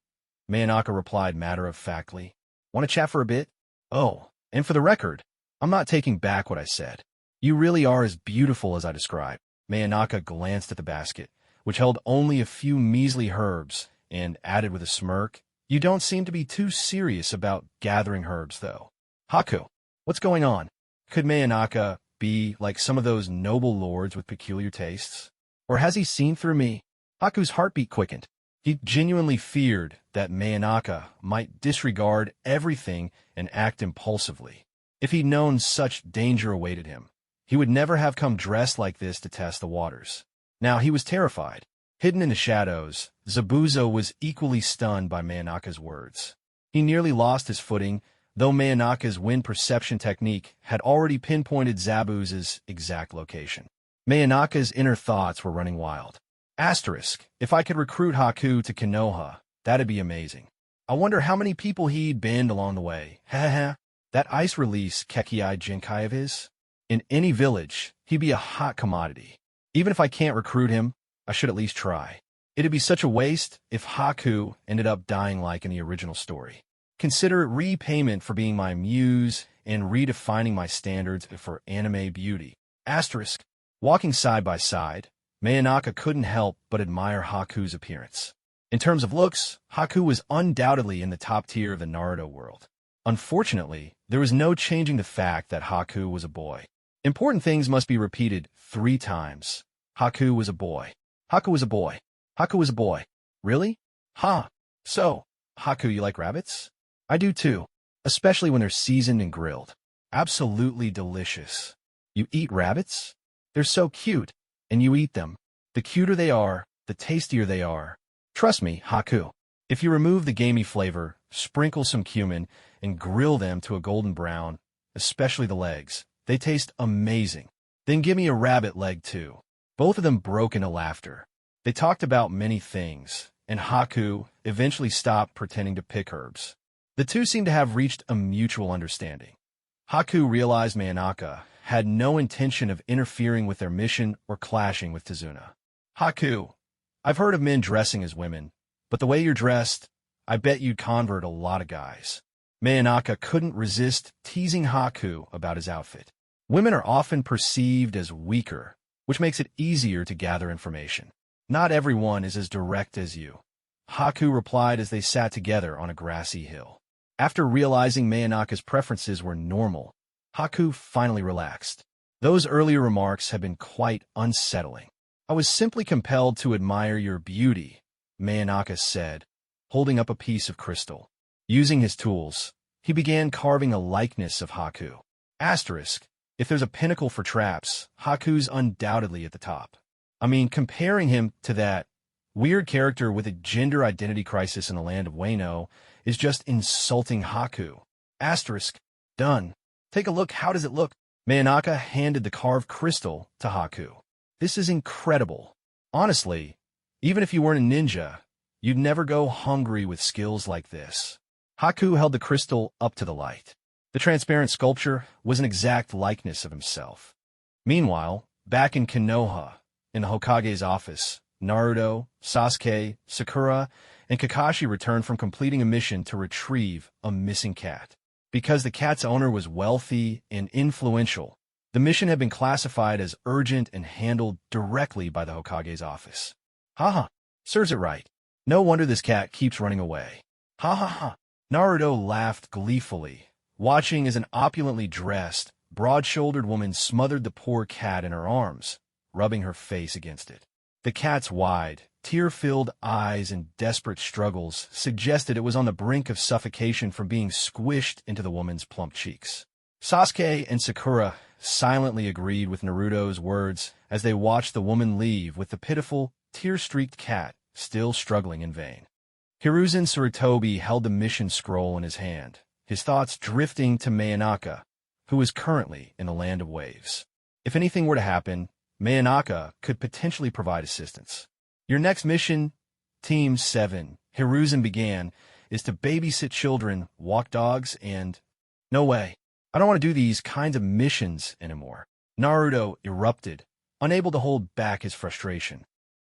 Manaka replied matter-of-factly. "Want to chat for a bit?" "Oh, and for the record, I'm not taking back what I said. You really are as beautiful as I described." Manaka glanced at the basket, which held only a few measly herbs, and added with a smirk, "You don't seem to be too serious about gathering herbs, though." "Haku, what's going on? Could Manaka be like some of those noble lords with peculiar tastes? Or has he seen through me?" Haku's heartbeat quickened. He genuinely feared that Manaka might disregard everything and act impulsively. If he'd known such danger awaited him, he would never have come dressed like this to test the waters. Now he was terrified. Hidden in the shadows, Zabuza was equally stunned by Manaka's words. He nearly lost his footing, though Manaka's wind perception technique had already pinpointed Zabuza's exact location. Mayanaka's inner thoughts were running wild. Asterisk, if I could recruit Haku to Konoha, that'd be amazing. I wonder how many people he'd bend along the way. Haha. That ice release Kekiai Jinkai of his? In any village, he'd be a hot commodity. Even if I can't recruit him, I should at least try. It'd be such a waste if Haku ended up dying like in the original story. Consider it repayment for being my muse and redefining my standards for anime beauty. Asterisk. Walking side by side, Mayanaka couldn't help but admire Haku's appearance. In terms of looks, Haku was undoubtedly in the top tier of the Naruto world. Unfortunately, there was no changing the fact that Haku was a boy. Important things must be repeated 3 times. Haku was a boy. Haku was a boy. Haku was a boy. Really? Huh. So, Haku, you like rabbits? I do too, especially when they're seasoned and grilled. Absolutely delicious. You eat rabbits? They're so cute, and you eat them. The cuter they are, the tastier they are. Trust me, Haku. If you remove the gamey flavor, sprinkle some cumin, and grill them to a golden brown, especially the legs, they taste amazing. Then give me a rabbit leg too. Both of them broke into laughter. They talked about many things, and Haku eventually stopped pretending to pick herbs. The two seemed to have reached a mutual understanding. Haku realized Mayanaka had no intention of interfering with their mission or clashing with Tazuna. Haku, I've heard of men dressing as women, but the way you're dressed, I bet you'd convert a lot of guys. Mayanaka couldn't resist teasing Haku about his outfit. Women are often perceived as weaker, which makes it easier to gather information. Not everyone is as direct as you. Haku replied as they sat together on a grassy hill. After realizing Mayanaka's preferences were normal, Haku finally relaxed. Those earlier remarks had been quite unsettling. I was simply compelled to admire your beauty, Mayanaka said, holding up a piece of crystal. Using his tools, he began carving a likeness of Haku. Asterisk, if there's a pinnacle for traps, Haku's undoubtedly at the top. I mean, comparing him to that weird character with a gender identity crisis in the land of Wano is just insulting Haku. Asterisk, done. Take a look, how does it look? Mayanaka handed the carved crystal to Haku. This is incredible. Honestly, even if you weren't a ninja, you'd never go hungry with skills like this. Haku held the crystal up to the light. The transparent sculpture was an exact likeness of himself. Meanwhile, back in Konoha, in the Hokage's office, Naruto, Sasuke, Sakura, and Kakashi returned from completing a mission to retrieve a missing cat. Because the cat's owner was wealthy and influential, the mission had been classified as urgent and handled directly by the Hokage's office. Haha, serves it right. No wonder this cat keeps running away. Ha ha ha. Naruto laughed gleefully, watching as an opulently dressed, broad-shouldered woman smothered the poor cat in her arms, rubbing her face against it. The cat's wide, tear-filled eyes and desperate struggles suggested it was on the brink of suffocation from being squished into the woman's plump cheeks. Sasuke and Sakura silently agreed with Naruto's words as they watched the woman leave with the pitiful, tear-streaked cat still struggling in vain. Hiruzen Sarutobi held the mission scroll in his hand, his thoughts drifting to Mayanaka, who was currently in the land of waves. If anything were to happen, Mayanaka could potentially provide assistance. Your next mission, Team 7, Hiruzen began, is to babysit children, walk dogs, and... No way. I don't want to do these kinds of missions anymore. Naruto erupted, unable to hold back his frustration.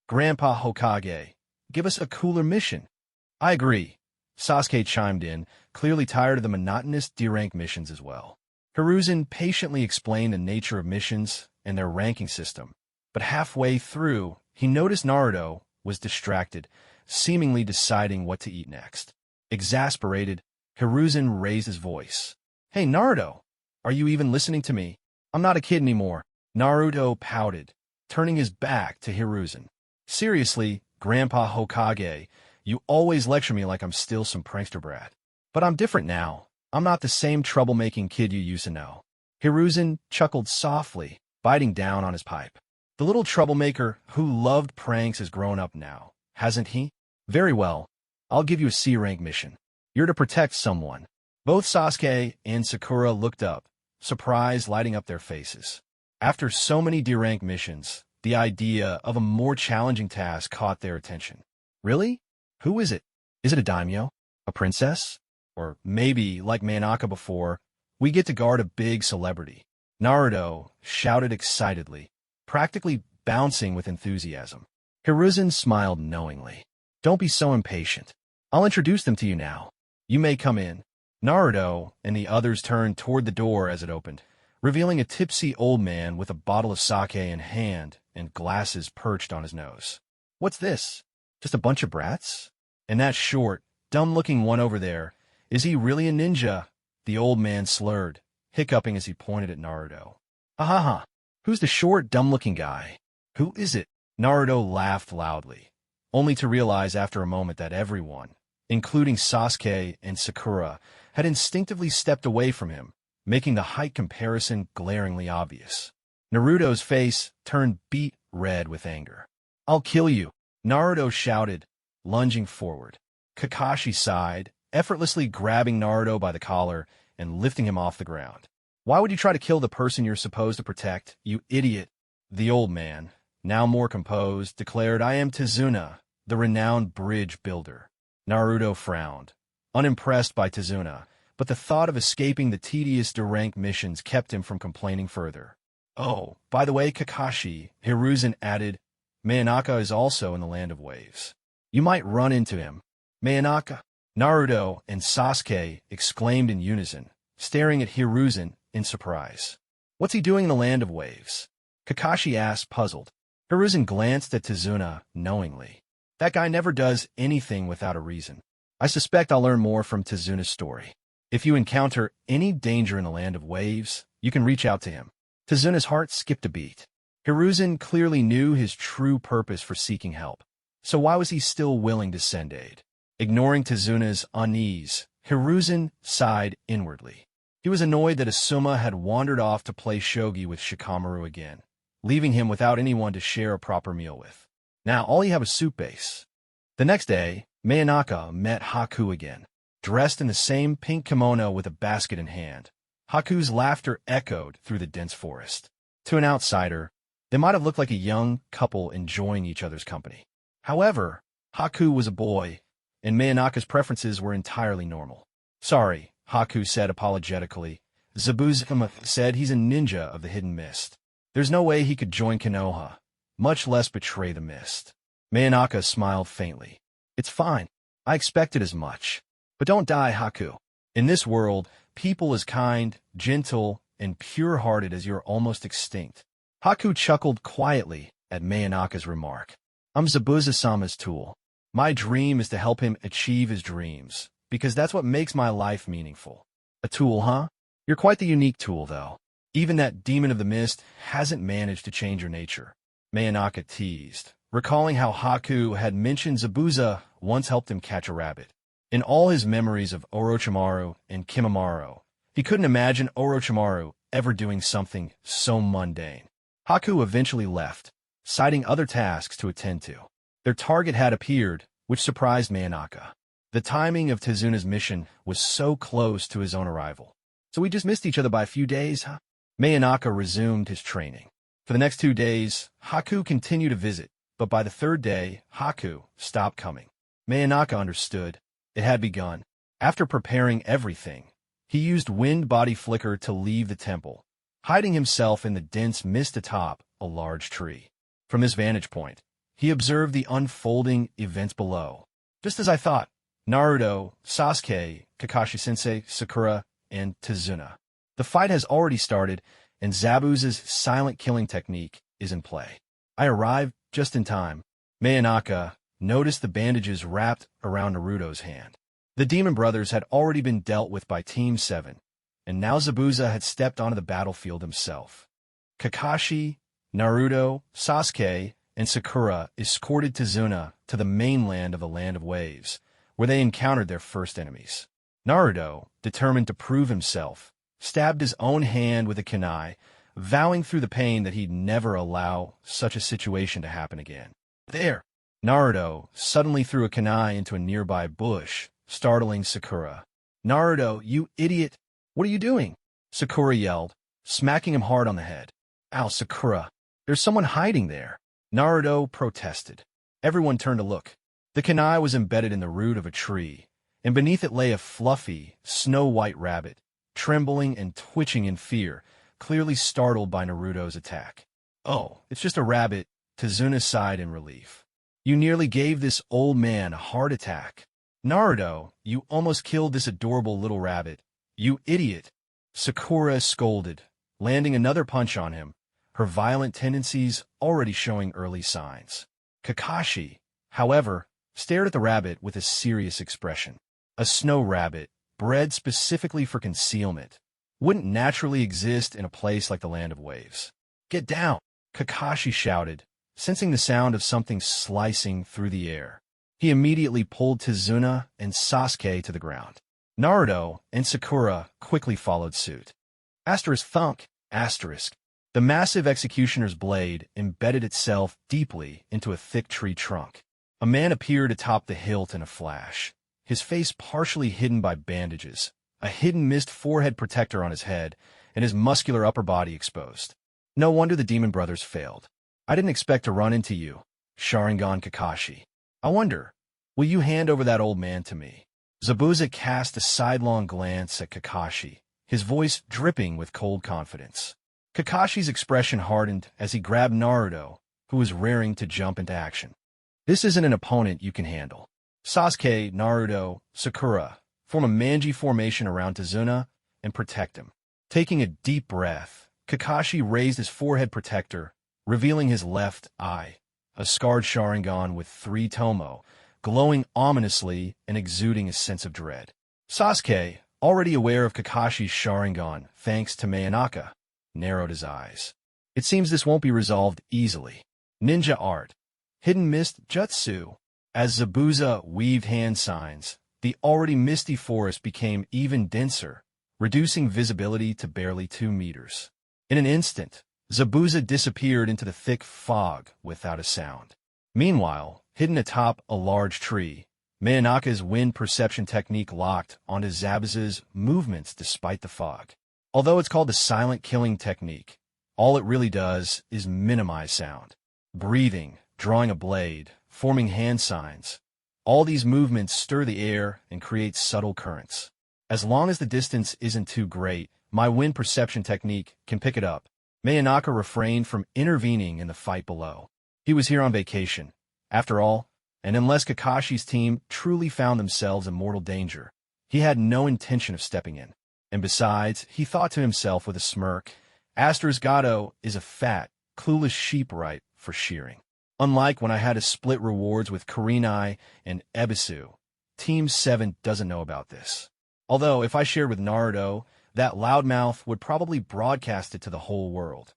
Grandpa Hokage, give us a cooler mission. I agree. Sasuke chimed in, clearly tired of the monotonous D-rank missions as well. Hiruzen patiently explained the nature of missions and their ranking system, but halfway through, he noticed Naruto was distracted, seemingly deciding what to eat next. Exasperated, Hiruzen raised his voice. Hey, Naruto, are you even listening to me? I'm not a kid anymore. Naruto pouted, turning his back to Hiruzen. Seriously, Grandpa Hokage, you always lecture me like I'm still some prankster brat. But I'm different now. I'm not the same troublemaking kid you used to know. Hiruzen chuckled softly, biting down on his pipe. The little troublemaker who loved pranks has grown up now, hasn't he? Very well. I'll give you a C-rank mission. You're to protect someone. Both Sasuke and Sakura looked up, surprise lighting up their faces. After so many D-rank missions, the idea of a more challenging task caught their attention. Really? Who is it? Is it a daimyo? A princess? Or maybe, like Manaka before, we get to guard a big celebrity. Naruto shouted excitedly, practically bouncing with enthusiasm. Hiruzen smiled knowingly. Don't be so impatient. I'll introduce them to you now. You may come in. Naruto and the others turned toward the door as it opened, revealing a tipsy old man with a bottle of sake in hand and glasses perched on his nose. What's this? Just a bunch of brats? And that short, dumb-looking one over there, is he really a ninja? The old man slurred, hiccuping as he pointed at Naruto. Ha. Who's the short, dumb-looking guy? Who is it? Naruto laughed loudly, only to realize after a moment that everyone, including Sasuke and Sakura, had instinctively stepped away from him, making the height comparison glaringly obvious. Naruto's face turned beet red with anger. I'll kill you, Naruto shouted, lunging forward. Kakashi sighed, effortlessly grabbing Naruto by the collar and lifting him off the ground. Why would you try to kill the person you're supposed to protect, you idiot? The old man, now more composed, declared, I am Tizuna, the renowned bridge builder. Naruto frowned, unimpressed by Tizuna, but the thought of escaping the tedious D-rank missions kept him from complaining further. Oh, by the way, Kakashi, Hiruzen added, Manaka is also in the Land of Waves. You might run into him. Manaka? Naruto and Sasuke exclaimed in unison, staring at Hiruzen in surprise. What's he doing in the Land of Waves? Kakashi asked, puzzled. Hiruzen glanced at Tizuna knowingly. That guy never does anything without a reason. I suspect I'll learn more from Tizuna's story. If you encounter any danger in the Land of Waves, you can reach out to him. Tizuna's heart skipped a beat. Hiruzen clearly knew his true purpose for seeking help. So why was he still willing to send aid? Ignoring Tizuna's unease, Hiruzen sighed inwardly. He was annoyed that Asuma had wandered off to play shogi with Shikamaru again, leaving him without anyone to share a proper meal with. Now all he had was soup base. The next day, Manaka met Haku again, dressed in the same pink kimono with a basket in hand. Haku's laughter echoed through the dense forest. To an outsider, they might have looked like a young couple enjoying each other's company. However, Haku was a boy, and Manaka's preferences were entirely normal. Sorry, Haku said apologetically. Zabuza said he's a ninja of the hidden mist. There's no way he could join Konoha, much less betray the mist. Manaka smiled faintly. It's fine. I expected as much. But don't die, Haku. In this world, people as kind, gentle, and pure-hearted as you're almost extinct. Haku chuckled quietly at Manaka's remark. I'm Zabuza-sama's tool. My dream is to help him achieve his dreams, because that's what makes my life meaningful. A tool, huh? You're quite the unique tool, though. Even that demon of the mist hasn't managed to change your nature. Manaka teased, recalling how Haku had mentioned Zabuza once helped him catch a rabbit. In all his memories of Orochimaru and Kimimaro, he couldn't imagine Orochimaru ever doing something so mundane. Haku eventually left, citing other tasks to attend to. Their target had appeared, which surprised Manaka. The timing of Tizuna's mission was so close to his own arrival. So we just missed each other by a few days, huh? Manaka resumed his training. For the next 2 days, Haku continued to visit, but by the third day, Haku stopped coming. Manaka understood. It had begun. After preparing everything, he used wind body flicker to leave the temple, hiding himself in the dense mist atop a large tree. From his vantage point, he observed the unfolding events below. Just as I thought, Naruto, Sasuke, Kakashi-sensei, Sakura, and Tizuna. The fight has already started, and Zabuza's silent killing technique is in play. I arrived just in time. Manaka noticed the bandages wrapped around Naruto's hand. The Demon Brothers had already been dealt with by Team 7, and now Zabuza had stepped onto the battlefield himself. Kakashi, Naruto, Sasuke, and Sakura escorted Tizuna to the mainland of the Land of Waves, where they encountered their first enemies. Naruto, determined to prove himself, stabbed his own hand with a kunai, vowing through the pain that he'd never allow such a situation to happen again. There! Naruto suddenly threw a kunai into a nearby bush, startling Sakura. Naruto, you idiot! What are you doing? Sakura yelled, smacking him hard on the head. Ow, Sakura. There's someone hiding there. Naruto protested. Everyone turned to look. The kunai was embedded in the root of a tree, and beneath it lay a fluffy, snow-white rabbit, trembling and twitching in fear, clearly startled by Naruto's attack. Oh, it's just a rabbit, Tazuna sighed in relief. You nearly gave this old man a heart attack. Naruto, you almost killed this adorable little rabbit. You idiot. Sakura scolded, landing another punch on him, her violent tendencies already showing early signs. Kakashi, however, stared at the rabbit with a serious expression. A snow rabbit, bred specifically for concealment, wouldn't naturally exist in a place like the Land of Waves. Get down, Kakashi shouted, sensing the sound of something slicing through the air. He immediately pulled Tazuna and Sasuke to the ground. Naruto and Sakura quickly followed suit. Asterisk thunk, asterisk. The massive executioner's blade embedded itself deeply into a thick tree trunk. A man appeared atop the hilt in a flash, his face partially hidden by bandages, a hidden mist forehead protector on his head, and his muscular upper body exposed. No wonder the Demon Brothers failed. I didn't expect to run into you, Sharingan Kakashi. I wonder, will you hand over that old man to me? Zabuza cast a sidelong glance at Kakashi, his voice dripping with cold confidence. Kakashi's expression hardened as he grabbed Naruto, who was raring to jump into action. This isn't an opponent you can handle. Sasuke, Naruto, Sakura form a manji formation around Tazuna and protect him. Taking a deep breath, Kakashi raised his forehead protector, revealing his left eye, a scarred Sharingan with 3 tomo, glowing ominously and exuding a sense of dread. Sasuke, already aware of Kakashi's Sharingan thanks to Manhwareccap, narrowed his eyes. It seems this won't be resolved easily. Ninja art. Hidden mist jutsu. As Zabuza weaved hand signs, the already misty forest became even denser, reducing visibility to barely 2 meters. In an instant, Zabuza disappeared into the thick fog without a sound. Meanwhile, hidden atop a large tree, Manhwareccap's wind perception technique locked onto Zabuza's movements despite the fog. Although it's called the silent killing technique, all it really does is minimize sound. Breathing, drawing a blade, forming hand signs. All these movements stir the air and create subtle currents. As long as the distance isn't too great, my wind perception technique can pick it up. Manhwareccap refrained from intervening in the fight below. He was here on vacation, after all, and unless Kakashi's team truly found themselves in mortal danger, he had no intention of stepping in. And besides, he thought to himself with a smirk, Gato is a fat, clueless sheep ripe for shearing. Unlike when I had to split rewards with Kurenai and Ebisu, Team 7 doesn't know about this. Although, if I shared with Naruto, that loudmouth would probably broadcast it to the whole world.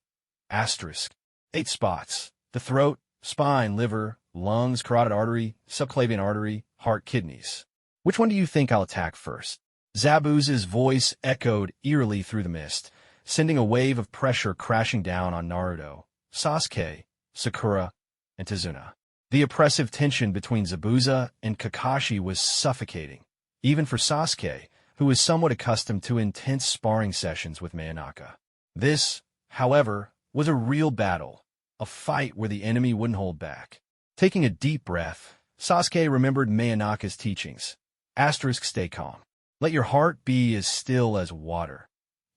Asterisk. 8 spots. The throat, spine, liver, lungs, carotid artery, subclavian artery, heart, kidneys. Which one do you think I'll attack first? Zabuza's voice echoed eerily through the mist, sending a wave of pressure crashing down on Naruto, Sasuke, Sakura, and Tazuna. The oppressive tension between Zabuza and Kakashi was suffocating, even for Sasuke, who was somewhat accustomed to intense sparring sessions with Manhwareccap. This, however, was a real battle, a fight where the enemy wouldn't hold back. Taking a deep breath, Sasuke remembered Manhwareccap's teachings. Asterisk, stay calm. Let your heart be as still as water.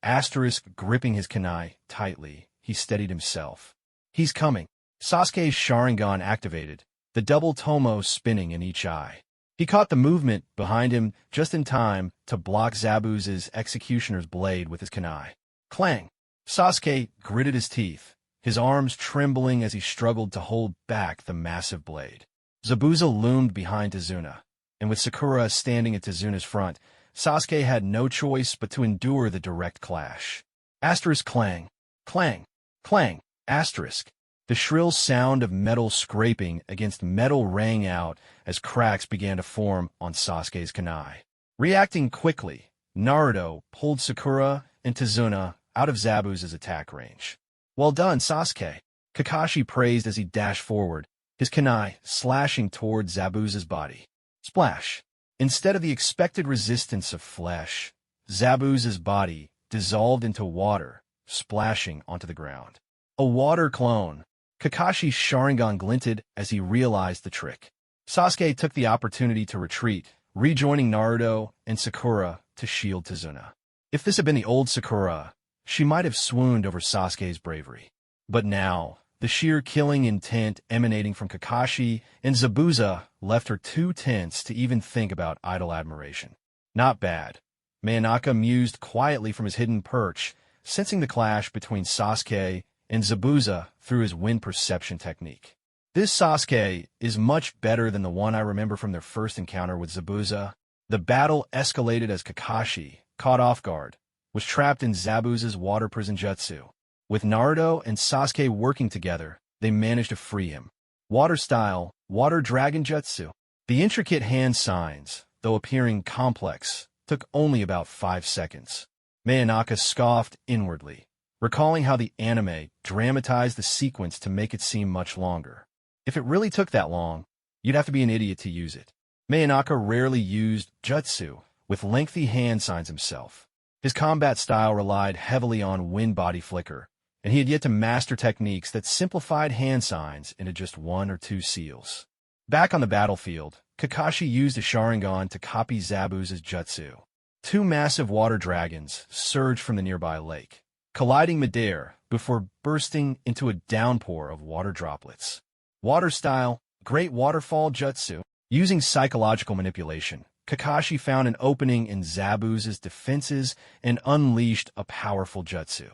Asterisk, gripping his kunai tightly, he steadied himself. He's coming. Sasuke's Sharingan activated, the double tomo spinning in each eye. He caught the movement behind him just in time to block Zabuza's executioner's blade with his kunai. Clang! Sasuke gritted his teeth, his arms trembling as he struggled to hold back the massive blade. Zabuza loomed behind Tazuna, and with Sakura standing at Tazuna's front, Sasuke had no choice but to endure the direct clash. Asterisk clang, clang, clang, asterisk. The shrill sound of metal scraping against metal rang out as cracks began to form on Sasuke's kunai. Reacting quickly, Naruto pulled Sakura and Tazuna out of Zabuza's attack range. Well done, Sasuke, Kakashi praised as he dashed forward, his kunai slashing toward Zabuza's body. Splash! Instead of the expected resistance of flesh, Zabuza's body dissolved into water, splashing onto the ground. A water clone. Kakashi's Sharingan glinted as he realized the trick. Sasuke took the opportunity to retreat, rejoining Naruto and Sakura to shield Tizuna. If this had been the old Sakura, she might have swooned over Sasuke's bravery. But now, the sheer killing intent emanating from Kakashi and Zabuza left her too tense to even think about idle admiration. Not bad. Manaka mused quietly from his hidden perch, sensing the clash between Sasuke and Zabuza through his wind perception technique. This Sasuke is much better than the one I remember from their first encounter with Zabuza. The battle escalated as Kakashi, caught off guard, was trapped in Zabuza's water prison jutsu. With Naruto and Sasuke working together, they managed to free him. Water-style, water dragon jutsu. The intricate hand signs, though appearing complex, took only about 5 seconds. Manaka scoffed inwardly, recalling how the anime dramatized the sequence to make it seem much longer. If it really took that long, you'd have to be an idiot to use it. Manaka rarely used jutsu, with lengthy hand signs himself. His combat style relied heavily on wind body flicker, and he had yet to master techniques that simplified hand signs into just 1 or 2 seals. Back on the battlefield, Kakashi used a Sharingan to copy Zabuza's jutsu. 2 massive water dragons surged from the nearby lake, colliding midair before bursting into a downpour of water droplets. Water-style, Great Waterfall Jutsu. Using psychological manipulation, Kakashi found an opening in Zabuza's defenses and unleashed a powerful jutsu.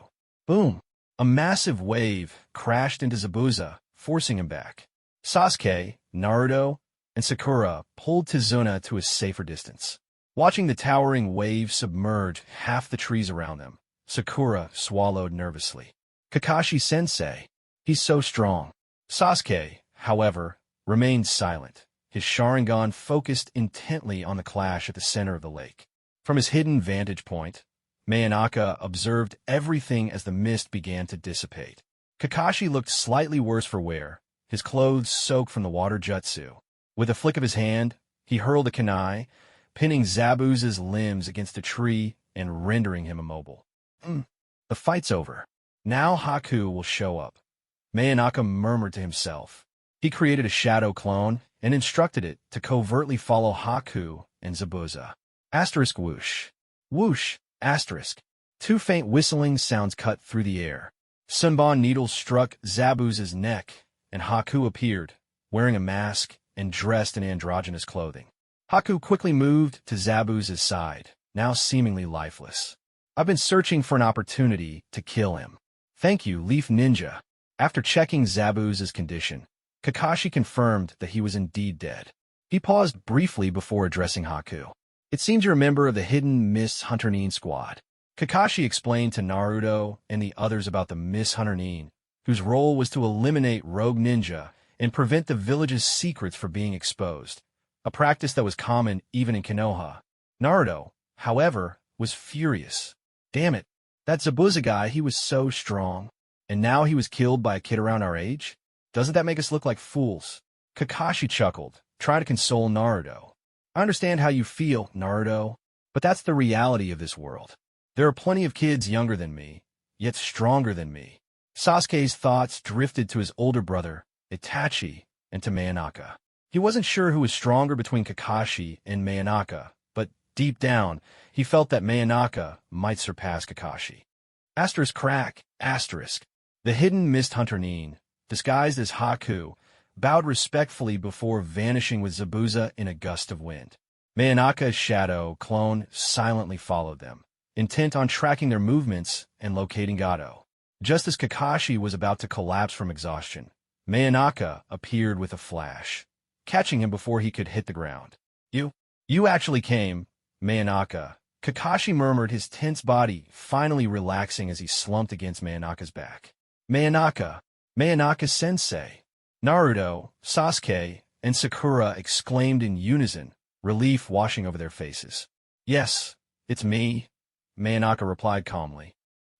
Boom! A massive wave crashed into Zabuza, forcing him back. Sasuke, Naruto, and Sakura pulled Tizuna to a safer distance. Watching the towering wave submerge half the trees around them, Sakura swallowed nervously. Kakashi-sensei, he's so strong. Sasuke, however, remained silent, his Sharingan focused intently on the clash at the center of the lake. From his hidden vantage point, Manaka observed everything as the mist began to dissipate. Kakashi looked slightly worse for wear, his clothes soaked from the water jutsu. With a flick of his hand, he hurled a kunai, pinning Zabuza's limbs against a tree and rendering him immobile. The fight's over. Now Haku will show up. Manaka murmured to himself. He created a shadow clone and instructed it to covertly follow Haku and Zabuza. Asterisk whoosh. Whoosh, asterisk. 2 faint whistling sounds cut through the air. Sunbon needles struck Zabuza's neck, and Haku appeared, wearing a mask and dressed in androgynous clothing. Haku quickly moved to Zabuza's side, now seemingly lifeless. I've been searching for an opportunity to kill him. Thank you, Leaf Ninja. After checking Zabuza's condition, Kakashi confirmed that he was indeed dead. He paused briefly before addressing Haku. It seems you're a member of the hidden Miss Hunter-Nin squad. Kakashi explained to Naruto and the others about the Miss Hunter-Nin, whose role was to eliminate rogue ninja and prevent the village's secrets from being exposed, a practice that was common even in Konoha. Naruto, however, was furious. Damn it, that Zabuza guy, he was so strong. And now he was killed by a kid around our age? Doesn't that make us look like fools? Kakashi chuckled, trying to console Naruto. I understand how you feel, Naruto, but that's the reality of this world. There are plenty of kids younger than me, yet stronger than me. Sasuke's thoughts drifted to his older brother, Itachi, and to Manaka. He wasn't sure who was stronger between Kakashi and Manaka, but deep down, he felt that Manaka might surpass Kakashi. Asterisk crack, asterisk. The hidden Mist Hunter-Nin, disguised as Haku, bowed respectfully before vanishing with Zabuza in a gust of wind. Manaka's shadow clone silently followed them, intent on tracking their movements and locating Gato. Just as Kakashi was about to collapse from exhaustion, Manaka appeared with a flash, catching him before he could hit the ground. You actually came, Manaka. Kakashi murmured, his tense body finally relaxing as he slumped against Manaka's back. Manaka-sensei. Naruto, Sasuke, and Sakura exclaimed in unison, relief washing over their faces. Yes, it's me, Manaka replied calmly.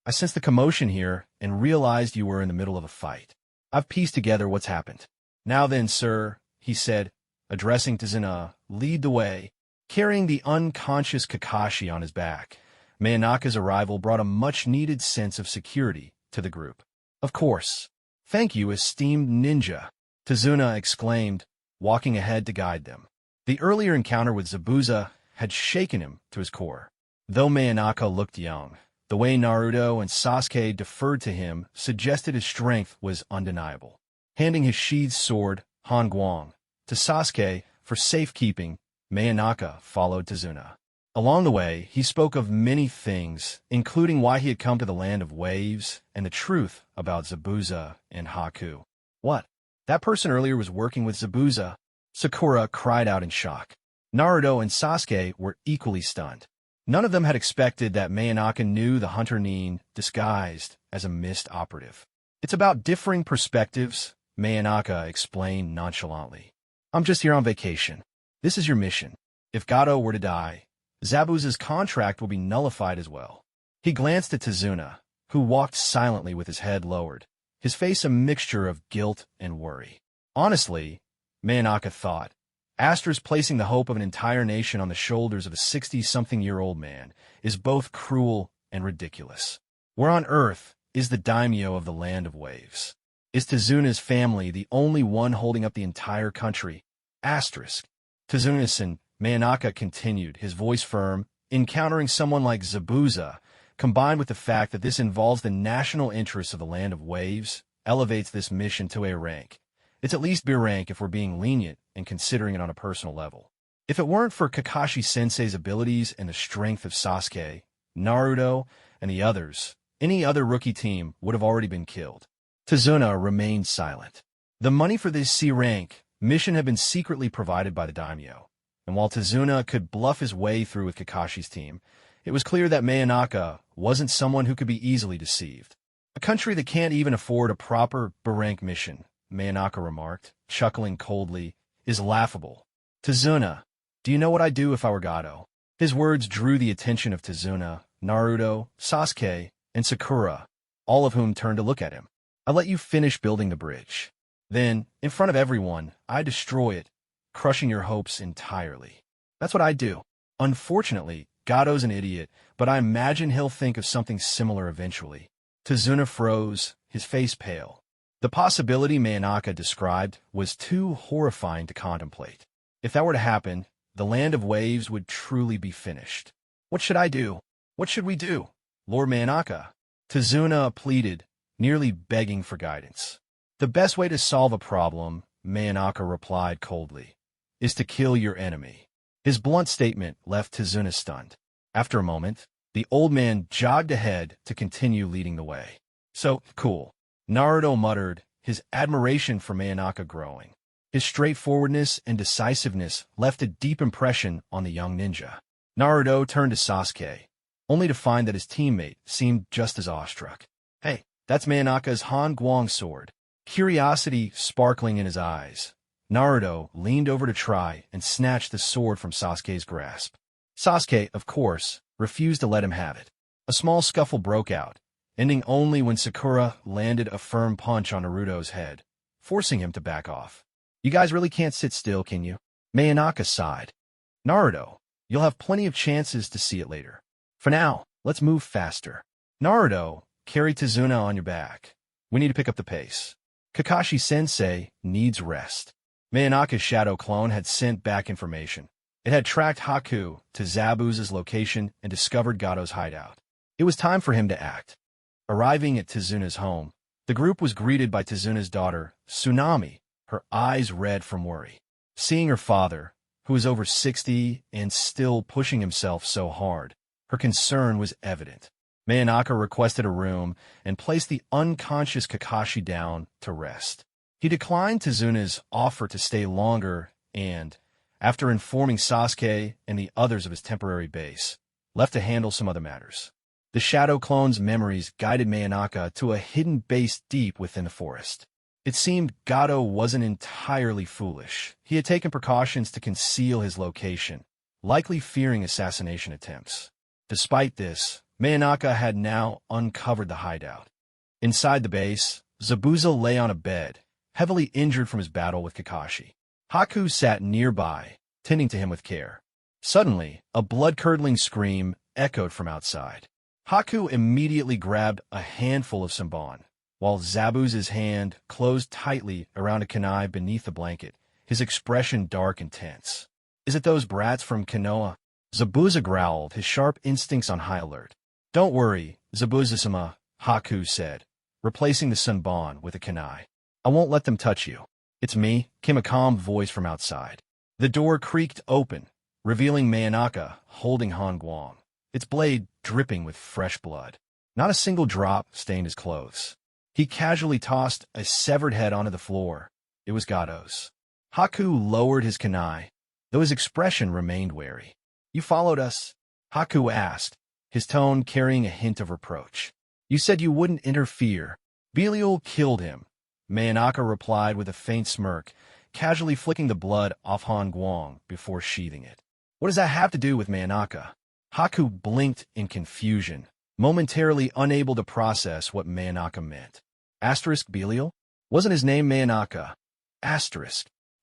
I sensed the commotion here and realized you were in the middle of a fight. I've pieced together what's happened. Now then, sir, he said, addressing Tizuna, lead the way. Carrying the unconscious Kakashi on his back, Manaka's arrival brought a much-needed sense of security to the group. Of course. Thank you, esteemed ninja, Tazuna exclaimed, walking ahead to guide them. The earlier encounter with Zabuza had shaken him to his core. Though Manaka looked young, the way Naruto and Sasuke deferred to him suggested his strength was undeniable. Handing his sheathed sword, Hongguang, to Sasuke for safekeeping, Manaka followed Tazuna. Along the way, he spoke of many things, including why he had come to the land of waves and the truth about Zabuza and Haku. What? That person earlier was working with Zabuza? Sakura cried out in shock. Naruto and Sasuke were equally stunned. None of them had expected that Manaka knew the hunter Nin disguised as a mist operative. It's about differing perspectives, Manaka explained nonchalantly. I'm just here on vacation. This is your mission. If Gato were to die, Zabuza's contract will be nullified as well. He glanced at Tazuna, who walked silently with his head lowered, his face a mixture of guilt and worry. Honestly, Manaka thought, Astra's placing the hope of an entire nation on the shoulders of a 60-something-year-old man is both cruel and ridiculous. Where on earth is the daimyo of the land of waves? Is Tazuna's family the only one holding up the entire country? Asterisk. Tazuna-san, Manaka continued, his voice firm, encountering someone like Zabuza, combined with the fact that this involves the national interests of the land of waves, elevates this mission to A rank. It's at least B rank if we're being lenient and considering it on a personal level. If it weren't for Kakashi-sensei's abilities and the strength of Sasuke, Naruto, and the others, any other rookie team would have already been killed. Tazuna remained silent. The money for this C rank mission had been secretly provided by the daimyo, and while Tazuna could bluff his way through with Kakashi's team, it was clear that Manaka wasn't someone who could be easily deceived. A country that can't even afford a proper B-rank mission, Manaka remarked, chuckling coldly, is laughable. Tazuna, do you know what I'd do if I were Gato? His words drew the attention of Tazuna, Naruto, Sasuke, and Sakura, all of whom turned to look at him. I'll let you finish building the bridge. Then, in front of everyone, I destroy it, crushing your hopes entirely. That's what I'd do. Unfortunately, Gato's an idiot, but I imagine he'll think of something similar eventually. Tazuna froze, his face pale. The possibility Manaka described was too horrifying to contemplate. If that were to happen, the land of waves would truly be finished. What should I do? What should we do? Lord Manaka, Tazuna pleaded, nearly begging for guidance. The best way to solve a problem, Manaka replied coldly, is to kill your enemy. His blunt statement left Tazuna stunned. After a moment, the old man jogged ahead to continue leading the way. So, cool. Naruto muttered, his admiration for Manaka growing. His straightforwardness and decisiveness left a deep impression on the young ninja. Naruto turned to Sasuke, only to find that his teammate seemed just as awestruck. Hey, that's Manaka's Hongguang sword. Curiosity sparkling in his eyes, Naruto leaned over to try and snatch the sword from Sasuke's grasp. Sasuke, of course, refused to let him have it. A small scuffle broke out, ending only when Sakura landed a firm punch on Naruto's head, forcing him to back off. You guys really can't sit still, can you? Manaka sighed. Naruto, you'll have plenty of chances to see it later. For now, let's move faster. Naruto, carry Tazuna on your back. We need to pick up the pace. Kakashi-sensei needs rest. Manaka's shadow clone had sent back information. It had tracked Haku to Zabuza's location and discovered Gato's hideout. It was time for him to act. Arriving at Tazuna's home, the group was greeted by Tazuna's daughter, Tsunami, her eyes red from worry. Seeing her father, who was over 60 and still pushing himself so hard, her concern was evident. Manaka requested a room and placed the unconscious Kakashi down to rest. He declined Tazuna's offer to stay longer and, after informing Sasuke and the others of his temporary base, left to handle some other matters. The Shadow Clone's memories guided Manaka to a hidden base deep within the forest. It seemed Gato wasn't entirely foolish. He had taken precautions to conceal his location, likely fearing assassination attempts. Despite this, Manaka had now uncovered the hideout. Inside the base, Zabuza lay on a bed, heavily injured from his battle with Kakashi. Haku sat nearby, tending to him with care. Suddenly, a blood-curdling scream echoed from outside. Haku immediately grabbed a handful of Senbon, while Zabuza's hand closed tightly around a kunai beneath the blanket, his expression dark and tense. "Is it those brats from Konoha?" Zabuza growled, his sharp instincts on high alert. "Don't worry, Zabuza-sama," Haku said, replacing the sunban with a kunai. "I won't let them touch you." "It's me," came a calm voice from outside. The door creaked open, revealing Manaka holding Han Guang, its blade dripping with fresh blood. Not a single drop stained his clothes. He casually tossed a severed head onto the floor. It was Gado's. Haku lowered his kunai, though his expression remained wary. "You followed us?" Haku asked, his tone carrying a hint of reproach. "You said you wouldn't interfere. Belial killed him," Manaka replied with a faint smirk, casually flicking the blood off Han Guang before sheathing it. "What does that have to do with Manaka?" Haku blinked in confusion, momentarily unable to process what Manaka meant. Belial? Wasn't his name Manaka?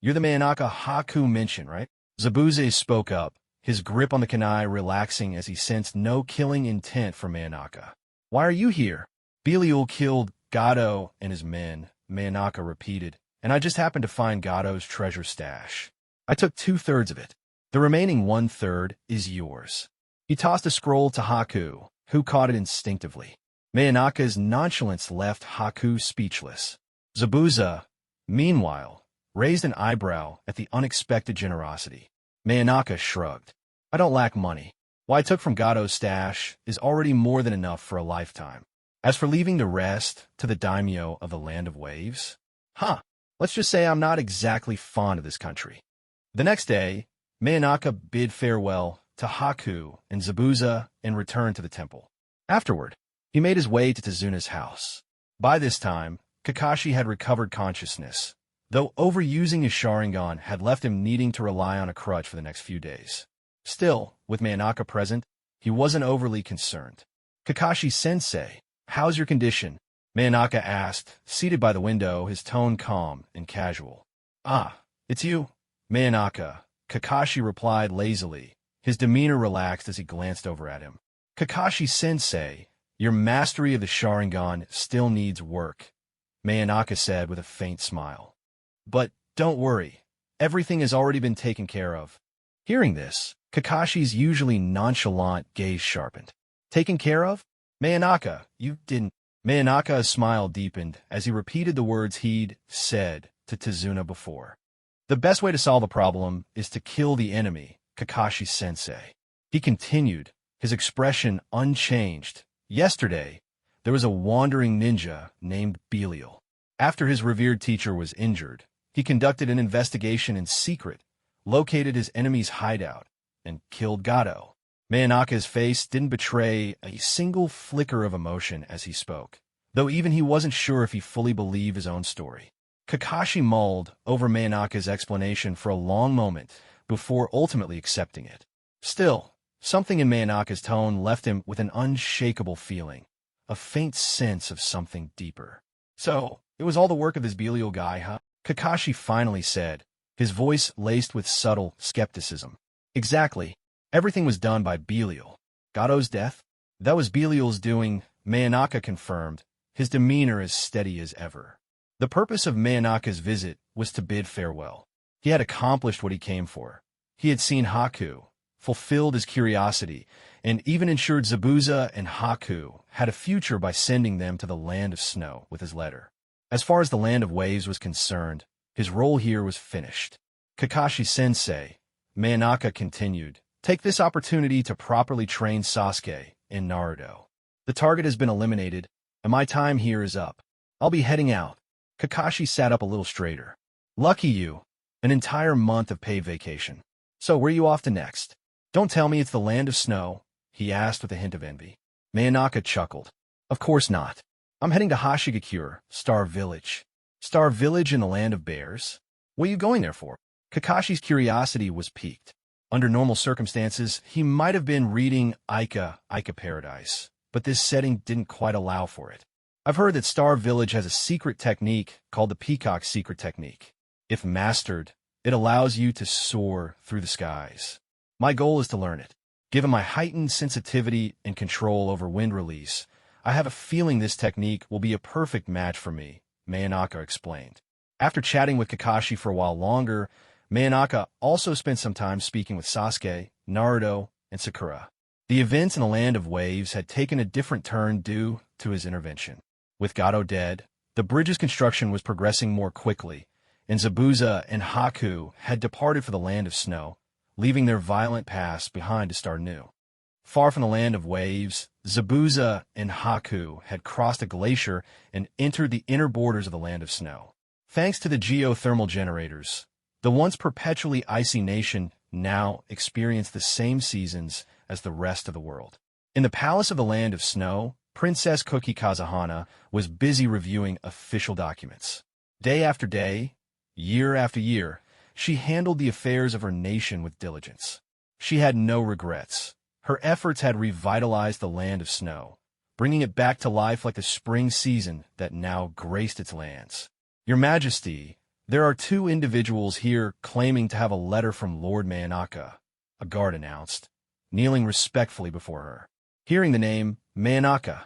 You're the Manaka Haku mentioned, right? Zabuza spoke up, his grip on the kunai relaxing as he sensed no killing intent from Manaka. "Why are you here?" "Belial killed Gado and his men," Manaka repeated, "and I just happened to find Gado's treasure stash. I took 2/3 of it. The remaining 1/3 is yours." He tossed a scroll to Haku, who caught it instinctively. Manaka's nonchalance left Haku speechless. Zabuza, meanwhile, raised an eyebrow at the unexpected generosity. Manaka shrugged. "I don't lack money. What I took from Gado's stash is already more than enough for a lifetime. As for leaving the rest to the daimyo of the Land of Waves, let's just say I'm not exactly fond of this country." The next day, Manaka bid farewell to Haku and Zabuza and returned to the temple. Afterward, he made his way to Tezuna's house. By this time, Kakashi had recovered consciousness, though overusing his Sharingan had left him needing to rely on a crutch for the next few days. Still, with Manaka present, he wasn't overly concerned. "Kakashi-sensei, how's your condition?" Manaka asked, seated by the window, his tone calm and casual. "Ah, it's you, Manaka," Kakashi replied lazily, his demeanor relaxed as he glanced over at him. "Kakashi-sensei, your mastery of the Sharingan still needs work," Manaka said with a faint smile. "But don't worry, everything has already been taken care of." Hearing this, Kakashi's usually nonchalant gaze sharpened. "Taken care of? Manaka, you didn't—" Manaka's smile deepened as he repeated the words he'd said to Tezuna before. "The best way to solve a problem is to kill the enemy, Kakashi-sensei." He continued, his expression unchanged. "Yesterday, there was a wandering ninja named Belial. After his revered teacher was injured, he conducted an investigation in secret, located his enemy's hideout, and killed Gado." Manaka's face didn't betray a single flicker of emotion as he spoke, though even he wasn't sure if he fully believed his own story. Kakashi mulled over Manaka's explanation for a long moment before ultimately accepting it. Still, something in Manaka's tone left him with an unshakable feeling, a faint sense of something deeper. "So, it was all the work of this Belial guy, huh?" Kakashi finally said, his voice laced with subtle skepticism. "Exactly. Everything was done by Belial." "Gado's death?" "That was Belial's doing," Manaka confirmed, his demeanor as steady as ever. The purpose of Manaka's visit was to bid farewell. He had accomplished what he came for. He had seen Haku, fulfilled his curiosity, and even ensured Zabuza and Haku had a future by sending them to the Land of Snow with his letter. As far as the Land of Waves was concerned, his role here was finished. "Kakashi-sensei," Manaka continued, "take this opportunity to properly train Sasuke in Naruto. The target has been eliminated, and my time here is up. I'll be heading out." Kakashi sat up a little straighter. "Lucky you. An entire month of paid vacation. So where are you off to next?" "Don't tell me it's the Land of Snow," he asked with a hint of envy. Manaka chuckled. "Of course not. I'm heading to Hashigakure, Star Village." "Star Village in the Land of Bears? What are you going there for?" Kakashi's curiosity was piqued. Under normal circumstances, he might have been reading Ica Paradise, but this setting didn't quite allow for it. "I've heard that Star Village has a secret technique called the Peacock Secret Technique. If mastered, it allows you to soar through the skies. My goal is to learn it. Given my heightened sensitivity and control over wind release, I have a feeling this technique will be a perfect match for me, Manaka explained. After chatting with Kakashi for a while longer, Manaka also spent some time speaking with Sasuke, Naruto, and Sakura. The events in the Land of Waves had taken a different turn due to his intervention. With Gato dead, the bridge's construction was progressing more quickly, and Zabuza and Haku had departed for the Land of Snow, leaving their violent past behind to start new. Far from the Land of Waves, Zabuza and Haku had crossed a glacier and entered the inner borders of the Land of Snow. Thanks to the geothermal generators, the once perpetually icy nation now experienced the same seasons as the rest of the world. In the palace of the Land of Snow, Princess Cookie Kazuhana was busy reviewing official documents. Day after day, year after year, she handled the affairs of her nation with diligence. She had no regrets. Her efforts had revitalized the Land of Snow, bringing it back to life like the spring season that now graced its lands. Your Majesty, there are 2 individuals here claiming to have a letter from Lord Manaka, a guard announced, kneeling respectfully before her. Hearing the name, Manaka,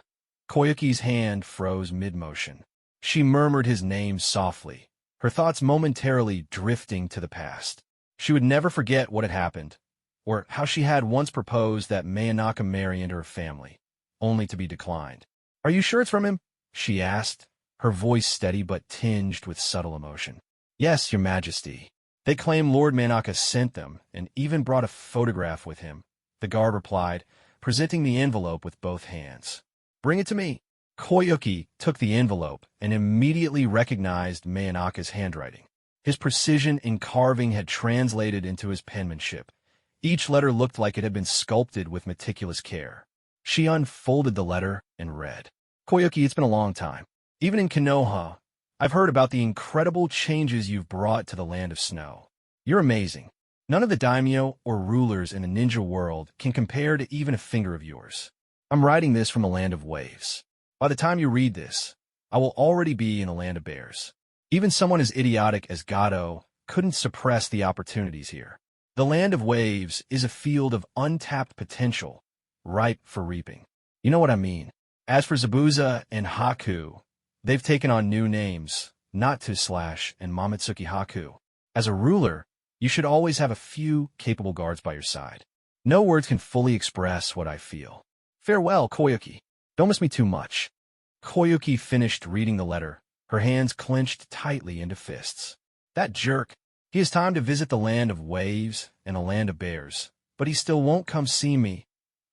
Koyuki's hand froze mid-motion. She murmured his name softly, her thoughts momentarily drifting to the past. She would never forget what had happened, or how she had once proposed that Manaka marry into her family, only to be declined. "Are you sure it's from him?" she asked, her voice steady but tinged with subtle emotion. "Yes, Your Majesty. They claim Lord Manaka sent them and even brought a photograph with him," the guard replied, presenting the envelope with both hands. "Bring it to me." Koyuki took the envelope and immediately recognized Manaka's handwriting. His precision in carving had translated into his penmanship. Each letter looked like it had been sculpted with meticulous care. She unfolded the letter and read, "Koyuki, it's been a long time. Even in Konoha, I've heard about the incredible changes you've brought to the Land of Snow. You're amazing. None of the daimyo or rulers in the ninja world can compare to even a finger of yours. I'm writing this from the Land of Waves. By the time you read this, I will already be in the Land of Bears. Even someone as idiotic as Gato couldn't suppress the opportunities here. The Land of Waves is a field of untapped potential, ripe for reaping. You know what I mean. As for Zabuza and Haku, they've taken on new names, Natsu/ and Mamatsuki Haku. As a ruler, you should always have a few capable guards by your side. No words can fully express what I feel. Farewell, Koyuki. Don't miss me too much." Koyuki finished reading the letter, her hands clenched tightly into fists. That jerk. He has time to visit the Land of Waves and the Land of Bears, but he still won't come see me,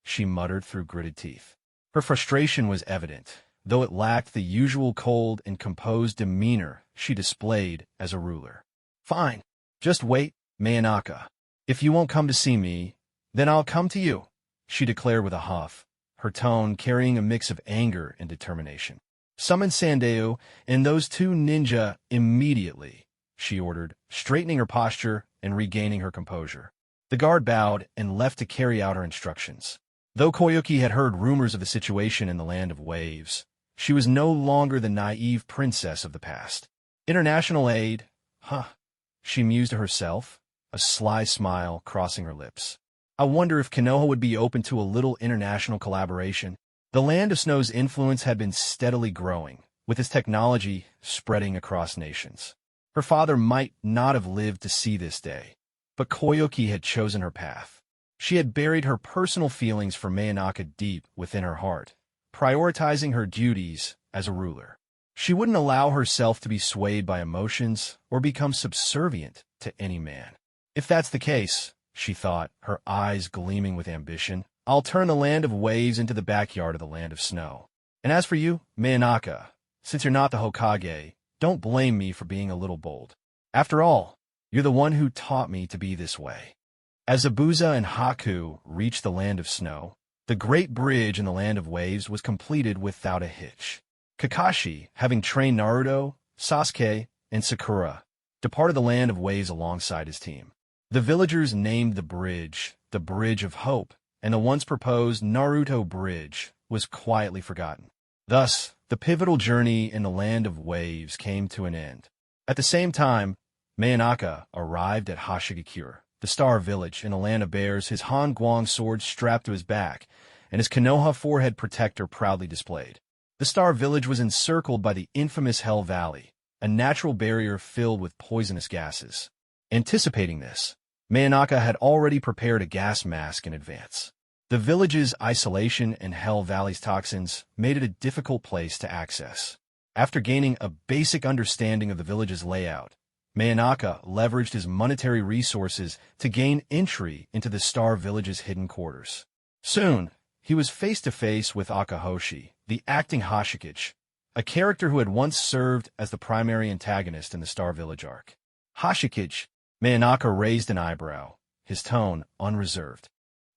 she muttered through gritted teeth. Her frustration was evident, though it lacked the usual cold and composed demeanor she displayed as a ruler. "Fine. Just wait, Manaka. If you won't come to see me, then I'll come to you," she declared with a huff, her tone carrying a mix of anger and determination. "Summon Sandeo and those 2 ninja immediately," she ordered, straightening her posture and regaining her composure. The guard bowed and left to carry out her instructions. Though Koyuki had heard rumors of the situation in the Land of Waves, she was no longer the naive princess of the past. International aid? Huh. She mused to herself, a sly smile crossing her lips. I wonder if Konoha would be open to a little international collaboration. The Land of Snow's influence had been steadily growing, with its technology spreading across nations. Her father might not have lived to see this day, but Koyuki had chosen her path. She had buried her personal feelings for Manaka deep within her heart, prioritizing her duties as a ruler. She wouldn't allow herself to be swayed by emotions or become subservient to any man. If that's the case, she thought, her eyes gleaming with ambition, I'll turn the Land of Waves into the backyard of the Land of Snow. And as for you, Manaka, since you're not the Hokage, don't blame me for being a little bold. After all, you're the one who taught me to be this way. As Zabuza and Haku reached the Land of Snow, the Great Bridge in the Land of Waves was completed without a hitch. Kakashi, having trained Naruto, Sasuke, and Sakura, departed the Land of Waves alongside his team. The villagers named the Bridge of Hope, and the once proposed Naruto Bridge was quietly forgotten. Thus, the pivotal journey in the Land of Waves came to an end. At the same time, Manaka arrived at Hashigakure, the Star Village in the Land of Bears, his Han Guang sword strapped to his back, and his Konoha forehead protector proudly displayed. The Star Village was encircled by the infamous Hell Valley, a natural barrier filled with poisonous gases. Anticipating this, Manaka had already prepared a gas mask in advance. The village's isolation and Hell Valley's toxins made it a difficult place to access. After gaining a basic understanding of the village's layout, Manaka leveraged his monetary resources to gain entry into the Star Village's hidden quarters. Soon, he was face-to-face with Akahoshi, the acting Hokage, a character who had once served as the primary antagonist in the Star Village arc. Hokage, Manaka raised an eyebrow, his tone unreserved.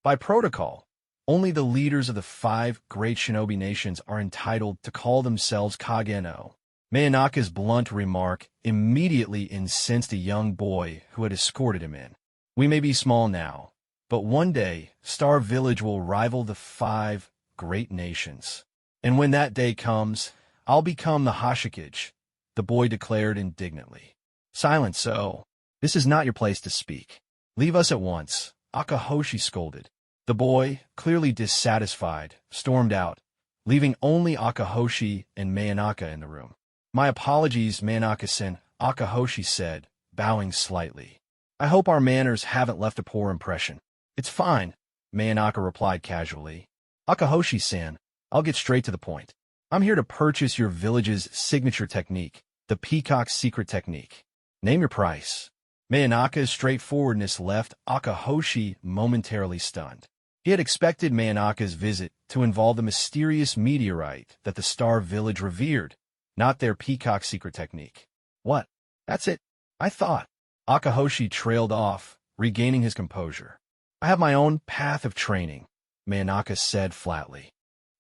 By protocol, only the leaders of the 5 great shinobi nations are entitled to call themselves Kage no. Manaka's blunt remark immediately incensed a young boy who had escorted him in. We may be small now, but one day Star Village will rival the 5 great nations. And when that day comes, I'll become the Hokage, the boy declared indignantly. Silence, so. This is not your place to speak. Leave us at once, Akahoshi scolded. The boy, clearly dissatisfied, stormed out, leaving only Akahoshi and Manaka in the room. My apologies, Manaka-sen, Akahoshi said, bowing slightly. I hope our manners haven't left a poor impression. It's fine, Manaka replied casually. Akahoshi-san, I'll get straight to the point. I'm here to purchase your village's signature technique, the Peacock's secret technique. Name your price. Manaka's straightforwardness left Akahoshi momentarily stunned. He had expected Manaka's visit to involve the mysterious meteorite that the Star Village revered, not their Peacock secret technique. What? That's it? I thought. Akahoshi trailed off, regaining his composure. I have my own path of training, Manaka said flatly.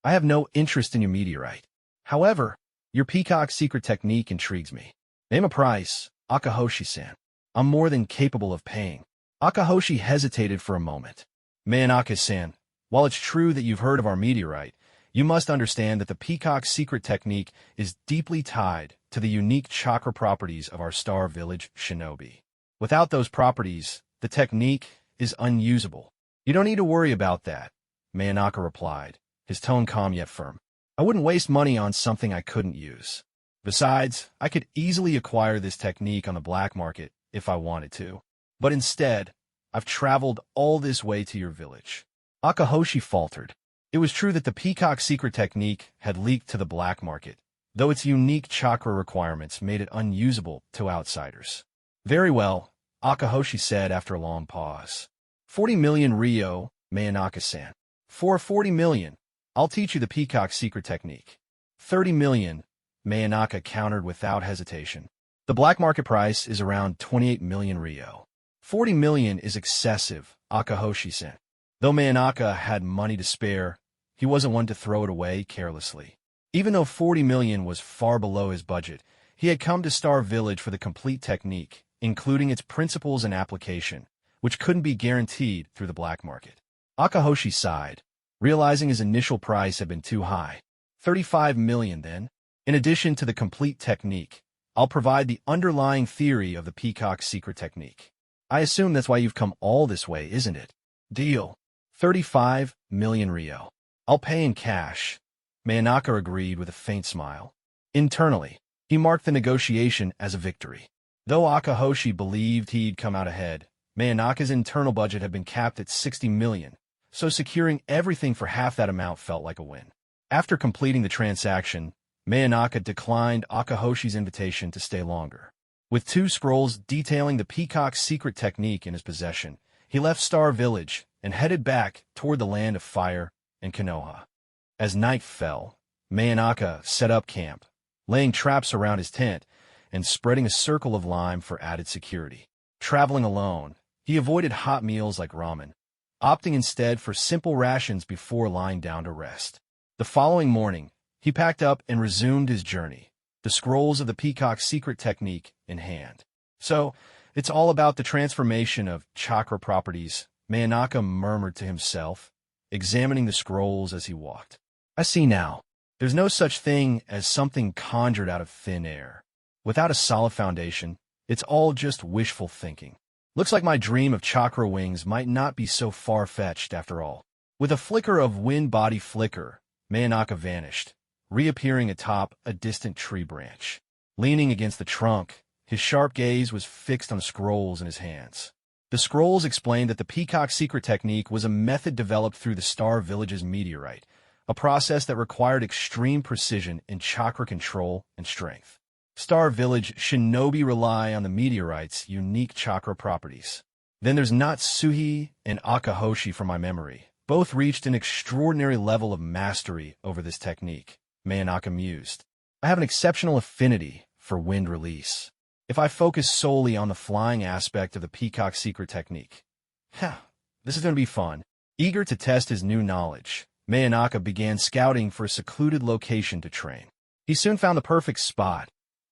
I have no interest in your meteorite. However, your Peacock secret technique intrigues me. Name a price, Akahoshi-san. I'm more than capable of paying. Akahoshi hesitated for a moment. Manaka-san, while it's true that you've heard of our meteorite, you must understand that the Peacock's secret technique is deeply tied to the unique chakra properties of our Star Village shinobi. Without those properties, the technique is unusable. You don't need to worry about that, Manaka replied, his tone calm yet firm. I wouldn't waste money on something I couldn't use. Besides, I could easily acquire this technique on the black market if I wanted to. But instead, I've traveled all this way to your village. Akahoshi faltered. It was true that the Peacock secret technique had leaked to the black market, though its unique chakra requirements made it unusable to outsiders. Very well, Akahoshi said after a long pause. 40 million Ryo, Manaka-san. For 40 million, I'll teach you the Peacock secret technique. 30 million, Manaka countered without hesitation. The black market price is around 28 million Ryo. 40 million is excessive, Akahoshi said. Though Manaka had money to spare, he wasn't one to throw it away carelessly. Even though 40 million was far below his budget, he had come to Star Village for the complete technique, including its principles and application, which couldn't be guaranteed through the black market. Akahoshi sighed, realizing his initial price had been too high. 35 million, then. In addition to the complete technique, I'll provide the underlying theory of the Peacock secret technique. I assume that's why you've come all this way, isn't it? Deal. 35 million Ryo. I'll pay in cash. Manaka agreed with a faint smile. Internally, he marked the negotiation as a victory. Though Akahoshi believed he'd come out ahead, Manaka's internal budget had been capped at 60 million, so securing everything for half that amount felt like a win. After completing the transaction, Manaka declined Akahoshi's invitation to stay longer. With 2 scrolls detailing the Peacock's secret technique in his possession, he left Star Village and headed back toward the land of fire and Konoha. As night fell, Manaka set up camp, laying traps around his tent and spreading a circle of lime for added security. Traveling alone, he avoided hot meals like ramen, opting instead for simple rations before lying down to rest. The following morning, he packed up and resumed his journey, the scrolls of the Peacock's secret technique in hand. So, it's all about the transformation of chakra properties, Manaka murmured to himself, examining the scrolls as he walked. I see now. There's no such thing as something conjured out of thin air. Without a solid foundation, it's all just wishful thinking. Looks like my dream of chakra wings might not be so far-fetched after all. With a flicker of wind body flicker, Manaka vanished, reappearing atop a distant tree branch. Leaning against the trunk, his sharp gaze was fixed on scrolls in his hands. The scrolls explained that the Peacock secret technique was a method developed through the Star Village's meteorite, a process that required extreme precision in chakra control and strength. Star Village shinobi rely on the meteorite's unique chakra properties. Then there's Natsuhi and Akahoshi from my memory. Both reached an extraordinary level of mastery over this technique, Manaka mused. I have an exceptional affinity for wind release. If I focus solely on the flying aspect of the Peacock secret technique. This is going to be fun. Eager to test his new knowledge, Manaka began scouting for a secluded location to train. He soon found the perfect spot,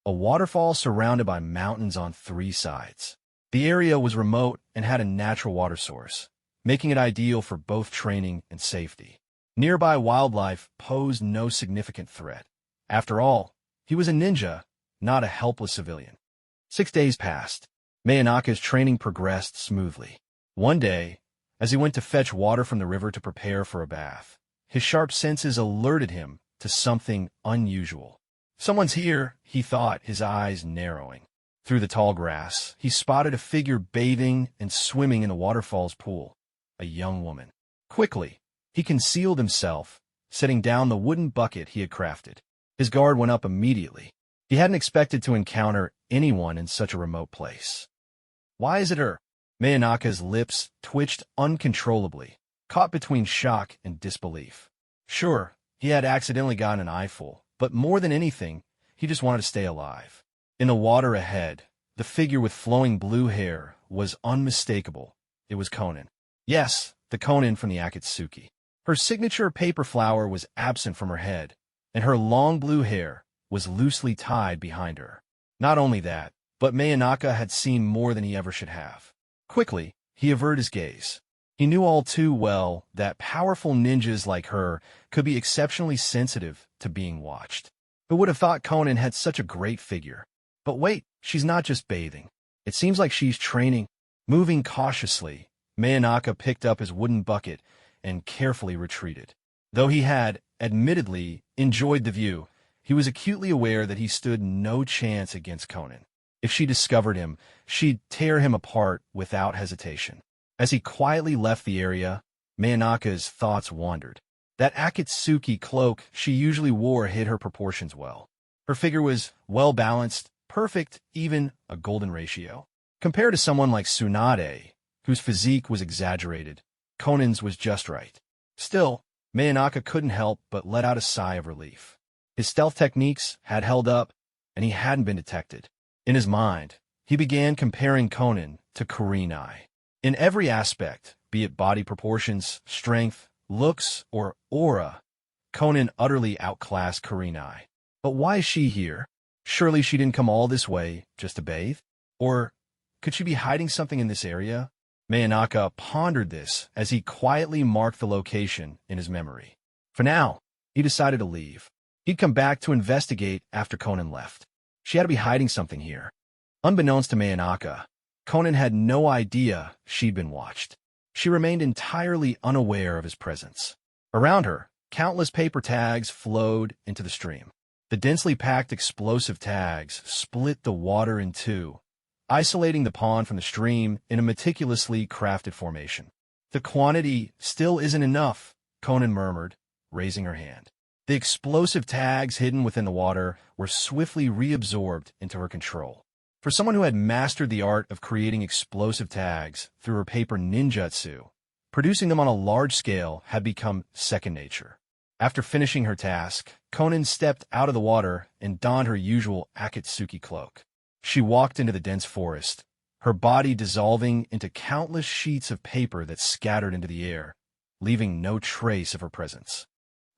a waterfall surrounded by mountains on 3 sides. The area was remote and had a natural water source, making it ideal for both training and safety. Nearby wildlife posed no significant threat. After all, he was a ninja, not a helpless civilian. 6 days passed. Manaka's training progressed smoothly. One day, as he went to fetch water from the river to prepare for a bath, his sharp senses alerted him to something unusual. Someone's here, he thought, his eyes narrowing. Through the tall grass, he spotted a figure bathing and swimming in the waterfall's pool, a young woman. Quickly, he concealed himself, setting down the wooden bucket he had crafted. His guard went up immediately. He hadn't expected to encounter anyone in such a remote place. Why is it her? Manaka's lips twitched uncontrollably, caught between shock and disbelief. Sure, he had accidentally gotten an eyeful, but more than anything, he just wanted to stay alive. In the water ahead, the figure with flowing blue hair was unmistakable. It was Konan. Yes, the Konan from the Akatsuki. Her signature paper flower was absent from her head, and her long blue hair was loosely tied behind her. Not only that, but Manaka had seen more than he ever should have. Quickly, he averted his gaze. He knew all too well that powerful ninjas like her could be exceptionally sensitive to being watched. Who would have thought Konan had such a great figure? But wait, she's not just bathing. It seems like she's training. Moving cautiously, Manaka picked up his wooden bucket and carefully retreated. Though he had, admittedly, enjoyed the view, he was acutely aware that he stood no chance against Konan. If she discovered him, she'd tear him apart without hesitation. As he quietly left the area, Manaka's thoughts wandered. That Akatsuki cloak she usually wore hid her proportions well. Her figure was well-balanced, perfect, even a golden ratio. Compared to someone like Tsunade, whose physique was exaggerated, Konan's was just right. Still, Manaka couldn't help but let out a sigh of relief. His stealth techniques had held up, and he hadn't been detected. In his mind, he began comparing Konan to Kurenai. In every aspect, be it body proportions, strength, looks, or aura, Konan utterly outclassed Kurenai. But why is she here? Surely she didn't come all this way just to bathe? Or could she be hiding something in this area? Manaka pondered this as he quietly marked the location in his memory. For now, he decided to leave. He'd come back to investigate after Konan left. She had to be hiding something here. Unbeknownst to Manaka, Konan had no idea she'd been watched. She remained entirely unaware of his presence. Around her, countless paper tags flowed into the stream. The densely packed explosive tags split the water in two, isolating the pond from the stream in a meticulously crafted formation. The quantity still isn't enough, Konan murmured, raising her hand. The explosive tags hidden within the water were swiftly reabsorbed into her control. For someone who had mastered the art of creating explosive tags through her paper ninjutsu, producing them on a large scale had become second nature. After finishing her task, Konan stepped out of the water and donned her usual Akatsuki cloak. She walked into the dense forest, her body dissolving into countless sheets of paper that scattered into the air, leaving no trace of her presence.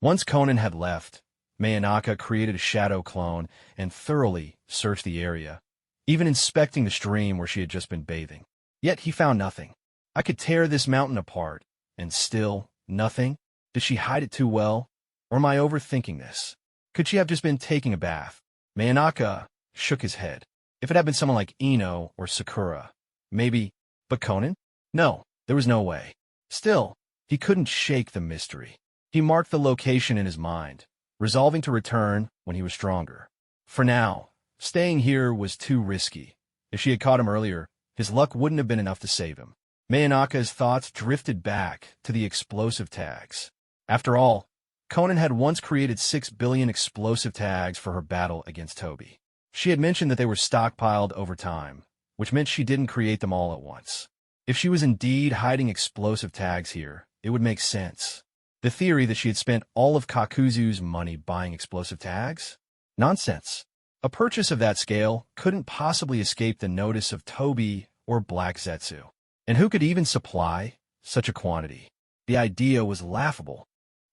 Once Konan had left, Manaka created a shadow clone and thoroughly searched the area, even inspecting the stream where she had just been bathing. Yet he found nothing. I could tear this mountain apart, and still nothing? Did she hide it too well? Or am I overthinking this? Could she have just been taking a bath? Manaka shook his head. If it had been someone like Ino or Sakura, maybe, but Konan? No, there was no way. Still, He couldn't shake the mystery. He marked the location in his mind, resolving to return when he was stronger. For now, staying here was too risky. If she had caught him earlier, his luck wouldn't have been enough to save him. Mayonaka's thoughts drifted back to the explosive tags. After all, Conan had once created 6 billion explosive tags for her battle against Toby. She had mentioned that they were stockpiled over time, which meant she didn't create them all at once. If she was indeed hiding explosive tags here, it would make sense. The theory that she had spent all of Kakuzu's money buying explosive tags? Nonsense. A purchase of that scale couldn't possibly escape the notice of Toby or Black Zetsu. And who could even supply such a quantity? The idea was laughable.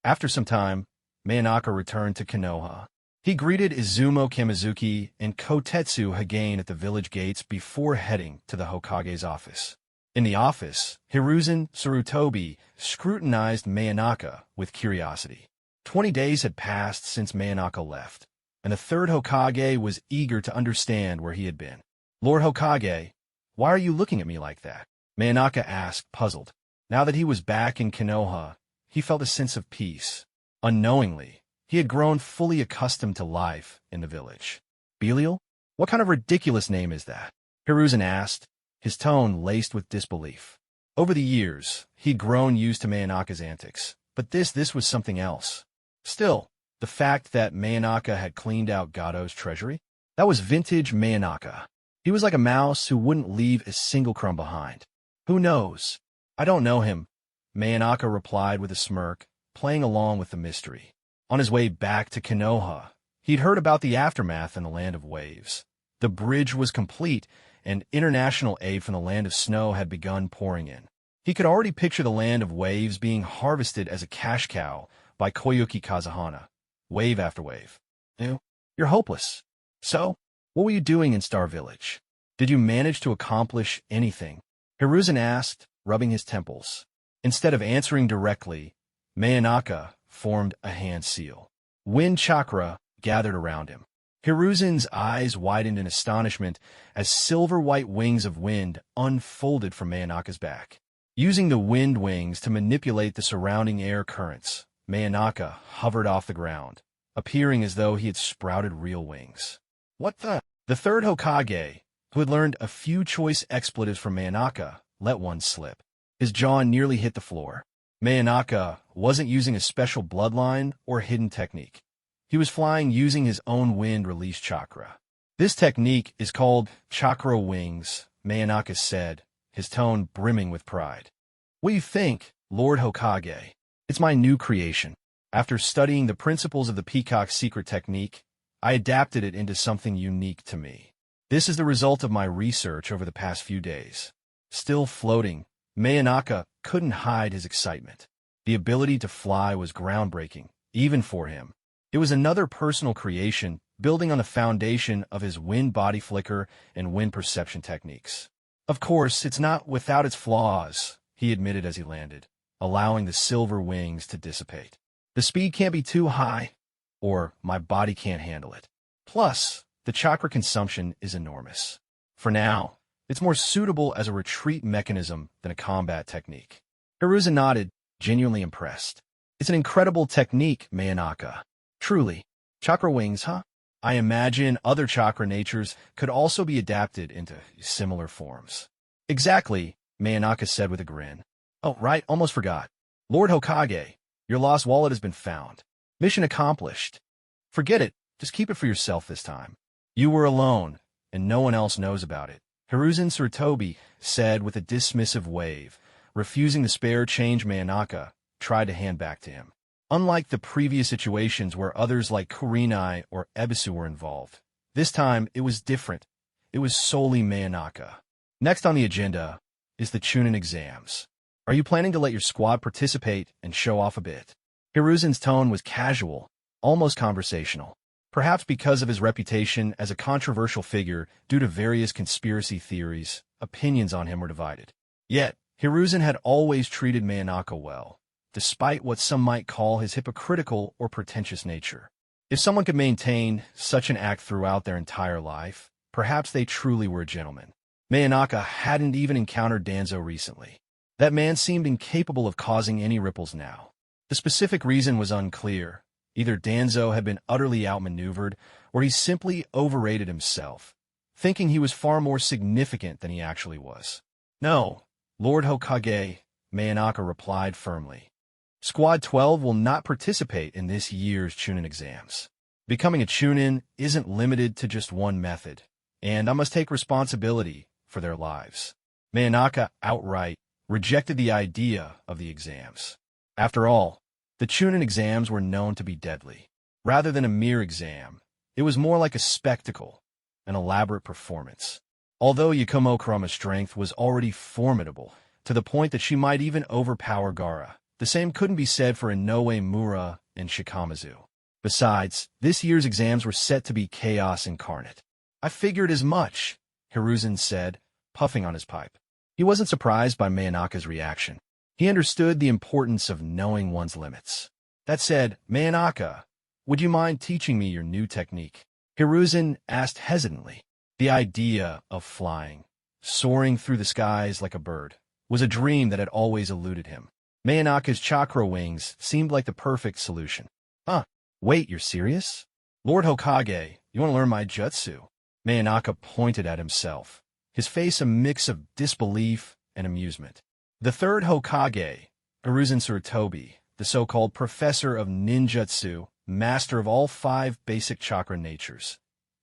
After some time, Mayonaka returned to Konoha. He greeted Izumo Kamizuki and Kotetsu Hagane at the village gates before heading to the Hokage's office. In the office, Hiruzen Sarutobi scrutinized Mayonaka with curiosity. 20 days had passed since Mayonaka left, and the third Hokage was eager to understand where he had been. "Lord Hokage, why are you looking at me like that?" Mayonaka asked, puzzled. Now that he was back in Konoha, he felt a sense of peace. Unknowingly, he had grown fully accustomed to life in the village. "Belial? What kind of ridiculous name is that?" Hiruzen asked, his tone laced with disbelief. Over the years, he'd grown used to Mayonaka's antics, but this was something else. Still, the fact that Mayonaka had cleaned out Gado's treasury, that was vintage Mayonaka. He was like a mouse who wouldn't leave a single crumb behind. "Who knows? I don't know him," Mayonaka replied with a smirk, playing along with the mystery. On his way back to Konoha, he'd heard about the aftermath in the Land of Waves. The bridge was complete, and international aid from the Land of Snow had begun pouring in. He could already picture the Land of Waves being harvested as a cash cow by Koyuki Kazuhana, wave after wave. "You're hopeless. So, what were you doing in Star Village? Did you manage to accomplish anything?" Hiruzen asked, rubbing his temples. Instead of answering directly, Mayonaka formed a hand seal. Wind chakra gathered around him. Hiruzen's eyes widened in astonishment as silver-white wings of wind unfolded from Mayonaka's back. Using the wind wings to manipulate the surrounding air currents, Mayonaka hovered off the ground, appearing as though he had sprouted real wings. "What the?" The third Hokage, who had learned a few choice expletives from Mayonaka, let one slip. His jaw nearly hit the floor. Mayonaka wasn't using a special bloodline or hidden technique. He was flying using his own wind-release chakra. "This technique is called chakra wings," Mayonaka said, his tone brimming with pride. "What do you think, Lord Hokage? It's my new creation. After studying the principles of the peacock's secret technique, I adapted it into something unique to me. This is the result of my research over the past few days." Still floating, Mayonaka couldn't hide his excitement. The ability to fly was groundbreaking, even for him. It was another personal creation, building on the foundation of his wind body flicker and wind perception techniques. "Of course, it's not without its flaws," he admitted as he landed, allowing the silver wings to dissipate. "The speed can't be too high, or my body can't handle it. Plus, the chakra consumption is enormous. For now, it's more suitable as a retreat mechanism than a combat technique." Hiruzen nodded, genuinely impressed. "It's an incredible technique, Mayonaka. Truly. Chakra wings, huh? I imagine other chakra natures could also be adapted into similar forms." "Exactly," Mayonaka said with a grin. "Oh, right, almost forgot. Lord Hokage, your lost wallet has been found. Mission accomplished. Forget it, just keep it for yourself this time. You were alone, and no one else knows about it," Hiruzen Sarutobi said with a dismissive wave, refusing the spare change Mayonaka tried to hand back to him. Unlike the previous situations where others like Kurenai or Ebisu were involved, this time it was different. It was solely Mayonaka. Next on the agenda is the chunin exams. "Are you planning to let your squad participate and show off a bit?" Hiruzen's tone was casual, almost conversational. Perhaps because of his reputation as a controversial figure due to various conspiracy theories, opinions on him were divided. Yet, Hiruzen had always treated Mayonaka well, despite what some might call his hypocritical or pretentious nature. If someone could maintain such an act throughout their entire life, perhaps they truly were a gentleman. Mayonaka hadn't even encountered Danzo recently. That man seemed incapable of causing any ripples now. The specific reason was unclear. Either Danzo had been utterly outmaneuvered, or he simply overrated himself, thinking he was far more significant than he actually was. No, Lord Hokage, Manaka replied firmly. Squad 12 will not participate in this year's chunin exams. Becoming a chunin isn't limited to just one method, and I must take responsibility for their lives. Manaka outright rejected the idea of the exams. After all, the chunin exams were known to be deadly. Rather than a mere exam, it was more like a spectacle, an elaborate performance. Although Yakumo Kurama's strength was already formidable, to the point that she might even overpower Gaara, the same couldn't be said for Inoue Mura and Shikamazu. Besides, this year's exams were set to be chaos incarnate. I figured as much, Hiruzen said, puffing on his pipe. He wasn't surprised by Manaka's reaction. He understood the importance of knowing one's limits. That said, Manaka, would you mind teaching me your new technique? Hiruzen asked hesitantly. The idea of flying, soaring through the skies like a bird, was a dream that had always eluded him. Manaka's chakra wings seemed like the perfect solution. Wait, you're serious? Lord Hokage, you want to learn my jutsu? Manaka pointed at himself, his face a mix of disbelief and amusement. The third Hokage, Hiruzen Tsurutobi, the so-called professor of ninjutsu, master of all 5 basic chakra natures.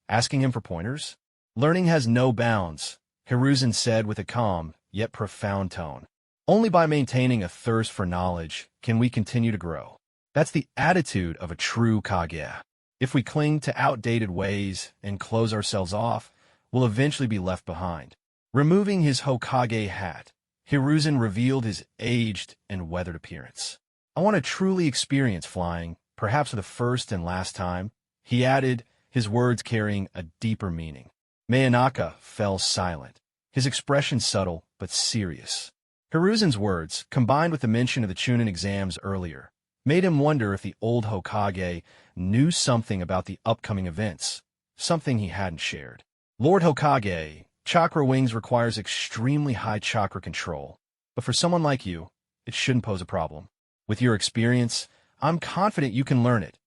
Asking him for pointers? Learning has no bounds, Hiruzen said with a calm, yet profound tone. Only by maintaining a thirst for knowledge can we continue to grow. That's the attitude of a true Kage. If we cling to outdated ways and close ourselves off, we'll eventually be left behind. Removing his Hokage hat, Hiruzen revealed his aged and weathered appearance. I want to truly experience flying, perhaps for the first and last time, he added, his words carrying a deeper meaning. Manaka fell silent, his expression subtle but serious. Hiruzen's words, combined with the mention of the chunin exams earlier, made him wonder if the old Hokage knew something about the upcoming events, something he hadn't shared. Lord Hokage, chakra wings requires extremely high chakra control, but for someone like you, it shouldn't pose a problem. With your experience, I'm confident you can learn it,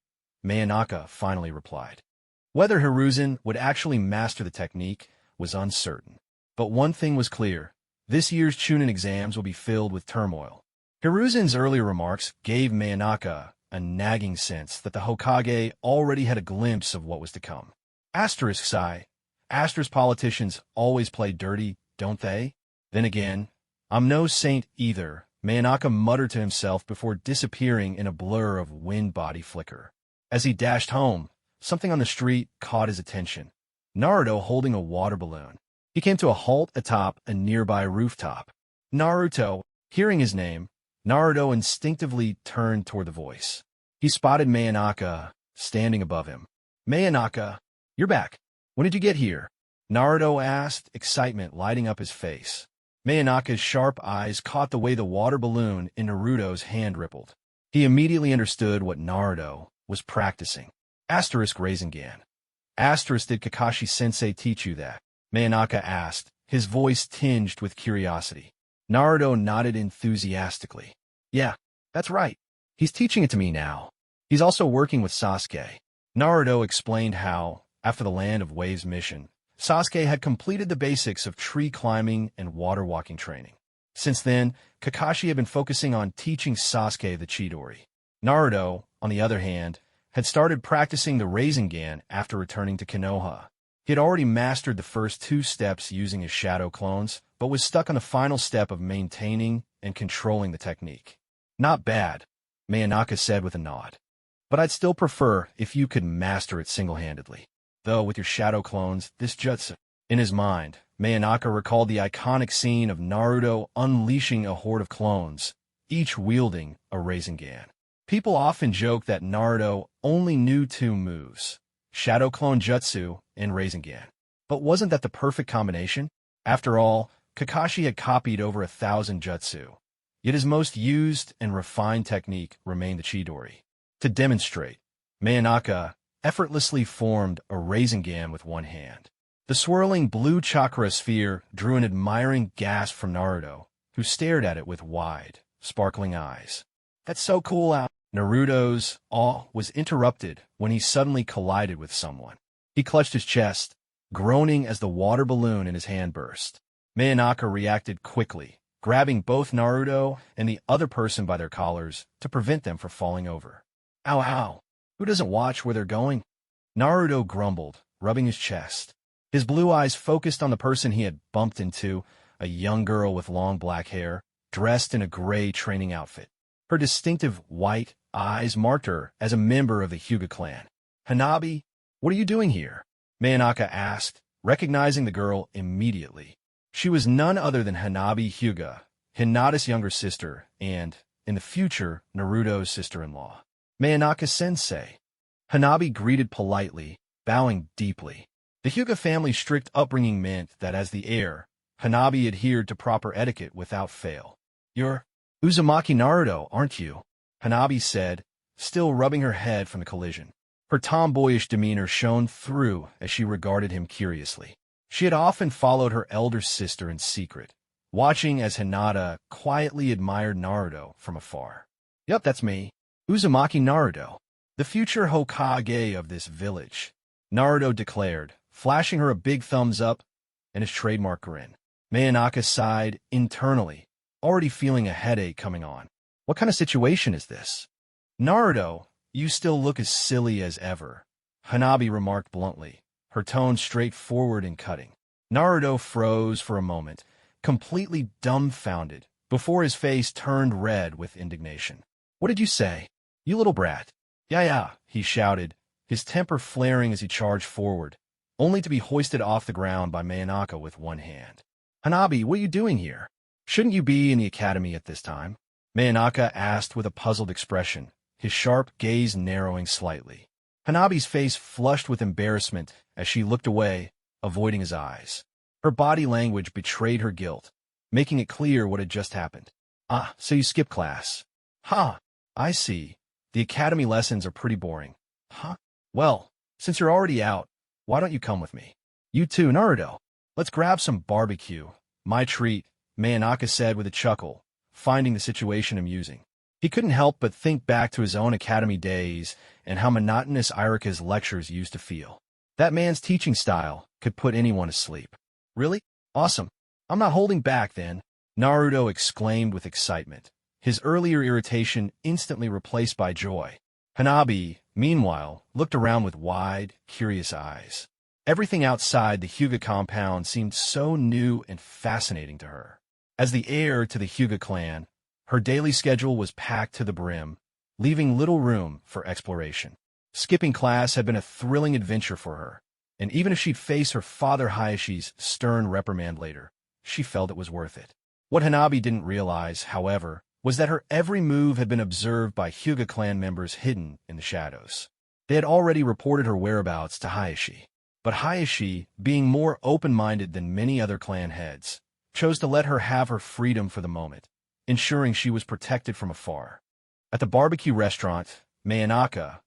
Manaka finally replied. Whether Hiruzen would actually master the technique was uncertain. But one thing was clear, this year's chunin exams will be filled with turmoil. Hiruzen's earlier remarks gave Manaka a nagging sense that the Hokage already had a glimpse of what was to come. Asterisk sigh. Asterisk politicians always play dirty, don't they? Then again, I'm no saint either, Manaka muttered to himself before disappearing in a blur of wind body flicker. As he dashed home, something on the street caught his attention. Naruto holding a water balloon. He came to a halt atop a nearby rooftop. Naruto, hearing his name, Naruto instinctively turned toward the voice. He spotted Manaka standing above him. Manaka, you're back. When did you get here? Naruto asked, excitement lighting up his face. Manaka's sharp eyes caught the way the water balloon in Naruto's hand rippled. He immediately understood what Naruto was practicing. Asterisk Rasengan. Asterisk, did Kakashi-sensei teach you that? Manaka asked, his voice tinged with curiosity. Naruto nodded enthusiastically. Yeah, that's right. He's teaching it to me now. He's also working with Sasuke. Naruto explained how, after the Land of Waves mission, Sasuke had completed the basics of tree climbing and water walking training. Since then, Kakashi had been focusing on teaching Sasuke the Chidori. Naruto, on the other hand, had started practicing the Rasengan after returning to Konoha. He had already mastered the first 2 steps using his shadow clones, but was stuck on the final step of maintaining and controlling the technique. Not bad, Manaka said with a nod. But I'd still prefer if you could master it single-handedly. Though with your shadow clones, this jutsu. In his mind, Manaka recalled the iconic scene of Naruto unleashing a horde of clones, each wielding a Rasengan. People often joke that Naruto only knew 2 moves, Shadow Clone Jutsu and Rasengan. But wasn't that the perfect combination? After all, Kakashi had copied over 1,000 jutsu. Yet his most used and refined technique remained the Chidori. To demonstrate, Manaka effortlessly formed a Rasengan with one hand. The swirling blue chakra sphere drew an admiring gasp from Naruto, who stared at it with wide, sparkling eyes. That's so cool out. Naruto's awe was interrupted when he suddenly collided with someone. He clutched his chest, groaning as the water balloon in his hand burst. Manhwa reacted quickly, grabbing both Naruto and the other person by their collars to prevent them from falling over. Ow, ow. Who doesn't watch where they're going? Naruto grumbled, rubbing his chest. His blue eyes focused on the person he had bumped into, a young girl with long black hair, dressed in a gray training outfit. Her distinctive white eyes marked her as a member of the Hyuga clan. Hanabi, what are you doing here? Manhwa asked, recognizing the girl immediately. She was none other than Hanabi Hyuga, Hinata's younger sister, and, in the future, Naruto's sister-in-law. Manhwa-sensei. Hanabi greeted politely, bowing deeply. The Hyuga family's strict upbringing meant that as the heir, Hanabi adhered to proper etiquette without fail. You're Uzumaki Naruto, aren't you? Hanabi said, still rubbing her head from the collision. Her tomboyish demeanor shone through as she regarded him curiously. She had often followed her elder sister in secret, watching as Hinata quietly admired Naruto from afar. Yup, that's me, Uzumaki Naruto, the future Hokage of this village, Naruto declared, flashing her a big thumbs up and his trademark grin. Manhwa sighed internally, already feeling a headache coming on. What kind of situation is this? Naruto, you still look as silly as ever, Hanabi remarked bluntly, her tone straightforward and cutting. Naruto froze for a moment, completely dumbfounded, before his face turned red with indignation. What did you say? You little brat. Yeah, he shouted, his temper flaring as he charged forward, only to be hoisted off the ground by Manhwa with one hand. Hanabi, what are you doing here? Shouldn't you be in the academy at this time? Manhwa asked with a puzzled expression, his sharp gaze narrowing slightly. Hanabi's face flushed with embarrassment as she looked away, avoiding his eyes. Her body language betrayed her guilt, making it clear what had just happened. Ah, so you skipped class. Huh, I see. The academy lessons are pretty boring. Huh? Well, since you're already out, why don't you come with me? You too, Naruto. Let's grab some barbecue. My treat, Manhwa said with a chuckle, finding the situation amusing. He couldn't help but think back to his own academy days and how monotonous Iruka's lectures used to feel. That man's teaching style could put anyone to sleep. Really? Awesome. I'm not holding back then, Naruto exclaimed with excitement, his earlier irritation instantly replaced by joy. Hanabi, meanwhile, looked around with wide, curious eyes. Everything outside the Hyuga compound seemed so new and fascinating to her. As the heir to the Hyuga clan, her daily schedule was packed to the brim, leaving little room for exploration. Skipping class had been a thrilling adventure for her, and even if she'd face her father Hayashi's stern reprimand later, she felt it was worth it. What Hanabi didn't realize, however, was that her every move had been observed by Hyuga clan members hidden in the shadows. They had already reported her whereabouts to Hayashi, but Hayashi, being more open-minded than many other clan heads, chose to let her have her freedom for the moment, ensuring she was protected from afar. At the barbecue restaurant, Manhwa,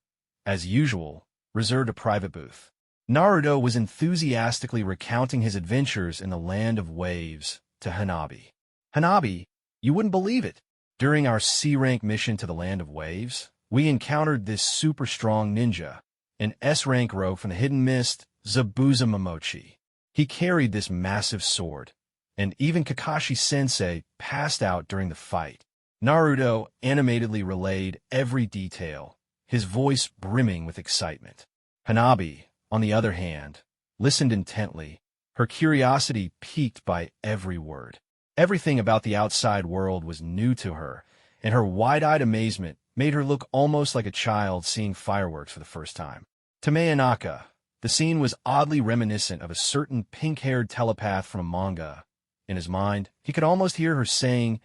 as usual, reserved a private booth. Naruto was enthusiastically recounting his adventures in the Land of Waves to Hanabi. Hanabi, you wouldn't believe it. During our C-rank mission to the Land of Waves, we encountered this super-strong ninja, an S-rank rogue from the Hidden Mist, Zabuza Momochi. He carried this massive sword, and even Kakashi-sensei passed out during the fight. Naruto animatedly relayed every detail, his voice brimming with excitement. Hanabi, on the other hand, listened intently, her curiosity piqued by every word. Everything about the outside world was new to her, and her wide-eyed amazement made her look almost like a child seeing fireworks for the first time. To Manhwa, the scene was oddly reminiscent of a certain pink-haired telepath from a manga. In his mind, he could almost hear her saying,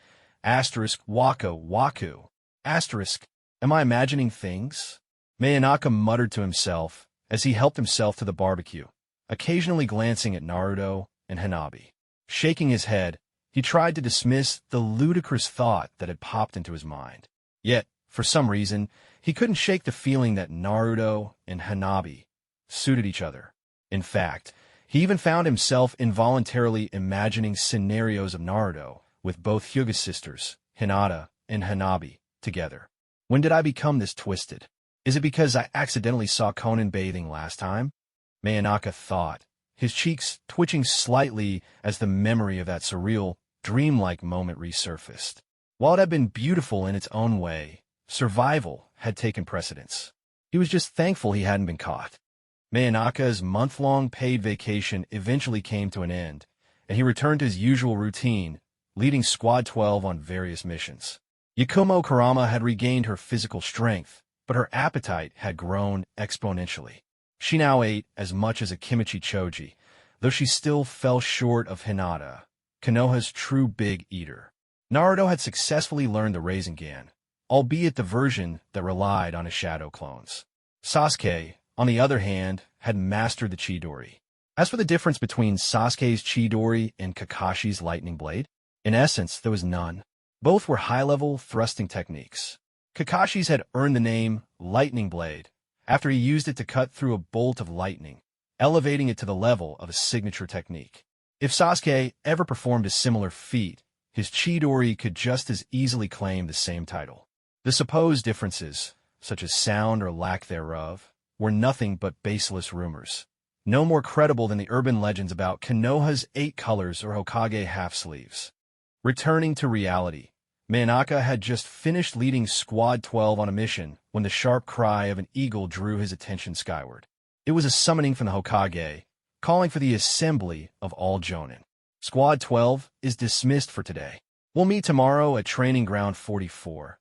Wako, Waku. Am I imagining things? Manhwa muttered to himself as he helped himself to the barbecue, occasionally glancing at Naruto and Hanabi. Shaking his head, he tried to dismiss the ludicrous thought that had popped into his mind. Yet, for some reason, he couldn't shake the feeling that Naruto and Hanabi suited each other. In fact, he even found himself involuntarily imagining scenarios of Naruto with both Hyuga sisters, Hinata and Hanabi, together. When did I become this twisted? Is it because I accidentally saw Conan bathing last time? Manaka thought, his cheeks twitching slightly as the memory of that surreal, dreamlike moment resurfaced. While it had been beautiful in its own way, survival had taken precedence. He was just thankful he hadn't been caught. Manaka's month-long paid vacation eventually came to an end, and he returned to his usual routine, leading Squad 12 on various missions. Yakumo Kurama had regained her physical strength, but her appetite had grown exponentially. She now ate as much as a kimchi choji, though she still fell short of Hinata, Konoha's true big eater. Naruto had successfully learned the Rasengan, albeit the version that relied on his shadow clones. Sasuke, on the other hand, had mastered the Chidori. As for the difference between Sasuke's Chidori and Kakashi's lightning blade, in essence, there was none. Both were high-level thrusting techniques. Kakashi's had earned the name Lightning Blade after he used it to cut through a bolt of lightning, elevating it to the level of a signature technique. If Sasuke ever performed a similar feat, his Chidori could just as easily claim the same title. The supposed differences, such as sound or lack thereof, were nothing but baseless rumors, no more credible than the urban legends about Konoha's 8 colors or Hokage half-sleeves. Returning to reality, Manaka had just finished leading Squad 12 on a mission when the sharp cry of an eagle drew his attention skyward. It was a summoning from the Hokage, calling for the assembly of all jonin. Squad 12 is dismissed for today. We'll meet tomorrow at Training Ground 44,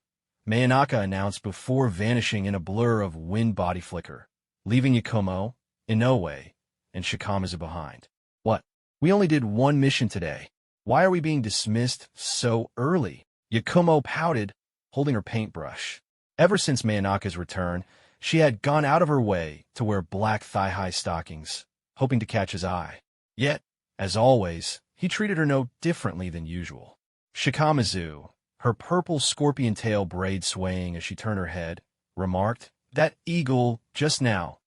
Manaka announced before vanishing in a blur of wind body flicker, leaving Yakumo, Inoue, and Shikamazu behind. What? We only did one mission today. Why are we being dismissed so early? Yakumo pouted, holding her paintbrush. Ever since Manaka's return, she had gone out of her way to wear black thigh-high stockings, hoping to catch his eye. Yet, as always, he treated her no differently than usual. Shikamazu, her purple scorpion tail braid swaying as she turned her head, remarked, "That eagle, just now.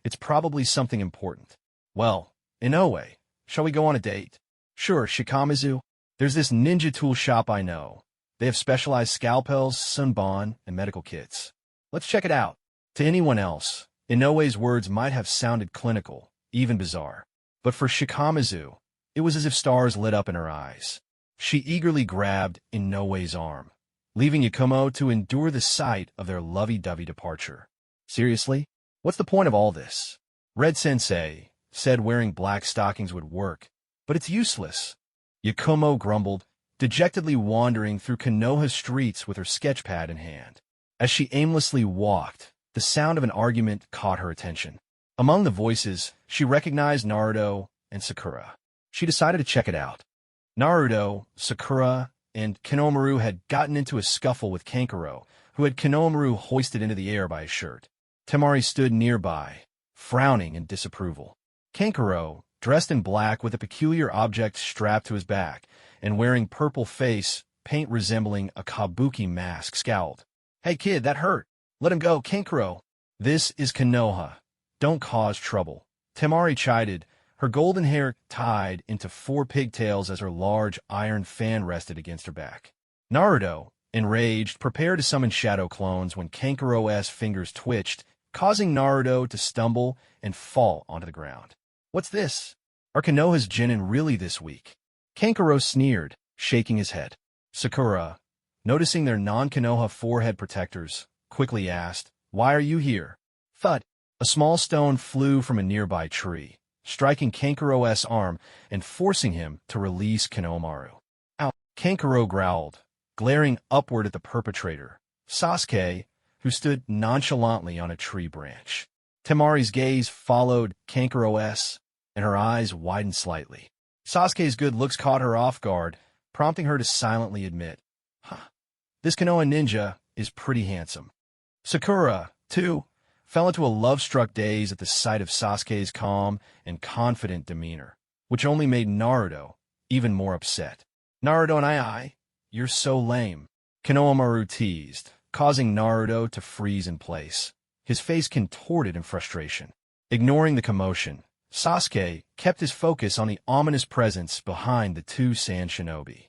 It's probably something important." "Well, Inoue, shall we go on a date?" "Sure, Shikamazu. There's this ninja tool shop I know. They have specialized scalpels, sunban, and medical kits. Let's check it out." To anyone else, Inoue's words might have sounded clinical, even bizarre. But for Shikamazu, it was as if stars lit up in her eyes. She eagerly grabbed Inoue's arm, leaving Yakumo to endure the sight of their lovey-dovey departure. "Seriously? What's the point of all this?" Red Sensei said wearing black stockings would work, but it's useless. Yakumo grumbled, dejectedly wandering through Konoha streets with her sketchpad in hand. As she aimlessly walked, the sound of an argument caught her attention. Among the voices, she recognized Naruto and Sakura. She decided to check it out. Naruto, Sakura, and Konohamaru had gotten into a scuffle with Kankuro, who had Konohamaru hoisted into the air by his shirt. Temari stood nearby, frowning in disapproval. Kankuro, dressed in black with a peculiar object strapped to his back, and wearing purple face paint resembling a kabuki mask, scowled. "Hey kid, that hurt. Let him go, Kankuro." "This is Konoha. Don't cause trouble," Temari chided, her golden hair tied into 4 pigtails as her large iron fan rested against her back. Naruto, enraged, prepared to summon shadow clones when Kankuro's fingers twitched, causing Naruto to stumble and fall onto the ground. "What's this? Are Konoha's genin really this weak?" Kankuro sneered, shaking his head. Sakura, noticing their non-Konoha forehead protectors, quickly asked, "Why are you here?" Thud! A small stone flew from a nearby tree, striking Kankuro's arm and forcing him to release Konohamaru. "Ow!" Kankuro growled, glaring upward at the perpetrator, Sasuke, who stood nonchalantly on a tree branch. Temari's gaze followed Kankuro's, and her eyes widened slightly. Sasuke's good looks caught her off guard, prompting her to silently admit, "This Konoha ninja is pretty handsome." Sakura, too, fell into a love-struck daze at the sight of Sasuke's calm and confident demeanor, which only made Naruto even more upset. "Naruto and I, you're so lame," Konohamaru teased, causing Naruto to freeze in place, his face contorted in frustration. Ignoring the commotion, Sasuke kept his focus on the ominous presence behind the 2 sand shinobi.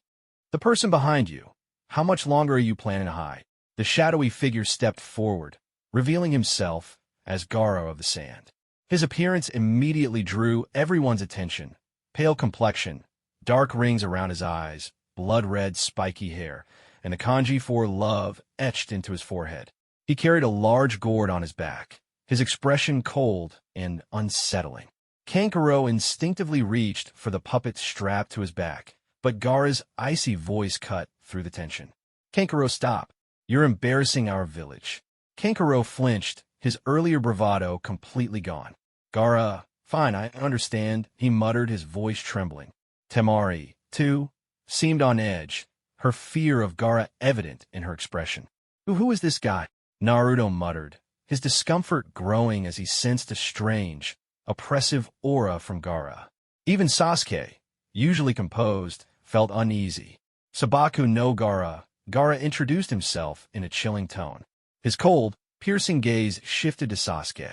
The person behind you. How much longer are you planning to hide? The shadowy figure stepped forward, revealing himself as Gaara of the Sand. His appearance immediately drew everyone's attention. Pale complexion, dark rings around his eyes, blood-red spiky hair, and the kanji for love etched into his forehead. He carried a large gourd on his back, his expression cold and unsettling. Kankuro instinctively reached for the puppet strapped to his back, but Gaara's icy voice cut through the tension. Kankuro, stop. You're embarrassing our village. Kankuro flinched, his earlier bravado completely gone. Gaara, fine, I understand, he muttered, his voice trembling. Temari, too, seemed on edge, her fear of Gaara evident in her expression. Who is this guy? Naruto muttered, his discomfort growing as he sensed a strange, oppressive aura from Gaara. Even Sasuke, usually composed, felt uneasy. Sabaku no Gaara. Gaara introduced himself in a chilling tone. His cold, piercing gaze shifted to Sasuke.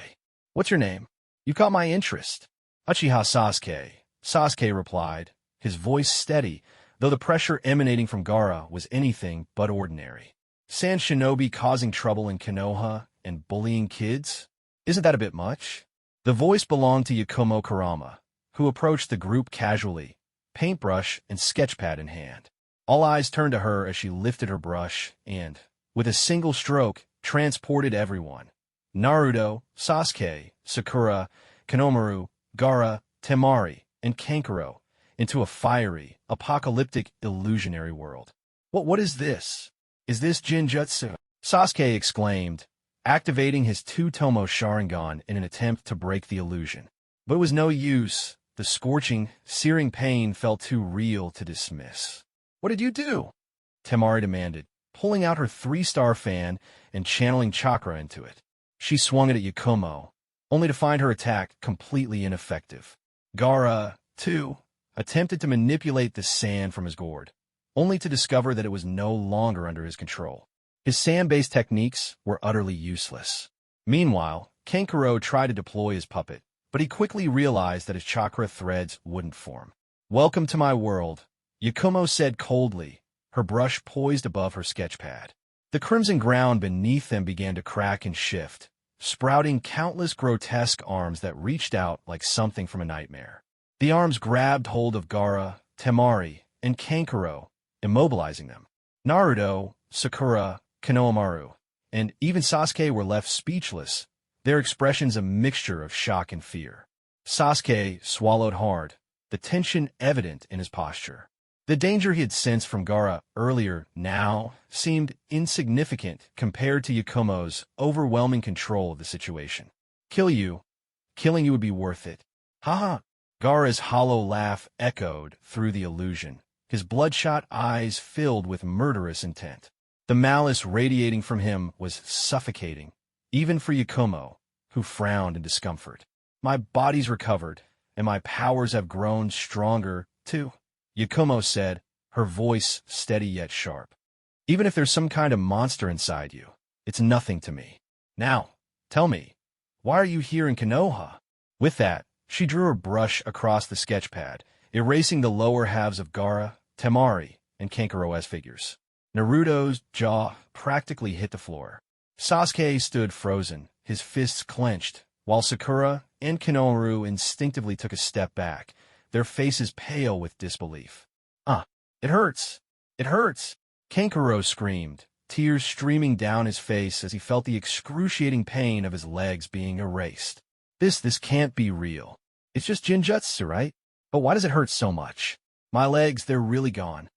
What's your name? You caught my interest. Uchiha Sasuke. Sasuke replied, his voice steady, though the pressure emanating from Gaara was anything but ordinary. Sand shinobi causing trouble in Konoha and bullying kids? Isn't that a bit much? The voice belonged to Yakumo Kurama, who approached the group casually, paintbrush and sketchpad in hand. All eyes turned to her as she lifted her brush and, with a single stroke, transported everyone. Naruto, Sasuke, Sakura, Konohamaru, Gaara, Temari, and Kankuro into a fiery, apocalyptic, illusionary world. What is this? Is this Jinjutsu? Sasuke exclaimed, activating his two-tomo Sharingan in an attempt to break the illusion. But it was no use. The scorching, searing pain felt too real to dismiss. What did you do? Temari demanded, pulling out her 3-star fan and channeling Chakra into it. She swung it at Yakumo, only to find her attack completely ineffective. Gaara, too, attempted to manipulate the sand from his gourd, only to discover that it was no longer under his control. His sand-based techniques were utterly useless. Meanwhile, Kankuro tried to deploy his puppet, but he quickly realized that his chakra threads wouldn't form. Welcome to my world, Yakumo said coldly, her brush poised above her sketchpad. The crimson ground beneath them began to crack and shift, sprouting countless grotesque arms that reached out like something from a nightmare. The arms grabbed hold of Gaara, Temari, and Kankuro, immobilizing them. Naruto, Sakura, Konohamaru, and even Sasuke were left speechless, their expressions a mixture of shock and fear. Sasuke swallowed hard, the tension evident in his posture. The danger he had sensed from Gaara earlier now seemed insignificant compared to Yakumo's overwhelming control of the situation. Killing you would be worth it. Haha! Gaara's hollow laugh echoed through the illusion, his bloodshot eyes filled with murderous intent. The malice radiating from him was suffocating, even for Yakumo, who frowned in discomfort. My body's recovered, and my powers have grown stronger, too, Yakumo said, her voice steady yet sharp. Even if there's some kind of monster inside you, it's nothing to me. Now, tell me, why are you here in Konoha? With that, she drew her brush across the sketchpad, erasing the lower halves of Gaara, Temari, and Kankuro as figures. Naruto's jaw practically hit the floor. Sasuke stood frozen, his fists clenched, while Sakura and Konohamaru instinctively took a step back, their faces pale with disbelief. It hurts! It hurts! Kankuro screamed, tears streaming down his face as he felt the excruciating pain of his legs being erased. This can't be real. It's just Jinjutsu, right? But why does it hurt so much? My legs, they're really gone.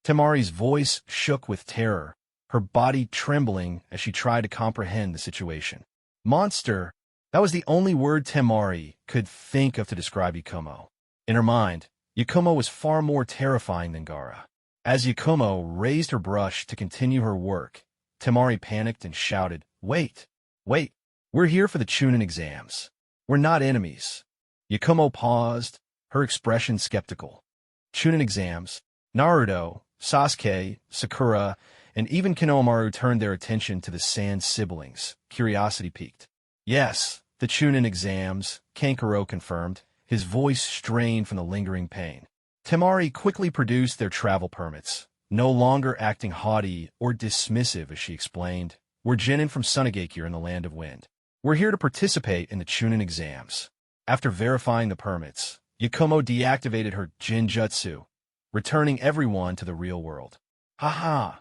Temari's voice shook with terror, her body trembling as she tried to comprehend the situation. Monster! That was the only word Temari could think of to describe Yakumo. In her mind, Yakumo was far more terrifying than Gaara. As Yakumo raised her brush to continue her work, Temari panicked and shouted, Wait! We're here for the chunin exams. We're not enemies. Yakumo paused, her expression skeptical. Chunin exams? Naruto, Sasuke, Sakura, and even Konohamaru turned their attention to the Sand siblings, curiosity piqued. Yes, the chunin exams, Kankuro confirmed, his voice strained from the lingering pain. Temari quickly produced their travel permits, no longer acting haughty or dismissive as she explained. We're genin from Sunagakure in the Land of Wind. We're here to participate in the chunin exams. After verifying the permits, Yakumo deactivated her jinjutsu, returning everyone to the real world. "Ha!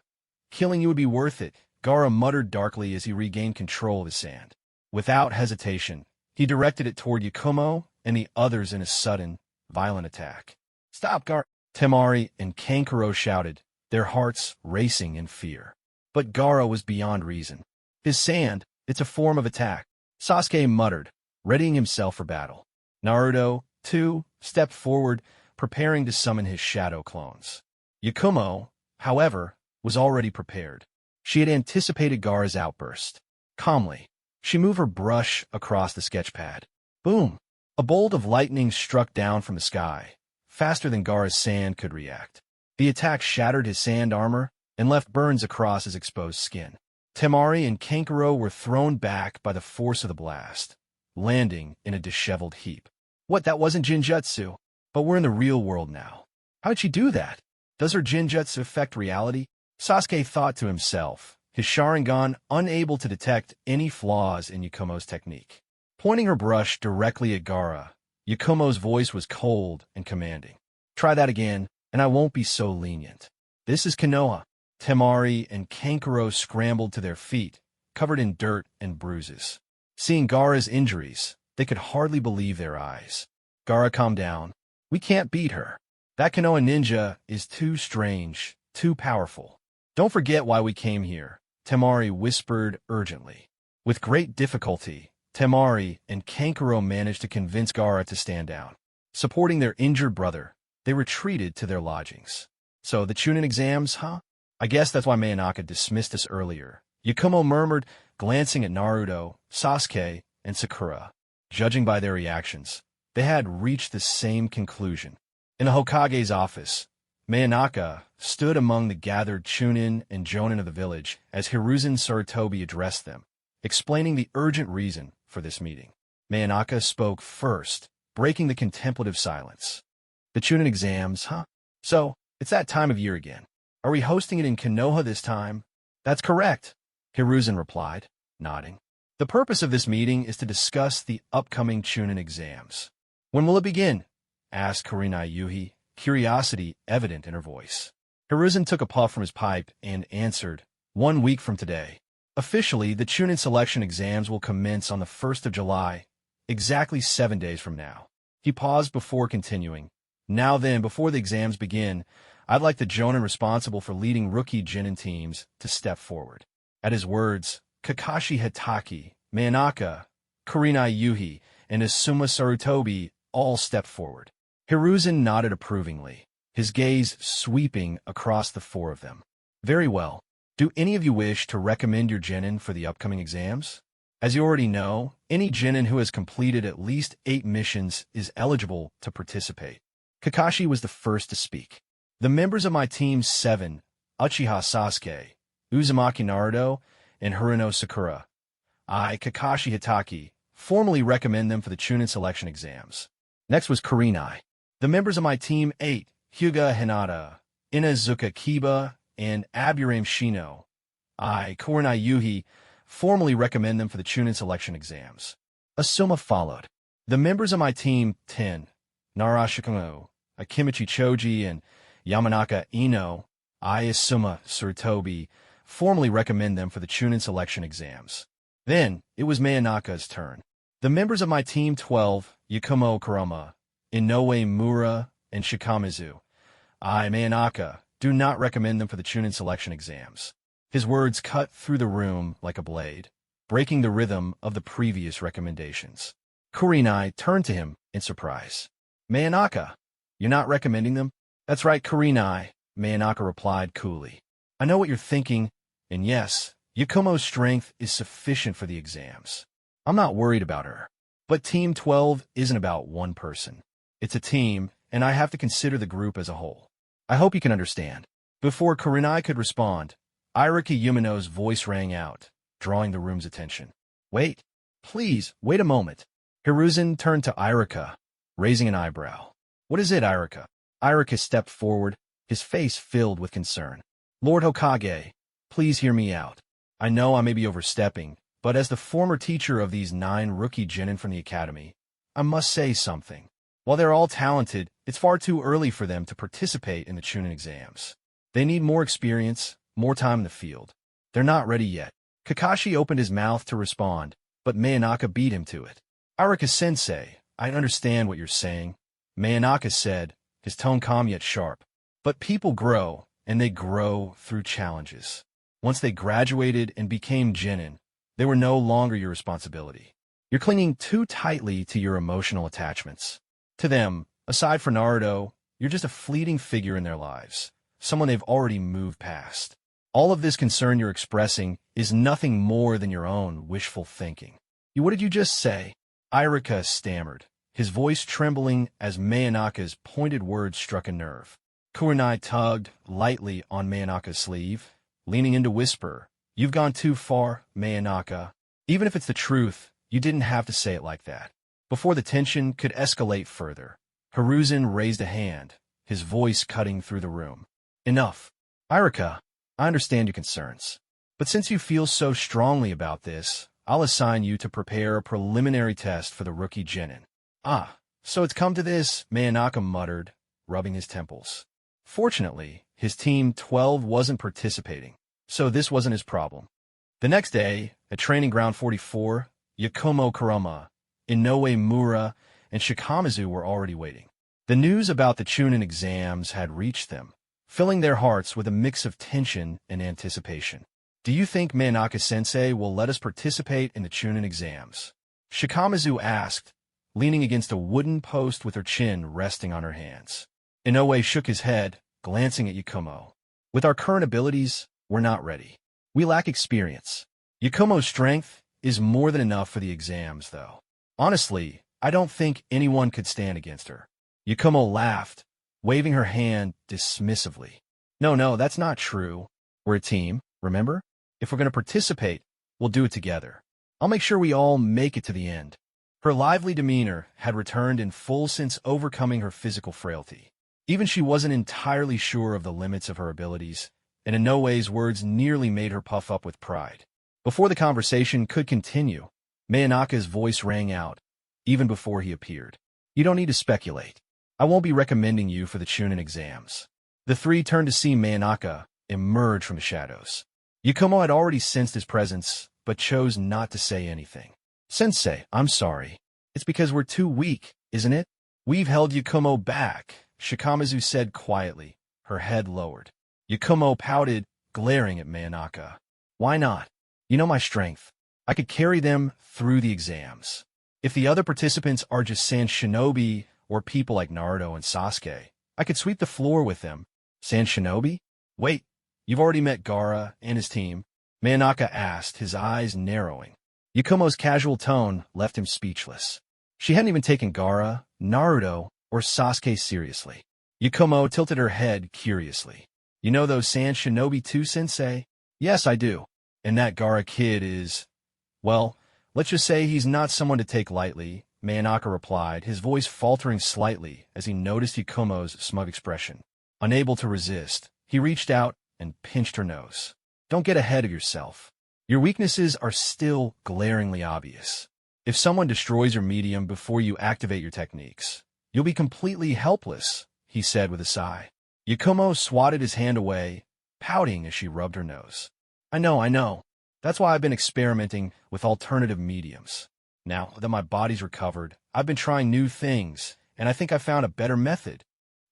Killing you would be worth it," Gaara muttered darkly as he regained control of his sand. Without hesitation, he directed it toward Yakumo and the others in a sudden, violent attack. "Stop, Gaara!" Temari and Kankuro shouted, their hearts racing in fear. But Gaara was beyond reason. "His sand, it's a form of attack," Sasuke muttered, readying himself for battle. Naruto, too, stepped forward, preparing to summon his shadow clones. Yakumo, however, was already prepared. She had anticipated Gaara's outburst. Calmly, she moved her brush across the sketchpad. Boom! A bolt of lightning struck down from the sky, faster than Gaara's sand could react. The attack shattered his sand armor and left burns across his exposed skin. Temari and Kankuro were thrown back by the force of the blast, landing in a disheveled heap. "What, that wasn't Jinjutsu? But we're in the real world now. How'd she do that? Does her Jinjutsu affect reality?" Sasuke thought to himself, his Sharingan unable to detect any flaws in Yakumo's technique. Pointing her brush directly at Gaara, Yakumo's voice was cold and commanding. "Try that again, and I won't be so lenient." "This is Konoha." Temari and Kankuro scrambled to their feet, covered in dirt and bruises. Seeing Gaara's injuries, they could hardly believe their eyes. "Gaara, calm down. We can't beat her. That Konoha ninja is too strange, too powerful. Don't forget why we came here," Temari whispered urgently. With great difficulty, Temari and Kankuro managed to convince Gaara to stand down. Supporting their injured brother, they retreated to their lodgings. "So, the chunin exams, huh? I guess that's why Manaka dismissed us earlier," Yakumo murmured, glancing at Naruto, Sasuke, and Sakura. Judging by their reactions, they had reached the same conclusion. In the Hokage's office, Manaka stood among the gathered chunin and jonin of the village as Hiruzen Sarutobi addressed them, explaining the urgent reason for this meeting. Manaka spoke first, breaking the contemplative silence. "The chunin exams, huh? So, it's that time of year again. Are we hosting it in Konoha this time?" "That's correct," Hiruzen replied, nodding. "The purpose of this meeting is to discuss the upcoming chunin exams." "When will it begin?" asked Kurenai Yuhi, curiosity evident in her voice. Hiruzen took a puff from his pipe and answered, 1 week from today. Officially, the chunin selection exams will commence on the 1st of July, exactly 7 days from now. He paused before continuing. "Now then, before the exams begin, I'd like the jonin responsible for leading rookie genin teams to step forward." At his words, Kakashi Hitaki, Manaka, Kurenai Yuhi, and Asuma Sarutobi all stepped forward. Hiruzen nodded approvingly, his gaze sweeping across the four of them. "Very well. Do any of you wish to recommend your genin for the upcoming exams? As you already know, any genin who has completed at least 8 missions is eligible to participate." Kakashi was the first to speak. "The members of my team 7, Uchiha Sasuke, Uzumaki Naruto, and Haruno Sakura, I, Kakashi Hitaki, formally recommend them for the chunin selection exams." Next was Kurenai. "The members of my team 8, Hyuga Hinata, Inazuka Kiba, and Aburame Shino, I, Kurenai Yuhi, formally recommend them for the chunin selection exams." Asuma followed. "The members of my team 10, Narashikamo, Akimichi Choji, and Yamanaka Ino, I, Asuma Sarutobi, formally recommend them for the chunin selection exams." Then, it was Manaka's turn. "The members of my team 12, Yakumo Kurama, Inoue Mura, and Shikamizu, I, Manaka, do not recommend them for the chunin selection exams." His words cut through the room like a blade, breaking the rhythm of the previous recommendations. Kurenai turned to him in surprise. "Manaka, you're not recommending them?" "That's right, Kurenai," Manaka replied coolly. "I know what you're thinking, and yes, Yakumo's strength is sufficient for the exams. I'm not worried about her. But Team 12 isn't about one person. It's a team, and I have to consider the group as a whole. I hope you can understand." Before Kurenai could respond, Irika Yumino's voice rang out, drawing the room's attention. "Wait. Please, wait a moment." Hiruzen turned to Irika, raising an eyebrow. "What is it, Irika?" Irika stepped forward, his face filled with concern. Lord Hokage, please hear me out. I know I may be overstepping, but as the former teacher of these 9 rookie genin from the academy, I must say something. While they're all talented, it's far too early for them to participate in the chunin exams. They need more experience, more time in the field. They're not ready yet. Kakashi opened his mouth to respond, but Manaka beat him to it. Irika-sensei, I understand what you're saying, Manaka said, his tone calm yet sharp. But people grow, and they grow through challenges. Once they graduated and became genin, they were no longer your responsibility. You're clinging too tightly to your emotional attachments. To them, aside from Naruto, you're just a fleeting figure in their lives, someone they've already moved past. All of this concern you're expressing is nothing more than your own wishful thinking. What did you just say? Irika stammered, his voice trembling as Manaka's pointed words struck a nerve. Kurenai tugged lightly on Manaka's sleeve, leaning in to whisper, "You've gone too far, Manaka. Even if it's the truth, you didn't have to say it like that." Before the tension could escalate further, Hiruzen raised a hand, his voice cutting through the room. "Enough. Irika, I understand your concerns. But since you feel so strongly about this, I'll assign you to prepare a preliminary test for the rookie genin." "Ah, so it's come to this," Manaka muttered, rubbing his temples. Fortunately, his Team 12 wasn't participating, so this wasn't his problem. The next day, at Training Ground 44, Yakumo Kurama, Inoue Mura, and Shikamazu were already waiting. The news about the chunin exams had reached them, filling their hearts with a mix of tension and anticipation. "Do you think Manaka-sensei will let us participate in the chunin exams?" Shikamazu asked, leaning against a wooden post with her chin resting on her hands. Inoue shook his head, glancing at Yakumo. "With our current abilities, we're not ready. We lack experience. Yakumo's strength is more than enough for the exams, though. Honestly, I don't think anyone could stand against her." Yakumo laughed, waving her hand dismissively. No, that's not true. We're a team, remember? If we're going to participate, we'll do it together. I'll make sure we all make it to the end." Her lively demeanor had returned in full since overcoming her physical frailty. Even she wasn't entirely sure of the limits of her abilities, and Inoue's words nearly made her puff up with pride. Before the conversation could continue, Manaka's voice rang out, even before he appeared. "You don't need to speculate. I won't be recommending you for the chunin exams." The three turned to see Manaka emerge from the shadows. Yakumo had already sensed his presence, but chose not to say anything. "Sensei, I'm sorry. It's because we're too weak, isn't it?" "We've held Yakumo back," Shikamazu said quietly, her head lowered. Yakumo pouted, glaring at Manaka. "Why not? You know my strength. I could carry them through the exams. If the other participants are just Sand Shinobi or people like Naruto and Sasuke, I could sweep the floor with them." "Sand Shinobi? Wait, you've already met Gaara and his team?" Manaka asked, his eyes narrowing. Yakumo's casual tone left him speechless. She hadn't even taken Gaara, Naruto, or Sasuke seriously. Yakumo tilted her head curiously. "You know those Sand Shinobi too, Sensei?" "Yes, I do. And that Gaara kid is... well, let's just say he's not someone to take lightly," Manaka replied, his voice faltering slightly as he noticed Yakumo's smug expression. Unable to resist, he reached out and pinched her nose. "Don't get ahead of yourself. Your weaknesses are still glaringly obvious. If someone destroys your medium before you activate your techniques, you'll be completely helpless," he said with a sigh. Yakumo swatted his hand away, pouting as she rubbed her nose. I know. That's why I've been experimenting with alternative mediums. Now that my body's recovered, I've been trying new things, and I think I found a better method."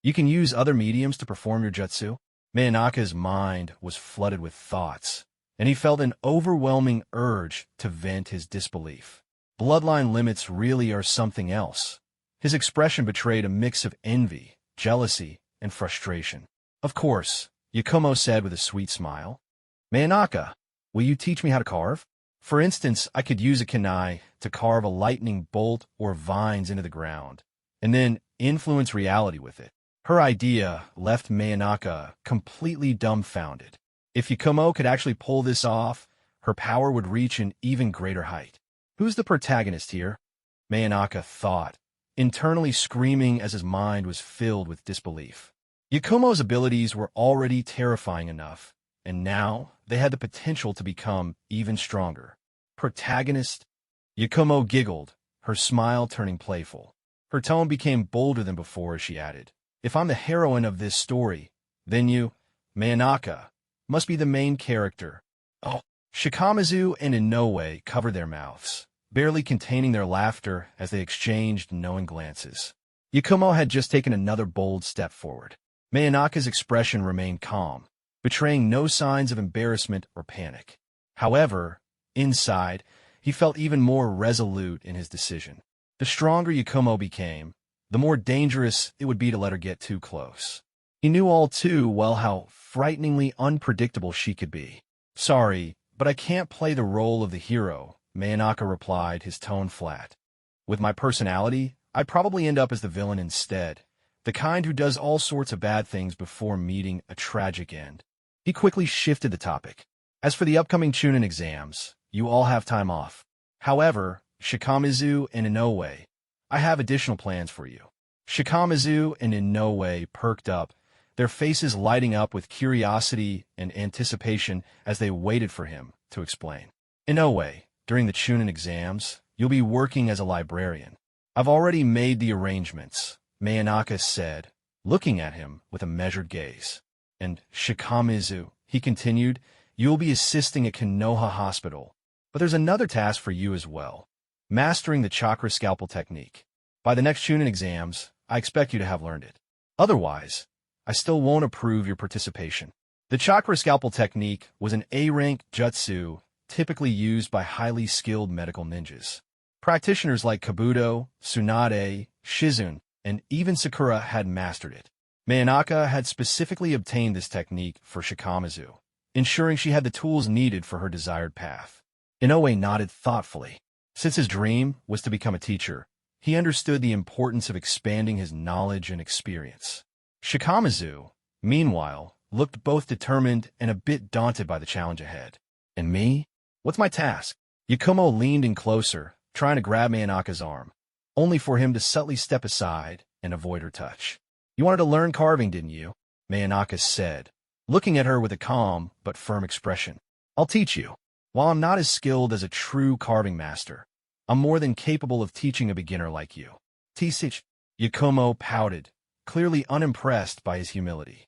"You can use other mediums to perform your jutsu?" Manaka's mind was flooded with thoughts, and he felt an overwhelming urge to vent his disbelief. Bloodline limits really are something else. His expression betrayed a mix of envy, jealousy, and frustration. "Of course," Yakumo said with a sweet smile. "Manaka, will you teach me how to carve? For instance, I could use a kunai to carve a lightning bolt or vines into the ground, and then influence reality with it." Her idea left Manaka completely dumbfounded. If Yakumo could actually pull this off, her power would reach an even greater height. Who's the protagonist here? Manaka thought, internally screaming as his mind was filled with disbelief. Yakumo's abilities were already terrifying enough, and now they had the potential to become even stronger. Protagonist? Yakumo giggled, her smile turning playful. Her tone became bolder than before as she added, "If I'm the heroine of this story, then you, Manaka, must be the main character." Oh, Shikamazu and Inoue covered their mouths, barely containing their laughter as they exchanged knowing glances. Yakumo had just taken another bold step forward. Manaka's expression remained calm, betraying no signs of embarrassment or panic. However, inside, he felt even more resolute in his decision. The stronger Yakumo became, the more dangerous it would be to let her get too close. He knew all too well how frighteningly unpredictable she could be. "Sorry, but I can't play the role of the hero," Manaka replied, his tone flat. "With my personality, I'd probably end up as the villain instead, the kind who does all sorts of bad things before meeting a tragic end." He quickly shifted the topic. "As for the upcoming chunin exams, you all have time off. However, Shikamazu and Inoue, I have additional plans for you." Shikamazu and Inoue perked up, their faces lighting up with curiosity and anticipation as they waited for him to explain. "Inoue, during the chunin exams, you'll be working as a librarian. I've already made the arrangements," Manaka said, looking at him with a measured gaze. "And Shikamazu," he continued, "you'll be assisting at Konoha Hospital. But there's another task for you as well. Mastering the Chakra scalpel technique. By the next chunin exams, I expect you to have learned it. Otherwise, I still won't approve your participation." The Chakra scalpel technique was an A-rank jutsu typically used by highly skilled medical ninjas. Practitioners like Kabuto, Tsunade, Shizun, and even Sakura had mastered it. Manaka had specifically obtained this technique for Shikamazu, ensuring she had the tools needed for her desired path. Inoue nodded thoughtfully. Since his dream was to become a teacher, he understood the importance of expanding his knowledge and experience. Shikamazu, meanwhile, looked both determined and a bit daunted by the challenge ahead. "And me? What's my task?" Yakumo leaned in closer, trying to grab Manaka's arm, only for him to subtly step aside and avoid her touch. "You wanted to learn carving, didn't you?" Manaka said, looking at her with a calm but firm expression. "I'll teach you. While I'm not as skilled as a true carving master, I'm more than capable of teaching a beginner like you." "Teach." Yakumo pouted, clearly unimpressed by his humility.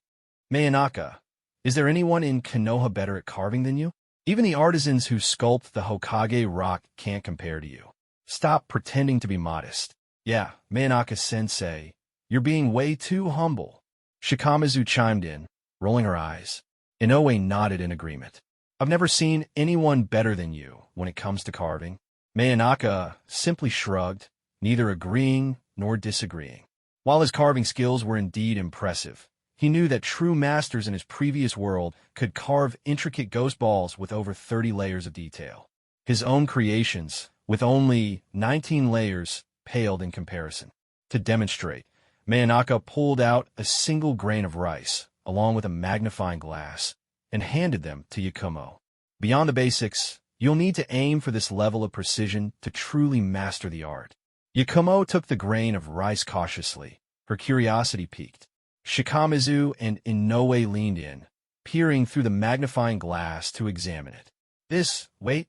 "Manaka, is there anyone in Konoha better at carving than you? Even the artisans who sculpt the Hokage rock can't compare to you. Stop pretending to be modest." "Yeah, Manaka-sensei, you're being way too humble." Shikamazu chimed in, rolling her eyes. Inoue nodded in agreement. "I've never seen anyone better than you when it comes to carving." Manaka simply shrugged, neither agreeing nor disagreeing. While his carving skills were indeed impressive, he knew that true masters in his previous world could carve intricate ghost balls with over 30 layers of detail. His own creations, with only 19 layers, paled in comparison. To demonstrate, Manaka pulled out a single grain of rice, along with a magnifying glass, and handed them to Yakumo. "Beyond the basics, you'll need to aim for this level of precision to truly master the art." Yakumo took the grain of rice cautiously, her curiosity piqued. Shikamazu and Inoue leaned in, peering through the magnifying glass to examine it. Wait,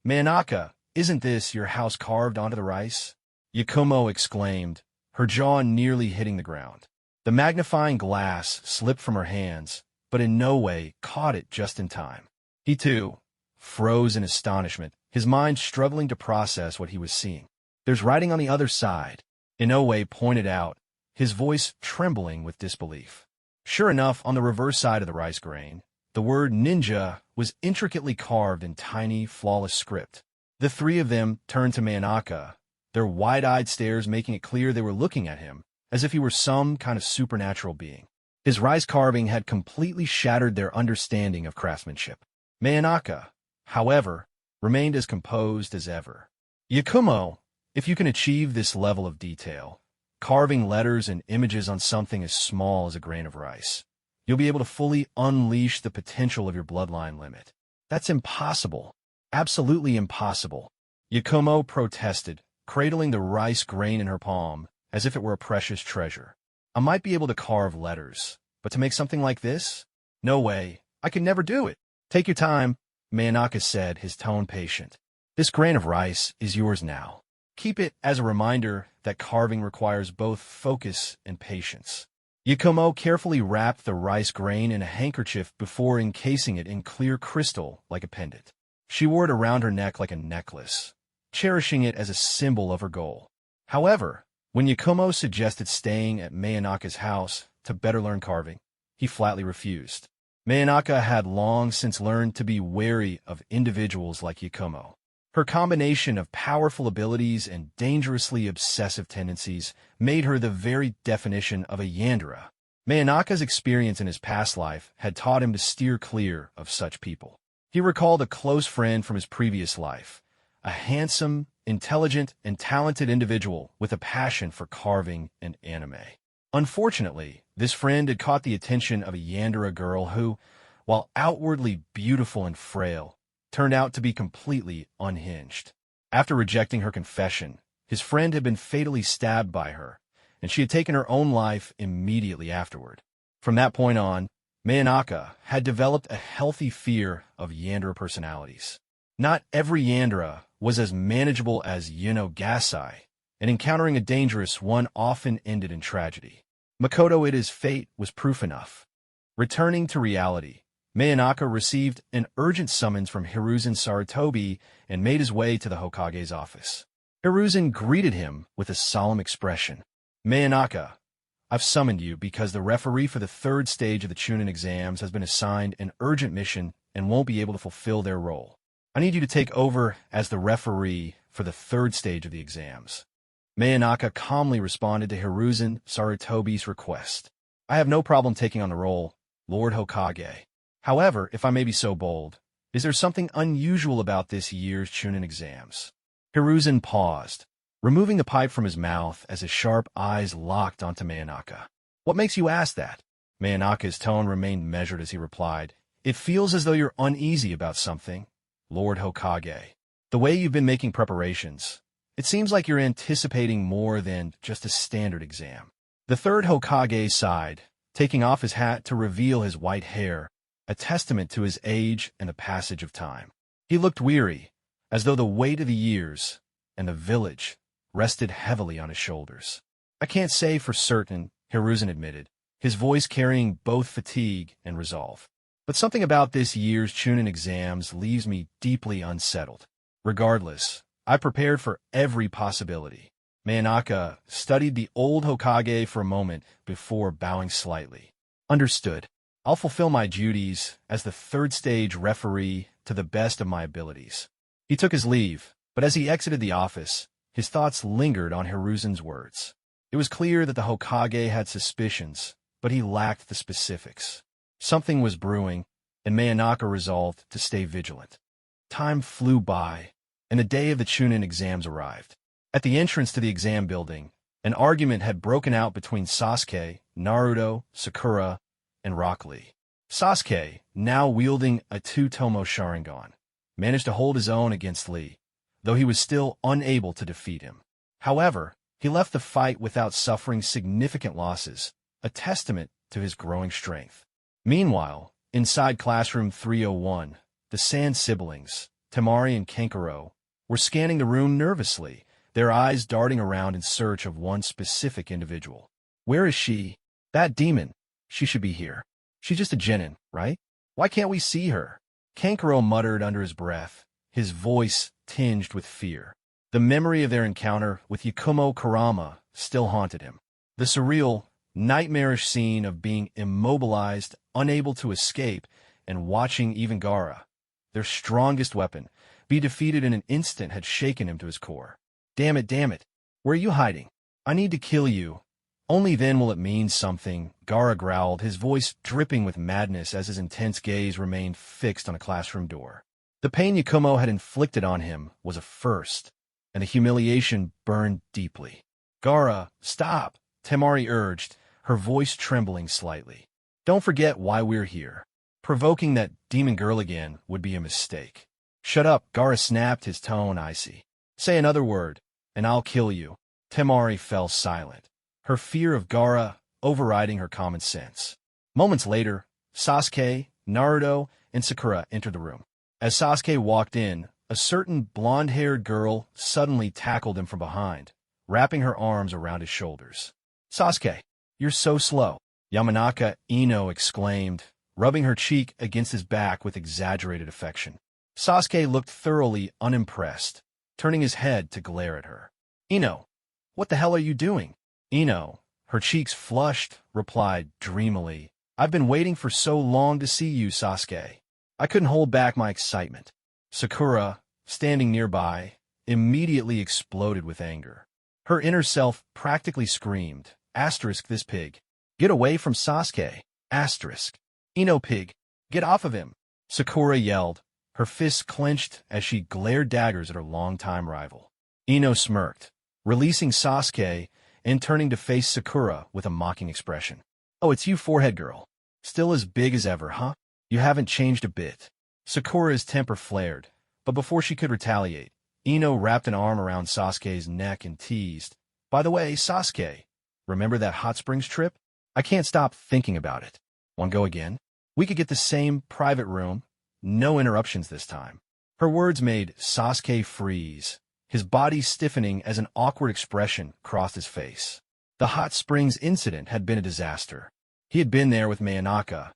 Manaka, isn't this your house carved onto the rice?" Yakumo exclaimed, her jaw nearly hitting the ground. The magnifying glass slipped from her hands, but Inoue caught it just in time. He, too, froze in astonishment, his mind struggling to process what he was seeing. "There's writing on the other side," Inoue pointed out, his voice trembling with disbelief. Sure enough, on the reverse side of the rice grain, the word ninja was intricately carved in tiny, flawless script. The three of them turned to Manaka, their wide-eyed stares making it clear they were looking at him as if he were some kind of supernatural being. His rice carving had completely shattered their understanding of craftsmanship. Manaka, however, remained as composed as ever. "Yakumo, if you can achieve this level of detail, carving letters and images on something as small as a grain of rice, you'll be able to fully unleash the potential of your bloodline limit." "That's impossible. Absolutely impossible," Yakumo protested, cradling the rice grain in her palm as if it were a precious treasure. "I might be able to carve letters, But to make something like this? No way. I could never do it. Take your time, Manaka said, his tone patient. This grain of rice is yours now. Keep it as a reminder that carving requires both focus and patience. Yakumo carefully wrapped the rice grain in a handkerchief before encasing it in clear crystal like a pendant. She wore it around her neck like a necklace, cherishing it as a symbol of her goal. However, when Yakumo suggested staying at Manaka's house to better learn carving, he flatly refused. Manaka had long since learned to be wary of individuals like Yakumo. Her combination of powerful abilities and dangerously obsessive tendencies made her the very definition of a yandere. Manaka's experience in his past life had taught him to steer clear of such people. He recalled a close friend from his previous life, a handsome, intelligent, and talented individual with a passion for carving and anime. Unfortunately, this friend had caught the attention of a yandere girl who, while outwardly beautiful and frail, turned out to be completely unhinged. After rejecting her confession, his friend had been fatally stabbed by her, and she had taken her own life immediately afterward. From that point on, Manaka had developed a healthy fear of yandere personalities. Not every yandere was as manageable as Gasai, and encountering a dangerous one often ended in tragedy. Makoto Ida's fate was proof enough. Returning to reality, Manaka received an urgent summons from Hiruzen Sarutobi and made his way to the Hokage's office. Hiruzen greeted him with a solemn expression. Manaka, I've summoned you because the referee for the third stage of the chunin exams has been assigned an urgent mission and won't be able to fulfill their role. I need you to take over as the referee for the third stage of the exams. Manaka calmly responded to Hiruzen Sarutobi's request. I have no problem taking on the role, Lord Hokage. However, if I may be so bold, is there something unusual about this year's chunin exams? Hiruzen paused, removing the pipe from his mouth as his sharp eyes locked onto Manaka. What makes you ask that? Manaka's tone remained measured as he replied. It feels as though you're uneasy about something, Lord Hokage. The way you've been making preparations, it seems like you're anticipating more than just a standard exam. The third Hokage sighed, taking off his hat to reveal his white hair, a testament to his age and the passage of time. He looked weary, as though the weight of the years and the village rested heavily on his shoulders. I can't say for certain, Hiruzen admitted, his voice carrying both fatigue and resolve. But something about this year's chunin exams leaves me deeply unsettled. Regardless, I prepared for every possibility. Manaka studied the old Hokage for a moment before bowing slightly. Understood. I'll fulfill my duties as the third stage referee to the best of my abilities. He took his leave, but as he exited the office, his thoughts lingered on Hiruzen's words. It was clear that the Hokage had suspicions, but he lacked the specifics. Something was brewing, and Manaka resolved to stay vigilant. Time flew by, and the day of the chunin exams arrived. At the entrance to the exam building, an argument had broken out between Sasuke, Naruto, Sakura, and Rock Lee. Sasuke, now wielding a two-tomo Sharingan, managed to hold his own against Lee, though he was still unable to defeat him. However, he left the fight without suffering significant losses, a testament to his growing strength. Meanwhile, inside classroom 301, the Sand siblings, Temari and Kankuro, were scanning the room nervously, their eyes darting around in search of one specific individual. Where is she? That demon. She should be here. She's just a genin, right? Why can't we see her? Kankuro muttered under his breath, his voice tinged with fear. The memory of their encounter with Yakumo Kurama still haunted him. The surreal, nightmarish scene of being immobilized, unable to escape, and watching even Gaara, their strongest weapon, be defeated in an instant had shaken him to his core. Damn it. Where are you hiding? I need to kill you. Only then will it mean something, Gaara growled, his voice dripping with madness as his intense gaze remained fixed on a classroom door. The pain Yakumo had inflicted on him was a first, and the humiliation burned deeply. Gaara, stop, Temari urged, her voice trembling slightly. Don't forget why we're here. Provoking that demon girl again would be a mistake. Shut up, Gaara snapped, his tone icy. Say another word, and I'll kill you. Temari fell silent, her fear of Gaara overriding her common sense. Moments later, Sasuke, Naruto, and Sakura entered the room. As Sasuke walked in, a certain blonde-haired girl suddenly tackled him from behind, wrapping her arms around his shoulders. "Sasuke, you're so slow," Yamanaka Ino exclaimed, rubbing her cheek against his back with exaggerated affection. Sasuke looked thoroughly unimpressed, turning his head to glare at her. "Ino, what the hell are you doing?" Ino, her cheeks flushed, replied dreamily, "I've been waiting for so long to see you, Sasuke. I couldn't hold back my excitement." Sakura, standing nearby, immediately exploded with anger. Her inner self practically screamed, "This pig. Get away from Sasuke. Ino pig. Get off of him." Sakura yelled, her fists clenched as she glared daggers at her longtime rival. Ino smirked, releasing Sasuke and turning to face Sakura with a mocking expression. "Oh, it's you, forehead girl. Still as big as ever, huh? You haven't changed a bit." Sakura's temper flared, but before she could retaliate, Ino wrapped an arm around Sasuke's neck and teased, "By the way, Sasuke, remember that hot springs trip? I can't stop thinking about it. Want to go again? We could get the same private room, no interruptions this time." Her words made Sasuke freeze, his body stiffening as an awkward expression crossed his face. The hot springs incident had been a disaster. He had been there with Manaka,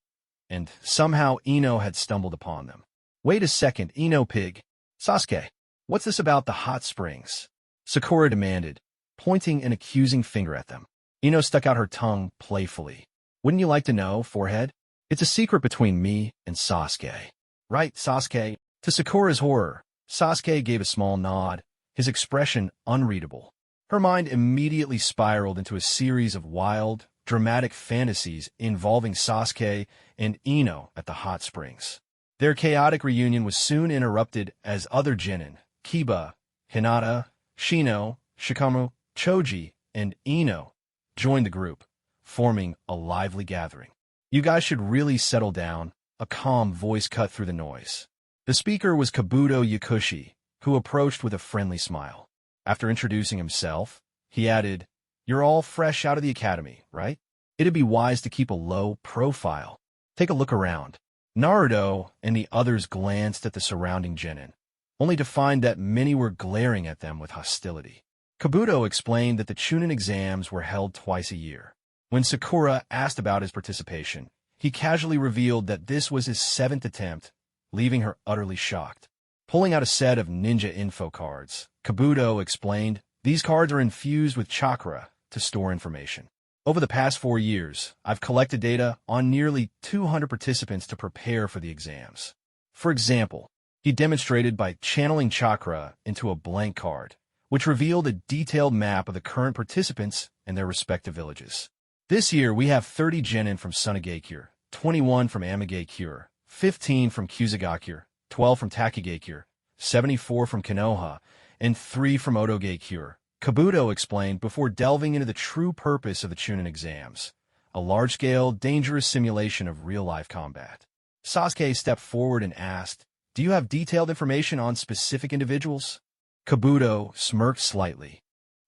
and somehow Ino had stumbled upon them. "Wait a second, Ino pig. Sasuke, what's this about the hot springs?" Sakura demanded, pointing an accusing finger at them. Ino stuck out her tongue playfully. "Wouldn't you like to know, forehead? It's a secret between me and Sasuke." "Right, Sasuke." To Sakura's horror, Sasuke gave a small nod, his expression unreadable. Her mind immediately spiraled into a series of wild, dramatic fantasies involving Sasuke and Ino at the hot springs. Their chaotic reunion was soon interrupted as other genin, Kiba, Hinata, Shino, Shikamaru, Choji, and Ino, joined the group, forming a lively gathering. "You guys should really settle down," a calm voice cut through the noise. The speaker was Kabuto Yakushi, who approached with a friendly smile. After introducing himself, he added, "You're all fresh out of the academy, right? It'd be wise to keep a low profile. Take a look around." Naruto and the others glanced at the surrounding genin, only to find that many were glaring at them with hostility. Kabuto explained that the chunin exams were held twice a year. When Sakura asked about his participation, he casually revealed that this was his 7th attempt, leaving her utterly shocked. Pulling out a set of ninja info cards, Kabuto explained, "These cards are infused with chakra to store information. Over the past 4 years, I've collected data on nearly 200 participants to prepare for the exams." For example, he demonstrated by channeling chakra into a blank card, which revealed a detailed map of the current participants and their respective villages. "This year, we have 30 genin from Sunagakure, 21 from Amagakure, 15 from Kusagakure, 12 from Takagakure, 74 from Konoha, and 3 from Otogakure," Kabuto explained before delving into the true purpose of the chunin exams, a large-scale, dangerous simulation of real-life combat. Sasuke stepped forward and asked, "Do you have detailed information on specific individuals?" Kabuto smirked slightly.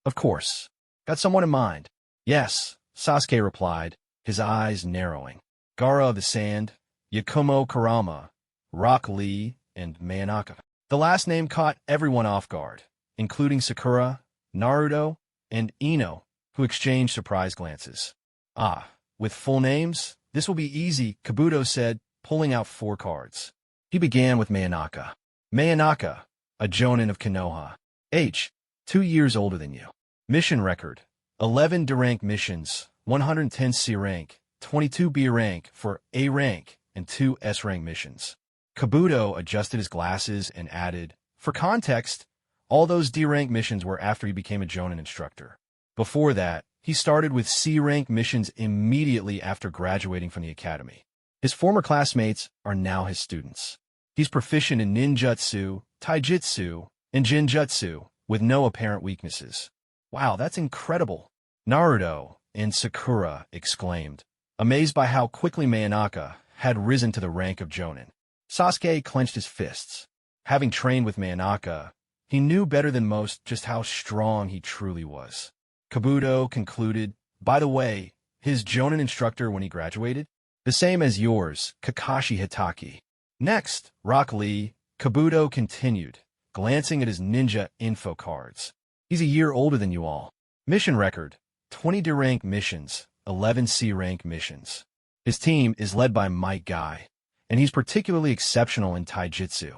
"Of course. Got someone in mind?" "Yes," Sasuke replied, his eyes narrowing. "Gaara of the Sand, Yakumo Kurama, Rock Lee, and Manaka." The last name caught everyone off guard, including Sakura, Naruto, and Ino, who exchanged surprised glances. "Ah, with full names, this will be easy," Kabuto said, pulling out 4 cards. He began with Manaka. "Manaka, a jonin of Konoha. Age, 2 years older than you. Mission record, 11 D rank missions, 110 C rank, 22 B rank for A rank, and 2 S rank missions." Kabuto adjusted his glasses and added, "For context, all those D-rank missions were after he became a jonin instructor. Before that, he started with C-rank missions immediately after graduating from the academy. His former classmates are now his students. He's proficient in ninjutsu, taijutsu, and jinjutsu, with no apparent weaknesses." "Wow, that's incredible!" Naruto and Sakura exclaimed, amazed by how quickly Manaka had risen to the rank of jonin. Sasuke clenched his fists. Having trained with Manaka, he knew better than most just how strong he truly was. Kabuto concluded, "By the way, his jonin instructor when he graduated?" The same as yours, Kakashi Hitaki. Next, Rock Lee, Kabuto continued, glancing at his ninja info cards. He's a year older than you all. Mission record, 20 D-rank missions, 11 C-rank missions. His team is led by Might Guy, and he's particularly exceptional in taijutsu.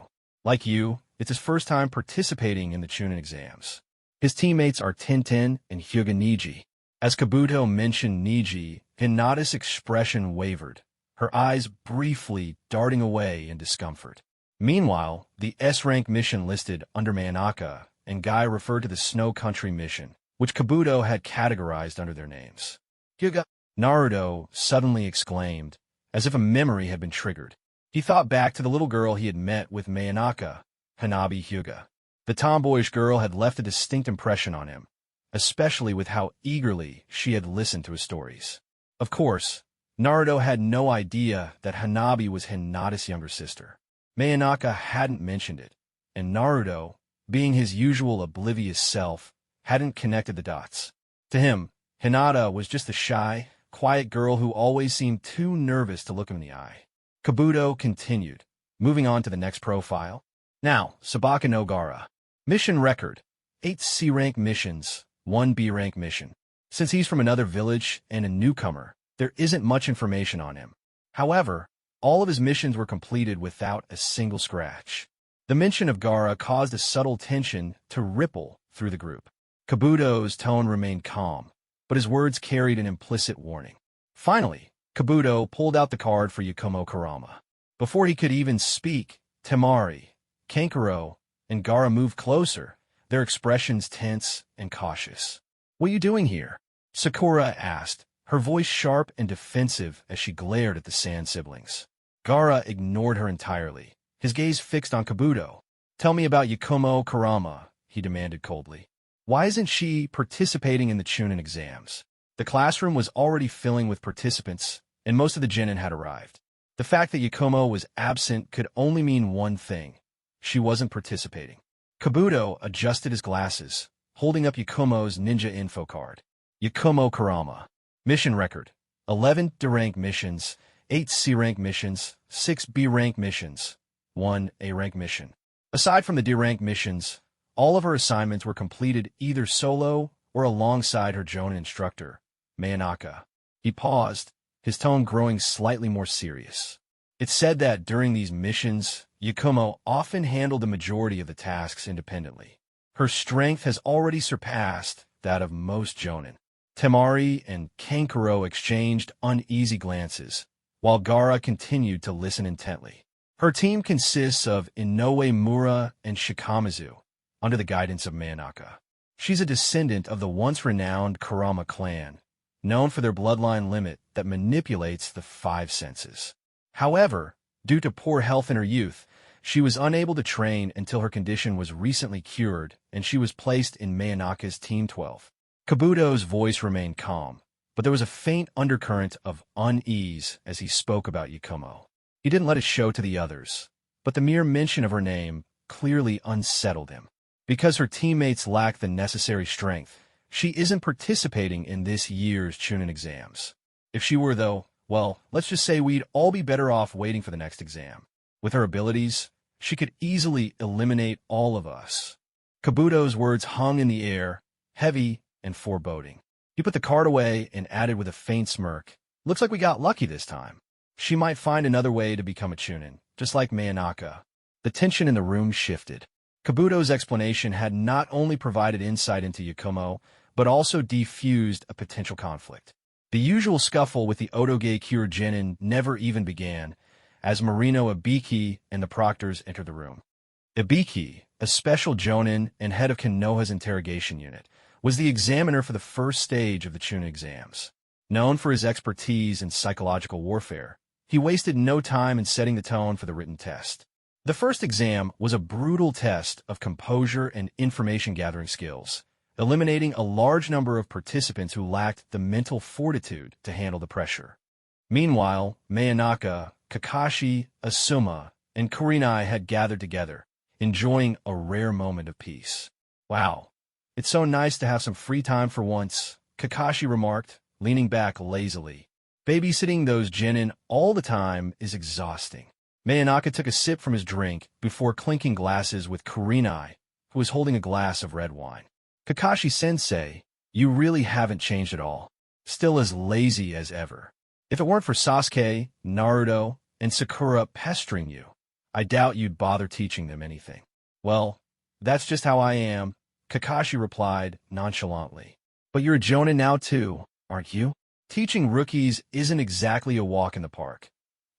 Like you, it's his first time participating in the chunin exams. His teammates are Tintin and Hyuga Niji. As Kabuto mentioned Niji, Hinata's expression wavered, her eyes briefly darting away in discomfort. Meanwhile, the S-rank mission listed under Manaka and Guy referred to the Snow Country mission, which Kabuto had categorized under their names. Hyuga! Naruto suddenly exclaimed, as if a memory had been triggered. He thought back to the little girl he had met with Manaka, Hanabi Hyuga. The tomboyish girl had left a distinct impression on him, especially with how eagerly she had listened to his stories. Of course, Naruto had no idea that Hanabi was Hinata's younger sister. Manaka hadn't mentioned it, and Naruto, being his usual oblivious self, hadn't connected the dots. To him, Hinata was just a shy, quiet girl who always seemed too nervous to look him in the eye. Kabuto continued, moving on to the next profile. Now, Sabaka no Gaara. Mission record, 8 C-rank missions, 1 B-rank mission. Since he's from another village and a newcomer, there isn't much information on him. However, all of his missions were completed without a single scratch. The mention of Gaara caused a subtle tension to ripple through the group. Kabuto's tone remained calm, but his words carried an implicit warning. Finally, Kabuto pulled out the card for Yakumo Kurama. Before he could even speak, Temari, Kankuro, and Gaara moved closer, their expressions tense and cautious. "What are you doing here?" Sakura asked, her voice sharp and defensive as she glared at the Sand siblings. Gaara ignored her entirely, his gaze fixed on Kabuto. "Tell me about Yakumo Kurama," he demanded coldly. "Why isn't she participating in the chunin exams?" The classroom was already filling with participants, and most of the genin had arrived. The fact that Yakumo was absent could only mean one thing. She wasn't participating. Kabuto adjusted his glasses, holding up Yakumo's ninja info card. Yakumo Kurama. Mission record, 11 D-rank missions, 8 C-rank missions, 6 B-rank missions, 1 A-rank mission. Aside from the D-rank missions, all of her assignments were completed either solo or alongside her jonin instructor, Manaka. He paused, his tone growing slightly more serious. It's said that during these missions, Yakumo often handled the majority of the tasks independently. Her strength has already surpassed that of most jonin. Temari and Kankuro exchanged uneasy glances, while Gaara continued to listen intently. Her team consists of Inoue Mura and Shikamazu, under the guidance of Manaka. She's a descendant of the once-renowned Kurama clan, known for their bloodline limit that manipulates the 5 senses. However, due to poor health in her youth, she was unable to train until her condition was recently cured and she was placed in Manaka's Team 12. Kabuto's voice remained calm, but there was a faint undercurrent of unease as he spoke about Yakumo. He didn't let it show to the others, but the mere mention of her name clearly unsettled him. Because her teammates lack the necessary strength, she isn't participating in this year's chunin exams. If she were, though, well, let's just say we'd all be better off waiting for the next exam. With her abilities, she could easily eliminate all of us. Kabuto's words hung in the air, heavy and foreboding. He put the card away and added with a faint smirk, "Looks like we got lucky this time. She might find another way to become a chunin, just like Manaka." The tension in the room shifted. Kabuto's explanation had not only provided insight into Yakumo, but also defused a potential conflict. The usual scuffle with the Otoge Kure genin never even began, as Marino Ibiki and the proctors entered the room. Ibiki, a special jonin and head of Konoha's interrogation unit, was the examiner for the first stage of the chunin exams. Known for his expertise in psychological warfare, he wasted no time in setting the tone for the written test. The first exam was a brutal test of composure and information-gathering skills, eliminating a large number of participants who lacked the mental fortitude to handle the pressure. Meanwhile, Manaka, Kakashi, Asuma, and Kurenai had gathered together, enjoying a rare moment of peace. "Wow, it's so nice to have some free time for once," Kakashi remarked, leaning back lazily. Babysitting those genin all the time is exhausting. Manaka took a sip from his drink before clinking glasses with Kurenai, who was holding a glass of red wine. Kakashi-sensei, you really haven't changed at all. Still as lazy as ever. If it weren't for Sasuke, Naruto, and Sakura pestering you, I doubt you'd bother teaching them anything. Well, that's just how I am, Kakashi replied nonchalantly. But you're a jonin now too, aren't you? Teaching rookies isn't exactly a walk in the park,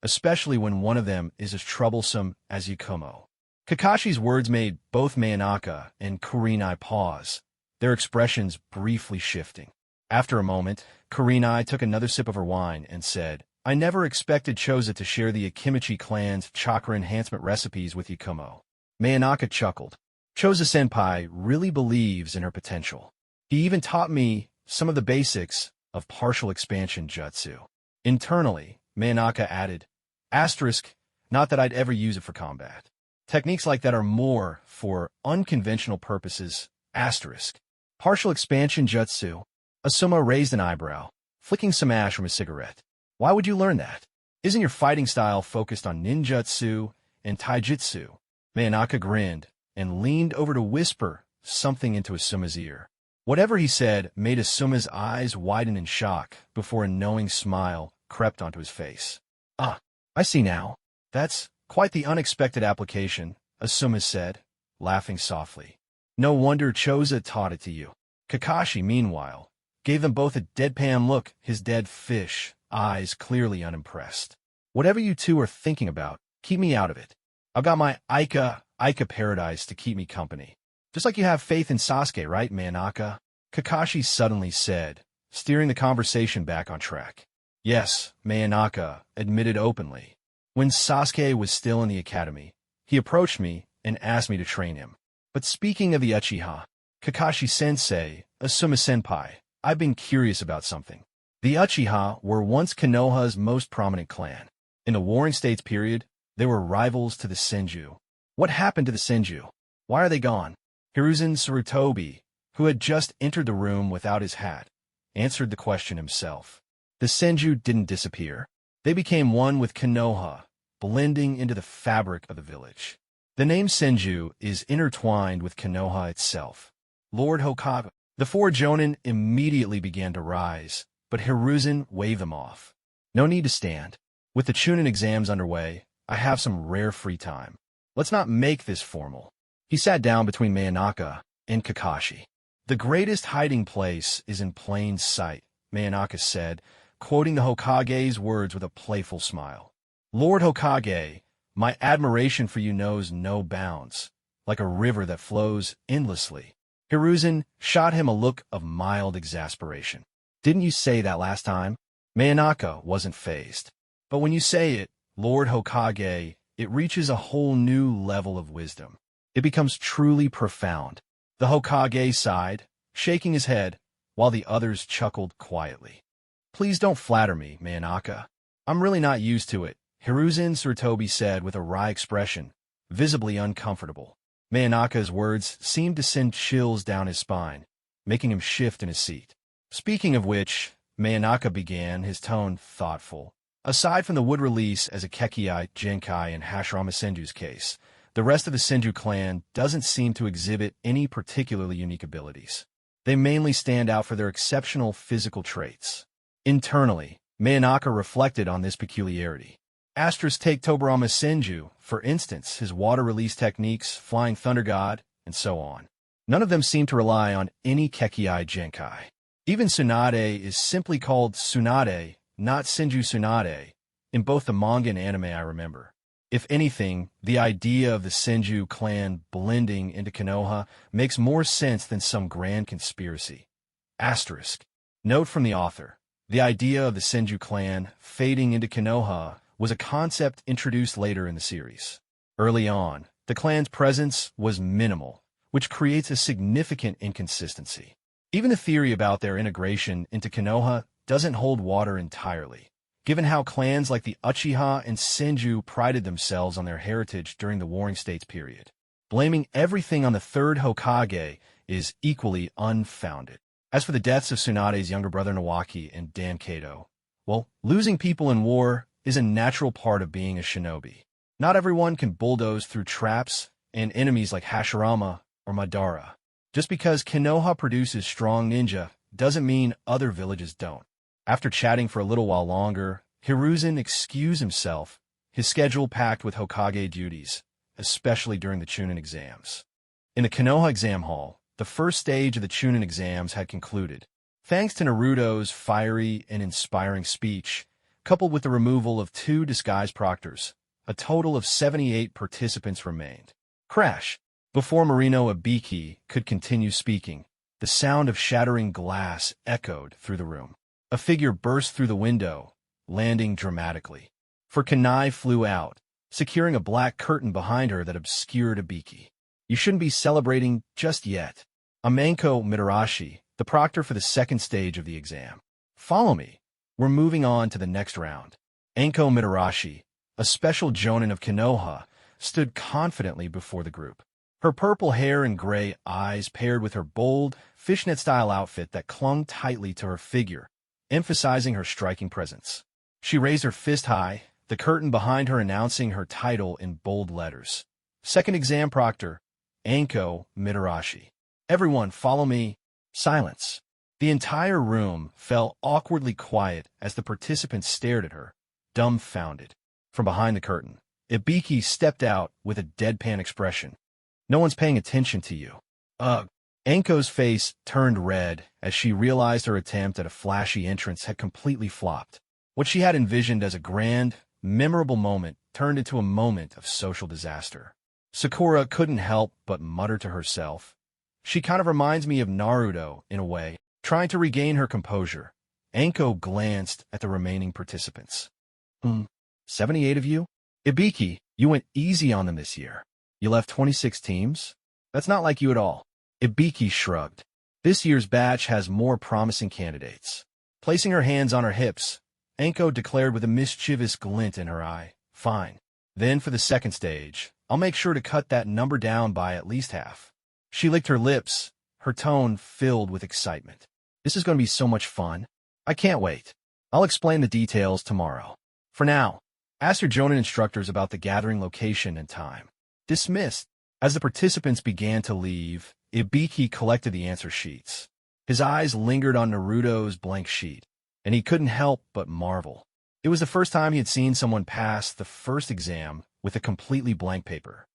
especially when one of them is as troublesome as Yakumo. Kakashi's words made both Manaka and Kurenai pause, their expressions briefly shifting. After a moment, Kurenai took another sip of her wine and said, I never expected Choza to share the Akimichi clan's chakra enhancement recipes with Yakumo. Manaka chuckled. Choza-senpai really believes in her potential. He even taught me some of the basics of partial expansion jutsu. Internally, Manaka added, asterisk, not that I'd ever use it for combat. Techniques like that are more for unconventional purposes, asterisk. Partial expansion jutsu. Asuma raised an eyebrow, flicking some ash from a cigarette. Why would you learn that? Isn't your fighting style focused on ninjutsu and taijutsu? Manaka grinned and leaned over to whisper something into Asuma's ear. Whatever he said made Asuma's eyes widen in shock before a knowing smile crept onto his face. Ah, I see now. That's quite the unexpected application, Asuma said, laughing softly. No wonder Choza taught it to you. Kakashi, meanwhile, gave them both a deadpan look, his dead fish eyes clearly unimpressed. Whatever you two are thinking about, keep me out of it. I've got my Ica paradise to keep me company. Just like you have faith in Sasuke, right, Manaka? Kakashi suddenly said, steering the conversation back on track. Yes, Manaka admitted openly. When Sasuke was still in the academy, he approached me and asked me to train him. But speaking of the Uchiha, Kakashi-sensei, Asuma-senpai, I've been curious about something. The Uchiha were once Konoha's most prominent clan. In the Warring States period, they were rivals to the Senju. What happened to the Senju? Why are they gone? Hiruzen Sarutobi, who had just entered the room without his hat, answered the question himself. The Senju didn't disappear. They became one with Konoha, blending into the fabric of the village. The name Senju is intertwined with Konoha itself. Lord Hokage. The four jonin immediately began to rise, but Hiruzen waved them off. No need to stand. With the chunin exams underway, I have some rare free time. Let's not make this formal. He sat down between Manaka and Kakashi. The greatest hiding place is in plain sight, Manaka said, quoting the Hokage's words with a playful smile. Lord Hokage, my admiration for you knows no bounds, like a river that flows endlessly. Hiruzen shot him a look of mild exasperation. Didn't you say that last time? Manaka wasn't fazed. But when you say it, Lord Hokage, it reaches a whole new level of wisdom. It becomes truly profound. The Hokage sighed, shaking his head, while the others chuckled quietly. Please don't flatter me, Manaka. I'm really not used to it, Hiruzen Sarutobi said with a wry expression, visibly uncomfortable. Manaka's words seemed to send chills down his spine, making him shift in his seat. Speaking of which, Manaka began, his tone thoughtful. Aside from the wood release as a Kekii, Genkai, and Hashirama Senju's case, the rest of the Senju clan doesn't seem to exhibit any particularly unique abilities. They mainly stand out for their exceptional physical traits. Internally, Manaka reflected on this peculiarity. Asterisk take Tobirama Senju, for instance, his water release techniques, Flying Thunder God, and so on. None of them seem to rely on any Kekii Genkai. Even Tsunade is simply called Tsunade, not Senju Tsunade, in both the manga and anime I remember. If anything, the idea of the Senju clan blending into Konoha makes more sense than some grand conspiracy. Asterisk. Note from the author. The idea of the Senju clan fading into Konoha was a concept introduced later in the series. Early on, the clan's presence was minimal, which creates a significant inconsistency. Even the theory about their integration into Konoha doesn't hold water entirely, given how clans like the Uchiha and Senju prided themselves on their heritage during the Warring States period. Blaming everything on the third Hokage is equally unfounded. As for the deaths of Tsunade's younger brother Nawaki and Dan Kato, Well, losing people in war is a natural part of being a shinobi. Not everyone can bulldoze through traps and enemies like Hashirama or Madara. Just because Konoha produces strong ninja doesn't mean other villages don't. After chatting for a little while longer, Hiruzen excused himself, his schedule packed with Hokage duties, especially during the chunin exams. In the Konoha exam hall, the first stage of the chunin exams had concluded. Thanks to Naruto's fiery and inspiring speech, coupled with the removal of 2 disguised proctors, a total of 78 participants remained. Crash! Before Marino Ibiki could continue speaking, the sound of shattering glass echoed through the room. A figure burst through the window, landing dramatically. For Kunai flew out, securing a black curtain behind her that obscured Ibiki. You shouldn't be celebrating just yet. Amenko Mitarashi, the proctor for the second stage of the exam. Follow me. We're moving on to the next round. Anko Mitarashi, a special jonin of Konoha, stood confidently before the group. Her purple hair and gray eyes paired with her bold, fishnet-style outfit that clung tightly to her figure, emphasizing her striking presence. She raised her fist high, the curtain behind her announcing her title in bold letters. Second exam proctor, Anko Mitarashi. Everyone follow me. Silence. The entire room fell awkwardly quiet as the participants stared at her, dumbfounded. From behind the curtain, Ibiki stepped out with a deadpan expression. No one's paying attention to you. Ugh. Anko's face turned red as she realized her attempt at a flashy entrance had completely flopped. What she had envisioned as a grand, memorable moment turned into a moment of social disaster. Sakura couldn't help but mutter to herself. She kind of reminds me of Naruto, in a way. Trying to regain her composure, Anko glanced at the remaining participants. 78 of you? Ibiki, you went easy on them this year. You left 26 teams? That's not like you at all. Ibiki shrugged. This year's batch has more promising candidates. Placing her hands on her hips, Anko declared with a mischievous glint in her eye, Fine. Then for the second stage, I'll make sure to cut that number down by at least half. She licked her lips, her tone filled with excitement. This is going to be so much fun. I can't wait. I'll explain the details tomorrow. For now, ask your jonin instructors about the gathering location and time. Dismissed. As the participants began to leave, Ibiki collected the answer sheets. His eyes lingered on Naruto's blank sheet, and he couldn't help but marvel. It was the first time he had seen someone pass the first exam with a completely blank paper.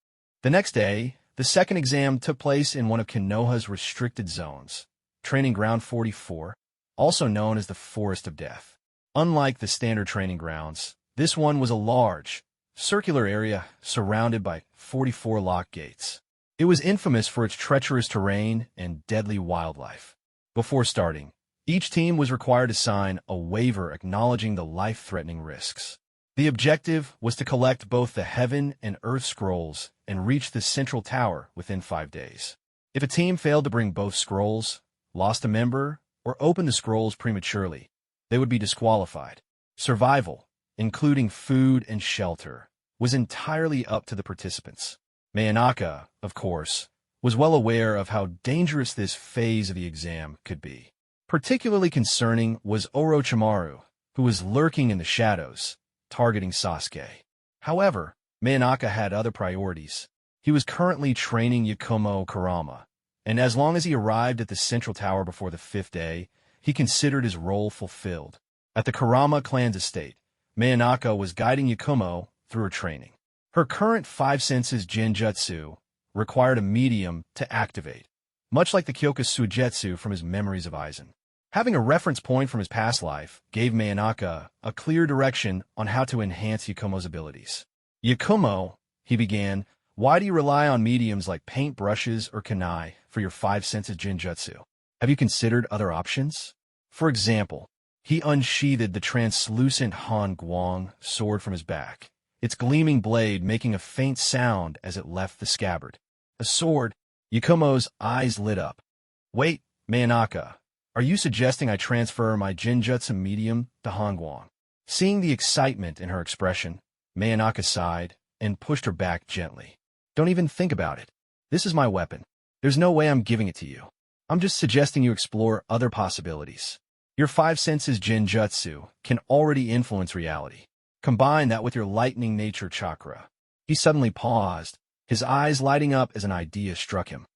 The next day, the second exam took place in one of Konoha's restricted zones, Training Ground 44, also known as the Forest of Death. Unlike the standard training grounds, this one was a large, circular area surrounded by 44 lock gates. It was infamous for its treacherous terrain and deadly wildlife. Before starting, each team was required to sign a waiver acknowledging the life-threatening risks. The objective was to collect both the Heaven and Earth scrolls and reach the central tower within 5 days. If a team failed to bring both scrolls, lost a member, or opened the scrolls prematurely, they would be disqualified. Survival, including food and shelter, was entirely up to the participants. Manaka, of course, was well aware of how dangerous this phase of the exam could be. Particularly concerning was Orochimaru, who was lurking in the shadows, targeting Sasuke. However, Manaka had other priorities. He was currently training Yakumo Kurama, and as long as he arrived at the central tower before the 5th day, he considered his role fulfilled. At the Kurama clan's estate, Manaka was guiding Yakumo through her training. Her current 5 senses Genjutsu required a medium to activate, much like the Kyoka Suigetsu from his memories of Aizen. Having a reference point from his past life gave Manaka a clear direction on how to enhance Yakumo's abilities. Yakumo, he began, why do you rely on mediums like paintbrushes or kunai for your 5 senses Genjutsu? Have you considered other options? For example, he unsheathed the translucent Han Guang sword from his back, its gleaming blade making a faint sound as it left the scabbard. A sword? Yakumo's eyes lit up. Wait, Manaka. Are you suggesting I transfer my Genjutsu medium to Hongguang? Seeing the excitement in her expression, Manaka sighed and pushed her back gently. Don't even think about it. This is my weapon. There's no way I'm giving it to you. I'm just suggesting you explore other possibilities. Your five senses genjutsu can already influence reality. Combine that with your lightning nature chakra. He suddenly paused, his eyes lighting up as an idea struck him.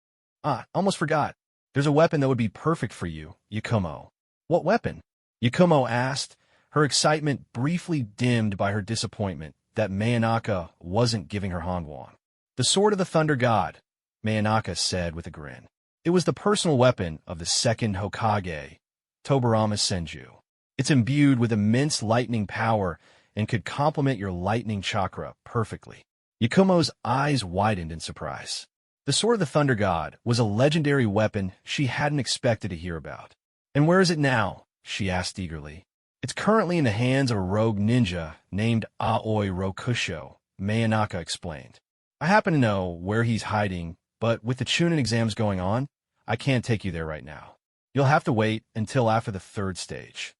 Almost forgot. There's a weapon that would be perfect for you, Yakumo. What weapon? Yakumo asked, her excitement briefly dimmed by her disappointment that Manaka wasn't giving her Hongwon. The Sword of the Thunder God, Manaka said with a grin. It was the personal weapon of the second Hokage, Tobirama Senju. It's imbued with immense lightning power and could complement your lightning chakra perfectly. Yakumo's eyes widened in surprise. The Sword of the Thunder God was a legendary weapon she hadn't expected to hear about. And where is it now? She asked eagerly. It's currently in the hands of a rogue ninja named Aoi Rokusho, Manaka explained. I happen to know where he's hiding, but with the chunin exams going on, I can't take you there right now. You'll have to wait until after the third stage.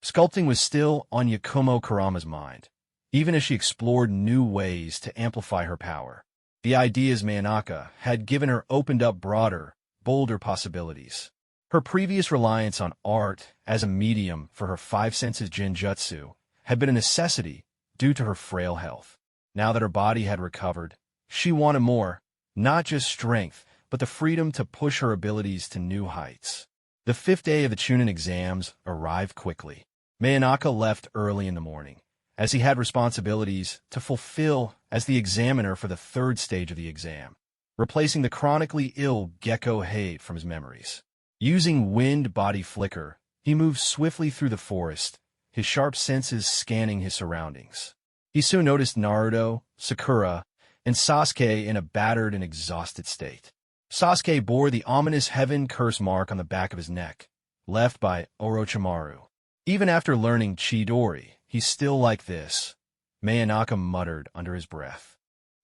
Sculpting was still on Yakumo Kurama's mind, even as she explored new ways to amplify her power. The ideas Manaka had given her opened up broader, bolder possibilities. Her previous reliance on art as a medium for her five senses genjutsu had been a necessity due to her frail health. Now that her body had recovered, she wanted more, not just strength, but the freedom to push her abilities to new heights. The fifth day of the chunin exams arrived quickly. Manaka left early in the morning, as he had responsibilities to fulfill as the examiner for the third stage of the exam, replacing the chronically ill Gecko Hate from his memories. Using wind body flicker, he moved swiftly through the forest, his sharp senses scanning his surroundings. He soon noticed Naruto, Sakura, and Sasuke in a battered and exhausted state. Sasuke bore the ominous heaven curse mark on the back of his neck, left by Orochimaru. Even after learning Chidori, he's still like this, Manaka muttered under his breath.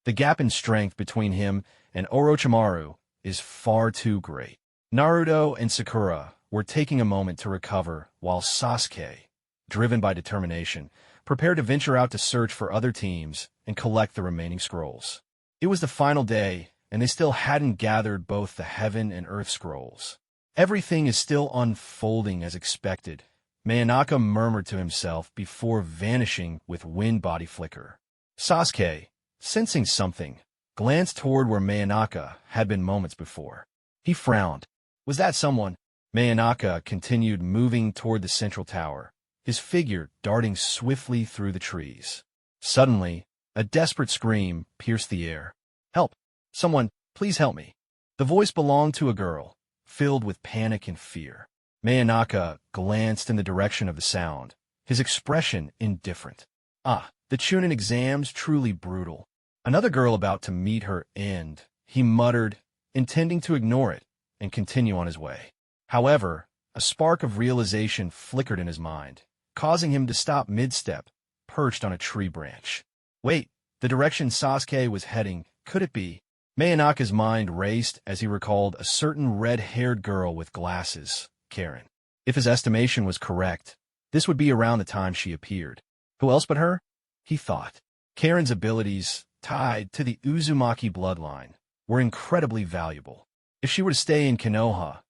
The gap in strength between him and Orochimaru is far too great. Naruto and Sakura were taking a moment to recover while Sasuke, driven by determination, prepared to venture out to search for other teams and collect the remaining scrolls. It was the final day, and they still hadn't gathered both the heaven and earth scrolls. Everything is still unfolding as expected, Manaka murmured to himself before vanishing with wind body flicker. Sasuke, sensing something, glanced toward where Manaka had been moments before. He frowned. Was that someone? Manaka continued moving toward the central tower, his figure darting swiftly through the trees. Suddenly, a desperate scream pierced the air. Help! Someone, please help me. The voice belonged to a girl, filled with panic and fear. Manaka glanced in the direction of the sound, his expression indifferent. The chunin exams truly brutal. Another girl about to meet her end, he muttered, intending to ignore it and continue on his way. However, a spark of realization flickered in his mind, causing him to stop mid-step, perched on a tree branch. Wait, the direction Sasuke was heading, could it be? Manaka's mind raced as he recalled a certain red-haired girl with glasses, Karen. If his estimation was correct, this would be around the time she appeared. Who else but her? He thought. Karen's abilities, tied to the Uzumaki bloodline, were incredibly valuable. If she were to stay in Konoha,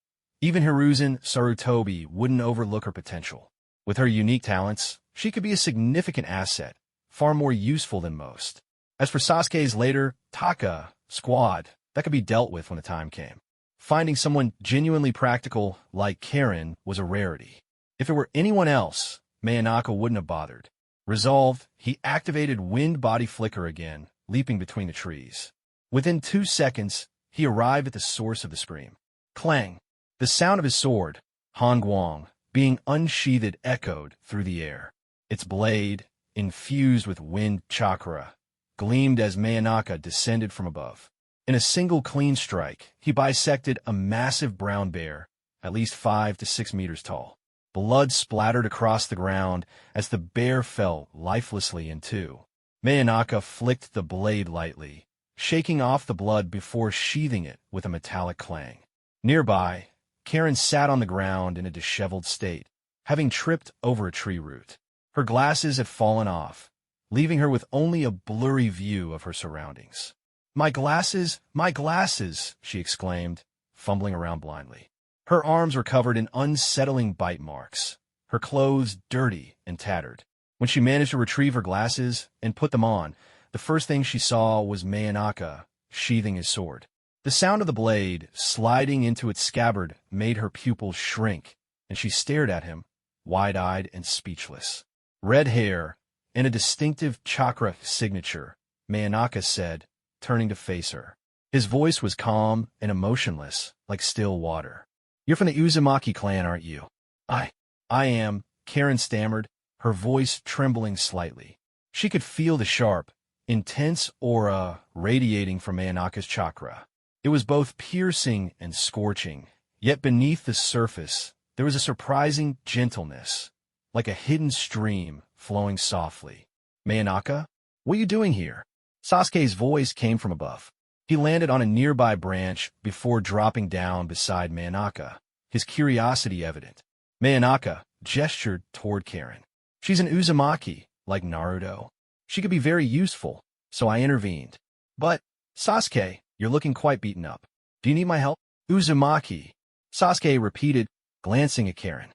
even Hiruzen Sarutobi wouldn't overlook her potential. With her unique talents, she could be a significant asset, far more useful than most. As for Sasuke's later Taka squad, that could be dealt with when the time came. Finding someone genuinely practical like Karen was a rarity. If it were anyone else, Manaka wouldn't have bothered. Resolved, he activated wind body flicker again, leaping between the trees. Within 2 seconds, he arrived at the source of the scream. Clang! The sound of his sword, Hongwon, being unsheathed echoed through the air. Its blade, infused with wind chakra, gleamed as Manaka descended from above. In a single clean strike, he bisected a massive brown bear, at least 5 to 6 meters tall. Blood splattered across the ground as the bear fell lifelessly in two. Manaka flicked the blade lightly, shaking off the blood before sheathing it with a metallic clang. Nearby, Karen sat on the ground in a disheveled state, having tripped over a tree root. Her glasses had fallen off, leaving her with only a blurry view of her surroundings. My glasses, she exclaimed, fumbling around blindly. Her arms were covered in unsettling bite marks, her clothes dirty and tattered. When she managed to retrieve her glasses and put them on, the first thing she saw was Manaka sheathing his sword. The sound of the blade sliding into its scabbard made her pupils shrink, and she stared at him, wide-eyed and speechless. Red hair and a distinctive chakra signature, Manaka said, turning to face her. His voice was calm and emotionless, like still water. "You're from the Uzumaki clan, aren't you?" I am," Karen stammered, her voice trembling slightly. She could feel the sharp, intense aura radiating from Manaka's chakra. It was both piercing and scorching, yet beneath the surface there was a surprising gentleness, like a hidden stream flowing softly. "Manaka, what are you doing here?" Sasuke's voice came from above. He landed on a nearby branch before dropping down beside Manaka, his curiosity evident. Manaka gestured toward Karen. "She's an Uzumaki, like Naruto. She could be very useful, so I intervened. But, Sasuke, you're looking quite beaten up. Do you need my help?" "Uzumaki," Sasuke repeated, glancing at Karen.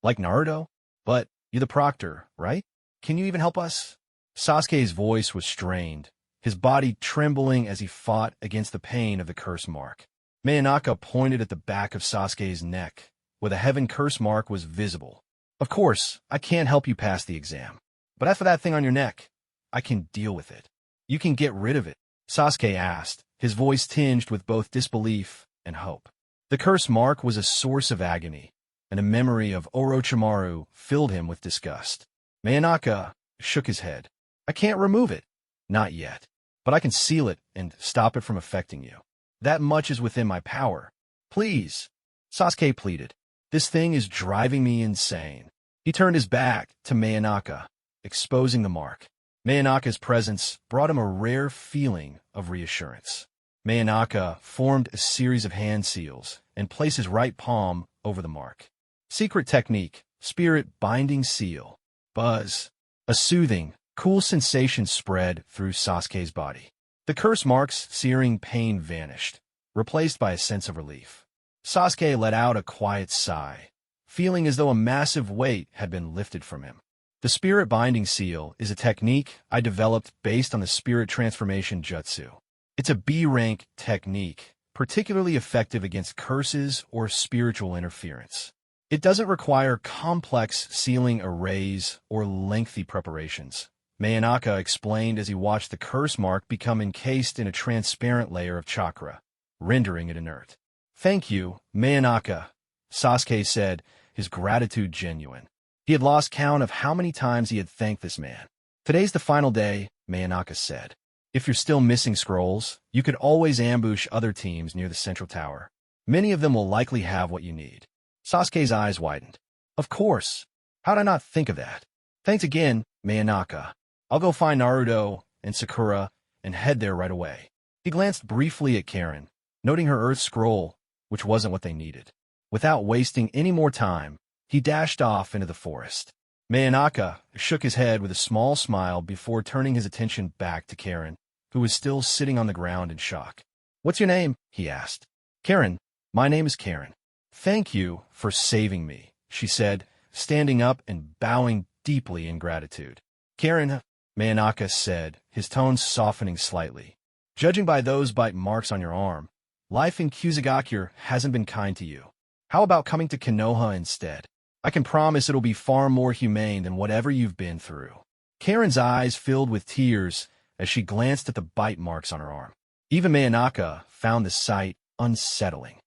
"Like Naruto? But you're the proctor, right? Can you even help us?" Sasuke's voice was strained, his body trembling as he fought against the pain of the curse mark. Manaka pointed at the back of Sasuke's neck, where the heaven curse mark was visible. "Of course, I can't help you pass the exam. But as for that thing on your neck, I can deal with it. You can get rid of it," Sasuke asked, his voice tinged with both disbelief and hope. The curse mark was a source of agony, and a memory of Orochimaru filled him with disgust. Manaka shook his head. "I can't remove it. Not yet. But I can seal it and stop it from affecting you. That much is within my power. Please," Sasuke pleaded. "This thing is driving me insane." He turned his back to Manaka, exposing the mark. Manaka's presence brought him a rare feeling of reassurance. Manaka formed a series of hand seals and placed his right palm over the mark. Secret technique, spirit binding seal. Buzz. A soothing, cool sensation spread through Sasuke's body. The curse mark's searing pain vanished, replaced by a sense of relief. Sasuke let out a quiet sigh, feeling as though a massive weight had been lifted from him. The spirit binding seal is a technique I developed based on the spirit transformation jutsu. It's a B-rank technique, particularly effective against curses or spiritual interference. It doesn't require complex sealing arrays or lengthy preparations, Manaka explained as he watched the curse mark become encased in a transparent layer of chakra, rendering it inert. "Thank you, Manaka," Sasuke said, his gratitude genuine. He had lost count of how many times he had thanked this man. "Today's the final day," Manaka said. "If you're still missing scrolls, you could always ambush other teams near the central tower. Many of them will likely have what you need." Sasuke's eyes widened. "Of course. How'd I not think of that? Thanks again, Manaka. I'll go find Naruto and Sakura and head there right away." He glanced briefly at Karen, noting her earth scroll, which wasn't what they needed. Without wasting any more time, he dashed off into the forest. Manaka shook his head with a small smile before turning his attention back to Karen, who was still sitting on the ground in shock. "What's your name?" he asked. "Karen. My name is Karen." "Thank you for saving me," she said, standing up and bowing deeply in gratitude. "Karen," Manaka said, his tones softening slightly. "Judging by those bite marks on your arm, life in Kusagakure hasn't been kind to you. How about coming to Konoha instead? I can promise it'll be far more humane than whatever you've been through." Karen's eyes filled with tears as she glanced at the bite marks on her arm. Even Manaka found the sight unsettling.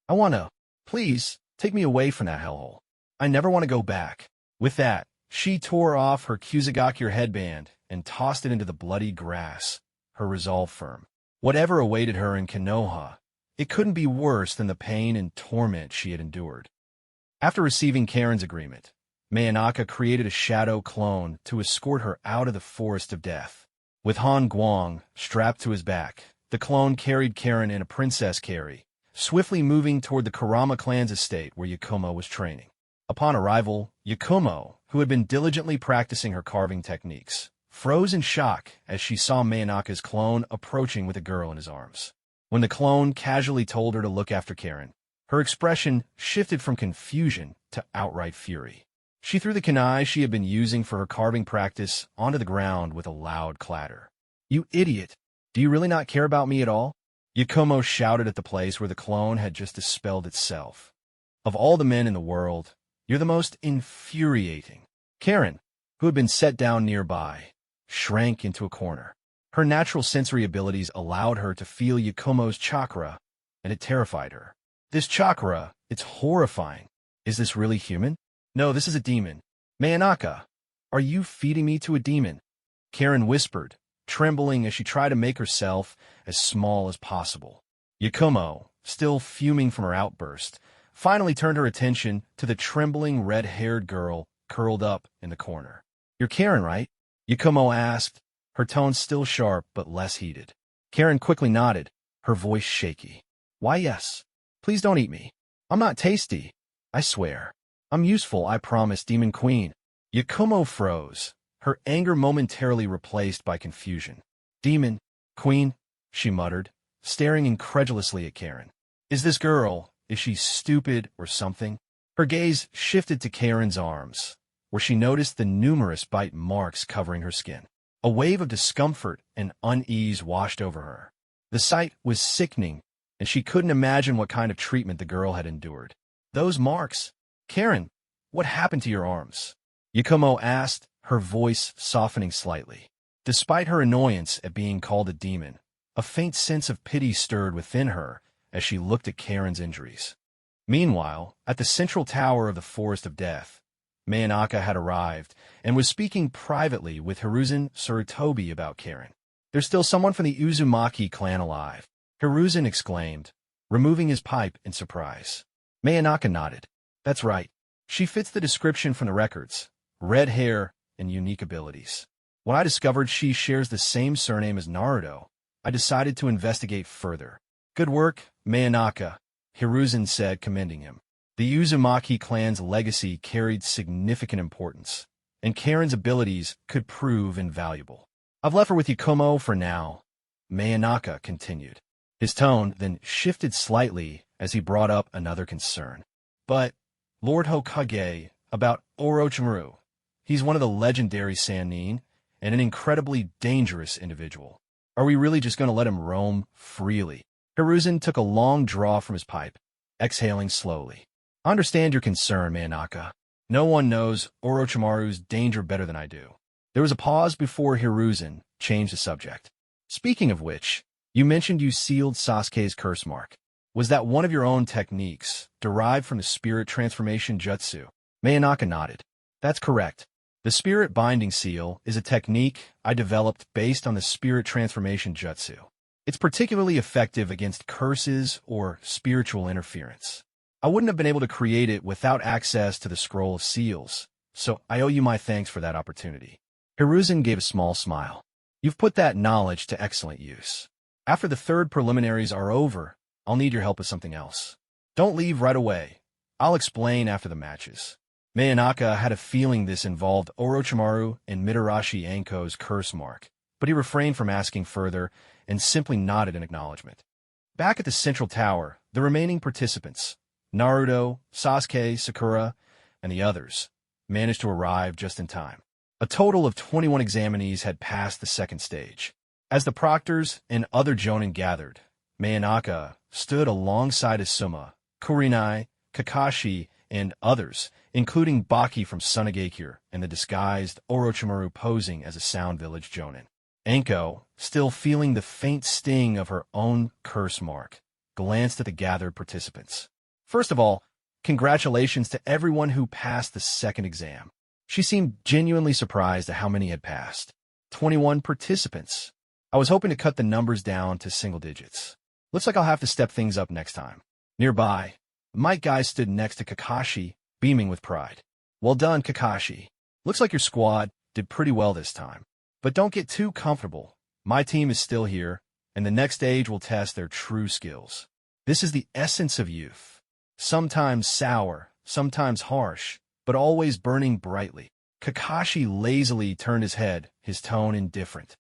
I want to. Please, take me away from that hellhole. I never want to go back." With that, she tore off her Kusagakure headband and tossed it into the bloody grass, her resolve firm. Whatever awaited her in Konoha, it couldn't be worse than the pain and torment she had endured. After receiving Karen's agreement, Manaka created a shadow clone to escort her out of the forest of death. With Han Guang strapped to his back, the clone carried Karen in a princess carry, swiftly moving toward the Kurama clan's estate where Yakumo was training. Upon arrival, Yakumo, who had been diligently practicing her carving techniques, froze in shock as she saw Manaka's clone approaching with a girl in his arms. When the clone casually told her to look after Karen, her expression shifted from confusion to outright fury. She threw the kunai she had been using for her carving practice onto the ground with a loud clatter. "You idiot! Do you really not care about me at all?" Yakumo shouted at the place where the clone had just dispelled itself. "Of all the men in the world, you're the most infuriating." Karen, who had been set down nearby, shrank into a corner. Her natural sensory abilities allowed her to feel Yakumo's chakra, and it terrified her. "This chakra, it's horrifying. Is this really human?" "No, this is a demon." "Manaka, are you feeding me to a demon?" Karen whispered, trembling as she tried to make herself as small as possible. Yakumo, still fuming from her outburst, finally turned her attention to the trembling red-haired girl curled up in the corner. "You're Karen, right?" Yakumo asked, her tone still sharp but less heated. Karen quickly nodded, her voice shaky. "Why, yes. Please don't eat me. I'm not tasty. I swear. I'm useful, I promise, Demon Queen." Yakumo froze, her anger momentarily replaced by confusion. "Demon Queen," she muttered, staring incredulously at Karen. "Is this girl, is she stupid or something?" Her gaze shifted to Karen's arms, where she noticed the numerous bite marks covering her skin. A wave of discomfort and unease washed over her. The sight was sickening, and she couldn't imagine what kind of treatment the girl had endured. "Those marks. Karen, what happened to your arms?" Yakumo asked, her voice softening slightly. Despite her annoyance at being called a demon, a faint sense of pity stirred within her as she looked at Karen's injuries. Meanwhile, at the central tower of the Forest of Death, Manaka had arrived and was speaking privately with Hiruzen Sarutobi about Karen. "There's still someone from the Uzumaki clan alive," Hiruzen exclaimed, removing his pipe in surprise. Manaka nodded. "That's right. She fits the description from the records. Red hair and unique abilities. When I discovered she shares the same surname as Naruto, I decided to investigate further." "Good work, Manaka," Hiruzen said, commending him. The Uzumaki clan's legacy carried significant importance, and Karen's abilities could prove invaluable. "I've left her with Yakumo for now," Manaka continued. His tone then shifted slightly as he brought up another concern. "But, Lord Hokage, about Orochimaru. He's one of the legendary Sannin, and an incredibly dangerous individual. Are we really just going to let him roam freely?" Hiruzen took a long draw from his pipe, exhaling slowly. "I understand your concern, Manaka. No one knows Orochimaru's danger better than I do." There was a pause before Hiruzen changed the subject. "Speaking of which, you mentioned you sealed Sasuke's curse mark. Was that one of your own techniques, derived from the spirit transformation jutsu?" Manaka nodded. "That's correct. The spirit binding seal is a technique I developed based on the spirit transformation jutsu. It's particularly effective against curses or spiritual interference. I wouldn't have been able to create it without access to the scroll of seals, so I owe you my thanks for that opportunity." Hiruzen gave a small smile. "You've put that knowledge to excellent use. After the third preliminaries are over, I'll need your help with something else. Don't leave right away. I'll explain after the matches." Manaka had a feeling this involved Orochimaru and Mitarashi Anko's curse mark, but he refrained from asking further and simply nodded in acknowledgement. Back at the central tower, the remaining participants, Naruto, Sasuke, Sakura, and the others, managed to arrive just in time. A total of 21 examinees had passed the second stage. As the proctors and other jonin gathered, Manaka stood alongside Asuma, Kurinai, Kakashi, and others, including Baki from Sunagakure and the disguised Orochimaru posing as a Sound Village jonin. Anko, still feeling the faint sting of her own curse mark, glanced at the gathered participants. "First of all, congratulations to everyone who passed the second exam." She seemed genuinely surprised at how many had passed. 21 participants. "I was hoping to cut the numbers down to single digits. Looks like I'll have to step things up next time." Nearby, Mike Guy stood next to Kakashi, beaming with pride. "Well done, Kakashi. Looks like your squad did pretty well this time. But don't get too comfortable. My team is still here, and the next stage will test their true skills. This is the essence of youth. Sometimes sour, sometimes harsh, but always burning brightly." Kakashi lazily turned his head, his tone indifferent.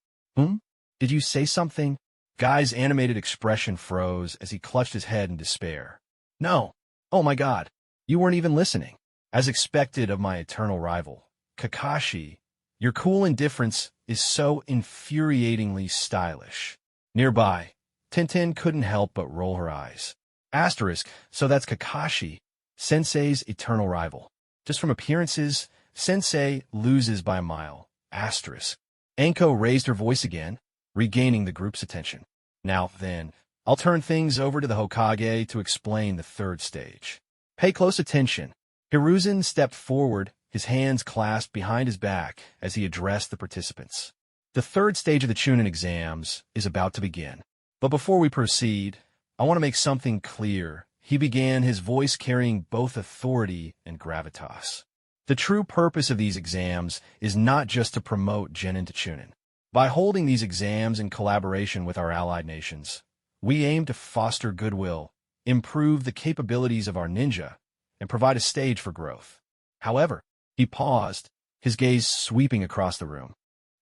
Did you say something?" Guy's animated expression froze as he clutched his head in despair. "No. Oh my God. You weren't even listening. As expected of my eternal rival, Kakashi, your cool indifference is so infuriatingly stylish. Nearby, Tintin couldn't help but roll her eyes. Asterisk, so that's Kakashi, Sensei's eternal rival. Just from appearances, Sensei loses by a mile. Asterisk. Anko raised her voice again, regaining the group's attention. Now then, I'll turn things over to the Hokage to explain the third stage. Pay close attention. Hiruzen stepped forward, his hands clasped behind his back as he addressed the participants. The third stage of the chunin exams is about to begin. But before we proceed, I want to make something clear. He began, his voice carrying both authority and gravitas. The true purpose of these exams is not just to promote genin to chunin. By holding these exams in collaboration with our allied nations, we aim to foster goodwill, improve the capabilities of our ninja, and provide a stage for growth. However, he paused, his gaze sweeping across the room.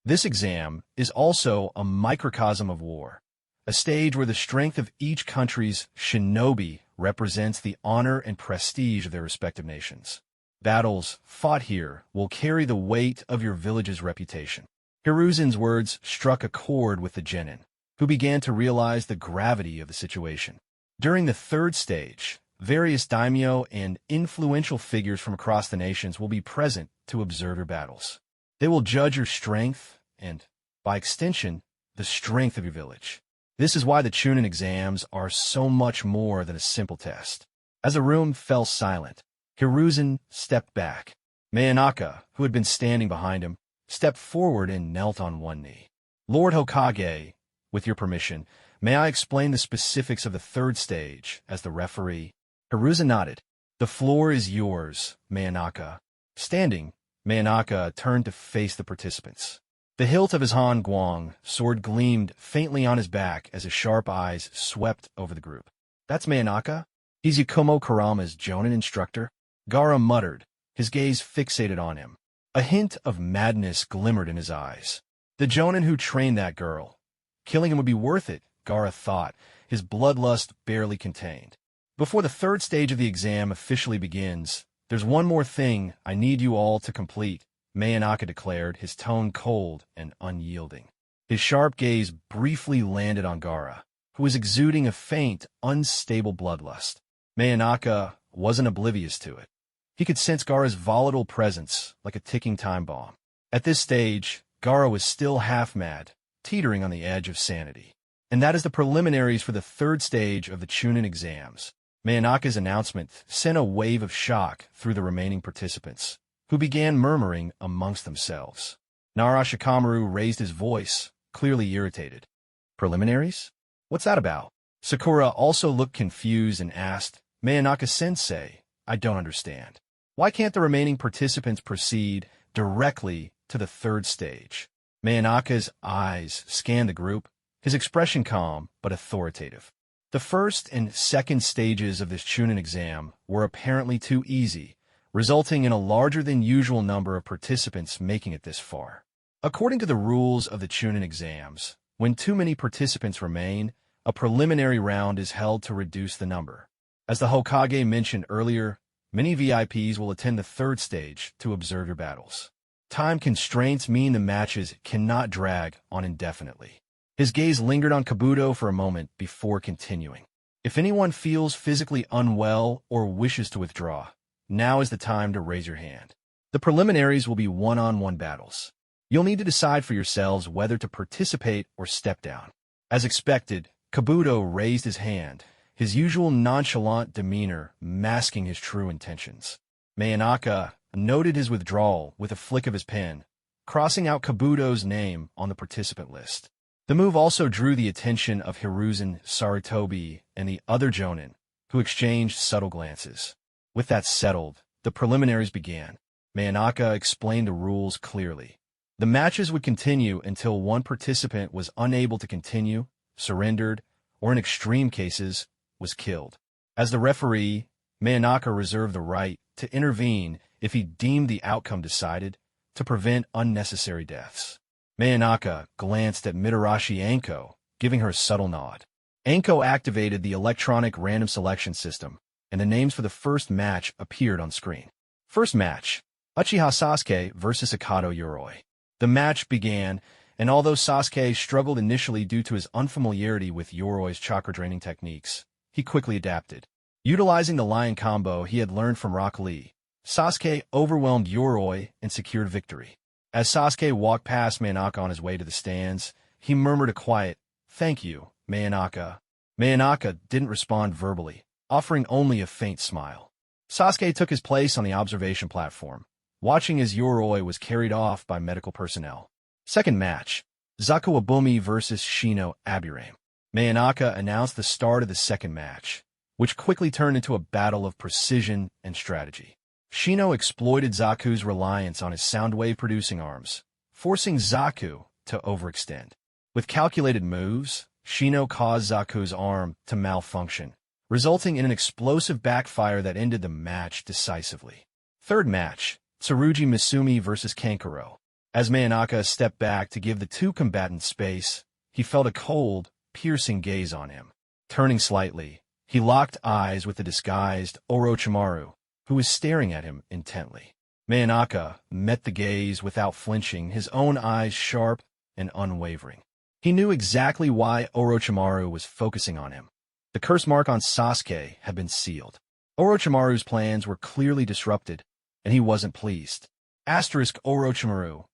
This exam is also a microcosm of war, a stage where the strength of each country's shinobi represents the honor and prestige of their respective nations. Battles fought here will carry the weight of your village's reputation. Hiruzen's words struck a chord with the genin, who began to realize the gravity of the situation. During the third stage, various daimyo and influential figures from across the nations will be present to observe your battles. They will judge your strength and, by extension, the strength of your village. This is why the chunin exams are so much more than a simple test. As the room fell silent, Hiruzen stepped back. Manaka, who had been standing behind him, stepped forward and knelt on one knee. Lord Hokage, with your permission, may I explain the specifics of the third stage as the referee? Hiruzen nodded. The floor is yours, Manaka. Standing, Manaka turned to face the participants. The hilt of his Han Guang sword gleamed faintly on his back as his sharp eyes swept over the group. That's Manaka? He's Yakumo Kurama's Jonin instructor? Gaara muttered, his gaze fixated on him. A hint of madness glimmered in his eyes. The Jonin who trained that girl. Killing him would be worth it, Gaara thought, his bloodlust barely contained. Before the third stage of the exam officially begins, there's one more thing I need you all to complete, Manaka declared, his tone cold and unyielding. His sharp gaze briefly landed on Gaara, who was exuding a faint, unstable bloodlust. Manaka wasn't oblivious to it. He could sense Gaara's volatile presence like a ticking time bomb. At this stage, Gaara was still half mad, teetering on the edge of sanity. And that is the preliminaries for the third stage of the chunin exams. Manaka's announcement sent a wave of shock through the remaining participants, who began murmuring amongst themselves. Orochimaru raised his voice, clearly irritated. Preliminaries? What's that about? Sakura also looked confused and asked, Manaka-sensei, I don't understand. Why can't the remaining participants proceed directly to the third stage? Manaka's eyes scanned the group, his expression calm but authoritative. The first and second stages of this chunin exam were apparently too easy, resulting in a larger-than-usual number of participants making it this far. According to the rules of the chunin exams, when too many participants remain, a preliminary round is held to reduce the number. As the Hokage mentioned earlier, many VIPs will attend the third stage to observe your battles. Time constraints mean the matches cannot drag on indefinitely. His gaze lingered on Kabuto for a moment before continuing. If anyone feels physically unwell or wishes to withdraw, now is the time to raise your hand. The preliminaries will be one-on-one battles. You'll need to decide for yourselves whether to participate or step down. As expected, Kabuto raised his hand, his usual nonchalant demeanor masking his true intentions. Manaka noted his withdrawal with a flick of his pen, crossing out Kabuto's name on the participant list. The move also drew the attention of Hiruzen, Sarutobi, and the other Jonin, who exchanged subtle glances. With that settled, the preliminaries began. Manaka explained the rules clearly. The matches would continue until one participant was unable to continue, surrendered, or in extreme cases, was killed. As the referee, Manaka reserved the right to intervene if he deemed the outcome decided to prevent unnecessary deaths. Manaka glanced at Mitarashi Anko, giving her a subtle nod. Anko activated the electronic random selection system, and the names for the first match appeared on screen. First match, Uchiha Sasuke versus Akato Yoroi. The match began, and although Sasuke struggled initially due to his unfamiliarity with Yoroi's chakra-draining techniques, he quickly adapted. Utilizing the lion combo he had learned from Rock Lee, Sasuke overwhelmed Yoroi and secured victory. As Sasuke walked past Manaka on his way to the stands, he murmured a quiet, "Thank you, Manaka." Manaka didn't respond verbally, offering only a faint smile. Sasuke took his place on the observation platform, watching as Yoroi was carried off by medical personnel. Second match, Zaku Abumi versus Shino Aburame. Manaka announced the start of the second match, which quickly turned into a battle of precision and strategy. Shino exploited Zaku's reliance on his sound wave-producing arms, forcing Zaku to overextend. With calculated moves, Shino caused Zaku's arm to malfunction, resulting in an explosive backfire that ended the match decisively. Third match, Tsurugi Misumi versus Kankuro. As Manaka stepped back to give the two combatants space, he felt a cold, piercing gaze on him. Turning slightly, he locked eyes with the disguised Orochimaru, who was staring at him intently. Manaka met the gaze without flinching, his own eyes sharp and unwavering. He knew exactly why Orochimaru was focusing on him. The curse mark on Sasuke had been sealed. Orochimaru's plans were clearly disrupted, and he wasn't pleased. Orochimaru,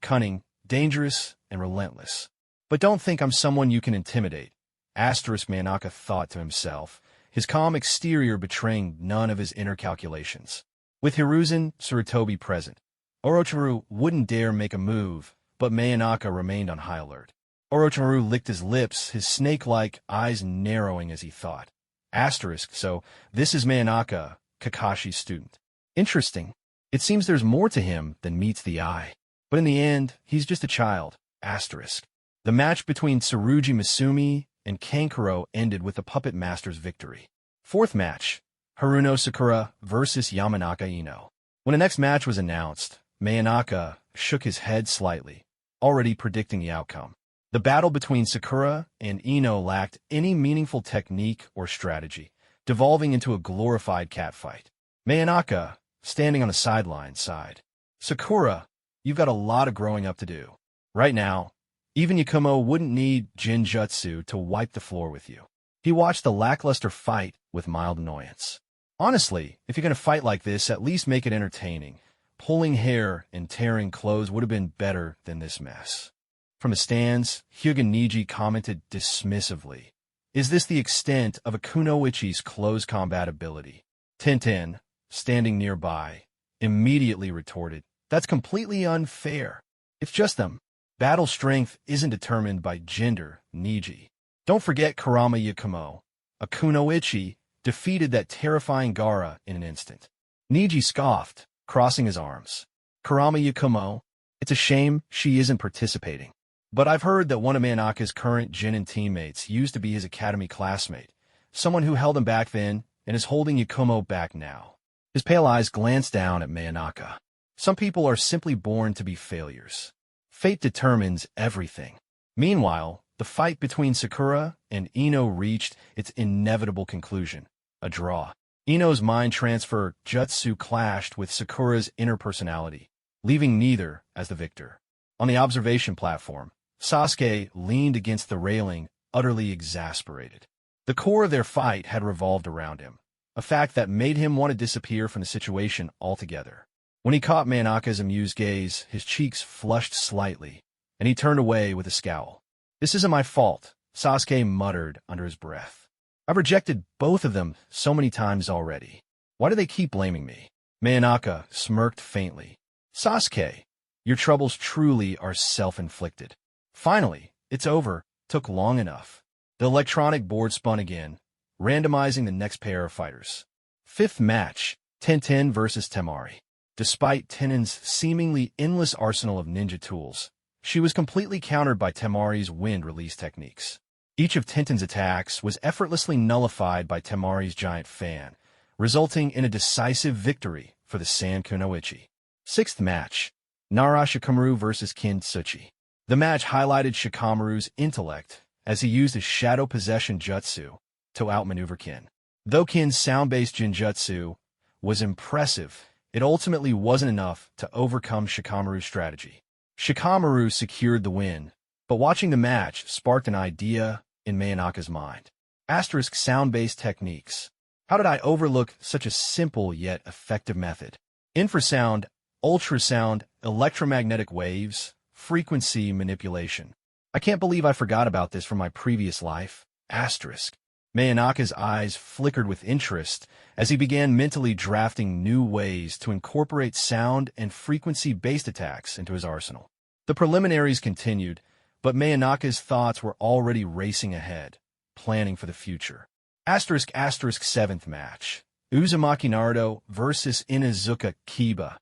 cunning, dangerous, and relentless. But don't think I'm someone you can intimidate. Manaka thought to himself, his calm exterior betraying none of his inner calculations. With Hiruzen Sarutobi present, Orochimaru wouldn't dare make a move, but Manaka remained on high alert. Orochimaru licked his lips, his snake-like eyes narrowing as he thought. So this is Manaka, Kakashi's student. Interesting. It seems there's more to him than meets the eye. But in the end, he's just a child. The match between Tsurugi Misumi and Kankuro ended with the puppet master's victory. Fourth match, Haruno Sakura versus Yamanaka Ino. When the next match was announced, Manaka shook his head slightly, already predicting the outcome. The battle between Sakura and Ino lacked any meaningful technique or strategy, devolving into a glorified catfight. Manaka, standing on the sideline, sighed. Sakura, you've got a lot of growing up to do. Right now, even Yakumo wouldn't need Jinjutsu to wipe the floor with you. He watched the lackluster fight with mild annoyance. Honestly, if you're going to fight like this, at least make it entertaining. Pulling hair and tearing clothes would have been better than this mess. From the stands, Hyuga Niji commented dismissively, "Is this the extent of a kunoichi's close combat ability?" Tintin, standing nearby, immediately retorted, "That's completely unfair. It's just them. Battle strength isn't determined by gender, Niji. Don't forget Kurama Yakumo. A kunoichi defeated that terrifying Gaara in an instant." Niji scoffed, crossing his arms. "Kurama Yakumo? It's a shame she isn't participating. But I've heard that one of Manaka's current genin teammates used to be his academy classmate, someone who held him back then and is holding Yakumo back now." His pale eyes glanced down at Manaka. Some people are simply born to be failures. Fate determines everything. Meanwhile, the fight between Sakura and Ino reached its inevitable conclusion, a draw. Ino's mind transfer jutsu clashed with Sakura's inner personality, leaving neither as the victor. On the observation platform, Sasuke leaned against the railing, utterly exasperated. The core of their fight had revolved around him, a fact that made him want to disappear from the situation altogether. When he caught Manaka's amused gaze, his cheeks flushed slightly, and he turned away with a scowl. "This isn't my fault," Sasuke muttered under his breath. "I've rejected both of them so many times already. Why do they keep blaming me?" Manaka smirked faintly. "Sasuke, your troubles truly are self-inflicted. Finally, it's over. Took long enough." The electronic board spun again, randomizing the next pair of fighters. Fifth match, Tenten versus Temari. Despite Tenen's seemingly endless arsenal of ninja tools, she was completely countered by Temari's wind release techniques. Each of Tenten's attacks was effortlessly nullified by Temari's giant fan, resulting in a decisive victory for the San Kunoichi. Sixth match, Nara Shikamaru versus Kin Tsuchi. The match highlighted Shikamaru's intellect as he used his shadow possession jutsu to outmaneuver Kin. Though Kin's sound-based jinjutsu was impressive, it ultimately wasn't enough to overcome Shikamaru's strategy. Shikamaru secured the win, but watching the match sparked an idea in Mayanaka's mind. Asterisk sound-based techniques. How did I overlook such a simple yet effective method? Infrasound, ultrasound, electromagnetic waves, frequency manipulation. I can't believe I forgot about this from my previous life. Asterisk. Mayanaka's eyes flickered with interest as he began mentally drafting new ways to incorporate sound and frequency-based attacks into his arsenal. The preliminaries continued, but Mayanaka's thoughts were already racing ahead, planning for the future. Asterisk 7th match. Uzumaki Naruto versus Inuzuka Kiba.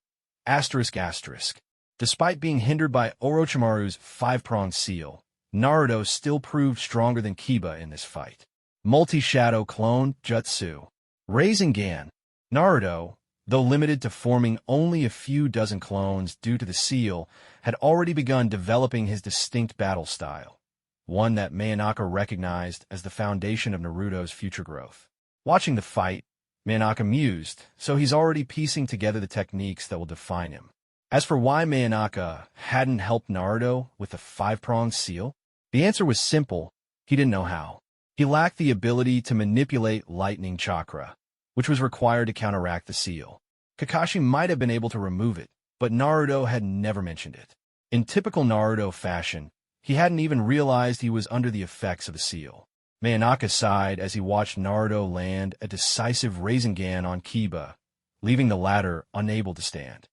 Asterisk. Despite being hindered by Orochimaru's 5-pronged seal, Naruto still proved stronger than Kiba in this fight. Multi-shadow clone jutsu. Rasengan. Naruto, though limited to forming only a few dozen clones due to the seal, had already begun developing his distinct battle style, one that Mayanaka recognized as the foundation of Naruto's future growth. Watching the fight, Mayanaka mused, so he's already piecing together the techniques that will define him. As for why Mayanaka hadn't helped Naruto with the 5-pronged seal, the answer was simple: he didn't know how. He lacked the ability to manipulate lightning chakra, which was required to counteract the seal. Kakashi might have been able to remove it, but Naruto had never mentioned it. In typical Naruto fashion, he hadn't even realized he was under the effects of the seal. Mayanaka sighed as he watched Naruto land a decisive Rasengan on Kiba, leaving the latter unable to stand.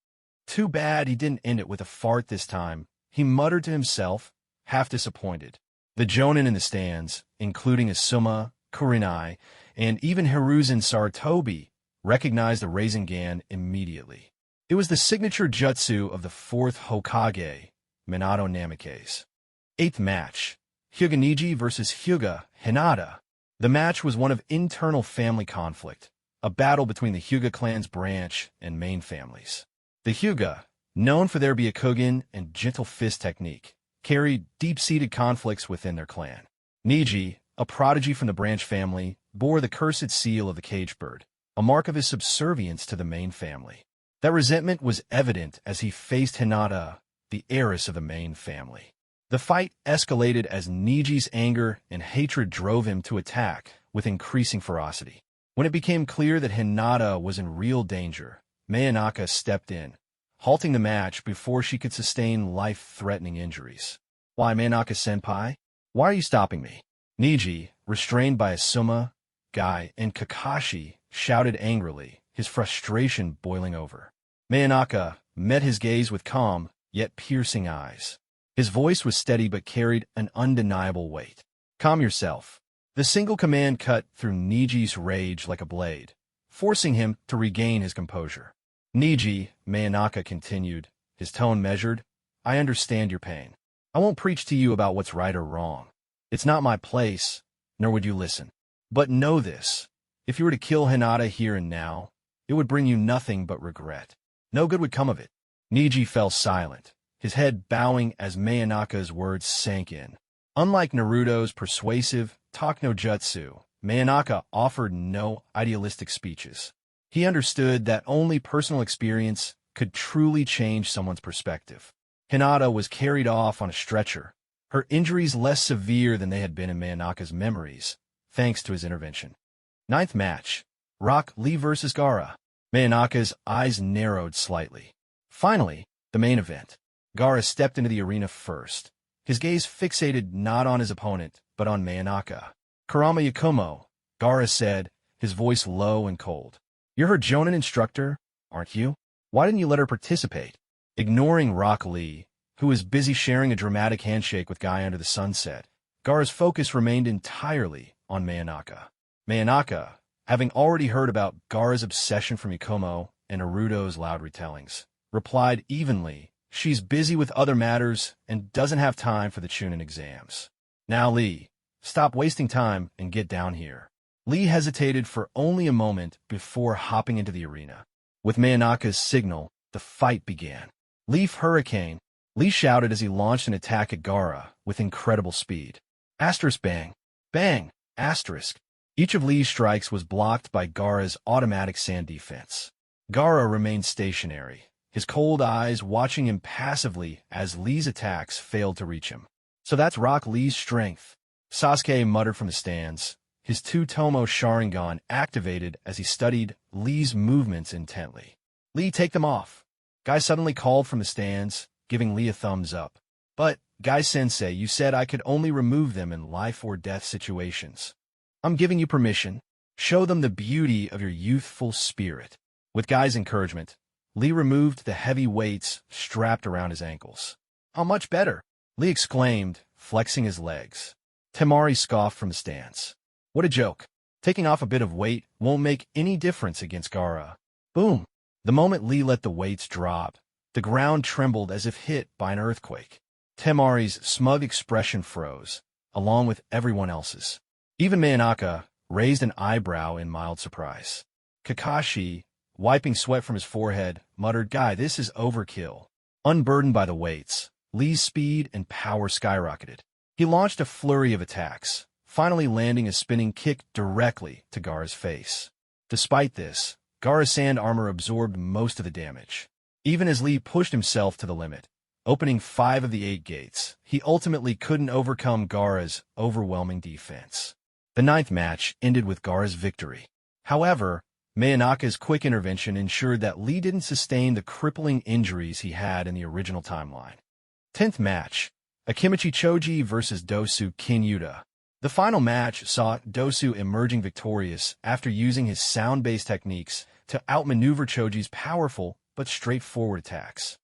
Too bad he didn't end it with a fart this time, he muttered to himself, half disappointed. The jonin in the stands, including Asuma, Kurenai, and even Hiruzen Sarutobi, recognized the Rasengan immediately. It was the signature jutsu of the 4th Hokage, Minato Namikaze. 8th match. Hyuga Neji versus Hyuga Hinata. The match was one of internal family conflict, a battle between the Hyuga clan's branch and main families. The Hyuga, known for their Byakugan and gentle fist technique, carried deep-seated conflicts within their clan. Neji, a prodigy from the branch family, bore the cursed seal of the caged bird, a mark of his subservience to the main family. That resentment was evident as he faced Hinata, the heiress of the main family. The fight escalated as Neji's anger and hatred drove him to attack with increasing ferocity. When it became clear that Hinata was in real danger, Mayanaka stepped in, halting the match before she could sustain life-threatening injuries. "Why, Mayanaka-senpai? Why are you stopping me?" Neji, restrained by Asuma, Guy, and Kakashi, shouted angrily, his frustration boiling over. Mayanaka met his gaze with calm, yet piercing eyes. His voice was steady but carried an undeniable weight. "Calm yourself." The single command cut through Neji's rage like a blade, forcing him to regain his composure. "Neji," Mayanaka continued, his tone measured, "I understand your pain. I won't preach to you about what's right or wrong. It's not my place, nor would you listen. But know this, if you were to kill Hinata here and now, it would bring you nothing but regret. No good would come of it." Neji fell silent, his head bowing as Mayanaka's words sank in. Unlike Naruto's persuasive talk no jutsu, Mayanaka offered no idealistic speeches. He understood that only personal experience could truly change someone's perspective. Hinata was carried off on a stretcher, her injuries less severe than they had been in Mayanaka's memories, thanks to his intervention. 9th match. Rock Lee vs. Gaara. Mayanaka's eyes narrowed slightly. Finally, the main event. Gaara stepped into the arena first, his gaze fixated not on his opponent, but on Mayanaka. "Kurama Yakumo," Gaara said, his voice low and cold. "You're her jonin instructor, aren't you? Why didn't you let her participate?" Ignoring Rock Lee, who was busy sharing a dramatic handshake with Guy under the sunset, Gaara's focus remained entirely on Mayanaka. Mayanaka, having already heard about Gaara's obsession for Yakumo and Naruto's loud retellings, replied evenly, "She's busy with other matters and doesn't have time for the chunin exams. Now, Lee, stop wasting time and get down here." Lee hesitated for only a moment before hopping into the arena. With Mayanaka's signal, the fight began. "Leaf Hurricane," Lee shouted as he launched an attack at Gaara with incredible speed. Asterisk bang, bang, asterisk. Each of Lee's strikes was blocked by Gaara's automatic sand defense. Gaara remained stationary, his cold eyes watching impassively as Lee's attacks failed to reach him. So that's Rock Lee's strength, Sasuke muttered from the stands, his two-tomo Sharingan activated as he studied Lee's movements intently. Lee, take them off. Guy suddenly called from the stands, giving Lee a thumbs up. But, Guy-sensei, you said I could only remove them in life-or-death situations. I'm giving you permission. Show them the beauty of your youthful spirit. With Guy's encouragement, Lee removed the heavy weights strapped around his ankles. How much better? Lee exclaimed, flexing his legs. Temari scoffed from the stands. What a joke. Taking off a bit of weight won't make any difference against Gaara. Boom. The moment Lee let the weights drop, the ground trembled as if hit by an earthquake. Temari's smug expression froze, along with everyone else's. Even Manaka raised an eyebrow in mild surprise. Kakashi, wiping sweat from his forehead, muttered, Guy, this is overkill. Unburdened by the weights, Lee's speed and power skyrocketed. He launched a flurry of attacks, finally landing a spinning kick directly to Gaara's face. Despite this, Gaara's sand armor absorbed most of the damage. Even as Lee pushed himself to the limit, opening 5 of the 8 gates, he ultimately couldn't overcome Gaara's overwhelming defense. The 9th match ended with Gaara's victory. However, Manaka's quick intervention ensured that Lee didn't sustain the crippling injuries he had in the original timeline. 10th match, Akimichi Choji vs. Dosu Kinyuta. The final match saw Dosu emerging victorious after using his sound-based techniques to outmaneuver Choji's powerful but straightforward attacks.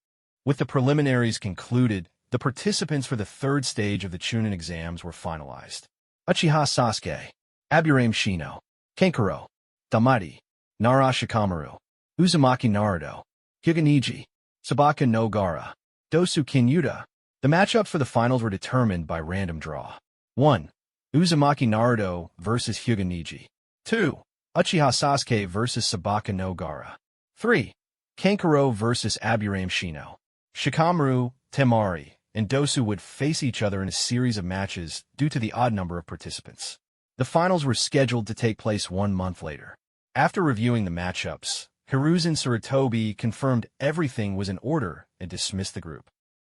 With the preliminaries concluded, the participants for the 3rd stage of the chunin exams were finalized. Uchiha Sasuke, Aburame Shino, Kankuro, Damari, Nara Shikamaru, Uzumaki Naruto, Hyuga, Sabaka no Gaara, Dosu Kinyuta. The matchups for the finals were determined by random draw. 1. Uzumaki Naruto vs. Hyuga. 2. Uchiha Sasuke vs. Sabaka no Gaara. 3. Kankuro vs. Aburame Shino. Shikamaru, Temari, and Dosu would face each other in a series of matches due to the odd number of participants. The finals were scheduled to take place 1 month later. After reviewing the matchups, Hiruzen Sarutobi confirmed everything was in order and dismissed the group.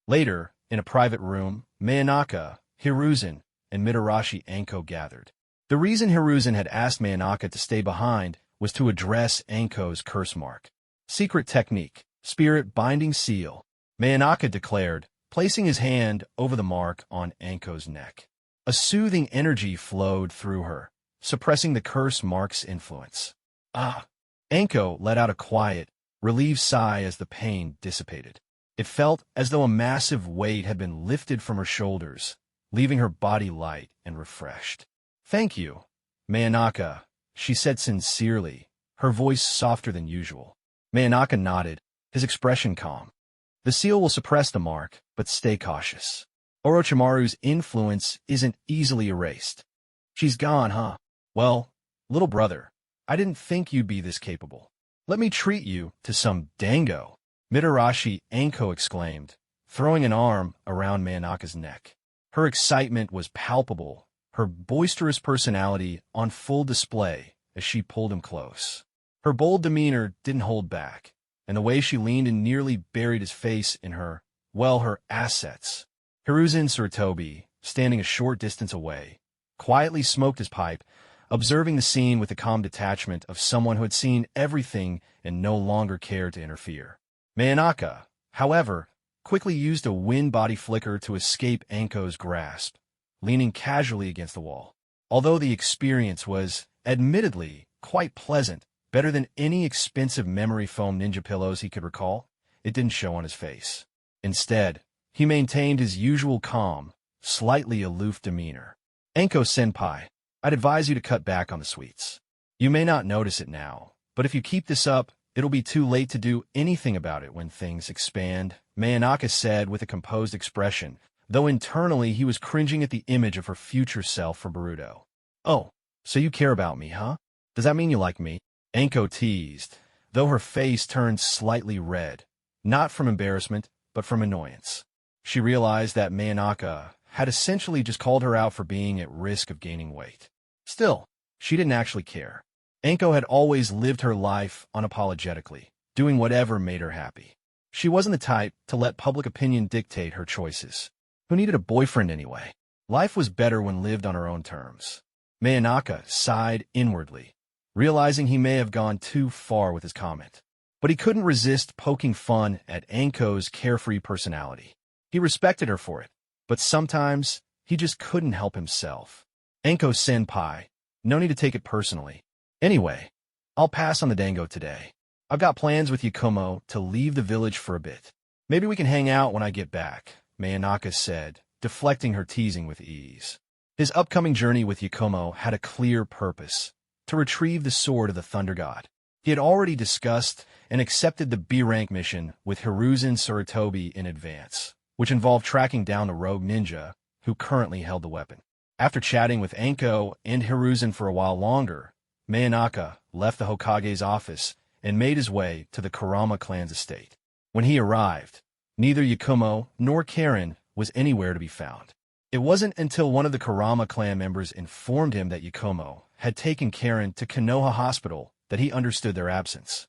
Later, in a private room, Manaka, Hiruzen, and Mitarashi Anko gathered. The reason Hiruzen had asked Manaka to stay behind was to address Anko's curse mark. Secret technique, spirit binding seal, Manaka declared, placing his hand over the mark on Anko's neck. A soothing energy flowed through her, suppressing the curse mark's influence. Ah! Anko let out a quiet, relieved sigh as the pain dissipated. It felt as though a massive weight had been lifted from her shoulders, leaving her body light and refreshed. Thank you, Manaka, she said sincerely, her voice softer than usual. Manaka nodded, his expression calm. The seal will suppress the mark, but stay cautious. Orochimaru's influence isn't easily erased. She's gone, huh? Well, little brother, I didn't think you'd be this capable. Let me treat you to some dango, Mitarashi Anko exclaimed, throwing an arm around Manaka's neck. Her excitement was palpable, her boisterous personality on full display as she pulled him close. Her bold demeanor didn't hold back, and the way she leaned and nearly buried his face in her assets. Hiruzen Sarutobi, standing a short distance away, quietly smoked his pipe, observing the scene with the calm detachment of someone who had seen everything and no longer cared to interfere. Manaka, however, quickly used a wind body flicker to escape Anko's grasp, leaning casually against the wall. Although the experience was, admittedly, quite pleasant, better than any expensive memory foam ninja pillows he could recall, it didn't show on his face. Instead, he maintained his usual calm, slightly aloof demeanor. Anko-senpai, I'd advise you to cut back on the sweets. You may not notice it now, but if you keep this up, it'll be too late to do anything about it when things expand, Manaka said with a composed expression, though internally he was cringing at the image of her future self for Boruto. Oh, so you care about me, huh? Does that mean you like me? Anko teased, though her face turned slightly red, not from embarrassment, but from annoyance. She realized that Manaka had essentially just called her out for being at risk of gaining weight. Still, she didn't actually care. Anko had always lived her life unapologetically, doing whatever made her happy. She wasn't the type to let public opinion dictate her choices. Who needed a boyfriend anyway? Life was better when lived on her own terms. Manaka sighed inwardly, realizing he may have gone too far with his comment. But he couldn't resist poking fun at Anko's carefree personality. He respected her for it, but sometimes he just couldn't help himself. Anko-senpai, no need to take it personally. Anyway, I'll pass on the dango today. I've got plans with Yakumo to leave the village for a bit. Maybe we can hang out when I get back, Manaka said, deflecting her teasing with ease. His upcoming journey with Yakumo had a clear purpose: to retrieve the sword of the Thunder God. He had already discussed and accepted the B-rank mission with Hiruzen Sarutobi in advance, which involved tracking down the rogue ninja who currently held the weapon. After chatting with Anko and Hiruzen for a while longer, Manaka left the Hokage's office and made his way to the Kurama clan's estate. When he arrived, neither Yakumo nor Karen was anywhere to be found. It wasn't until one of the Kurama clan members informed him that Yakumo had taken Karen to Konoha Hospital that he understood their absence.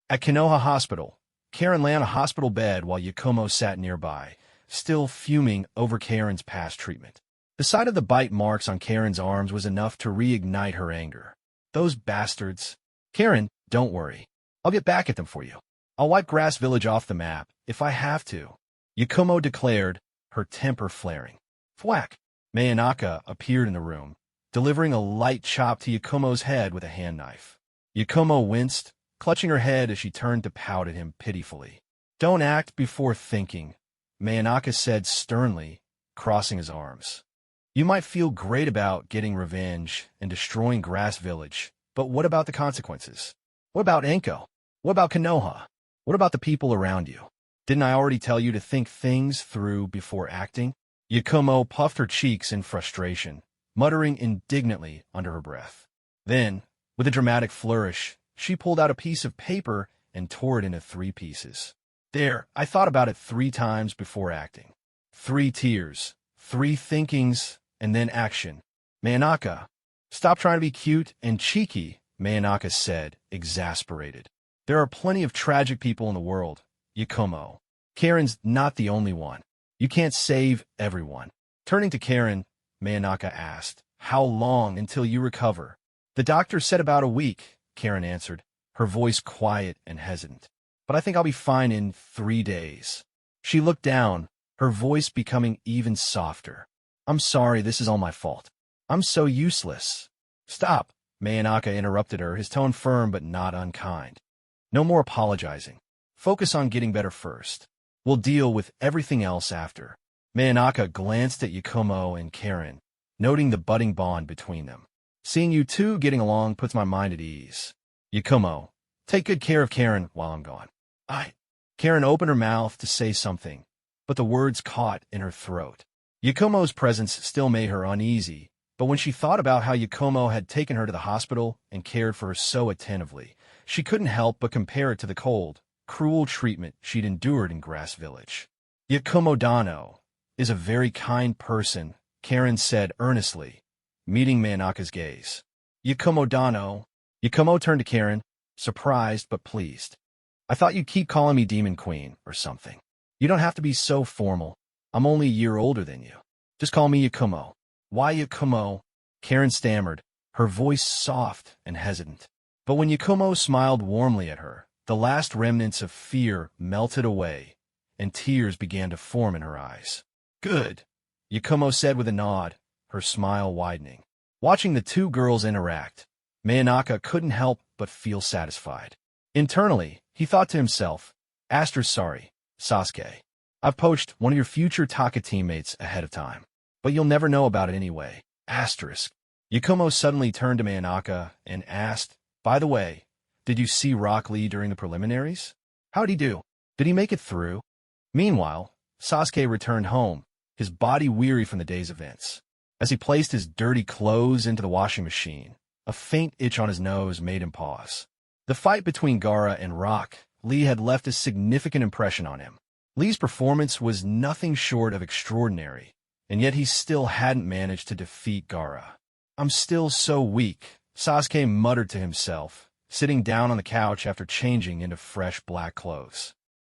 At Konoha Hospital, Karen lay on a hospital bed while Yakumo sat nearby, still fuming over Karen's past treatment. The sight of the bite marks on Karen's arms was enough to reignite her anger. Those bastards. Karen, don't worry. I'll get back at them for you. I'll wipe Grass Village off the map if I have to, Yakumo declared, her temper flaring. Thwack! Manaka appeared in the room, delivering a light chop to Yakumo's head with a hand knife. Yakumo winced, clutching her head as she turned to pout at him pitifully. Don't act before thinking, Manaka said sternly, crossing his arms. You might feel great about getting revenge and destroying Grass Village, but what about the consequences? What about Anko? What about Konoha? What about the people around you? Didn't I already tell you to think things through before acting? Yakumo puffed her cheeks in frustration, muttering indignantly under her breath. Then, with a dramatic flourish, she pulled out a piece of paper and tore it into 3 pieces. There, I thought about it 3 times before acting. 3 tears, 3 thinkings, and then action. Manaka, stop trying to be cute and cheeky, Manaka said, exasperated. There are plenty of tragic people in the world, Yakumo. Karen's not the only one. You can't save everyone. Turning to Karen, Manaka asked, how long until you recover? The doctor said about a week, Karen answered, her voice quiet and hesitant. But I think I'll be fine in 3 days. She looked down, her voice becoming even softer. I'm sorry, this is all my fault. I'm so useless. Stop, Manaka interrupted her, his tone firm but not unkind. No more apologizing. Focus on getting better first. We'll deal with everything else after. Manaka glanced at Yakumo and Karen, noting the budding bond between them. Seeing you two getting along puts my mind at ease. Yakumo, take good care of Karen while I'm gone. Karen opened her mouth to say something, but the words caught in her throat. Yakumo's presence still made her uneasy, but when she thought about how Yakumo had taken her to the hospital and cared for her so attentively, she couldn't help but compare it to the cold, cruel treatment she'd endured in Grass Village. Yakumo Dano is a very kind person, Karen said earnestly, meeting Manaka's gaze. Yakumo Dano. Yakumo turned to Karen, surprised but pleased. I thought you'd keep calling me Demon Queen or something. You don't have to be so formal. I'm only a year older than you. Just call me Yakumo. Why Yakumo? Karen stammered, her voice soft and hesitant. But when Yakumo smiled warmly at her, the last remnants of fear melted away, and tears began to form in her eyes. Good, Yakumo said with a nod, her smile widening. Watching the 2 girls interact, Manaka couldn't help but feel satisfied. Internally, he thought to himself, sorry, Sasuke. I've poached one of your future Taka teammates ahead of time, but you'll never know about it anyway. Yakumo suddenly turned to Manaka and asked, by the way, did you see Rock Lee during the preliminaries? How'd he do? Did he make it through? Meanwhile, Sasuke returned home, his body weary from the day's events. As he placed his dirty clothes into the washing machine, a faint itch on his nose made him pause. The fight between Gaara and Rock Lee had left a significant impression on him. Lee's performance was nothing short of extraordinary, and yet he still hadn't managed to defeat Gaara. I'm still so weak, Sasuke muttered to himself, sitting down on the couch after changing into fresh black clothes.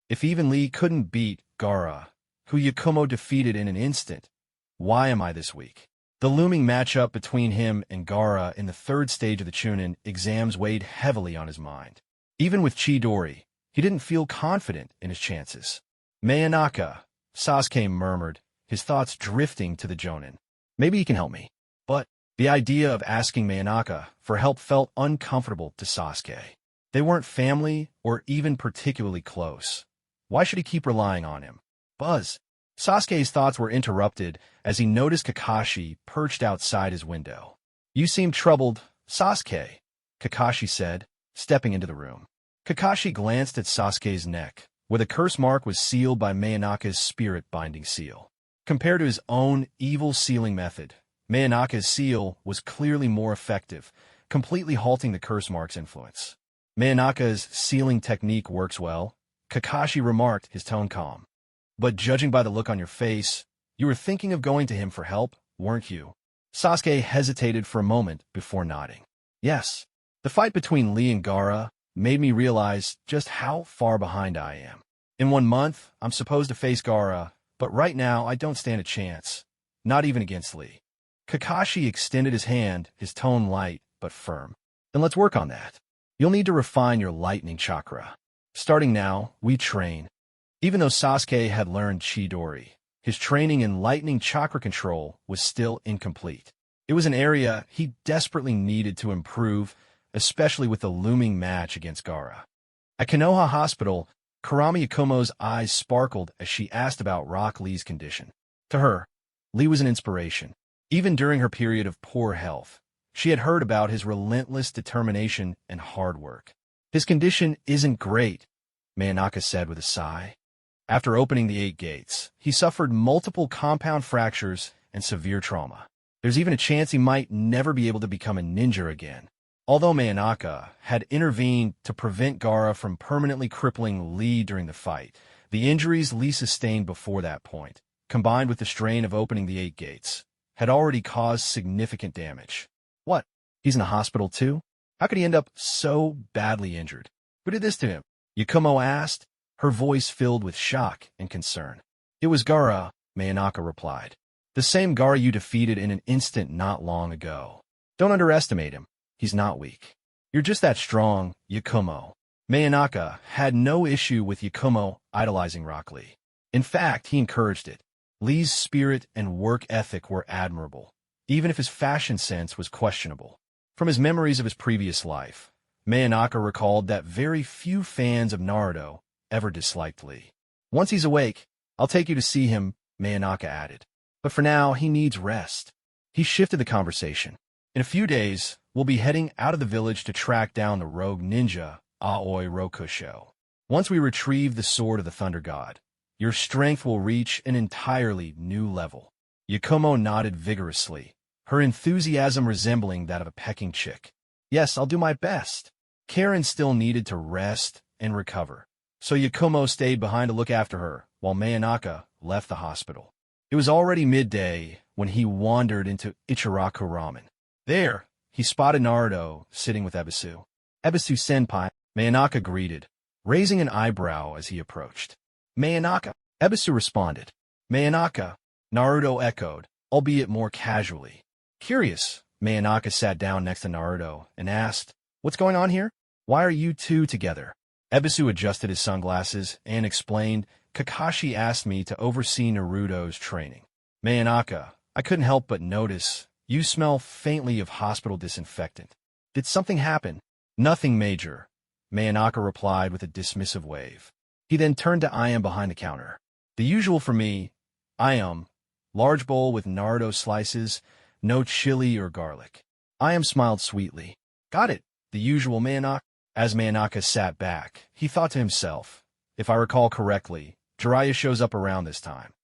If even Lee couldn't beat Gaara, who Yakumo defeated in an instant, why am I this weak? The looming matchup between him and Gaara in the third stage of the chunin exams weighed heavily on his mind. Even with Chidori, he didn't feel confident in his chances. Manaka, Sasuke murmured, his thoughts drifting to the Jonin. Maybe he can help me. But the idea of asking Manaka for help felt uncomfortable to Sasuke. They weren't family or even particularly close. Why should he keep relying on him? Buzz. Sasuke's thoughts were interrupted as he noticed Kakashi perched outside his window. You seem troubled, Sasuke, Kakashi said, stepping into the room. Kakashi glanced at Sasuke's neck, where the curse mark was sealed by Manaka's spirit-binding seal. Compared to his own evil sealing method, Manaka's seal was clearly more effective, completely halting the curse mark's influence. Manaka's sealing technique works well, Kakashi remarked, his tone calm. But judging by the look on your face, you were thinking of going to him for help, weren't you? Sasuke hesitated for a moment before nodding. Yes. The fight between Lee and Gaara made me realize just how far behind I am. In 1 month, I'm supposed to face Gaara, but right now I don't stand a chance. Not even against Lee. Kakashi extended his hand, his tone light but firm. Then let's work on that. You'll need to refine your lightning chakra. Starting now, we train. Even though Sasuke had learned Chidori, his training in lightning chakra control was still incomplete. It was an area he desperately needed to improve, especially with the looming match against Gaara. At Konoha Hospital, Kurama Yakumo's eyes sparkled as she asked about Rock Lee's condition. To her, Lee was an inspiration. Even during her period of poor health, she had heard about his relentless determination and hard work. His condition isn't great, Manaka said with a sigh. After opening the 8 gates, he suffered multiple compound fractures and severe trauma. There's even a chance he might never be able to become a ninja again. Although Manaka had intervened to prevent Gaara from permanently crippling Lee during the fight, the injuries Lee sustained before that point, combined with the strain of opening the 8 gates, had already caused significant damage. What? He's in the hospital too? How could he end up so badly injured? Who did this to him? Yakumo asked, her voice filled with shock and concern. It was Gaara, Manaka replied. The same Gaara you defeated in an instant not long ago. Don't underestimate him. He's not weak. You're just that strong, Yakumo. Manaka had no issue with Yakumo idolizing Rock Lee. In fact, he encouraged it. Lee's spirit and work ethic were admirable, even if his fashion sense was questionable. From his memories of his previous life, Manaka recalled that very few fans of Naruto ever disliked Lee. Once he's awake, I'll take you to see him, Manaka added. But for now, he needs rest. He shifted the conversation. In a few days, we'll be heading out of the village to track down the rogue ninja, Aoi Rokusho. Once we retrieve the sword of the Thunder God, your strength will reach an entirely new level. Yakumo nodded vigorously, her enthusiasm resembling that of a pecking chick. Yes, I'll do my best. Karen still needed to rest and recover, so Yakumo stayed behind to look after her, while Manaka left the hospital. It was already midday when he wandered into Ichiraku Ramen. There, he spotted Naruto sitting with Ebisu. Ebisu-senpai, Manaka greeted, raising an eyebrow as he approached. Manaka, Ebisu responded. Manaka, Naruto echoed, albeit more casually. Curious, Manaka sat down next to Naruto and asked, What's going on here? Why are you two together? Ebisu adjusted his sunglasses and explained, Kakashi asked me to oversee Naruto's training. Manaka, I couldn't help but notice, you smell faintly of hospital disinfectant. Did something happen? Nothing major, Manaka replied with a dismissive wave. He then turned to Ayam behind the counter. The usual for me, Ayam, large bowl with Naruto slices, no chili or garlic. Ayam smiled sweetly. Got it, the usual, Manaka. As Manaka sat back, he thought to himself, if I recall correctly, Jiraiya shows up around this time.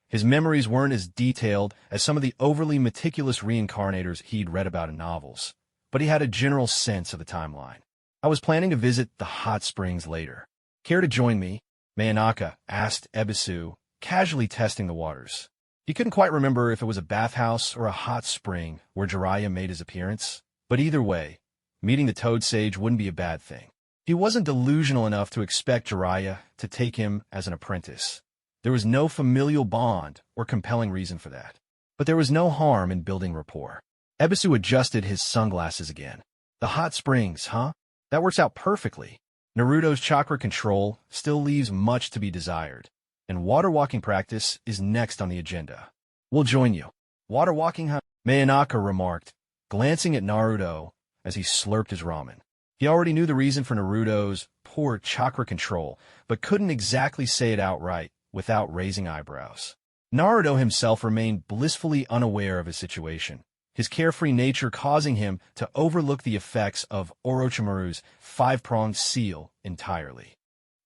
His memories weren't as detailed as some of the overly meticulous reincarnators he'd read about in novels, but he had a general sense of the timeline. I was planning to visit the hot springs later. Care to join me? Manaka asked Ebisu, casually testing the waters. He couldn't quite remember if it was a bathhouse or a hot spring where Jiraiya made his appearance, but either way, meeting the Toad Sage wouldn't be a bad thing. He wasn't delusional enough to expect Jiraiya to take him as an apprentice. There was no familial bond or compelling reason for that. But there was no harm in building rapport. Ebisu adjusted his sunglasses again. The hot springs, huh? That works out perfectly. Naruto's chakra control still leaves much to be desired, and water walking practice is next on the agenda. We'll join you. Water walking, huh? Manaka remarked, glancing at Naruto as he slurped his ramen. He already knew the reason for Naruto's poor chakra control, but couldn't exactly say it outright without raising eyebrows. Naruto himself remained blissfully unaware of his situation, his carefree nature causing him to overlook the effects of Orochimaru's five-pronged seal entirely.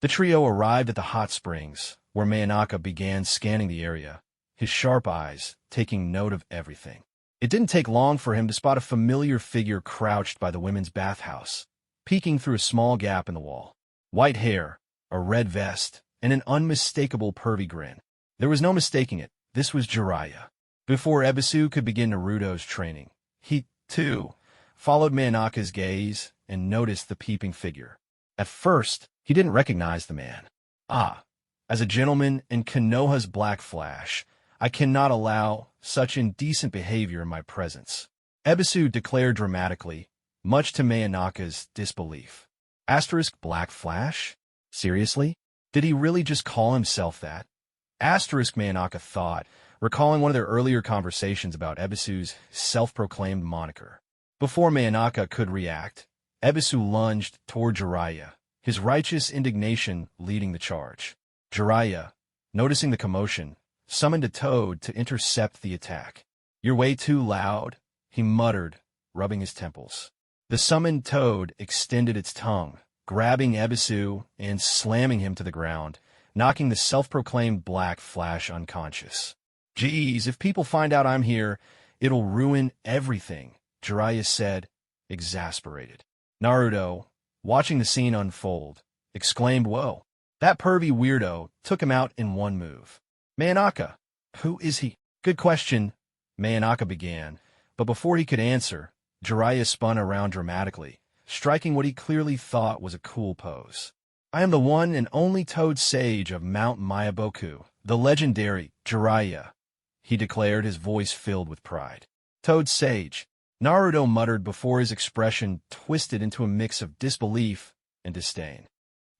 The trio arrived at the hot springs, where Manaka began scanning the area, his sharp eyes taking note of everything. It didn't take long for him to spot a familiar figure crouched by the women's bathhouse, peeking through a small gap in the wall. White hair, a red vest, and an unmistakable pervy grin. There was no mistaking it. This was Jiraiya. Before Ebisu could begin Naruto's training, he, too, followed Manaka's gaze and noticed the peeping figure. At first, he didn't recognize the man. As a gentleman in Konoha's Black Flash, I cannot allow such indecent behavior in my presence, Ebisu declared dramatically, much to Manaka's disbelief. Black Flash? Seriously? Did he really just call himself that? Manaka thought, recalling one of their earlier conversations about Ebisu's self-proclaimed moniker. Before Manaka could react, Ebisu lunged toward Jiraiya, his righteous indignation leading the charge. Jiraiya, noticing the commotion, summoned a toad to intercept the attack. "You're way too loud," he muttered, rubbing his temples. The summoned toad extended its tongue, grabbing Ebisu and slamming him to the ground, knocking the self-proclaimed Black Flash unconscious. "Geez, if people find out I'm here, it'll ruin everything," Jiraiya said, exasperated. Naruto, watching the scene unfold, exclaimed, "Whoa, that pervy weirdo took him out in one move." "Manaka, who is he?" "Good question," Manaka began, but before he could answer, Jiraiya spun around dramatically, striking what he clearly thought was a cool pose. "I am the one and only Toad Sage of Mount Myaboku, the legendary Jiraiya," he declared, his voice filled with pride. "Toad Sage," Naruto muttered before his expression twisted into a mix of disbelief and disdain.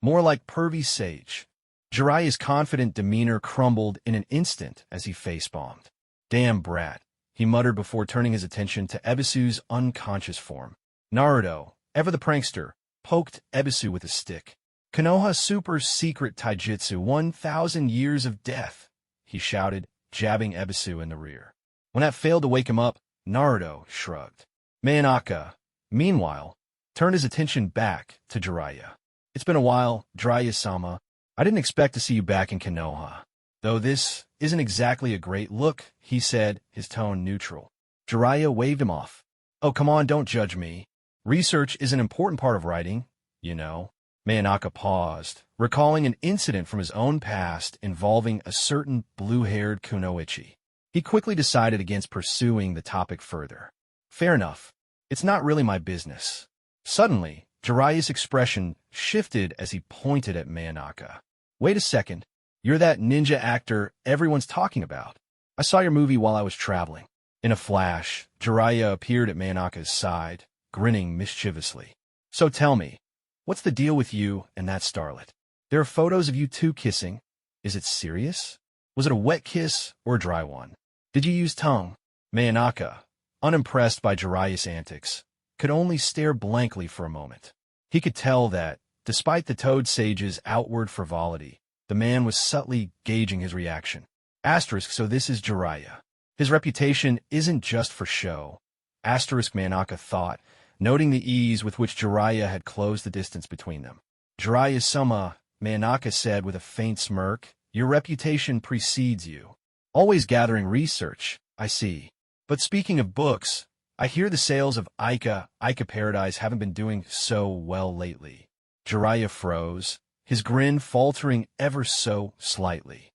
"More like pervy sage." Jiraiya's confident demeanor crumbled in an instant as he face-bombed. "Damn brat," he muttered before turning his attention to Ebisu's unconscious form. Naruto, ever the prankster, poked Ebisu with a stick. "Konoha super secret taijutsu, 1,000 years of death," he shouted, jabbing Ebisu in the rear. When that failed to wake him up, Naruto shrugged. Manaka, meanwhile, turned his attention back to Jiraiya. "It's been a while, Jiraiya-sama. I didn't expect to see you back in Konoha. Though this isn't exactly a great look," he said, his tone neutral. Jiraiya waved him off. "Oh, come on, don't judge me. Research is an important part of writing, you know." Manaka paused, recalling an incident from his own past involving a certain blue-haired kunoichi. He quickly decided against pursuing the topic further. "Fair enough. It's not really my business." Suddenly, Jiraiya's expression shifted as he pointed at Manaka. "Wait a second. You're that ninja actor everyone's talking about. I saw your movie while I was traveling." In a flash, Jiraiya appeared at Manaka's side, grinning mischievously. "So tell me, what's the deal with you and that starlet? There are photos of you two kissing. Is it serious? Was it a wet kiss or a dry one? Did you use tongue?" Manaka, unimpressed by Jiraiya's antics, could only stare blankly for a moment. He could tell that, despite the Toad Sage's outward frivolity, the man was subtly gauging his reaction. So this is Jiraiya. His reputation isn't just for show. Manaka thought, noting the ease with which Jiraiya had closed the distance between them. "Jiraiya-sama," Manaka said with a faint smirk, "your reputation precedes you. Always gathering research, I see. But speaking of books, I hear the sales of Ica Paradise haven't been doing so well lately." Jiraiya froze, his grin faltering ever so slightly.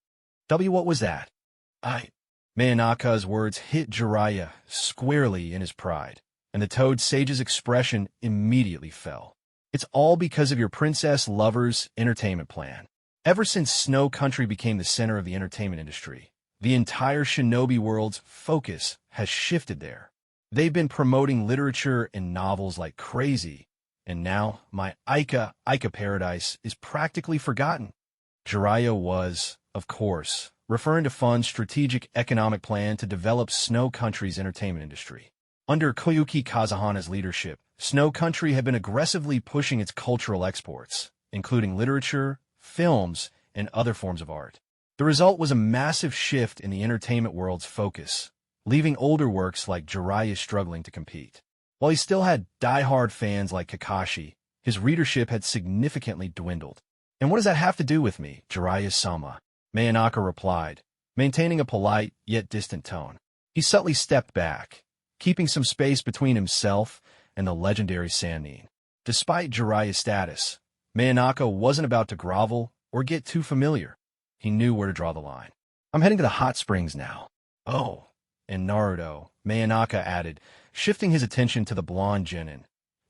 What was that?" Manaka's words hit Jiraiya squarely in his pride. and the Toad Sage's expression immediately fell. It's all because of your princess lover's entertainment plan. Ever since Snow Country became the center of the entertainment industry, the entire shinobi world's focus has shifted there. They've been promoting literature and novels like crazy, and now my Ica paradise is practically forgotten. Jiraiya was, of course, referring to Fun's strategic economic plan to develop Snow Country's entertainment industry. Under Koyuki Kazuhana's leadership, Snow Country had been aggressively pushing its cultural exports, including literature, films, and other forms of art. The result was a massive shift in the entertainment world's focus, leaving older works like Jiraiya struggling to compete. While he still had die-hard fans like Kakashi, his readership had significantly dwindled. "And what does that have to do with me, Jiraiya-sama?" Manaka replied, maintaining a polite yet distant tone. He subtly stepped back, keeping some space between himself and the legendary Sannin. Despite Jiraiya's status, Manaka wasn't about to grovel or get too familiar. He knew where to draw the line. "I'm heading to the hot springs now." "Oh, and Naruto," Manaka added, shifting his attention to the blonde genin.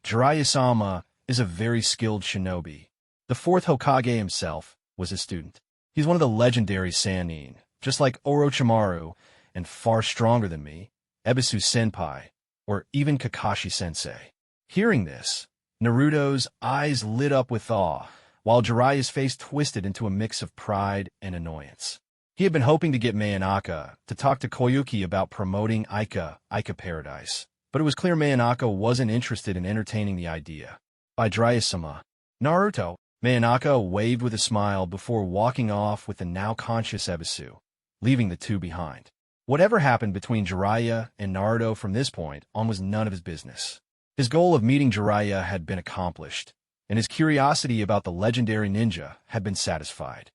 "Jiraiya-sama is a very skilled shinobi. The fourth Hokage himself was his student. He's one of the legendary Sannin, just like Orochimaru, and far stronger than me, Ebisu-senpai, or even Kakashi-sensei." Hearing this, Naruto's eyes lit up with awe, while Jiraiya's face twisted into a mix of pride and annoyance. He had been hoping to get Manaka to talk to Koyuki about promoting Ica Paradise, but it was clear Manaka wasn't interested in entertaining the idea. "By Jiraiya-sama." "Naruto." Manaka waved with a smile before walking off with the now-conscious Ebisu, leaving the two behind. Whatever happened between Jiraiya and Naruto from this point on was none of his business. His goal of meeting Jiraiya had been accomplished, and his curiosity about the legendary ninja had been satisfied.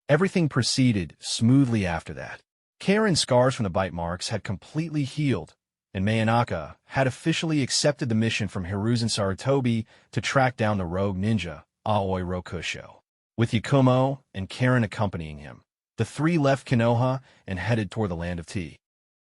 Everything proceeded smoothly after that. Karen's scars from the bite marks had completely healed, and Manaka had officially accepted the mission from Hiruzen Sarutobi to track down the rogue ninja, Aoi Rokusho. With Yakumo and Karen accompanying him, the three left Konoha and headed toward the land of tea.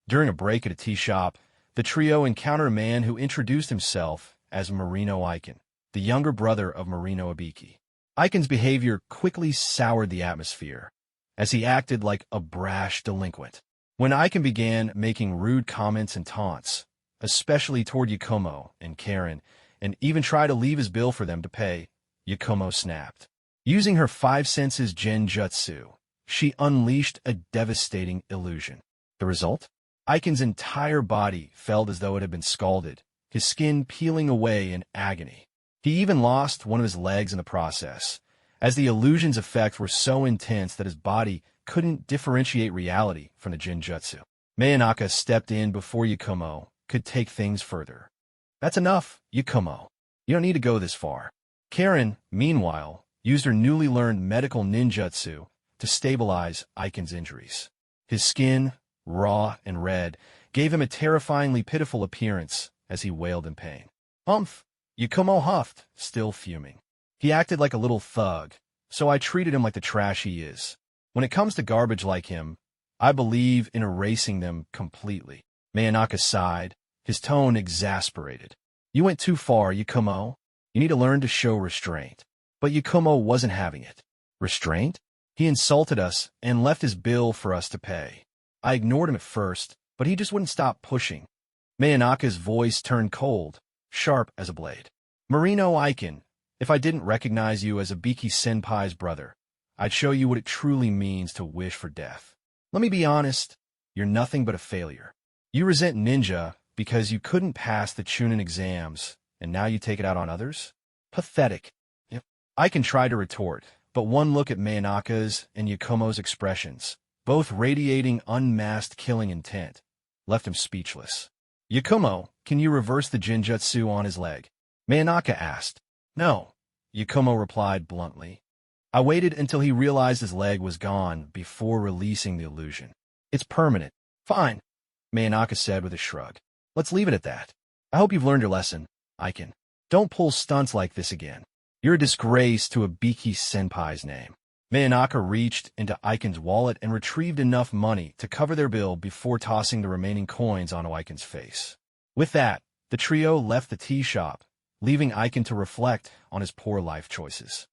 During a break at a tea shop, the trio encountered a man who introduced himself as Marino Aiken, the younger brother of Marino Ibiki. Aiken's behavior quickly soured the atmosphere, as he acted like a brash delinquent. When Aiken began making rude comments and taunts, especially toward Yakumo and Karen, and even tried to leave his bill for them to pay, Yakumo snapped. Using her five senses genjutsu, she unleashed a devastating illusion. The result? Aiken's entire body felt as though it had been scalded, his skin peeling away in agony. He even lost one of his legs in the process, as the illusion's effects were so intense that his body couldn't differentiate reality from the genjutsu. Manaka stepped in before Yakumo could take things further. "That's enough, Yakumo. You don't need to go this far." Karen, meanwhile, used her newly learned medical ninjutsu to stabilize Aiken's injuries. His skin, raw and red, gave him a terrifyingly pitiful appearance as he wailed in pain. "Humph!" Yakumo huffed, still fuming. "He acted like a little thug, so I treated him like the trash he is. When it comes to garbage like him, I believe in erasing them completely." Manaka sighed, his tone exasperated. "You went too far, Yakumo. You need to learn to show restraint." But Yakumo wasn't having it. Restraint? He insulted us and left his bill for us to pay. I ignored him at first, but he just wouldn't stop pushing. Manaka's voice turned cold, sharp as a blade. "Marino Aiken, if I didn't recognize you as Ibiki-senpai's brother, I'd show you what it truly means to wish for death. Let me be honest, you're nothing but a failure. You resent ninja because you couldn't pass the chunin exams, and now you take it out on others? Pathetic." Aiken tried to retort, but one look at Manaka's and Yakumo's expressions, both radiating unmasked killing intent, left him speechless. "Yakumo, can you reverse the genjutsu on his leg?" Manaka asked. "No," Yakumo replied bluntly. "I waited until he realized his leg was gone before releasing the illusion. It's permanent." "Fine," Manaka said with a shrug. "Let's leave it at that. I hope you've learned your lesson, Aiken. Don't pull stunts like this again. You're a disgrace to Ibiki-senpai's name." Manaka reached into Aiken's wallet and retrieved enough money to cover their bill before tossing the remaining coins onto Aiken's face. With that, the trio left the tea shop, leaving Aiken to reflect on his poor life choices.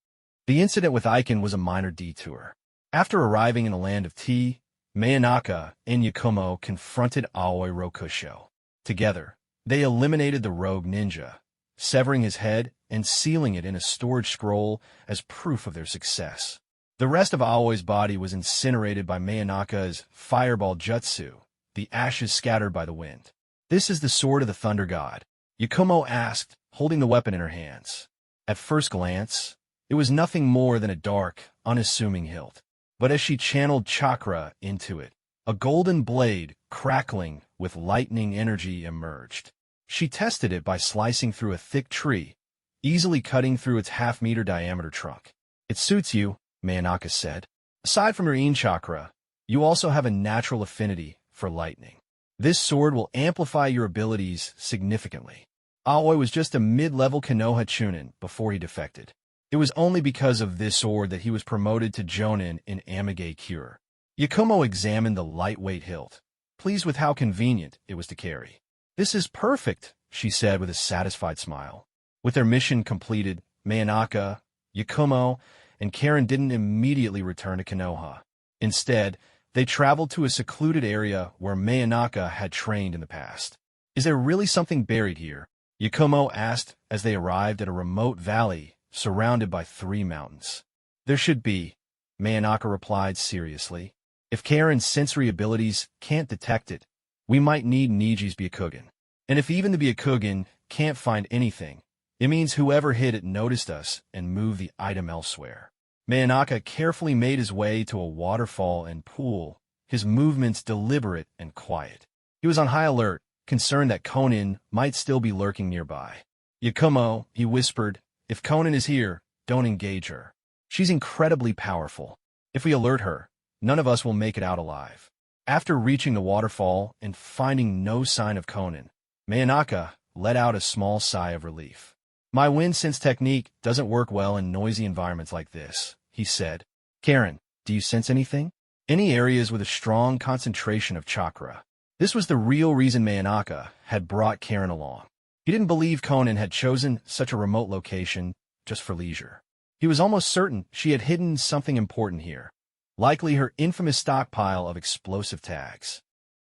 The incident with Aiken was a minor detour. After arriving in the land of tea, Manaka and Yakumo confronted Aoi Rokusho. Together, they eliminated the rogue ninja, severing his head and sealing it in a storage scroll as proof of their success. The rest of Aoi's body was incinerated by Manaka's fireball jutsu, the ashes scattered by the wind. "This is the sword of the Thunder God," Yakumo asked, holding the weapon in her hands. At first glance, it was nothing more than a dark, unassuming hilt. But as she channeled chakra into it, a golden blade, crackling with lightning energy, emerged. She tested it by slicing through a thick tree, easily cutting through its half-meter diameter trunk. "It suits you," Manaka said. "Aside from your yin chakra, you also have a natural affinity for lightning. This sword will amplify your abilities significantly." Aoi was just a mid-level Konoha chunin before he defected. It was only because of this sword that he was promoted to jonin in Amage Cure. Yakumo examined the lightweight hilt, pleased with how convenient it was to carry. "This is perfect," she said with a satisfied smile. With their mission completed, Manaka, Yakumo, and Karen didn't immediately return to Konoha. Instead, they traveled to a secluded area where Manaka had trained in the past. "Is there really something buried here?" Yakumo asked as they arrived at a remote valley surrounded by 3 mountains. "There should be," Manaka replied seriously. "If Karen's sensory abilities can't detect it, we might need Niji's Byakugan. And if even the Byakugan can't find anything, it means whoever hid it noticed us and moved the item elsewhere." Manaka carefully made his way to a waterfall and pool, his movements deliberate and quiet. He was on high alert, concerned that Konin might still be lurking nearby. "Yakumo," he whispered, "if Konin is here, don't engage her. She's incredibly powerful. If we alert her, none of us will make it out alive." After reaching the waterfall and finding no sign of Konin, Manaka let out a small sigh of relief. "My wind sense technique doesn't work well in noisy environments like this," he said. "Karen, do you sense anything? Any areas with a strong concentration of chakra?" This was the real reason Manaka had brought Karen along. He didn't believe Konin had chosen such a remote location just for leisure. He was almost certain she had hidden something important here, likely her infamous stockpile of explosive tags.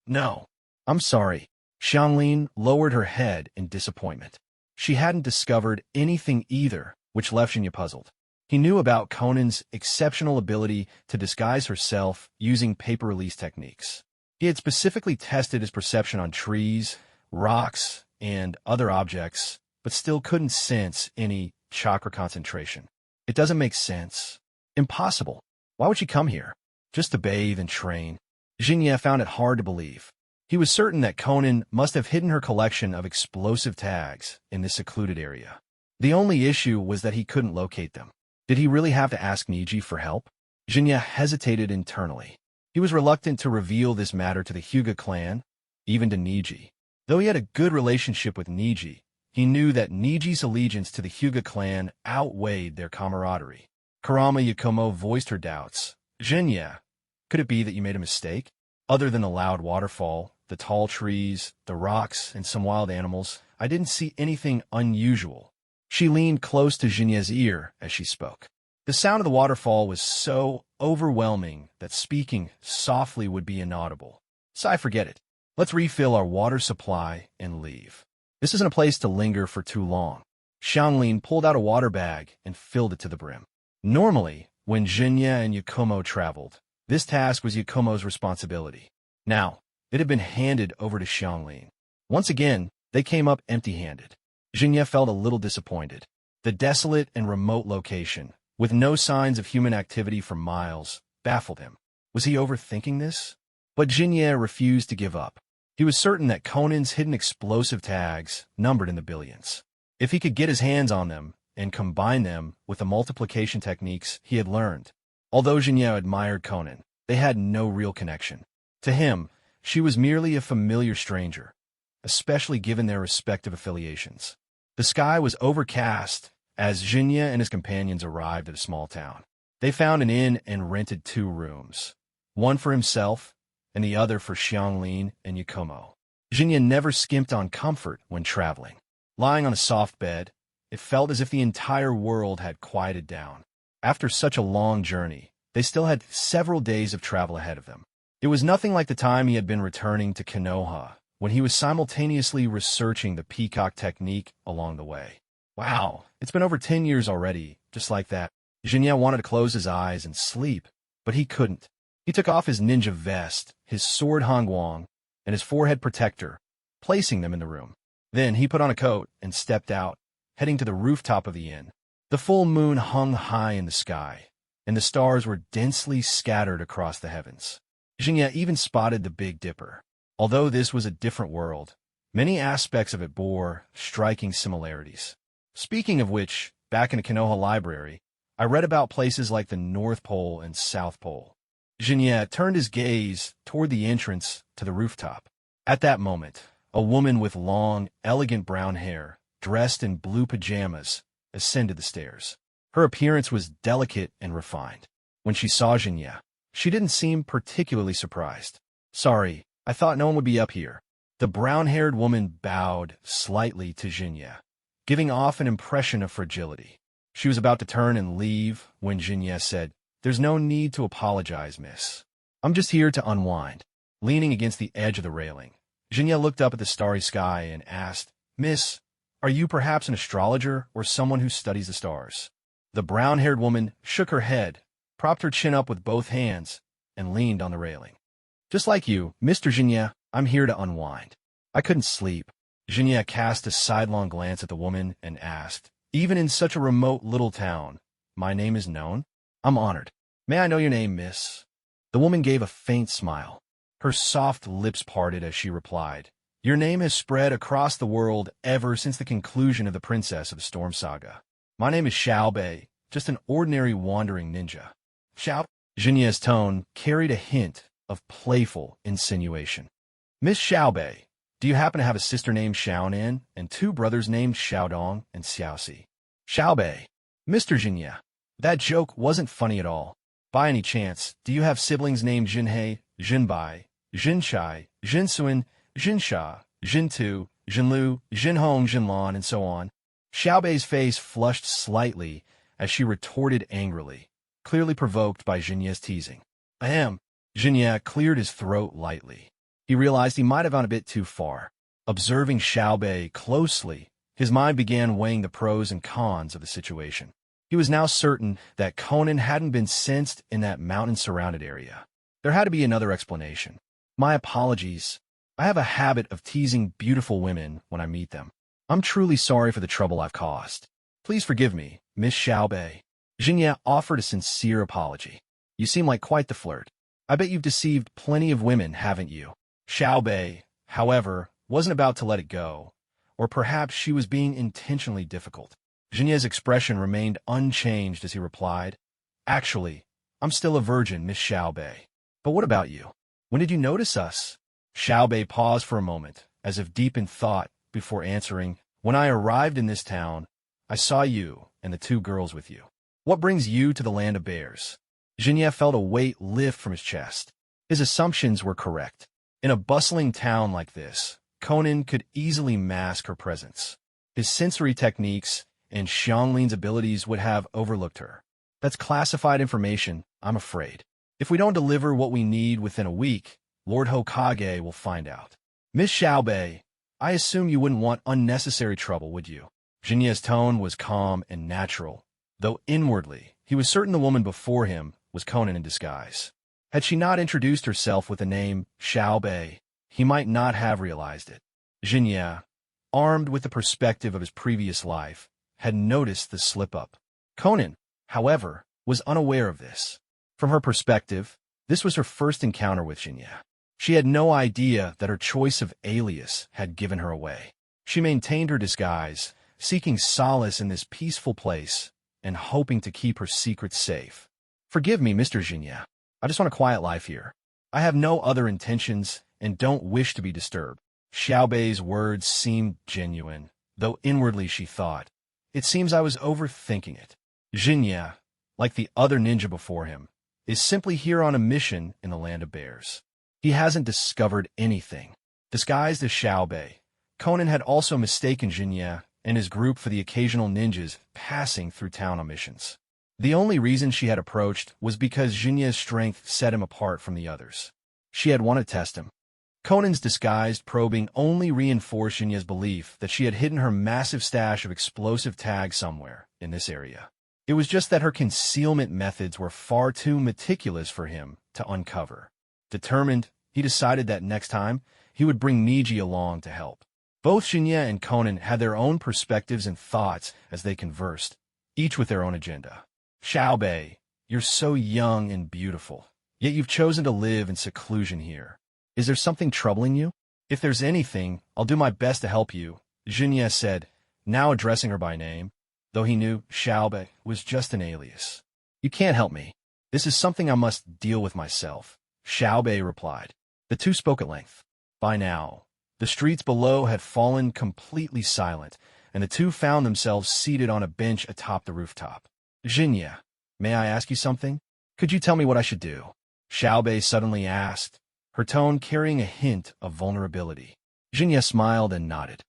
"No, I'm sorry." Xianglin lowered her head in disappointment. She hadn't discovered anything either, which left Shinya puzzled. He knew about Konin's exceptional ability to disguise herself using paper release techniques. He had specifically tested his perception on trees, rocks, and other objects, but still couldn't sense any chakra concentration. "It doesn't make sense. Impossible. Why would she come here? Just to bathe and train?" Jinya found it hard to believe. He was certain that Konin must have hidden her collection of explosive tags in this secluded area. The only issue was that he couldn't locate them. Did he really have to ask Niji for help? Jinya hesitated internally. He was reluctant to reveal this matter to the Hyuga clan, even to Niji. Though he had a good relationship with Niji, he knew that Niji's allegiance to the Hyuga clan outweighed their camaraderie. Kurama Yakumo voiced her doubts. "Jinya, could it be that you made a mistake? Other than the loud waterfall, the tall trees, the rocks, and some wild animals, I didn't see anything unusual." She leaned close to Jinya's ear as she spoke. The sound of the waterfall was so overwhelming that speaking softly would be inaudible. "So I forget it. Let's refill our water supply and leave. This isn't a place to linger for too long." Xianglin pulled out a water bag and filled it to the brim. Normally, when Jinya and Yakumo traveled, this task was Yakumo's responsibility. Now, it had been handed over to Xianglin. Once again, they came up empty-handed. Jinya felt a little disappointed. The desolate and remote location, with no signs of human activity for miles, baffled him. Was he overthinking this? But Jinya refused to give up. He was certain that Konin's hidden explosive tags numbered in the billions. If he could get his hands on them and combine them with the multiplication techniques he had learned. Although Jinya admired Konin, they had no real connection. To him, she was merely a familiar stranger, especially given their respective affiliations. The sky was overcast as Jinya and his companions arrived at a small town. They found an inn and rented 2 rooms, one for himself and the other for Xianglin and Yakumo. Jinya never skimped on comfort when traveling. Lying on a soft bed, it felt as if the entire world had quieted down. After such a long journey, they still had several days of travel ahead of them. It was nothing like the time he had been returning to Konoha, when he was simultaneously researching the peacock technique along the way. Wow, it's been over 10 years already, just like that. Jinya wanted to close his eyes and sleep, but he couldn't. He took off his ninja vest, his sword hangwang, and his forehead protector, placing them in the room. Then he put on a coat and stepped out, heading to the rooftop of the inn. The full moon hung high in the sky, and the stars were densely scattered across the heavens. Jinya even spotted the Big Dipper. Although this was a different world, many aspects of it bore striking similarities. Speaking of which, back in the Konoha library, I read about places like the North Pole and South Pole. Jinya turned his gaze toward the entrance to the rooftop. At that moment, a woman with long, elegant brown hair, dressed in blue pajamas, ascended the stairs. Her appearance was delicate and refined. When she saw Jinya, she didn't seem particularly surprised. "Sorry, I thought no one would be up here." The brown-haired woman bowed slightly to Jinya, giving off an impression of fragility. She was about to turn and leave when Jinya said, "There's no need to apologize, miss. I'm just here to unwind." Leaning against the edge of the railing, Jinya looked up at the starry sky and asked, "Miss, are you perhaps an astrologer or someone who studies the stars?" The brown-haired woman shook her head, propped her chin up with both hands, and leaned on the railing. "Just like you, Mr. Jinya, I'm here to unwind. I couldn't sleep." Jinya cast a sidelong glance at the woman and asked, "Even in such a remote little town, my name is known? I'm honored. May I know your name, miss?" The woman gave a faint smile. Her soft lips parted as she replied, "Your name has spread across the world ever since the conclusion of the Princess of the Storm Saga. My name is Xiaobei, just an ordinary wandering ninja." Xiao? Jinya's tone carried a hint of playful insinuation. "Miss Xiaobei, do you happen to have a sister named Xiaonan and two brothers named Xiaodong and Xiaoxi?" "Xiaobei. Mr. Jinya, that joke wasn't funny at all. By any chance, do you have siblings named Jinhei, Jinbai, Jinshai, Jinsuan, Jinsha, Jintu, Jinlu, Jinhong, Jinlan, and so on?" Xiaobei's face flushed slightly as she retorted angrily, clearly provoked by Jinya's teasing. "I am." Jinya cleared his throat lightly. He realized he might have gone a bit too far. Observing Xiaobei closely, his mind began weighing the pros and cons of the situation. He was now certain that Conan hadn't been sensed in that mountain-surrounded area. There had to be another explanation. "My apologies. I have a habit of teasing beautiful women when I meet them. I'm truly sorry for the trouble I've caused. Please forgive me, Miss Xiaobei." Jinya offered a sincere apology. "You seem like quite the flirt. I bet you've deceived plenty of women, haven't you?" Xiaobei, however, wasn't about to let it go, or perhaps she was being intentionally difficult. Jinya's expression remained unchanged as he replied, "Actually, I'm still a virgin, Miss Xiaobei. But what about you? When did you notice us?" Xiaobei paused for a moment, as if deep in thought, before answering, "When I arrived in this town, I saw you and the two girls with you. What brings you to the land of bears?" Jinya felt a weight lift from his chest. His assumptions were correct. In a bustling town like this, Conan could easily mask her presence. His sensory techniques and Xianglin's abilities would have overlooked her. "That's classified information, I'm afraid. If we don't deliver what we need within a week, Lord Hokage will find out." "Miss Xiaobei, I assume you wouldn't want unnecessary trouble, would you?" Jinya's tone was calm and natural, though inwardly he was certain the woman before him was Conan in disguise. Had she not introduced herself with the name Xiaobei, he might not have realized it. Jinya, armed with the perspective of his previous life, had noticed the slip-up. Conan, however, was unaware of this. From her perspective, this was her first encounter with Jinya. She had no idea that her choice of alias had given her away. She maintained her disguise, seeking solace in this peaceful place and hoping to keep her secrets safe. "Forgive me, Mr. Jinya. I just want a quiet life here. I have no other intentions and don't wish to be disturbed." Xiaobei's words seemed genuine, though inwardly she thought, "It seems I was overthinking it." Jinya, like the other ninja before him, is simply here on a mission in the land of bears. He hasn't discovered anything. Disguised as Xiaobei, Conan had also mistaken Jinya and his group for the occasional ninjas passing through town on missions. The only reason she had approached was because Jinya's strength set him apart from the others. She had wanted to test him. Conan's disguised probing only reinforced Jinya's belief that she had hidden her massive stash of explosive tags somewhere in this area. It was just that her concealment methods were far too meticulous for him to uncover. Determined, he decided that next time, he would bring Niji along to help. Both Jinya and Conan had their own perspectives and thoughts as they conversed, each with their own agenda. Xiaobei, you're so young and beautiful, yet you've chosen to live in seclusion here. Is there something troubling you? If there's anything, I'll do my best to help you, Jinya said, now addressing her by name, though he knew Xiaobei was just an alias. You can't help me. This is something I must deal with myself, Xiaobei replied. The two spoke at length. By now, the streets below had fallen completely silent, and the two found themselves seated on a bench atop the rooftop. Jinya, may I ask you something? Could you tell me what I should do? Xiaobei suddenly asked, her tone carrying a hint of vulnerability. Jinya smiled and nodded.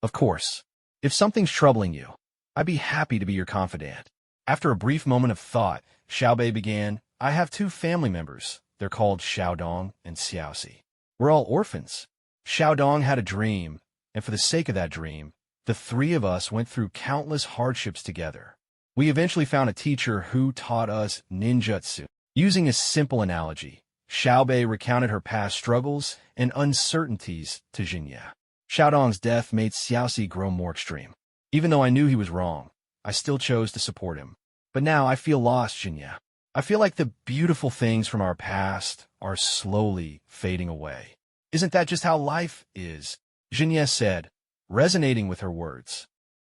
Of course. If something's troubling you, I'd be happy to be your confidant. After a brief moment of thought, Xiaobei began, I have two family members. They're called Xiaodong and Xiaoxi. We're all orphans. Xiaodong had a dream, and for the sake of that dream, the three of us went through countless hardships together. We eventually found a teacher who taught us ninjutsu. Using a simple analogy, Xiaobei recounted her past struggles and uncertainties to Jinya. Xiaodong's death made Xiaoxi grow more extreme. Even though I knew he was wrong, I still chose to support him. But now I feel lost, Jinya. I feel like the beautiful things from our past are slowly fading away. Isn't that just how life is? Jinya said, resonating with her words.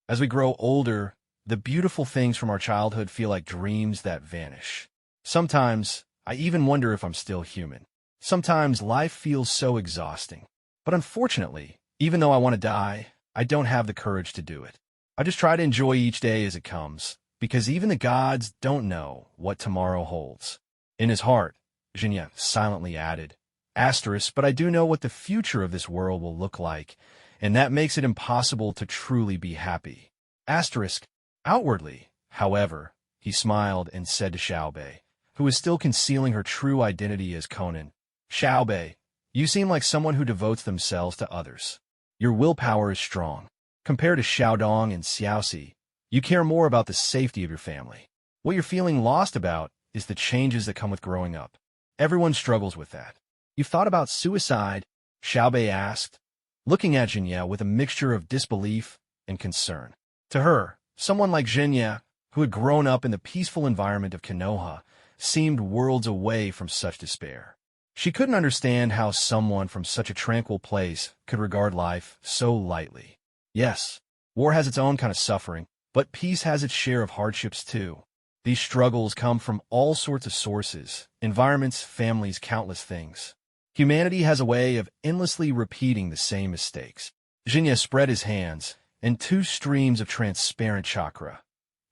As we grow older, the beautiful things from our childhood feel like dreams that vanish. Sometimes, I even wonder if I'm still human. Sometimes life feels so exhausting. But unfortunately, even though I want to die, I don't have the courage to do it. I just try to enjoy each day as it comes, because even the gods don't know what tomorrow holds. In his heart, Jinya silently added, asterisk, but I do know what the future of this world will look like, and that makes it impossible to truly be happy. Asterisk, outwardly, however, he smiled and said to Xiaobei, who was still concealing her true identity as Conan, Xiaobei, you seem like someone who devotes themselves to others. Your willpower is strong. Compared to Xiaodong and Xiaoxi, you care more about the safety of your family. What you're feeling lost about is the changes that come with growing up. Everyone struggles with that. You've thought about suicide? Xiaobei asked, looking at Jinya with a mixture of disbelief and concern. To her, someone like Jinya, who had grown up in the peaceful environment of Konoha, seemed worlds away from such despair. She couldn't understand how someone from such a tranquil place could regard life so lightly. Yes, war has its own kind of suffering, but peace has its share of hardships too. These struggles come from all sorts of sources, environments, families, countless things. Humanity has a way of endlessly repeating the same mistakes. Jinya spread his hands, and two streams of transparent chakra,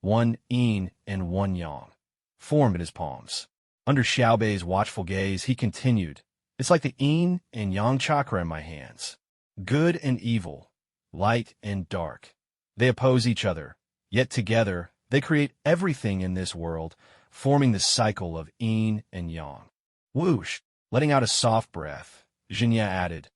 one yin and one yang, formed in his palms. Under Xiaobei's watchful gaze, he continued, it's like the yin and yang chakra in my hands. Good and evil, light and dark. They oppose each other, yet together they create everything in this world, forming the cycle of yin and yang. Whoosh! Letting out a soft breath, Jinya added,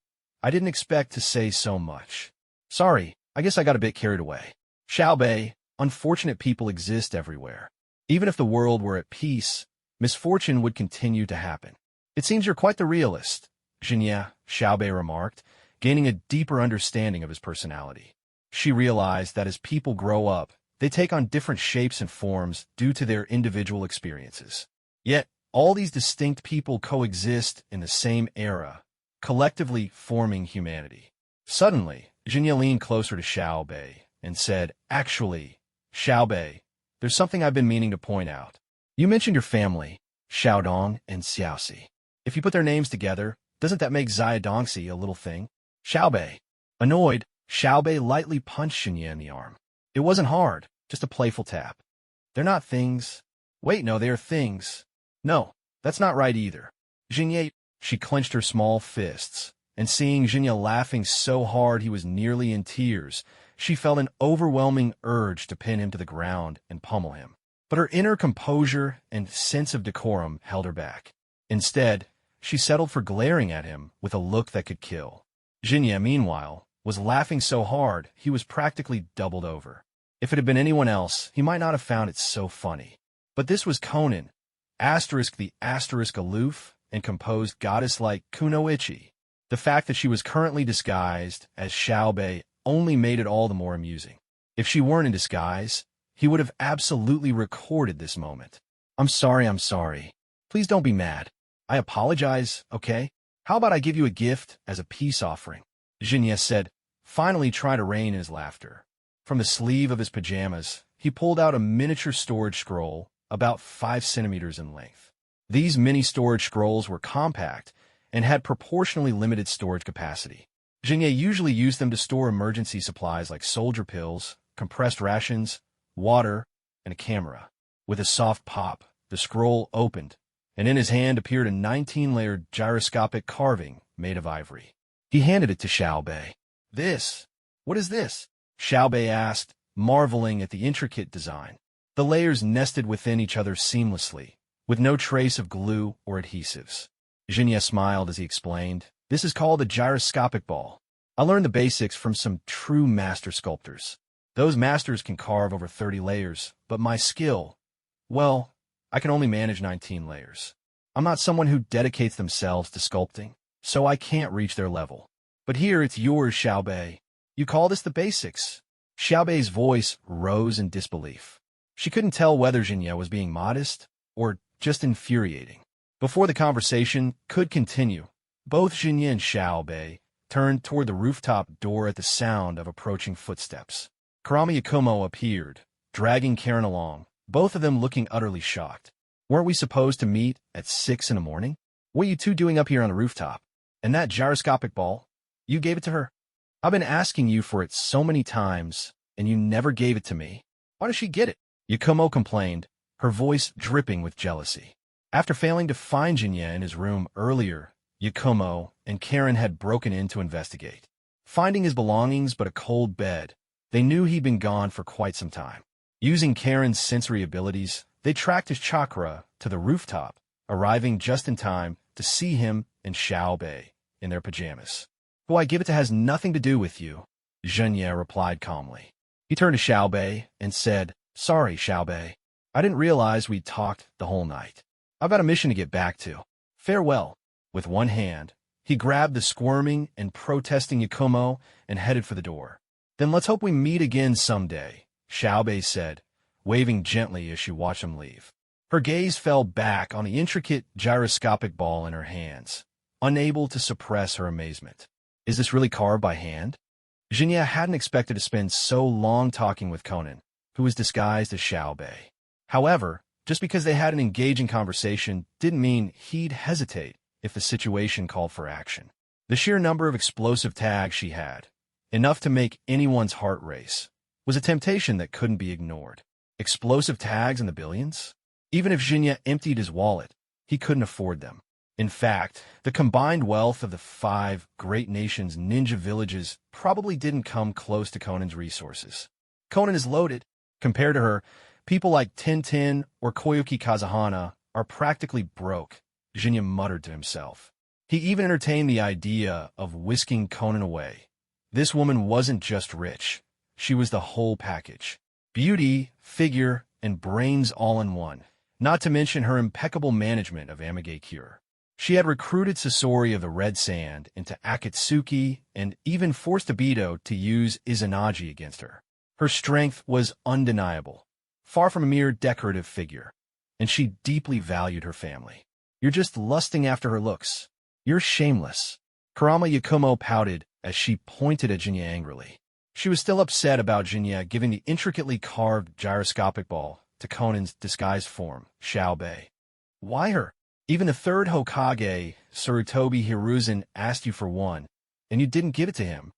I didn't expect to say so much. Sorry, I guess I got a bit carried away. Xiaobei, unfortunate people exist everywhere. Even if the world were at peace, misfortune would continue to happen. It seems you're quite the realist, Jinya, Xiaobei remarked, gaining a deeper understanding of his personality. She realized that as people grow up, they take on different shapes and forms due to their individual experiences. Yet, all these distinct people coexist in the same era, collectively forming humanity. Suddenly, Jinya leaned closer to Xiaobei and said, actually, Xiaobei, there's something I've been meaning to point out. You mentioned your family, Xiaodong and Xiaoxi. If you put their names together, doesn't that make Xiaodongxi a little thing? Xiaobei. Annoyed, Xiaobei lightly punched Jinya in the arm. It wasn't hard, just a playful tap. They're not things. Wait, no, they are things. No, that's not right either. Jinya, she clenched her small fists and seeing Jinya laughing so hard he was nearly in tears, she felt an overwhelming urge to pin him to the ground and pummel him. But her inner composure and sense of decorum held her back. Instead, she settled for glaring at him with a look that could kill. Jinya, meanwhile, was laughing so hard he was practically doubled over. If it had been anyone else, he might not have found it so funny. But this was Konan, *the aloof and composed goddess like Kunoichi. The fact that she was currently disguised as Xiaobei only made it all the more amusing. If she weren't in disguise, he would have absolutely recorded this moment. I'm sorry. Please don't be mad. I apologize, okay? How about I give you a gift as a peace offering? Jinya said, finally trying to rein in his laughter. From the sleeve of his pajamas, he pulled out a miniature storage scroll about 5 centimeters in length. These mini storage scrolls were compact and had proportionally limited storage capacity. Jinya usually used them to store emergency supplies like soldier pills, compressed rations, water, and a camera. With a soft pop, the scroll opened, and in his hand appeared a 19-layered gyroscopic carving made of ivory. He handed it to Xiaobei. What is this? Xiaobei asked, marveling at the intricate design. The layers nested within each other seamlessly, with no trace of glue or adhesives. Jinya smiled as he explained, this is called a gyroscopic ball. I learned the basics from some true master sculptors. Those masters can carve over 30 layers, but my skill, well, I can only manage 19 layers. I'm not someone who dedicates themselves to sculpting, so I can't reach their level. But here it's yours, Xiaobei. You call this the basics? Xiaobei's voice rose in disbelief. She couldn't tell whether Jinya was being modest or just infuriating. Before the conversation could continue, both Jinya and Xiaobei turned toward the rooftop door at the sound of approaching footsteps. Kurama Yakumo appeared, dragging Karen along, both of them looking utterly shocked. Weren't we supposed to meet at 6 in the morning? What are you two doing up here on the rooftop? And that gyroscopic ball? You gave it to her? I've been asking you for it so many times, and you never gave it to me. Why does she get it? Yakumo complained, her voice dripping with jealousy. After failing to find Jinya in his room earlier, Yakumo and Karen had broken in to investigate. Finding his belongings but a cold bed, they knew he'd been gone for quite some time. Using Karen's sensory abilities, they tracked his chakra to the rooftop, arriving just in time to see him and Xiaobei in their pajamas. Who I give it to has nothing to do with you, Jinya replied calmly. He turned to Xiaobei and said, Sorry, Xiaobei. I didn't realize we'd talked the whole night. I've got a mission to get back to. Farewell. With one hand, he grabbed the squirming and protesting Yakumo and headed for the door. Then let's hope we meet again someday, Xiaobei said, waving gently as she watched him leave. Her gaze fell back on the intricate gyroscopic ball in her hands, unable to suppress her amazement. Is this really carved by hand? Jinya hadn't expected to spend so long talking with Konan, who was disguised as Xiaobei. However, just because they had an engaging conversation didn't mean he'd hesitate if the situation called for action. The sheer number of explosive tags she had, enough to make anyone's heart race, was a temptation that couldn't be ignored. Explosive tags in the billions? Even if Jinya emptied his wallet, he couldn't afford them. In fact, the combined wealth of the 5 great nations' ninja villages probably didn't come close to Conan's resources. Konan is loaded. Compared to her, people like Tintin or Koyuki Kazuhana are practically broke, Jinya muttered to himself. He even entertained the idea of whisking Konan away. This woman wasn't just rich. She was the whole package. Beauty, figure, and brains all in one, not to mention her impeccable management of Amagakure. She had recruited Sasori of the Red Sand into Akatsuki and even forced Obito to use Izanagi against her. Her strength was undeniable, far from a mere decorative figure, and she deeply valued her family. You're just lusting after her looks. You're shameless. Kurama Yakumo pouted as she pointed at Jinya angrily. She was still upset about Jinya giving the intricately carved gyroscopic ball to Conan's disguised form, Xiaobei. Why her? Even the 3rd Hokage, Sarutobi Hiruzen, asked you for one, and you didn't give it to him.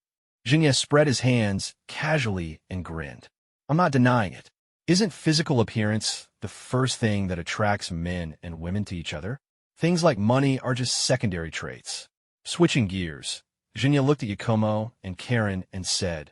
Jinya spread his hands casually and grinned. I'm not denying it. Isn't physical appearance the first thing that attracts men and women to each other? Things like money are just secondary traits. Switching gears, Jinya looked at Yakumo and Karen and said,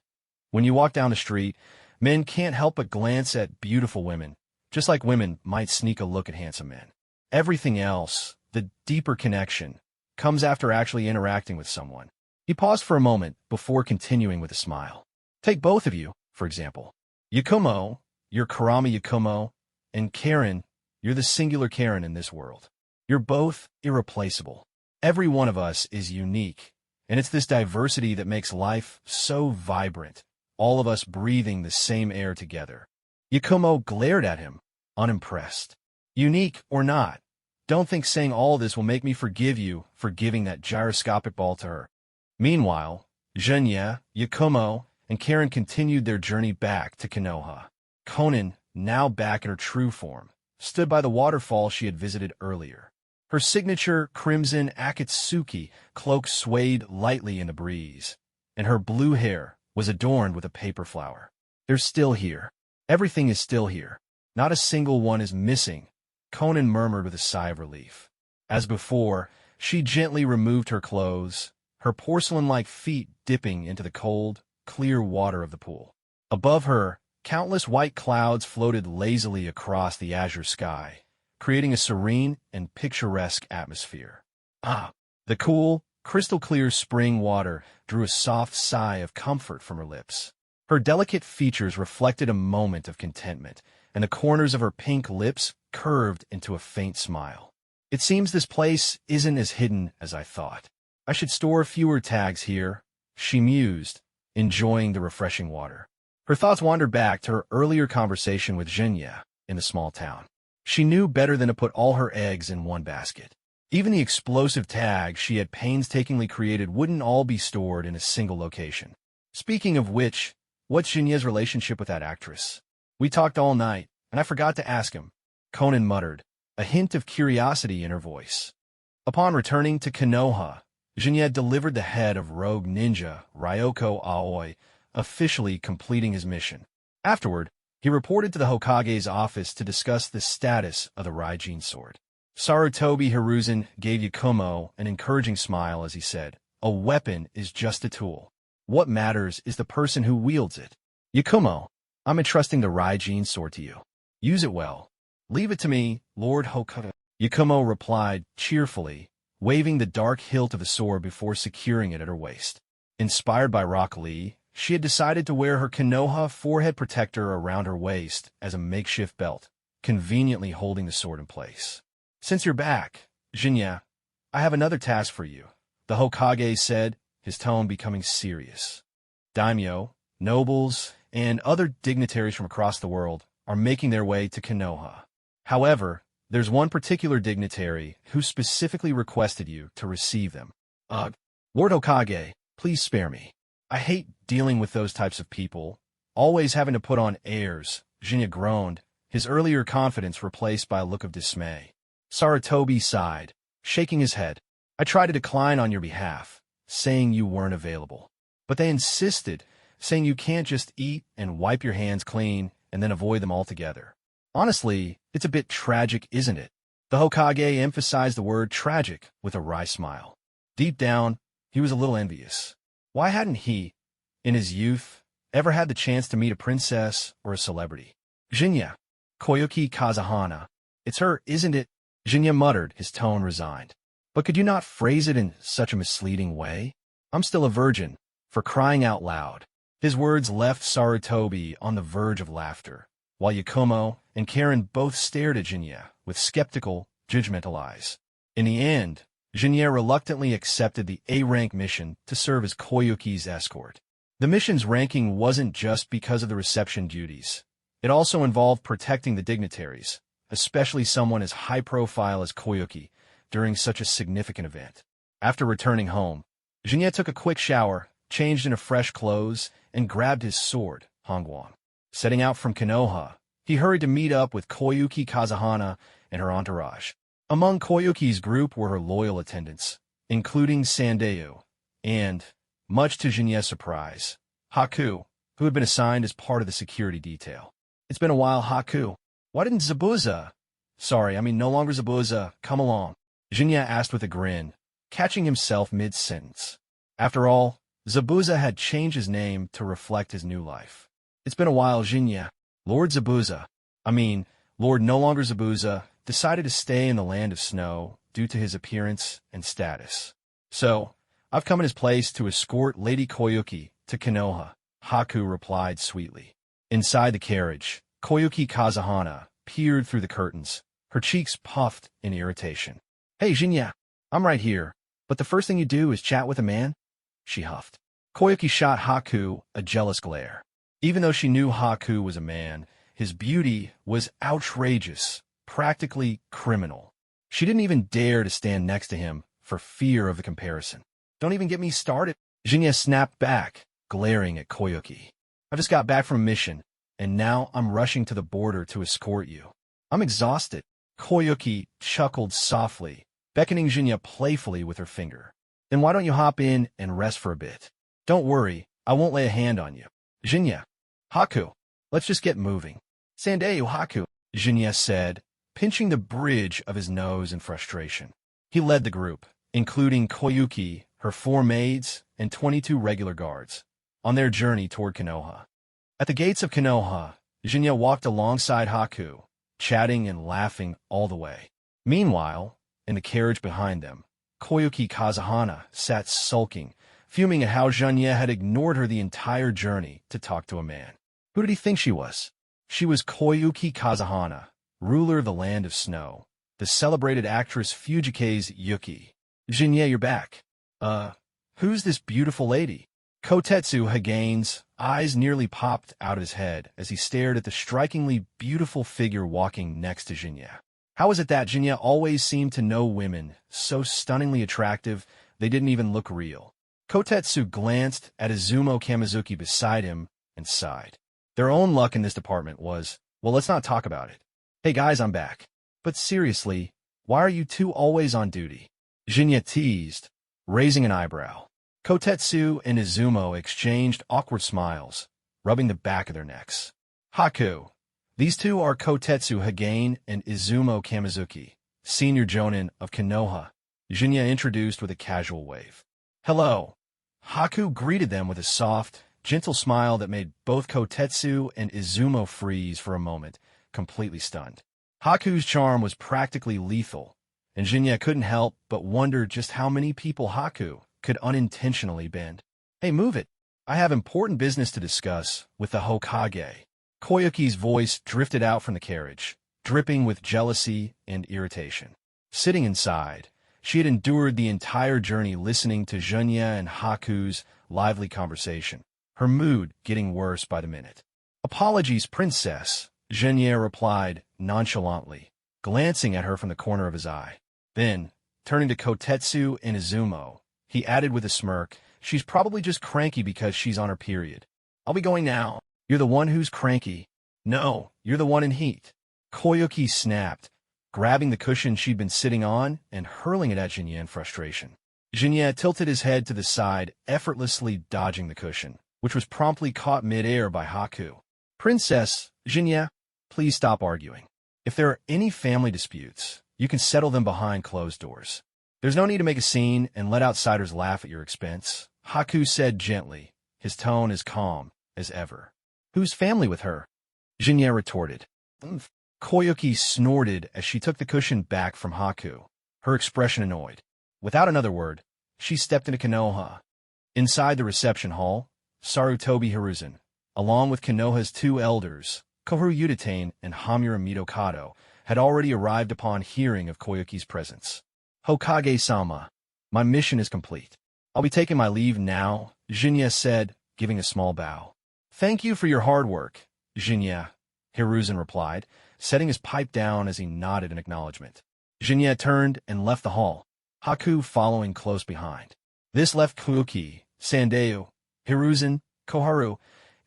"When you walk down the street, men can't help but glance at beautiful women, just like women might sneak a look at handsome men. Everything else, the deeper connection, comes after actually interacting with someone." He paused for a moment before continuing with a smile. "Take both of you, for example. Yakumo, you're Karama Yakumo, and Karen, you're the singular Karen in this world. You're both irreplaceable. Every one of us is unique, and it's this diversity that makes life so vibrant, all of us breathing the same air together." Yakumo glared at him, unimpressed. "Unique or not, don't think saying all this will make me forgive you for giving that gyroscopic ball to her." Meanwhile, Jinya, Yakumo, and Karen continued their journey back to Konoha. Konan, now back in her true form, stood by the waterfall she had visited earlier. Her signature crimson Akatsuki cloak swayed lightly in the breeze, and her blue hair was adorned with a paper flower. "They're still here. Everything is still here. Not a single one is missing," Konan murmured with a sigh of relief. As before, she gently removed her clothes, her porcelain-like feet dipping into the cold, clear water of the pool. Above her, countless white clouds floated lazily across the azure sky, creating a serene and picturesque atmosphere. The cool, crystal-clear spring water drew a soft sigh of comfort from her lips. Her delicate features reflected a moment of contentment, and the corners of her pink lips curved into a faint smile. "It seems this place isn't as hidden as I thought. I should store fewer tags here," she mused, enjoying the refreshing water. Her thoughts wandered back to her earlier conversation with Jinya in the small town. She knew better than to put all her eggs in one basket. Even the explosive tags she had painstakingly created wouldn't all be stored in a single location. Speaking of which, what's Jinya's relationship with that actress? "We talked all night, and I forgot to ask him," Konan muttered, a hint of curiosity in her voice. Upon returning to Konoha, Jinya delivered the head of rogue ninja Ryoko Aoi, officially completing his mission. Afterward, he reported to the Hokage's office to discuss the status of the Raijin sword. Sarutobi Hiruzen gave Yakumo an encouraging smile as he said, "A weapon is just a tool. What matters is the person who wields it. Yakumo, I'm entrusting the Raijin sword to you. Use it well. Leave it to me, Lord Hokage." Yakumo replied cheerfully, waving the dark hilt of the sword before securing it at her waist. Inspired by Rock Lee, she had decided to wear her Konoha forehead protector around her waist as a makeshift belt, conveniently holding the sword in place. "Since you're back, Jinya, I have another task for you," the Hokage said, his tone becoming serious. Daimyo, nobles, and other dignitaries from across the world are making their way to Konoha. However, there's one particular dignitary who specifically requested you to receive them. Lord Hokage, please spare me. I hate dealing with those types of people, always having to put on airs," Jinya groaned, his earlier confidence replaced by a look of dismay. Sarutobi sighed, shaking his head. "I tried to decline on your behalf, saying you weren't available. But they insisted, saying you can't just eat and wipe your hands clean and then avoid them altogether. Honestly, it's a bit tragic, isn't it?" The Hokage emphasized the word tragic with a wry smile. Deep down, he was a little envious. Why hadn't he, in his youth, ever had the chance to meet a princess or a celebrity? "Jinya, Koyuki Kazahana. It's her, isn't it?" Jinya muttered, his tone resigned. "But could you not phrase it in such a misleading way? I'm still a virgin, for crying out loud." His words left Sarutobi on the verge of laughter, while Yakumo and Karen both stared at Jinya with skeptical, judgmental eyes. In the end, Jinya reluctantly accepted the A-rank mission to serve as Koyuki's escort. The mission's ranking wasn't just because of the reception duties. It also involved protecting the dignitaries, especially someone as high-profile as Koyuki, during such a significant event. After returning home, Jinya took a quick shower, changed into fresh clothes, and grabbed his sword, Hongguan. Setting out from Konoha, he hurried to meet up with Koyuki Kazahana and her entourage. Among Koyuki's group were her loyal attendants, including Sandeo, and, much to Jinya's surprise, Haku, who had been assigned as part of the security detail. "It's been a while, Haku. Why didn't Zabuza—" no longer Zabuza, come along," Jinya asked with a grin, catching himself mid-sentence. After all, Zabuza had changed his name to reflect his new life. It's been a while, Jinya. Lord Zabuza, Lord no longer Zabuza, decided to stay in the land of snow due to his appearance and status. So, I've come in his place to escort Lady Koyuki to Konoha, Haku replied sweetly. Inside the carriage, Koyuki Kazahana peered through the curtains, her cheeks puffed in irritation. Hey, Jinya, I'm right here, but the first thing you do is chat with a man? She huffed. Koyuki shot Haku a jealous glare. Even though she knew Haku was a man, his beauty was outrageous, practically criminal. She didn't even dare to stand next to him for fear of the comparison. Don't even get me started. Jinya snapped back, glaring at Koyuki. I just got back from a mission, and now I'm rushing to the border to escort you. I'm exhausted. Koyuki chuckled softly, beckoning Jinya playfully with her finger. Then why don't you hop in and rest for a bit? Don't worry, I won't lay a hand on you. Jinya. Haku, let's just get moving. Sandeyu Haku, Jinya said, pinching the bridge of his nose in frustration. He led the group, including Koyuki, her 4 maids, and 22 regular guards, on their journey toward Konoha. At the gates of Konoha, Jinya walked alongside Haku, chatting and laughing all the way. Meanwhile, in the carriage behind them, Koyuki Kazahana sat sulking, fuming at how Jinya had ignored her the entire journey to talk to a man. Who did he think she was? She was Koyuki Kazahana, ruler of the land of snow, the celebrated actress Fujike's Yuki. Jinya, you're back. Who's this beautiful lady? Kotetsu Hagane's eyes nearly popped out of his head as he stared at the strikingly beautiful figure walking next to Jinya. How is it that Jinya always seemed to know women so stunningly attractive they didn't even look real? Kotetsu glanced at Izumo Kamizuki beside him and sighed. Their own luck in this department was, well, let's not talk about it. Hey guys, I'm back. But seriously, why are you two always on duty? Jinya teased, raising an eyebrow. Kotetsu and Izumo exchanged awkward smiles, rubbing the back of their necks. Haku. These two are Kotetsu Hagane and Izumo Kamizuki, senior jonin of Konoha, Jinya introduced with a casual wave. Hello. Haku greeted them with a soft, gentle smile that made both Kotetsu and Izumo freeze for a moment, completely stunned. Haku's charm was practically lethal, and Jinya couldn't help but wonder just how many people Haku could unintentionally bend. Hey, move it. I have important business to discuss with the Hokage. Koyuki's voice drifted out from the carriage, dripping with jealousy and irritation. Sitting inside, she had endured the entire journey listening to Jinya and Haku's lively conversation, her mood getting worse by the minute. Apologies, princess, Jinya replied nonchalantly, glancing at her from the corner of his eye. Then, turning to Kotetsu and Izumo, he added with a smirk, she's probably just cranky because she's on her period. I'll be going now. You're the one who's cranky. No, you're the one in heat. Koyuki snapped, grabbing the cushion she'd been sitting on and hurling it at Jinya in frustration. Jinya tilted his head to the side, effortlessly dodging the cushion, which was promptly caught mid-air by Haku. Princess, Jinya, please stop arguing. If there are any family disputes, you can settle them behind closed doors. There's no need to make a scene and let outsiders laugh at your expense, Haku said gently, his tone as calm as ever. Who's family with her? Jinya retorted. Koyuki snorted as she took the cushion back from Haku, her expression annoyed. Without another word, she stepped into Konoha. Inside the reception hall, Sarutobi Hiruzen, along with Konoha's 2 elders, Koharu Yuditane and Hamura Mitokado, had already arrived upon hearing of Koyuki's presence. Hokage-sama, my mission is complete. I'll be taking my leave now, Jinya said, giving a small bow. Thank you for your hard work, Jinya, Hiruzen replied, setting his pipe down as he nodded in acknowledgement. Jinya turned and left the hall, Haku following close behind. This left Koyuki, Sandeyu, Hiruzen, Koharu,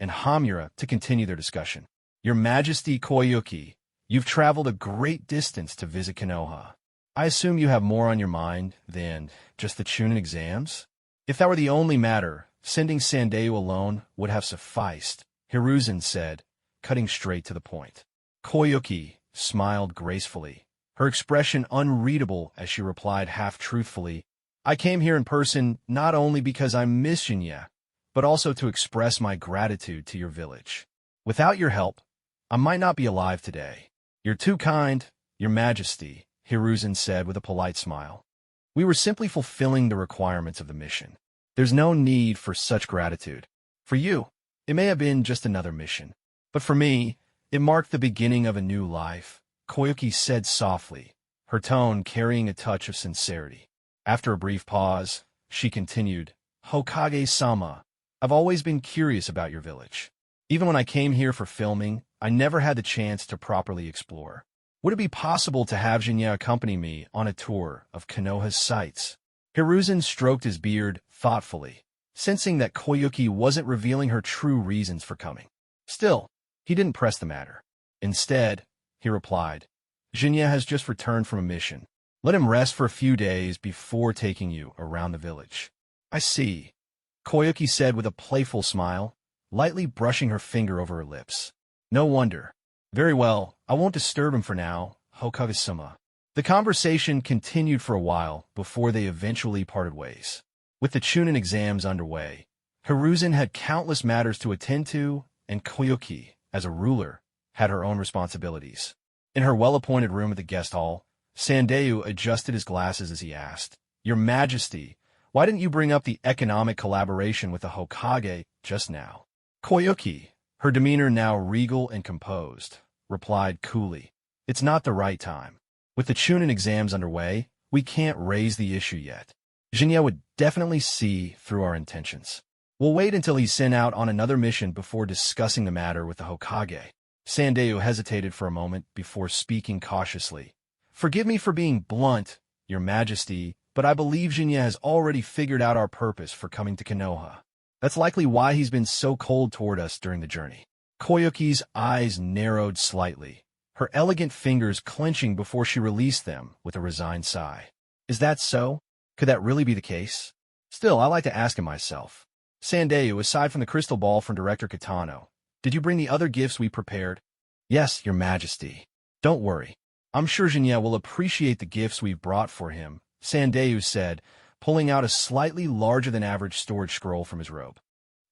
and Hamura to continue their discussion. Your Majesty Koyuki, you've traveled a great distance to visit Konoha. I assume you have more on your mind than just the chunin exams? If that were the only matter, sending Sandeyu alone would have sufficed, Hiruzen said, cutting straight to the point. Koyuki smiled gracefully, her expression unreadable as she replied half-truthfully, I came here in person not only because I miss Jinya, but also to express my gratitude to your village. Without your help, I might not be alive today. You're too kind, Your Majesty, Hiruzen said with a polite smile. We were simply fulfilling the requirements of the mission. There's no need for such gratitude. For you, it may have been just another mission. But for me, it marked the beginning of a new life, Koyuki said softly, her tone carrying a touch of sincerity. After a brief pause, she continued, Hokage-sama, I've always been curious about your village. Even when I came here for filming, I never had the chance to properly explore. Would it be possible to have Jinya accompany me on a tour of Konoha's sites? Hiruzen stroked his beard thoughtfully, sensing that Koyuki wasn't revealing her true reasons for coming. Still, he didn't press the matter. Instead, he replied, Jinya has just returned from a mission. Let him rest for a few days before taking you around the village. I see, Koyuki said with a playful smile, lightly brushing her finger over her lips. No wonder. Very well, I won't disturb him for now, Hokage-sama. The conversation continued for a while before they eventually parted ways. With the chunin exams underway, Hiruzen had countless matters to attend to, and Koyuki, as a ruler, had her own responsibilities. In her well-appointed room at the guest hall, Sandeyu adjusted his glasses as he asked, Your Majesty, why didn't you bring up the economic collaboration with the Hokage just now? Koyuki, her demeanor now regal and composed, replied coolly, It's not the right time. With the chunin exams underway, we can't raise the issue yet. Jinya would definitely see through our intentions. We'll wait until he's sent out on another mission before discussing the matter with the Hokage. Sandeyu hesitated for a moment before speaking cautiously. Forgive me for being blunt, Your Majesty, but I believe Jinya has already figured out our purpose for coming to Konoha. That's likely why he's been so cold toward us during the journey. Koyuki's eyes narrowed slightly, her elegant fingers clenching before she released them with a resigned sigh. Is that so? Could that really be the case? Still, I like to ask him myself. Sandeyu, aside from the crystal ball from Director Kitano, did you bring the other gifts we prepared? Yes, Your Majesty. Don't worry. I'm sure Jinya will appreciate the gifts we've brought for him, Sandeyu said, pulling out a slightly larger-than-average storage scroll from his robe.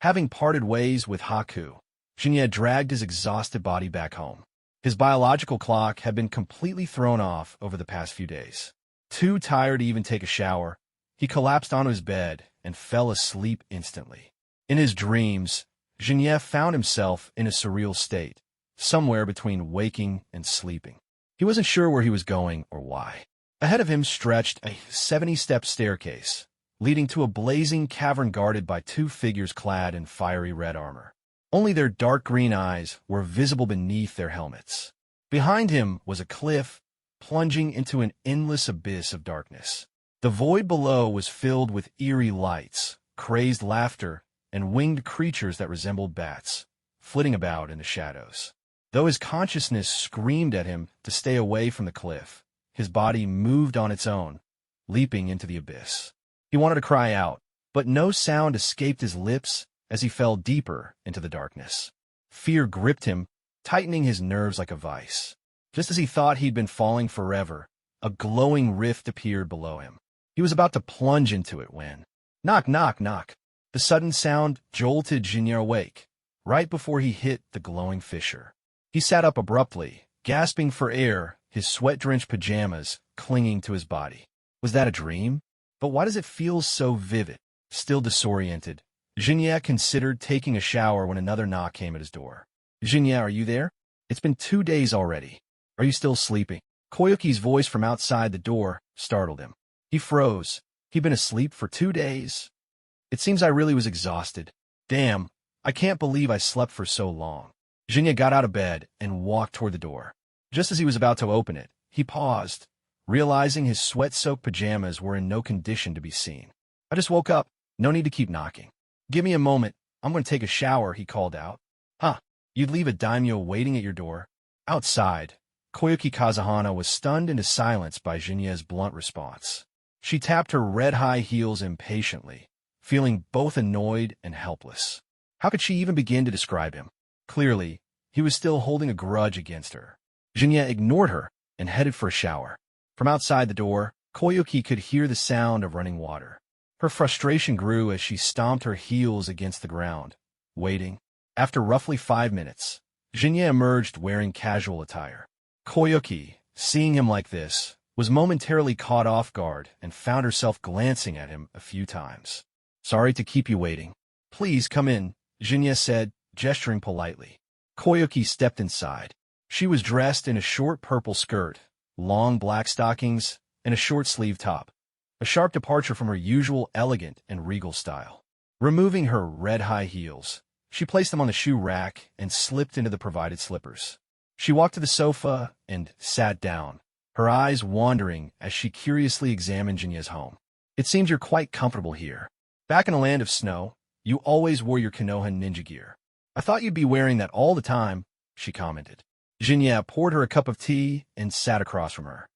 Having parted ways with Haku, Jinya dragged his exhausted body back home. His biological clock had been completely thrown off over the past few days. Too tired to even take a shower, he collapsed onto his bed and fell asleep instantly. In his dreams, Jinya found himself in a surreal state, somewhere between waking and sleeping. He wasn't sure where he was going or why. Ahead of him stretched a 70-step staircase, leading to a blazing cavern guarded by two figures clad in fiery red armor. Only their dark green eyes were visible beneath their helmets. Behind him was a cliff, plunging into an endless abyss of darkness. The void below was filled with eerie lights, crazed laughter, and winged creatures that resembled bats, flitting about in the shadows. Though his consciousness screamed at him to stay away from the cliff, his body moved on its own, leaping into the abyss. He wanted to cry out, but no sound escaped his lips as he fell deeper into the darkness. Fear gripped him, tightening his nerves like a vice. Just as he thought he'd been falling forever, a glowing rift appeared below him. He was about to plunge into it when, knock, knock, knock. The sudden sound jolted Jinya awake, right before he hit the glowing fissure. He sat up abruptly, gasping for air, his sweat-drenched pajamas clinging to his body. Was that a dream? But why does it feel so vivid? Still disoriented, Jinya considered taking a shower when another knock came at his door. Jinya, are you there? It's been 2 days already. Are you still sleeping? Koyuki's voice from outside the door startled him. He froze. He'd been asleep for 2 days. It seems I really was exhausted. Damn, I can't believe I slept for so long. Jinya got out of bed and walked toward the door. Just as he was about to open it, he paused, realizing his sweat-soaked pajamas were in no condition to be seen. I just woke up. No need to keep knocking. Give me a moment. I'm going to take a shower, he called out. Huh, you'd leave a daimyo waiting at your door? Outside, Koyuki Kazuhana was stunned into silence by Jinya's blunt response. She tapped her red-high heels impatiently, feeling both annoyed and helpless. How could she even begin to describe him? Clearly, he was still holding a grudge against her. Jinya ignored her and headed for a shower. From outside the door, Koyuki could hear the sound of running water. Her frustration grew as she stomped her heels against the ground, waiting. After roughly 5 minutes, Jinya emerged wearing casual attire. Koyuki, seeing him like this, was momentarily caught off guard and found herself glancing at him a few times. "Sorry to keep you waiting. Please come in," Jinya said, gesturing politely. Koyuki stepped inside. She was dressed in a short purple skirt, long black stockings, and a short-sleeved top. A sharp departure from her usual elegant and regal style. Removing her red high heels, she placed them on the shoe rack and slipped into the provided slippers. She walked to the sofa and sat down, her eyes wandering as she curiously examined Jinya's home. "It seems you're quite comfortable here. Back in the land of snow, you always wore your Konoha ninja gear. I thought you'd be wearing that all the time," she commented. Jinya poured her a cup of tea and sat across from her.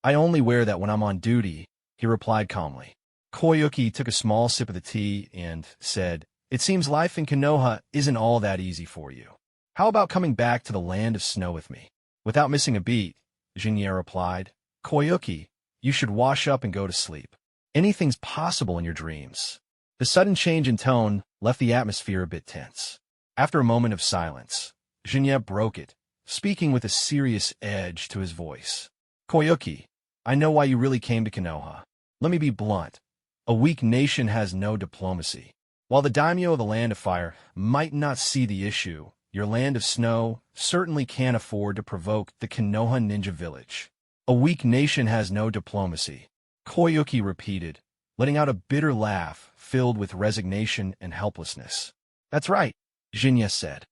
"I only wear that when I'm on duty," he replied calmly. Koyuki took a small sip of the tea and said, "It seems life in Konoha isn't all that easy for you. How about coming back to the land of snow with me?" Without missing a beat, Jinya replied, "Koyuki, you should wash up and go to sleep. Anything's possible in your dreams." The sudden change in tone left the atmosphere a bit tense. After a moment of silence, Jinya broke it, speaking with a serious edge to his voice. "Koyuki, I know why you really came to Konoha. Let me be blunt. A weak nation has no diplomacy. While the daimyo of the Land of Fire might not see the issue, your Land of Snow certainly can't afford to provoke the Konoha ninja village. A weak nation has no diplomacy," Koyuki repeated, letting out a bitter laugh filled with resignation and helplessness. "That's right," Jinya said.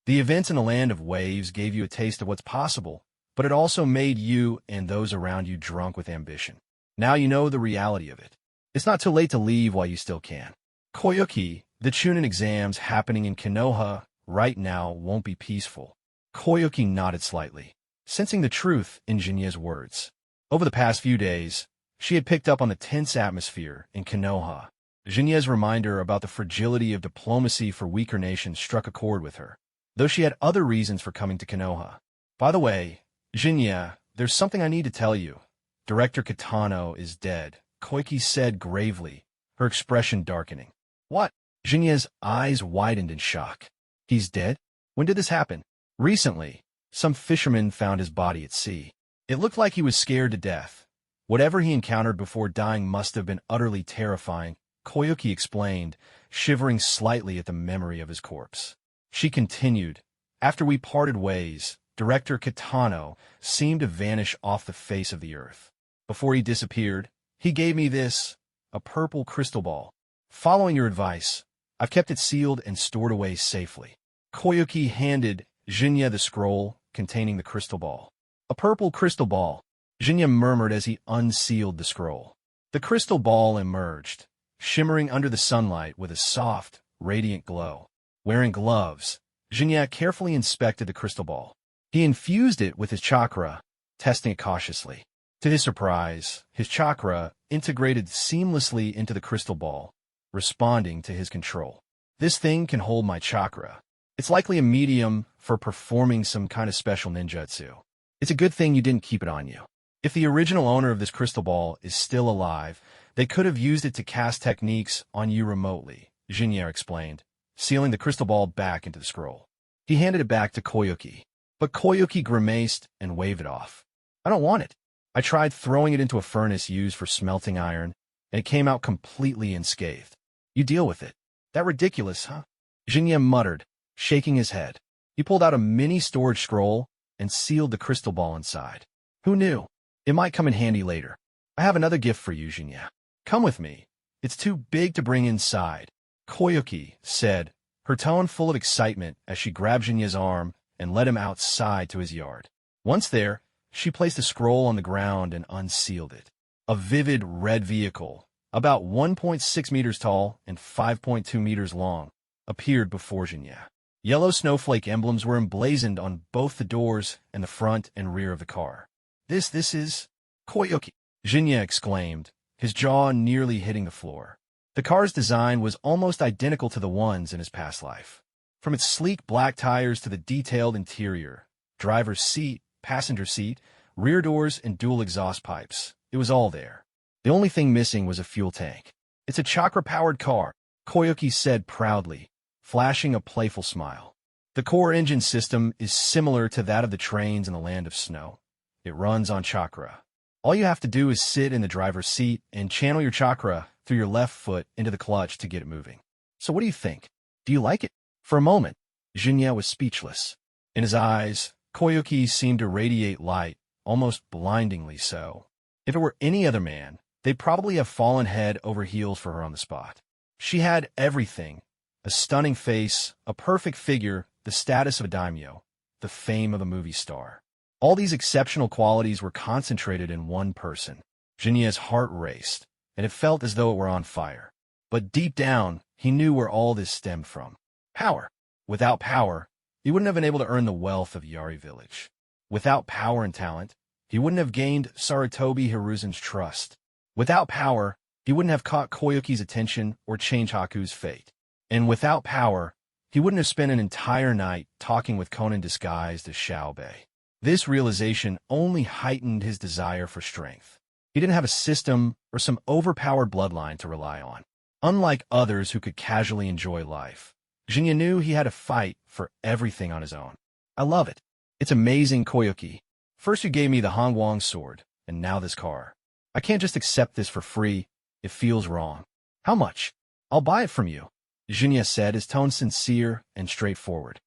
"The events in the Land of Waves gave you a taste of what's possible, but it also made you and those around you drunk with ambition. Now you know the reality of it. It's not too late to leave while you still can. Koyuki, the chunin exams happening in Konoha right now won't be peaceful." Koyuki nodded slightly, sensing the truth in Jinya's words. Over the past few days, she had picked up on the tense atmosphere in Konoha. Jinya's reminder about the fragility of diplomacy for weaker nations struck a chord with her, though she had other reasons for coming to Konoha. "By the way, Jinya, there's something I need to tell you. Director Kitano is dead," Koyuki said gravely, her expression darkening. "What?" Jinya's eyes widened in shock. "He's dead? When did this happen?" "Recently. Some fishermen found his body at sea. It looked like he was scared to death. Whatever he encountered before dying must have been utterly terrifying," Koyuki explained, shivering slightly at the memory of his corpse. She continued, "After we parted ways, Director Kitano seemed to vanish off the face of the earth. Before he disappeared, he gave me this, a purple crystal ball. Following your advice, I've kept it sealed and stored away safely." Koyuki handed Jinya the scroll containing the crystal ball. "A purple crystal ball," Jinya murmured as he unsealed the scroll. The crystal ball emerged, shimmering under the sunlight with a soft, radiant glow. Wearing gloves, Jinya carefully inspected the crystal ball. He infused it with his chakra, testing it cautiously. To his surprise, his chakra integrated seamlessly into the crystal ball, responding to his control. "This thing can hold my chakra. It's likely a medium for performing some kind of special ninjutsu. It's a good thing you didn't keep it on you. If the original owner of this crystal ball is still alive, they could have used it to cast techniques on you remotely," Jinya explained, sealing the crystal ball back into the scroll. He handed it back to Koyuki, but Koyuki grimaced and waved it off. "I don't want it. I tried throwing it into a furnace used for smelting iron, and it came out completely unscathed. You deal with it." "That ridiculous, huh?" Jinya muttered, shaking his head. He pulled out a mini storage scroll and sealed the crystal ball inside. "Who knew? It might come in handy later. I have another gift for you, Jinya. Come with me. It's too big to bring inside," Koyuki said, her tone full of excitement as she grabbed Jinya's arm and led him outside to his yard. Once there, she placed the scroll on the ground and unsealed it. A vivid red vehicle, about 1.6 meters tall and 5.2 meters long, appeared before Jinya. Yellow snowflake emblems were emblazoned on both the doors and the front and rear of the car. This is Koyuki," Jinya exclaimed, his jaw nearly hitting the floor. The car's design was almost identical to the ones in his past life. From its sleek black tires to the detailed interior, driver's seat, passenger seat, rear doors, and dual exhaust pipes, it was all there. The only thing missing was a fuel tank. "It's a chakra-powered car," Koyuki said proudly, flashing a playful smile. "The core engine system is similar to that of the trains in the Land of Snow. It runs on chakra. All you have to do is sit in the driver's seat and channel your chakra through your left foot into the clutch to get it moving. So what do you think? Do you like it?" For a moment, Jinya was speechless. In his eyes, Koyuki seemed to radiate light, almost blindingly so. If it were any other man, they'd probably have fallen head over heels for her on the spot. She had everything: a stunning face, a perfect figure, the status of a daimyo, the fame of a movie star. All these exceptional qualities were concentrated in one person. Jinya's heart raced, and it felt as though it were on fire. But deep down, he knew where all this stemmed from. Power. Without power, he wouldn't have been able to earn the wealth of Yari Village. Without power and talent, he wouldn't have gained Sarutobi Hiruzen's trust. Without power, he wouldn't have caught Koyuki's attention or changed Haku's fate. And without power, he wouldn't have spent an entire night talking with Conan disguised as Xiaobei. This realization only heightened his desire for strength. He didn't have a system or some overpowered bloodline to rely on. Unlike others who could casually enjoy life, Jinya knew he had to fight for everything on his own. "I love it. It's amazing, Koyuki. First you gave me the Hongwang sword, and now this car. I can't just accept this for free. It feels wrong." "How much?" "I'll buy it from you," Jinya said, his tone sincere and straightforward.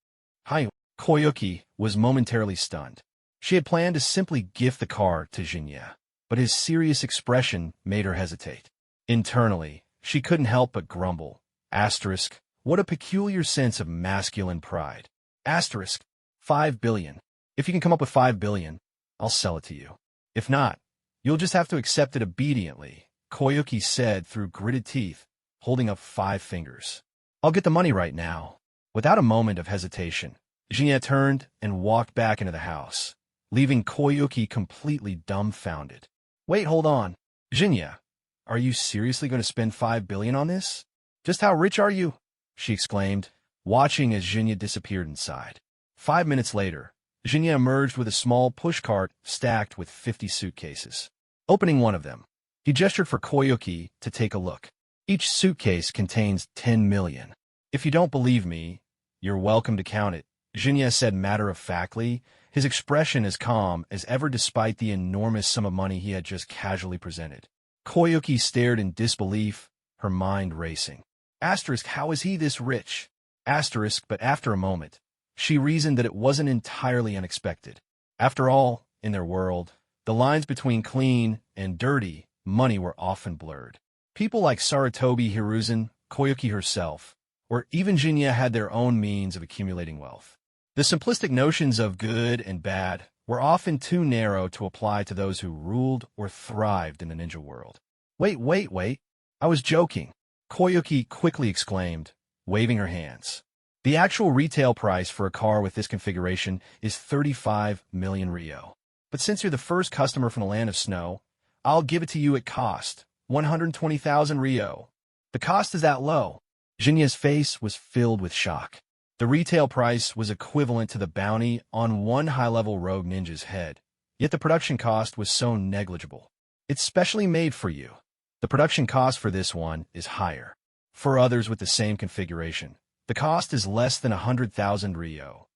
Hi. Koyuki was momentarily stunned. She had planned to simply gift the car to Jinya, but his serious expression made her hesitate. Internally, she couldn't help but grumble. Asterisk, what a peculiar sense of masculine pride. Asterisk, 5 billion. If you can come up with 5 billion, I'll sell it to you. If not, you'll just have to accept it obediently, Koyuki said through gritted teeth, holding up 5 fingers. I'll get the money right now. Without a moment of hesitation, Jinya turned and walked back into the house, leaving Koyuki completely dumbfounded. Wait, hold on. Jinya, are you seriously going to spend 5 billion on this? Just how rich are you? She exclaimed, watching as Jinya disappeared inside. 5 minutes later, Jinya emerged with a small pushcart stacked with 50 suitcases. Opening one of them, he gestured for Koyuki to take a look. Each suitcase contains 10 million. If you don't believe me, you're welcome to count it, Jinya said matter-of-factly, his expression as calm as ever despite the enormous sum of money he had just casually presented. Koyuki stared in disbelief, her mind racing. Asterisk, how is he this rich? Asterisk, but after a moment, she reasoned that it wasn't entirely unexpected. After all, in their world, the lines between clean and dirty money were often blurred. People like Sarutobi Hiruzen, Koyuki herself, or even Jinya had their own means of accumulating wealth. The simplistic notions of good and bad were often too narrow to apply to those who ruled or thrived in the ninja world. Wait. I was joking, Koyuki quickly exclaimed, waving her hands. The actual retail price for a car with this configuration is 35 million Ryo. But since you're the first customer from the Land of Snow, I'll give it to you at cost, 120,000 Ryo. The cost is that low. Jinya's face was filled with shock. The retail price was equivalent to the bounty on one high-level rogue ninja's head, yet the production cost was so negligible. It's specially made for you. The production cost for this one is higher. For others with the same configuration, the cost is less than 100,000 Ryo.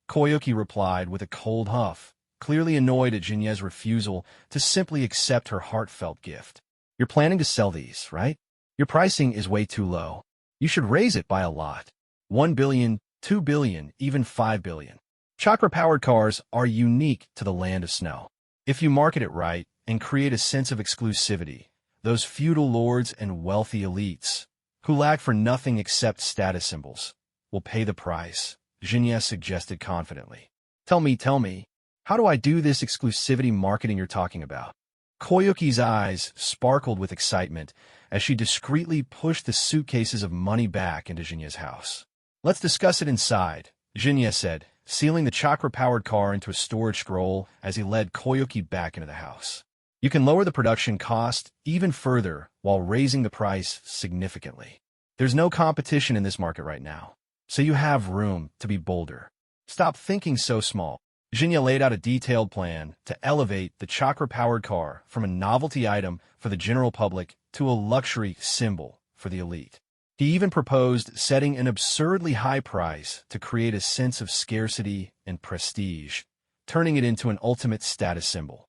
Koyuki replied with a cold huff, clearly annoyed at Jinya's refusal to simply accept her heartfelt gift. You're planning to sell these, right? Your pricing is way too low. You should raise it by a lot. 1 billion, 2 billion, even 5 billion. Chakra-powered cars are unique to the Land of Snow. If you market it right and create a sense of exclusivity, those feudal lords and wealthy elites, who lack for nothing except status symbols, will pay the price, Jinya suggested confidently. Tell me, how do I do this exclusivity marketing you're talking about? Koyuki's eyes sparkled with excitement as she discreetly pushed the suitcases of money back into Jinya's house. Let's discuss it inside, Jinya said, sealing the chakra-powered car into a storage scroll as he led Koyuki back into the house. You can lower the production cost even further while raising the price significantly. There's no competition in this market right now, so you have room to be bolder. Stop thinking so small. Jinya laid out a detailed plan to elevate the Chakra-powered car from a novelty item for the general public to a luxury symbol for the elite. He even proposed setting an absurdly high price to create a sense of scarcity and prestige, turning it into an ultimate status symbol.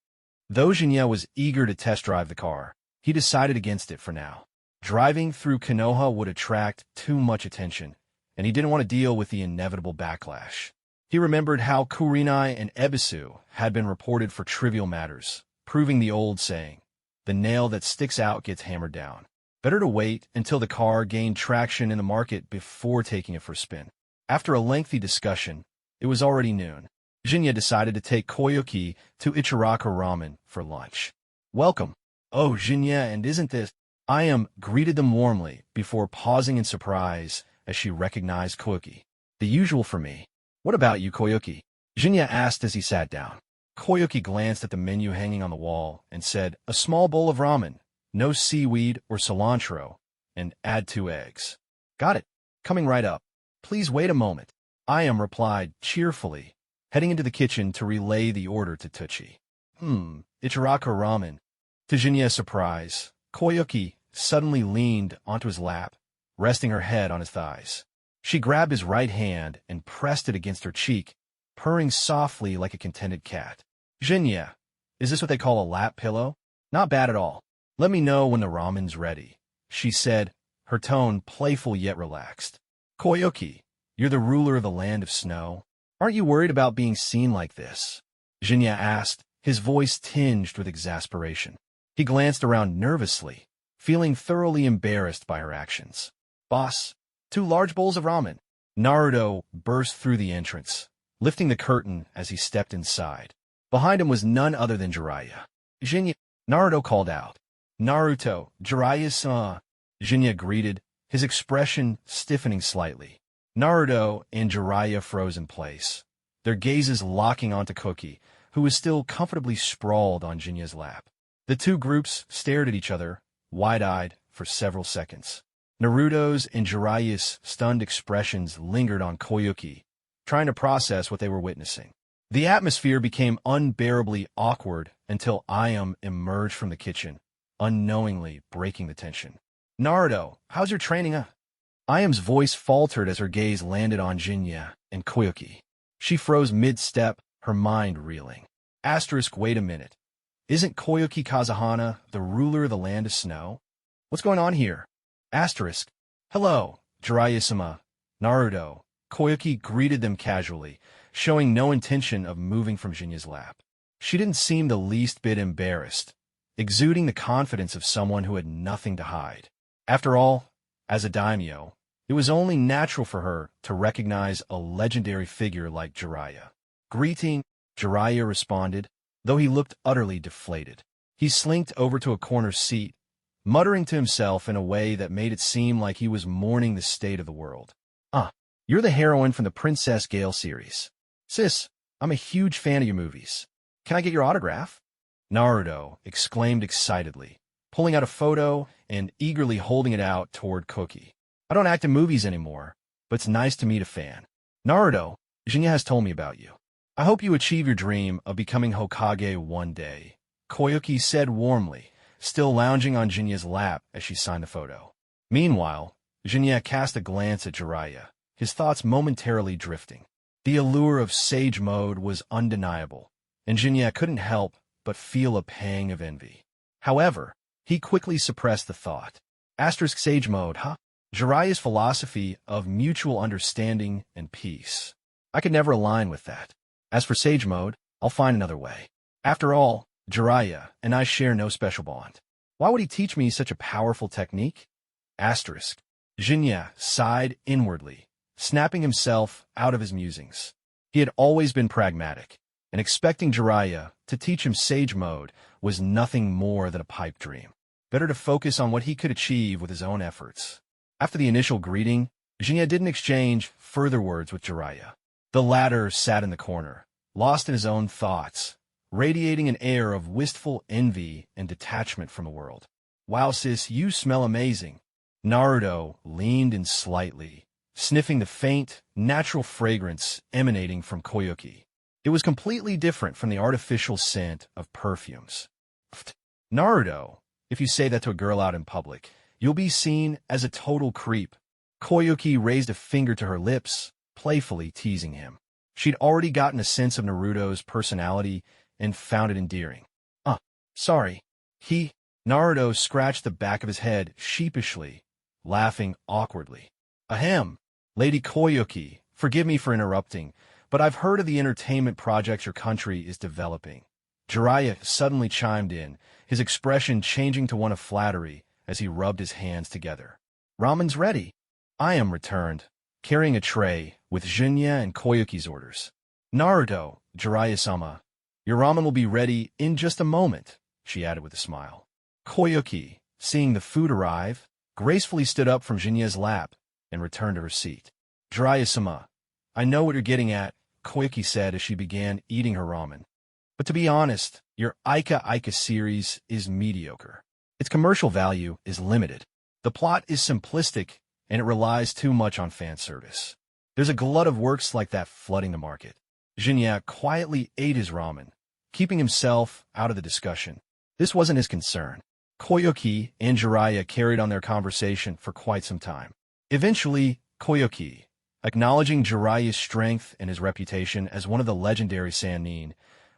Though Jinya was eager to test drive the car, he decided against it for now. Driving through Konoha would attract too much attention, and he didn't want to deal with the inevitable backlash. He remembered how Kurenai and Ebisu had been reported for trivial matters, proving the old saying, "The nail that sticks out gets hammered down." Better to wait until the car gained traction in the market before taking it for a spin. After a lengthy discussion, it was already noon. Jinya decided to take Koyuki to Ichiraka Ramen for lunch. "Welcome." "Oh, Jinya, and isn't this—" Ayam greeted them warmly before pausing in surprise as she recognized Koyuki. "The usual for me. What about you, Koyuki?" Jinya asked as he sat down. Koyuki glanced at the menu hanging on the wall and said, "A small bowl of ramen, no seaweed or cilantro, and add 2 eggs." "Got it. Coming right up." "Please wait a moment," Ayam replied cheerfully, heading into the kitchen to relay the order to Tucci. Ichiraka Ramen." To Jinya's surprise, Koyuki suddenly leaned onto his lap, resting her head on his thighs. She grabbed his right hand and pressed it against her cheek, purring softly like a contented cat. "Jinya, is this what they call a lap pillow? Not bad at all. Let me know when the ramen's ready," she said, her tone playful yet relaxed. "Koyuki, you're the ruler of the land of snow. Aren't you worried about being seen like this?" Jinya asked, his voice tinged with exasperation. He glanced around nervously, feeling thoroughly embarrassed by her actions. "Boss, 2 large bowls of ramen." Naruto burst through the entrance, lifting the curtain as he stepped inside. Behind him was none other than Jiraiya. "Jinya," Naruto called out. "Naruto, Jiraiya-san," Jinya greeted, his expression stiffening slightly. Naruto and Jiraiya froze in place, their gazes locking onto Koki, who was still comfortably sprawled on Jinya's lap. The two groups stared at each other, wide-eyed, for several seconds. Naruto's and Jiraiya's stunned expressions lingered on Koyuki, trying to process what they were witnessing. The atmosphere became unbearably awkward until Ayam emerged from the kitchen, unknowingly breaking the tension. "Naruto, how's your training?" Ayam's voice faltered as her gaze landed on Jinya and Koyuki. She froze mid-step, her mind reeling. Wait a minute. Isn't Koyuki Kazuhana the ruler of the land of snow? What's going on here? Hello, Jiraiya-sama, Naruto. Koyuki greeted them casually, showing no intention of moving from Jinya's lap. She didn't seem the least bit embarrassed, exuding the confidence of someone who had nothing to hide. After all, as a daimyo, it was only natural for her to recognize a legendary figure like Jiraiya. "Greeting," Jiraiya responded, though he looked utterly deflated. He slinked over to a corner seat, muttering to himself in a way that made it seem like he was mourning the state of the world. You're the heroine from the Princess Gale series. Sis, I'm a huge fan of your movies. Can I get your autograph?" Naruto exclaimed excitedly, pulling out a photo and eagerly holding it out toward Koki. "I don't act in movies anymore, but it's nice to meet a fan. Naruto, Jinya has told me about you. I hope you achieve your dream of becoming Hokage one day," Koyuki said warmly, still lounging on Jinya's lap as she signed the photo. Meanwhile, Jinya cast a glance at Jiraiya, his thoughts momentarily drifting. The allure of Sage Mode was undeniable, and Jinya couldn't help but feel a pang of envy. However, he quickly suppressed the thought. Sage Mode, huh? Jiraiya's philosophy of mutual understanding and peace. I could never align with that. As for Sage Mode, I'll find another way. After all, Jiraiya and I share no special bond. Why would he teach me such a powerful technique? Jinya sighed inwardly, snapping himself out of his musings. He had always been pragmatic, and expecting Jiraiya to teach him Sage Mode was nothing more than a pipe dream. Better to focus on what he could achieve with his own efforts. After the initial greeting, Jinya didn't exchange further words with Jiraiya. The latter sat in the corner, lost in his own thoughts, radiating an air of wistful envy and detachment from the world. "Wow, sis, you smell amazing." Naruto leaned in slightly, sniffing the faint, natural fragrance emanating from Koyuki. It was completely different from the artificial scent of perfumes. Naruto, if you say that to a girl out in public, you'll be seen as a total creep. Koyuki raised a finger to her lips, playfully teasing him. She'd already gotten a sense of Naruto's personality and found it endearing. Sorry. Naruto scratched the back of his head sheepishly, laughing awkwardly. Ahem. Lady Koyuki, forgive me for interrupting, but I've heard of the entertainment projects your country is developing. Jiraiya suddenly chimed in, his expression changing to one of flattery as he rubbed his hands together. Ramen's ready. I am returned, carrying a tray with Jinya and Koyuki's orders. Naruto, Jiraiya-sama, your ramen will be ready in just a moment, she added with a smile. Koyuki, seeing the food arrive, gracefully stood up from Jinya's lap and returned to her seat. Jiraiya-sama, I know what you're getting at, Koyuki said as she began eating her ramen. But to be honest, your Isekai series is mediocre. Its commercial value is limited. The plot is simplistic, and it relies too much on fan service. There's a glut of works like that flooding the market. Jinya quietly ate his ramen, keeping himself out of the discussion. This wasn't his concern. Koyuki and Jiraiya carried on their conversation for quite some time. Eventually, Koyuki, acknowledging Jiraiya's strength and his reputation as one of the legendary Sannin,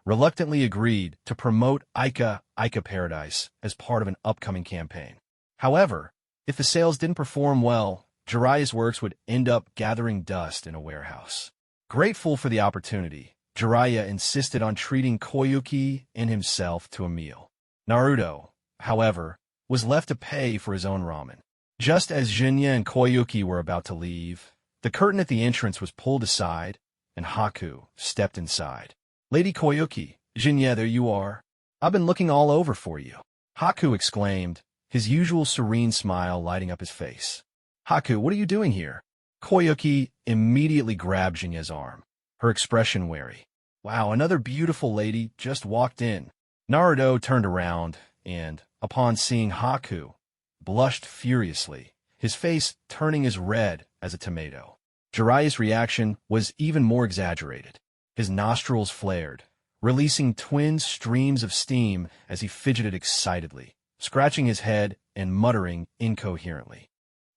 reluctantly agreed to promote Isekai Paradise as part of an upcoming campaign. However, if the sales didn't perform well, Jiraiya's works would end up gathering dust in a warehouse. Grateful for the opportunity, Jiraiya insisted on treating Koyuki and himself to a meal. Naruto, however, was left to pay for his own ramen. Just as Jinya and Koyuki were about to leave, the curtain at the entrance was pulled aside, and Haku stepped inside. Lady Koyuki, Jinya, there you are. I've been looking all over for you. Haku exclaimed, his usual serene smile lighting up his face. Haku, what are you doing here? Koyuki immediately grabbed Jinya's arm, her expression wary. Wow, another beautiful lady just walked in. Naruto turned around and, upon seeing Haku, blushed furiously, his face turning as red as a tomato. Jiraiya's reaction was even more exaggerated. His nostrils flared, releasing twin streams of steam as he fidgeted excitedly, scratching his head and muttering incoherently.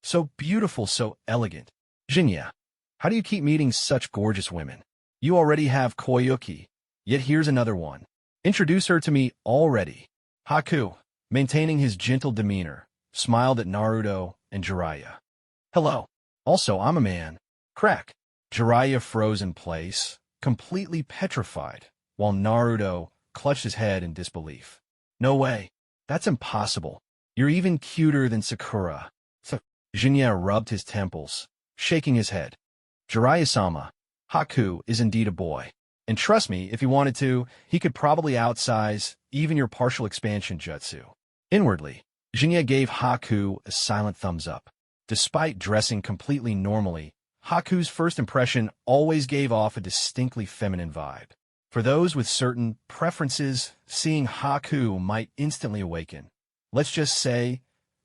So beautiful, so elegant. Jinya, how do you keep meeting such gorgeous women? You already have Koyuki, yet here's another one. Introduce her to me already. Haku, maintaining his gentle demeanor, smiled at Naruto and Jiraiya. Hello. Also, I'm a man. Crack. Jiraiya froze in place, completely petrified, while Naruto clutched his head in disbelief. No way. That's impossible. You're even cuter than Sakura. Jinya rubbed his temples, shaking his head. Jiraiya-sama, Haku is indeed a boy. And trust me, if he wanted to, he could probably outsize even your partial expansion jutsu. Inwardly, Jinya gave Haku a silent thumbs up. Despite dressing completely normally, Haku's first impression always gave off a distinctly feminine vibe. For those with certain preferences, seeing Haku might instantly awaken, let's just say,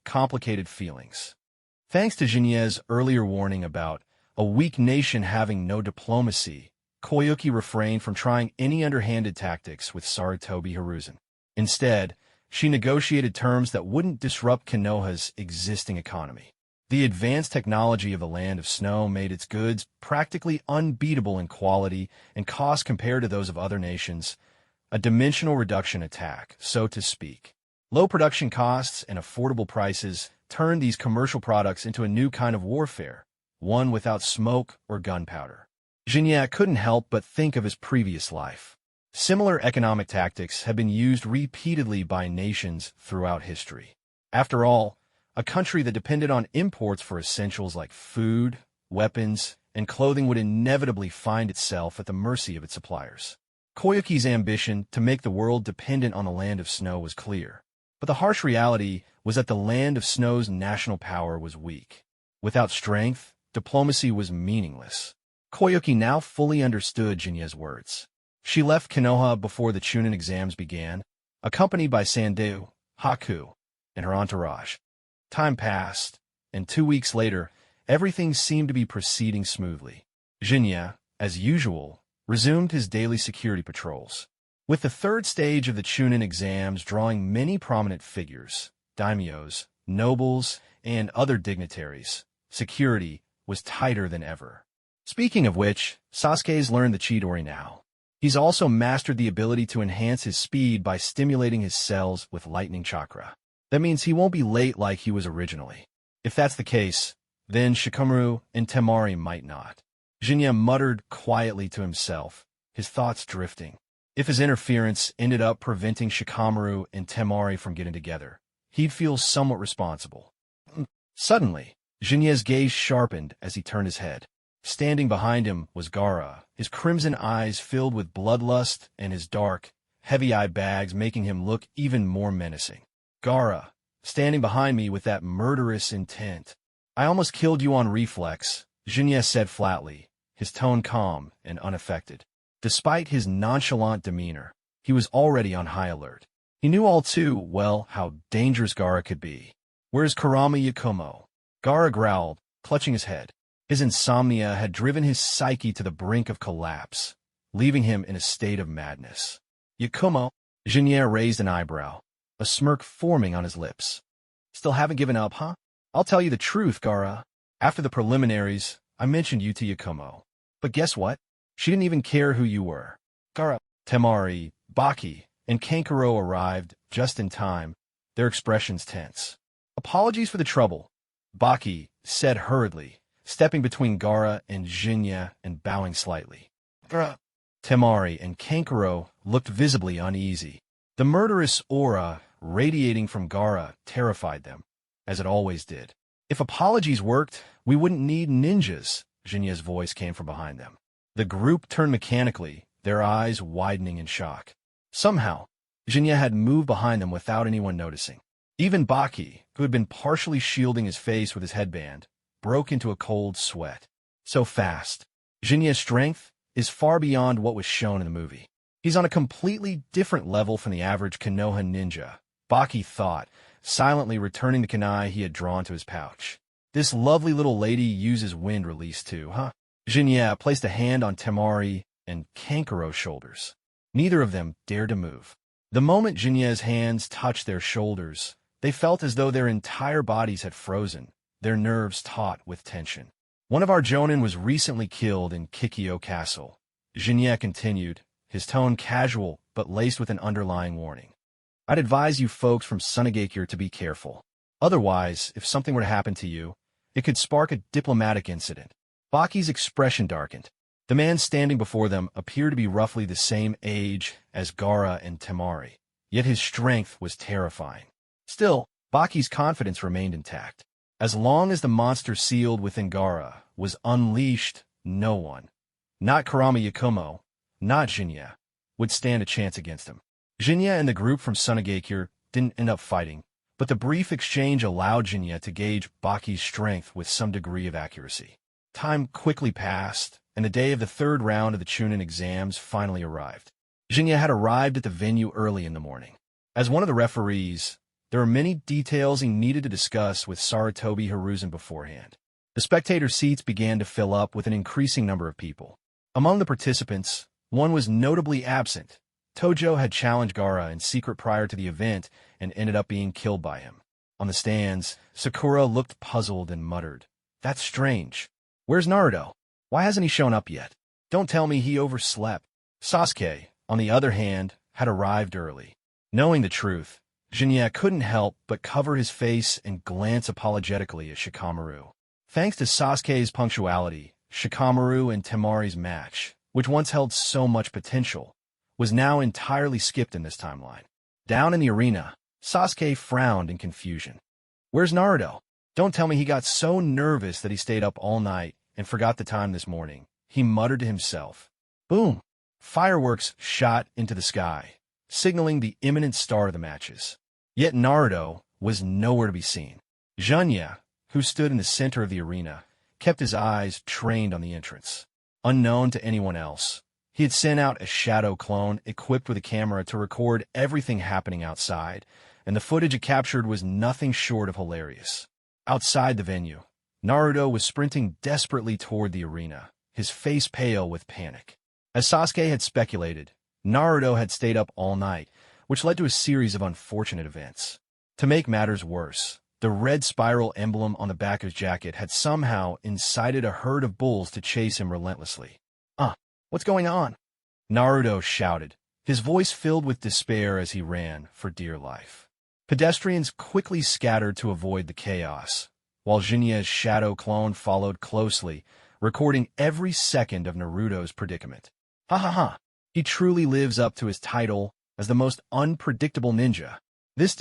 complicated feelings. Thanks to Jinya's earlier warning about a weak nation having no diplomacy, Koyuki refrained from trying any underhanded tactics with Sarutobi Hiruzen. Instead, she negotiated terms that wouldn't disrupt Konoha's existing economy. The advanced technology of the Land of Snow made its goods practically unbeatable in quality and cost compared to those of other nations, a dimensional reduction attack, so to speak. Low production costs and affordable prices turned these commercial products into a new kind of warfare, one without smoke or gunpowder. Jinya couldn't help but think of his previous life. Similar economic tactics have been used repeatedly by nations throughout history. After all, a country that depended on imports for essentials like food, weapons, and clothing would inevitably find itself at the mercy of its suppliers. Koyuki's ambition to make the world dependent on the Land of Snow was clear, but the harsh reality was that the Land of Snow's national power was weak. Without strength, diplomacy was meaningless. Koyuki now fully understood Jinya's words. She left Konoha before the chunin exams began, accompanied by Sandu, Haku, and her entourage. Time passed, and 2 weeks later, everything seemed to be proceeding smoothly. Jinya, as usual, resumed his daily security patrols. With the third stage of the chunin exams drawing many prominent figures, daimyos, nobles, and other dignitaries, security was tighter than ever. Speaking of which, Sasuke's learned the Chidori now. He's also mastered the ability to enhance his speed by stimulating his cells with lightning chakra. That means he won't be late like he was originally. If that's the case, then Shikamaru and Temari might not. Jinya muttered quietly to himself, his thoughts drifting. If his interference ended up preventing Shikamaru and Temari from getting together, he'd feel somewhat responsible. Suddenly, Jinya's gaze sharpened as he turned his head. Standing behind him was Gaara, his crimson eyes filled with bloodlust and his dark, heavy-eyed bags making him look even more menacing. Gaara, standing behind me with that murderous intent. I almost killed you on reflex, Jinya said flatly, his tone calm and unaffected. Despite his nonchalant demeanor, he was already on high alert. He knew all too well how dangerous Gaara could be. "Where's Kurama Yakumo?" Gaara growled, clutching his head. His insomnia had driven his psyche to the brink of collapse, leaving him in a state of madness. "Yakumo?" Jinya raised an eyebrow, a smirk forming on his lips. "Still haven't given up, huh? I'll tell you the truth, Gaara. After the preliminaries, I mentioned you to Yakumo. But guess what? She didn't even care who you were." Gaara, Temari, Baki, and Kankuro arrived just in time, their expressions tense. "Apologies for the trouble," Baki said hurriedly, stepping between Gaara and Jinya and bowing slightly. Gaara, Temari, and Kankuro looked visibly uneasy. The murderous aura radiating from Gaara terrified them, as it always did. "If apologies worked, we wouldn't need ninjas," Jinya's voice came from behind them. The group turned mechanically, their eyes widening in shock. Somehow, Jinya had moved behind them without anyone noticing. Even Baki, who had been partially shielding his face with his headband, broke into a cold sweat. So fast. Jinya's strength is far beyond what was shown in the movie. He's on a completely different level from the average Konoha ninja, Baki thought, silently returning the kunai he had drawn to his pouch. "This lovely little lady uses wind release too, huh?" Jinya placed a hand on Temari and Kankuro's shoulders. Neither of them dared to move. The moment Jinya's hands touched their shoulders, they felt as though their entire bodies had frozen, their nerves taut with tension. "One of our jonin was recently killed in Kikyo Castle," Jinya continued, his tone casual but laced with an underlying warning. "I'd advise you folks from Sunagakure to be careful. Otherwise, if something were to happen to you, it could spark a diplomatic incident." Baki's expression darkened. The man standing before them appeared to be roughly the same age as Gaara and Temari, yet his strength was terrifying. Still, Baki's confidence remained intact. As long as the monster sealed within Gaara was unleashed, no one, not Kurama Yakumo, not Jinya, would stand a chance against him. Jinya and the group from Sunagakure didn't end up fighting, but the brief exchange allowed Jinya to gauge Baki's strength with some degree of accuracy. Time quickly passed, and the day of the third round of the chunin exams finally arrived. Jinya had arrived at the venue early in the morning. As one of the referees, there were many details he needed to discuss with Sarutobi Hiruzen beforehand. The spectator seats began to fill up with an increasing number of people. Among the participants, one was notably absent. Tojo had challenged Gaara in secret prior to the event and ended up being killed by him. On the stands, Sakura looked puzzled and muttered, "That's strange. Where's Naruto? Why hasn't he shown up yet? Don't tell me he overslept." Sasuke, on the other hand, had arrived early. Knowing the truth, Jinya couldn't help but cover his face and glance apologetically at Shikamaru. Thanks to Sasuke's punctuality, Shikamaru and Temari's match, which once held so much potential, was now entirely skipped in this timeline. Down in the arena, Sasuke frowned in confusion. "Where's Naruto? Don't tell me he got so nervous that he stayed up all night and forgot the time this morning," he muttered to himself. Boom! Fireworks shot into the sky, signaling the imminent start of the matches. Yet Naruto was nowhere to be seen. Junya, who stood in the center of the arena, kept his eyes trained on the entrance. Unknown to anyone else, he had sent out a shadow clone equipped with a camera to record everything happening outside, and the footage it captured was nothing short of hilarious. Outside the venue, Naruto was sprinting desperately toward the arena, his face pale with panic. As Sasuke had speculated, Naruto had stayed up all night, which led to a series of unfortunate events. To make matters worse, the red spiral emblem on the back of his jacket had somehow incited a herd of bulls to chase him relentlessly. What's going on?" Naruto shouted, his voice filled with despair as he ran for dear life. Pedestrians quickly scattered to avoid the chaos, while Jinya's shadow clone followed closely, recording every second of Naruto's predicament. Ha ha ha! He truly lives up to his title as the most unpredictable ninja. This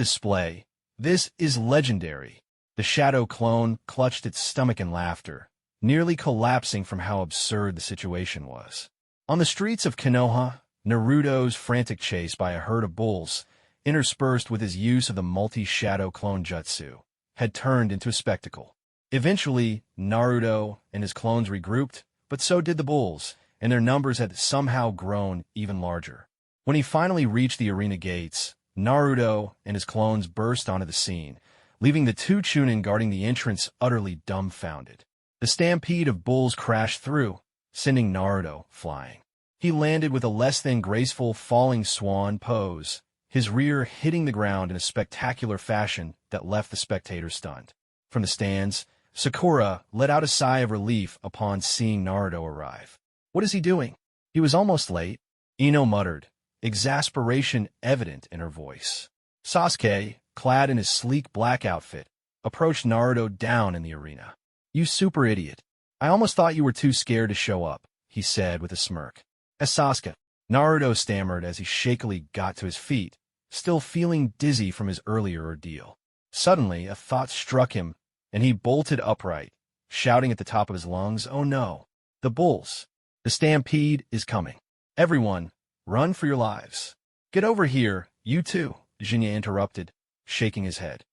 is legendary. The shadow clone clutched its stomach in laughter, nearly collapsing from how absurd the situation was. On the streets of Konoha, Naruto's frantic chase by a herd of bulls, interspersed with his use of the multi-shadow clone jutsu, had turned into a spectacle. Eventually, Naruto and his clones regrouped, but so did the bulls, and their numbers had somehow grown even larger. When he finally reached the arena gates, Naruto and his clones burst onto the scene, leaving the two chunin guarding the entrance utterly dumbfounded. The stampede of bulls crashed through, sending Naruto flying. He landed with a less than graceful falling swan pose, his rear hitting the ground in a spectacular fashion that left the spectators stunned. From the stands, Sakura let out a sigh of relief upon seeing Naruto arrive. "What is he doing? He was almost late," Ino muttered, exasperation evident in her voice. Sasuke, clad in his sleek black outfit, approached Naruto down in the arena. "You super idiot. I almost thought you were too scared to show up," he said with a smirk. "As Sasuke," Naruto stammered as he shakily got to his feet, still feeling dizzy from his earlier ordeal. Suddenly, a thought struck him, and he bolted upright, shouting at the top of his lungs, "Oh no! The bulls! The stampede is coming! Everyone, run for your lives!" "Get over here, you two," Jinya interrupted, shaking his head.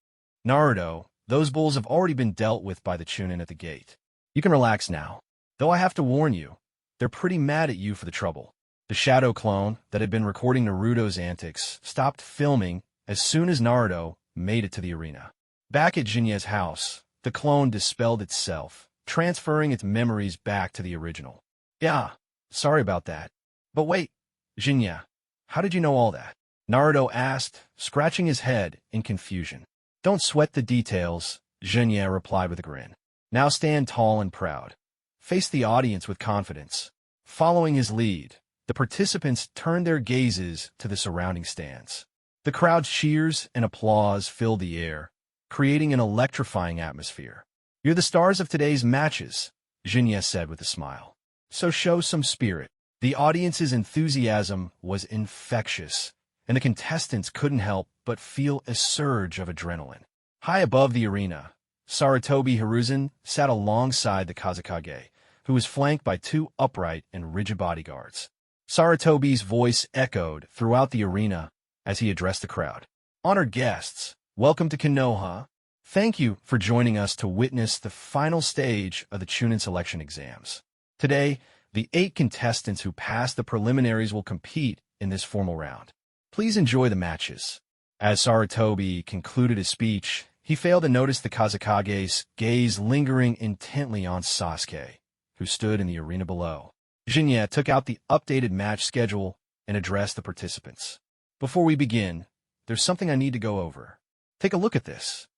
"Naruto, those bulls have already been dealt with by the chunin at the gate. You can relax now. Though I have to warn you, they're pretty mad at you for the trouble." The shadow clone that had been recording Naruto's antics stopped filming as soon as Naruto made it to the arena. Back at Jinya's house, the clone dispelled itself, transferring its memories back to the original. "Yeah, sorry about that. But wait, Jinya, how did you know all that?" Naruto asked, scratching his head in confusion. "Don't sweat the details," Jinya replied with a grin. "Now stand tall and proud. Face the audience with confidence." Following his lead, the participants turned their gazes to the surrounding stands. The crowd's cheers and applause filled the air, creating an electrifying atmosphere. "You're the stars of today's matches," Jinya said with a smile. "So show some spirit." The audience's enthusiasm was infectious, and the contestants couldn't help but feel a surge of adrenaline. High above the arena, Sarutobi Hiruzen sat alongside the Kazekage, who was flanked by two upright and rigid bodyguards. Sarutobi's voice echoed throughout the arena as he addressed the crowd. "Honored guests, welcome to Konoha. Thank you for joining us to witness the final stage of the chunin selection exams. Today, the 8 contestants who passed the preliminaries will compete in this formal round. Please enjoy the matches." As Sarutobi concluded his speech, he failed to notice the Kazekage's gaze lingering intently on Sasuke, who stood in the arena below. Jinya took out the updated match schedule and addressed the participants. "Before we begin, there's something I need to go over. Take a look at this."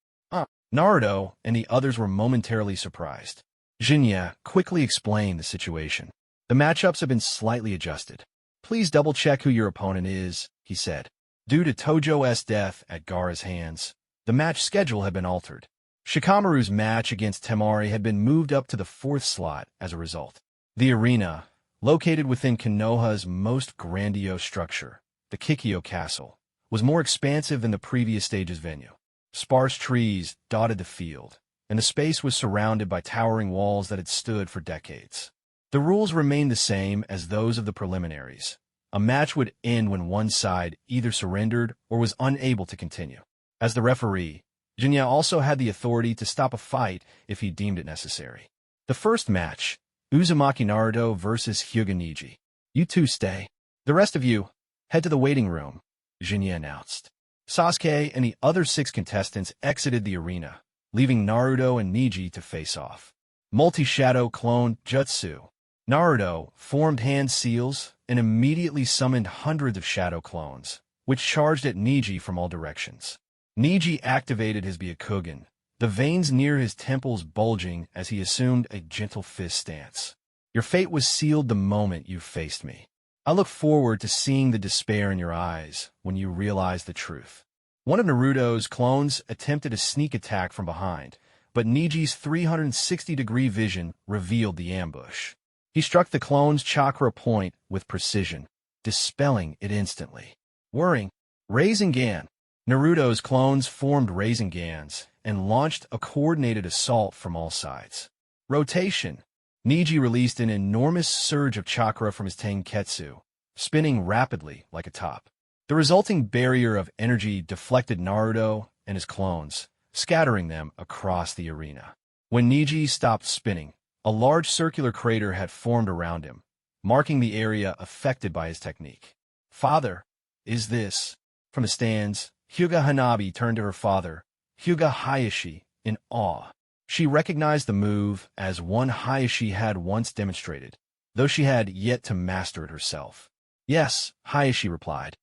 Naruto and the others were momentarily surprised. Jinya quickly explained the situation. "The matchups have been slightly adjusted. Please double-check who your opponent is," he said. Due to Tojo's death at Gaara's hands, the match schedule had been altered. Shikamaru's match against Temari had been moved up to the 4th slot as a result. The arena, located within Konoha's most grandiose structure, the Kikyo Castle, was more expansive than the previous stage's venue. Sparse trees dotted the field, and the space was surrounded by towering walls that had stood for decades. The rules remained the same as those of the preliminaries. A match would end when one side either surrendered or was unable to continue. As the referee, Jinya also had the authority to stop a fight if he deemed it necessary. The first match, Uzumaki Naruto versus Hyuga Neji. "You two stay. The rest of you, head to the waiting room," Jinya announced. Sasuke and the other 6 contestants exited the arena, leaving Naruto and Neji to face off. Multi-Shadow Clone Jutsu. Naruto formed hand seals and immediately summoned hundreds of shadow clones, which charged at Neji from all directions. Neji activated his Byakugan, the veins near his temples bulging as he assumed a gentle fist stance. Your fate was sealed the moment you faced me. I look forward to seeing the despair in your eyes when you realize the truth. One of Naruto's clones attempted a sneak attack from behind, but Neji's 360-degree vision revealed the ambush. He struck the clone's chakra point with precision, dispelling it instantly. Whirring, Rasengan. Naruto's clones formed Rasengans and launched a coordinated assault from all sides. Rotation. Neji released an enormous surge of chakra from his Tenketsu, spinning rapidly like a top. The resulting barrier of energy deflected Naruto and his clones, scattering them across the arena. When Neji stopped spinning, a large circular crater had formed around him, marking the area affected by his technique. Father, is this? From the stands, Hyuga Hanabi turned to her father, Hyuga Hayashi, in awe. She recognized the move as one Hayashi had once demonstrated, though she had yet to master it herself. Yes, Hayashi replied.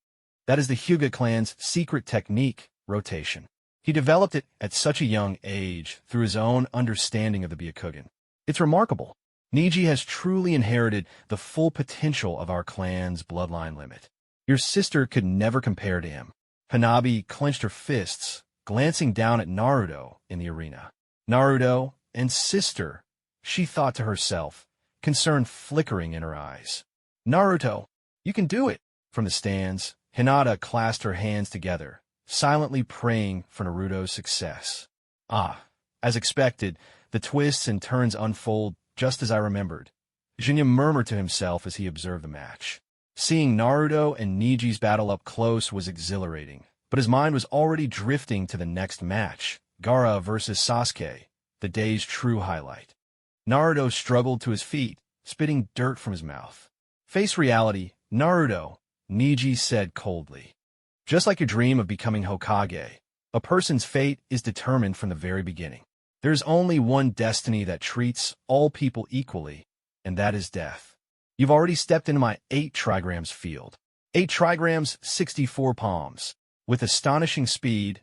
That is the Hyuga clan's secret technique, rotation. He developed it at such a young age through his own understanding of the Byakugan. It's remarkable. Neji has truly inherited the full potential of our clan's bloodline limit. Your sister could never compare to him. Hanabi clenched her fists, glancing down at Naruto in the arena. Naruto and sister, she thought to herself, concern flickering in her eyes. Naruto, you can do it. From the stands, Hinata clasped her hands together, silently praying for Naruto's success. As expected, the twists and turns unfold just as I remembered. Jinya murmured to himself as he observed the match. Seeing Naruto and Neji's battle up close was exhilarating, but his mind was already drifting to the next match, Gaara versus Sasuke, the day's true highlight. Naruto struggled to his feet, spitting dirt from his mouth. Face reality, Naruto, Neji said coldly. Just like your dream of becoming Hokage, a person's fate is determined from the very beginning. There's only one destiny that treats all people equally, and that is death. You've already stepped into my 8 trigrams field. 8 trigrams, 64 palms. With astonishing speed,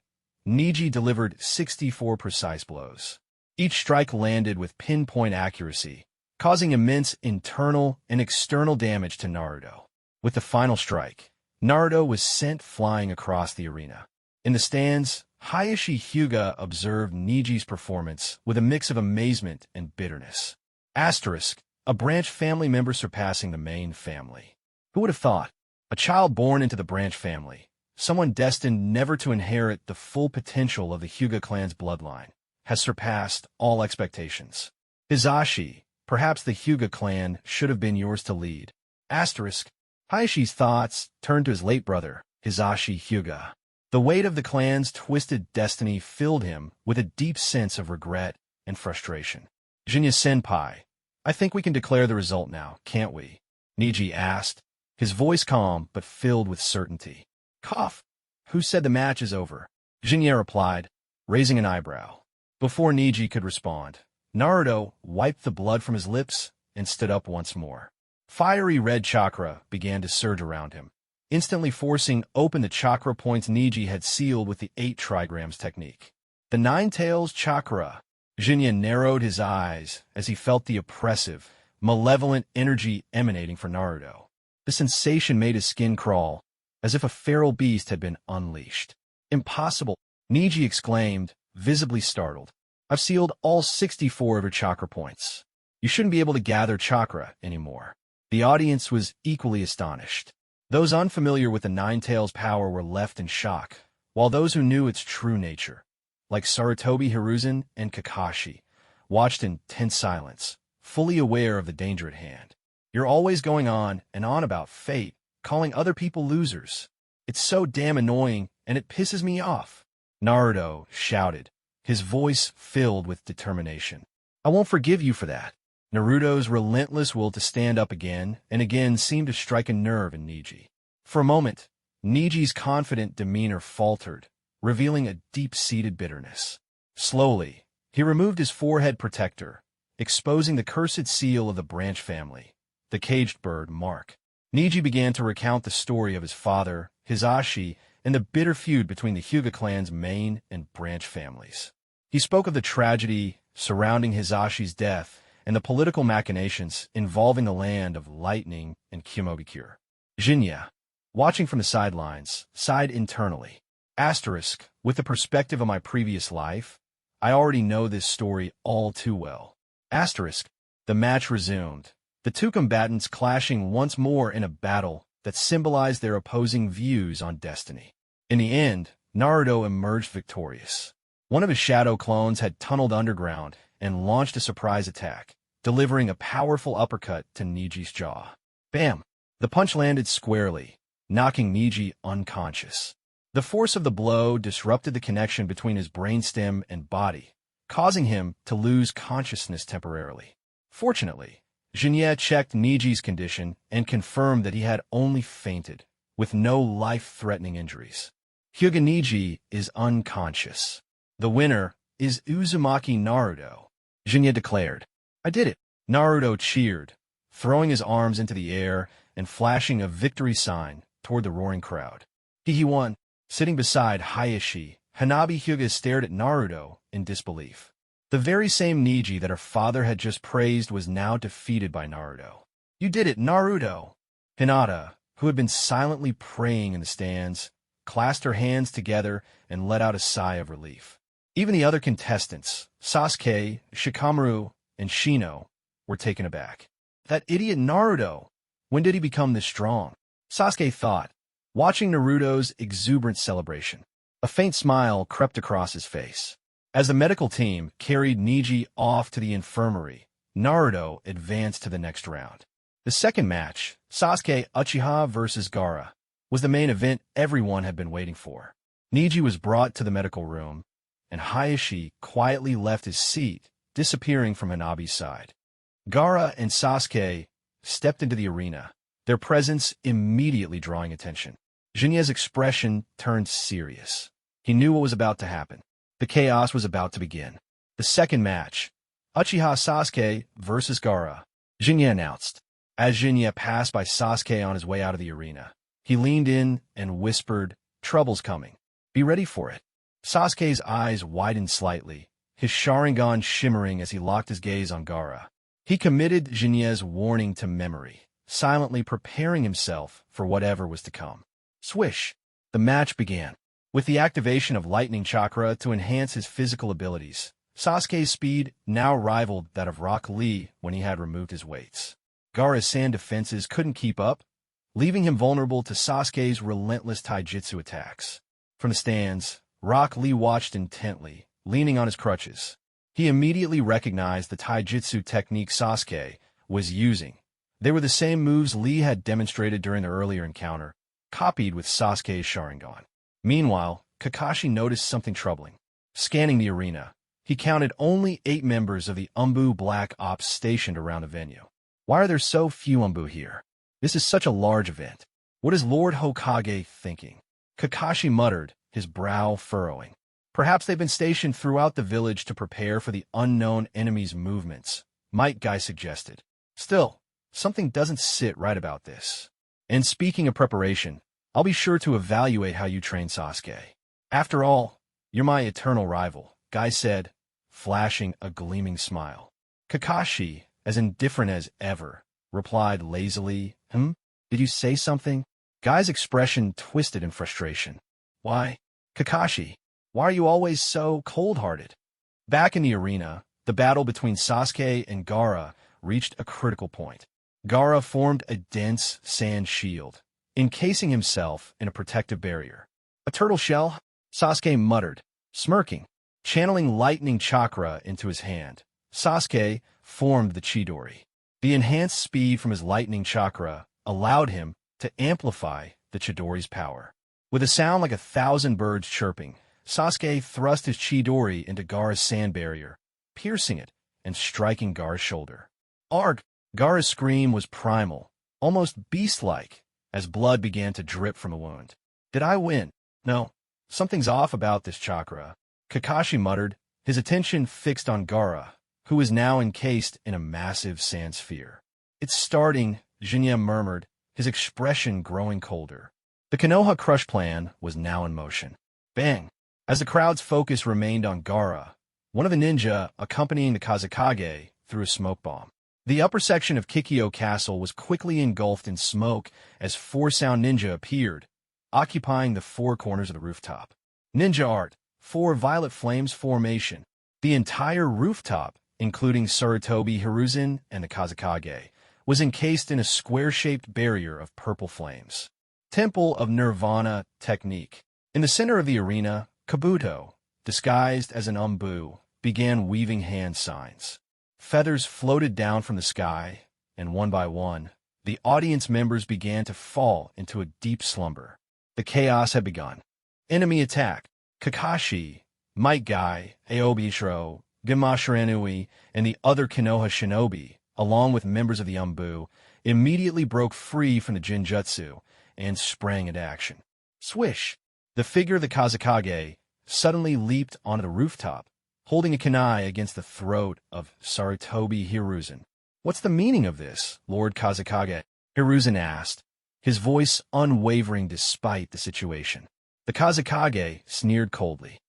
Neji delivered 64 precise blows. Each strike landed with pinpoint accuracy, causing immense internal and external damage to Naruto. With the final strike, Naruto was sent flying across the arena. In the stands, Hayashi Hyuga observed Neji's performance with a mix of amazement and bitterness. Asterisk, a branch family member surpassing the main family. Who would have thought? A child born into the branch family, someone destined never to inherit the full potential of the Hyuga clan's bloodline, has surpassed all expectations. Hizashi, perhaps the Hyuga clan should have been yours to lead. Asterisk, Hayashi's thoughts turned to his late brother, Hizashi Hyuga. The weight of the clan's twisted destiny filled him with a deep sense of regret and frustration. Jinya-senpai, I think we can declare the result now, can't we? Neji asked, his voice calm but filled with certainty. Cough. Who said the match is over? Jinya replied, raising an eyebrow. Before Neji could respond, Naruto wiped the blood from his lips and stood up once more. Fiery red chakra began to surge around him, instantly forcing open the chakra points Neji had sealed with the 8 trigrams technique. The Nine-Tails chakra. Jinya narrowed his eyes as he felt the oppressive, malevolent energy emanating from Naruto. The sensation made his skin crawl, as if a feral beast had been unleashed. Impossible, Neji exclaimed, visibly startled. I've sealed all 64 of your chakra points. You shouldn't be able to gather chakra anymore. The audience was equally astonished. Those unfamiliar with the Nine-Tails power were left in shock, while those who knew its true nature, like Sarutobi Hiruzen and Kakashi, watched in tense silence, fully aware of the danger at hand. You're always going on and on about fate, calling other people losers. It's so damn annoying, and it pisses me off. Naruto shouted, his voice filled with determination. I won't forgive you for that. Naruto's relentless will to stand up again and again seemed to strike a nerve in Neji. For a moment, Neji's confident demeanor faltered, revealing a deep-seated bitterness. Slowly, he removed his forehead protector, exposing the cursed seal of the branch family, the caged bird Mark. Niji began to recount the story of his father, Hisashi, and the bitter feud between the Hyuga clan's main and branch families. He spoke of the tragedy surrounding Hisashi's death and the political machinations involving the land of lightning and Kyomogakure. Jinya, watching from the sidelines, sighed internally. Asterisk, with the perspective of my previous life, I already know this story all too well. Asterisk, the match resumed, the two combatants clashing once more in a battle that symbolized their opposing views on destiny. In the end, Naruto emerged victorious. One of his shadow clones had tunneled underground and launched a surprise attack, delivering a powerful uppercut to Niji's jaw. Bam! The punch landed squarely, knocking Niji unconscious. The force of the blow disrupted the connection between his brainstem and body, causing him to lose consciousness temporarily. Fortunately, Jinya checked Niji's condition and confirmed that he had only fainted, with no life-threatening injuries. Hyuga Niji is unconscious. The winner is Uzumaki Naruto, Jinya declared. I did it. Naruto cheered, throwing his arms into the air and flashing a victory sign toward the roaring crowd. He won. Sitting beside Hayashi, Hanabi Hyuga stared at Naruto in disbelief. The very same Niji that her father had just praised was now defeated by Naruto. You did it, Naruto! Hinata, who had been silently praying in the stands, clasped her hands together and let out a sigh of relief. Even the other contestants, Sasuke, Shikamaru, and Shino, were taken aback. That idiot Naruto! When did he become this strong? Sasuke thought, watching Naruto's exuberant celebration. A faint smile crept across his face. As the medical team carried Niji off to the infirmary, Naruto advanced to the next round. The second match, Sasuke Uchiha vs. Gaara, was the main event everyone had been waiting for. Niji was brought to the medical room, and Hayashi quietly left his seat, disappearing from Hanabi's side. Gaara and Sasuke stepped into the arena, their presence immediately drawing attention. Jinya's expression turned serious. He knew what was about to happen. The chaos was about to begin. The second match, Uchiha Sasuke vs. Gaara, Jinya announced. As Jinya passed by Sasuke on his way out of the arena, he leaned in and whispered, "Trouble's coming. Be ready for it." Sasuke's eyes widened slightly, his Sharingan shimmering as he locked his gaze on Gaara. He committed Jinya's warning to memory, silently preparing himself for whatever was to come. Swish! The match began. With the activation of lightning chakra to enhance his physical abilities, Sasuke's speed now rivaled that of Rock Lee when he had removed his weights. Gaara's sand defenses couldn't keep up, leaving him vulnerable to Sasuke's relentless taijutsu attacks. From the stands, Rock Lee watched intently, leaning on his crutches. He immediately recognized the taijutsu technique Sasuke was using. They were the same moves Lee had demonstrated during their earlier encounter, copied with Sasuke's Sharingan. Meanwhile, Kakashi noticed something troubling. Scanning the arena, he counted only 8 members of the Umbu Black Ops stationed around the venue. Why are there so few Umbu here? This is such a large event. What is Lord Hokage thinking? Kakashi muttered, his brow furrowing. Perhaps they've been stationed throughout the village to prepare for the unknown enemy's movements, Might Guy suggested. Still, something doesn't sit right about this. And speaking of preparation, I'll be sure to evaluate how you train Sasuke. After all, you're my eternal rival, Guy said, flashing a gleaming smile. Kakashi, as indifferent as ever, replied lazily, Did you say something? Guy's expression twisted in frustration. Why, Kakashi, why are you always so cold-hearted? Back in the arena, the battle between Sasuke and Gaara reached a critical point. Gaara formed a dense sand shield, encasing himself in a protective barrier. A turtle shell? Sasuke muttered, smirking. Channeling lightning chakra into his hand, Sasuke formed the Chidori. The enhanced speed from his lightning chakra allowed him to amplify the Chidori's power. With a sound like 1,000 birds chirping, Sasuke thrust his Chidori into Gaara's sand barrier, piercing it and striking Gaara's shoulder. Arg! Gaara's scream was primal, almost beast-like, as blood began to drip from a wound. Did I win? No, something's off about this chakra, Kakashi muttered, his attention fixed on Gaara, who was now encased in a massive sand sphere. "It's starting," Jinya murmured, his expression growing colder. The Konoha crush plan was now in motion. Bang! As the crowd's focus remained on Gaara, one of the ninja accompanying the Kazekage threw a smoke bomb. The upper section of Kikyo Castle was quickly engulfed in smoke as four sound ninja appeared, occupying the four corners of the rooftop. Ninja art, 4 violet flames formation. The entire rooftop, including Sarutobi Hiruzen and the Kazekage, was encased in a square-shaped barrier of purple flames. Temple of Nirvana technique. In the center of the arena, Kabuto, disguised as an umbu, began weaving hand signs. Feathers floated down from the sky, and one by one, the audience members began to fall into a deep slumber. The chaos had begun. Enemy attack. Kakashi, Might Guy, Aobishiro, Gamashiranui, and the other Konoha shinobi, along with members of the umbu, immediately broke free from the Jinjutsu and sprang into action. Swish! The figure of the Kazekage suddenly leaped onto the rooftop, holding a kunai against the throat of Sarutobi Hiruzen. "What's the meaning of this, Lord Kazekage?" Hiruzen asked, his voice unwavering despite the situation. The Kazekage sneered coldly.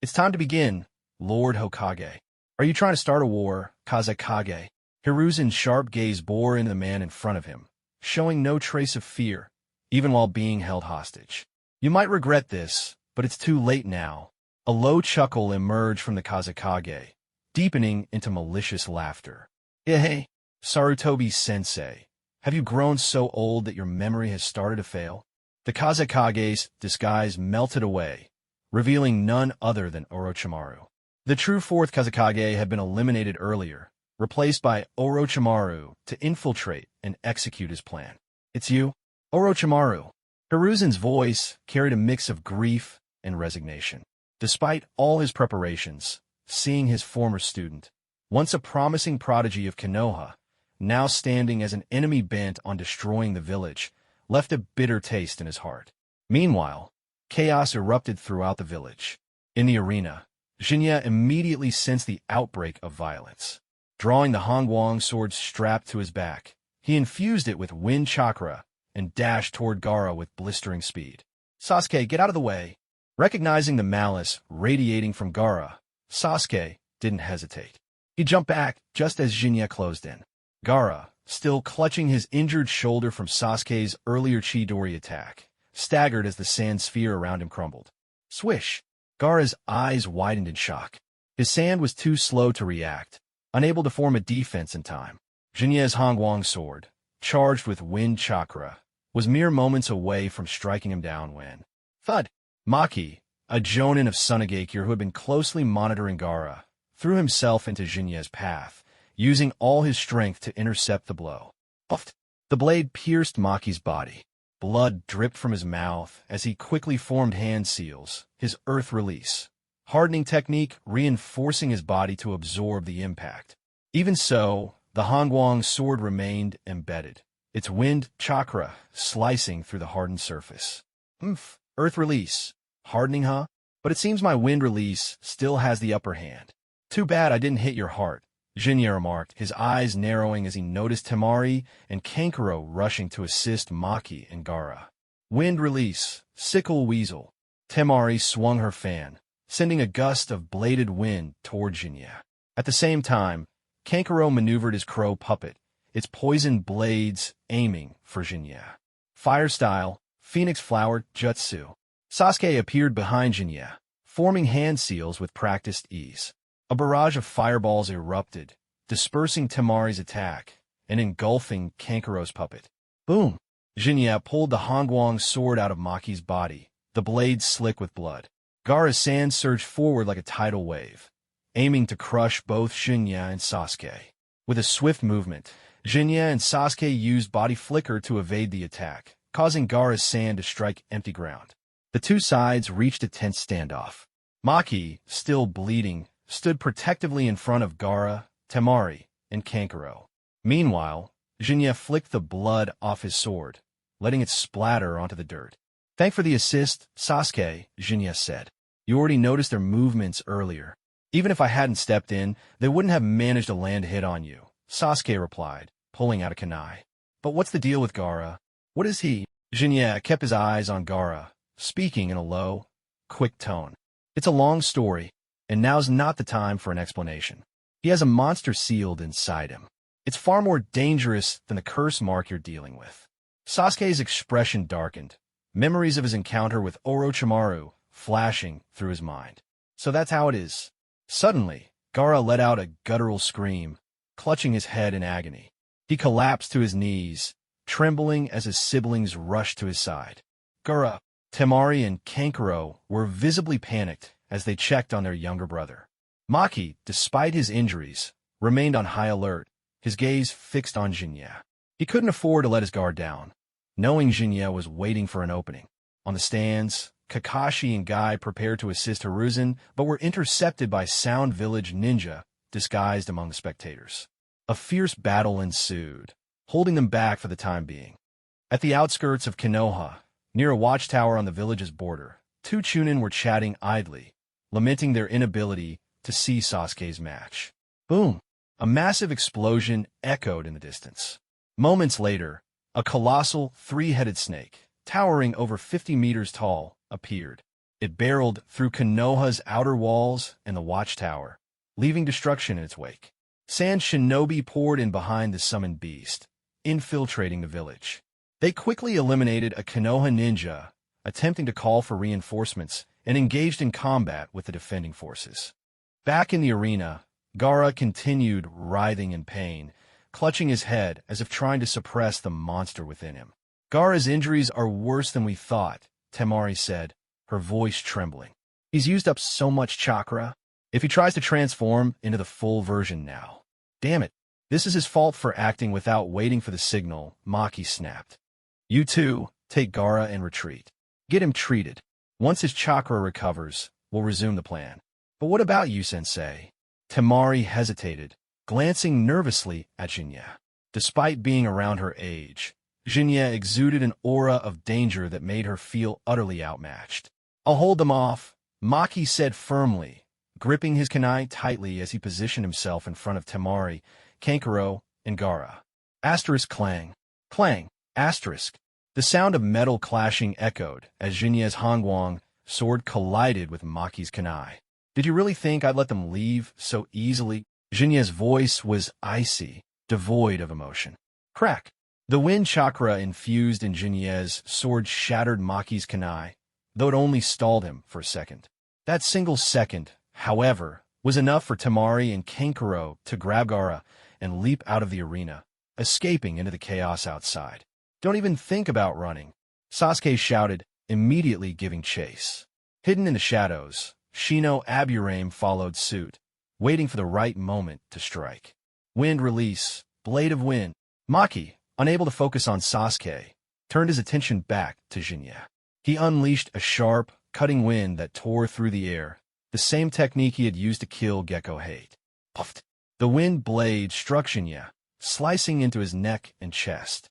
"It's time to begin, Lord Hokage. Are you trying to start a war, Kazekage?" Hiruzen's sharp gaze bore into the man in front of him, showing no trace of fear, even while being held hostage. "You might regret this, but it's too late now." A low chuckle emerged from the Kazekage, deepening into malicious laughter. "Hey, Sarutobi-sensei, have you grown so old that your memory has started to fail?" The Kazekage's disguise melted away, revealing none other than Orochimaru. The true fourth Kazekage had been eliminated earlier, replaced by Orochimaru to infiltrate and execute his plan. "It's you, Orochimaru." Hiruzen's voice carried a mix of grief and resignation. Despite all his preparations, seeing his former student, once a promising prodigy of Konoha, now standing as an enemy bent on destroying the village, left a bitter taste in his heart. Meanwhile, chaos erupted throughout the village. In the arena, Jinya immediately sensed the outbreak of violence. Drawing the Hongwang sword strapped to his back, he infused it with wind chakra and dashed toward Gaara with blistering speed. "Sasuke, get out of the way!" Recognizing the malice radiating from Gaara, Sasuke didn't hesitate. He jumped back just as Jinya closed in. Gaara, still clutching his injured shoulder from Sasuke's earlier Chidori attack, staggered as the sand sphere around him crumbled. Swish! Gaara's eyes widened in shock. His sand was too slow to react, unable to form a defense in time. Jinya's Hongwang sword, charged with wind chakra, was mere moments away from striking him down when... Thud! Maki, a jonin of Sunagakure who had been closely monitoring Gaara, threw himself into Jinya's path, using all his strength to intercept the blow. Puffed! The blade pierced Maki's body. Blood dripped from his mouth as he quickly formed hand seals, his earth release, hardening technique reinforcing his body to absorb the impact. Even so, the Hongwang sword remained embedded, its wind chakra slicing through the hardened surface. Earth release. Hardening, huh? But it seems my wind release still has the upper hand. Too bad I didn't hit your heart, Jinya remarked, his eyes narrowing as he noticed Temari and Kankuro rushing to assist Maki and Gaara. Wind release. Sickle weasel. Temari swung her fan, sending a gust of bladed wind toward Jinya. At the same time, Kankuro maneuvered his crow puppet, its poisoned blades aiming for Jinya. Fire style. Phoenix Flower Jutsu. Sasuke appeared behind Jinya, forming hand seals with practiced ease. A barrage of fireballs erupted, dispersing Temari's attack and engulfing Kankuro's puppet. Boom! Jinya pulled the Hongwang sword out of Maki's body, the blade slick with blood. Gaara's sand surged forward like a tidal wave, aiming to crush both Jinya and Sasuke. With a swift movement, Jinya and Sasuke used body flicker to evade the attack, causing Gaara's sand to strike empty ground. The two sides reached a tense standoff. Maki, still bleeding, stood protectively in front of Gaara, Temari, and Kankuro. Meanwhile, Jinya flicked the blood off his sword, letting it splatter onto the dirt. "Thanks for the assist, Sasuke," Jinya said. "You already noticed their movements earlier." Even if I hadn't stepped in, they wouldn't have managed to land a hit on you, Sasuke replied, pulling out a kunai. But what's the deal with Gaara? What is he? Jinya kept his eyes on Gaara, speaking in a low, quick tone. It's a long story, and now's not the time for an explanation. He has a monster sealed inside him. It's far more dangerous than the curse mark you're dealing with. Sasuke's expression darkened, memories of his encounter with Orochimaru flashing through his mind. So that's how it is. Suddenly, Gaara let out a guttural scream, clutching his head in agony. He collapsed to his knees, trembling as his siblings rushed to his side. Gaara, Temari, and Kankuro were visibly panicked as they checked on their younger brother. Maki, despite his injuries, remained on high alert, his gaze fixed on Jinya. He couldn't afford to let his guard down, knowing Jinya was waiting for an opening. On the stands, Kakashi and Guy prepared to assist Hiruzen, but were intercepted by Sound Village ninja disguised among the spectators. A fierce battle ensued, holding them back for the time being. At the outskirts of Konoha, near a watchtower on the village's border, two chunin were chatting idly, lamenting their inability to see Sasuke's match. Boom! A massive explosion echoed in the distance. Moments later, a colossal, three-headed snake, towering over 50 meters tall, appeared. It barreled through Konoha's outer walls and the watchtower, leaving destruction in its wake. Sand shinobi poured in behind the summoned beast, infiltrating the village. They quickly eliminated a Konoha ninja, attempting to call for reinforcements, and engaged in combat with the defending forces. Back in the arena, Gaara continued writhing in pain, clutching his head as if trying to suppress the monster within him. Gaara's injuries are worse than we thought, Temari said, her voice trembling. He's used up so much chakra. If he tries to transform into the full version now. Damn it, this is his fault for acting without waiting for the signal, Maki snapped. You two, take Gaara and retreat. Get him treated. Once his chakra recovers, we'll resume the plan. But what about you, Sensei? Temari hesitated, glancing nervously at Jinya. Despite being around her age, Jinya exuded an aura of danger that made her feel utterly outmatched. I'll hold them off, Maki said firmly, gripping his kunai tightly as he positioned himself in front of Temari, Kankuro, and Gaara. Asterisk clang. Clang. Asterisk. The sound of metal clashing echoed as Jinya's Hongwang sword collided with Maki's kunai. Did you really think I'd let them leave so easily? Jinya's voice was icy, devoid of emotion. Crack. The wind chakra infused in Jinya's sword shattered Maki's kunai, though it only stalled him for a second. That single second, however, was enough for Temari and Kankuro to grab Gaara and leap out of the arena, escaping into the chaos outside. Don't even think about running, Sasuke shouted, immediately giving chase. Hidden in the shadows, Shino Aburame followed suit, waiting for the right moment to strike. Wind release, blade of wind. Maki, unable to focus on Sasuke, turned his attention back to Jinya. He unleashed a sharp, cutting wind that tore through the air, the same technique he had used to kill Gecko Hate. Puffed. The wind blade struck Jinya, slicing into his neck and chest.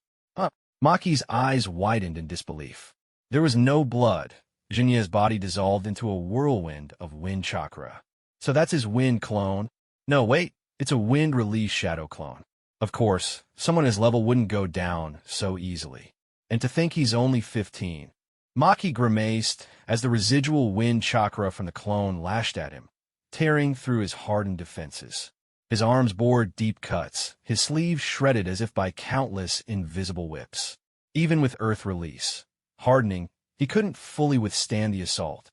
Maki's eyes widened in disbelief. There was no blood. Jinya's body dissolved into a whirlwind of wind chakra. So that's his wind clone? No, wait, it's a wind release shadow clone. Of course, someone his level wouldn't go down so easily. And to think he's only 15. Maki grimaced as the residual wind chakra from the clone lashed at him, tearing through his hardened defenses. His arms bore deep cuts, his sleeves shredded as if by countless invisible whips. Even with Earth release, hardening, he couldn't fully withstand the assault.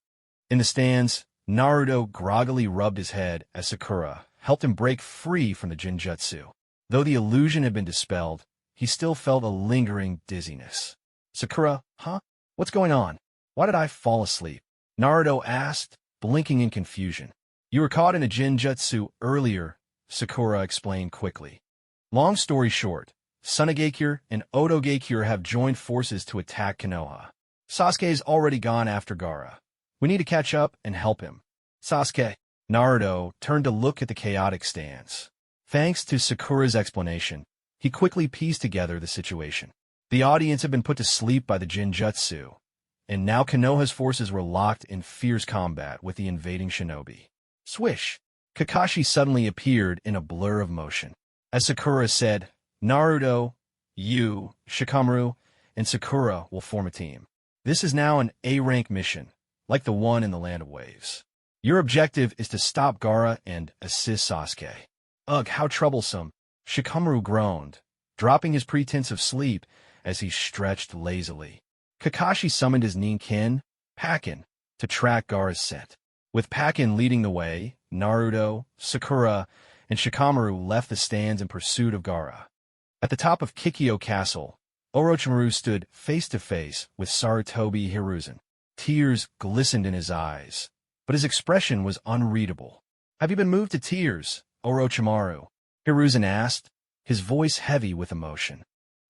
In the stands, Naruto groggily rubbed his head as Sakura helped him break free from the Jinjutsu. Though the illusion had been dispelled, he still felt a lingering dizziness. Sakura, huh? What's going on? Why did I fall asleep? Naruto asked, blinking in confusion. You were caught in a Jinjutsu earlier, Sakura explained quickly. Long story short, Tsunagakure and Otogakure have joined forces to attack Konoha. Sasuke's already gone after Gaara. We need to catch up and help him. Sasuke. Naruto turned to look at the chaotic stands. Thanks to Sakura's explanation, he quickly pieced together the situation. The audience had been put to sleep by the Jinjutsu, and now Konoha's forces were locked in fierce combat with the invading shinobi. Swish! Kakashi suddenly appeared in a blur of motion. As Sakura said, Naruto, you, Shikamaru, and Sakura will form a team. This is now an A-rank mission, like the one in the Land of Waves. Your objective is to stop Gaara and assist Sasuke. Ugh, how troublesome. Shikamaru groaned, dropping his pretense of sleep as he stretched lazily. Kakashi summoned his Ninken, Pakin, to track Gaara's scent. With Pakin leading the way, Naruto, Sakura, and Shikamaru left the stands in pursuit of Gaara. At the top of Kikyo Castle, Orochimaru stood face-to-face with Sarutobi Hiruzen. Tears glistened in his eyes, but his expression was unreadable. "Have you been moved to tears, Orochimaru?" Hiruzen asked, his voice heavy with emotion.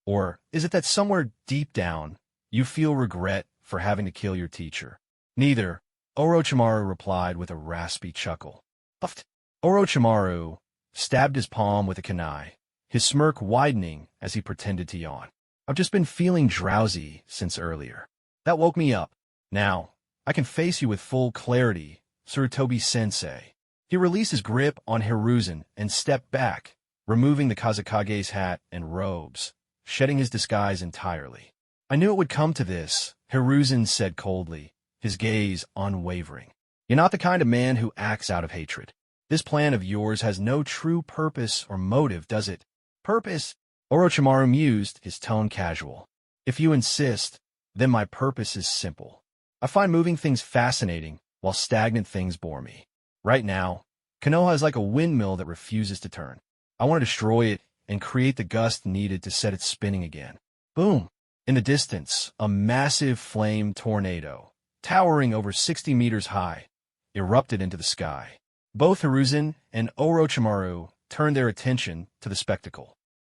"Or is it that somewhere deep down, you feel regret for having to kill your teacher?" "Neither," Orochimaru replied with a raspy chuckle. Puffed. Orochimaru stabbed his palm with a kunai, his smirk widening as he pretended to yawn. "I've just been feeling drowsy since earlier. That woke me up. Now, I can face you with full clarity, Sarutobi-sensei." He released his grip on Hiruzen and stepped back, removing the Kazekage's hat and robes, shedding his disguise entirely. "I knew it would come to this," Hiruzen said coldly, his gaze unwavering. "You're not the kind of man who acts out of hatred. This plan of yours has no true purpose or motive, does it?" "Purpose?" Orochimaru mused, his tone casual. "If you insist, then my purpose is simple. I find moving things fascinating, while stagnant things bore me. Right now, Konoha is like a windmill that refuses to turn. I want to destroy it and create the gust needed to set it spinning again." Boom! In the distance, a massive flame tornado, towering over 60 meters high, erupted into the sky. Both Hiruzen and Orochimaru turned their attention to the spectacle.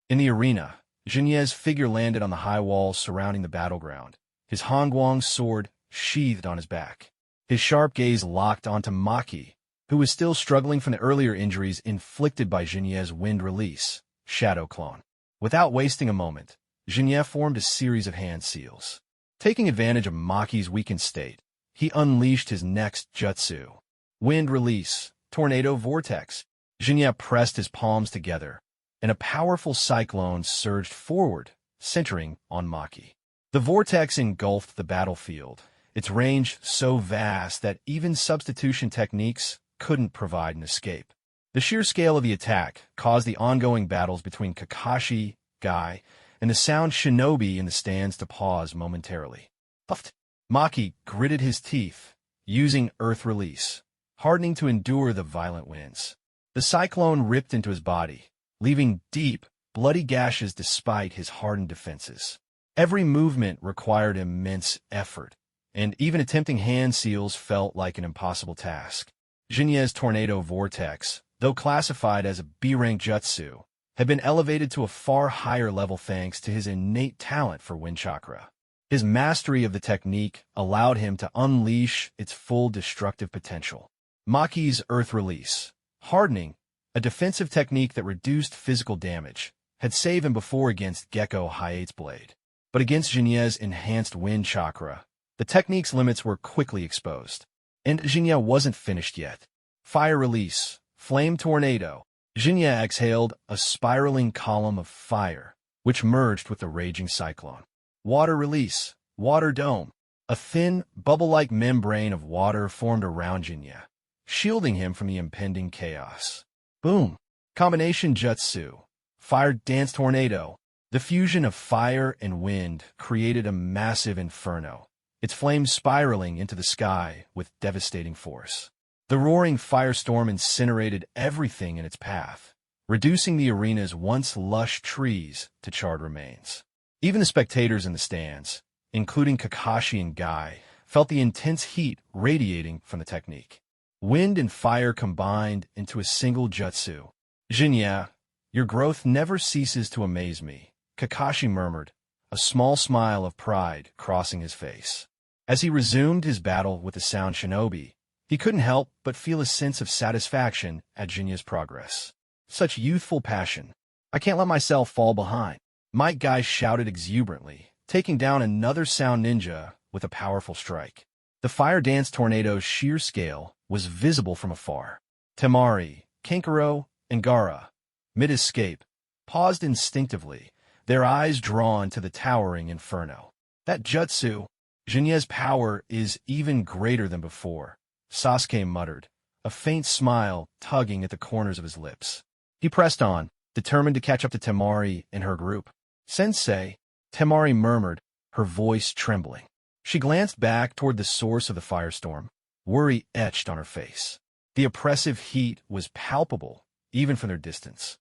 In the arena, Jinye's figure landed on the high walls surrounding the battleground, his Hongguang sword sheathed on his back. His sharp gaze locked onto Maki, who was still struggling from the earlier injuries inflicted by Jinye's wind release, Shadow Clone. Without wasting a moment, Jinye formed a series of hand seals. Taking advantage of Maki's weakened state, he unleashed his next jutsu. Wind release, tornado vortex. Jinye pressed his palms together, and a powerful cyclone surged forward, centering on Maki. The vortex engulfed the battlefield, its range so vast that even substitution techniques couldn't provide an escape. The sheer scale of the attack caused the ongoing battles between Kakashi, Guy, and the sound shinobi in the stands to pause momentarily. Puffed. Maki gritted his teeth, using earth release, hardening to endure the violent winds. The cyclone ripped into his body, leaving deep, bloody gashes despite his hardened defenses. Every movement required immense effort, and even attempting hand seals felt like an impossible task. Jinye's tornado vortex, though classified as a B-rank jutsu, had been elevated to a far higher level thanks to his innate talent for wind chakra. His mastery of the technique allowed him to unleash its full destructive potential. Maki's earth release, hardening, a defensive technique that reduced physical damage, had saved him before against Gecko Hayate's blade. But against Jinye's enhanced wind chakra, the technique's limits were quickly exposed. And Jinye wasn't finished yet. Fire release, flame tornado. Jinye exhaled a spiraling column of fire, which merged with the raging cyclone. Water release, water dome. A thin, bubble-like membrane of water formed around Jinye, shielding him from the impending chaos. Boom! Combination jutsu, fire dance tornado. The fusion of fire and wind created a massive inferno, its flames spiraling into the sky with devastating force. The roaring firestorm incinerated everything in its path, reducing the arena's once lush trees to charred remains. Even the spectators in the stands, including Kakashi and Guy, felt the intense heat radiating from the technique. Wind and fire combined into a single jutsu. "Jinye, your growth never ceases to amaze me," Kakashi murmured, a small smile of pride crossing his face. As he resumed his battle with the sound shinobi, he couldn't help but feel a sense of satisfaction at Jinye's progress. Such youthful passion. "I can't let myself fall behind." Mike Guy shouted exuberantly, taking down another sound ninja with a powerful strike. The fire dance tornado's sheer scale was visible from afar. Temari, Kankuro, and Gaara, mid-escape, paused instinctively, their eyes drawn to the towering inferno. That jutsu, Jinye's power is even greater than before, Sasuke muttered, a faint smile tugging at the corners of his lips. He pressed on, determined to catch up to Temari and her group. Sensei, Temari murmured, her voice trembling. She glanced back toward the source of the firestorm, worry etched on her face. The oppressive heat was palpable, even from their distance.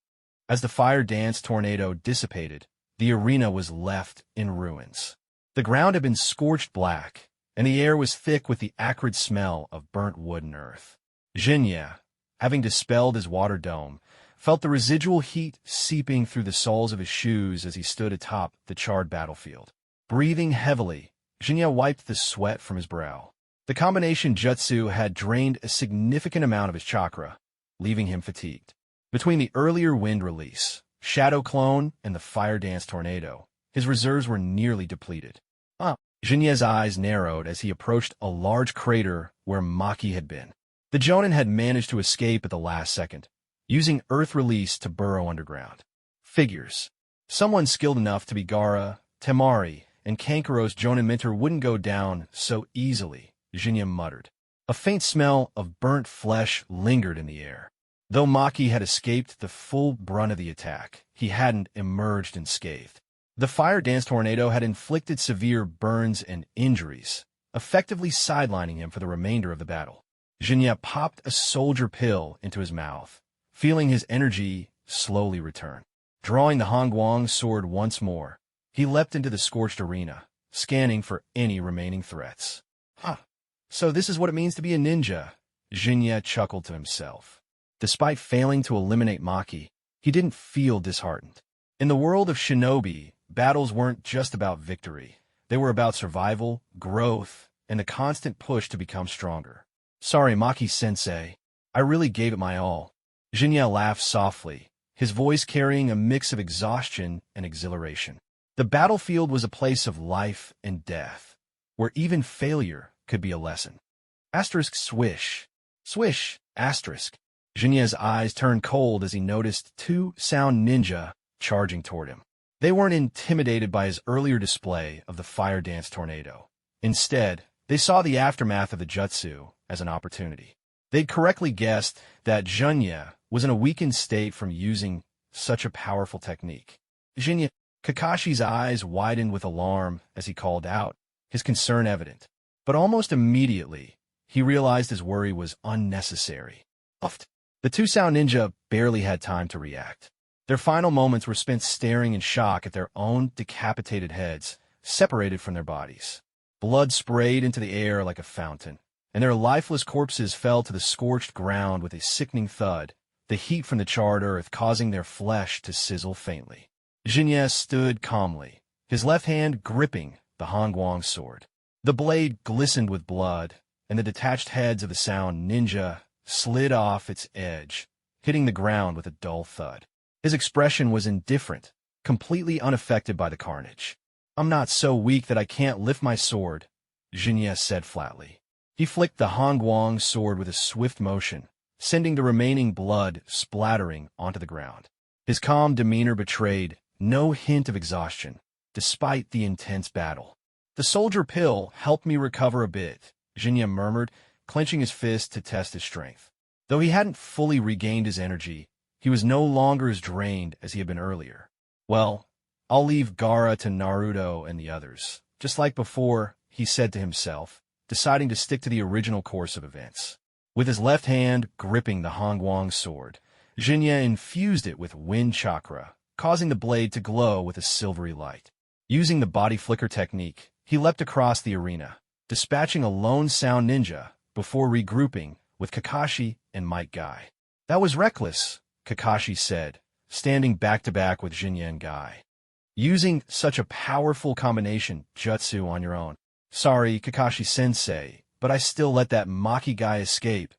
As the fire dance tornado dissipated, the arena was left in ruins. The ground had been scorched black, and the air was thick with the acrid smell of burnt wood and earth. Jinye, having dispelled his water dome, felt the residual heat seeping through the soles of his shoes as he stood atop the charred battlefield. Breathing heavily, Jinye wiped the sweat from his brow. The combination jutsu had drained a significant amount of his chakra, leaving him fatigued. Between the earlier wind release, Shadow Clone, and the fire dance tornado, his reserves were nearly depleted. Jinye's eyes narrowed as he approached a large crater where Maki had been. The Jonin had managed to escape at the last second, using Earth release to burrow underground. Figures. Someone skilled enough to be Gaara, Temari, and Kankuro's Jonin mentor wouldn't go down so easily, Jinye muttered. A faint smell of burnt flesh lingered in the air. Though Maki had escaped the full brunt of the attack, he hadn't emerged unscathed. The fire dance tornado had inflicted severe burns and injuries, effectively sidelining him for the remainder of the battle. Jinye popped a soldier pill into his mouth, feeling his energy slowly return. Drawing the Hongguang sword once more, he leapt into the scorched arena, scanning for any remaining threats. So this is what it means to be a ninja, Jinye chuckled to himself. Despite failing to eliminate Maki, he didn't feel disheartened. In the world of shinobi, battles weren't just about victory. They were about survival, growth, and the constant push to become stronger. Sorry, Maki-sensei. I really gave it my all. Jinye laughed softly, his voice carrying a mix of exhaustion and exhilaration. The battlefield was a place of life and death, where even failure could be a lesson. Asterisk swish. Swish, asterisk. Jinye's eyes turned cold as he noticed two sound ninja charging toward him. They weren't intimidated by his earlier display of the fire dance tornado. Instead, they saw the aftermath of the jutsu as an opportunity. They'd correctly guessed that Jinye was in a weakened state from using such a powerful technique. Kakashi's eyes widened with alarm as he called out, his concern evident. But almost immediately, he realized his worry was unnecessary. The two sound ninja barely had time to react. Their final moments were spent staring in shock at their own decapitated heads, separated from their bodies. Blood sprayed into the air like a fountain, and their lifeless corpses fell to the scorched ground with a sickening thud, the heat from the charred earth causing their flesh to sizzle faintly. Jinye stood calmly, his left hand gripping the Hongguang sword. The blade glistened with blood, and the detached heads of the sound ninja slid off its edge, hitting the ground with a dull thud. His expression was indifferent, completely unaffected by the carnage. I'm not so weak that I can't lift my sword, Jinye said flatly. He flicked the Hongguang sword with a swift motion, sending the remaining blood splattering onto the ground. His calm demeanor betrayed no hint of exhaustion, despite the intense battle. The soldier pill helped me recover a bit, Jinye murmured, clenching his fist to test his strength. Though he hadn't fully regained his energy, he was no longer as drained as he had been earlier. Well, I'll leave Gaara to Naruto and the others. Just like before, he said to himself, deciding to stick to the original course of events. With his left hand gripping the Hongguang sword, Jinye infused it with wind chakra, causing the blade to glow with a silvery light. Using the body flicker technique, he leapt across the arena, dispatching a lone sound ninja before regrouping with Kakashi and Might Guy. That was reckless, Kakashi said, standing back-to-back with Jinye and Guy. Using such a powerful combination jutsu on your own. Sorry, Kakashi-sensei, but I still let that Maki guy escape,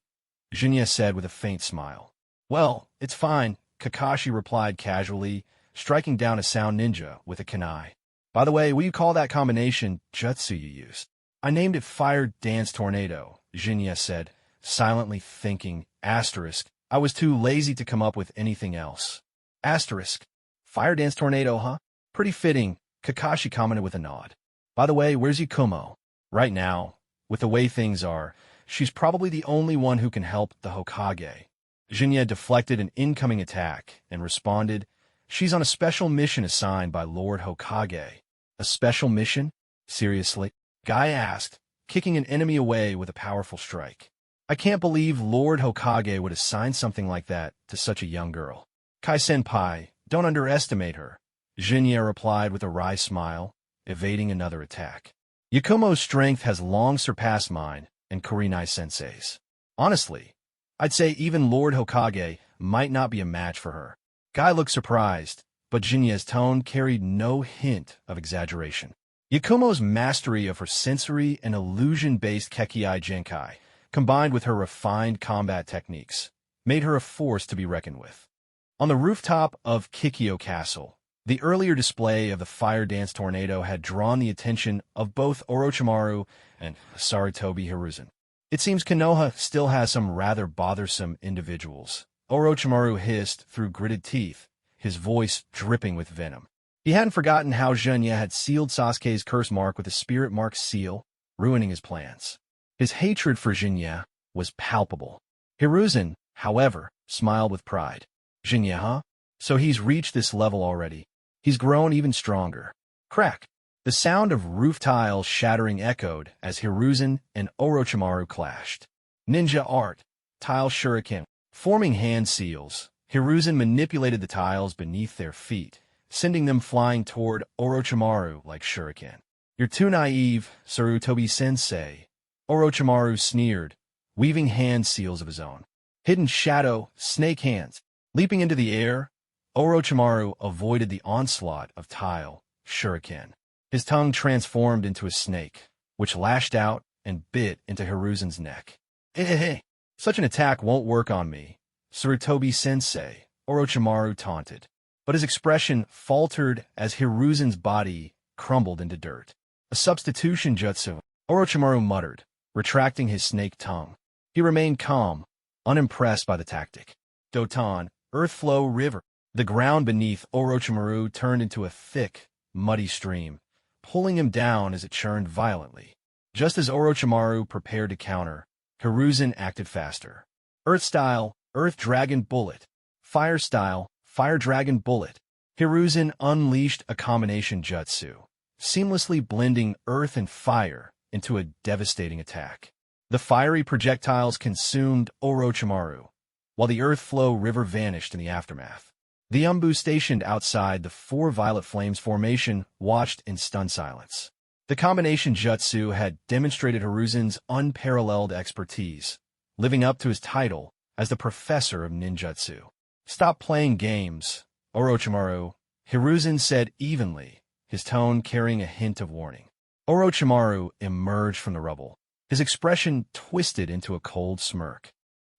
Jinye said with a faint smile. Well, it's fine, Kakashi replied casually, striking down a sound ninja with a kunai. By the way, what do you call that combination jutsu you used? I named it Fire Dance Tornado, Jinye said, silently thinking, asterisk, I was too lazy to come up with anything else. Asterisk. Fire dance tornado, huh? Pretty fitting, Kakashi commented with a nod. By the way, where's Yakumo? Right now, with the way things are, she's probably the only one who can help the Hokage. Jinya deflected an incoming attack and responded, she's on a special mission assigned by Lord Hokage. A special mission? Seriously? Guy asked, kicking an enemy away with a powerful strike. I can't believe Lord Hokage would assign something like that to such a young girl. Kai-senpai, don't underestimate her, Jinya replied with a wry smile, evading another attack. Yakumo's strength has long surpassed mine and Kurenai-sensei's. Honestly, I'd say even Lord Hokage might not be a match for her. Guy looked surprised, but Jinya's tone carried no hint of exaggeration. Yakumo's mastery of her sensory and illusion-based Kekkei Genkai, combined with her refined combat techniques, made her a force to be reckoned with. On the rooftop of Kikyo Castle, the earlier display of the fire dance tornado had drawn the attention of both Orochimaru and Sarutobi Hiruzen. It seems Konoha still has some rather bothersome individuals, Orochimaru hissed through gritted teeth, his voice dripping with venom. He hadn't forgotten how Jinya had sealed Sasuke's curse mark with a spirit mark seal, ruining his plans. His hatred for Jinya was palpable. Hiruzen, however, smiled with pride. Jinya, huh? So he's reached this level already. He's grown even stronger. Crack! The sound of roof tiles shattering echoed as Hiruzen and Orochimaru clashed. Ninja art, tile shuriken. Forming hand seals, Hiruzen manipulated the tiles beneath their feet, sending them flying toward Orochimaru like shuriken. You're too naive, Sarutobi-sensei, Orochimaru sneered, weaving hand seals of his own. Hidden shadow, snake hands. Leaping into the air, Orochimaru avoided the onslaught of tile, shuriken. His tongue transformed into a snake, which lashed out and bit into Hiruzen's neck. Hey, such an attack won't work on me, Sarutobi-sensei, Orochimaru taunted. But his expression faltered as Hiruzen's body crumbled into dirt. A substitution jutsu, Orochimaru muttered, retracting his snake tongue. He remained calm, unimpressed by the tactic. Doton, earth flow river. The ground beneath Orochimaru turned into a thick, muddy stream, pulling him down as it churned violently. Just as Orochimaru prepared to counter, Hiruzen acted faster. Earth style, Earth Dragon Bullet. Fire style, Fire Dragon Bullet. Hiruzen unleashed a combination jutsu, seamlessly blending earth and fire into a devastating attack. The fiery projectiles consumed Orochimaru, while the earth flow river vanished in the aftermath. The Umbu stationed outside the four Violet Flames formation watched in stunned silence. The combination jutsu had demonstrated Hiruzen's unparalleled expertise, living up to his title as the Professor of Ninjutsu. Stop playing games, Orochimaru, Hiruzen said evenly, his tone carrying a hint of warning. Orochimaru emerged from the rubble, his expression twisted into a cold smirk.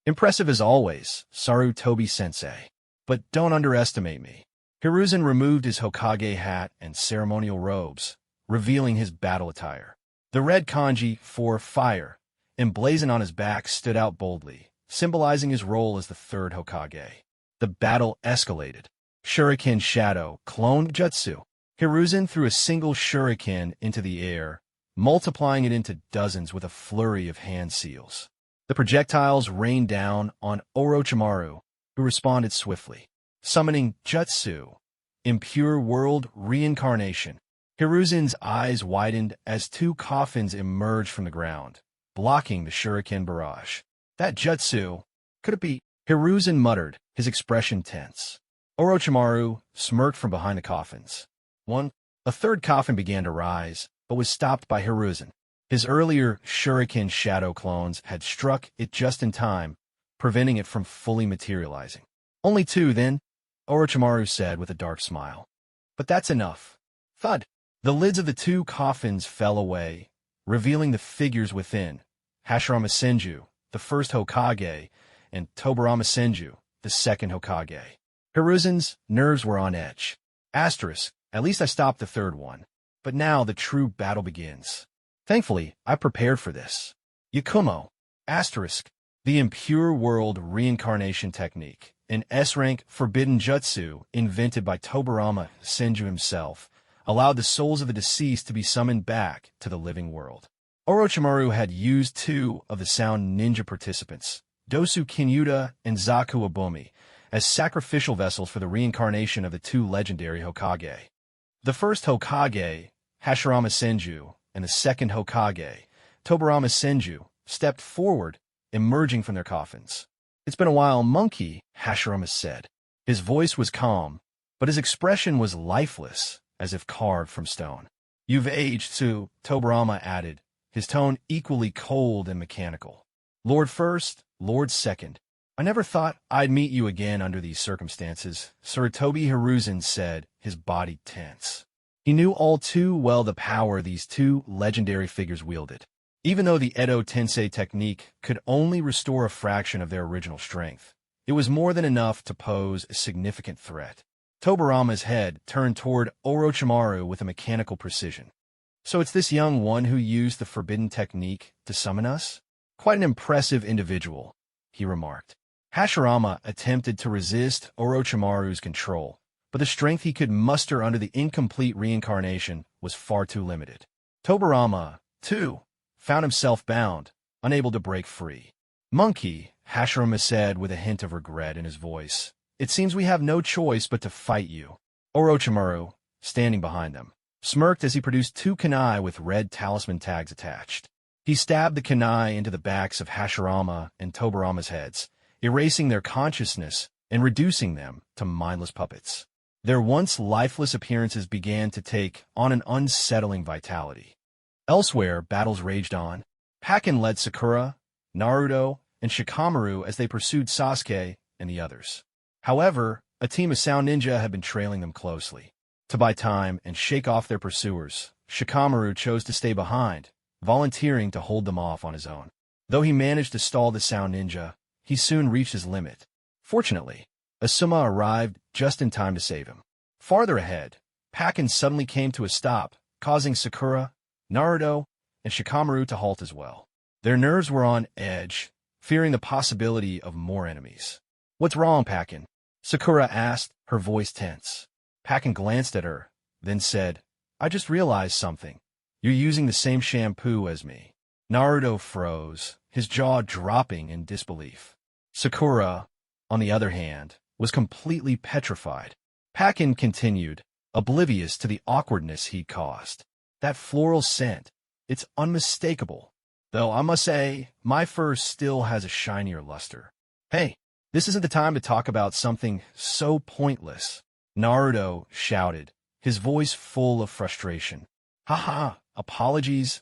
Impressive as always, Sarutobi-sensei. But don't underestimate me. Hiruzen removed his Hokage hat and ceremonial robes, revealing his battle attire. The red kanji for fire, emblazoned on his back, stood out boldly, symbolizing his role as the third Hokage. The battle escalated. Shuriken Shadow, cloned jutsu. Hiruzen threw a single shuriken into the air, multiplying it into dozens with a flurry of hand seals. The projectiles rained down on Orochimaru, who responded swiftly. Summoning jutsu, impure world reincarnation. Hiruzen's eyes widened as two coffins emerged from the ground, blocking the shuriken barrage. That jutsu, could it be? Hiruzen muttered, his expression tense. Orochimaru smirked from behind the coffins. A third coffin began to rise, but was stopped by Hiruzen. His earlier shuriken shadow clones had struck it just in time, preventing it from fully materializing. Only two, then, Orochimaru said with a dark smile. But that's enough. Thud. The lids of the two coffins fell away, revealing the figures within. Hashirama Senju, the first Hokage, and Tobirama Senju, the second Hokage. Hiruzen's nerves were on edge. Asterisk, at least I stopped the third one. But now the true battle begins. Thankfully, I prepared for this. Yakumo. Asterisk. The Impure World Reincarnation Technique, an S-rank forbidden jutsu invented by Tobarama Senju himself, allowed the souls of the deceased to be summoned back to the living world. Orochimaru had used two of the sound ninja participants, Dosu Kinyuta and Zaku Abomi, as sacrificial vessels for the reincarnation of the two legendary Hokage. The first Hokage, Hashirama Senju, and the second Hokage, Tobarama Senju, stepped forward, emerging from their coffins. "It's been a while, monkey," Hashirama said. His voice was calm, but his expression was lifeless, as if carved from stone. "You've aged too," Tobarama added, his tone equally cold and mechanical. "Lord first, Lord second. I never thought I'd meet you again under these circumstances," Sarutobi Hiruzen said, his body tense. He knew all too well the power these two legendary figures wielded. Even though the Edo Tensei technique could only restore a fraction of their original strength, it was more than enough to pose a significant threat. Tobarama's head turned toward Orochimaru with a mechanical precision. "So it's this young one who used the forbidden technique to summon us? Quite an impressive individual," he remarked. Hashirama attempted to resist Orochimaru's control, but the strength he could muster under the incomplete reincarnation was far too limited. Tobarama, too, found himself bound, unable to break free. "Monkey," Hashirama said with a hint of regret in his voice, "it seems we have no choice but to fight you." Orochimaru, standing behind them, smirked as he produced two kunai with red talisman tags attached. He stabbed the kunai into the backs of Hashirama and Tobarama's heads, erasing their consciousness and reducing them to mindless puppets. Their once lifeless appearances began to take on an unsettling vitality. Elsewhere, battles raged on. Pakken led Sakura, Naruto, and Shikamaru as they pursued Sasuke and the others. However, a team of sound ninja had been trailing them closely. To buy time and shake off their pursuers, Shikamaru chose to stay behind, volunteering to hold them off on his own. Though he managed to stall the sound ninja, he soon reached his limit. Fortunately, Asuma arrived just in time to save him. Farther ahead, Pakken suddenly came to a stop, causing Sakura, Naruto, and Shikamaru to halt as well. Their nerves were on edge, fearing the possibility of more enemies. "What's wrong, Pakken?" Sakura asked, her voice tense. Pakken glanced at her, then said, "I just realized something. You're using the same shampoo as me." Naruto froze, his jaw dropping in disbelief. Sakura, on the other hand, was completely petrified. Pakken continued, oblivious to the awkwardness he'd caused. "That floral scent, it's unmistakable. Though I must say, my fur still has a shinier luster." "Hey, this isn't the time to talk about something so pointless," Naruto shouted, his voice full of frustration. "Haha, apologies,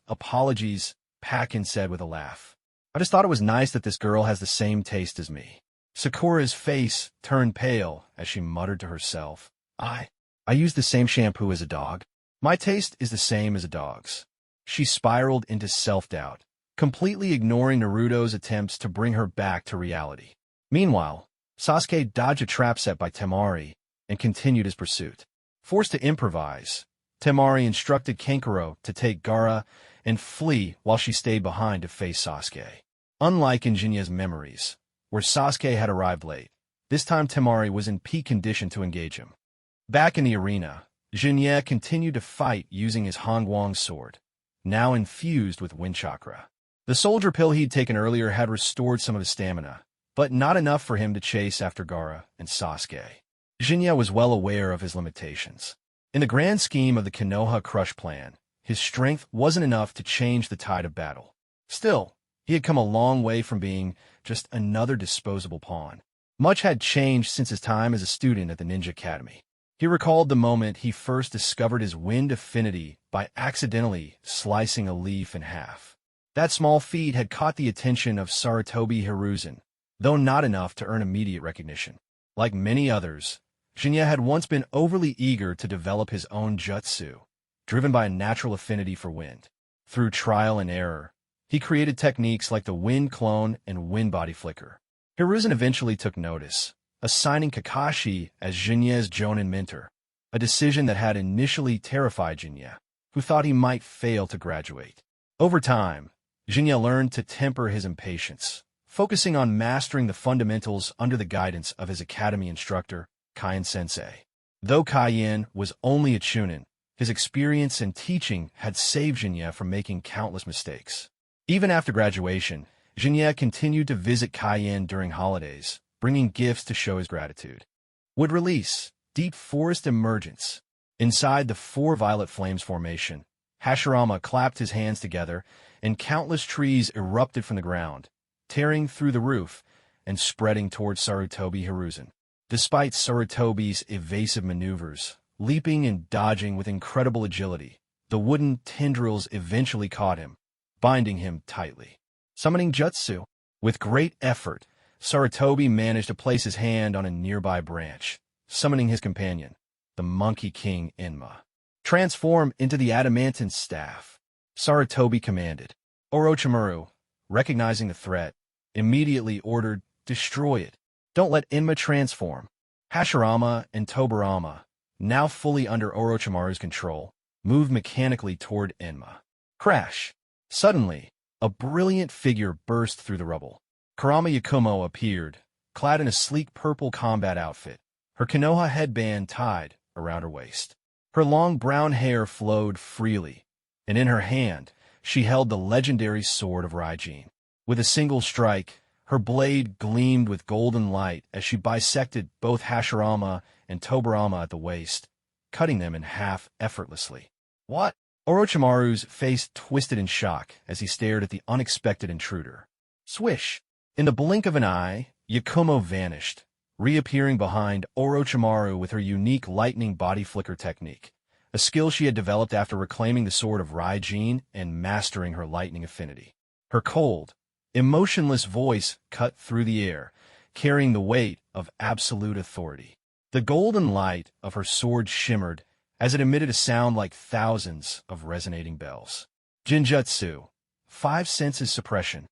Pakken said with a laugh. "I just thought it was nice that this girl has the same taste as me." Sakura's face turned pale as she muttered to herself, I use the same shampoo as a dog. My taste is the same as a dog's." She spiraled into self-doubt, completely ignoring Naruto's attempts to bring her back to reality. Meanwhile, Sasuke dodged a trap set by Temari and continued his pursuit. Forced to improvise, Temari instructed Kankuro to take Gaara and flee while she stayed behind to face Sasuke. Unlike in Jinya's memories, where Sasuke had arrived late, this time Temari was in peak condition to engage him. Back in the arena, Jinya continued to fight using his Hongguang sword, now infused with wind chakra. The soldier pill he'd taken earlier had restored some of his stamina, but not enough for him to chase after Gaara and Sasuke. Jinya was well aware of his limitations. In the grand scheme of the Konoha Crush plan, his strength wasn't enough to change the tide of battle. Still, he had come a long way from being just another disposable pawn. Much had changed since his time as a student at the Ninja Academy. He recalled the moment he first discovered his wind affinity by accidentally slicing a leaf in half. That small feat had caught the attention of Sarutobi Hiruzen, though not enough to earn immediate recognition. Like many others, Jinya had once been overly eager to develop his own jutsu, driven by a natural affinity for wind. Through trial and error, he created techniques like the wind clone and wind body flicker. Hiruzen eventually took notice, assigning Kakashi as Jinya's Jonin mentor, a decision that had initially terrified Jinya, who thought he might fail to graduate. Over time, Jinya learned to temper his impatience, focusing on mastering the fundamentals under the guidance of his academy instructor, Kaiin-sensei. Though Kaiin was only a chunin, his experience and teaching had saved Jinya from making countless mistakes. Even after graduation, Jinya continued to visit Kaiin during holidays, bringing gifts to show his gratitude. Would release Deep Forest Emergence. Inside the Four Violet Flames formation, Hashirama clapped his hands together, and countless trees erupted from the ground, tearing through the roof and spreading towards Sarutobi Hiruzen. Despite Sarutobi's evasive maneuvers, leaping and dodging with incredible agility, the wooden tendrils eventually caught him, binding him tightly. Summoning Jutsu. With great effort, Sarutobi managed to place his hand on a nearby branch, summoning his companion, the Monkey King Enma. Transform into the adamantine staff. Sarutobi commanded. Orochimaru, recognizing the threat, immediately ordered, destroy it. Don't let Enma transform. Hashirama and Tobirama, now fully under Orochimaru's control, moved mechanically toward Enma. Crash! Suddenly, a brilliant figure burst through the rubble. Kurama Yakumo appeared, clad in a sleek purple combat outfit, her Konoha headband tied around her waist. Her long brown hair flowed freely, and in her hand, she held the legendary sword of Raijin. With a single strike, her blade gleamed with golden light as she bisected both Hashirama and Tobirama at the waist, cutting them in half effortlessly. What? Orochimaru's face twisted in shock as he stared at the unexpected intruder. Swish! In the blink of an eye, Yakumo vanished, reappearing behind Orochimaru with her unique lightning body flicker technique, a skill she had developed after reclaiming the sword of Raijin and mastering her lightning affinity. Her cold, emotionless voice cut through the air, carrying the weight of absolute authority. The golden light of her sword shimmered as it emitted a sound like thousands of resonating bells. Jinjutsu. 5 senses suppression.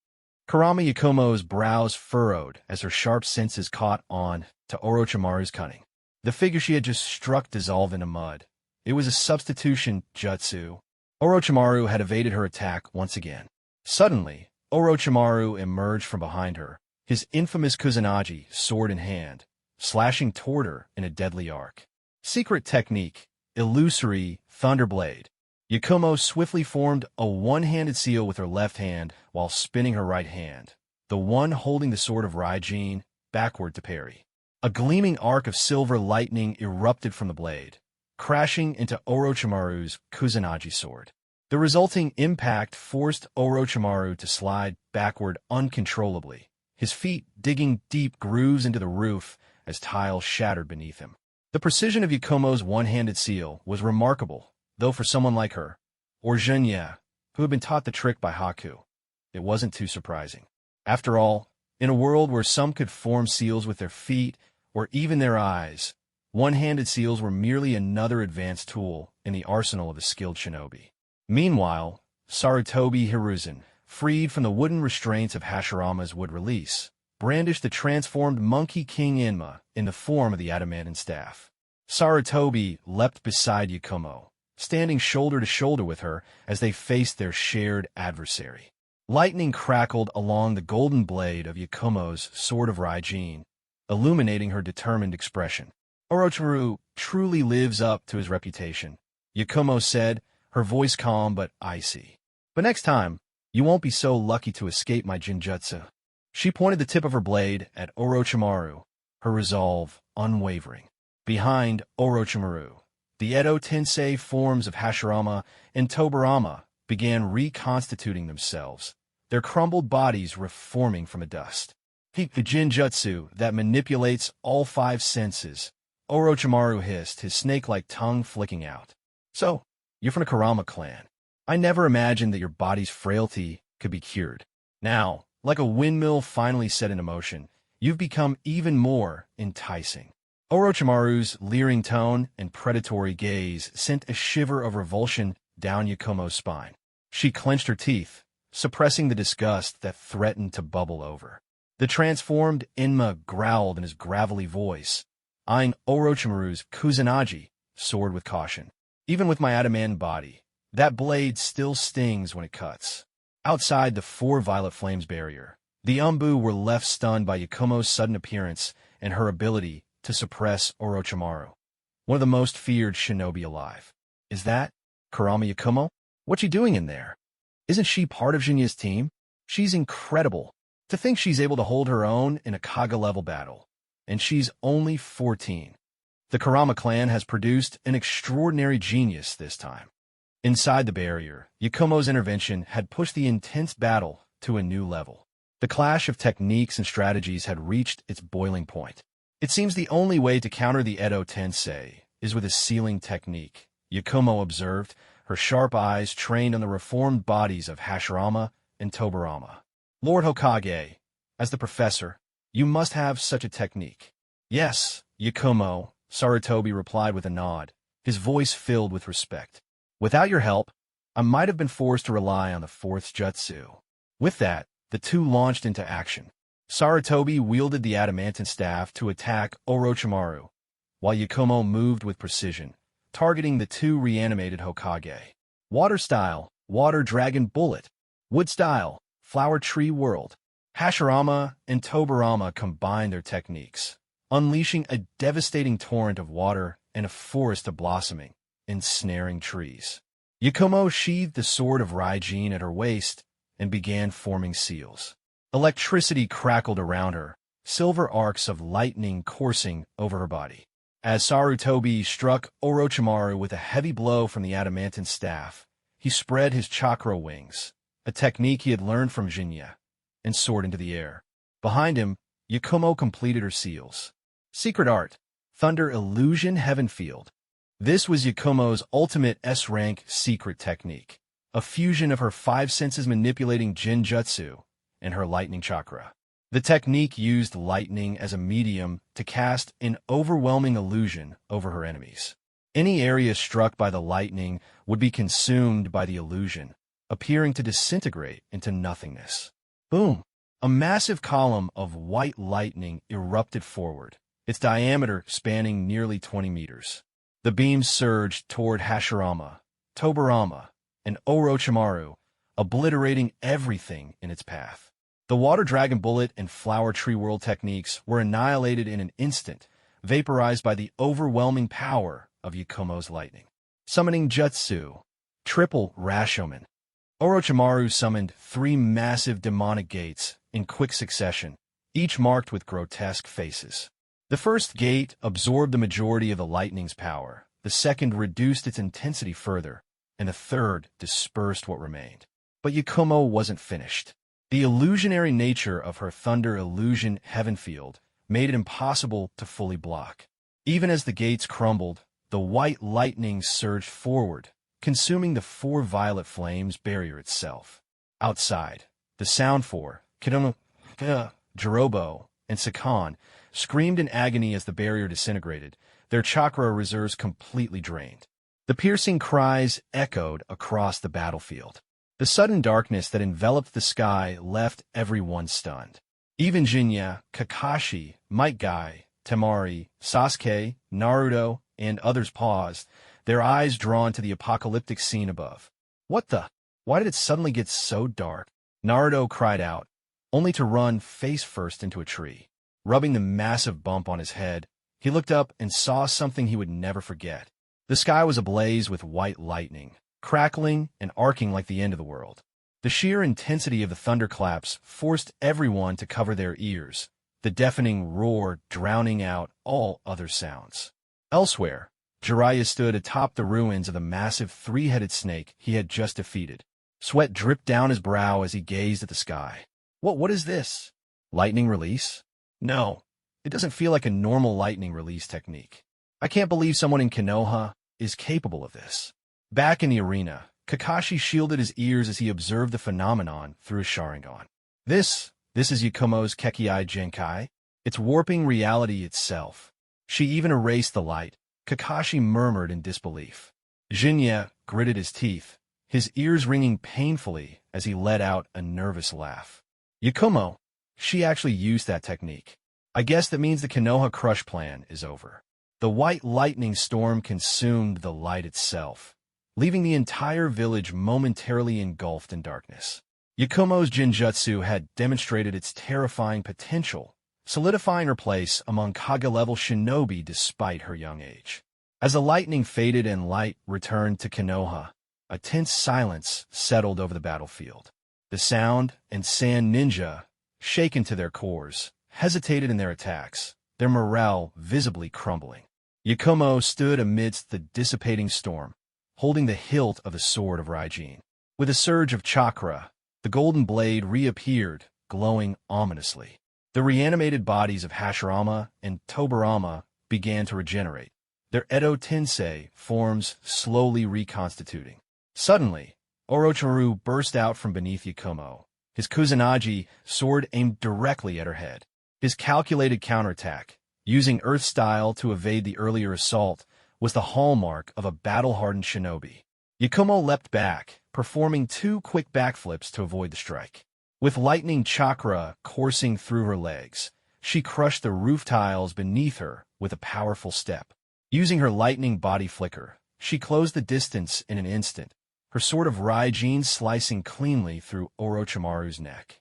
Kurama Yakumo's brows furrowed as her sharp senses caught on to Orochimaru's cunning. The figure she had just struck dissolved into mud. It was a substitution jutsu. Orochimaru had evaded her attack once again. Suddenly, Orochimaru emerged from behind her, his infamous Kusanagi sword in hand, slashing toward her in a deadly arc. Secret technique, illusory thunderblade. Yakumo swiftly formed a one-handed seal with her left hand while spinning her right hand, the one holding the sword of Raijin, backward to parry. A gleaming arc of silver lightning erupted from the blade, crashing into Orochimaru's Kusanagi sword. The resulting impact forced Orochimaru to slide backward uncontrollably, his feet digging deep grooves into the roof as tiles shattered beneath him. The precision of Yakumo's one-handed seal was remarkable, though for someone like her, or Jinya, who had been taught the trick by Haku, it wasn't too surprising. After all, in a world where some could form seals with their feet or even their eyes, one-handed seals were merely another advanced tool in the arsenal of a skilled shinobi. Meanwhile, Sarutobi Hiruzen, freed from the wooden restraints of Hashirama's wood release, brandished the transformed Monkey King Enma in the form of the adamantine staff. Sarutobi leapt beside Yakumo, standing shoulder to shoulder with her as they faced their shared adversary. Lightning crackled along the golden blade of Yakumo's sword of Raijin, illuminating her determined expression. Orochimaru truly lives up to his reputation, Yakumo said, her voice calm but icy. But next time, you won't be so lucky to escape my Jinjutsu. She pointed the tip of her blade at Orochimaru, her resolve unwavering. Behind Orochimaru, the Edo Tensei forms of Hashirama and Tobirama began reconstituting themselves, their crumbled bodies reforming from a dust. The Jinjutsu that manipulates all 5 senses, Orochimaru hissed, his snake-like tongue flicking out. So, you're from the Kurama clan. I never imagined that your body's frailty could be cured. Now, like a windmill finally set into motion, you've become even more enticing. Orochimaru's leering tone and predatory gaze sent a shiver of revulsion down Yakumo's spine. She clenched her teeth, suppressing the disgust that threatened to bubble over. The transformed Enma growled in his gravelly voice, eyeing Orochimaru's Kusanagi sword with caution. Even with my adamant body, that blade still stings when it cuts. Outside the 4 Violet Flames barrier, The Umbu were left stunned by Yakumo's sudden appearance and her ability to suppress Orochimaru, one of the most feared shinobi alive. Is that Kurama Yakumo? What's she doing in there? Isn't she part of Jinya's team? She's incredible. To think she's able to hold her own in a Kaga-level battle. And she's only 14. The Kurama clan has produced an extraordinary genius this time. Inside the barrier, Yakumo's intervention had pushed the intense battle to a new level. The clash of techniques and strategies had reached its boiling point. It seems the only way to counter the Edo Tensei is with a sealing technique, Yakumo observed, her sharp eyes trained on the reformed bodies of Hashirama and Tobirama. Lord Hokage, as the professor, you must have such a technique. Yes, Yakumo, Sarutobi replied with a nod, his voice filled with respect. Without your help, I might have been forced to rely on the fourth jutsu. With that, the two launched into action. Sarutobi wielded the adamantine staff to attack Orochimaru, while Yakumo moved with precision, targeting the two reanimated Hokage. Water style, Water Dragon Bullet. Wood style, Flower Tree Whirl. Hashirama and Tobirama combined their techniques, unleashing a devastating torrent of water and a forest of blossoming, ensnaring trees. Yakumo sheathed the sword of Raijin at her waist and began forming seals. Electricity crackled around her, silver arcs of lightning coursing over her body. As Sarutobi struck Orochimaru with a heavy blow from the adamantine staff, he spread his chakra wings, a technique he had learned from Jinya, and soared into the air. Behind him, Yakumo completed her seals. Secret Art, Thunder Illusion Heaven Field. This was Yakumo's ultimate S-rank secret technique, a fusion of her five senses manipulating Jinjutsu and her lightning chakra. The technique used lightning as a medium to cast an overwhelming illusion over her enemies. Any area struck by the lightning would be consumed by the illusion, appearing to disintegrate into nothingness. Boom! A massive column of white lightning erupted forward, its diameter spanning nearly 20 meters. The beams surged toward Hashirama, Tobirama, and Orochimaru, obliterating everything in its path. The Water Dragon Bullet and Flower Tree Whirl techniques were annihilated in an instant, vaporized by the overwhelming power of Yakumo's lightning. Summoning Jutsu, Triple Rashomon. Orochimaru summoned 3 massive demonic gates in quick succession, each marked with grotesque faces. The first gate absorbed the majority of the lightning's power, the second reduced its intensity further, and the third dispersed what remained. But Yakumo wasn't finished. The illusionary nature of her Thunder Illusion Heaven Field made it impossible to fully block. Even as the gates crumbled, the white lightning surged forward, consuming the 4 violet flames barrier itself. Outside, the Sound Four, Konoha, Jirobo, and Sakan, screamed in agony as the barrier disintegrated, their chakra reserves completely drained. The piercing cries echoed across the battlefield. The sudden darkness that enveloped the sky left everyone stunned. Even Jinya, Kakashi, Might Guy, Temari, Sasuke, Naruto, and others paused, their eyes drawn to the apocalyptic scene above. What the? Why did it suddenly get so dark? Naruto cried out, only to run face first into a tree. Rubbing the massive bump on his head, he looked up and saw something he would never forget. The sky was ablaze with white lightning, crackling and arcing like the end of the world. The sheer intensity of the thunderclaps forced everyone to cover their ears, the deafening roar drowning out all other sounds. Elsewhere, Jiraiya stood atop the ruins of the massive 3-headed snake he had just defeated. Sweat dripped down his brow as he gazed at the sky. What is this? Lightning release? No, it doesn't feel like a normal lightning release technique. I can't believe someone in Konoha is capable of this. Back in the arena, Kakashi shielded his ears as he observed the phenomenon through his Sharingan. This is Yakumo's Kekkai Genkai. It's warping reality itself. She even erased the light, Kakashi murmured in disbelief. Jinya gritted his teeth, his ears ringing painfully as he let out a nervous laugh. Yakumo, she actually used that technique. I guess that means the Konoha Crush plan is over. The white lightning storm consumed the light itself, leaving the entire village momentarily engulfed in darkness. Yakumo's Jinjutsu had demonstrated its terrifying potential, solidifying her place among Kage-level shinobi despite her young age. As the lightning faded and light returned to Konoha, a tense silence settled over the battlefield. The sound and sand ninja, shaken to their cores, hesitated in their attacks, their morale visibly crumbling. Yakumo stood amidst the dissipating storm, holding the hilt of the sword of Raijin. With a surge of chakra, the golden blade reappeared, glowing ominously. The reanimated bodies of Hashirama and Tobirama began to regenerate, their Edo Tensei forms slowly reconstituting. Suddenly, Orochimaru burst out from beneath Yakumo, his Kusanagi sword aimed directly at her head. His calculated counterattack, using Earth style to evade the earlier assault, was the hallmark of a battle-hardened shinobi. Yakumo leapt back, performing 2 quick backflips to avoid the strike. With lightning chakra coursing through her legs, she crushed the roof tiles beneath her with a powerful step. Using her lightning body flicker, she closed the distance in an instant, her sword of Raijin slicing cleanly through Orochimaru's neck.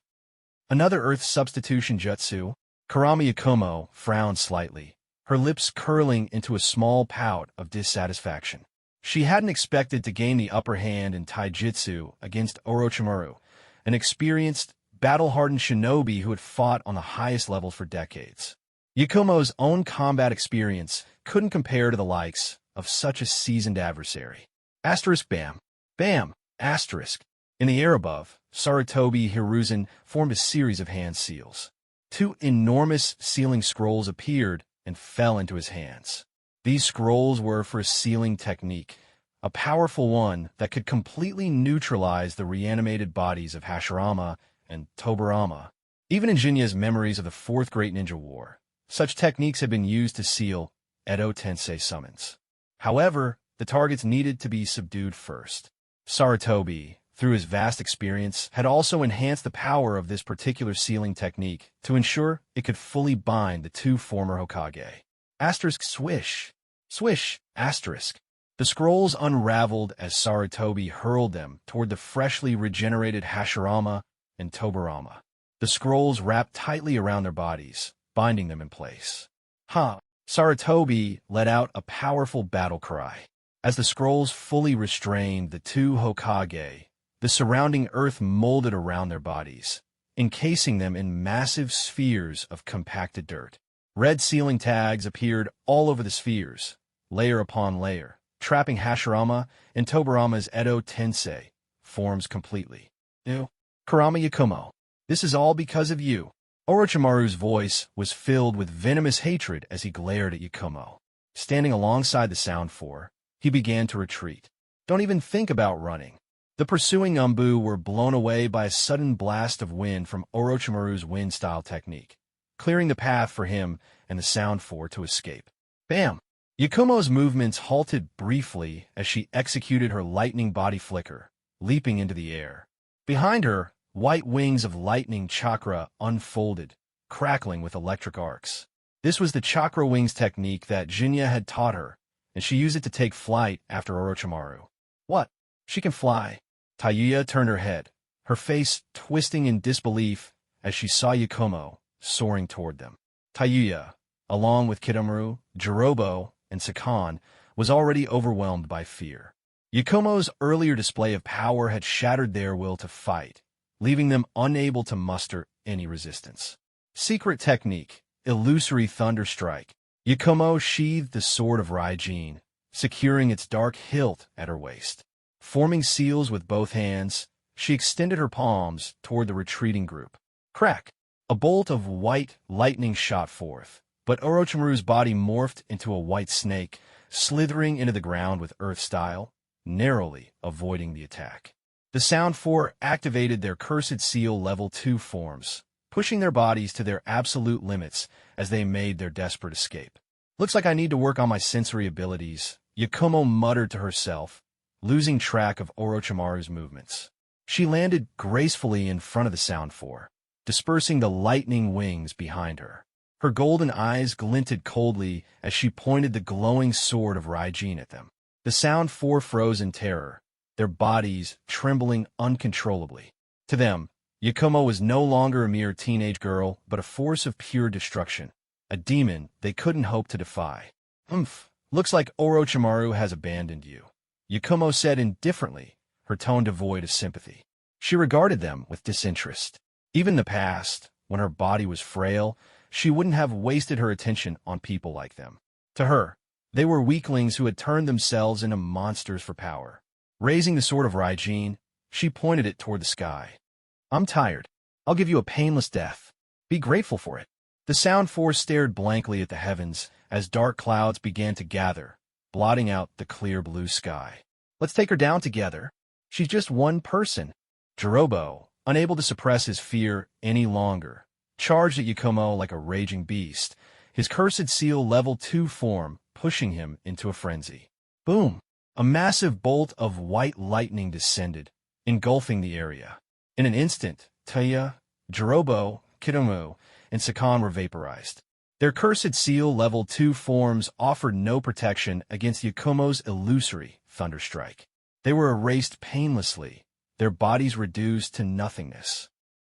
Another Earth substitution jutsu. Kurama Yakumo frowned slightly, her lips curling into a small pout of dissatisfaction. She hadn't expected to gain the upper hand in taijutsu against Orochimaru, an experienced, battle-hardened shinobi who had fought on the highest levels for decades. Yakumo's own combat experience couldn't compare to the likes of such a seasoned adversary. Asterisk bam. Bam! Asterisk. In the air above, Sarutobi Hiruzen formed a series of hand seals. 2 enormous sealing scrolls appeared and fell into his hands. These scrolls were for a sealing technique, a powerful one that could completely neutralize the reanimated bodies of Hashirama and Tobirama. Even in Jinya's memories of the Fourth Great Ninja War, such techniques had been used to seal Edo Tensei summons. However, the targets needed to be subdued first. Sarutobi, through his vast experience, had also enhanced the power of this particular sealing technique to ensure it could fully bind the 2 former Hokage. Asterisk swish. Swish. Asterisk. The scrolls unraveled as Sarutobi hurled them toward the freshly regenerated Hashirama and Tobirama. The scrolls wrapped tightly around their bodies, binding them in place. Ha! Sarutobi let out a powerful battle cry. As the scrolls fully restrained the 2 Hokage, the surrounding earth molded around their bodies, encasing them in massive spheres of compacted dirt. Red sealing tags appeared all over the spheres, layer upon layer, trapping Hashirama and Tobirama's Edo Tensei forms completely. You, Kurama Yakumo, this is all because of you. Orochimaru's voice was filled with venomous hatred as he glared at Yakumo. Standing alongside the Sound Four, he began to retreat. Don't even think about running. The pursuing Umbu were blown away by a sudden blast of wind from Orochimaru's wind-style technique, clearing the path for him and the Sound Four to escape. Bam! Yakumo's movements halted briefly as she executed her lightning body flicker, leaping into the air. Behind her, white wings of lightning chakra unfolded, crackling with electric arcs. This was the chakra wings technique that Jinya had taught her, and she used it to take flight after Orochimaru. What? She can fly? Tayuya turned her head, her face twisting in disbelief as she saw Yakumo soaring toward them. Tayuya, along with Kidomaru, Jirobo, and Sakan, was already overwhelmed by fear. Yakumo's earlier display of power had shattered their will to fight, leaving them unable to muster any resistance. Secret technique, illusory thunder strike. Yakumo sheathed the sword of Raijin, securing its dark hilt at her waist. Forming seals with both hands, she extended her palms toward the retreating group. Crack! A bolt of white lightning shot forth, but Orochimaru's body morphed into a white snake, slithering into the ground with earth style, narrowly avoiding the attack. The Sound Four activated their cursed seal level 2 forms, pushing their bodies to their absolute limits as they made their desperate escape. Looks like I need to work on my sensory abilities, Yakumo muttered to herself, losing track of Orochimaru's movements. She landed gracefully in front of the Sound Four, dispersing the lightning wings behind her. Her golden eyes glinted coldly as she pointed the glowing sword of Raijin at them. The Sound Four froze in terror, their bodies trembling uncontrollably. To them, Yakumo was no longer a mere teenage girl, but a force of pure destruction, a demon they couldn't hope to defy. Looks like Orochimaru has abandoned you, Yakumo said indifferently, her tone devoid of sympathy. She regarded them with disinterest. Even in the past, when her body was frail, she wouldn't have wasted her attention on people like them. To her, they were weaklings who had turned themselves into monsters for power. Raising the sword of Raijin, she pointed it toward the sky. I'm tired. I'll give you a painless death. Be grateful for it. The sound force stared blankly at the heavens as dark clouds began to gather, blotting out the clear blue sky. Let's take her down together. She's just one person. Jirobo, unable to suppress his fear any longer, charged at Yakumo like a raging beast, his cursed seal level 2 form pushing him into a frenzy. Boom! A massive bolt of white lightning descended, engulfing the area. In an instant, Taya, Jirobo, Kidomu, and Sakan were vaporized. Their cursed seal level 2 forms offered no protection against Yakumo's illusory thunderstrike. They were erased painlessly, their bodies reduced to nothingness.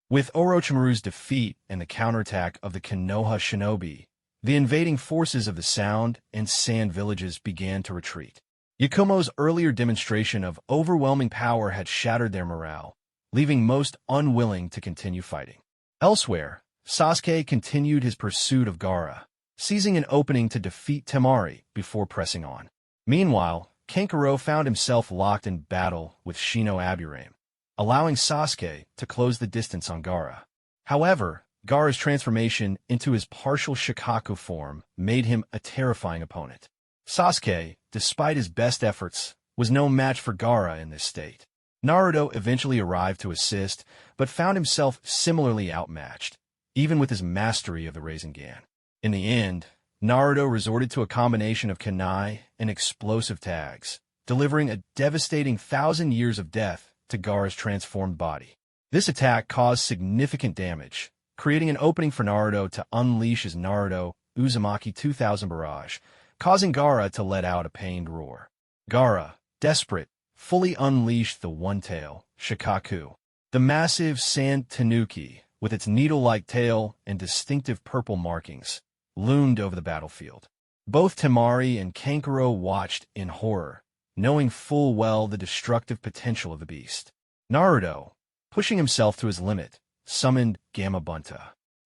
With Orochimaru's defeat and the counterattack of the Konoha shinobi, the invading forces of the Sound and Sand villages began to retreat. Yakumo's earlier demonstration of overwhelming power had shattered their morale, leaving most unwilling to continue fighting. Elsewhere, Sasuke continued his pursuit of Gaara, seizing an opening to defeat Temari before pressing on. Meanwhile, Kankuro found himself locked in battle with Shino Aburame, allowing Sasuke to close the distance on Gaara. However, Gaara's transformation into his partial Shikaku form made him a terrifying opponent. Sasuke, despite his best efforts, was no match for Gaara in this state. Naruto eventually arrived to assist, but found himself similarly outmatched, even with his mastery of the Rasengan. In the end, Naruto resorted to a combination of kunai and explosive tags, delivering a devastating 1,000 years of death to Gaara's transformed body. This attack caused significant damage, creating an opening for Naruto to unleash his Naruto Uzumaki 2000 barrage, causing Gaara to let out a pained roar. Gaara, desperate, fully unleashed the one-tail Shikaku. The massive sand tanuki, with its needle-like tail and distinctive purple markings, loomed over the battlefield. Both Temari and Kankuro watched in horror, knowing full well the destructive potential of the beast. Naruto, pushing himself to his limit, summoned Gamabunta.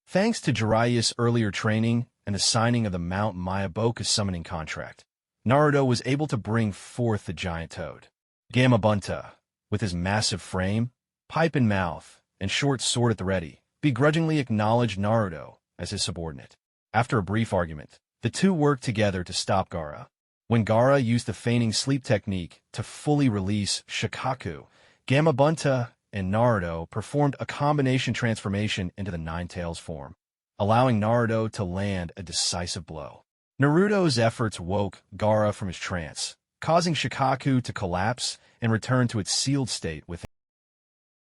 Thanks to Jiraiya's earlier training and the signing of the Mount Mayaboka summoning contract, Naruto was able to bring forth the giant toad. Gamabunta, with his massive frame, pipe in mouth, and short sword at the ready, begrudgingly acknowledged Naruto as his subordinate. After a brief argument, the two worked together to stop Gaara. When Gaara used the feigning sleep technique to fully release Shikaku, Gamabunta and Naruto performed a combination transformation into the Nine-Tails form, allowing Naruto to land a decisive blow. Naruto's efforts woke Gaara from his trance, causing Shikaku to collapse and return to its sealed state within